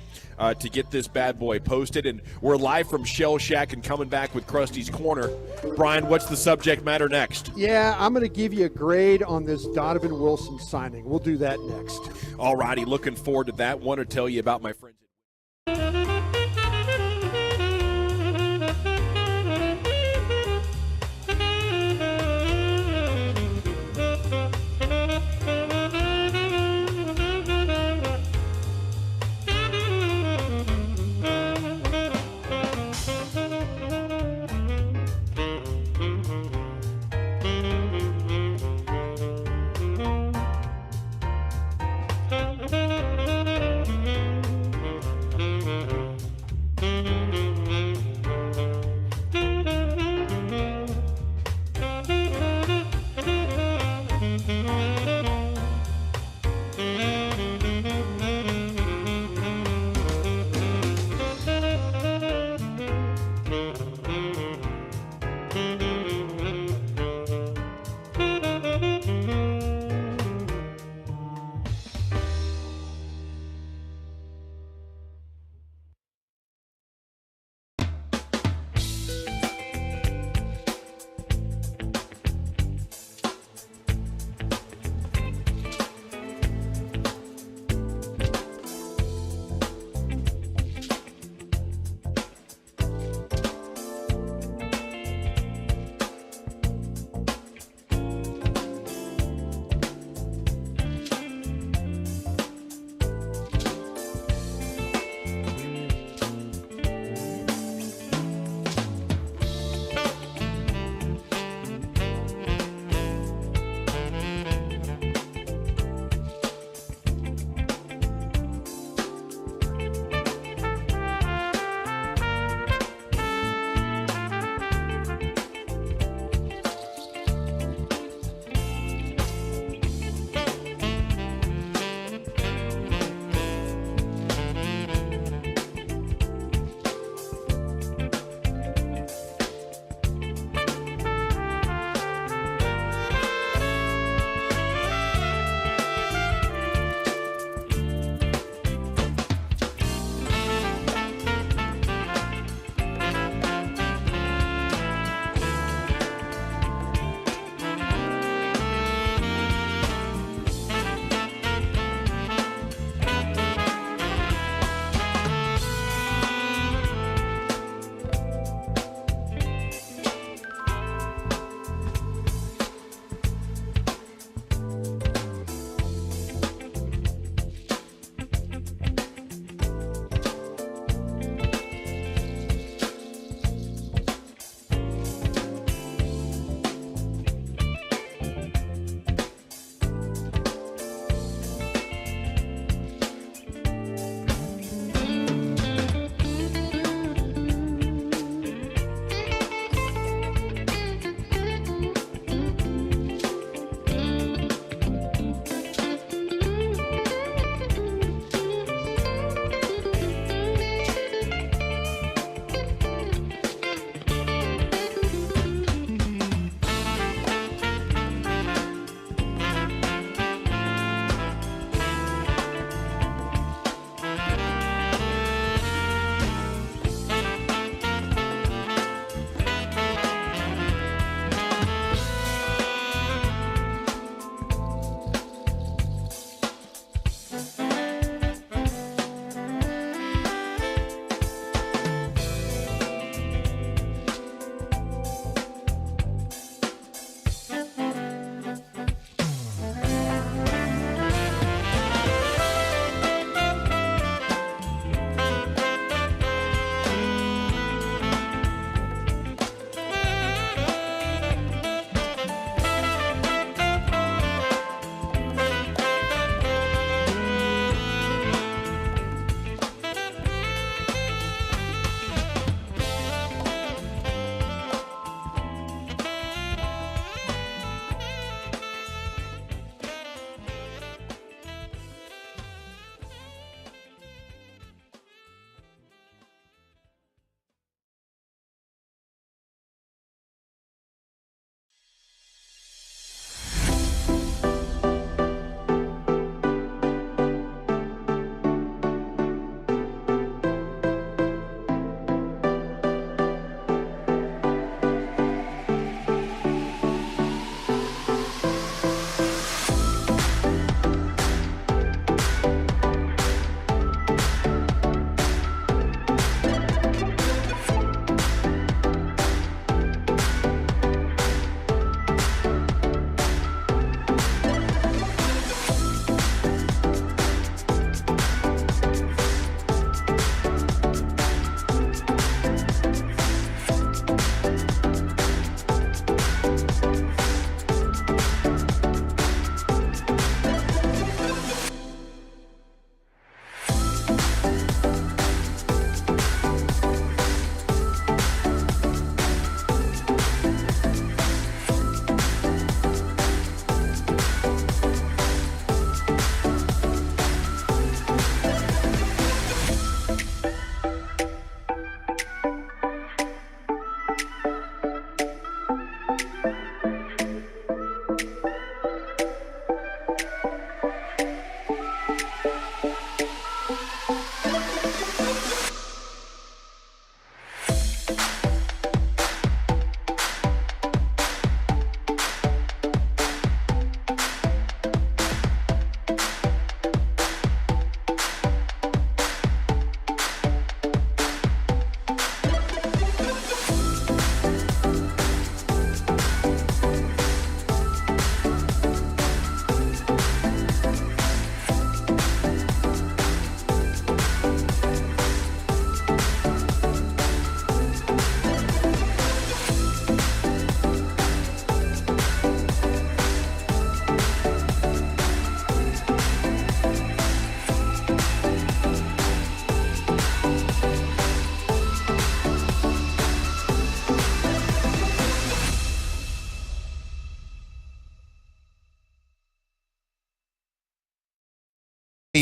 To get this bad boy posted. And we're live from Shell Shack and coming back with Krusty's Corner. Brian, what's the subject matter next? Yeah, I'm going to give you a grade on this Donovan Wilson signing. We'll do that next. All righty, looking forward to that. Want to tell you about my friends.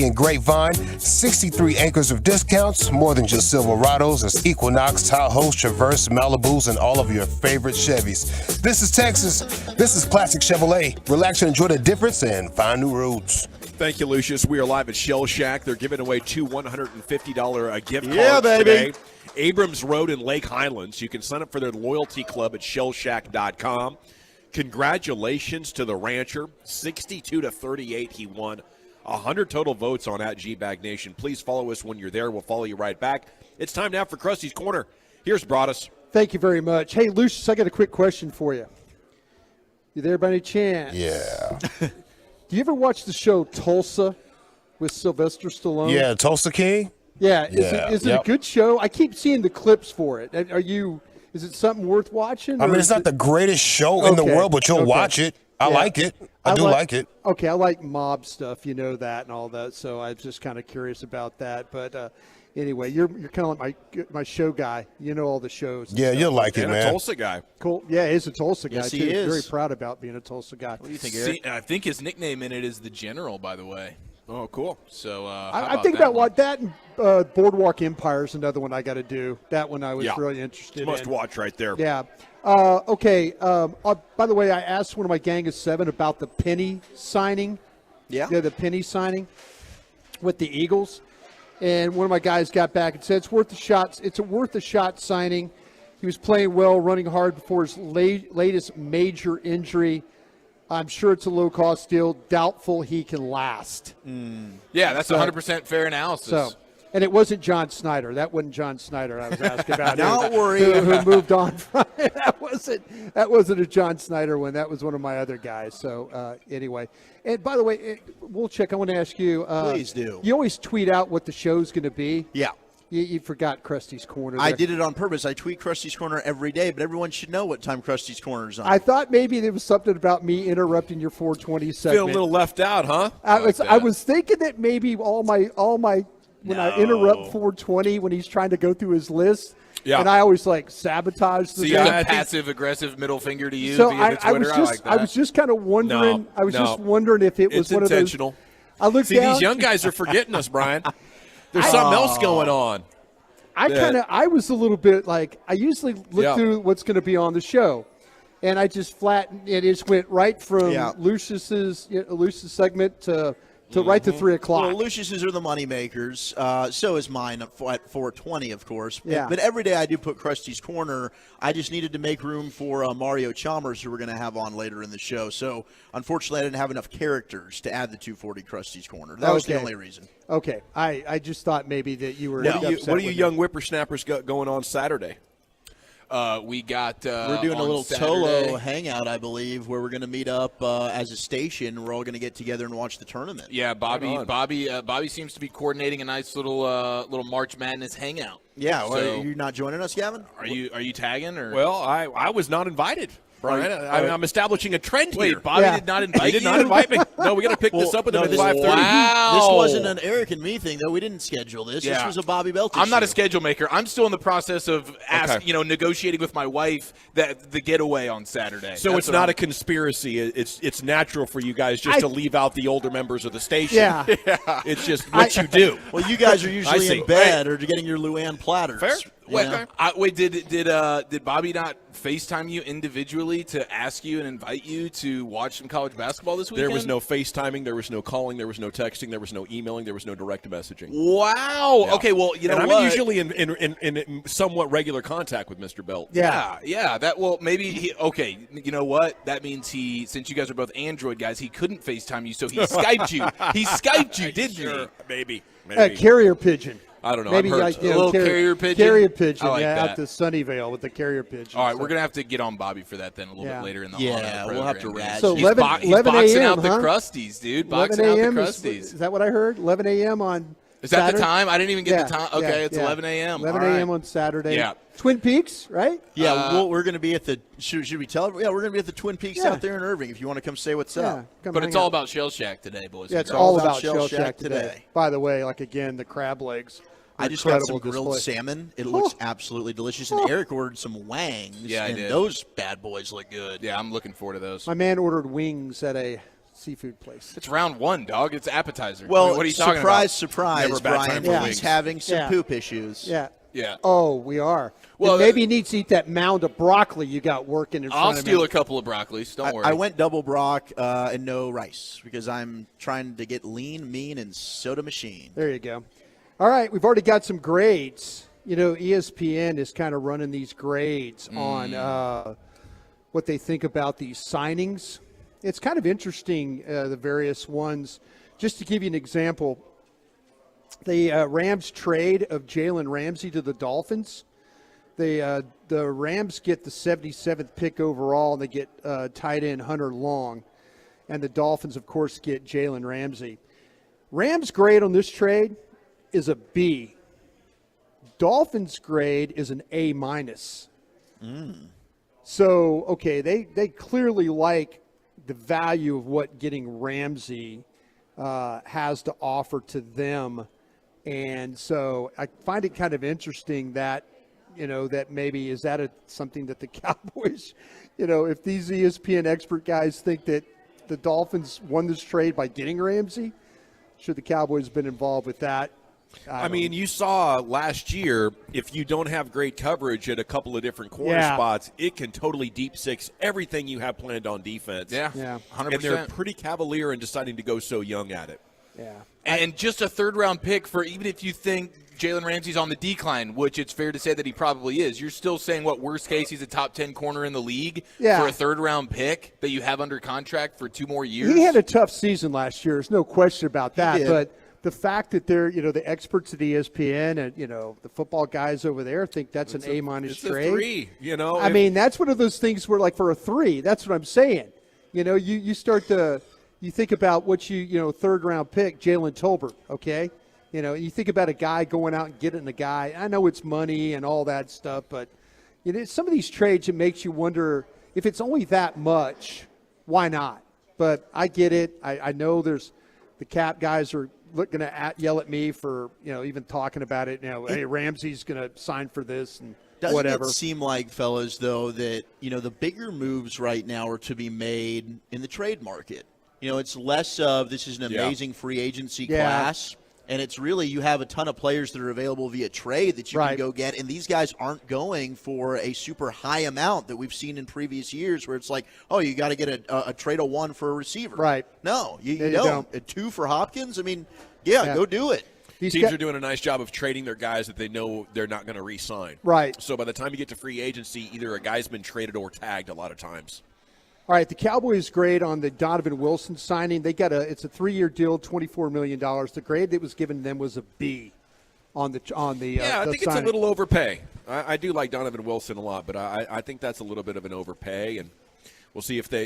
in Grapevine, 63 acres of discounts, more than just Silverados. There's Equinox, Tahoe, Traverse, Malibus, and all of your favorite Chevys. This is Texas. This is Classic Chevrolet. Relax and enjoy the difference and find new roads. Thank you, Lucius. We are live at Shell Shack. They're giving away 2 $150 gift cards Yeah, baby. today. Abrams Road in Lake Highlands. You can sign up for their loyalty club at shellshack.com. Congratulations to the rancher. 62-38 he won. 100 total votes on @GBag Nation. Please follow us when you're there. We'll follow you right back. It's time now for Krusty's Corner. Here's Broadus. Thank you very much. Hey, Lucius, I got a quick question for you. You there by any chance? Yeah. Do you ever watch the show Tulsa with Sylvester Stallone? Yeah, Tulsa King? Yeah. Yeah. Is it a good show? I keep seeing the clips for it. Is it something worth watching? I mean, it's not the greatest show in the world, but you'll watch it. I like it. I do like it. Okay, I like mob stuff, you know that and all that, so I was just kind of curious about that. But anyway, you're kind of like my show guy. You know all the shows. Yeah, you'll like it, And man. a Tulsa guy. Cool. Yeah, he's a Tulsa guy, Yes, too. he is. Very proud about being a Tulsa guy. What do you think, Eric? I think his nickname in it is the General, by the way. Oh, cool. So I think about what that and Boardwalk Empire is another one I got to do. That one I was really interested in. Must watch right there. Yeah. Okay. By the way, I asked one of my gang of 7 about the Penny signing. Yeah. The Penny signing with the Eagles. And one of my guys got back and said it's worth a shot. It's a worth a shot signing. He was playing well, running hard before his latest major injury. I'm sure it's a low-cost deal. Doubtful he can last. Yeah, that's 100% fair analysis. And it wasn't John Snyder. That wasn't John Snyder I was asking about. Don't worry. Who moved on from it. That wasn't a John Snyder one. That was one of my other guys. So anyway. And by the way, Woolchick, I want to ask you. Please do. You always tweet out what the show's going to be. Yeah. You forgot Krusty's Corner. I there. did it on purpose. I tweet Krusty's Corner every day, but everyone should know what time Krusty's Corner is on. I thought maybe there was something about me interrupting your 420 segment. Feel a little left out, huh? I was thinking that maybe all my when I interrupt 420 when he's trying to go through his list, and I always sabotage the So you have a passive-aggressive middle finger to you So via the Twitter? I was just kind of wondering. I was just wondering if it was It's one intentional. of those. I looked See, down. these young guys are forgetting us, Brian. There's something else going on. I was a little bit like, I usually look through what's going to be on the show, and I just flattened it. It just went right from Lucius's segment to right to 3 o'clock. Well, Lucius's are the money makers. So is mine at 420, of course. Yeah. But every day I do put Krusty's Corner. I just needed to make room for Mario Chalmers, who we're going to have on later in the show. So, unfortunately, I didn't have enough characters to add the 240 Krusty's Corner. That was the only reason. Okay. I just thought maybe that you were What are upset you with young whippersnappers got going on Saturday? We got we're doing a on little Saturday. Tolo hangout, I believe, where we're going to meet up as a station. We're all going to get together and watch the tournament. Yeah, Bobby seems to be coordinating a nice little March Madness hangout. Yeah, So- well, you're not joining us, Gavin? Are you tagging or? Well, I was not invited. Brian, I'm establishing a trend here. Wait, Bobby did not invite He did not you? invite me. No, we got to pick this up with him at 5:30. Wow. This wasn't an Eric and me thing, though. We didn't schedule this. This Yeah. was a Bobby Beltis I'm not a show. schedule maker. I'm still in the process of negotiating with my wife the getaway on Saturday. So That's it's what not I'm- a conspiracy. It's natural for you guys just to leave out the older members of the station. Yeah. It's just what you do. Well, you guys are I usually see. in bed or getting your Luann platters. Fair. you know? Wait, did Bobby not FaceTime you individually to ask you and invite you to watch some college basketball this weekend? There was no FaceTiming. There was no calling. There was no texting. There was no emailing. There was no direct messaging. Wow. Yeah. Okay. Well, you know and what? I'm usually in somewhat regular contact with Mr. Belt. Yeah. That maybe he. Okay. You know what? That means since you guys are both Android guys, he couldn't FaceTime you, so he Skyped you. He Skyped you, didn't he? Maybe. Carrier pigeon. I don't know. Maybe I've heard like so. you know, little carrier pigeon? Carrier pigeon. I like out that. to Sunnyvale with the carrier pigeon. All right, we're gonna have to get on Bobby for that then a little bit later in the Yeah, we'll have to program. rat. So He's 11 he's boxing a.m., out the huh? Crusties, dude. 11 Boxing out the a.m. Crusties. Is that what I heard? 11 a.m. on. Is that Saturday? the time? I didn't even get the Yeah, time. Okay, yeah, it's yeah. 11 a.m. 11 All right. a.m. on Saturday. Yeah. Twin Peaks, right? Yeah, we're going to be at the. Should we tell? Yeah, we're going to be at the Twin Peaks Yeah. out there in Irving. If you want to come say what's Yeah, up. come But hang it's all out. about Shell Shack today, boys. Yeah, and it's girls. all about Shell Shack today. today. By the way, like again, the crab legs. I just got some Incredible grilled display. salmon. It looks absolutely delicious. And Eric ordered some wangs. Yeah, I and did. those bad boys look good. Yeah, I'm looking forward to those. My man ordered wings at a seafood place. It's round 1, dog. It's appetizer. Well, I mean, what are you talking surprise, about? surprise, Never a bad time Brian. for He's wings. having some Yeah. poop issues. Yeah. Yeah. Oh, we are. Well, Well, maybe he needs to eat that mound of broccoli you got working in I'll front of steal him. a couple of broccolis. Don't worry. I went double brock and no rice because I'm trying to get lean, mean, and soda machine. There you go. All right, we've already got some grades. You know, ESPN is kind of running these grades on what they think about these signings. It's kind of interesting, the various ones. Just to give you an example, the Rams trade of Jalen Ramsey to the Dolphins. The Rams get the 77th pick overall, and they get tight end Hunter Long. And the Dolphins, of course, get Jalen Ramsey. Rams' grade on this trade is a B. Dolphins' grade is an A-. So, okay, they clearly like the value of what getting Ramsey has to offer to them. And so I find it kind of interesting that, you know, that maybe is that something that the Cowboys, you know, if these ESPN expert guys think that the Dolphins won this trade by getting Ramsey, should the Cowboys have been involved with that? I mean, you saw last year, if you don't have great coverage at a couple of different corner Yeah. spots, it can totally deep six everything you have planned on defense. Yeah. 100%. And they're pretty cavalier in deciding to go so young at it. Yeah. And just a third-round pick for even if you think Jalen Ramsey's on the decline, which it's fair to say that he probably is, you're still saying, what, worst case, he's a top 10 corner in the league Yeah. for a third-round pick that you have under contract for 2 more years? He had a tough season last year. There's no question about that. did. But the fact that they're, you know, the experts at ESPN and, you know, the football guys over there think that's an A- It's trade. a 3, you know. I mean, that's one of those things where, like, for a 3, that's what I'm saying. You know, you start to you think about what you know, third-round pick, Jalen Tolbert, okay? You know, you think about a guy going out and getting a guy. I know it's money and all that stuff, but you know, some of these trades, it makes you wonder if it's only that much, why not? But I get it. I know there's the cap guys are going to yell at me for, you know, even talking about it. You know, hey, Ramsey's going to sign for this and Doesn't whatever. it seem like, fellas, though, that, you know, the bigger moves right now are to be made in the trade market? You know, it's less of this is an amazing free agency class, and it's really you have a ton of players that are available via trade that you can go get, and these guys aren't going for a super high amount that we've seen in previous years where it's like, oh, you got to get a trade of 1 for a receiver. Right. No, you You don't. don't. A 2 for Hopkins? I mean, go do it. Teams are doing a nice job of trading their guys that they know they're not going to re-sign. Right. So by the time you get to free agency, either a guy's been traded or tagged a lot of times. All right, the Cowboys' grade on the Donovan Wilson signing, it's a 3-year deal, $24 million. The grade that was given them was a B on the Yeah, I the think signing. it's a little overpay. I do like Donovan Wilson a lot, but I think that's a little bit of an overpay, and we'll see if they,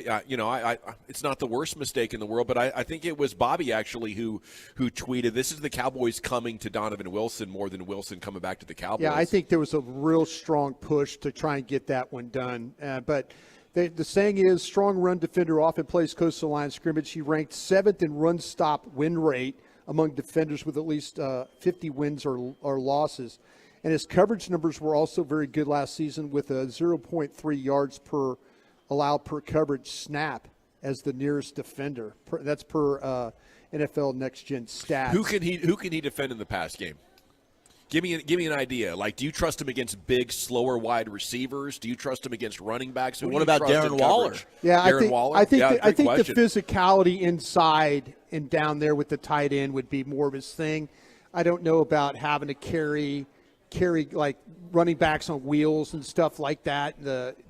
it's not the worst mistake in the world, but I think it was Bobby actually who tweeted, this is the Cowboys coming to Donovan Wilson more than Wilson coming back to the Cowboys. Yeah, I think there was a real strong push to try and get that one done. But the saying is, strong run defender often plays close to the line of scrimmage. He ranked 7th in run stop win rate among defenders with at least 50 wins or losses. And his coverage numbers were also very good last season with a 0.3 yards per allowed per coverage snap as the nearest defender. That's per NFL Next Gen stats. Who can he defend in the pass game? Give me an idea. Like, do you trust him against big, slower, wide receivers? Do you trust him against running backs? What about Darren Waller? Yeah, Darren Waller? I think the question. physicality inside and down there with the tight end would be more of his thing. I don't know about having to carry like running backs on wheels and stuff like that.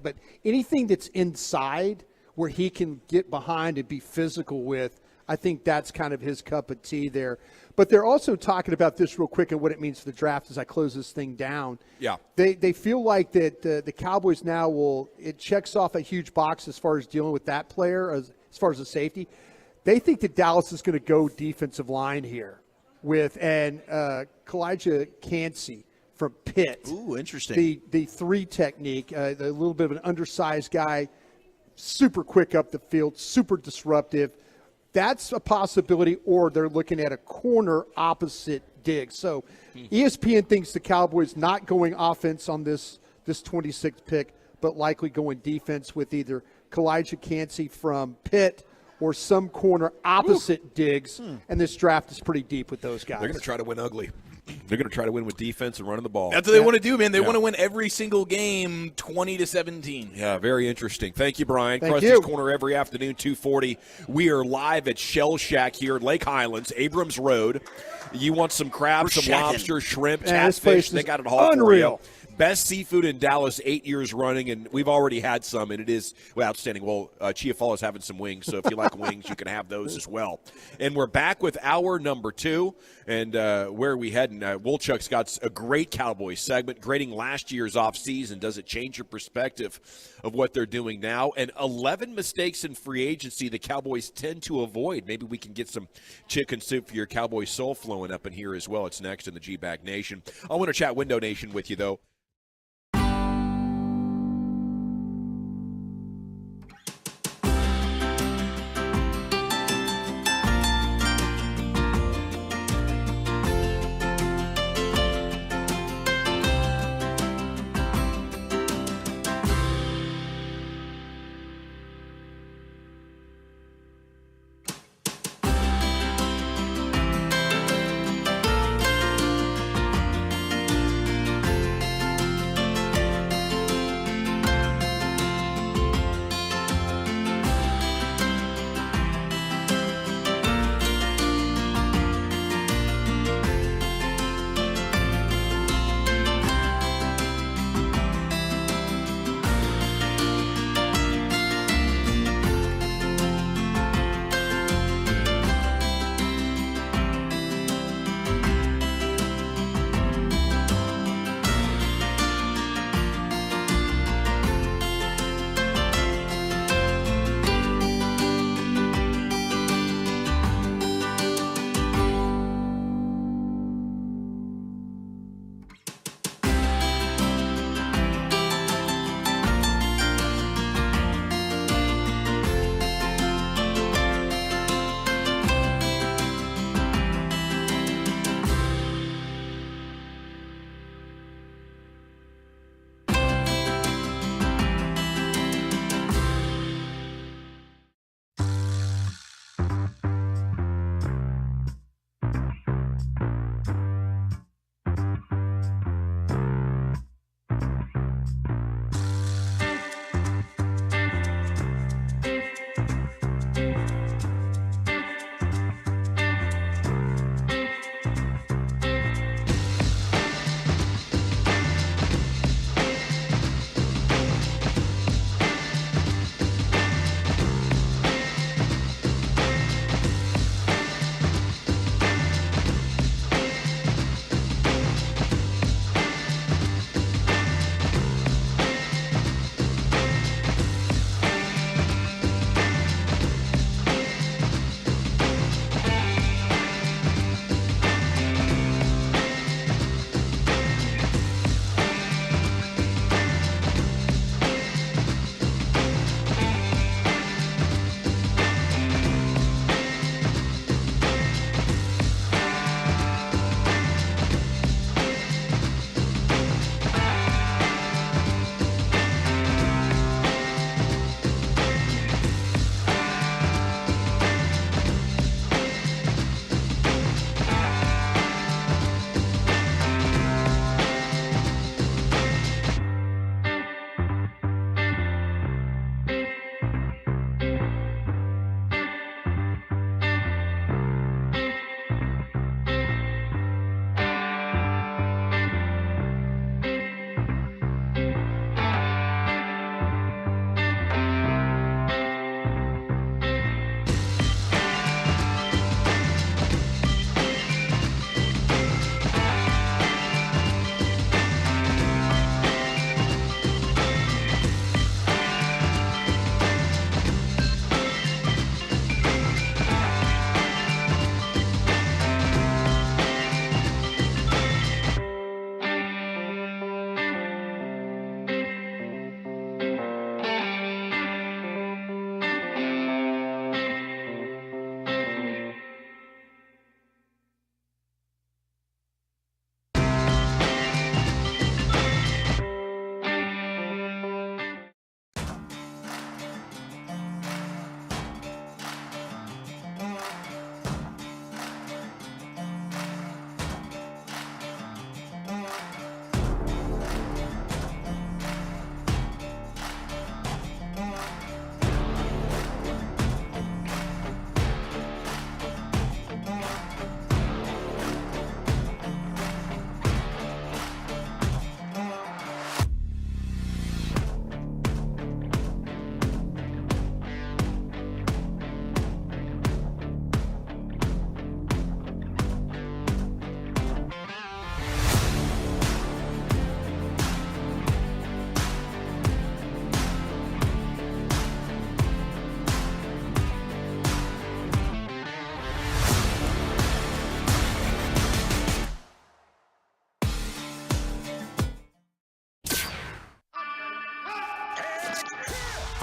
But anything that's inside where he can get behind and be physical with, I think that's kind of his cup of tea there. But they're also talking about this real quick and what it means for the draft as I close this thing down. Yeah. They feel like that the Cowboys now it checks off a huge box as far as dealing with that player, as far as the safety. They think that Dallas is going to go defensive line here with Kalijah Cansey from Pitt. Ooh, interesting. The 3 technique, a little bit of an undersized guy, super quick up the field, super disruptive. That's a possibility, or they're looking at a corner opposite Diggs. So ESPN thinks the Cowboys not going offense on this 26th pick, but likely going defense with either Kalijah Cansey from Pitt or some corner opposite Diggs, and this draft is pretty deep with those guys. They're going to try to win ugly. They're going to try to win with defense and running the ball. That's what they want to do, man. They want to win every single game 20-17. Yeah, very interesting. Thank you, Brian. Thank Krusty's you. Corner every afternoon, 2:40. We are live at Shell Shack here at Lake Highlands, Abrams Road. You want some crabs, some lobster, shrimp, Man, this place catfish, they is got it all unreal. for you. Best seafood in Dallas, 8 years running, and we've already had some, and it is outstanding. Well, Chiafala's having some wings, so if you like wings, you can have those as well. And we're back with hour number 2, and where are we heading? Wolchuk's got a great Cowboys segment, grading last year's offseason. Does it change your perspective of what they're doing now? And 11 mistakes in free agency the Cowboys tend to avoid. Maybe we can get some chicken soup for your Cowboy soul flowing up in here as well. It's next in the G-Bag Nation. I want to chat Window Nation with you, though.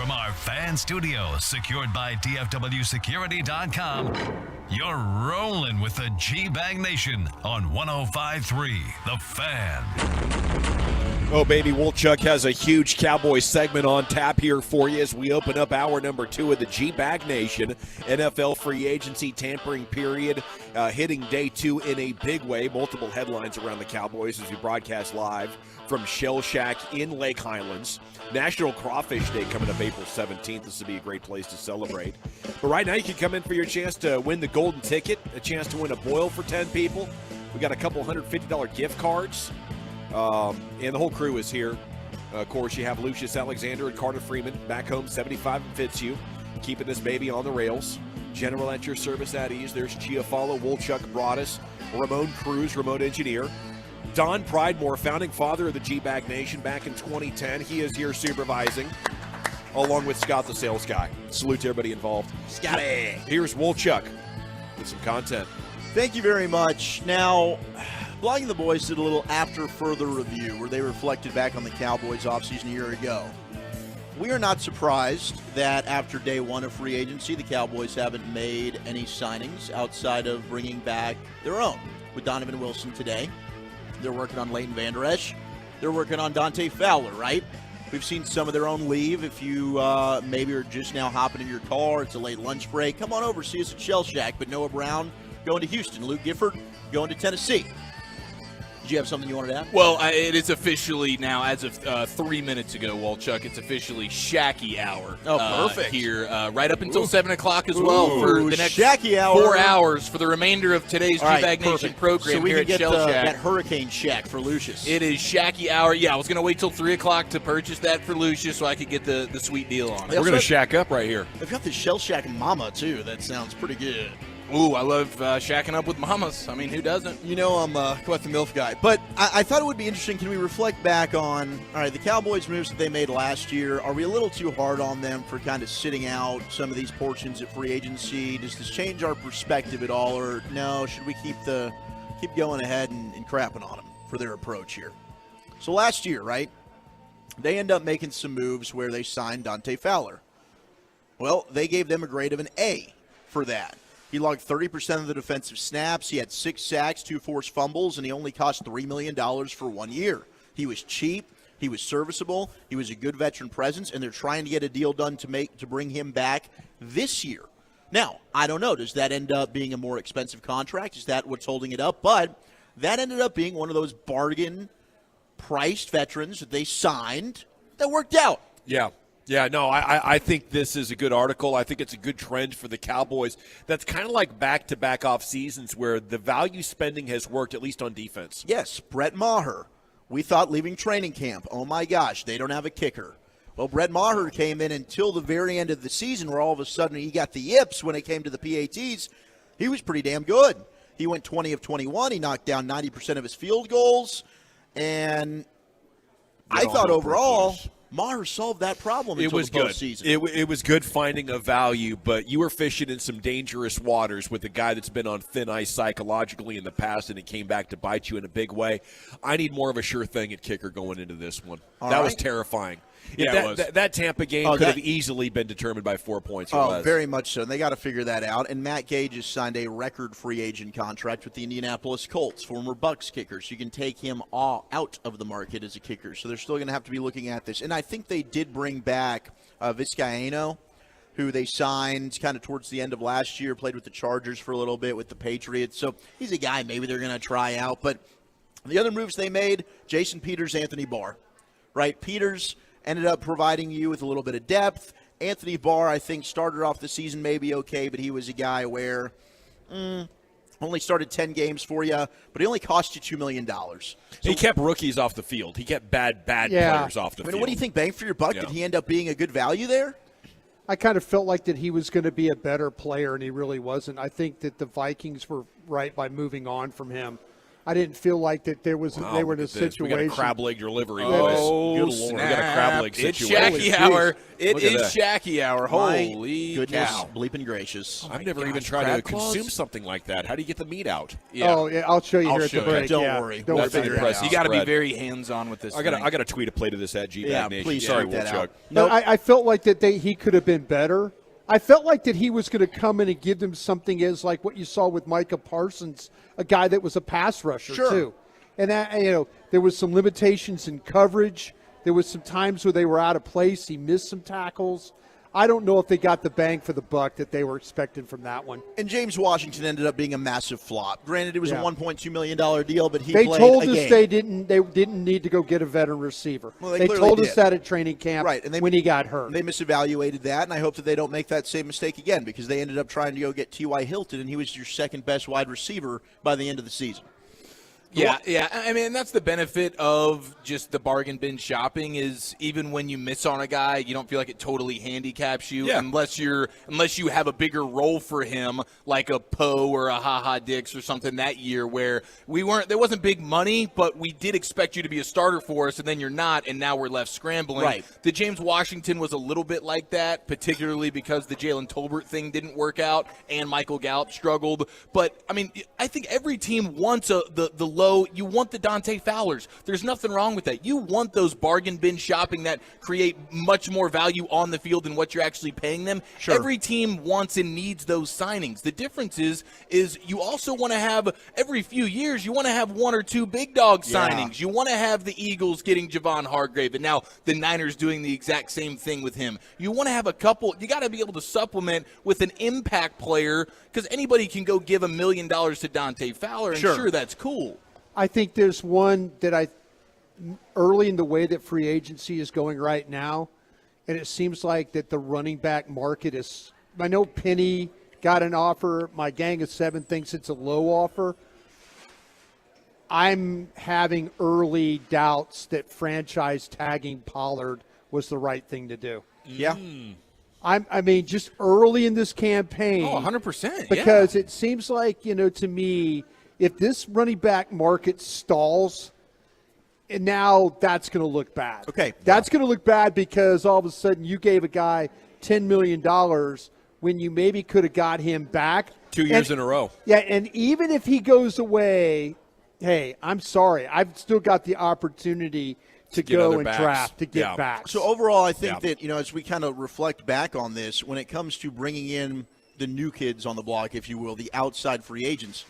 From our fan studio, secured by DFWsecurity.com, you're rolling with the G-Bag Nation on 105.3 The Fan. Oh, baby, Wolchuk has a huge Cowboys segment on tap here for you as we open up hour number 2 of the G-Bag Nation. NFL free agency tampering period hitting day 2 in a big way. Multiple headlines around the Cowboys as we broadcast live from Shell Shack in Lake Highlands. National Crawfish Day coming up April 17th. This will be a great place to celebrate. But right now you can come in for your chance to win the golden ticket, a chance to win a boil for 10 people. We got a couple $150 gift cards. And the whole crew is here. Of course, you have Lucius Alexander and Carter Freeman back home, 75 and Fitzhugh, keeping this baby on the rails. General at your service at ease. There's Chiafalo, Wolchuk, Broadus, Ramon Cruz, remote engineer. Don Pridemore, founding father of the G-Bag Nation back in 2010. He is here supervising, along with Scott, the sales guy. Salute to everybody involved. Scotty! Here's Wolchuk with some content. Thank you very much. Now, Blogging the Boys did a little after further review where they reflected back on the Cowboys offseason a year ago. We are not surprised that after day 1 of free agency, the Cowboys haven't made any signings outside of bringing back their own. With Donovan Wilson today, they're working on Leighton Vander Esch. They're working on Dante Fowler, right? We've seen some of their own leave. If you maybe are just now hopping in your car, it's a late lunch break, come on over, see us at Shell Shack. But Noah Brown going to Houston, Luke Gifford going to Tennessee. Did you have something you wanted to add? Well, it is officially now, as of 3 minutes ago, Wolchuk, it's officially Shacky Hour. Oh, perfect. Here, right up until 7 o'clock as well for the next Shacky Hour. 4 hours for the remainder of today's G-Bag Nation program so we here can at get Shell Shack. that Hurricane Shack for Lucius. It is Shacky Hour. Yeah, I was going to wait till 3 o'clock to purchase that for Lucius so I could get the sweet deal on it. We're going to shack up right here. They've got the Shell Shack Mama, too. That sounds pretty good. Ooh, I love shacking up with mamas. I mean, who doesn't? You know I'm quite the MILF guy. But I thought it would be interesting. Can we reflect back on, all right, the Cowboys moves that they made last year? Are we a little too hard on them for kind of sitting out some of these portions at free agency? Does this change our perspective at all? Or no, should we keep going ahead and crapping on them for their approach here? So last year, right, they end up making some moves where they signed Dante Fowler. Well, they gave them a grade of an A for that. He logged 30% of the defensive snaps. He had 6 sacks, 2 forced fumbles, and he only cost $3 million for 1 year. He was cheap. He was serviceable. He was a good veteran presence, and they're trying to get a deal done to bring him back this year. Now, I don't know. Does that end up being a more expensive contract? Is that what's holding it up? But that ended up being one of those bargain-priced veterans that they signed that worked out. Yeah. Yeah, no, I think this is a good article. I think it's a good trend for the Cowboys. That's kind of like back-to-back off seasons where the value spending has worked, at least on defense. Yes, Brett Maher. We thought leaving training camp, oh my gosh, they don't have a kicker. Well, Brett Maher came in until the very end of the season where all of a sudden he got the yips when it came to the PATs. He was pretty damn good. He went 20 of 21. He knocked down 90% of his field goals. And I thought overall – Maher solved that problem until the postseason. It was good finding a value, but you were fishing in some dangerous waters with a guy that's been on thin ice psychologically in the past, and it came back to bite you in a big way. I need more of a sure thing at kicker going into this one. That was terrifying. Yeah, it was. That Tampa game could have easily been determined by 4 points or less. Very much so. And they got to figure that out. And Matt Gage has signed a record free agent contract with the Indianapolis Colts, former Bucs kicker. So you can take him out of the market as a kicker. So they're still going to have to be looking at this. And I think they did bring back Vizcaino, who they signed kind of towards the end of last year, played with the Chargers for a little bit with the Patriots. So he's a guy maybe they're going to try out. But the other moves they made, Jason Peters, Anthony Barr. Right? Peters ended up providing you with a little bit of depth. Anthony Barr, I think, started off the season maybe okay, but he was a guy where only started 10 games for you, but he only cost you $2 million. So, he kept rookies off the field. He kept bad players off the field. What do you think, bang for your buck? Did he end up being a good value there? I kind of felt like that he was going to be a better player, and he really wasn't. I think that the Vikings were right by moving on from him. I didn't feel like that they were in a situation. We got a crab leg delivery, Oh, boys. Good Lord, we got a crab leg It's situation. Shacky hour. It Look at is that. Shacky hour. My Holy goodness, cow. bleeping gracious. I've never even tried to consume something like that. How do you get the meat out? Oh, yeah, I'll show you here at the break. Don't yeah. worry. Don't We'll worry. figure it out. You got to be Spread. very hands-on with this. I got to tweet a plate of this at G Yeah, Nation. please Sorry, sort that Wolchuk. out. No, I felt like that he could have been better. I felt like that he was going to come in and give them something as like what you saw with Micah Parsons, a guy that was a pass rusher too. And that, there was some limitations in coverage. There was some times where they were out of place. He missed some tackles. I don't know if they got the bang for the buck that they were expecting from that one. And James Washington ended up being a massive flop. Granted, it was a $1.2 million deal, but They played told a us game. they didn't need to go get a veteran receiver. Well, they clearly told us did. that at training camp Right, and when he got hurt. They misevaluated that, and I hope that they don't make that same mistake again because they ended up trying to go get T.Y. Hilton, and he was your second best wide receiver by the end of the season. Yeah. I mean, that's the benefit of just the bargain bin shopping is even when you miss on a guy, you don't feel like it totally handicaps you unless you have a bigger role for him, like a Poe or a Ha Dix or something that year where there wasn't big money, but we did expect you to be a starter for us, and then you're not, and now we're left scrambling. Right. The James Washington was a little bit like that, particularly because the Jalen Tolbert thing didn't work out and Michael Gallup struggled. But I mean, I think every team wants the low. You want the Dante Fowlers. There's nothing wrong with that. You want those bargain bin shopping that create much more value on the field than what you're actually paying them. Sure. Every team wants and needs those signings. The difference is you also want to have, every few years, you want to have one or two big dog signings. You want to have the Eagles getting Javon Hargrave, and now the Niners doing the exact same thing with him. You want to have a couple. You got to be able to supplement with an impact player because anybody can go give $1 million to Dante Fowler, and sure that's cool. I think there's one that early in the way that free agency is going right now, and it seems like that the running back market is – I know Penny got an offer. My gang of 7 thinks it's a low offer. I'm having early doubts that franchise tagging Pollard was the right thing to do. Yeah. I mean, just early in this campaign. Oh, 100%. Because it seems like, to me – if this running back market stalls, and now that's going to look bad. Okay. That's going to look bad because all of a sudden you gave a guy $10 million when you maybe could have got him back. 2 years in a row. Yeah, and even if he goes away, hey, I'm sorry. I've still got the opportunity to go and draft, to get back. So overall, I think that, as we kind of reflect back on this, when it comes to bringing in the new kids on the block, if you will, the outside free agents,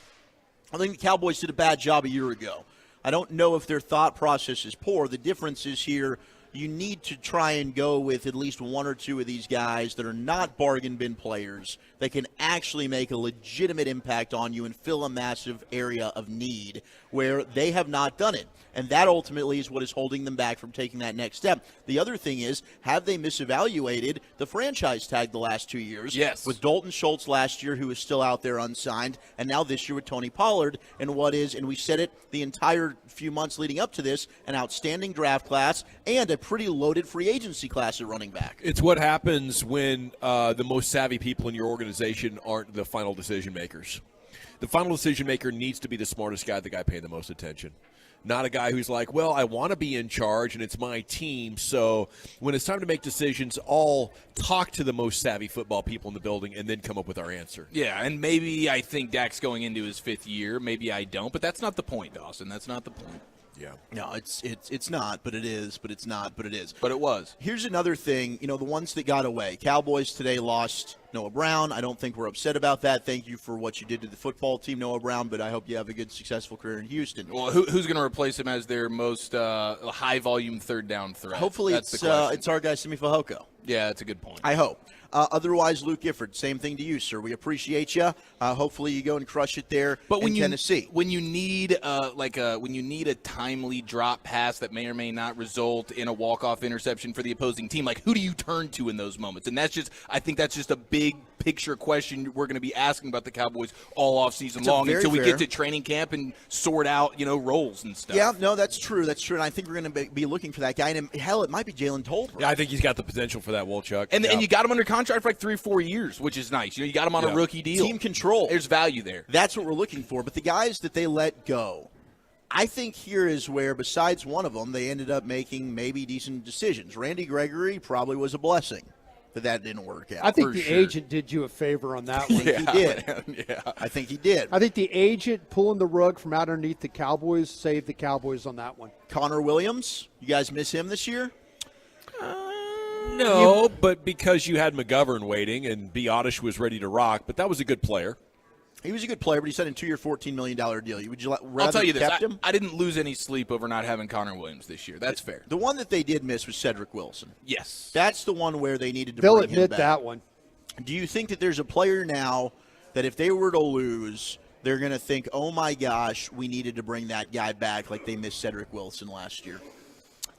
I think the Cowboys did a bad job a year ago. I don't know if their thought process is poor. The difference is here you need to try and go with at least one or two of these guys that are not bargain bin players that can actually make a legitimate impact on you and fill a massive area of need where they have not done it. And that ultimately is what is holding them back from taking that next step. The other thing is, have they misevaluated the franchise tag the last 2 years? Yes. With Dalton Schultz last year, who is still out there unsigned, and now this year with Tony Pollard, and what is, and we said it the entire few months leading up to this, an outstanding draft class and a pretty loaded free agency class at running back. It's what happens when the most savvy people in your organization aren't the final decision makers. The final decision maker needs to be the smartest guy, the guy paying the most attention. Not a guy who's like, well, I want to be in charge and it's my team, so when it's time to make decisions, I'll talk to the most savvy football people in the building and then come up with our answer. Yeah, and maybe I think Dak's going into his 5th year. Maybe I don't, but that's not the point, Dawson. That's not the point. Yeah. No, it's not, but it is, but it's not, but it is. But it was. Here's another thing, the ones that got away. Cowboys today lost Noah Brown. I don't think we're upset about that. Thank you for what you did to the football team, Noah Brown, but I hope you have a good, successful career in Houston. Well, who's going to replace him as their most high-volume third down threat? Hopefully it's our guy, Simi Fehoko. Yeah, that's a good point. I hope. Otherwise, Luke Gifford, same thing to you, sir. We appreciate you. Hopefully, you go and crush it there in Tennessee. When you need a timely drop pass that may or may not result in a walk-off interception for the opposing team, like who do you turn to in those moments? And I think that's just a big picture question we're going to be asking about the Cowboys all off season long until we get to training camp and sort out roles and stuff. Yeah, no, that's true. That's true. And I think we're going to be looking for that guy. And hell, it might be Jalen Tolbert. Yeah, I think he's got the potential for that, Wolchuk. And you got him under contract for like 3-4 years, which is nice. You got him on a rookie deal. Team control. There's value there. That's what we're looking for. But the guys that they let go, I think here is where, besides one of them, they ended up making maybe decent decisions. Randy Gregory probably was a blessing that didn't work out. I think the agent did you a favor on that one. He did. Yeah. I think he did. I think the agent pulling the rug from out underneath the Cowboys saved the Cowboys on that one. Connor Williams, you guys miss him this year? No, but because you had McGovern waiting and Biotish was ready to rock, but that was a good player. He was a good player, but he signed a 2-year, $14 million deal. Would you rather I'll tell you this. kept him? I didn't lose any sleep over not having Connor Williams this year. That's fair. The one that they did miss was Cedric Wilson. Yes. That's the one where they needed to They'll bring him admit back. that one. Do you think that there's a player now that if they were to lose, they're going to think, oh, my gosh, we needed to bring that guy back like they missed Cedric Wilson last year?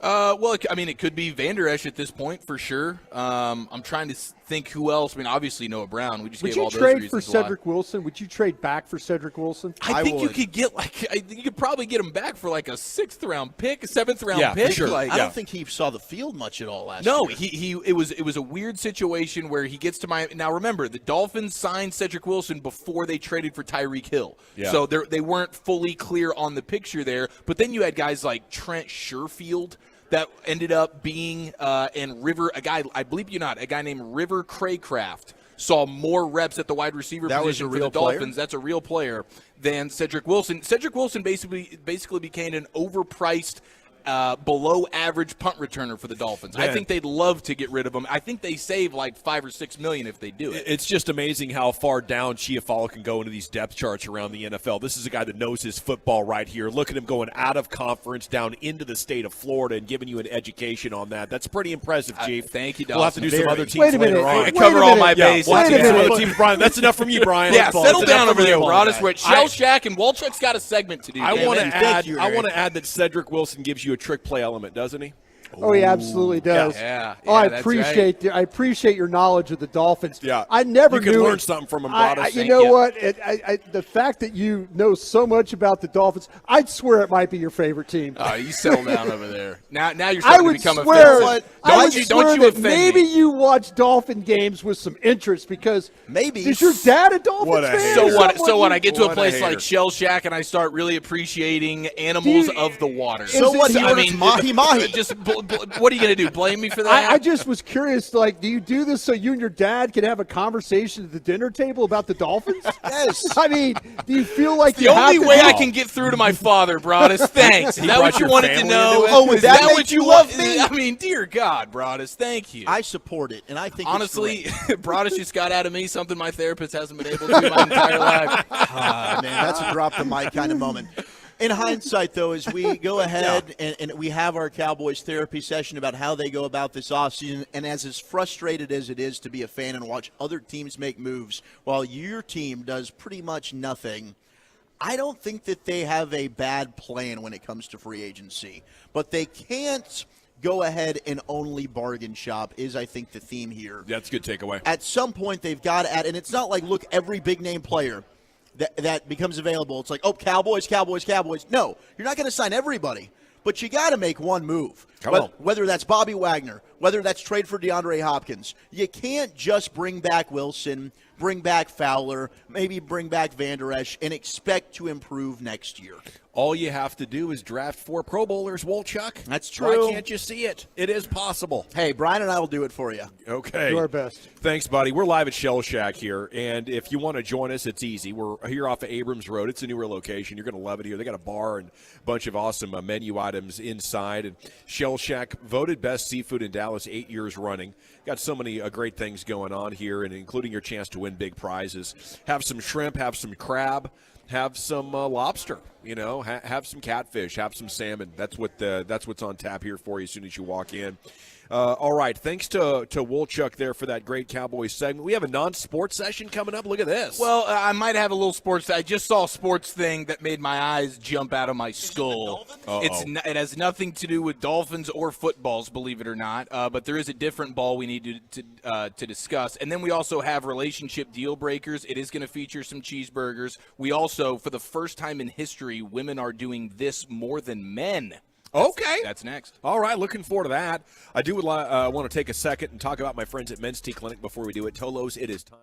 Well, I mean, it could be Van Der Esch at this point for sure. I'm trying to think who else. I mean, obviously Noah Brown. We just Would gave you all those trade reasons for why. Cedric Wilson? Would you trade back for Cedric Wilson? I think you could get you could probably get him back for like a 6th round pick, a 7th round Yeah, pick. sure. Like, I don't think he saw the field much at all last No, year. it was a weird situation where he gets to Miami. Now remember, the Dolphins signed Cedric Wilson before they traded for Tyreek Hill, Yeah. so they weren't fully clear on the picture there. But then you had guys like Trent Sherfield that ended up being and River, a guy a guy named River Craycraft saw more reps at the wide receiver That was position a for the real player? Dolphins. That's a real player than Cedric Wilson. Cedric Wilson basically became an overpriced, below average punt returner for the Dolphins. I Man. think they'd love to get rid of him. I think they save like $5 or $6 million if they do it. It's just amazing how far down Chiafalo can go into these depth charts around the NFL. This is a guy that knows his football right here. Look at him going out of conference down into the state of Florida and giving you an education on that. That's pretty impressive, Chief. Thank you, We'll have to do Dawson. some other Very. teams Wait a later minute. on. I cover all my bases. We'll have to Wait do a some minute. other teams, Brian. That's enough from you, Brian. Yeah, That's settle enough down from over there, you on Broadus. that. We're at Shell Shack, and Walchuk's got a segment to do. I want to Damn it. add. Thank you, I Eric. want to add that Cedric Wilson gives you a trick play element, doesn't he? Oh, he absolutely does. Yeah, I that's appreciate your knowledge of the Dolphins. Yeah. I never You can knew learn it. something from him, I- Broadus. You Thank know you. what? The fact that you know so much about the Dolphins, I'd swear it might be your favorite team. Oh, you settle down over there. Now you're I starting to would become swear, offensive. I would swear Don't you that offend maybe me. you watch Dolphin games with some interest because maybe is your dad a Dolphins fan? So or what? someone So when you- I get to a What place hater. like Shell Shack and I start really appreciating animals of the water. So what? He I orders mean, mahi-mahi. Just what are you going to do? Blame me for that? I just was curious, like, do you do this so you and your dad can have a conversation at the dinner table about the Dolphins? Yes. I mean, do you feel like the you have only to way do- I can get through to my father, Broadus. Thanks. Is He that brought what you your wanted to family into know? it? Oh, would Is that that make what you you love want? me? I mean, dear God, Broadus, thank you. I support it, and I think Honestly, it's great. Broadus just got out of me something my therapist hasn't been able to do my entire life. Man, that's a drop the mic kind of moment. In hindsight, though, as we go ahead and we have our Cowboys therapy session about how they go about this offseason, and as frustrated as it is to be a fan and watch other teams make moves while your team does pretty much nothing, I don't think that they have a bad plan when it comes to free agency. But they can't go ahead and only bargain shop is, I think, the theme here. That's a good takeaway. At some point, they've got to add, and it's not like, look, every big-name player that becomes available, it's like, oh, Cowboys. No, you're not going to sign everybody, but you got to make one move. Come on. Whether that's Bobby Wagner, whether that's trade for DeAndre Hopkins. You can't just bring back Wilson, bring back Fowler, maybe bring back Van Der Esch, and expect to improve next year. All you have to do is draft 4 Pro Bowlers, Wolchuk. That's true. Why can't you see it? It is possible. Hey, Brian and I will do it for you. Okay. Do our best. Thanks, buddy. We're live at Shell Shack here, and if you want to join us, it's easy. We're here off of Abrams Road. It's a newer location. You're going to love it here. They got a bar and a bunch of awesome menu items inside. And Shell Shack, voted best seafood in Dallas 8 years running. Got so many great things going on here, and including your chance to win big prizes. Have some shrimp, have some crab, have some lobster. You know, have some catfish, have some salmon. That's what's on tap here for you as soon as you walk in. All right, thanks to Wolchuk there for that great Cowboys segment. We have a non-sports session coming up. Look at this. Well, I might have a little sports. I just saw a sports thing that made my eyes jump out of my skull. It has nothing to do with Dolphins or footballs, believe it or not. But there is a different ball we need to discuss. And then we also have relationship deal breakers. It is going to feature some cheeseburgers. We also, for the first time in history, women are doing this more than men. Okay. That's next. All right, looking forward to that. I do want to take a second and talk about my friends at Men's Tea Clinic before we do it. Tolos, it is time.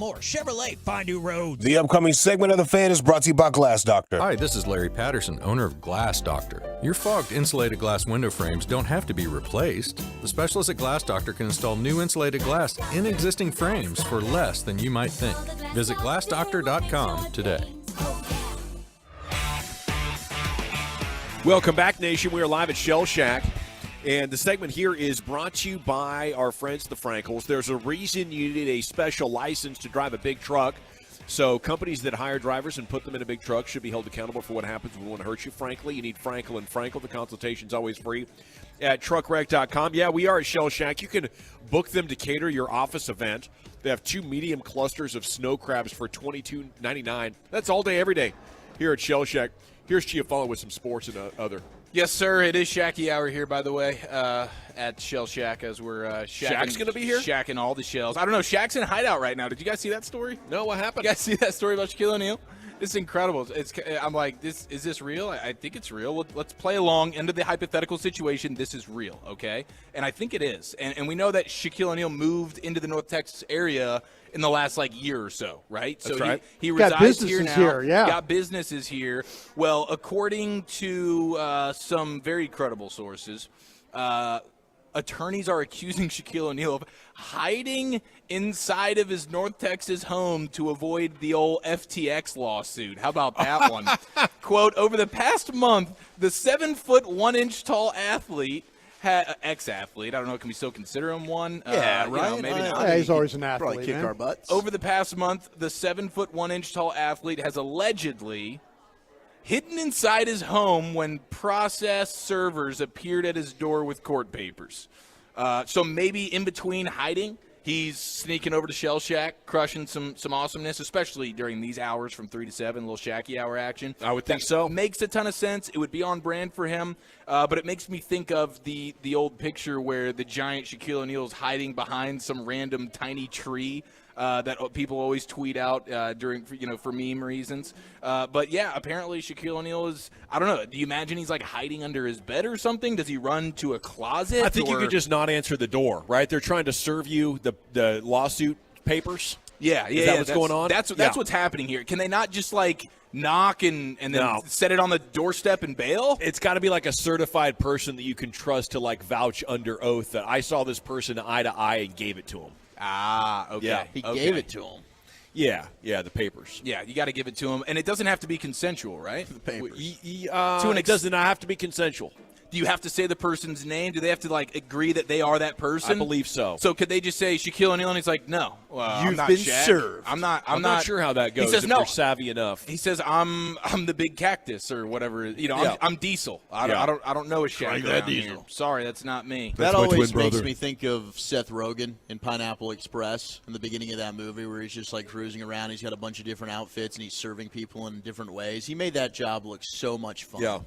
more. Chevrolet, find new roads. The upcoming segment of The Fan is brought to you by Glass Doctor. Hi, this is Larry Patterson, owner of Glass Doctor. Your fogged insulated glass window frames don't have to be replaced. The specialists at Glass Doctor can install new insulated glass in existing frames for less than you might think. Visit glassdoctor.com today. Welcome back, Nation. We are live at Shell Shack, and the segment here is brought to you by our friends, the Frankels. There's a reason you need a special license to drive a big truck. So companies that hire drivers and put them in a big truck should be held accountable for what happens when one hurts you. Frankly, you need Frankel & Frankel. The consultation's always free at truckwreck.com. Yeah, we are at Shell Shack. You can book them to cater your office event. They have 2 medium clusters of snow crabs for $22.99. That's all day, every day here at Shell Shack. Here's Chiafalo with some sports and other. Yes, sir. It is Shacky Hour here, by the way, at Shell Shack as we're Shaq's going to be here? Shacking all the shells. I don't know. Shaq's in hideout right now. Did you guys see that story? No, what happened? You guys see that story about Shaquille O'Neal? It's incredible. I'm like, is this real? I think it's real. Let's play along into the hypothetical situation. This is real, okay? And I think it is. And we know that Shaquille O'Neal moved into the North Texas area in the last year or so, right? That's so right. He Got resides businesses here now. here, yeah. Got businesses here. Well, according to some very credible sources, attorneys are accusing Shaquille O'Neal of hiding inside of his North Texas home to avoid the old FTX lawsuit. How about that one? Quote, over the past month, the 7-foot 1-inch tall athlete ex-athlete. I don't know. Can we still consider him one? Yeah, right. Maybe not. Yeah, he's always an athlete. Probably kick man. our butts. Over the past month, the 7-foot 1-inch tall athlete has allegedly hidden inside his home when process servers appeared at his door with court papers. So maybe in between hiding, he's sneaking over to Shell Shack, crushing some awesomeness, especially during these hours from 3 to 7, a little Shacky Hour action. I would think so. Makes a ton of sense. It would be on brand for him, but it makes me think of the old picture where the giant Shaquille O'Neal is hiding behind some random tiny tree that people always tweet out during, for meme reasons. But yeah, apparently Shaquille O'Neal is, I don't know, do you imagine he's hiding under his bed or something? Does he run to a closet? I think you could just not answer the door, right? They're trying to serve you the lawsuit papers. Yeah, Is that what's going on? That's what's happening here. Can they not just knock and then set it on the doorstep and bail? It's got to be a certified person that you can trust to vouch under oath that I saw this person eye to eye and gave it to him. Ah, okay. Yeah. He gave it to him. Yeah, the papers. Yeah, you got to give it to him, and it doesn't have to be consensual, right? The papers. It does not have to be consensual. Do you have to say the person's name? Do they have to agree that they are that person? I believe so. So could they just say Shaquille O'Neal? And he's like, no, you've I'm not been Shaq. served. I'm not. I'm not sure how that goes. He says if no. You're savvy enough. He says I'm the big cactus or whatever. I'm Diesel. I don't know a Shaq around here. Sorry, that's not me. That always makes me think of Seth Rogen in Pineapple Express in the beginning of that movie where he's just cruising around. He's got a bunch of different outfits and he's serving people in different ways. He made that job look so much fun. Yeah.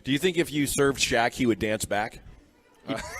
Do you think if you served Shaq, he would dance back?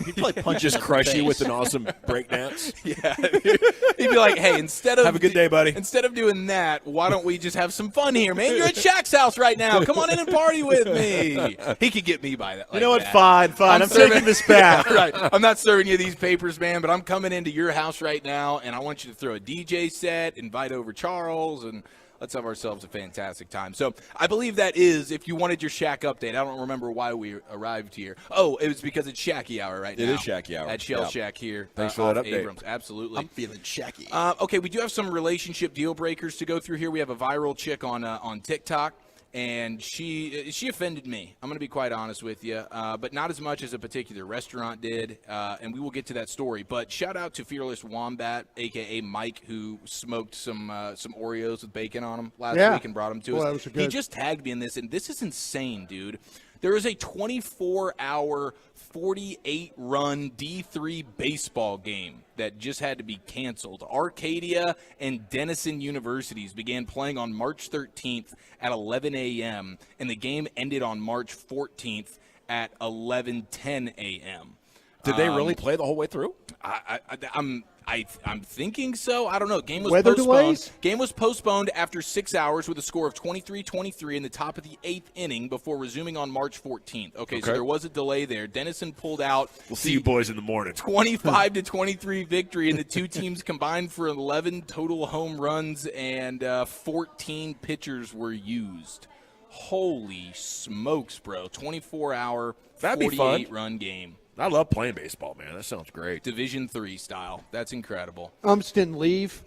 He'd probably punch just you in the crush you face. with an awesome break dance. Yeah, he'd be like, "Hey, instead of have a good day, buddy. Instead of doing that, why don't we just have some fun here, man? You're at Shaq's house right now. Come on in and party with me." He could get me by that. You know what? Fine. I'm taking this back. Right. I'm not serving you these papers, man, but I'm coming into your house right now, and I want you to throw a DJ set, invite over Charles, and let's have ourselves a fantastic time. So I believe that is, if you wanted your Shaq update, I don't remember why we arrived here. Oh, it was because it's Shacky Hour right now. It is Shacky Hour. At Shell Shack here. Thanks for that update. Abrams. Absolutely. I'm feeling Shacky. Okay, we do have some relationship deal breakers to go through here. We have a viral chick on TikTok, and she offended me. I'm going to be quite honest with you, but not as much as a particular restaurant did, and we will get to that story. But shout out to Fearless Wombat, a.k.a. Mike, who smoked some Oreos with bacon on them last week and brought them to us. That was good. He just tagged me in this, and this is insane, dude. There is a 24-hour, 48-run D3 baseball game that just had to be canceled. Arcadia and Denison Universities began playing on March 13th at 11 a.m., and the game ended on March 14th at 11:10 a.m. Did they really play the whole way through? I'm thinking so. I don't know. Game was Weather postponed. delays? Game was postponed after 6 hours with a score of 23-23 in the top of the 8th inning before resuming on March 14th. Okay, so there was a delay there. Dennison pulled out. We'll see you boys in the morning. 25-23 victory, and the two teams combined for 11 total home runs, and 14 pitchers were used. Holy smokes, bro. 24-hour, 48-run game. I love playing baseball, man. That sounds great. Division III style. That's incredible. Umps didn't leave.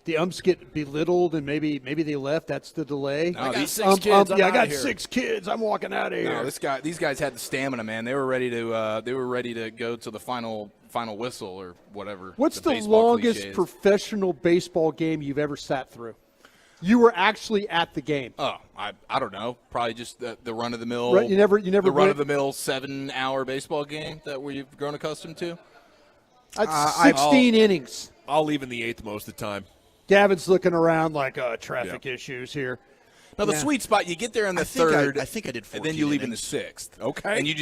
The umps get belittled, and maybe they left. That's the delay. No, these 6 kids. I got 6 kids. I'm walking out of here. No, these guys had the stamina, man. They were ready to go to the final whistle or whatever. What's the baseball longest cliche is. professional baseball game you've ever sat through? You were actually at the game. Oh, I don't know. Probably just the run of the mill. You never the run of the mill 7-hour baseball game that we've grown accustomed to. That's 16 innings. I'll leave in the 8th most of the time. Gavin's looking around like traffic issues here. Now the sweet spot, you get there in the third. I think I did 14 and then you leave innings. in the 6th. Okay. And you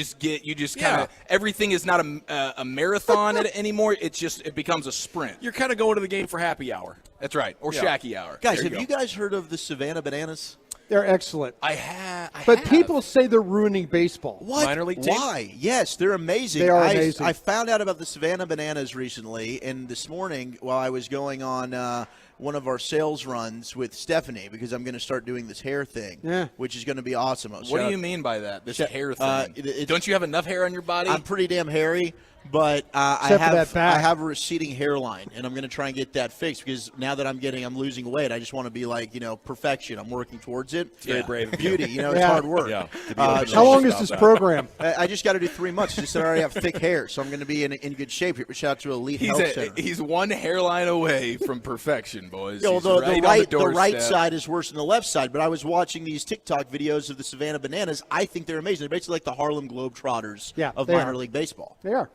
just kind of everything is not a marathon anymore. It becomes a sprint. You're kind of going to the game for happy hour. That's right, or Shacky hour. Guys, There have you guys heard of the Savannah Bananas? They're excellent. I have. But people say they're ruining baseball. What? Minor league team? Why? Yes, they're amazing. They are amazing. I found out about the Savannah Bananas recently, and this morning while I was going on one of our sales runs with Stephanie, because I'm going to start doing this hair thing, which is going to be awesome. What do you mean by that? This hair thing? Don't you have enough hair on your body? I'm pretty damn hairy, but I have a receding hairline, and I'm going to try and get that fixed because now that I'm losing weight, I just want to be like, perfection. I'm working towards it. It's very brave of Beauty, you. it's hard work. Yeah. How long is this program? I just got to do 3 months. Just said I already have thick hair, so I'm going to be in good shape here. Shout out to Elite Health Center. He's one hairline away from perfection, boys. You know, He's the right side is worse than the left side, but I was watching these TikTok videos of the Savannah Bananas. I think they're amazing. They're basically like the Harlem Globetrotters of minor league baseball. They are.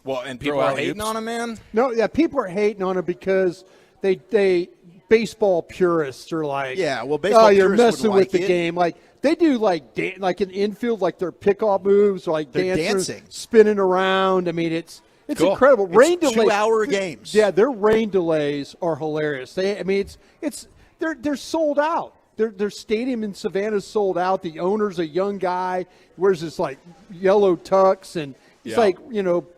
Well, and people are hating on him, man? No, people are hating on him because they baseball purists are like, baseball you're purists messing would with like the it. game. Like they do like an infield, like their pickoff moves, like They're dancers dancing. spinning around. I mean, it's Cool. incredible. It's Rain delays, 2-hour games. Yeah, their rain delays are hilarious. They're sold out. Their stadium in Savannah is sold out. The owner's a young guy, wears this like yellow tux, and he's like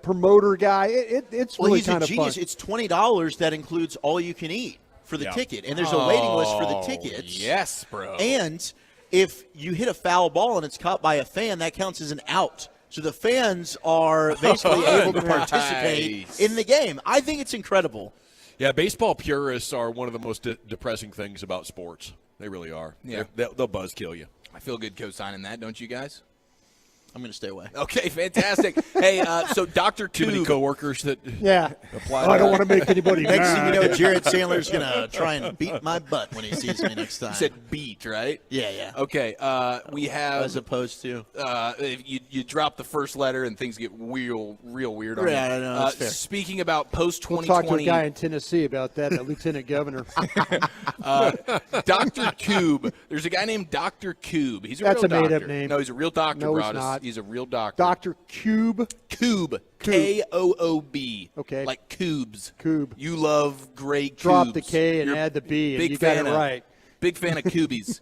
promoter guy. It's really he's a kind of genius. fun. It's $20 that includes all you can eat for the ticket, and there's a waiting list for the tickets. Yes, bro. And if you hit a foul ball and it's caught by a fan, that counts as an out. So the fans are basically able to participate in the game. I think it's incredible. Yeah, baseball purists are one of the most depressing things about sports. They really are. Yeah. They'll buzzkill you. I feel good co-signing that, don't you guys? I'm going to stay away. Okay, fantastic. Hey, so Dr. Too many Tube. coworkers that apply. I don't want to make anybody Next thing mad. you know, Jared Sandler's going to try and beat my butt when he sees me next time. You said beat, right? Yeah. Okay, we have As opposed to? you drop the first letter and things get real weird on you. I know, that's fair. Speaking about post We'll 2020, talk to a guy in Tennessee about that, the lieutenant governor. Dr. Cube. There's a guy named Dr. Cube. He's a That's real a made-up doctor. name. No, he's a real doctor, No, he's Broadus. not. He's a real doctor. Dr. Cube. Cube. K-O-O-B. Okay. Like cubes. Cube. You love gray cubes. Drop the K and You're add the B, and big you got it fan of- right. Big fan of cubies.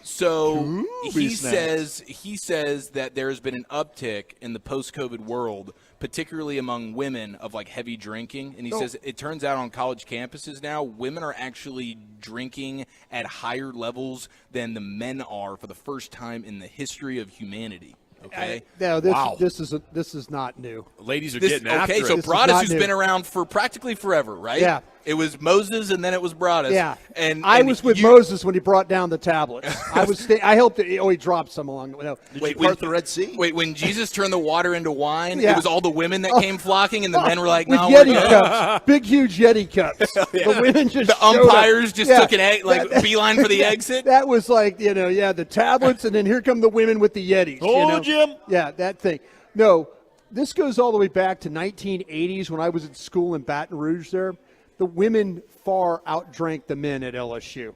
So he snacks. says that there has been an uptick in the post-COVID world, particularly among women, of like heavy drinking. And he says it turns out on college campuses now, women are actually drinking at higher levels than the men are for the first time in the history of humanity. Okay. This is not new. Ladies are getting after okay, so it. Broadus, not who's new. been around for practically forever, right? Yeah. It was Moses, and then it was Broadus. Yeah, and I was with Moses when he brought down the tablets. I helped. He dropped some along the way. No. Did you part the Red Sea? Wait, when Jesus turned the water into wine, Yeah. it was all the women that came flocking, and the men were like, with "No, we're Yeti good." cups, big huge Yeti cups. The women just The showed umpires up. just Yeah. took an egg, like beeline for the exit. That was like the tablets, and then here come the women with the Yetis. Jim. Yeah, that thing. No, this goes all the way back to 1980s when I was at school in Baton Rouge. There, the women far outdrank the men at LSU,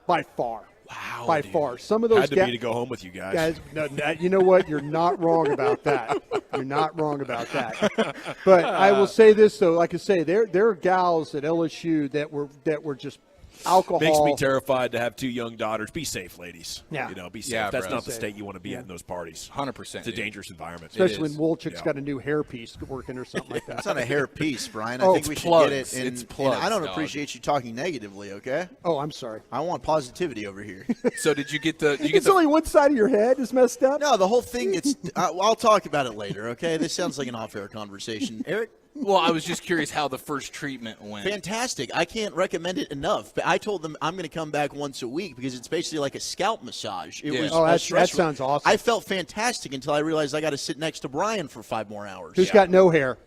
by far. Wow, by dude. far. Some of those had to be to go home with you guys. no, you know what? You're not wrong about that. You're not wrong about that. But I will say this though, like I say, there are gals at LSU that were just alcohol. Makes me terrified to have 2 young daughters. Be safe, ladies. Yeah. Be safe. Yeah, That's bro. not the state you want to be at in those parties. 100%. It's a dangerous environment. Especially when Wolchuk's got a new hairpiece working or something like that. It's not a hairpiece, Brian. Oh, I think we it's should plugs. get it. It's And plugs, I don't dog. appreciate you talking negatively, okay? Oh, I'm sorry. I want positivity over here. So did you get the? It's only one side of your head is messed up. No, the whole thing. It's. I'll talk about it later, okay? This sounds like an off-air conversation, Eric. Well, I was just curious how the first treatment went. Fantastic. I can't recommend it enough. But I told them I'm going to come back once a week because it's basically like a scalp massage. It was that sounds awesome. I felt fantastic until I realized I got to sit next to Brian for 5 more hours. Who's got no hair?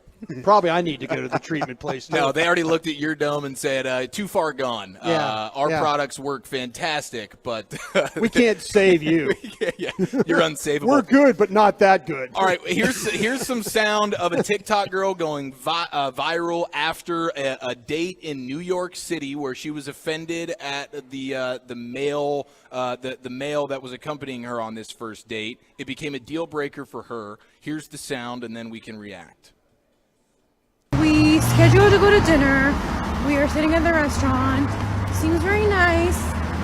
Probably I need to go to the treatment place. Too. No, they already looked at your dome and said, too far gone. Yeah, our yeah. products work fantastic, but We can't save you. yeah, you're unsavable. We're good, but not that good. All right, here's some sound of a TikTok girl going viral after a date in New York City where she was offended at the male that was accompanying her on this first date. It became a deal breaker for her. Here's the sound, and then we can react. We scheduled to go to dinner. We are sitting at the restaurant. Seems very nice.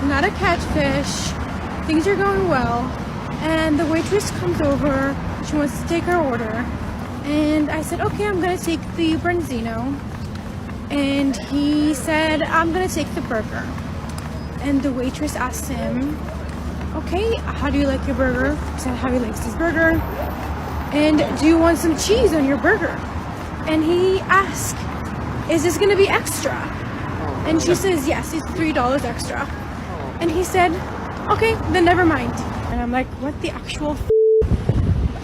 Not a catfish. Things are going well. And the waitress comes over. She wants to take her order. And I said, okay, I'm going to take the branzino. And he said, I'm going to take the burger. And the waitress asked him, okay, how do you like your burger? He said how he likes his burger. And do you want some cheese on your burger? And he asked, is this going to be extra? And she says, yes, it's $3 extra. And he said, okay, then never mind. And I'm like, what the actual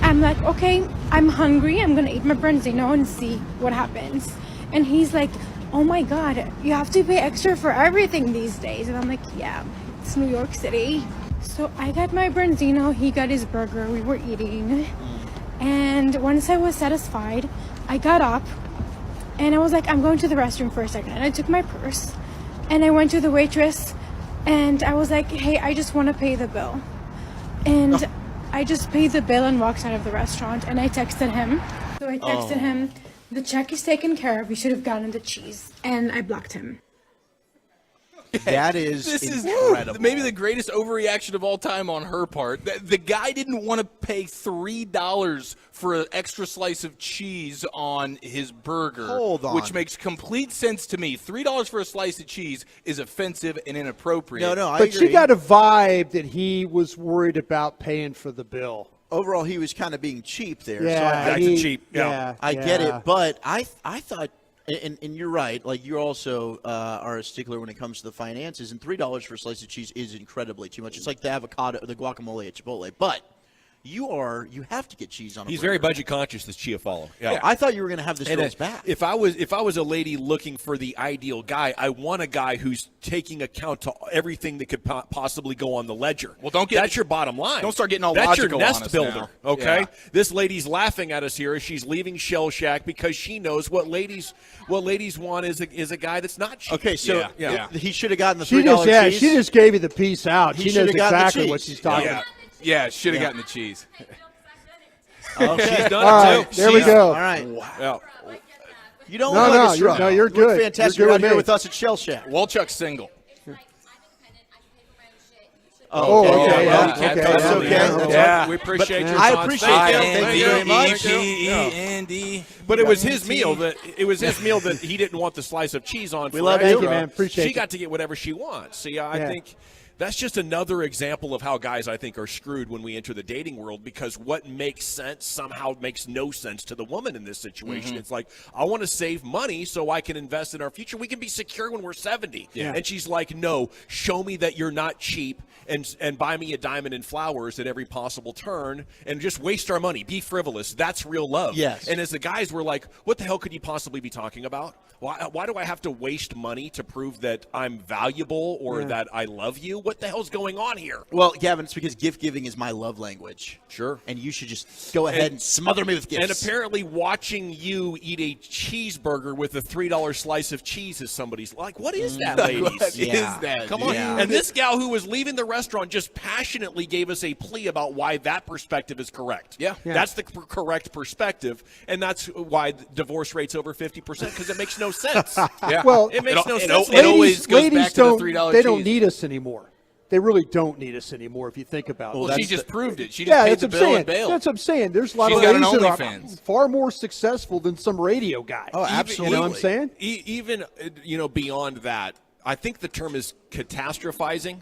I'm like, okay, I'm hungry. I'm going to eat my branzino and see what happens. And he's like, oh my God, you have to pay extra for everything these days. And I'm like, yeah, it's New York City. So I got my branzino, he got his burger, we were eating. And once I was satisfied, I got up and I was like, I'm going to the restroom for a second. And I took my purse and I went to the waitress and I was like, hey, I just want to pay the bill. And I just paid the bill and walked out of the restaurant and I texted him. So I texted him, the check is taken care of, you should have gotten the cheese. And I blocked him. That is This is incredible. maybe the greatest overreaction of all time on her part. The guy didn't want to pay $3 for an extra slice of cheese on his burger. Hold on. Which makes complete sense to me. $3 for a slice of cheese is offensive and inappropriate. No, I But agree. she got a vibe that he was worried about paying for the bill. Overall, he was kind of being cheap there. Yeah, so I get yeah. it, but I thought, and you're right. Like you also are a stickler when it comes to the finances, and $3 for a slice of cheese is incredibly too much. It's like the avocado, the guacamole at Chipotle, but. You have to get cheese on a He's burger. very budget conscious, this Chiafalo. Yeah. I thought you were going to have this And girl's back. If I was a lady looking for the ideal guy, I want a guy who's taking account to everything that could possibly go on the ledger. Well, that's your bottom line. Don't start getting all that's logical your on nest us builder. now. Okay, Yeah. This lady's laughing at us here as she's leaving Shell Shack because she knows what ladies want is a guy that's not cheap. Okay, so he should have gotten the She $3 just, cheese. she just gave you the piece out. He She should knows have gotten the exactly what cheese. she's talking about. Yeah, should have gotten the cheese. Okay. She's done All it right, too. there we go. All right. Wow. You don't No, look no, like a struggle. you're You look good. fantastic. You're You're good out here with with us at Shell Shack. Walchuk's single. Oh, okay, yeah, okay, okay, that's yeah, okay. yeah. That's We appreciate your I thoughts. appreciate Thank that. you. Thank you very much. E-E-N-D. But it was his meal that he didn't want the slice of cheese on. We for love extra. you, man. Appreciate She it. got to get whatever she wants. See, I Yeah. think that's just another example of how guys, I think, are screwed when we enter the dating world because what makes sense somehow makes no sense to the woman in this situation. Mm-hmm. It's like, I want to save money so I can invest in our future. We can be secure when we're 70. Yeah. And she's like, no, show me that you're not cheap and buy me a diamond and flowers at every possible turn and just waste our money. Be frivolous. That's real love. Yes. And as the guys were like, what the hell could you possibly be talking about? Why do I have to waste money to prove that I'm valuable or that I love you? what the hell's going on here. Well, Gavin, it's because gift giving is my love language. Sure. And you should just go ahead and smother me with gifts. And apparently watching you eat a cheeseburger with a $3 slice of cheese is somebody's like, what is that, ladies? What is that? Come on. Yeah. And this gal who was leaving the restaurant just passionately gave us a plea about why that perspective is correct. Yeah. That's the correct perspective, and that's why the divorce rate's over 50%, because it makes no sense. Yeah. Well, it makes no sense. It always goes ladies back to the $3 They cheese. don't need us anymore. They really don't need us anymore if you think about it. Well, she just proved it. She just paid that's the what I'm bill saying. and bailed. That's what I'm saying. There's a lot She's of got an ladies that are OnlyFans. far more successful than some radio guy. Oh, absolutely. You know what I'm saying? Even beyond that, I think the term is catastrophizing,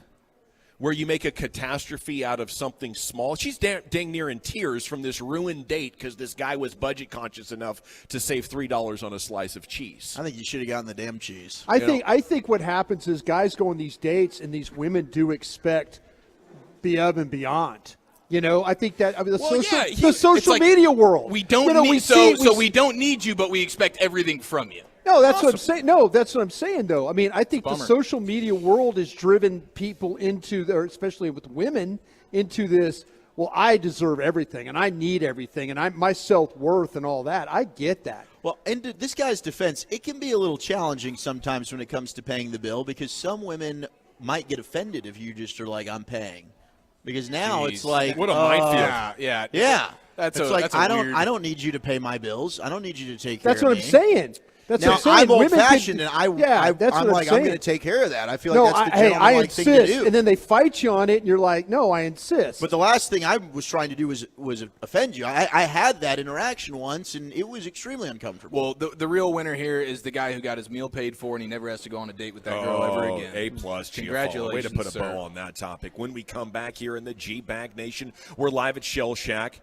where you make a catastrophe out of something small. She's dang near in tears from this ruined date because this guy was budget conscious enough to save $3 on a slice of cheese. I think you should have gotten the damn cheese. I think what happens is guys go on these dates and these women do expect above and beyond. I think that the social media world. We don't need we don't need you, but we expect everything from you. No, that's what I'm saying. No, that's what I'm saying, though. I mean, I think the Bummer. social media world has driven people into, or especially with women, into this, well, I deserve everything, and I need everything, and my self-worth and all that. I get that. Well, in this guy's defense, it can be a little challenging sometimes when it comes to paying the bill because some women might get offended if you just are like, I'm paying. Because now it's like, what a minefield. Yeah. That's I don't need you to pay my bills. I don't need you to take care That's of what me. I'm saying. That's now, what I'm saying. I'm Women old-fashioned, can- and that's I'm what like, I'm I'm going to saying. take care of that. I feel like that's the I gentlemanlike thing to insist, do. and then they fight you on it, and you're like, no, I insist. But the last thing I was trying to do was offend you. I had that interaction once, and it was extremely uncomfortable. Well, the real winner here is the guy who got his meal paid for, and he never has to go on a date with that girl ever again. A+. Congratulations, Way to put a sir. bow on that topic. When we come back here in the G-Bag Nation, we're live at Shell Shack.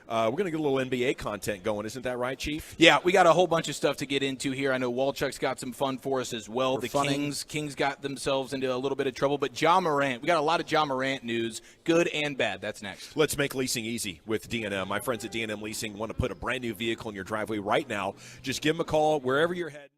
We're going to get a little NBA content going. Isn't that right, Chief? Yeah, we got a whole bunch of stuff to get into here. I know Walchuk's got some fun for us as well. The funny. Kings got themselves into a little bit of trouble. But Ja Morant, we got a lot of Ja Morant news, good and bad. That's next. Let's make leasing easy with D&M. My friends at D&M Leasing want to put a brand new vehicle in your driveway right now. Just give them a call wherever you're heading.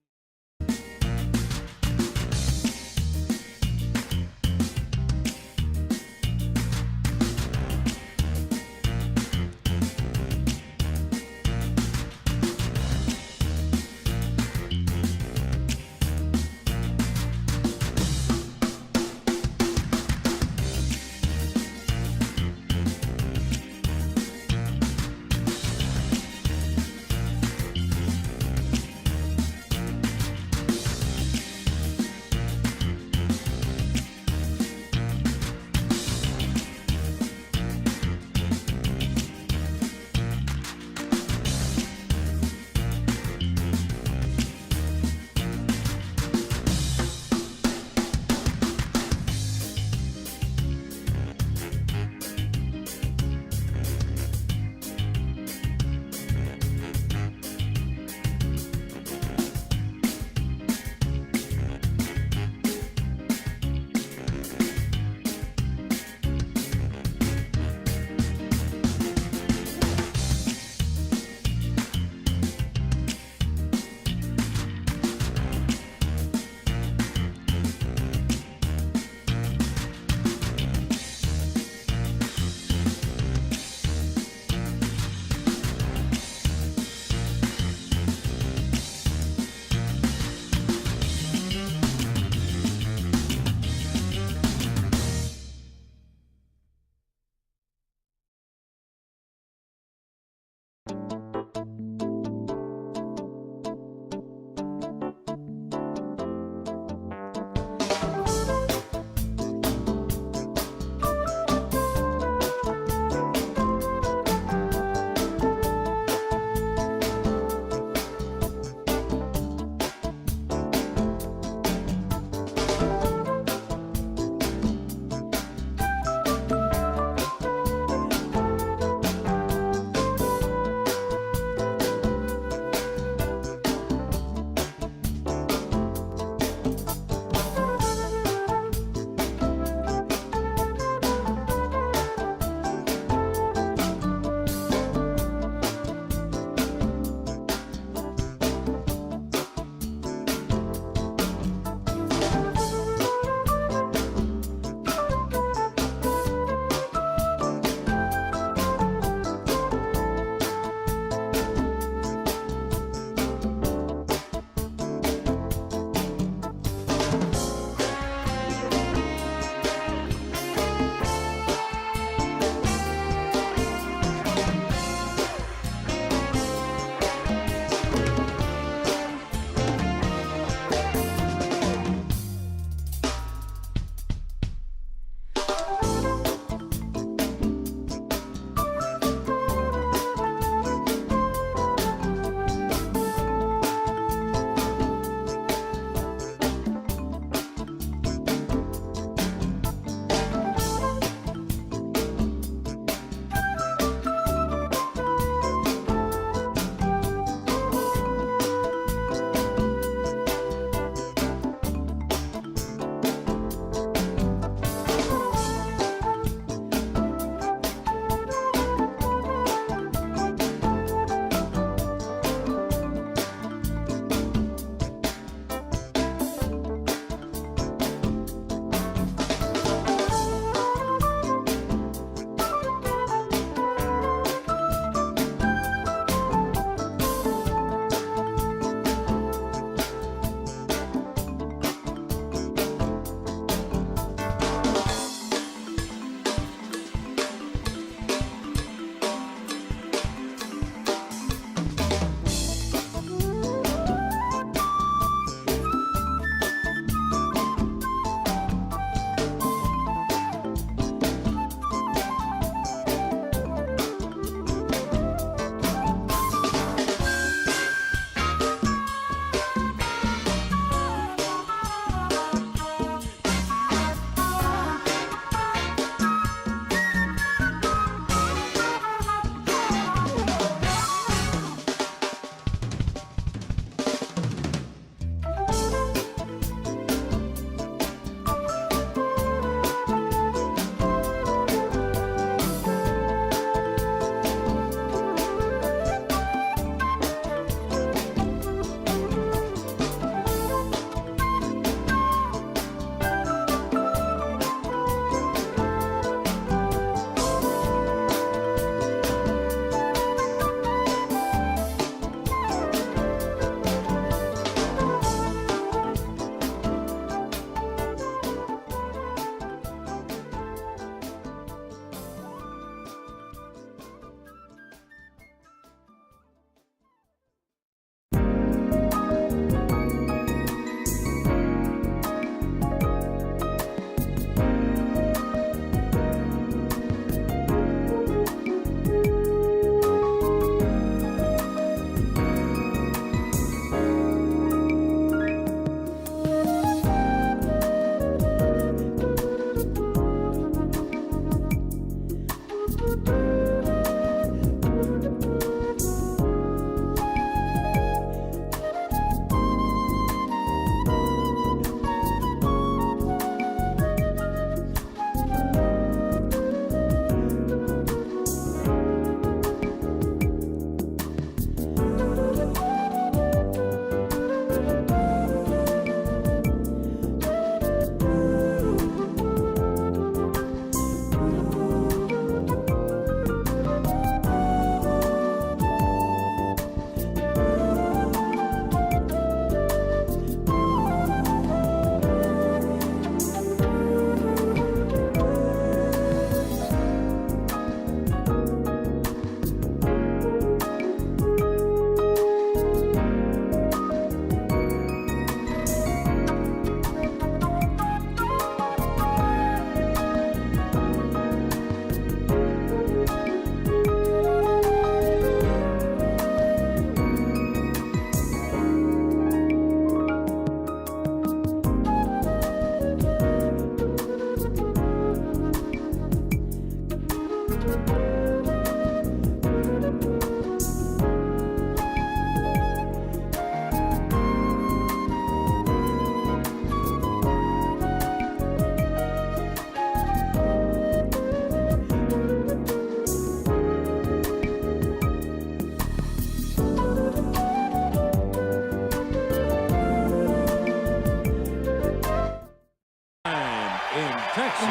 Texas.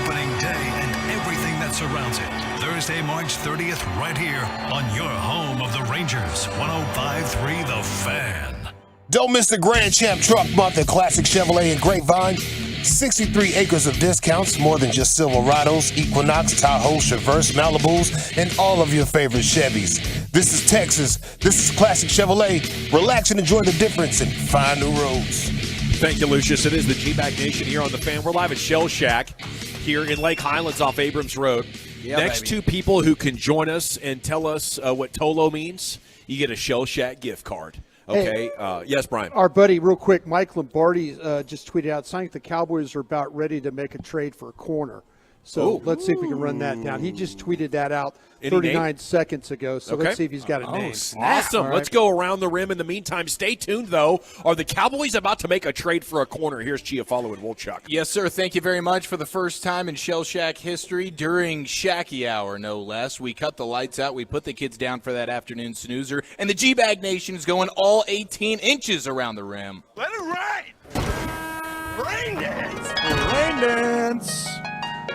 Opening day and everything that surrounds it. Thursday, March 30th, right here on your home of the Rangers, 105.3 The Fan. Don't miss the Grand Champ Truck Month at Classic Chevrolet in Grapevine. 63 acres of discounts, more than just Silverados, Equinox, Tahoe, Traverse, Malibus, and all of your favorite Chevys. This is Texas. This is Classic Chevrolet. Relax and enjoy the difference and find new roads. Thank you, Lucius. It is the G-Bag Nation here on The Fan. We're live at Shell Shack here in Lake Highlands off Abrams Road. Yeah, Next baby. two people who can join us and tell us what Tolo means, you get a Shell Shack gift card. Okay. Yes, Brian. Our buddy, real quick, Mike Lombardi just tweeted out, saying the Cowboys are about ready to make a trade for a corner. So let's see if we can run that down. He just tweeted that out 39 seconds ago. So let's see if he's got a name. Awesome. All Let's right. go around the rim. In the meantime, stay tuned, though. Are the Cowboys about to make a trade for a corner? Here's Chiafalo and Wolchuk. Yes, sir. Thank you very much. For the first time in Shell Shack history, during Shacky Hour, no less, we cut the lights out. We put the kids down for that afternoon snoozer. And the G-Bag Nation is going all 18 inches around the rim. Let it ride! Rain dance! Rain dance!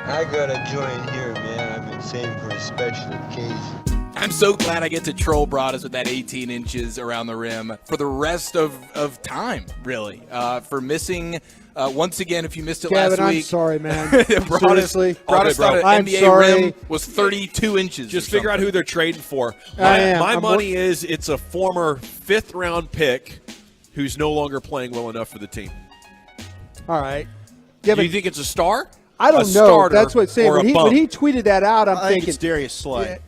I gotta join here, man. I've been saving for a special occasion. I'm so glad I get to troll Broadus with that 18 inches around the rim for the rest of time, really. For missing, once again, if you missed it Gavin, last week. I'm sorry, man. Seriously? Broadus thought an I'm NBA sorry. rim was 32 inches. Just figure out who they're trading for. I My am. money is it's a former fifth-round pick who's no longer playing well enough for the team. All right. Do you think it's a star? I don't A know. starter That's what I'm saying. or a When bump? he tweeted that out, I'm I think thinking it's Darius Slay.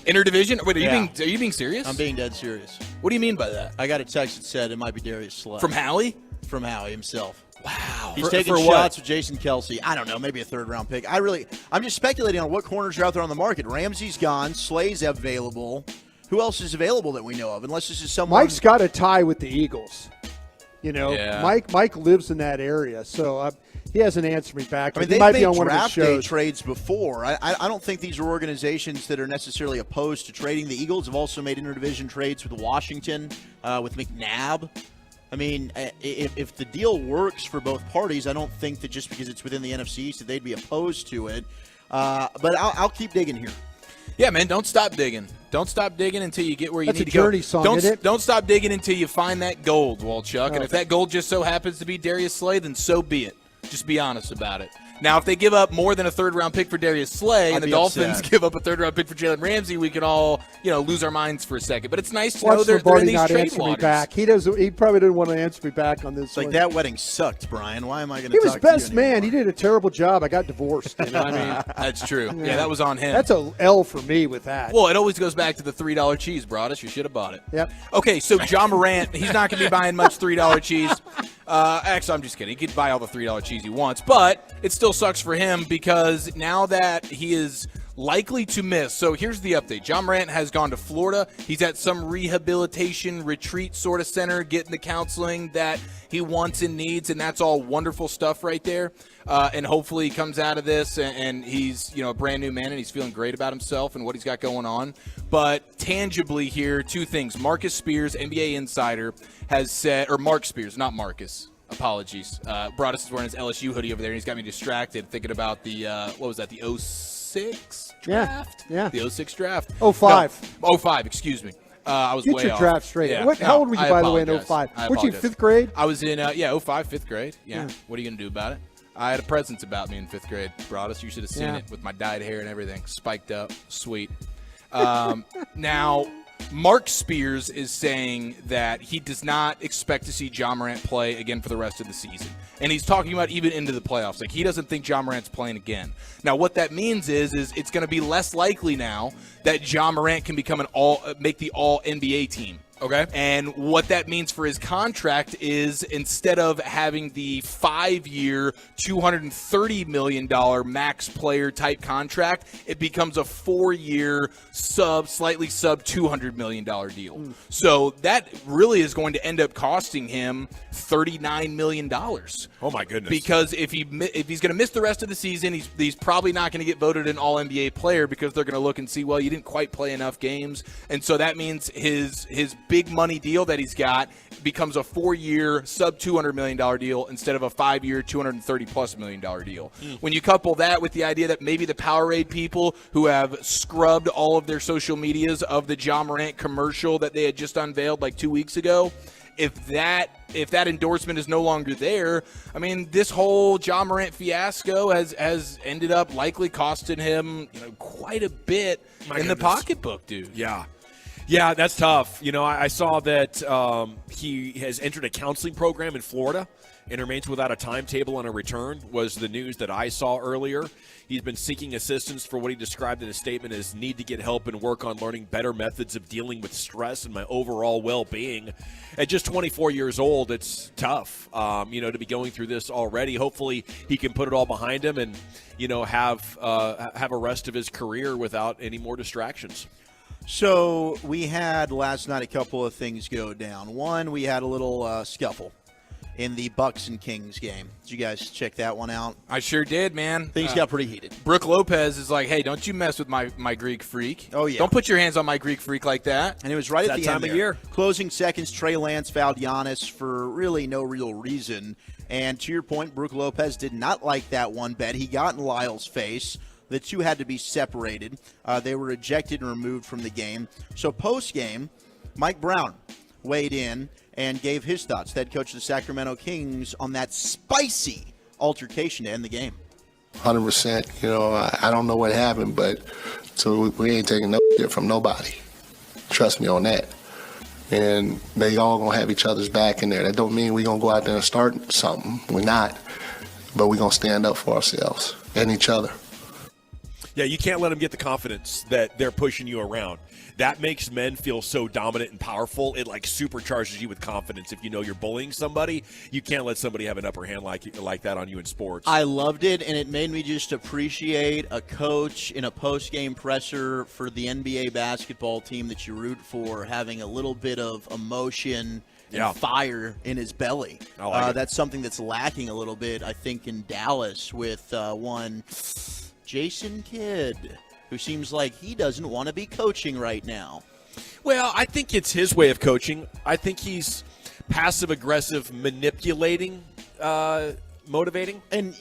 Interdivision? Wait, Yeah. are you being serious? I'm being dead serious. What do you mean by that? I got a text that said it might be Darius Slay. From Howie? From Howie himself. Wow. He's For- taking for what? shots with Jason Kelsey. I don't know, maybe a third-round pick. I'm just speculating on what corners are out there on the market. Ramsey's gone. Slay's available. Who else is available that we know of? Unless this is someone. Mike's got a tie with the Eagles. You know, Yeah. Mike lives in that area, so he hasn't answered me back. I mean, he they've might made be on one of his draft day shows. trades before. I don't think these are organizations that are necessarily opposed to trading. The Eagles have also made interdivision trades with Washington, with McNabb. I mean, if the deal works for both parties, I don't think that just because it's within the NFC East that they'd be opposed to it. But I'll keep digging here. Yeah, man, don't stop digging. Don't stop digging until you get where you That's need a to go. Journey song, don't, isn't it? don't stop digging until you find that gold, Walchuk. And Oh. if that gold just so happens to be Darius Slay, then so be it. Just be honest about it. Now, if they give up more than a third-round pick for Darius Slay I'd and the be Dolphins upset. give up a third-round pick for Jalen Ramsey, we can all, lose our minds for a second. But it's nice to Watch know they're in Lombardi these not trade answer me waters. back. He doesn't. He probably didn't want to answer me back on this. It's like one. that wedding sucked, Brian. Why am I going to He was talk best to you man. He did a terrible job. I got divorced. You know what I mean? That's true. Yeah, that was on him. That's a L for me with that. Well, it always goes back to the $3 cheese, Broadus. You should have bought it. Yep. Okay, so John Morant, he's not going to be buying much $3 cheese. Actually, I'm just kidding. He could buy all the $3 cheese he wants, but it still sucks for him because now that he is likely to miss. So here's the update. John Morant has gone to Florida. He's at some rehabilitation retreat sort of center, getting the counseling that he wants and needs, and that's all wonderful stuff right there. And hopefully he comes out of this and he's, a brand new man and he's feeling great about himself and what he's got going on. But tangibly here, two things. Marcus Spears, NBA insider, has said, or Mark Spears, not Marcus. Apologies. Broadus is wearing his LSU hoodie over there, and he's got me distracted thinking about the, what was that, the 06 draft? Yeah. The 06 draft. 05. No, 05, excuse me. I was Get way your off. draft straight. Yeah. How old were you, I by the way, in apologize. 05? I Weren't you apologize. 5th grade? I was in, 05, 5th grade. Yeah. Yeah. What are you going to do about it? I had a presence about me in 5th grade, Broadus. You should have seen Yeah. it with my dyed hair and everything. Spiked up. Sweet. Now, Mark Spears is saying that he does not expect to see John Morant play again for the rest of the season. And he's talking about even into the playoffs. Like, he doesn't think John Morant's playing again. Now, what that means is it's going to be less likely now that John Morant can become make the all-NBA team. Okay. And what that means for his contract is instead of having the 5-year, $230 million max player type contract, it becomes a 4-year slightly sub $200 million deal. So that really is going to end up costing him $39 million. Oh, my goodness. Because if he's going to miss the rest of the season, he's probably not going to get voted an all-NBA player because they're going to look and see, well, you didn't quite play enough games. And so that means his big money deal that he's got, becomes a 4-year, sub-$200 million deal instead of a 5-year, $230+ million deal. When you couple that with the idea that maybe the Powerade people who have scrubbed all of their social medias of the Ja Morant commercial that they had just unveiled like 2 weeks ago, if that endorsement is no longer there, I mean, this whole Ja Morant fiasco has ended up likely costing him, quite a bit in the pocketbook, dude. Yeah, that's tough. I saw that he has entered a counseling program in Florida and remains without a timetable on a return, was the news that I saw earlier. He's been seeking assistance for what he described in a statement as need to get help and work on learning better methods of dealing with stress and my overall well-being. At just 24 years old, it's tough, to be going through this already. Hopefully he can put it all behind him and, have a rest of his career without any more distractions. So we had last night a couple of things go down. One, we had a little scuffle in the Bucks and Kings game. Did you guys check that one out? I sure did, man. Things got pretty heated. Brooke Lopez is like, hey, don't you mess with my Greek freak. Oh, yeah. Don't put your hands on my Greek freak like that. And it was right at the time end of there. year. Closing seconds, Trey Lance fouled Giannis for really no real reason. And to your point, Brooke Lopez did not like that one bet. He got in Lyle's face. The two had to be separated. They were ejected and removed from the game. So post-game, Mike Brown weighed in and gave his thoughts, the head coach of the Sacramento Kings, on that spicy altercation to end the game. 100%. I don't know what happened, but so we ain't taking no shit from nobody. Trust me on that. And they all going to have each other's back in there. That don't mean we going to go out there and start something. We're not. But we're going to stand up for ourselves and each other. Yeah, you can't let them get the confidence that they're pushing you around. That makes men feel so dominant and powerful. It supercharges you with confidence. If you know you're bullying somebody, you can't let somebody have an upper hand like that on you in sports. I loved it, and it made me just appreciate a coach in a post-game presser for the NBA basketball team that you root for having a little bit of emotion and fire in his belly. That's something that's lacking a little bit, I think, in Dallas with one Jason Kidd, who seems like he doesn't want to be coaching right now. Well, I think it's his way of coaching. I think he's passive-aggressive, manipulating, motivating. And,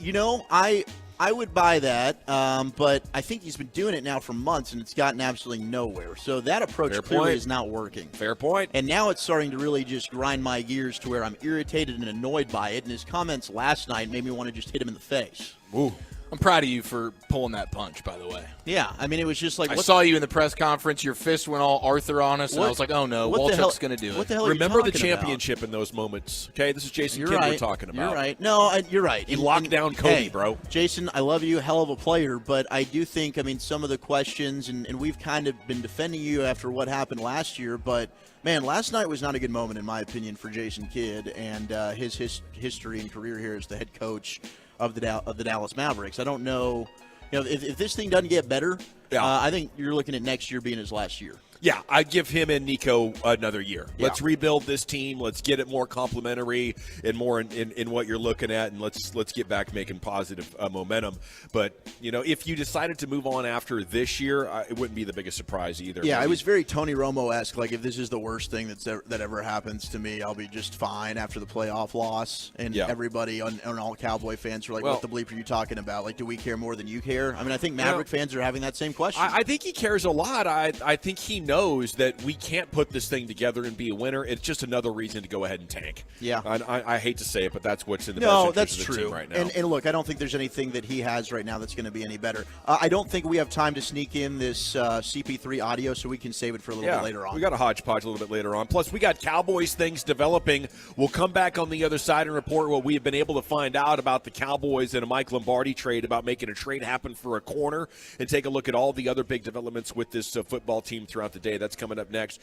I would buy that, but I think he's been doing it now for months, and it's gotten absolutely nowhere. So that approach clearly is not working. Fair point. And now it's starting to really just grind my gears to where I'm irritated and annoyed by it, and his comments last night made me want to just hit him in the face. Ooh. I'm proud of you for pulling that punch, by the way. Yeah, I mean, it was just like... I saw you in the press conference. Your fist went all Arthur on us, and I was like, oh, no, Walchuk's going to do it. What the hell Remember are you the talking championship about? in those moments. Okay, this is Jason Kidd we're talking about. You're right. No, you're right. He locked down Kobe, hey, bro. Jason, I love you, hell of a player, but I do think, some of the questions, and we've kind of been defending you after what happened last year, but... Man, last night was not a good moment, in my opinion, for Jason Kidd and his history and career here as the head coach of the Dallas Mavericks. I don't know, if this thing doesn't get better, I think you're looking at next year being his last year. Yeah, I'd give him and Nico another year. Yeah. Let's rebuild this team. Let's get it more complementary and more in what you're looking at, and let's get back making positive momentum. But, if you decided to move on after this year, it wouldn't be the biggest surprise either. Yeah, it was very Tony Romo-esque. Like, if this is the worst thing that ever happens to me, I'll be just fine after the playoff loss. And everybody and all Cowboy fans are like, what the bleep are you talking about? Like, do we care more than you care? I think Maverick fans are having that same question. I think he cares a lot. I think he knows that we can't put this thing together and be a winner. It's just another reason to go ahead and tank. Yeah. I hate to say it, but that's what's in the best interest of the team right now. And look, I don't think there's anything that he has right now that's going to be any better. I don't think we have time to sneak in this CP3 audio, so we can save it for a little bit later on. We got a hodgepodge a little bit later on. Plus, we got Cowboys things developing. We'll come back on the other side and report what we have been able to find out about the Cowboys and a Mike Lombardi trade, about making a trade happen for a corner, and take a look at all the other big developments with this football team throughout the day. That's coming up next.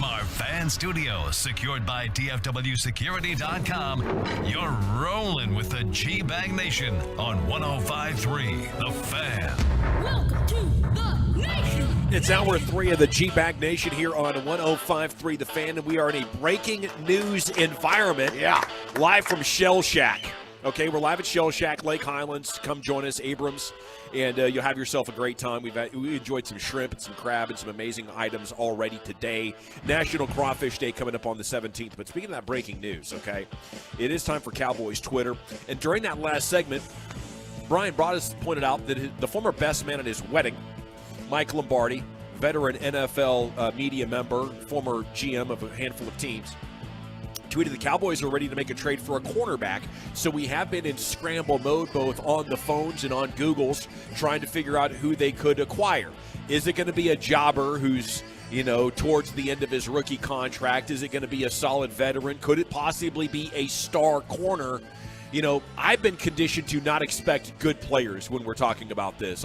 From our fan studio, secured by DFWsecurity.com, you're rolling with the G-Bag Nation on 105.3 The Fan. Welcome to the nation. It's hour 3 of the G-Bag Nation here on 105.3 The Fan, and we are in a breaking news environment. Yeah. Live from Shell Shack. Okay, we're live at Shell Shack, Lake Highlands. Come join us, Abrams, and you'll have yourself a great time. We enjoyed some shrimp and some crab and some amazing items already today. National Crawfish Day coming up on the 17th. But speaking of that breaking news, okay, it is time for Cowboys Twitter. And during that last segment, Brian Broaddus pointed out that the former best man at his wedding, Mike Lombardi, veteran NFL media member, former GM of a handful of teams, tweeted the Cowboys are ready to make a trade for a cornerback. So we have been in scramble mode both on the phones and on Google's trying to figure out who they could acquire. Is it going to be a jobber who's, towards the end of his rookie contract? Is it going to be a solid veteran? Could it possibly be a star corner? I've been conditioned to not expect good players when we're talking about this.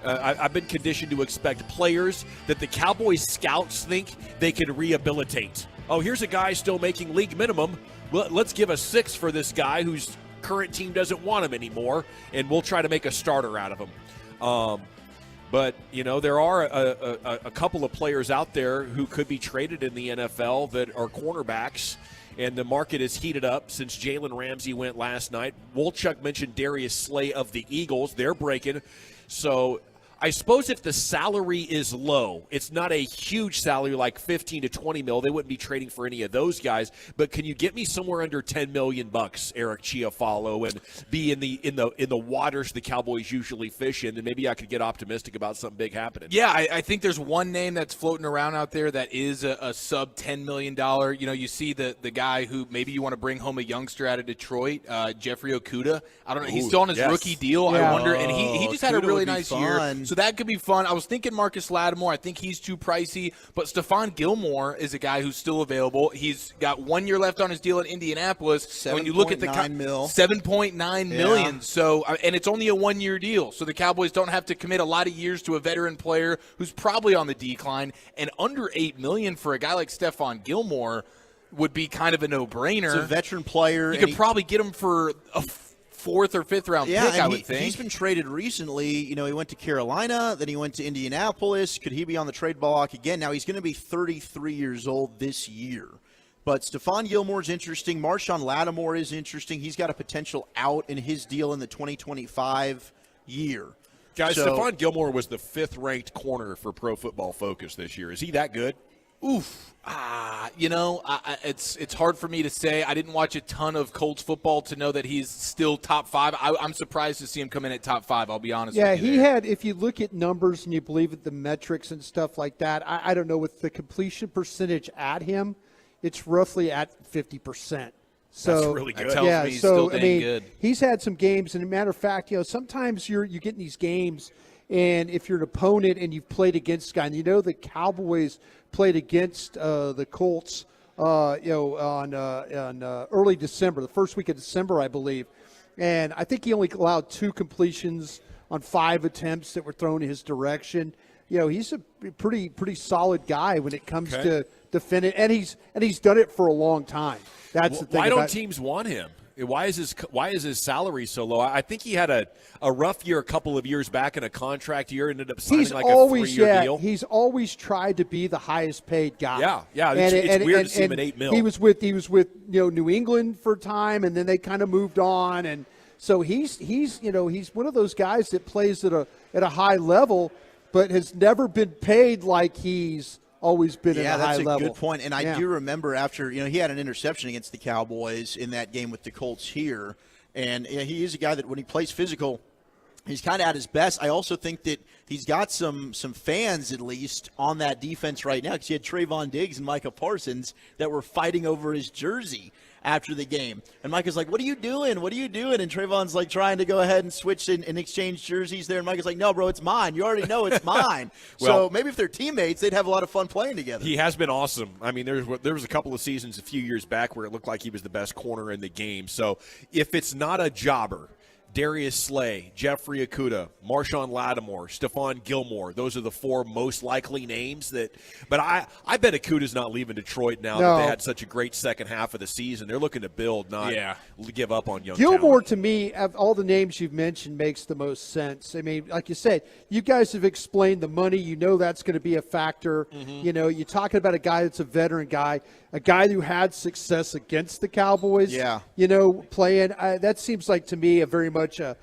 I've been conditioned to expect players that the Cowboys scouts think they can rehabilitate. Oh, here's a guy still making league minimum. Well, let's give a 6 for this guy whose current team doesn't want him anymore, and we'll try to make a starter out of him. But there are a couple of players out there who could be traded in the NFL that are cornerbacks, and the market is heated up since Jalen Ramsey went last night. Wolchuk mentioned Darius Slay of the Eagles. They're breaking. So I suppose if the salary is low, it's not a huge salary like 15 to 20 mil. They wouldn't be trading for any of those guys. But can you get me somewhere under $10 million, Eric Chiafalo, and be in the waters the Cowboys usually fish in? And maybe I could get optimistic about something big happening. Yeah, I think there's one name that's floating around out there that is a sub $10 million. You see the guy who maybe you want to bring home a youngster out of Detroit, Jeffrey Okudah. I don't know. He's still on his rookie deal. Yeah. I wonder. And he just had a really nice year. So that could be fun. I was thinking Marcus Lattimore. I think he's too pricey. But Stephon Gilmore is a guy who's still available. He's got 1 year left on his deal in Indianapolis. When you look at the $7.9 million. So, and it's only a 1 year deal. So the Cowboys don't have to commit a lot of years to a veteran player who's probably on the decline. And under $8 million for a guy like Stephon Gilmore would be kind of a no-brainer. It's a veteran player. You could probably get him for a 4th or 5th round pick, I would think. He's been traded recently. He went to Carolina, then he went to Indianapolis. Could he be on the trade block again? Now, he's going to be 33 years old this year. But Stephon Gilmore's interesting. Marshawn Lattimore is interesting. He's got a potential out in his deal in the 2025 year. Guys, Stephon Gilmore was the 5th-ranked corner for Pro Football Focus this year. Is he that good? Oof. It's hard for me to say. I didn't watch a ton of Colts football to know that he's still top 5. I'm surprised to see him come in at top 5, I'll be honest with you. Yeah, he had, if you look at numbers and you believe at the metrics and stuff like that, I don't know, with the completion percentage at him, it's roughly at 50%. So, that's really good. That tells me he's still dang good. He's had some games, and a matter of fact, sometimes you get in these games, and if you're an opponent and you've played against a guy, and the Cowboys played against the Colts, on early December, the first week of December, I believe, and I think he only allowed 2 completions on 5 attempts that were thrown in his direction. He's a pretty solid guy when it comes to defending, and he's done it for a long time. That's the thing. Why don't teams want him? Why is his salary so low? I think he had a rough year a couple of years back in a contract year, ended up signing a 3-year deal. He's always tried to be the highest paid guy. Yeah. It's weird to see him at $8 million. He was with New England for a time, and then they kind of moved on, and so he's one of those guys that plays at a high level, but has never been paid like he's always been at a high level. Yeah, that's a good point. And I do remember after, he had an interception against the Cowboys in that game with the Colts here. And he is a guy that when he plays physical, he's kind of at his best. I also think that he's got some fans, at least, on that defense right now, because he had Trayvon Diggs and Micah Parsons that were fighting over his jersey after the game. And Micah's like, what are you doing? What are you doing? And Trayvon's like trying to go ahead and switch and exchange jerseys there. And Micah's like, no, bro, it's mine. You already know it's mine. So maybe if they're teammates, they'd have a lot of fun playing together. He has been awesome. I mean, there was a couple of seasons a few years back where it looked like he was the best corner in the game. So if it's not a jobber, Darius Slay, Jeffrey Okudah, Marshawn Lattimore, Stephon Gilmore. Those are the 4 most likely names that. But I bet Okudah's not leaving Detroit now that they had such a great second half of the season. They're looking to build, not give up on young Gilmore, talent. to me, of all the names you've mentioned, makes the most sense. I mean, like you said, you guys have explained the money. You know that's going to be a factor. You know, you're talking about a guy that's a veteran guy, a guy who had success against the Cowboys. Yeah. You know, playing. That seems like to me a very much a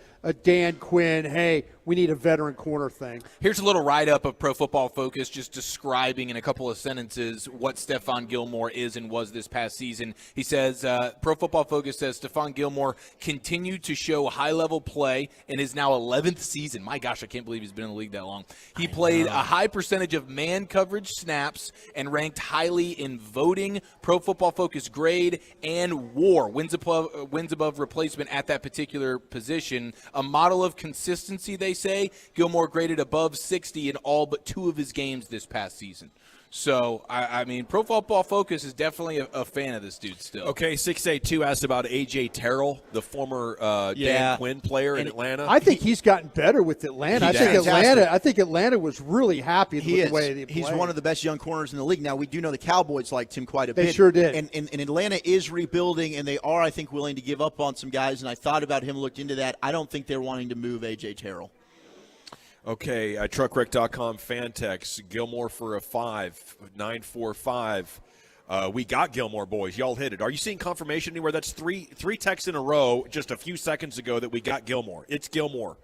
Dan Quinn, hey, we need a veteran corner thing. Here's a little write-up of Pro Football Focus just describing in a couple of sentences what Stephon Gilmore is and was this past season. He says, Pro Football Focus says Stephon Gilmore continued to show high-level play in his now 11th season. My gosh, I can't believe he's been in the league that long. He played a high percentage of man coverage snaps and ranked highly in voting, Pro Football Focus grade, and WAR, wins above replacement at that particular position. A model of consistency, they say. Gilmore graded above 60 in all but 2 of his games this past season. So, I mean, Pro Football Focus is definitely a fan of this dude still. Okay, 682 asked about A.J. Terrell, the former Dan Quinn player in Atlanta. I think he's gotten better with Atlanta. I think Atlanta was really happy with the way they played. He's one of the best young corners in the league. Now, we do know the Cowboys liked him quite a bit. They sure did. And Atlanta is rebuilding, and they are, I think, willing to give up on some guys. And I thought about him, looked into that. I don't think they're wanting to move A.J. Terrell. Okay, truckwreck.com fan text, Gilmore for a 5, 945. We got Gilmore, boys. Y'all hit it. Are you seeing confirmation anywhere? That's three texts in a row just a few seconds ago that we got Gilmore. It's Gilmore.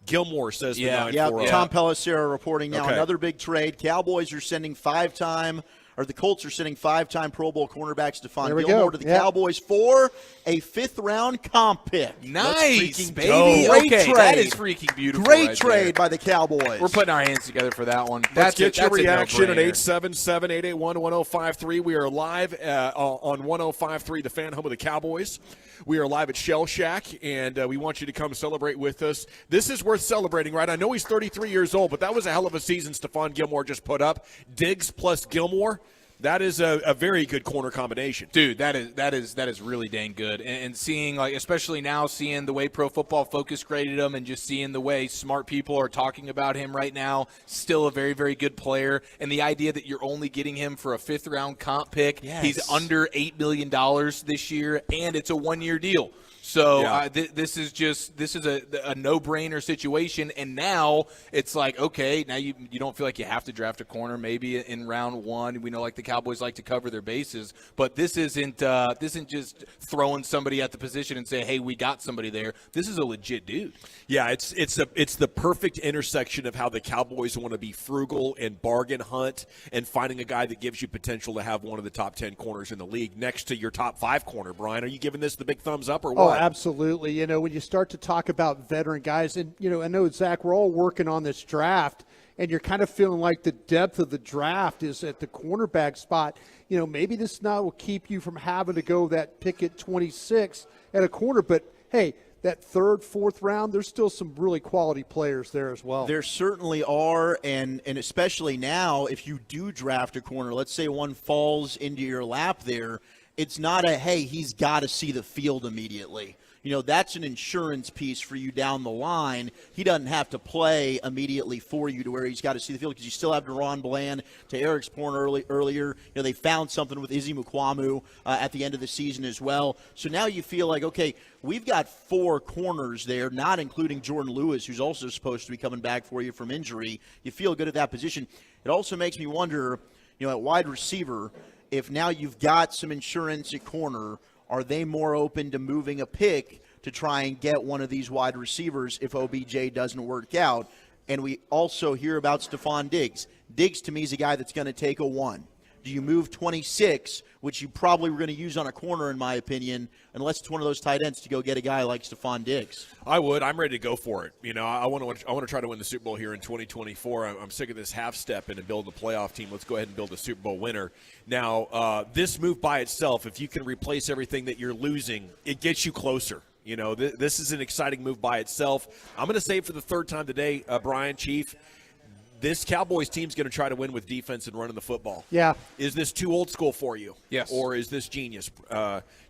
Gilmore says the 940. Tom Pelissero reporting now. Okay. Another big trade. Cowboys are sending the Colts are sending 5-time Pro Bowl cornerback Stephon Gilmore to the Cowboys for a 5th-round comp pick. Nice, baby. Great Okay, trade. that is freaking beautiful. Great right trade there. by the Cowboys. We're putting our hands together for that one. Let's get your that's a reaction at no-brainer. 877-881-1053. We are live on 1053, the fan home of the Cowboys. We are live at Shell Shack, and we want you to come celebrate with us. This is worth celebrating, right? I know he's 33 years old, but that was a hell of a season Stephon Gilmore just put up. Diggs plus Gilmore. That is a very good corner combination. Dude, that is really dang good. And seeing, like, especially now, seeing the way Pro Football Focus graded him and just seeing the way smart people are talking about him right now, still a very, very good player. And the idea that you're only getting him for a 5th-round comp pick, he's under $8 million this year, and it's a 1-year deal. So this is a no-brainer situation, and now it's like, okay, now you don't feel like you have to draft a corner maybe in round 1. We know like the Cowboys like to cover their bases, but this isn't just throwing somebody at the position and say, hey, we got somebody there. This is a legit dude. Yeah, it's the perfect intersection of how the Cowboys want to be frugal and bargain hunt and finding a guy that gives you potential to have one of the top 10 corners in the league next to your top 5 corner. Brian, are you giving this the big thumbs up or what? Oh, absolutely. You know, when you start to talk about veteran guys, and, you know, I know, Zach, we're all working on this draft, and you're kind of feeling like the depth of the draft is at the cornerback spot. You know, maybe this now will keep you from having to go that pick at 26 at a corner, but, hey, that 3rd, 4th round, there's still some really quality players there as well. There certainly are, and especially now, if you do draft a corner, let's say one falls into your lap there, it's not a, hey, he's got to see the field immediately. You know, that's an insurance piece for you down the line. He doesn't have to play immediately for you to where he's got to see the field because you still have Deron Bland. To Eric's point earlier, you know, they found something with Izzy Mukwamu at the end of the season as well. So now you feel like, okay, we've got 4 corners there, not including Jordan Lewis, who's also supposed to be coming back for you from injury. You feel good at that position. It also makes me wonder, you know, at wide receiver, if now you've got some insurance at corner, are they more open to moving a pick to try and get one of these wide receivers if OBJ doesn't work out? And we also hear about Stephon Diggs. Diggs, to me, is a guy that's going to take a 1. Do you move 26, which you probably were going to use on a corner, in my opinion, unless it's one of those tight ends, to go get a guy like Stephon Diggs? I would. I'm ready to go for it. You know, I want to try to win the Super Bowl here in 2024. I'm sick of this half step in and build a playoff team. Let's go ahead and build a Super Bowl winner. Now, this move by itself, if you can replace everything that you're losing, it gets you closer. You know, this is an exciting move by itself. I'm going to say it for the 3rd time today, Brian, Chief, this Cowboys team's going to try to win with defense and running the football. Yeah. Is this too old school for you? Yes. Or is this genius?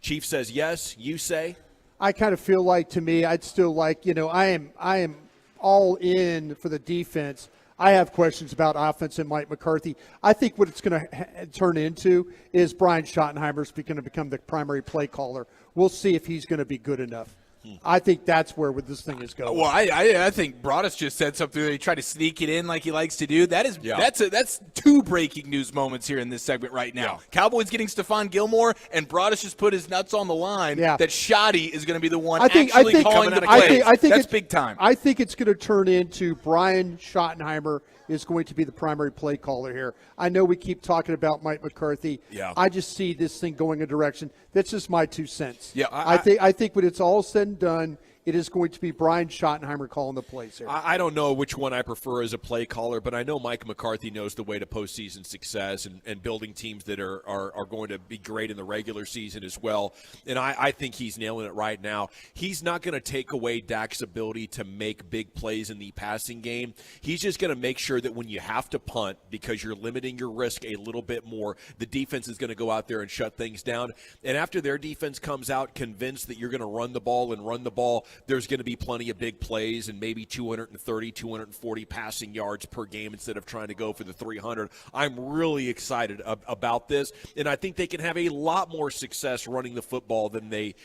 Chief says yes. You say? I kind of feel like, to me, I'd still like, I am all in for the defense. I have questions about offense and Mike McCarthy. I think what it's going to turn into is Brian Schottenheimer's going to become the primary play caller. We'll see if he's going to be good enough. I think that's where this thing is going. Well, I think Broadus just said something that he tried to sneak it in like he likes to do. That's two breaking news moments here in this segment right now. Yeah. Cowboys getting Stephon Gilmore, and Broadus just put his nuts on the line that Shoddy is going to be the one calling the plays. That's big time. I think it's going to turn into Brian Schottenheimer is going to be the primary play caller here. I know we keep talking about Mike McCarthy. Yeah. I just see this thing going a direction. That's just my 2 cents. Yeah, I think when it's all said and done, it is going to be Brian Schottenheimer calling the plays here. I don't know which one I prefer as a play caller, but I know Mike McCarthy knows the way to postseason success and building teams that are going to be great in the regular season as well. And I think he's nailing it right now. He's not going to take away Dak's ability to make big plays in the passing game. He's just going to make sure that when you have to punt, because you're limiting your risk a little bit more, the defense is going to go out there and shut things down. And after their defense comes out convinced that you're going to run the ball, there's going to be plenty of big plays and maybe 230, 240 passing yards per game instead of trying to go for the 300. I'm really excited about this, and I think they can have a lot more success running the football than they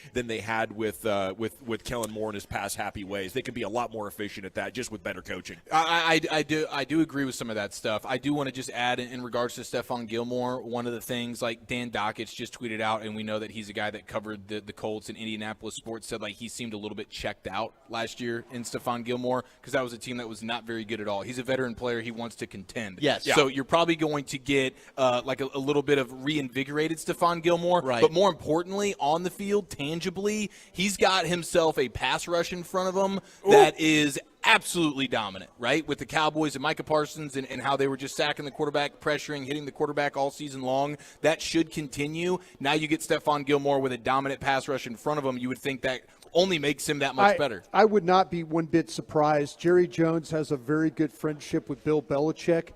had with Kellen Moore and his past happy ways. They can be a lot more efficient at that just with better coaching. I do agree with some of that stuff. I do want to just add in regards to Stephon Gilmore, one of the things like Dan Dockich just tweeted out, and we know that he's a guy that covered the Colts in Indianapolis sports, said like he seemed a little bit checked out last year in Stephon Gilmore because that was a team that was not very good at all. He's a veteran player. He wants to contend. Yes. So you're probably going to get like a little bit of reinvigorated Stephon Gilmore. Right. But more importantly, on the field, tangibly, he's got himself a pass rush in front of him that is absolutely dominant, right? With the Cowboys and Micah Parsons and how they were just sacking the quarterback, pressuring, hitting the quarterback all season long. That should continue. Now you get Stephon Gilmore with a dominant pass rush in front of him. You would think that only makes him that much better. I would not be one bit surprised. Jerry Jones has a very good friendship with Bill Belichick.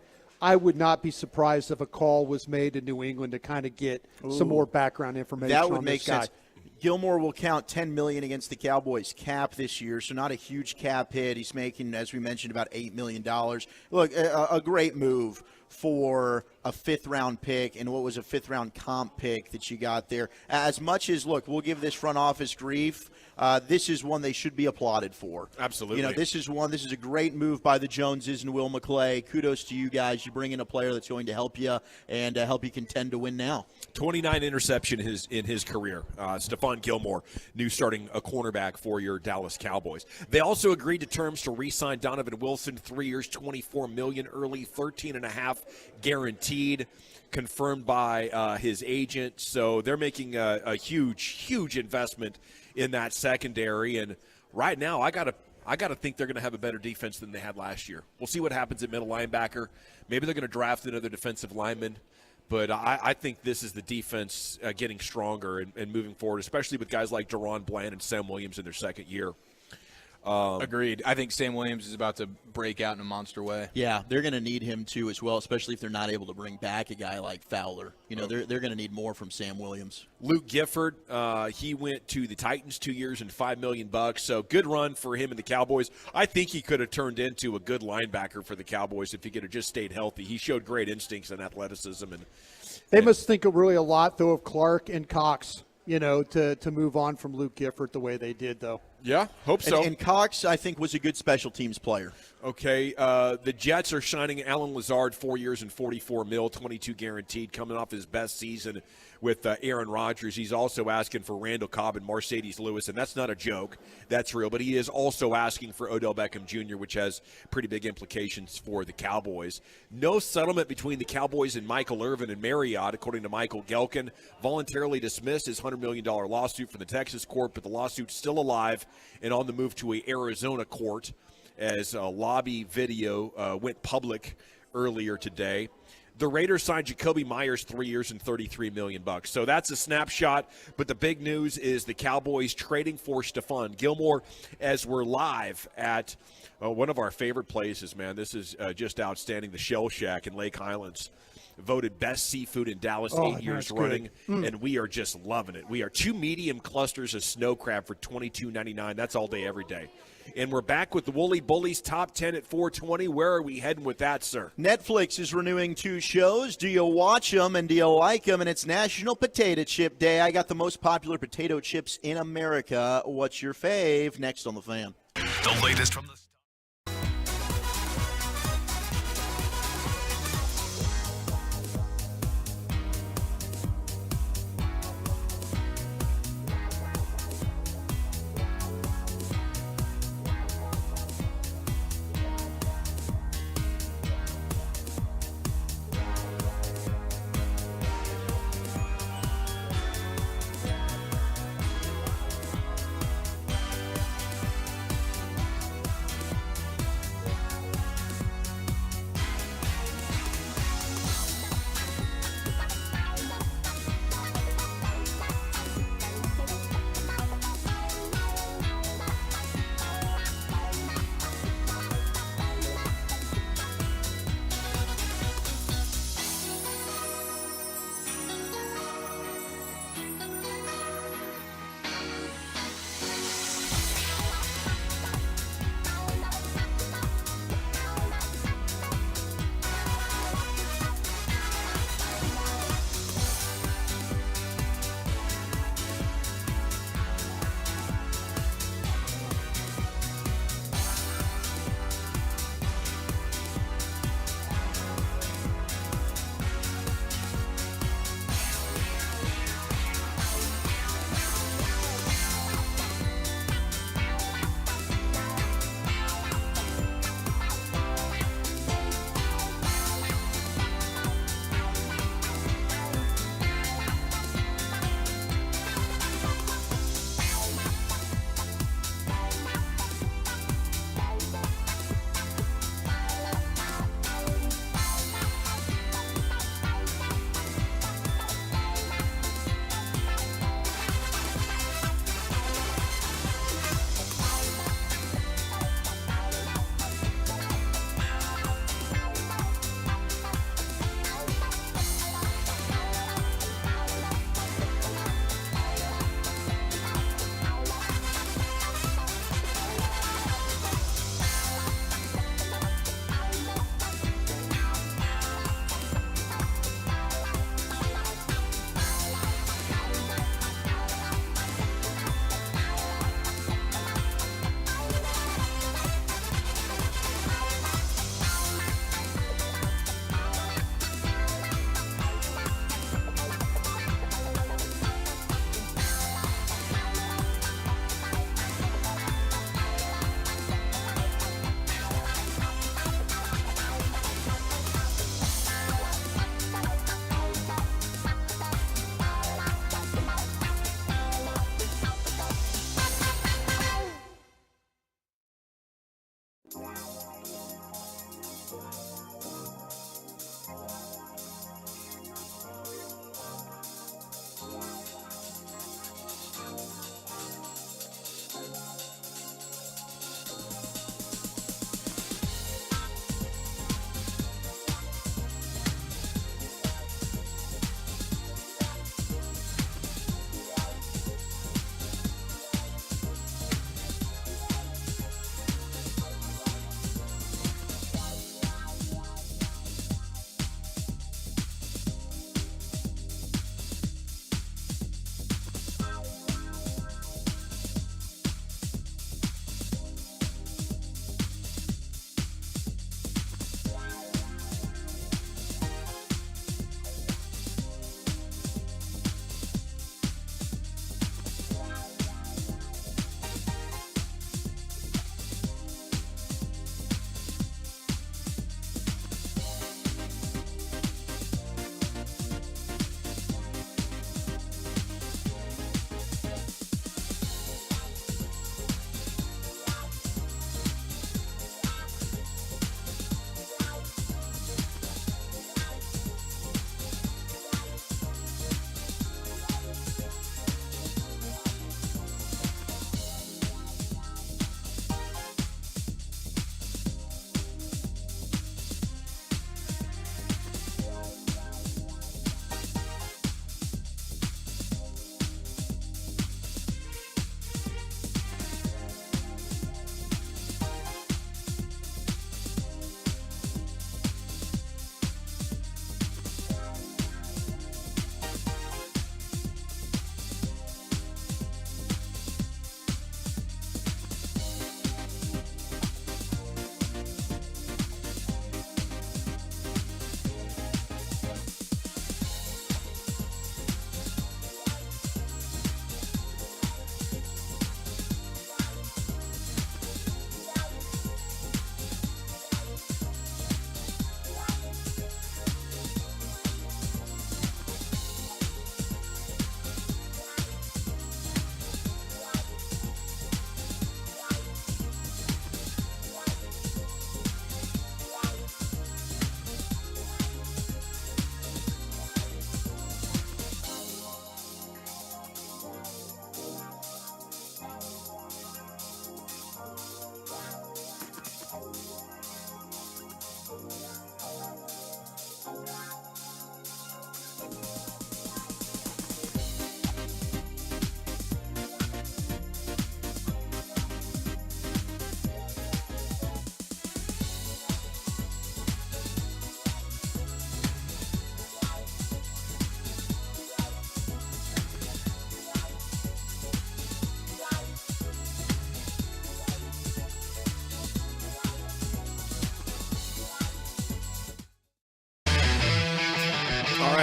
I would not be surprised if a call was made in New England to kind of get some more background information that would on make this guy. sense. Gilmore will count $10 million against the Cowboys cap this year, so not a huge cap hit. He's making, as we mentioned, about $8 million. Look, a great move for a fifth-round pick and what was a fifth-round comp pick that you got there. As much as, look, we'll give this front office grief, this is one they should be applauded for. Absolutely. This is a great move by the Joneses and Will McClay. Kudos to you guys. You bring in a player that's going to help you and help you contend to win now. 29 interception in his career. Stephon Gilmore, new starting a cornerback for your Dallas Cowboys. They also agreed to terms to re-sign Donovan Wilson, 3 years, $24 million early, $13.5 guaranteed, confirmed by his agent. So they're making a huge investment in that secondary. And right now, I gotta think they're going to have a better defense than they had last year. We'll see what happens at middle linebacker. Maybe they're going to draft another defensive lineman. But I think this is the defense getting stronger and moving forward, especially with guys like Deron Bland and Sam Williams in their second year. Agreed. I think Sam Williams is about to break out in a monster way. Yeah, they're going to need him too as well, especially if they're not able to bring back a guy like Fowler. They're going to need more from Sam Williams. Luke Gifford, he went to the Titans 2 years and $5 million. So good run for him and the Cowboys. I think he could have turned into a good linebacker for the Cowboys if he could have just stayed healthy. He showed great instincts and athleticism. They must think really a lot, though, of Clark and Cox, to move on from Luke Gifford the way they did, though. Yeah, hope so. And Cox, I think, was a good special teams player. Okay, the Jets are signing Alan Lazard 4 years and $44 million, 22 guaranteed, coming off his best season with Aaron Rodgers. He's also asking for Randall Cobb and Mercedes Lewis, and that's not a joke. That's real. But he is also asking for Odell Beckham Jr., which has pretty big implications for the Cowboys. No settlement between the Cowboys and Michael Irvin and Marriott, according to Michael Gelkin. Voluntarily dismissed his $100 million lawsuit from the Texas court, but the lawsuit's still alive and on the move to a Arizona court as a lobby video went public earlier today. The Raiders signed Jacoby Myers 3 years and $33 million. So that's a snapshot. But the big news is the Cowboys trading for Stephon Gilmore as we're live at one of our favorite places, man. This is just outstanding, the Shell Shack in Lake Highlands. voted best seafood in Dallas 8 years running, and we are just loving it. We are 2 medium clusters of snow crab for $22.99. That's all day, every day. And we're back with the Woolly Bullies top 10 at $4.20. Where are we heading with that, sir? Netflix is renewing 2 shows. Do you watch them and do you like them? And it's National Potato Chip Day. I got the most popular potato chips in America. What's your fave? Next on The Fan. The latest from the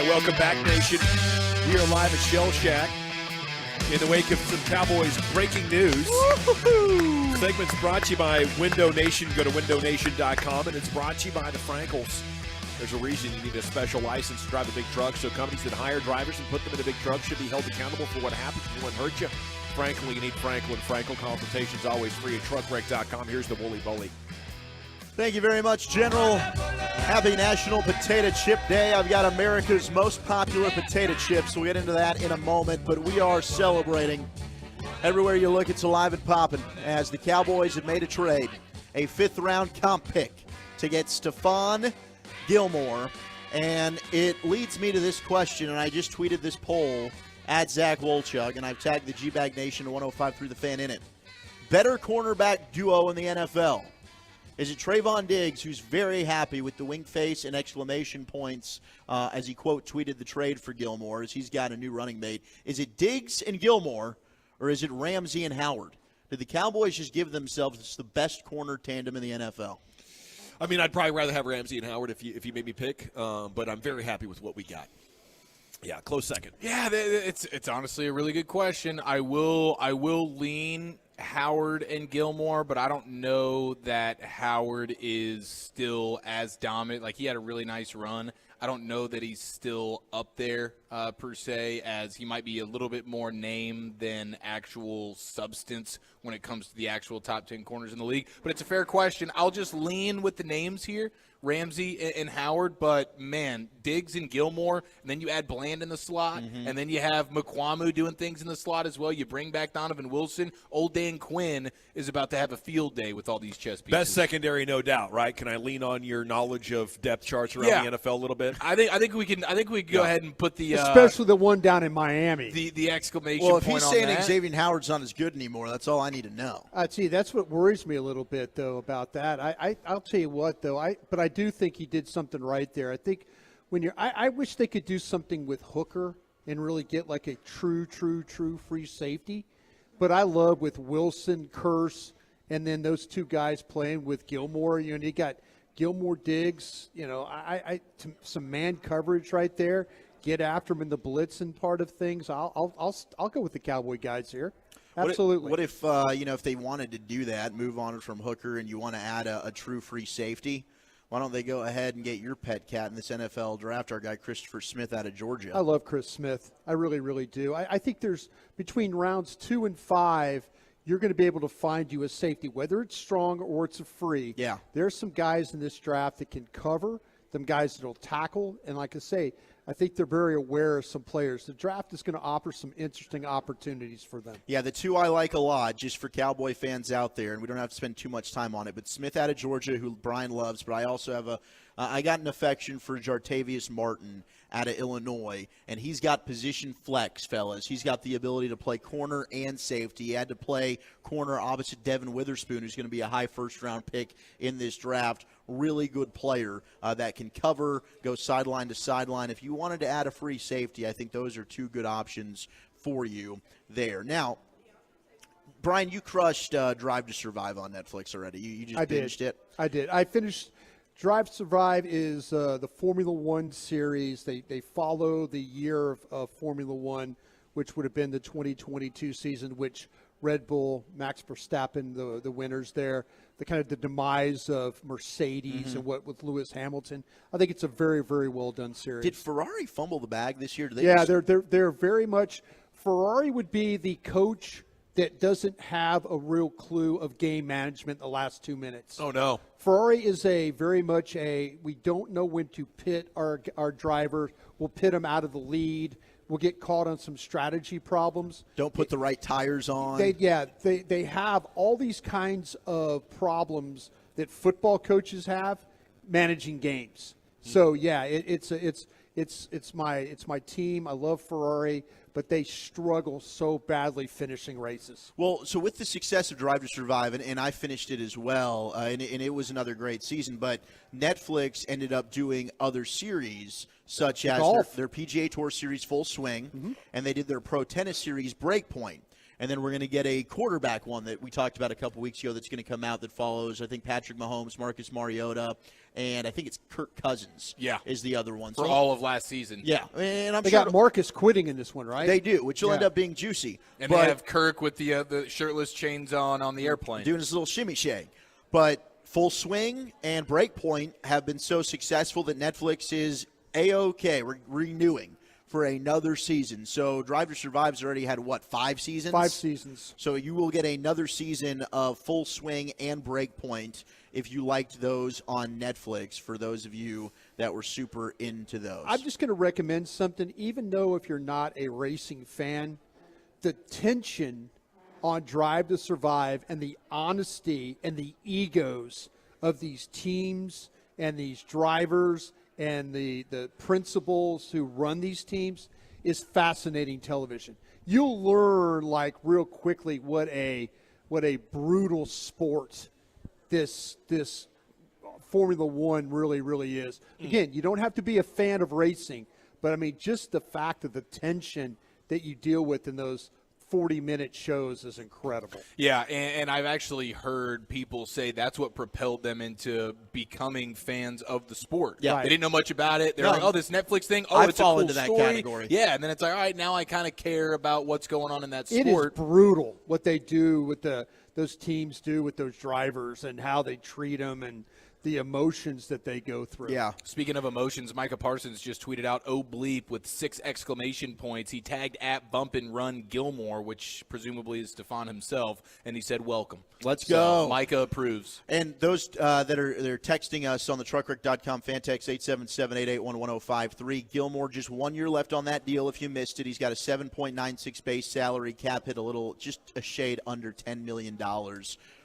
right, welcome back, Nation. We are live at Shell Shack in the wake of some Cowboys breaking news. Woo-hoo-hoo. Segment's brought to you by Window Nation. Go to windownation.com, and it's brought to you by the Frankels. There's a reason you need a special license to drive a big truck, so companies that hire drivers and put them in a big truck should be held accountable for what happens if anyone hurt you. Frankly, you need Frankel and Frankel. Consultations always free at truckwreck.com. Here's the Wooly Bully. Thank you very much, General. Happy National Potato Chip Day. I've got America's most popular potato chips. We'll get into that in a moment, but we are celebrating. Everywhere you look, it's alive and popping as the Cowboys have made a trade. A fifth-round comp pick to get Stephon Gilmore. And it leads me to this question, and I just tweeted this poll at Zach Wolchuk, and I've tagged the G-Bag Nation 105 through the fan in it. Better cornerback duo in the NFL. Is it Trayvon Diggs, who's very happy with the wink face and exclamation points as he, quote, tweeted the trade for Gilmore, as he's got a new running mate? Is it Diggs and Gilmore, or is it Ramsey and Howard? Did the Cowboys just give themselves the best corner tandem in the NFL? I mean, I'd probably rather have Ramsey and Howard if you made me pick, but I'm very happy with what we got. Yeah, close second. Yeah, it's honestly a really good question. I will lean Howard and Gilmore, but I don't know that Howard is still as dominant. Like, he had a really nice run. I don't know that he's still up there per se, as he might be a little bit more name than actual substance when it comes to the actual top 10 corners in the league. But it's a fair question. I'll just lean with the names here, Ramsey and Howard, but, man, Diggs and Gilmore, and then you add Bland in the slot, and then you have McQuamu doing things in the slot as well. You bring back Donovan Wilson. Old Dan Quinn is about to have a field day with all these chess pieces. Best secondary, no doubt, right? Can I lean on your knowledge of depth charts around the NFL a little bit? I think we can go ahead and put the especially the one down in Miami. The exclamation point on that. Well, if he's saying Xavier Howard's not as good anymore, that's all I need to know. See, that's what worries me a little bit, though, about that. I'll tell you what, though. But I do think he did something right there. I think when I wish they could do something with Hooker and really get like a true free safety. But I love with Wilson, Curse, and then those two guys playing with Gilmore. You know, you got Gilmore, Diggs. You know, some man coverage right there. Get after him in the blitzing part of things. I'll go with the Cowboy guys here. Absolutely. What if if they wanted to do that, move on from Hooker, and you want to add a true free safety? Why don't they go ahead and get your pet cat in this NFL draft, our guy Christopher Smith out of Georgia? I love Chris Smith. I really, really do. I think there's between rounds 2 and 5, you're going to be able to find you a safety, whether it's strong or it's a free. Yeah. There's some guys in this draft that can cover, some guys that will tackle, and like I say, I think they're very aware of some players. The draft is going to offer some interesting opportunities for them. Yeah, the two I like a lot, just for Cowboy fans out there, and we don't have to spend too much time on it, but Smith out of Georgia, who Brian loves, but I also have I got an affection for Jartavius Martin out of Illinois, and he's got position flex, fellas. He's got the ability to play corner and safety. He had to play corner opposite Devin Witherspoon, who's going to be a high first-round pick in this draft. Really good player that can cover, go sideline to sideline. If you wanted to add a free safety, I think those are two good options for you there. Now, Brian, you crushed Drive to Survive on Netflix already. You just binged it. I did. I finished. Drive to Survive is the Formula One series. They follow the year of Formula One, which would have been the 2022 season, which Red Bull, Max Verstappen, the winners there, the demise of Mercedes and what with Lewis Hamilton. I think it's a very, very well done series. Did Ferrari fumble the bag this year? They're very much. Ferrari would be the coach that doesn't have a real clue of game management in the last 2 minutes. Oh, no. Ferrari is very much we don't know when to pit our driver. We'll pit them out of the lead. We'll get caught on some strategy problems. Don't put the right tires on. They have all these kinds of problems that football coaches have managing games. So it's my team. I love Ferrari, but they struggle so badly finishing races. Well, so with the success of Drive to Survive, and I finished it as well, and it was another great season, but Netflix ended up doing other series such as their PGA Tour series Full Swing, and they did their Pro Tennis series Breakpoint. And then we're going to get a quarterback one that we talked about a couple weeks ago that's going to come out that follows, I think, Patrick Mahomes, Marcus Mariota, and I think it's Kirk Cousins is the other one. For all of last season. Yeah. And I'm they sure got Marcus quitting in this one, right? They do, which will end up being juicy. And they have Kirk with the shirtless chains on the airplane. Doing his little shimmy shake. But Full Swing and Breakpoint have been so successful that Netflix is A-OK, renewing for another season. So Drive to Survive's already had, 5 seasons? 5 seasons. So you will get another season of Full Swing and Breakpoint if you liked those on Netflix, for those of you that were super into those. I'm just going to recommend something, even though if you're not a racing fan, the tension on Drive to Survive and the honesty and the egos of these teams and these drivers and the principals who run these teams is fascinating television. You'll learn real quickly what a brutal sport this Formula One really is. Again, you don't have to be a fan of racing, but I mean just the fact of the tension that you deal with in those 40-minute shows is incredible. Yeah, and I've actually heard people say that's what propelled them into becoming fans of the sport. Yeah. They didn't know much about it. They're like, oh, this Netflix thing, I it's fall a cool into that story. category. Yeah, and then it's like, all right, now I kind of care about what's going on in that sport. It is brutal what they do with those teams do with those drivers and how they treat them and the emotions that they go through. Yeah. Speaking of emotions, Micah Parsons just tweeted out "Oh bleep" with 6 exclamation points. He tagged at Bump and Run Gilmore, which presumably is Stefan himself, and he said, "Welcome." Let's So go. Micah approves. And those they're texting us on the truckwreck.com fan text 877-881-1053. Gilmore, just 1 year left on that deal if you missed it. He's got a 7.96 base salary, cap hit just a shade under $10 million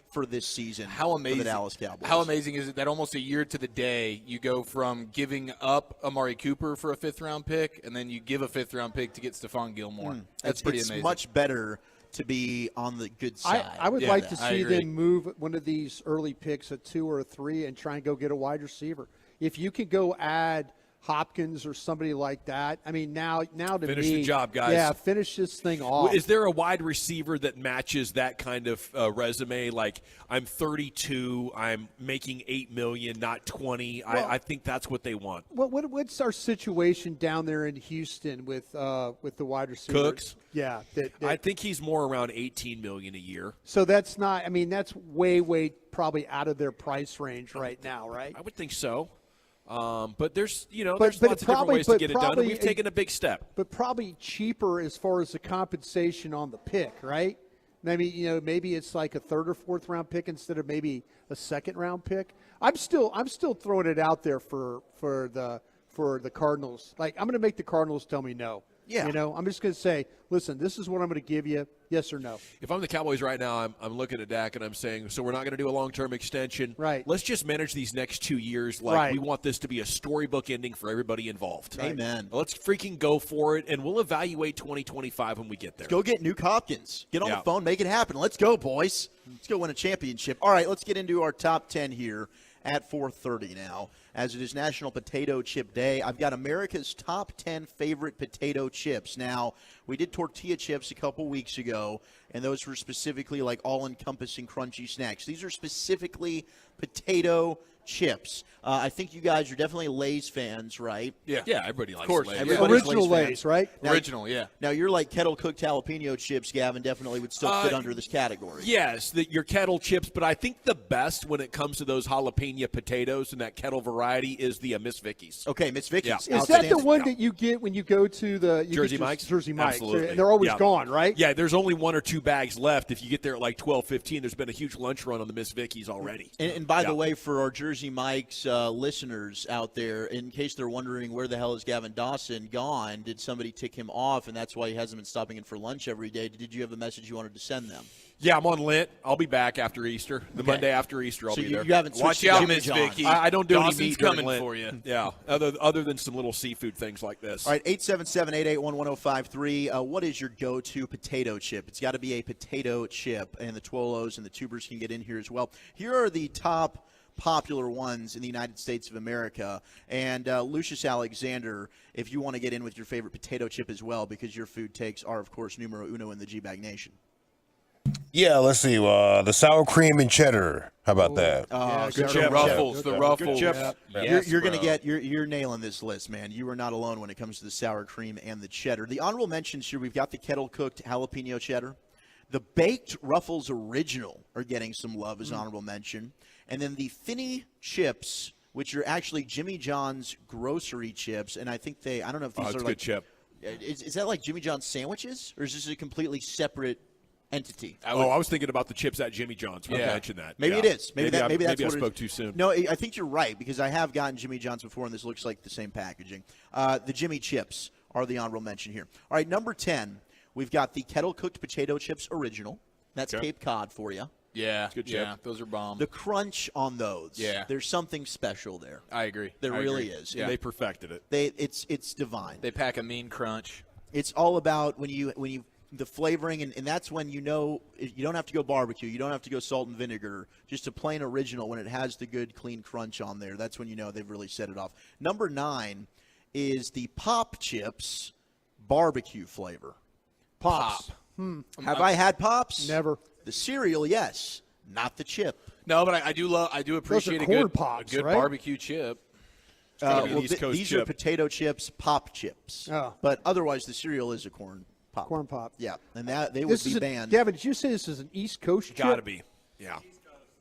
for this season. How amazing for the Dallas Cowboys. How amazing is it that almost a year to the day you go from giving up Amari Cooper for a 5th-round pick, and then you give a 5th-round pick to get Stephon Gilmore. That's pretty amazing. It's much better to be on the good side. I would like to see agree. them move one of these early picks, a 2 or a 3, and try and go get a wide receiver. If you could go add Hopkins or somebody like that. I mean, now to Finish me, the job, guys. Yeah, finish this thing off. Is there a wide receiver that matches that kind of resume? Like, I'm 32, I'm making $8 million, not 20. Well, I think that's what they want. What's our situation down there in Houston with the wide receivers? Cooks? Yeah, I think he's more around $18 million a year. So that's not. I mean, that's way probably out of their price range right now, right? I would think so. But there's lots of different ways to get it done, and we've taken a big step. But probably cheaper as far as the compensation on the pick, right? Maybe maybe it's like a 3rd or 4th round pick instead of maybe a 2nd round pick. I'm still throwing it out there for the Cardinals. Like, I'm going to make the Cardinals tell me no. Yeah. I'm just going to say, listen, this is what I'm going to give you, yes or no. If I'm the Cowboys right now, I'm looking at Dak and I'm saying, so we're not going to do a long-term extension. Right. Let's just manage these next 2 years like we want this to be a storybook ending for everybody involved. Right. Amen. Let's freaking go for it, and we'll evaluate 2025 when we get there. Let's go get Nuke Hopkins. Get on the phone, make it happen. Let's go, boys. Let's go win a championship. All right, let's get into our top 10 here at 4:30 now, as it is National Potato Chip Day. I've got America's top 10 favorite potato chips. Now, we did tortilla chips a couple weeks ago, and those were specifically like all-encompassing crunchy snacks. These are specifically potato chips. I think you guys are definitely Lay's fans, right? Yeah, everybody likes Lay's. Everybody's original Lay's, right? Now, Original, yeah. Now, you're like kettle-cooked jalapeno chips, Gavin, definitely would still fit under this category. Yes, your kettle chips, but I think the best when it comes to those jalapeno potatoes and that kettle variety is the Miss Vicky's. Okay, Miss Vicky's. Is that the one that you get when you go to the Jersey Mike's? Jersey Mike's. Absolutely. They're always gone, right? Yeah, there's only 1 or 2 bags left. If you get there at like 12:15, there's been a huge lunch run on the Miss Vicky's already. And by the way, for our Jersey Mike's listeners out there, in case they're wondering where the hell is Gavin Dawson gone, did somebody tick him off and that's why he hasn't been stopping in for lunch every day? Did you have a message you wanted to send them? Yeah, I'm on Lent. I'll be back after Easter. The Monday after Easter, I'll be there. You haven't switched Watch out, to Miss John. Vicky. I don't do Dawson's any meat during coming Lent. for you. Yeah, other than some little seafood things like this. All right, 877-881-1053. What is your go-to potato chip? It's got to be a potato chip, and the Twolos and the Tubers can get in here as well. Here are the top popular ones in the United States of America. And Lucius Alexander, if you want to get in with your favorite potato chip as well, because your food takes are, of course, numero uno in the G-Bag Nation. Yeah, let's see. The sour cream and cheddar. How about that? Good chip. Ruffles, the Ruffles. You're Yes, gonna bro. get you're nailing this list, man. You are not alone when it comes to the sour cream and the cheddar. The honorable mentions here, we've got the kettle cooked jalapeno cheddar. The baked Ruffles original are getting some love as honorable mention. And then the Thinny chips, which are actually Jimmy John's grocery chips, and I think I don't know if these are it's a like good chip. Is that like Jimmy John's sandwiches, or is this a completely separate entity? I was thinking about the chips at Jimmy John's. When I mentioned that. Maybe Yeah. it is. Maybe that's maybe what I it spoke is. too soon. No, I think you're right because I have gotten Jimmy John's before, and this looks like the same packaging. The Jimmy chips are the honorable mention here. All right, number 10, we've got the kettle cooked potato chips original. That's Cape Cod for you. Yeah, good yeah, chip. those are bomb. The crunch on those. Yeah. There's something special there. I agree. There I really agree. is. Yeah. They perfected it. It's divine. They pack a mean crunch. It's all about when you the flavoring, and that's when you know you don't have to go barbecue, you don't have to go salt and vinegar, just a plain original when it has the good clean crunch on there. That's when you know they've really set it off. Number 9 is the Pop Chips barbecue flavor. Pops. Have I had Pops? Never. The cereal, yes, not the chip. No, but I do appreciate a corn good pops, a good right? barbecue chip. gotta be an East Coast these chip. are potato chips, Pop Chips. Oh. But otherwise, the cereal is a corn pop. Corn pop. Yeah, and that they would This be is banned. Gavin, did you say this is an East Coast chip? Gotta be. Yeah.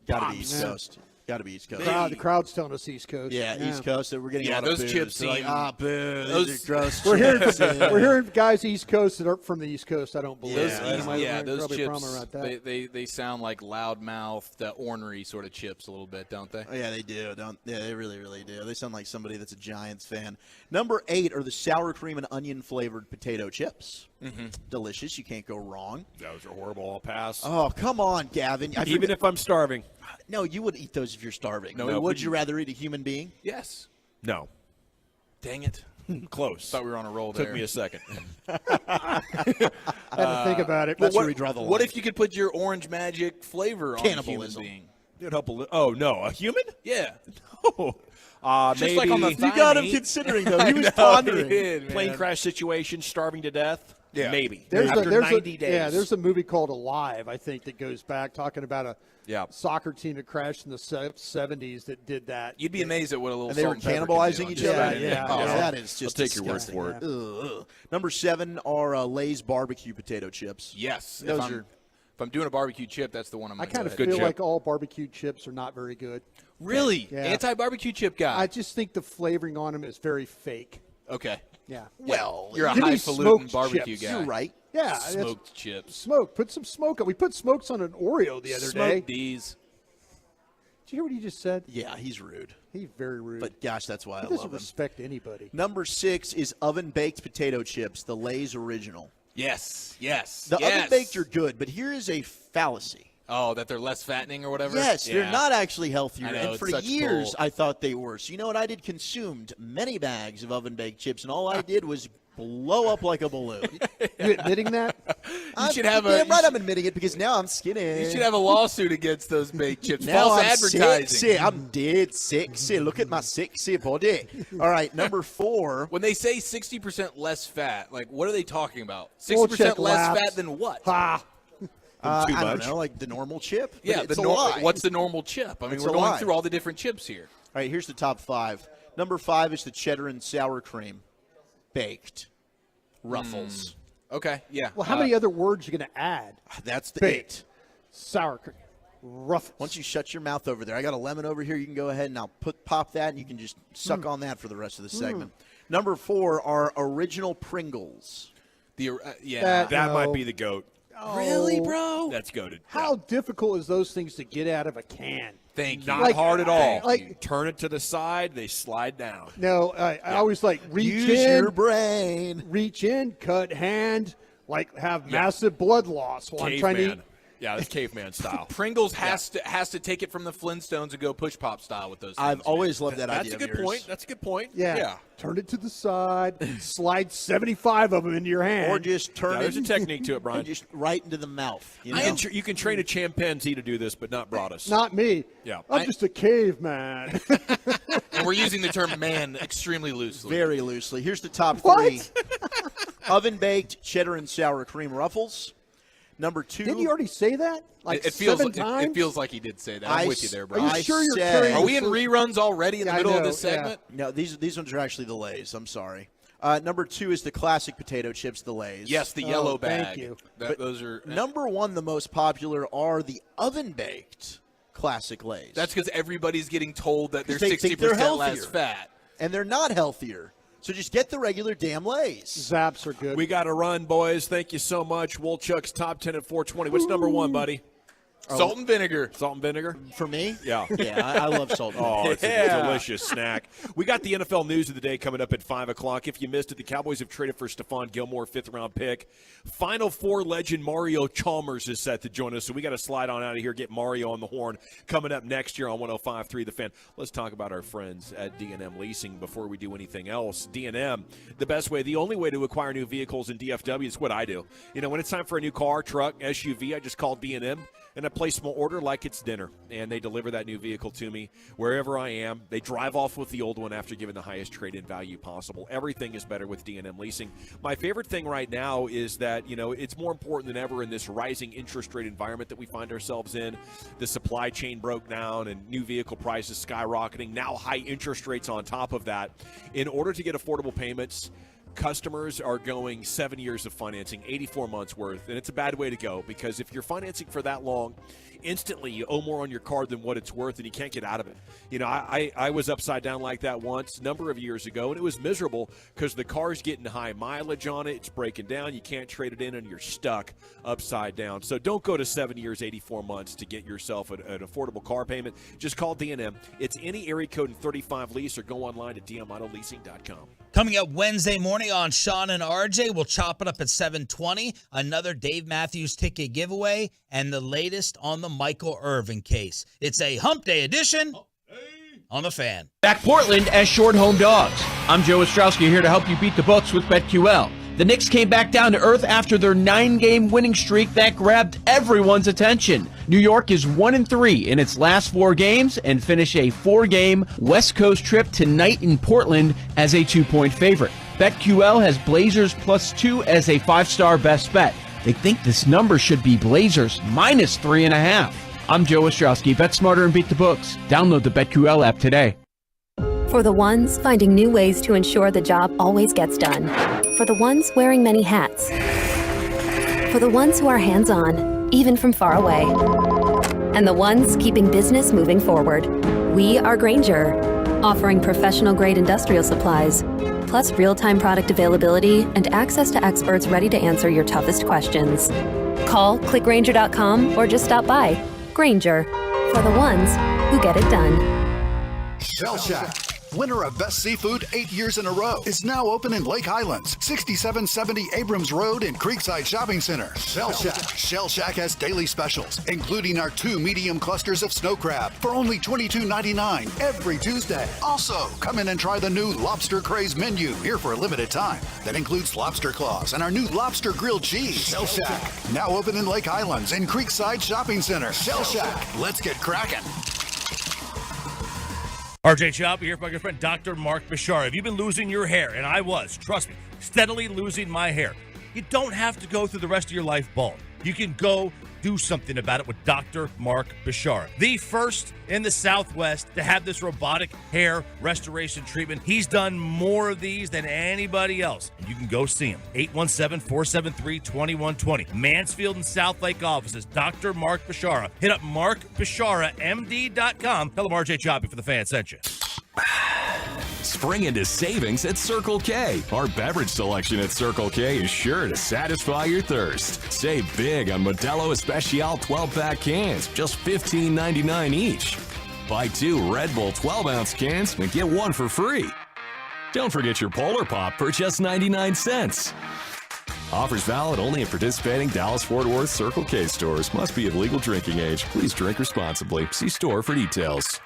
Got to be Pops. East Yeah. Coast. Got to be East Coast. The crowd's telling us East Coast. Yeah, East Coast. So we're getting Yeah, a lot of those boos. chips They're like, seem- boo. those- These are gross. We're hearing guys East Coast that aren't from the East Coast. I don't believe. Those, Yeah, those probably a problem chips, around that. they sound like loudmouthed, ornery sort of chips a little bit, don't they? Oh, yeah, they do. Yeah, they really, really do. They sound like somebody that's a Giants fan. Number 8 are the sour cream and onion flavored potato chips. Mm-hmm. Delicious. You can't go wrong. Those are horrible. I'll pass. Oh, come on, Gavin. Even if I'm starving. No, you would eat those if you're starving. No, Would you rather eat a human being? Yes. No. Dang it. Close. Thought we were on a roll there. Took me a second. I had to think about it. That's where we draw the line. What if you could put your orange magic flavor on a human Cannibalism. being? It'd help a little. Oh, no. A human? Yeah. No. Just Maybe like on the You got him thigh meat. considering, though. He was I know, pondering. he did, plane man. crash situation, starving to death? Yeah. Maybe. There's After 90 days. Yeah, there's a movie called Alive, I think, that goes back talking about a Yeah. soccer team that crashed in the 70s that did that. You'd be amazed at what a little And they were salt and pepper can do cannibalizing on each you. other? Yeah. Oh, that is just I'll take your word disgusting. for it. Ugh. Number 7 are Lay's barbecue potato chips. Yes. Those If I'm doing a barbecue chip, that's the one I'm I going kind to of go Good feel chip. like all barbecue chips are not very good. Really? Yeah. Anti-barbecue chip guy? I just think the flavoring on them is very fake. Okay. Yeah. Well, you're a Give me highfalutin smoked barbecue chips. guy. You're right. Yeah. that's- Smoked chips. Smoke. Put some smoke on. We put smokes on an Oreo the other day. Smoked D's. Did you hear what he just said? Yeah, he's rude. He's very rude. But gosh, that's why he I doesn't love him. respect anybody. Number 6 is oven-baked potato chips, the Lay's original. Yes. Yes. The yes. oven-baked are good, but here is a fallacy. Oh, that they're less fattening or whatever? Yes, Yeah. they're not actually healthier. I know, And it's for such years, bull. I thought they were. So you know what I did? Consumed many bags of oven-baked chips, and all I did was blow up like a balloon. You admitting that? You should have damn right I'm admitting it because now I'm skinny. You should have a lawsuit against those baked chips. Now False I'm advertising. sexy. I'm dead sexy. Look at my sexy body. All right, number 4. When they say 60% less fat, like what are they talking about? We'll 60% check Ah. less labs. fat than what? Ha! Too I don't much. know, like the normal chip? But Yeah, it's the a lie. what's the normal chip? I mean, It's we're a going lie. through all the different chips here. All right, here's the top 5. Number 5 is the cheddar and sour cream. Baked. Ruffles. Okay, yeah. Well, how many other words are you going to add? That's the Baked. 8. Sour cream. Ruffles. Once you shut your mouth over there, I got a lemon over here. You can go ahead and I'll pop that, and you can just suck on that for the rest of the segment. Number 4 are original Pringles. The yeah. That No. might be the goat. Really, bro? That's goated. How difficult is those things to get out of a can? Thank you. Not Like- hard at all. like- You turn it to the side, they slide down. No, I always like reach Use in, your brain. reach in, cut hand, like have massive blood loss while I'm trying to eat. Caveman. Yeah, that's caveman style. Pringles has to take it from the Flintstones and go push pop style with those. I've things, always loved that That's idea. a good of yours. point. That's a good point. Yeah. Turn it to the side, slide 75 of them into your hand. Or just turn Yeah, it there's a technique to it, Brian. and just right into the mouth. You know? You can train a chimpanzee to do this, but not Broadus. Not me. Yeah. I'm just a caveman. and we're using the term "man" extremely loosely. Very loosely. Here's the top What? 3. Oven-baked cheddar and sour cream Ruffles. Number 2. Didn't you already say that? Like it feels 7 times? It feels like he did say that. I'm with you there, bro. Are you sure you're carrying Are we in reruns already in the middle of this segment? No, these ones are actually the Lays. I'm sorry. Number 2 is the classic potato chips, the Lays. Yes, the yellow bag. Thank you. Those are number 1. The most popular are the oven baked classic Lays. That's because everybody's getting told that they're they think they're 60% less healthier. fat, and they're not healthier. So just get the regular damn Lays. Zaps are good. We got to run, boys. Thank you so much. Woolchuck's top 10 at 420. What's number 1, buddy? Salt and vinegar. Salt and vinegar? For me? Yeah. Yeah, I love salt and vinegar. Oh, it's a delicious snack. We got the NFL news of the day coming up at 5 o'clock. If you missed it, the Cowboys have traded for Stephon Gilmore, 5th-round pick. Final Four legend Mario Chalmers is set to join us, so we got to slide on out of here, get Mario on the horn coming up next year on 105.3 The Fan. Let's talk about our friends at D&M Leasing before we do anything else. D&M, the best way, the only way to acquire new vehicles in DFW is what I do. You know, when it's time for a new car, truck, SUV, I just call D&M. And I place my order like it's dinner, and they deliver that new vehicle to me wherever I am. They drive off with the old one after giving the highest trade-in value possible. Everything is better with D&M Leasing. My favorite thing right now is that, you know, it's more important than ever in this rising interest rate environment that we find ourselves in. The supply chain broke down and new vehicle prices skyrocketing, now high interest rates on top of that. In order to get affordable payments, customers are going 7 years of financing, 84 months worth, and it's a bad way to go because if you're financing for that long, instantly you owe more on your card than what it's worth and you can't get out of it. You know, I was upside down like that once a number of years ago, and it was miserable because the car's getting high mileage on it, it's breaking down, you can't trade it in, and you're stuck upside down. So don't go to 7 years, 84 months to get yourself an affordable car payment. Just call D&M. It's any area code in 35 lease or go online to dmautololeasing.com. Coming up Wednesday morning on Sean and RJ, we'll chop it up at 7:20. Another Dave Matthews ticket giveaway and the latest on the Michael Irvin case. It's a Hump Day edition on The Fan. Back Portland as short home dogs. I'm Joe Ostrowski here to help you beat the books with BetQL. The Knicks came back down to earth after their 9-game winning streak that grabbed everyone's attention. New York is 1-3 in its last 4 games and finish a 4-game West Coast trip tonight in Portland as a 2-point favorite. BetQL has Blazers +2 as a 5-star best bet. They think this number should be Blazers -3.5. I'm Joe Ostrowski. Bet smarter and beat the books. Download the BetQL app today. For the ones finding new ways to ensure the job always gets done. For the ones wearing many hats. For the ones who are hands-on, even from far away. And the ones keeping business moving forward. We are Grainger, offering professional-grade industrial supplies, plus real-time product availability and access to experts ready to answer your toughest questions. Call, click Grainger.com, or just stop by. Grainger, for the ones who get it done. Shell Shack, winner of Best Seafood 8 years in a row, is now open in Lake Highlands, 6770 Abrams Road in Creekside Shopping Center. Shell Shack. Shell Shack has daily specials, including our 2 medium clusters of snow crab for only $22.99 every Tuesday. Also, come in and try the new Lobster Craze menu here for a limited time. That includes lobster claws and our new lobster grilled cheese. Shell Shack, now open in Lake Highlands in Creekside Shopping Center. Shell Shack, let's get cracking. RJ Chop here with my good friend Dr. Mark Bashar. Have you been losing your hair? And I was, trust me, steadily losing my hair. You don't have to go through the rest of your life bald. You can go do something about it with Dr. Mark Bashar, the first in the Southwest to have this robotic hair restoration treatment. He's done more of these than anybody else. And you can go see him. 817-473-2120. Mansfield and South Lake offices. Dr. Mark Bashara. Hit up markbasharamd.com. Tell him RJ Choppy for the Fan sent you. Spring into savings at Circle K. Our beverage selection at Circle K is sure to satisfy your thirst. Save big on Modelo Especial 12-pack cans, just $15.99 each. Buy 2 Red Bull 12-ounce cans and get 1 for free. Don't forget your Polar Pop for just 99 cents. Offers valid only at participating Dallas-Fort Worth Circle K stores. Must be of legal drinking age. Please drink responsibly. See store for details.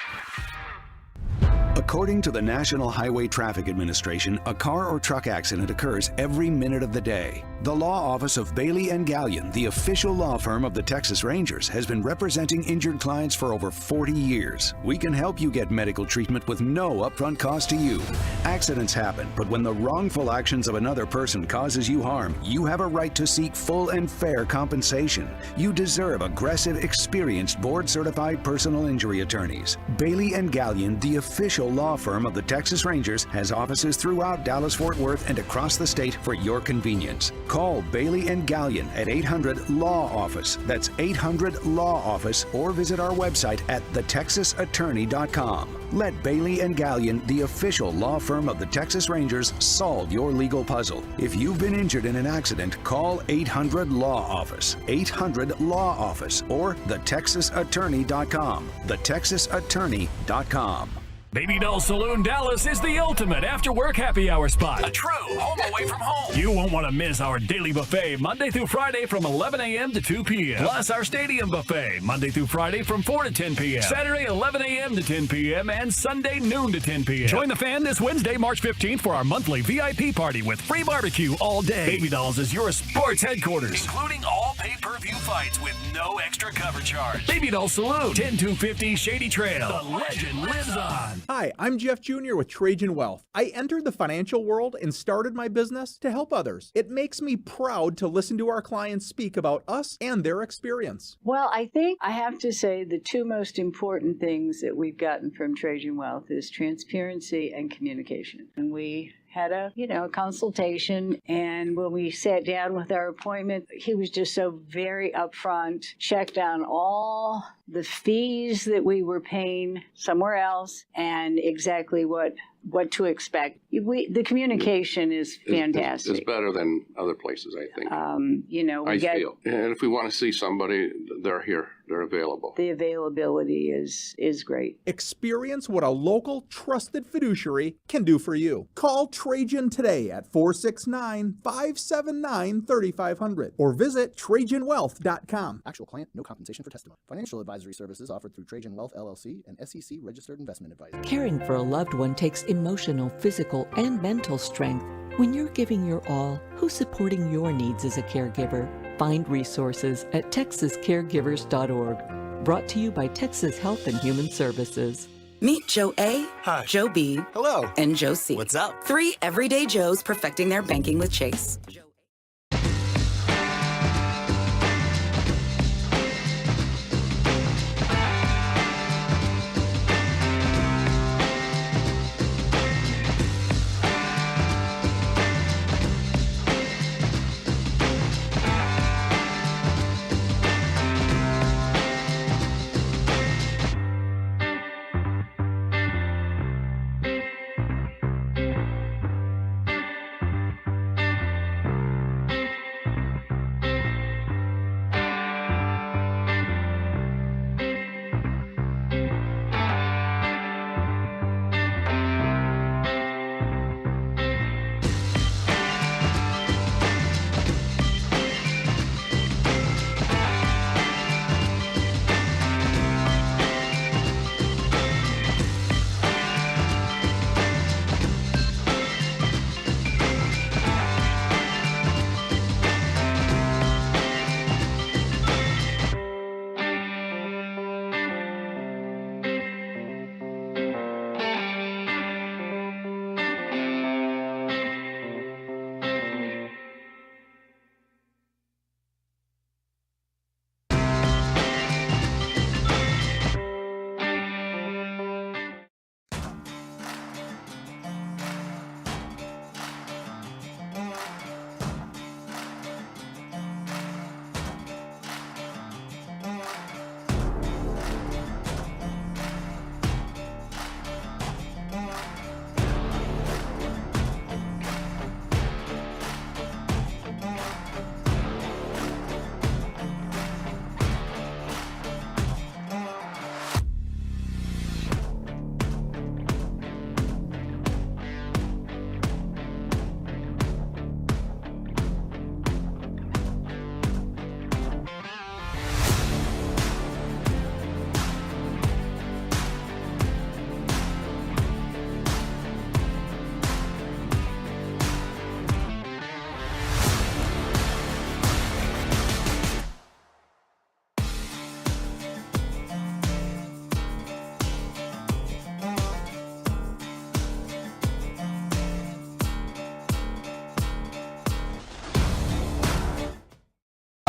A According to the National Highway Traffic Administration, a car or truck accident occurs every minute of the day. The law office of Bailey & Gallion, the official law firm of the Texas Rangers, has been representing injured clients for over 40 years. We can help you get medical treatment with no upfront cost to you. Accidents happen, but when the wrongful actions of another person causes you harm, you have a right to seek full and fair compensation. You deserve aggressive, experienced, board-certified personal injury attorneys. Bailey & Gallion, the official law firm of the Texas Rangers, has offices throughout Dallas-Fort Worth and across the state for your convenience. Call Bailey & Gallion at 800-LAW-OFFICE. That's 800-LAW-OFFICE, or visit our website at thetexasattorney.com. Let Bailey & Gallion, the official law firm of the Texas Rangers, solve your legal puzzle. If you've been injured in an accident, call 800-LAW-OFFICE, 800-LAW-OFFICE, or thetexasattorney.com, thetexasattorney.com. Baby Doll Saloon Dallas is the ultimate after-work happy hour spot. A true home away from home. You won't want to miss our daily buffet Monday through Friday from 11 a.m. to 2 p.m. Plus our stadium buffet Monday through Friday from 4 to 10 p.m. Saturday 11 a.m. to 10 p.m. and Sunday noon to 10 p.m. Join the fan this Wednesday, March 15th for our monthly VIP party with free barbecue all day. Baby Dolls is your sports headquarters, including all pay-per-view fights with no extra cover charge. Baby Doll Saloon, 10250 Shady Trail. The legend lives on. Hi, I'm Jeff Jr. with Trajan Wealth. I entered the financial world and started my business to help others. It makes me proud to listen to our clients speak about us and their experience. Well, I think I have to say the two most important things that we've gotten from Trajan Wealth is transparency and communication. And we had a consultation, and when we sat down with our appointment, he was just so very upfront, checked on all the fees that we were paying somewhere else and exactly what to expect. The communication is fantastic. It's better than other places, I think. I feel. And if we want to see somebody, they're here. They're available. The availability is great. Experience what a local, trusted fiduciary can do for you. Call Trajan today at 469-579-3500 or visit TrajanWealth.com. Actual client, no compensation for testimony. Financial advisory services offered through Trajan Wealth, LLC, an SEC registered investment advisor. Caring for a loved one takes emotional, physical, and mental strength. When you're giving your all, who's supporting your needs as a caregiver? Find resources at texascaregivers.org. Brought to you by Texas Health and Human Services. Meet Joe A, Hi. Joe B, Hello. and Joe C. What's up? 3 everyday Joes perfecting their banking with Chase.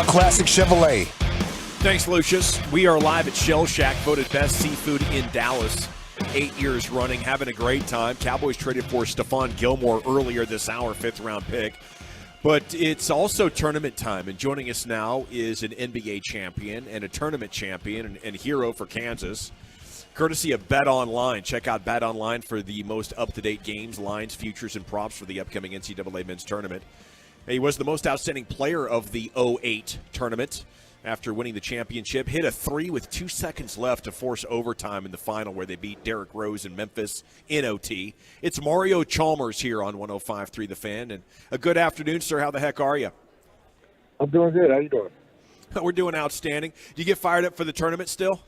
Classic Chevrolet. Thanks, Lucius. We are live at Shell Shack, voted best seafood in Dallas 8 years running, having a great time. Cowboys traded for Stephon Gilmore earlier this hour, 5th-round pick. But it's also tournament time, and joining us now is an NBA champion and a tournament champion and hero for Kansas, courtesy of Bet Online. Check out Bet Online for the most up-to-date games, lines, futures, and props for the upcoming NCAA men's tournament. He was the most outstanding player of the 08 tournament after winning the championship. Hit a 3 with 2 seconds left to force overtime in the final where they beat Derrick Rose in Memphis in OT. It's Mario Chalmers here on 105.3 The Fan. And a good afternoon, sir. How the heck are you? I'm doing good. How you doing? We're doing outstanding. Do you get fired up for the tournament still?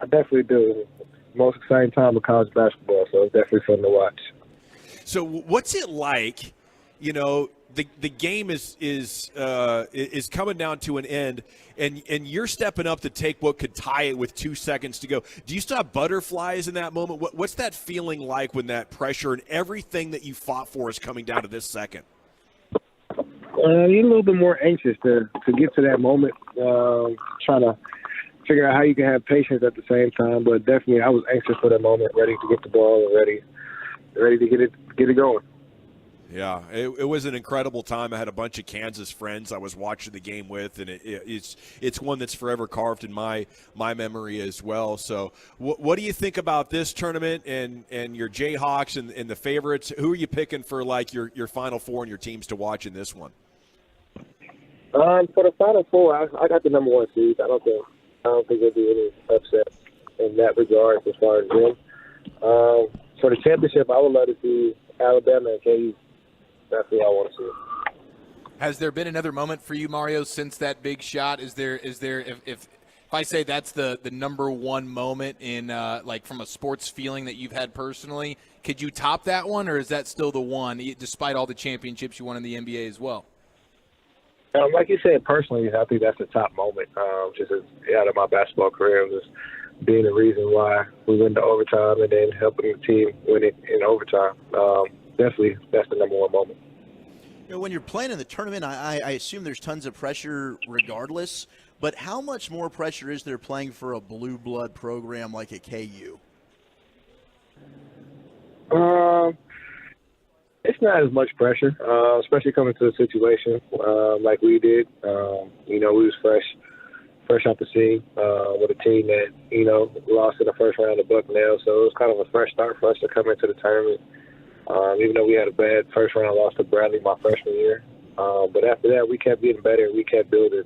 I definitely do. Most exciting time of college basketball, so it's definitely fun to watch. So what's it like, you know, the game is coming down to an end, and you're stepping up to take what could tie it with 2 seconds to go. Do you still have butterflies in that moment? What's that feeling like when that pressure and everything that you fought for is coming down to this second? You're a little bit more anxious to get to that moment, trying to figure out how you can have patience at the same time. But definitely, I was anxious for that moment, ready to get the ball and ready to get it going. Yeah, it was an incredible time. I had a bunch of Kansas friends I was watching the game with, and it's one that's forever carved in my memory as well. So what do you think about this tournament and your Jayhawks and the favorites? Who are you picking for like your Final Four and your teams to watch in this one? For the Final Four, I got the number 1 seed. I don't think there'll be any upset in that regard as far as them. For the championship, I would love to see Alabama and KU. That's who I want to see. Has there been another moment for you, Mario, since that big shot? Is there if I say that's the number 1 moment in like from a sports feeling that you've had personally, could you top that one, or is that still the one, despite all the championships you won in the NBA as well? Like you said, personally, I think that's the top moment. Just out of my basketball career, just being the reason why we went to overtime and then helping the team win it in overtime. Definitely, that's the number 1 moment. You know, when you're playing in the tournament, I assume there's tons of pressure regardless, but how much more pressure is there playing for a blue blood program like at KU? It's not as much pressure, especially coming to a situation like we did. We was fresh off the scene with a team that, lost in the first round to Bucknell, so it was kind of a fresh start for us to come into the tournament. Even though we had a bad first-round loss to Bradley my freshman year. But after that, we kept getting better. We kept building.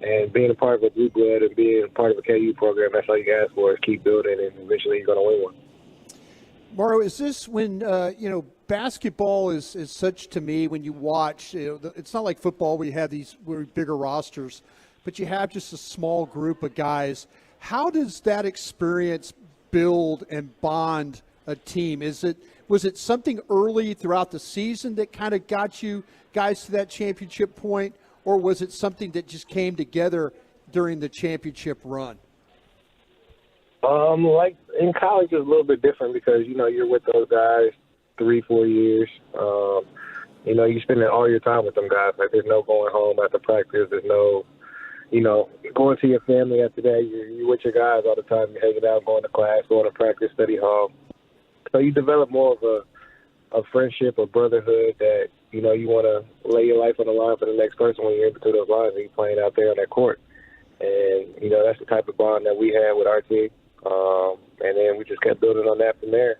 And being a part of a blue blood and being a part of a KU program, that's all you can ask for is keep building, and eventually you're going to win one. Mario, is this when, basketball is such, to me, when you watch, it's not like football where you have these bigger rosters, but you have just a small group of guys. How does that experience build and bond a team? Was it something early throughout the season that kind of got you guys to that championship point, or was it something that just came together during the championship run? Like in college, it's a little bit different because you're with those guys 3-4 years. You spend all your time with them guys. Like there's no going home after practice. There's no going to your family after that. You're with your guys all the time. You're hanging out, going to class, going to practice, study hall. So you develop more of a friendship, a brotherhood that, you want to lay your life on the line for the next person when you're in between those lines and you're playing out there on that court. And, that's the type of bond that we had with our team. And then we just kept building on that from there.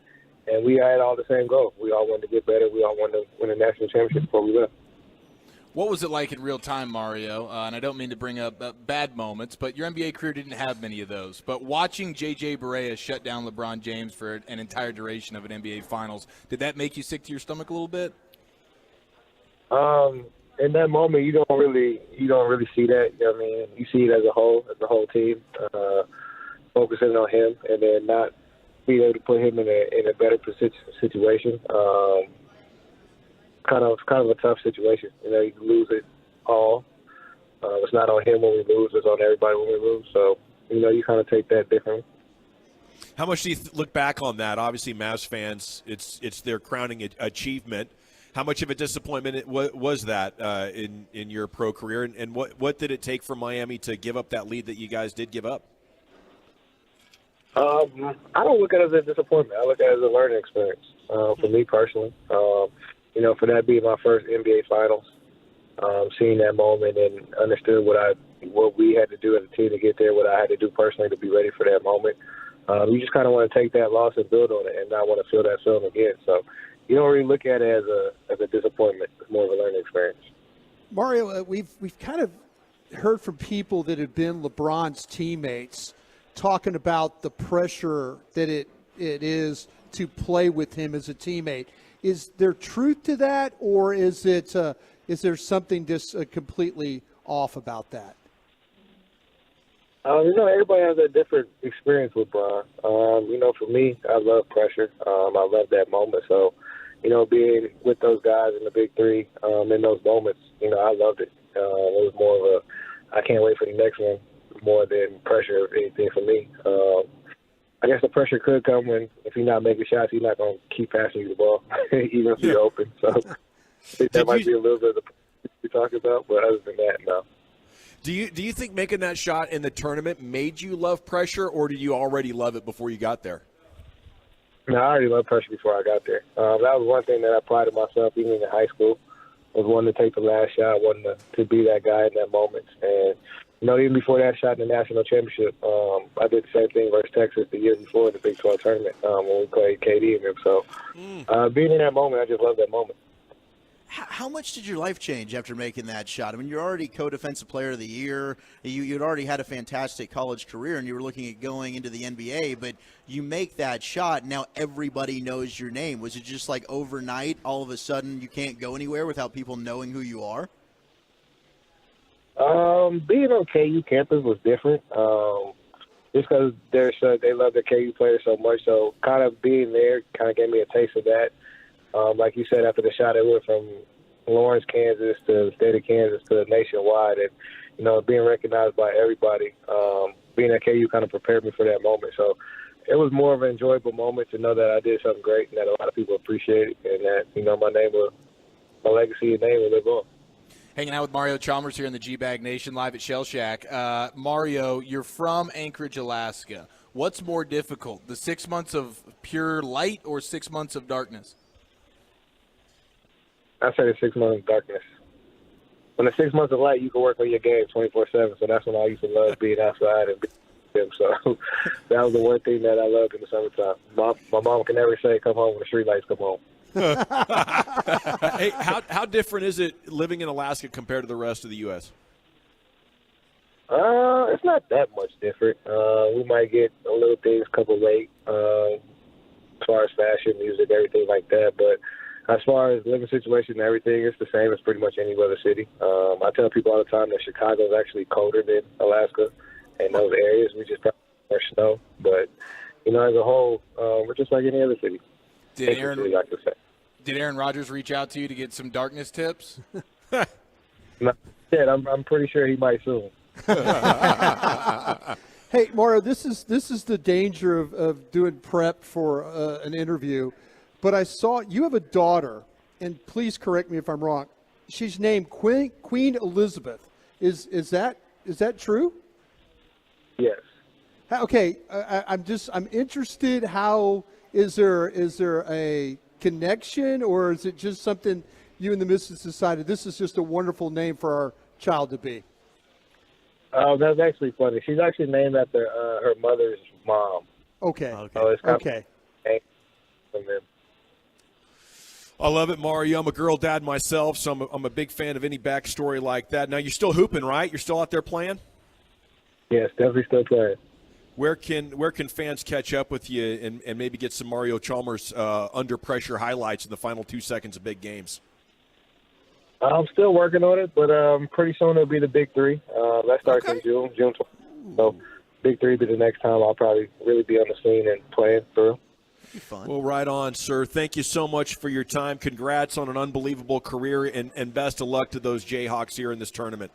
And we had all the same goal. We all wanted to get better. We all wanted to win a national championship before we left. What was it like in real time, Mario? And I don't mean to bring up bad moments, but your NBA career didn't have many of those. But watching J.J. Barea shut down LeBron James for an entire duration of an NBA Finals, did that make you sick to your stomach a little bit? In that moment, you don't really see that. You see it as a whole team, focusing on him, and then not being able to put him in a better situation. Kind of a tough situation. You lose it all. It's not on him when we lose; it's on everybody when we lose. So, you kind of take that differently. How much do you look back on that? Obviously, Mavs fans, it's their crowning achievement. How much of a disappointment was that in your pro career, and what did it take for Miami to give up that lead that you guys did give up? I don't look at it as a disappointment. I look at it as a learning experience for me personally. For that being my first NBA Finals, seeing that moment and understood what we had to do as a team to get there, what I had to do personally to be ready for that moment. You just kind of want to take that loss and build on it and not want to feel that feeling again. So you don't really look at it as a disappointment. It's more of a learning experience. Mario, we've kind of heard from people that have been LeBron's teammates talking about the pressure that it is to play with him as a teammate. Is there truth to that, or is there something just completely off about that? Everybody has a different experience with Bron. For me, I love pressure. I love that moment. So, being with those guys in the big three in those moments, I loved it. It was more of a, I can't wait for the next one more than pressure or anything for me. I guess the pressure could come if you're not making shots, he's not going to keep passing you the ball, even if you're open. So I think that might be a little bit of the you're talking about, but other than that, no. Do you think making that shot in the tournament made you love pressure, or did you already love it before you got there? No, I already loved pressure before I got there. That was one thing that I prided myself, even in high school, was wanting to take the last shot, wanting to be that guy in that moment. And, even before that shot in the national championship, I did the same thing versus Texas the year before in the Big 12 tournament when we played KD and them. So being in that moment, I just love that moment. How much did your life change after making that shot? I mean, you're already co-defensive player of the year. You'd already had a fantastic college career, and you were looking at going into the NBA, but you make that shot, and now everybody knows your name. Was it just like overnight, all of a sudden you can't go anywhere without people knowing who you are? Being on KU campus was different. Just because they love their KU players so much, so kind of being there kind of gave me a taste of that. Like you said, after the shot, it went from Lawrence, Kansas to the state of Kansas to nationwide. And, being recognized by everybody, being at KU kind of prepared me for that moment. So it was more of an enjoyable moment to know that I did something great and that a lot of people appreciate it and that, my legacy and name will live on. Hanging out with Mario Chalmers here in the G-Bag Nation live at Shell Shack. Mario, you're from Anchorage, Alaska. What's more difficult, the 6 months of pure light or 6 months of darkness? I say the 6 months of darkness. When the 6 months of light, you can work on your game 24/7. So that's when I used to love being outside and being with them. So that was the one thing that I loved in the summertime. My mom can never say, "Come home when the street lights come on." Hey, how different is it living in Alaska compared to the rest of the U.S.? It's not that much different. We might get a little things couple late as far as fashion, music, everything like that. But as far as living situation and everything, it's the same as pretty much any other city. I tell people all the time that Chicago is actually colder than Alaska in those areas. We just probably have more snow. But, as a whole, we're just like any other city. Did Aaron Rodgers reach out to you to get some darkness tips? No, I'm pretty sure he might soon. Hey, Mario, this is the danger of doing prep for an interview. But I saw you have a daughter, and please correct me if I'm wrong. She's named Queen Elizabeth. Is that true? Yes. Okay, I'm interested. How is there a connection, or is it just something you and the missus decided this is just a wonderful name for our child to be? That's actually funny. She's actually named after her mother's mom. Okay. So it's kind okay. From them. I love it, Mario. I'm a girl dad myself, so I'm a big fan of any backstory like that. Now, you're still hooping, right? You're still out there playing? Yes, definitely still playing. Where can fans catch up with you and maybe get some Mario Chalmers under pressure highlights in the final 2 seconds of big games? I'm still working on it, but pretty soon it'll be the Big Three. That starts in June 20th. So Big Three will be the next time I'll probably really be on the scene and playing through. Fun. Well, right on, sir. Thank you so much for your time. Congrats on an unbelievable career, and best of luck to those Jayhawks here in this tournament.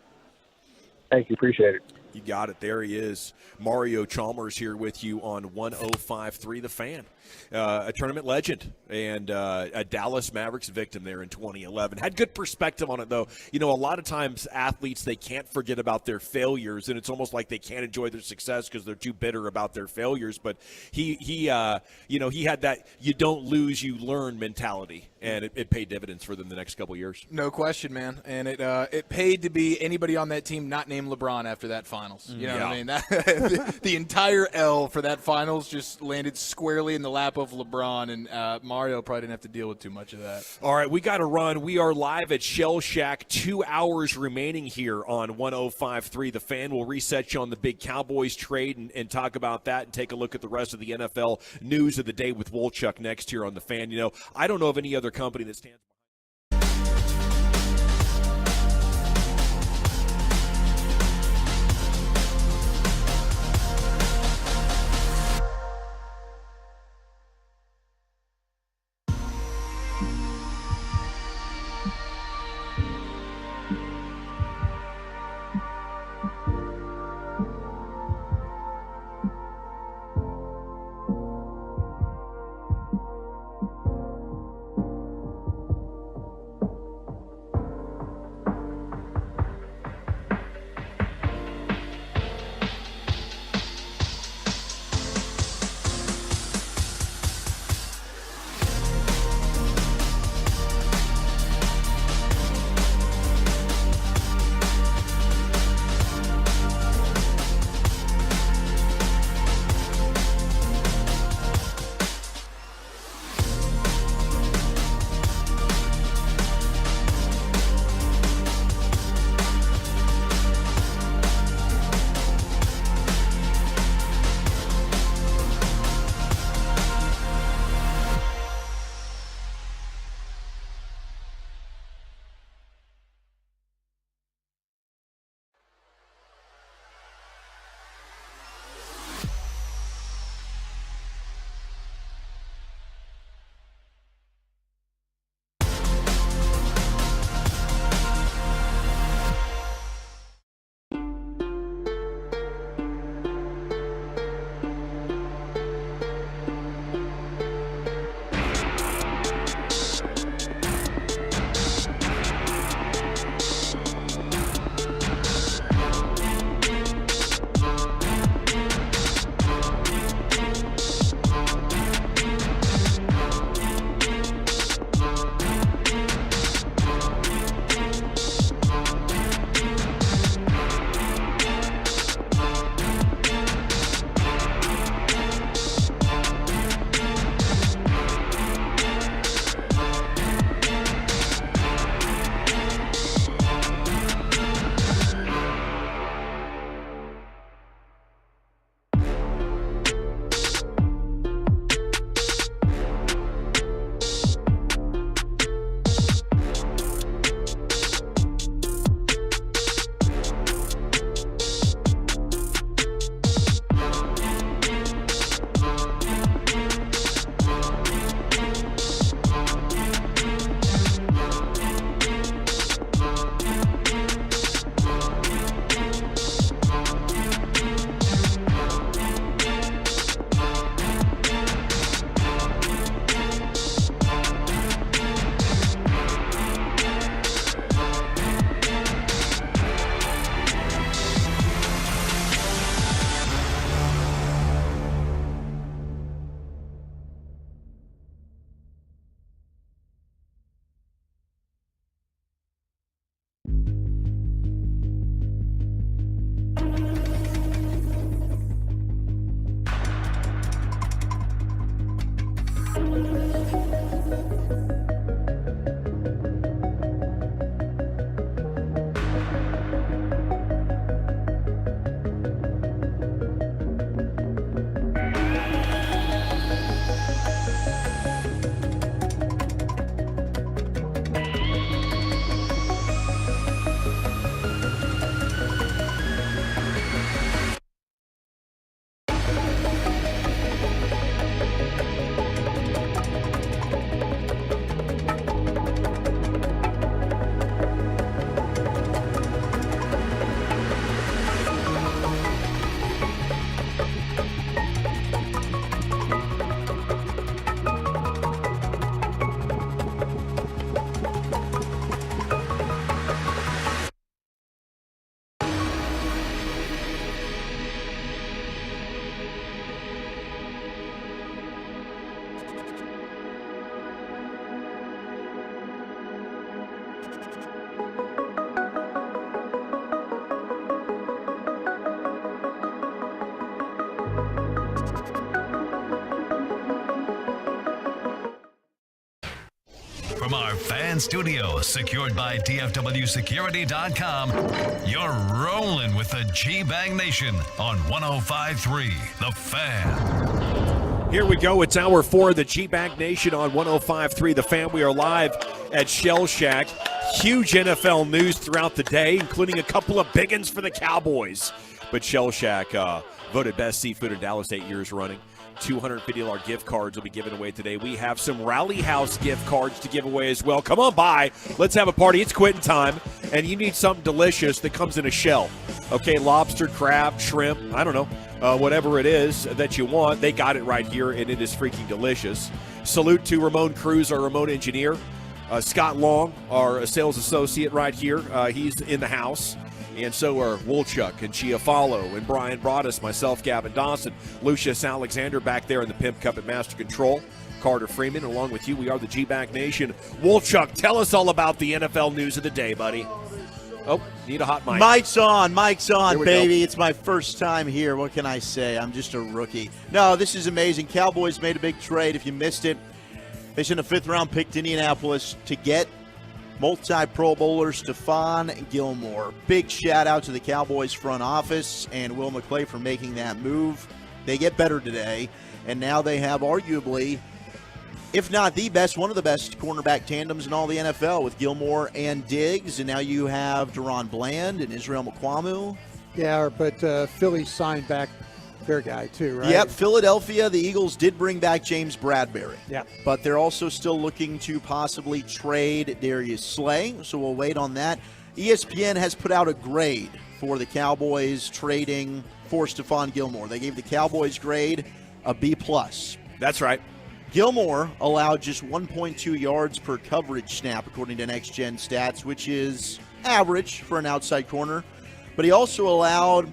Thank you. Appreciate it. You got it. There he is. Mario Chalmers here with you on 105.3 The Fan. A tournament legend and a Dallas Mavericks victim there in 2011. Had good perspective on it, though. You know, a lot of times athletes, they can't forget about their failures, and it's almost like they can't enjoy their success because they're too bitter about their failures. But he had that you don't lose, you learn mentality, and it paid dividends for them the next couple of years. No question, man. And it paid to be anybody on that team not named LeBron after that finals. You know what I mean? The entire L for that finals just landed squarely in the lap of LeBron, and Mario probably didn't have to deal with too much of that. All right, we got to run. We are live at Shell Shack. 2 hours remaining here on 105.3 The Fan. We'll reset you on the big Cowboys trade and talk about that and take a look at the rest of the NFL news of the day with Wolchuk next here on The Fan. You know, I don't know of any other company that stands fan studios, secured by DFWsecurity.com. You're rolling with the G-Bang Nation on 105.3 The Fan. Here we go. It's hour 4 of the G-Bag Nation on 105.3 The Fan. We are live at Shell Shack. Huge NFL news throughout the day, including a couple of big ones for the Cowboys. But Shell Shack voted best seafood in Dallas 8 years running. $250 gift cards will be given away today. We have some Rally House gift cards to give away as well. Come on by. Let's have a party. It's quitting time, and you need something delicious that comes in a shell. Okay, lobster, crab, shrimp, I don't know, whatever it is that you want. They got it right here, and it is freaking delicious. Salute to Ramon Cruz, our remote engineer. Scott Long, our sales associate right here. He's in the house. And so are Wolchuk and Chiafalo and Brian Broaddus, myself, Gavin Dawson, Lucius Alexander back there in the Pimp Cup at Master Control, Carter Freeman, along with you. We are the G-Bag Nation. Wolchuk, tell us all about the NFL news of the day, buddy. Oh, need a hot mic. Mic's on, baby. Go. It's my first time here. What can I say? I'm just a rookie. No, this is amazing. Cowboys made a big trade. If you missed it, they sent a 5th-round pick to Indianapolis to get multi-Pro Bowler Stephon Gilmore. Big shout-out to the Cowboys front office and Will McClay for making that move. They get better today, and now they have arguably, if not the best, one of the best cornerback tandems in all the NFL with Gilmore and Diggs, and now you have Deron Bland and Israel Mukuamu. Yeah, but Philly signed back their guy too, right? Yep, Philadelphia, the Eagles did bring back James Bradbury. Yeah. But they're also still looking to possibly trade Darius Slay, so we'll wait on that. ESPN has put out a grade for the Cowboys trading for Stephon Gilmore. They gave the Cowboys grade a B+. That's right. Gilmore allowed just 1.2 yards per coverage snap, according to Next Gen Stats, which is average for an outside corner. But he also allowed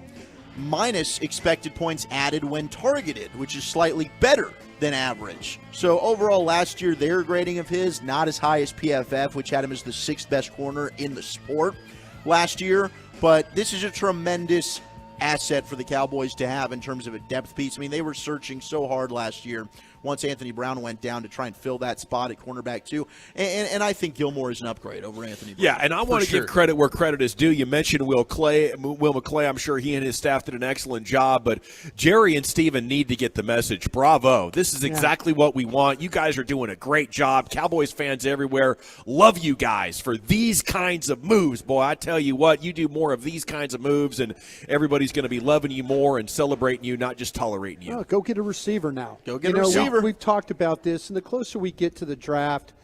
minus expected points added when targeted, which is slightly better than average. So overall, last year, their grading of his, not as high as PFF, which had him as the 6th best corner in the sport last year. But this is a tremendous asset for the Cowboys to have in terms of a depth piece. I mean, they were searching so hard last year once Anthony Brown went down to try and fill that spot at cornerback too. And I think Gilmore is an upgrade over Anthony Brown. Yeah, and I want to give credit where credit is due. You mentioned Will McClay. I'm sure he and his staff did an excellent job, but Jerry and Steven need to get the message. Bravo. This is exactly what we want. You guys are doing a great job. Cowboys fans everywhere love you guys for these kinds of moves. Boy, I tell you what, you do more of these kinds of moves, and everybody's going to be loving you more and celebrating you, not just tolerating you. Oh, go get a receiver now. Go get a receiver. We've talked about this, and the closer we get to the draft,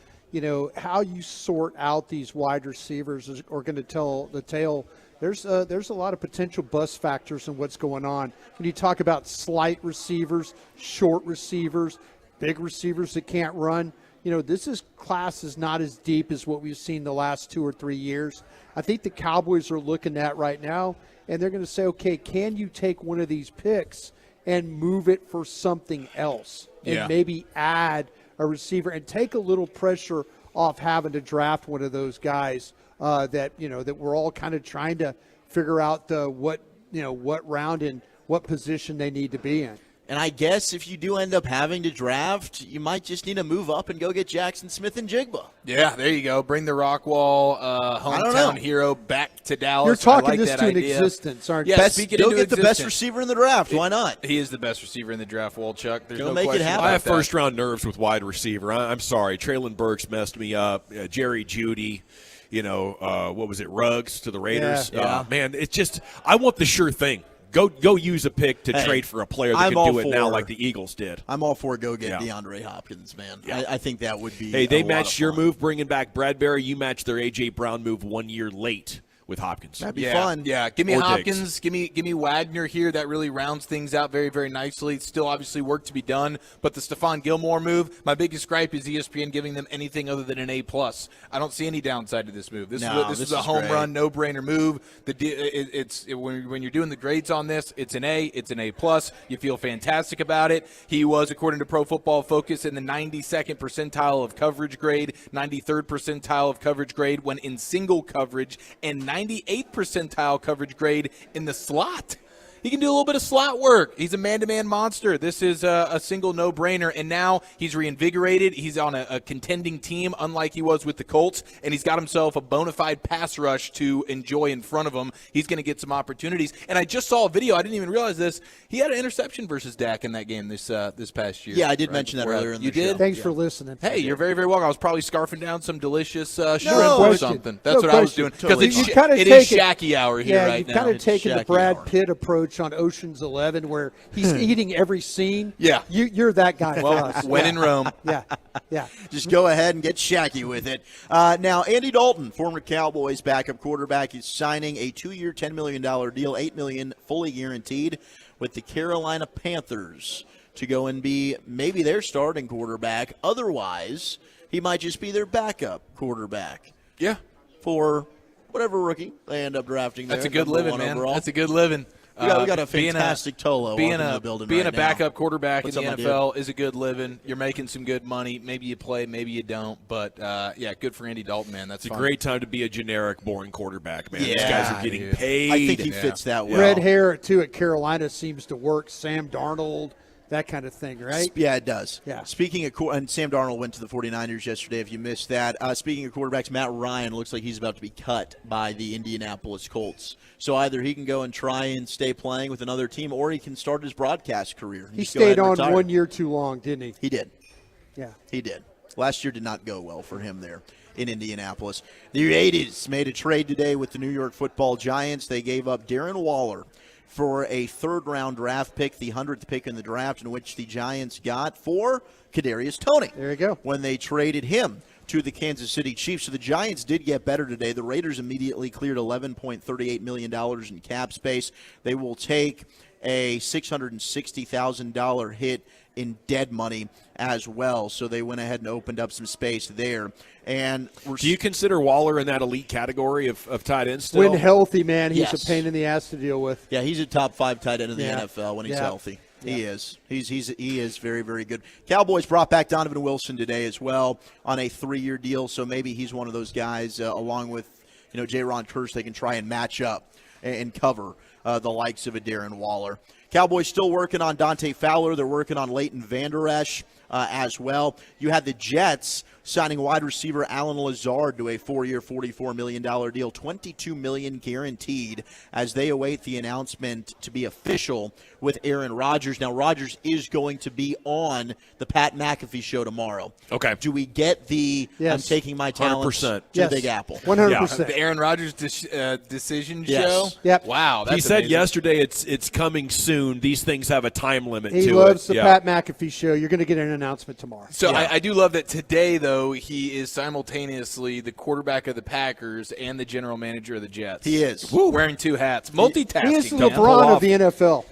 how you sort out these wide receivers are going to tell the tale. There's a lot of potential bust factors in what's going on. When you talk about slight receivers, short receivers, big receivers that can't run, this class is not as deep as what we've seen the last 2 or 3 years. I think the Cowboys are looking at right now, and they're going to say, okay, can you take one of these picks and move it for something else? And maybe add a receiver and take a little pressure off having to draft one of those guys that we're all kind of trying to figure out what round and what position they need to be in. And I guess if you do end up having to draft, you might just need to move up and go get Jackson Smith and Jigba. Yeah, there you go. Bring the Rockwall hometown hero back to Dallas. You're talking like this that to an idea. existence, aren't you? Go get the best receiver in the draft. Why not? He is the best receiver in the draft, Wolchuk. There's Go no make it question happen. about I have that. first-round nerves with wide receiver. I'm sorry. Traylon Burks messed me up. Jerry Jeudy, what was it, Ruggs to the Raiders. Yeah. Man, it's just I want the sure thing. Go use a pick to trade for a player that can do it now like the Eagles did. I'm all for go get DeAndre Hopkins, man. Yeah. I think that would be Hey, they a lot matched of your fun. move bringing back Bradbury. You matched their A.J. Brown move 1 year late with Hopkins. That'd be fun. Yeah, give me Or Hopkins, give me Wagner here. That really rounds things out very, very nicely. Still obviously work to be done, but the Stephon Gilmore move, my biggest gripe is ESPN giving them anything other than an A+. I don't see any downside to this move. This is a home run, no-brainer move. When you're doing the grades on this, it's an A, it's an A+. You feel fantastic about it. He was, according to Pro Football Focus, in the 92nd percentile of coverage grade, 93rd percentile of coverage grade when in single coverage, and 98th percentile coverage grade in the slot. He can do a little bit of slot work. He's a man-to-man monster. This is a single no-brainer, and now he's reinvigorated. He's on a contending team, unlike he was with the Colts, and he's got himself a bona fide pass rush to enjoy in front of him. He's going to get some opportunities. And I just saw a video. I didn't even realize this. He had an interception versus Dak in that game this past year. Yeah, I did mention that earlier in the show. You did? Thanks for listening. Hey, you're very, very welcome. I was probably scarfing down some delicious shrimp or something. That's what I was doing. Because it is Shaqy hour here right now. Yeah, you've kind of taken the Brad Pitt approach on Ocean's 11 where he's eating every scene. Yeah. You're that guy for us. When in Rome. Yeah. Just go ahead and get shaky with it. Now, Andy Dalton, former Cowboys backup quarterback, is signing a 2-year, $10 million deal, $8 million fully guaranteed with the Carolina Panthers to go and be maybe their starting quarterback. Otherwise, he might just be their backup quarterback. Yeah. For whatever rookie they end up drafting there. That's a good living, man. Overall. That's a good living. We got a fantastic Tolo in the building Being right a backup now. quarterback What's in the up, my NFL is a good living. You're making some good money. Maybe you play, maybe you don't. But, yeah, good for Andy Dalton, man. That's It's fun. a great time to be a generic, boring quarterback, man. Yeah, These guys are getting paid. I think he fits that well. Red hair, too, at Carolina seems to work. Sam Darnold, that kind of thing, right? Yeah, it does. Yeah. Speaking of and Sam Darnold went to the 49ers yesterday, if you missed that. Speaking of quarterbacks, Matt Ryan looks like he's about to be cut by the Indianapolis Colts. So either he can go and try and stay playing with another team, or he can start his broadcast career. He stayed on 1 year too long, didn't he? He did. Yeah. He did. Last year did not go well for him there in Indianapolis. The Raiders made a trade today with the New York Football Giants. They gave up Darren Waller for a third-round draft pick, the 100th pick in the draft, in which the Giants got for Kadarius Toney. There you go. When they traded him to the Kansas City Chiefs. So the Giants did get better today. The Raiders immediately cleared $11.38 million in cap space. They will take a $660,000 hit in dead money as well. So they went ahead and opened up some space there. And do you consider Waller in that elite category of tight ends still? When healthy, man, he's Yes. a pain in the ass to deal with. Yeah, he's a top 5 tight end in the Yeah. NFL when he's Yeah. healthy. He is. He is very, very good. Cowboys brought back Donovan Wilson today as well on a 3-year deal, so maybe he's one of those guys, along with J-Ron Kearse, they can try and match up and cover the likes of a Darren Waller. Cowboys still working on Dante Fowler. They're working on Leighton Vander Esch as well. You had the Jets signing wide receiver Alan Lazard to a 4-year, $44 million deal, $22 million guaranteed as they await the announcement to be official with Aaron Rodgers. Now, Rodgers is going to be on the Pat McAfee show tomorrow. Okay. Do we get the I'm taking my talents 100%. to the Big Apple? 100%. The Aaron Rodgers decision Yes. show? Yep. Wow. That's He said amazing. yesterday it's coming soon. These things have a time limit He to loves it. the Pat McAfee show. You're going to get an announcement tomorrow. So I do love that today, though, he is simultaneously the quarterback of the Packers and the general manager of the Jets. He is. Wearing 2 hats. Multitasking. He is the man. LeBron of the NFL.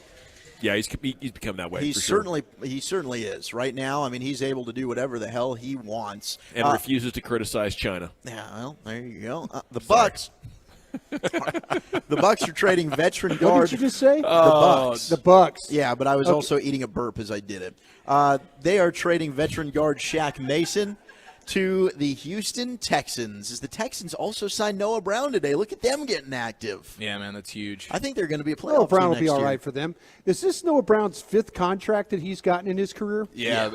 Yeah, he's become that way. He for sure. certainly is. Right now, I mean, he's able to do whatever the hell he wants. And refuses to criticize China. Yeah, well, there you go. The Bucks. The Bucks are trading veteran guard. What did you just say? The Bucks. The Bucks. Yeah, but I was Okay. also eating a burp as I did it. They are trading veteran guard Shaq Mason to the Houston Texans. As the Texans also signed Noah Brown today. Look at them getting active. Yeah, man, that's huge. I think they're going to be a playoff Noah Brown team will be next all year. right for them. Is this Noah Brown's 5th contract that he's gotten in his career? Yeah.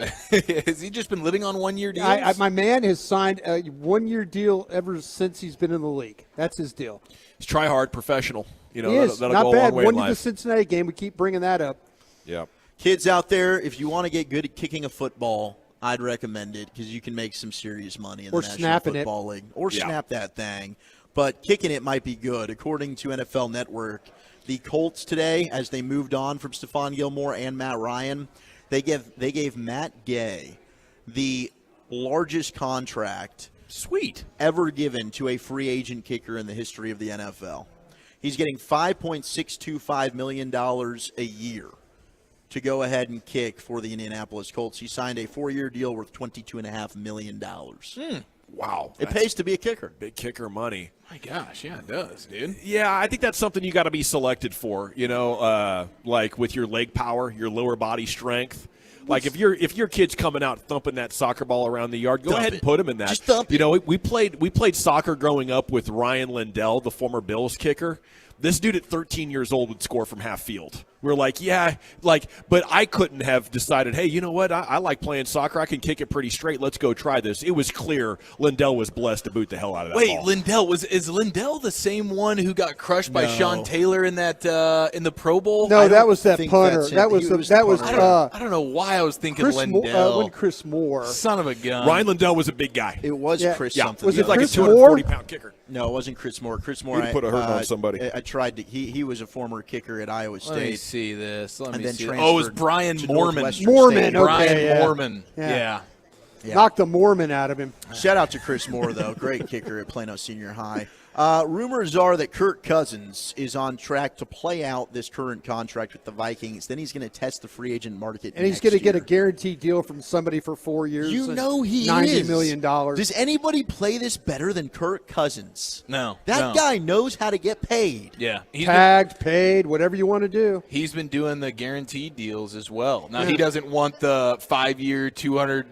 Has he just been living on 1-year deals? My man has signed a 1-year deal ever since he's been in the league. That's his deal. He's try hard professional. He is. That'll Not go a bad. long way in Won you the life. Cincinnati game. We keep bringing that up. Yeah. Kids out there, if you want to get good at kicking a football, I'd recommend it because you can make some serious money in the Or National snapping it. Football League. Or snap that thing. But kicking it might be good. According to NFL Network, the Colts today, as they moved on from Stephon Gilmore and Matt Ryan, they gave Matt Gay the largest contract ever given to a free agent kicker in the history of the NFL. He's getting $5.625 million a year to go ahead and kick for the Indianapolis Colts. He signed a 4-year deal worth $22.5 million. Wow. It pays to be a kicker. Big kicker money. My gosh, yeah, it does, dude. Yeah, I think that's something you got to be selected for, like with your leg power, your lower body strength. Like if your kid's coming out thumping that soccer ball around the yard, go Dump ahead it. and put him in that. Just dump it. We played soccer growing up with Ryan Lindell, the former Bills kicker. This dude at 13 years old would score from half field. We're like, but I couldn't have decided, hey, you know what? I like playing soccer. I can kick it pretty straight. Let's go try this. It was clear Lindell was blessed to boot the hell out of that ball. Lindell is Lindell the same one who got crushed by Sean Taylor in that in the Pro Bowl? No, that was that punter. That was I don't know why I was thinking Lindell. Chris Moore. Son of a gun. Ryan Lindell was a big guy. It was Chris something. Was it like Chris a 240-pound kicker. No, it wasn't Chris Moore. Chris Moore. He'd put a hurt on somebody. I tried to. He was a former kicker at Iowa State. Let me see this. And then it was Brian Moorman. Okay, Moorman. Yeah. Knocked the Mormon out of him. Shout out to Chris Moore, though. Great kicker at Plano Senior High. Rumors are that Kirk Cousins is on track to play out this current contract with the Vikings. Then he's going to test the free agent market. And he's going to get a guaranteed deal from somebody for 4 years. You know he $90 is. $90 million. Does anybody play this better than Kirk Cousins? No. That guy knows how to get paid. Yeah. Tagged, paid, whatever you want to do. He's been doing the guaranteed deals as well. Now, he doesn't want the 5-year, $200+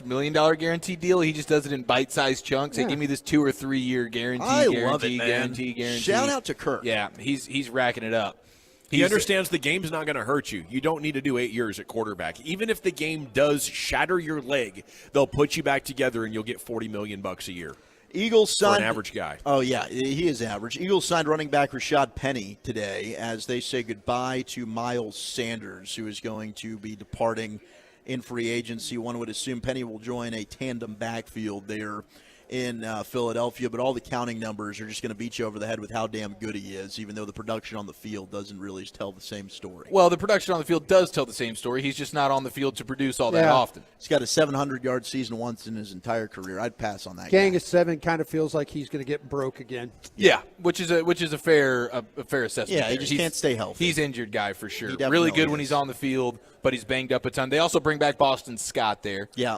million guaranteed deal. He just does it in bite-sized chunks. Hey, give me this 2 or 3 year guarantee. I love it, man. Guarantee. Shout out to Kirk. Yeah, he's racking it up. He understands the game's not going to hurt you. You don't need to do 8 years at quarterback. Even if the game does shatter your leg, they'll put you back together and you'll get $40 million a year. Eagles signed for an average guy. Oh, yeah, he is average. Eagles signed running back Rashad Penny today as they say goodbye to Miles Sanders, who is going to be departing in free agency. One would assume Penny will join a tandem backfield there in Philadelphia, but all the counting numbers are just going to beat you over the head with how damn good he is, even though the production on the field doesn't really tell the same story. Well, the production on the field does tell the same story. He's just not on the field to produce all that often. He's got a 700-yard season once in his entire career. I'd pass on that. Gang of 7 kind of feels like he's going to get broke again. Yeah, which is a fair assessment. Yeah, he just can't stay healthy. He's injured guy for sure. Really good when he's on the field, but he's banged up a ton. They also bring back Boston Scott there. Yeah.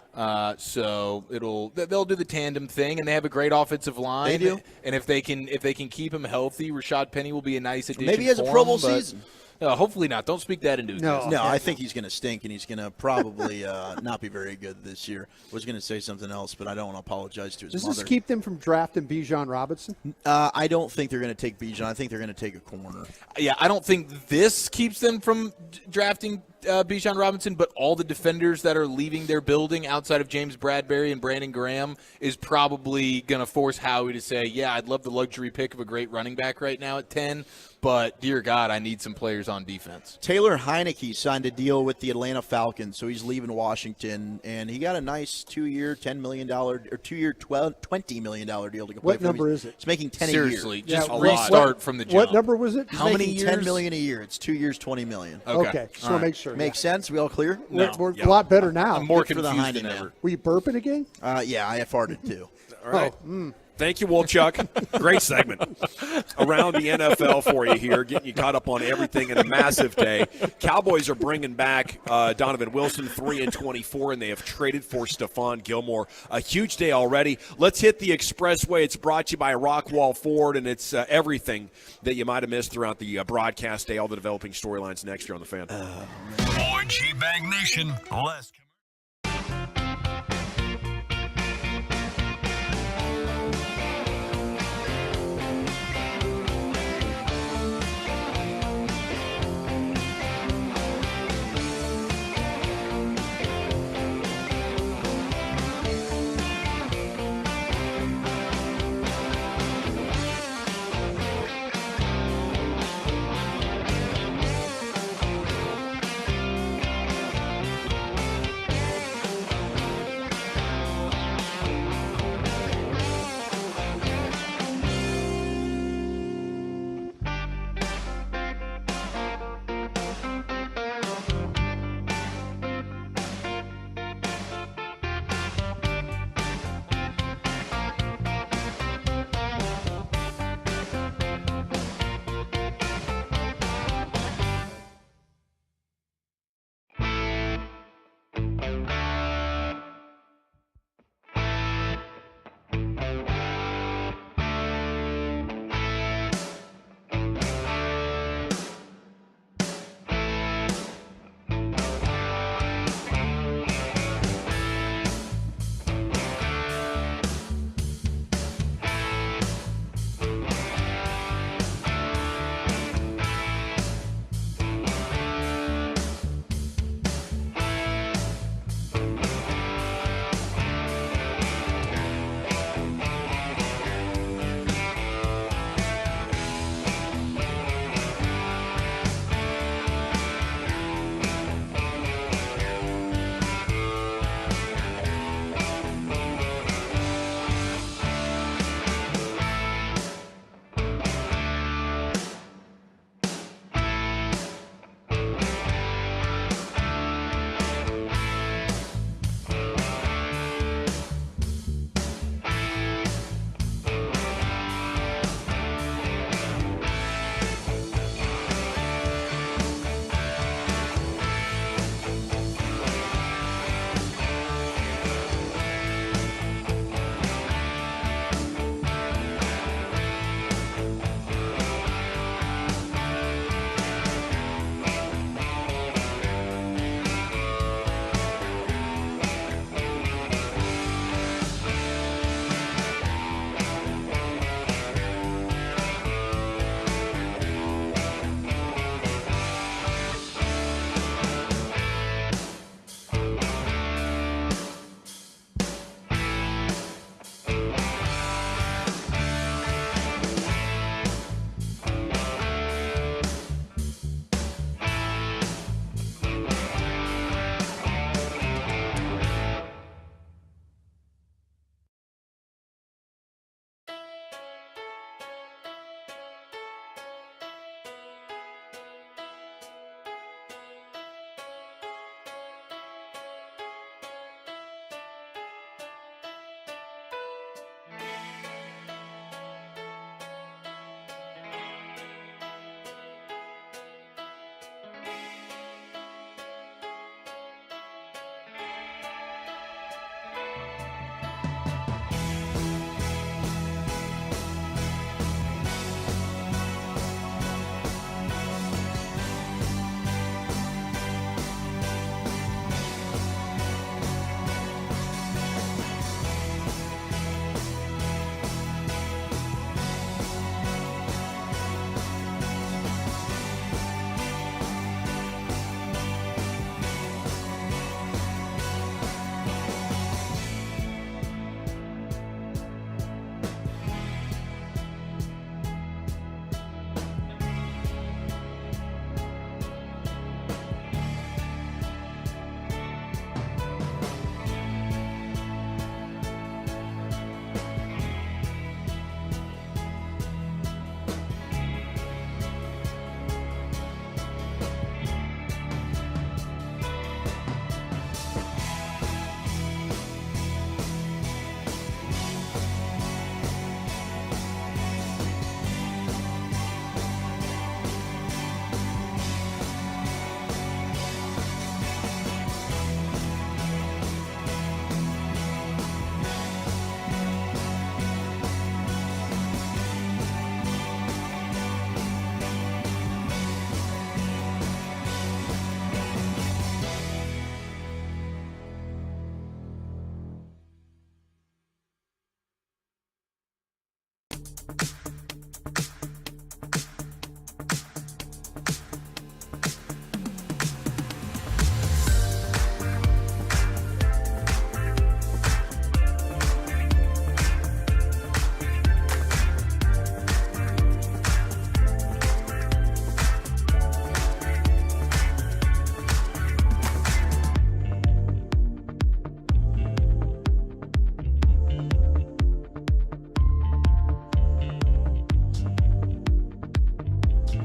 So they'll do the tandem thing, and they have a great offensive line. They do. And if they can keep him healthy, Rashad Penny will be a nice addition. Maybe he has a Pro Bowl season. Hopefully not. Don't speak that into his business. No, I think he's going to stink, and he's going to probably not be very good this year. I was going to say something else, but I don't want to apologize to his mother. Does this keep them from drafting Bijan Robinson? I don't think they're going to take Bijan. I think they're going to take a corner. Yeah, I don't think this keeps them from drafting Bijan Robinson, but all the defenders that are leaving their building outside of James Bradbury and Brandon Graham is probably going to force Howie to say, yeah, I'd love the luxury pick of a great running back right now at 10, but dear God, I need some players on defense. Taylor Heineke signed a deal with the Atlanta Falcons, so he's leaving Washington, and he got a nice 2-year, $10 million or 2-year, $20 million deal to go play. What number is it? It's making 10 Seriously, a year. just restart from the jump. What number was it? How many years? $10 million a year. It's 2 years, $20 million. Okay, just want to make sure. Makes sense? We all clear? No. We're a lot better now. I'm more Good for the confused Heine than now. ever. Were you burping again? Yeah, I farted too. All right. Thank you, Wolchuk. Great segment around the NFL for you here, getting you caught up on everything in a massive day. Cowboys are bringing back Donovan Wilson, 3-24, and they have traded for Stephon Gilmore. A huge day already. Let's hit the expressway. It's brought to you by Rockwall Ford, and it's everything that you might have missed throughout the broadcast day, all the developing storylines next year on The Fan. More G-Bag Nation. Let's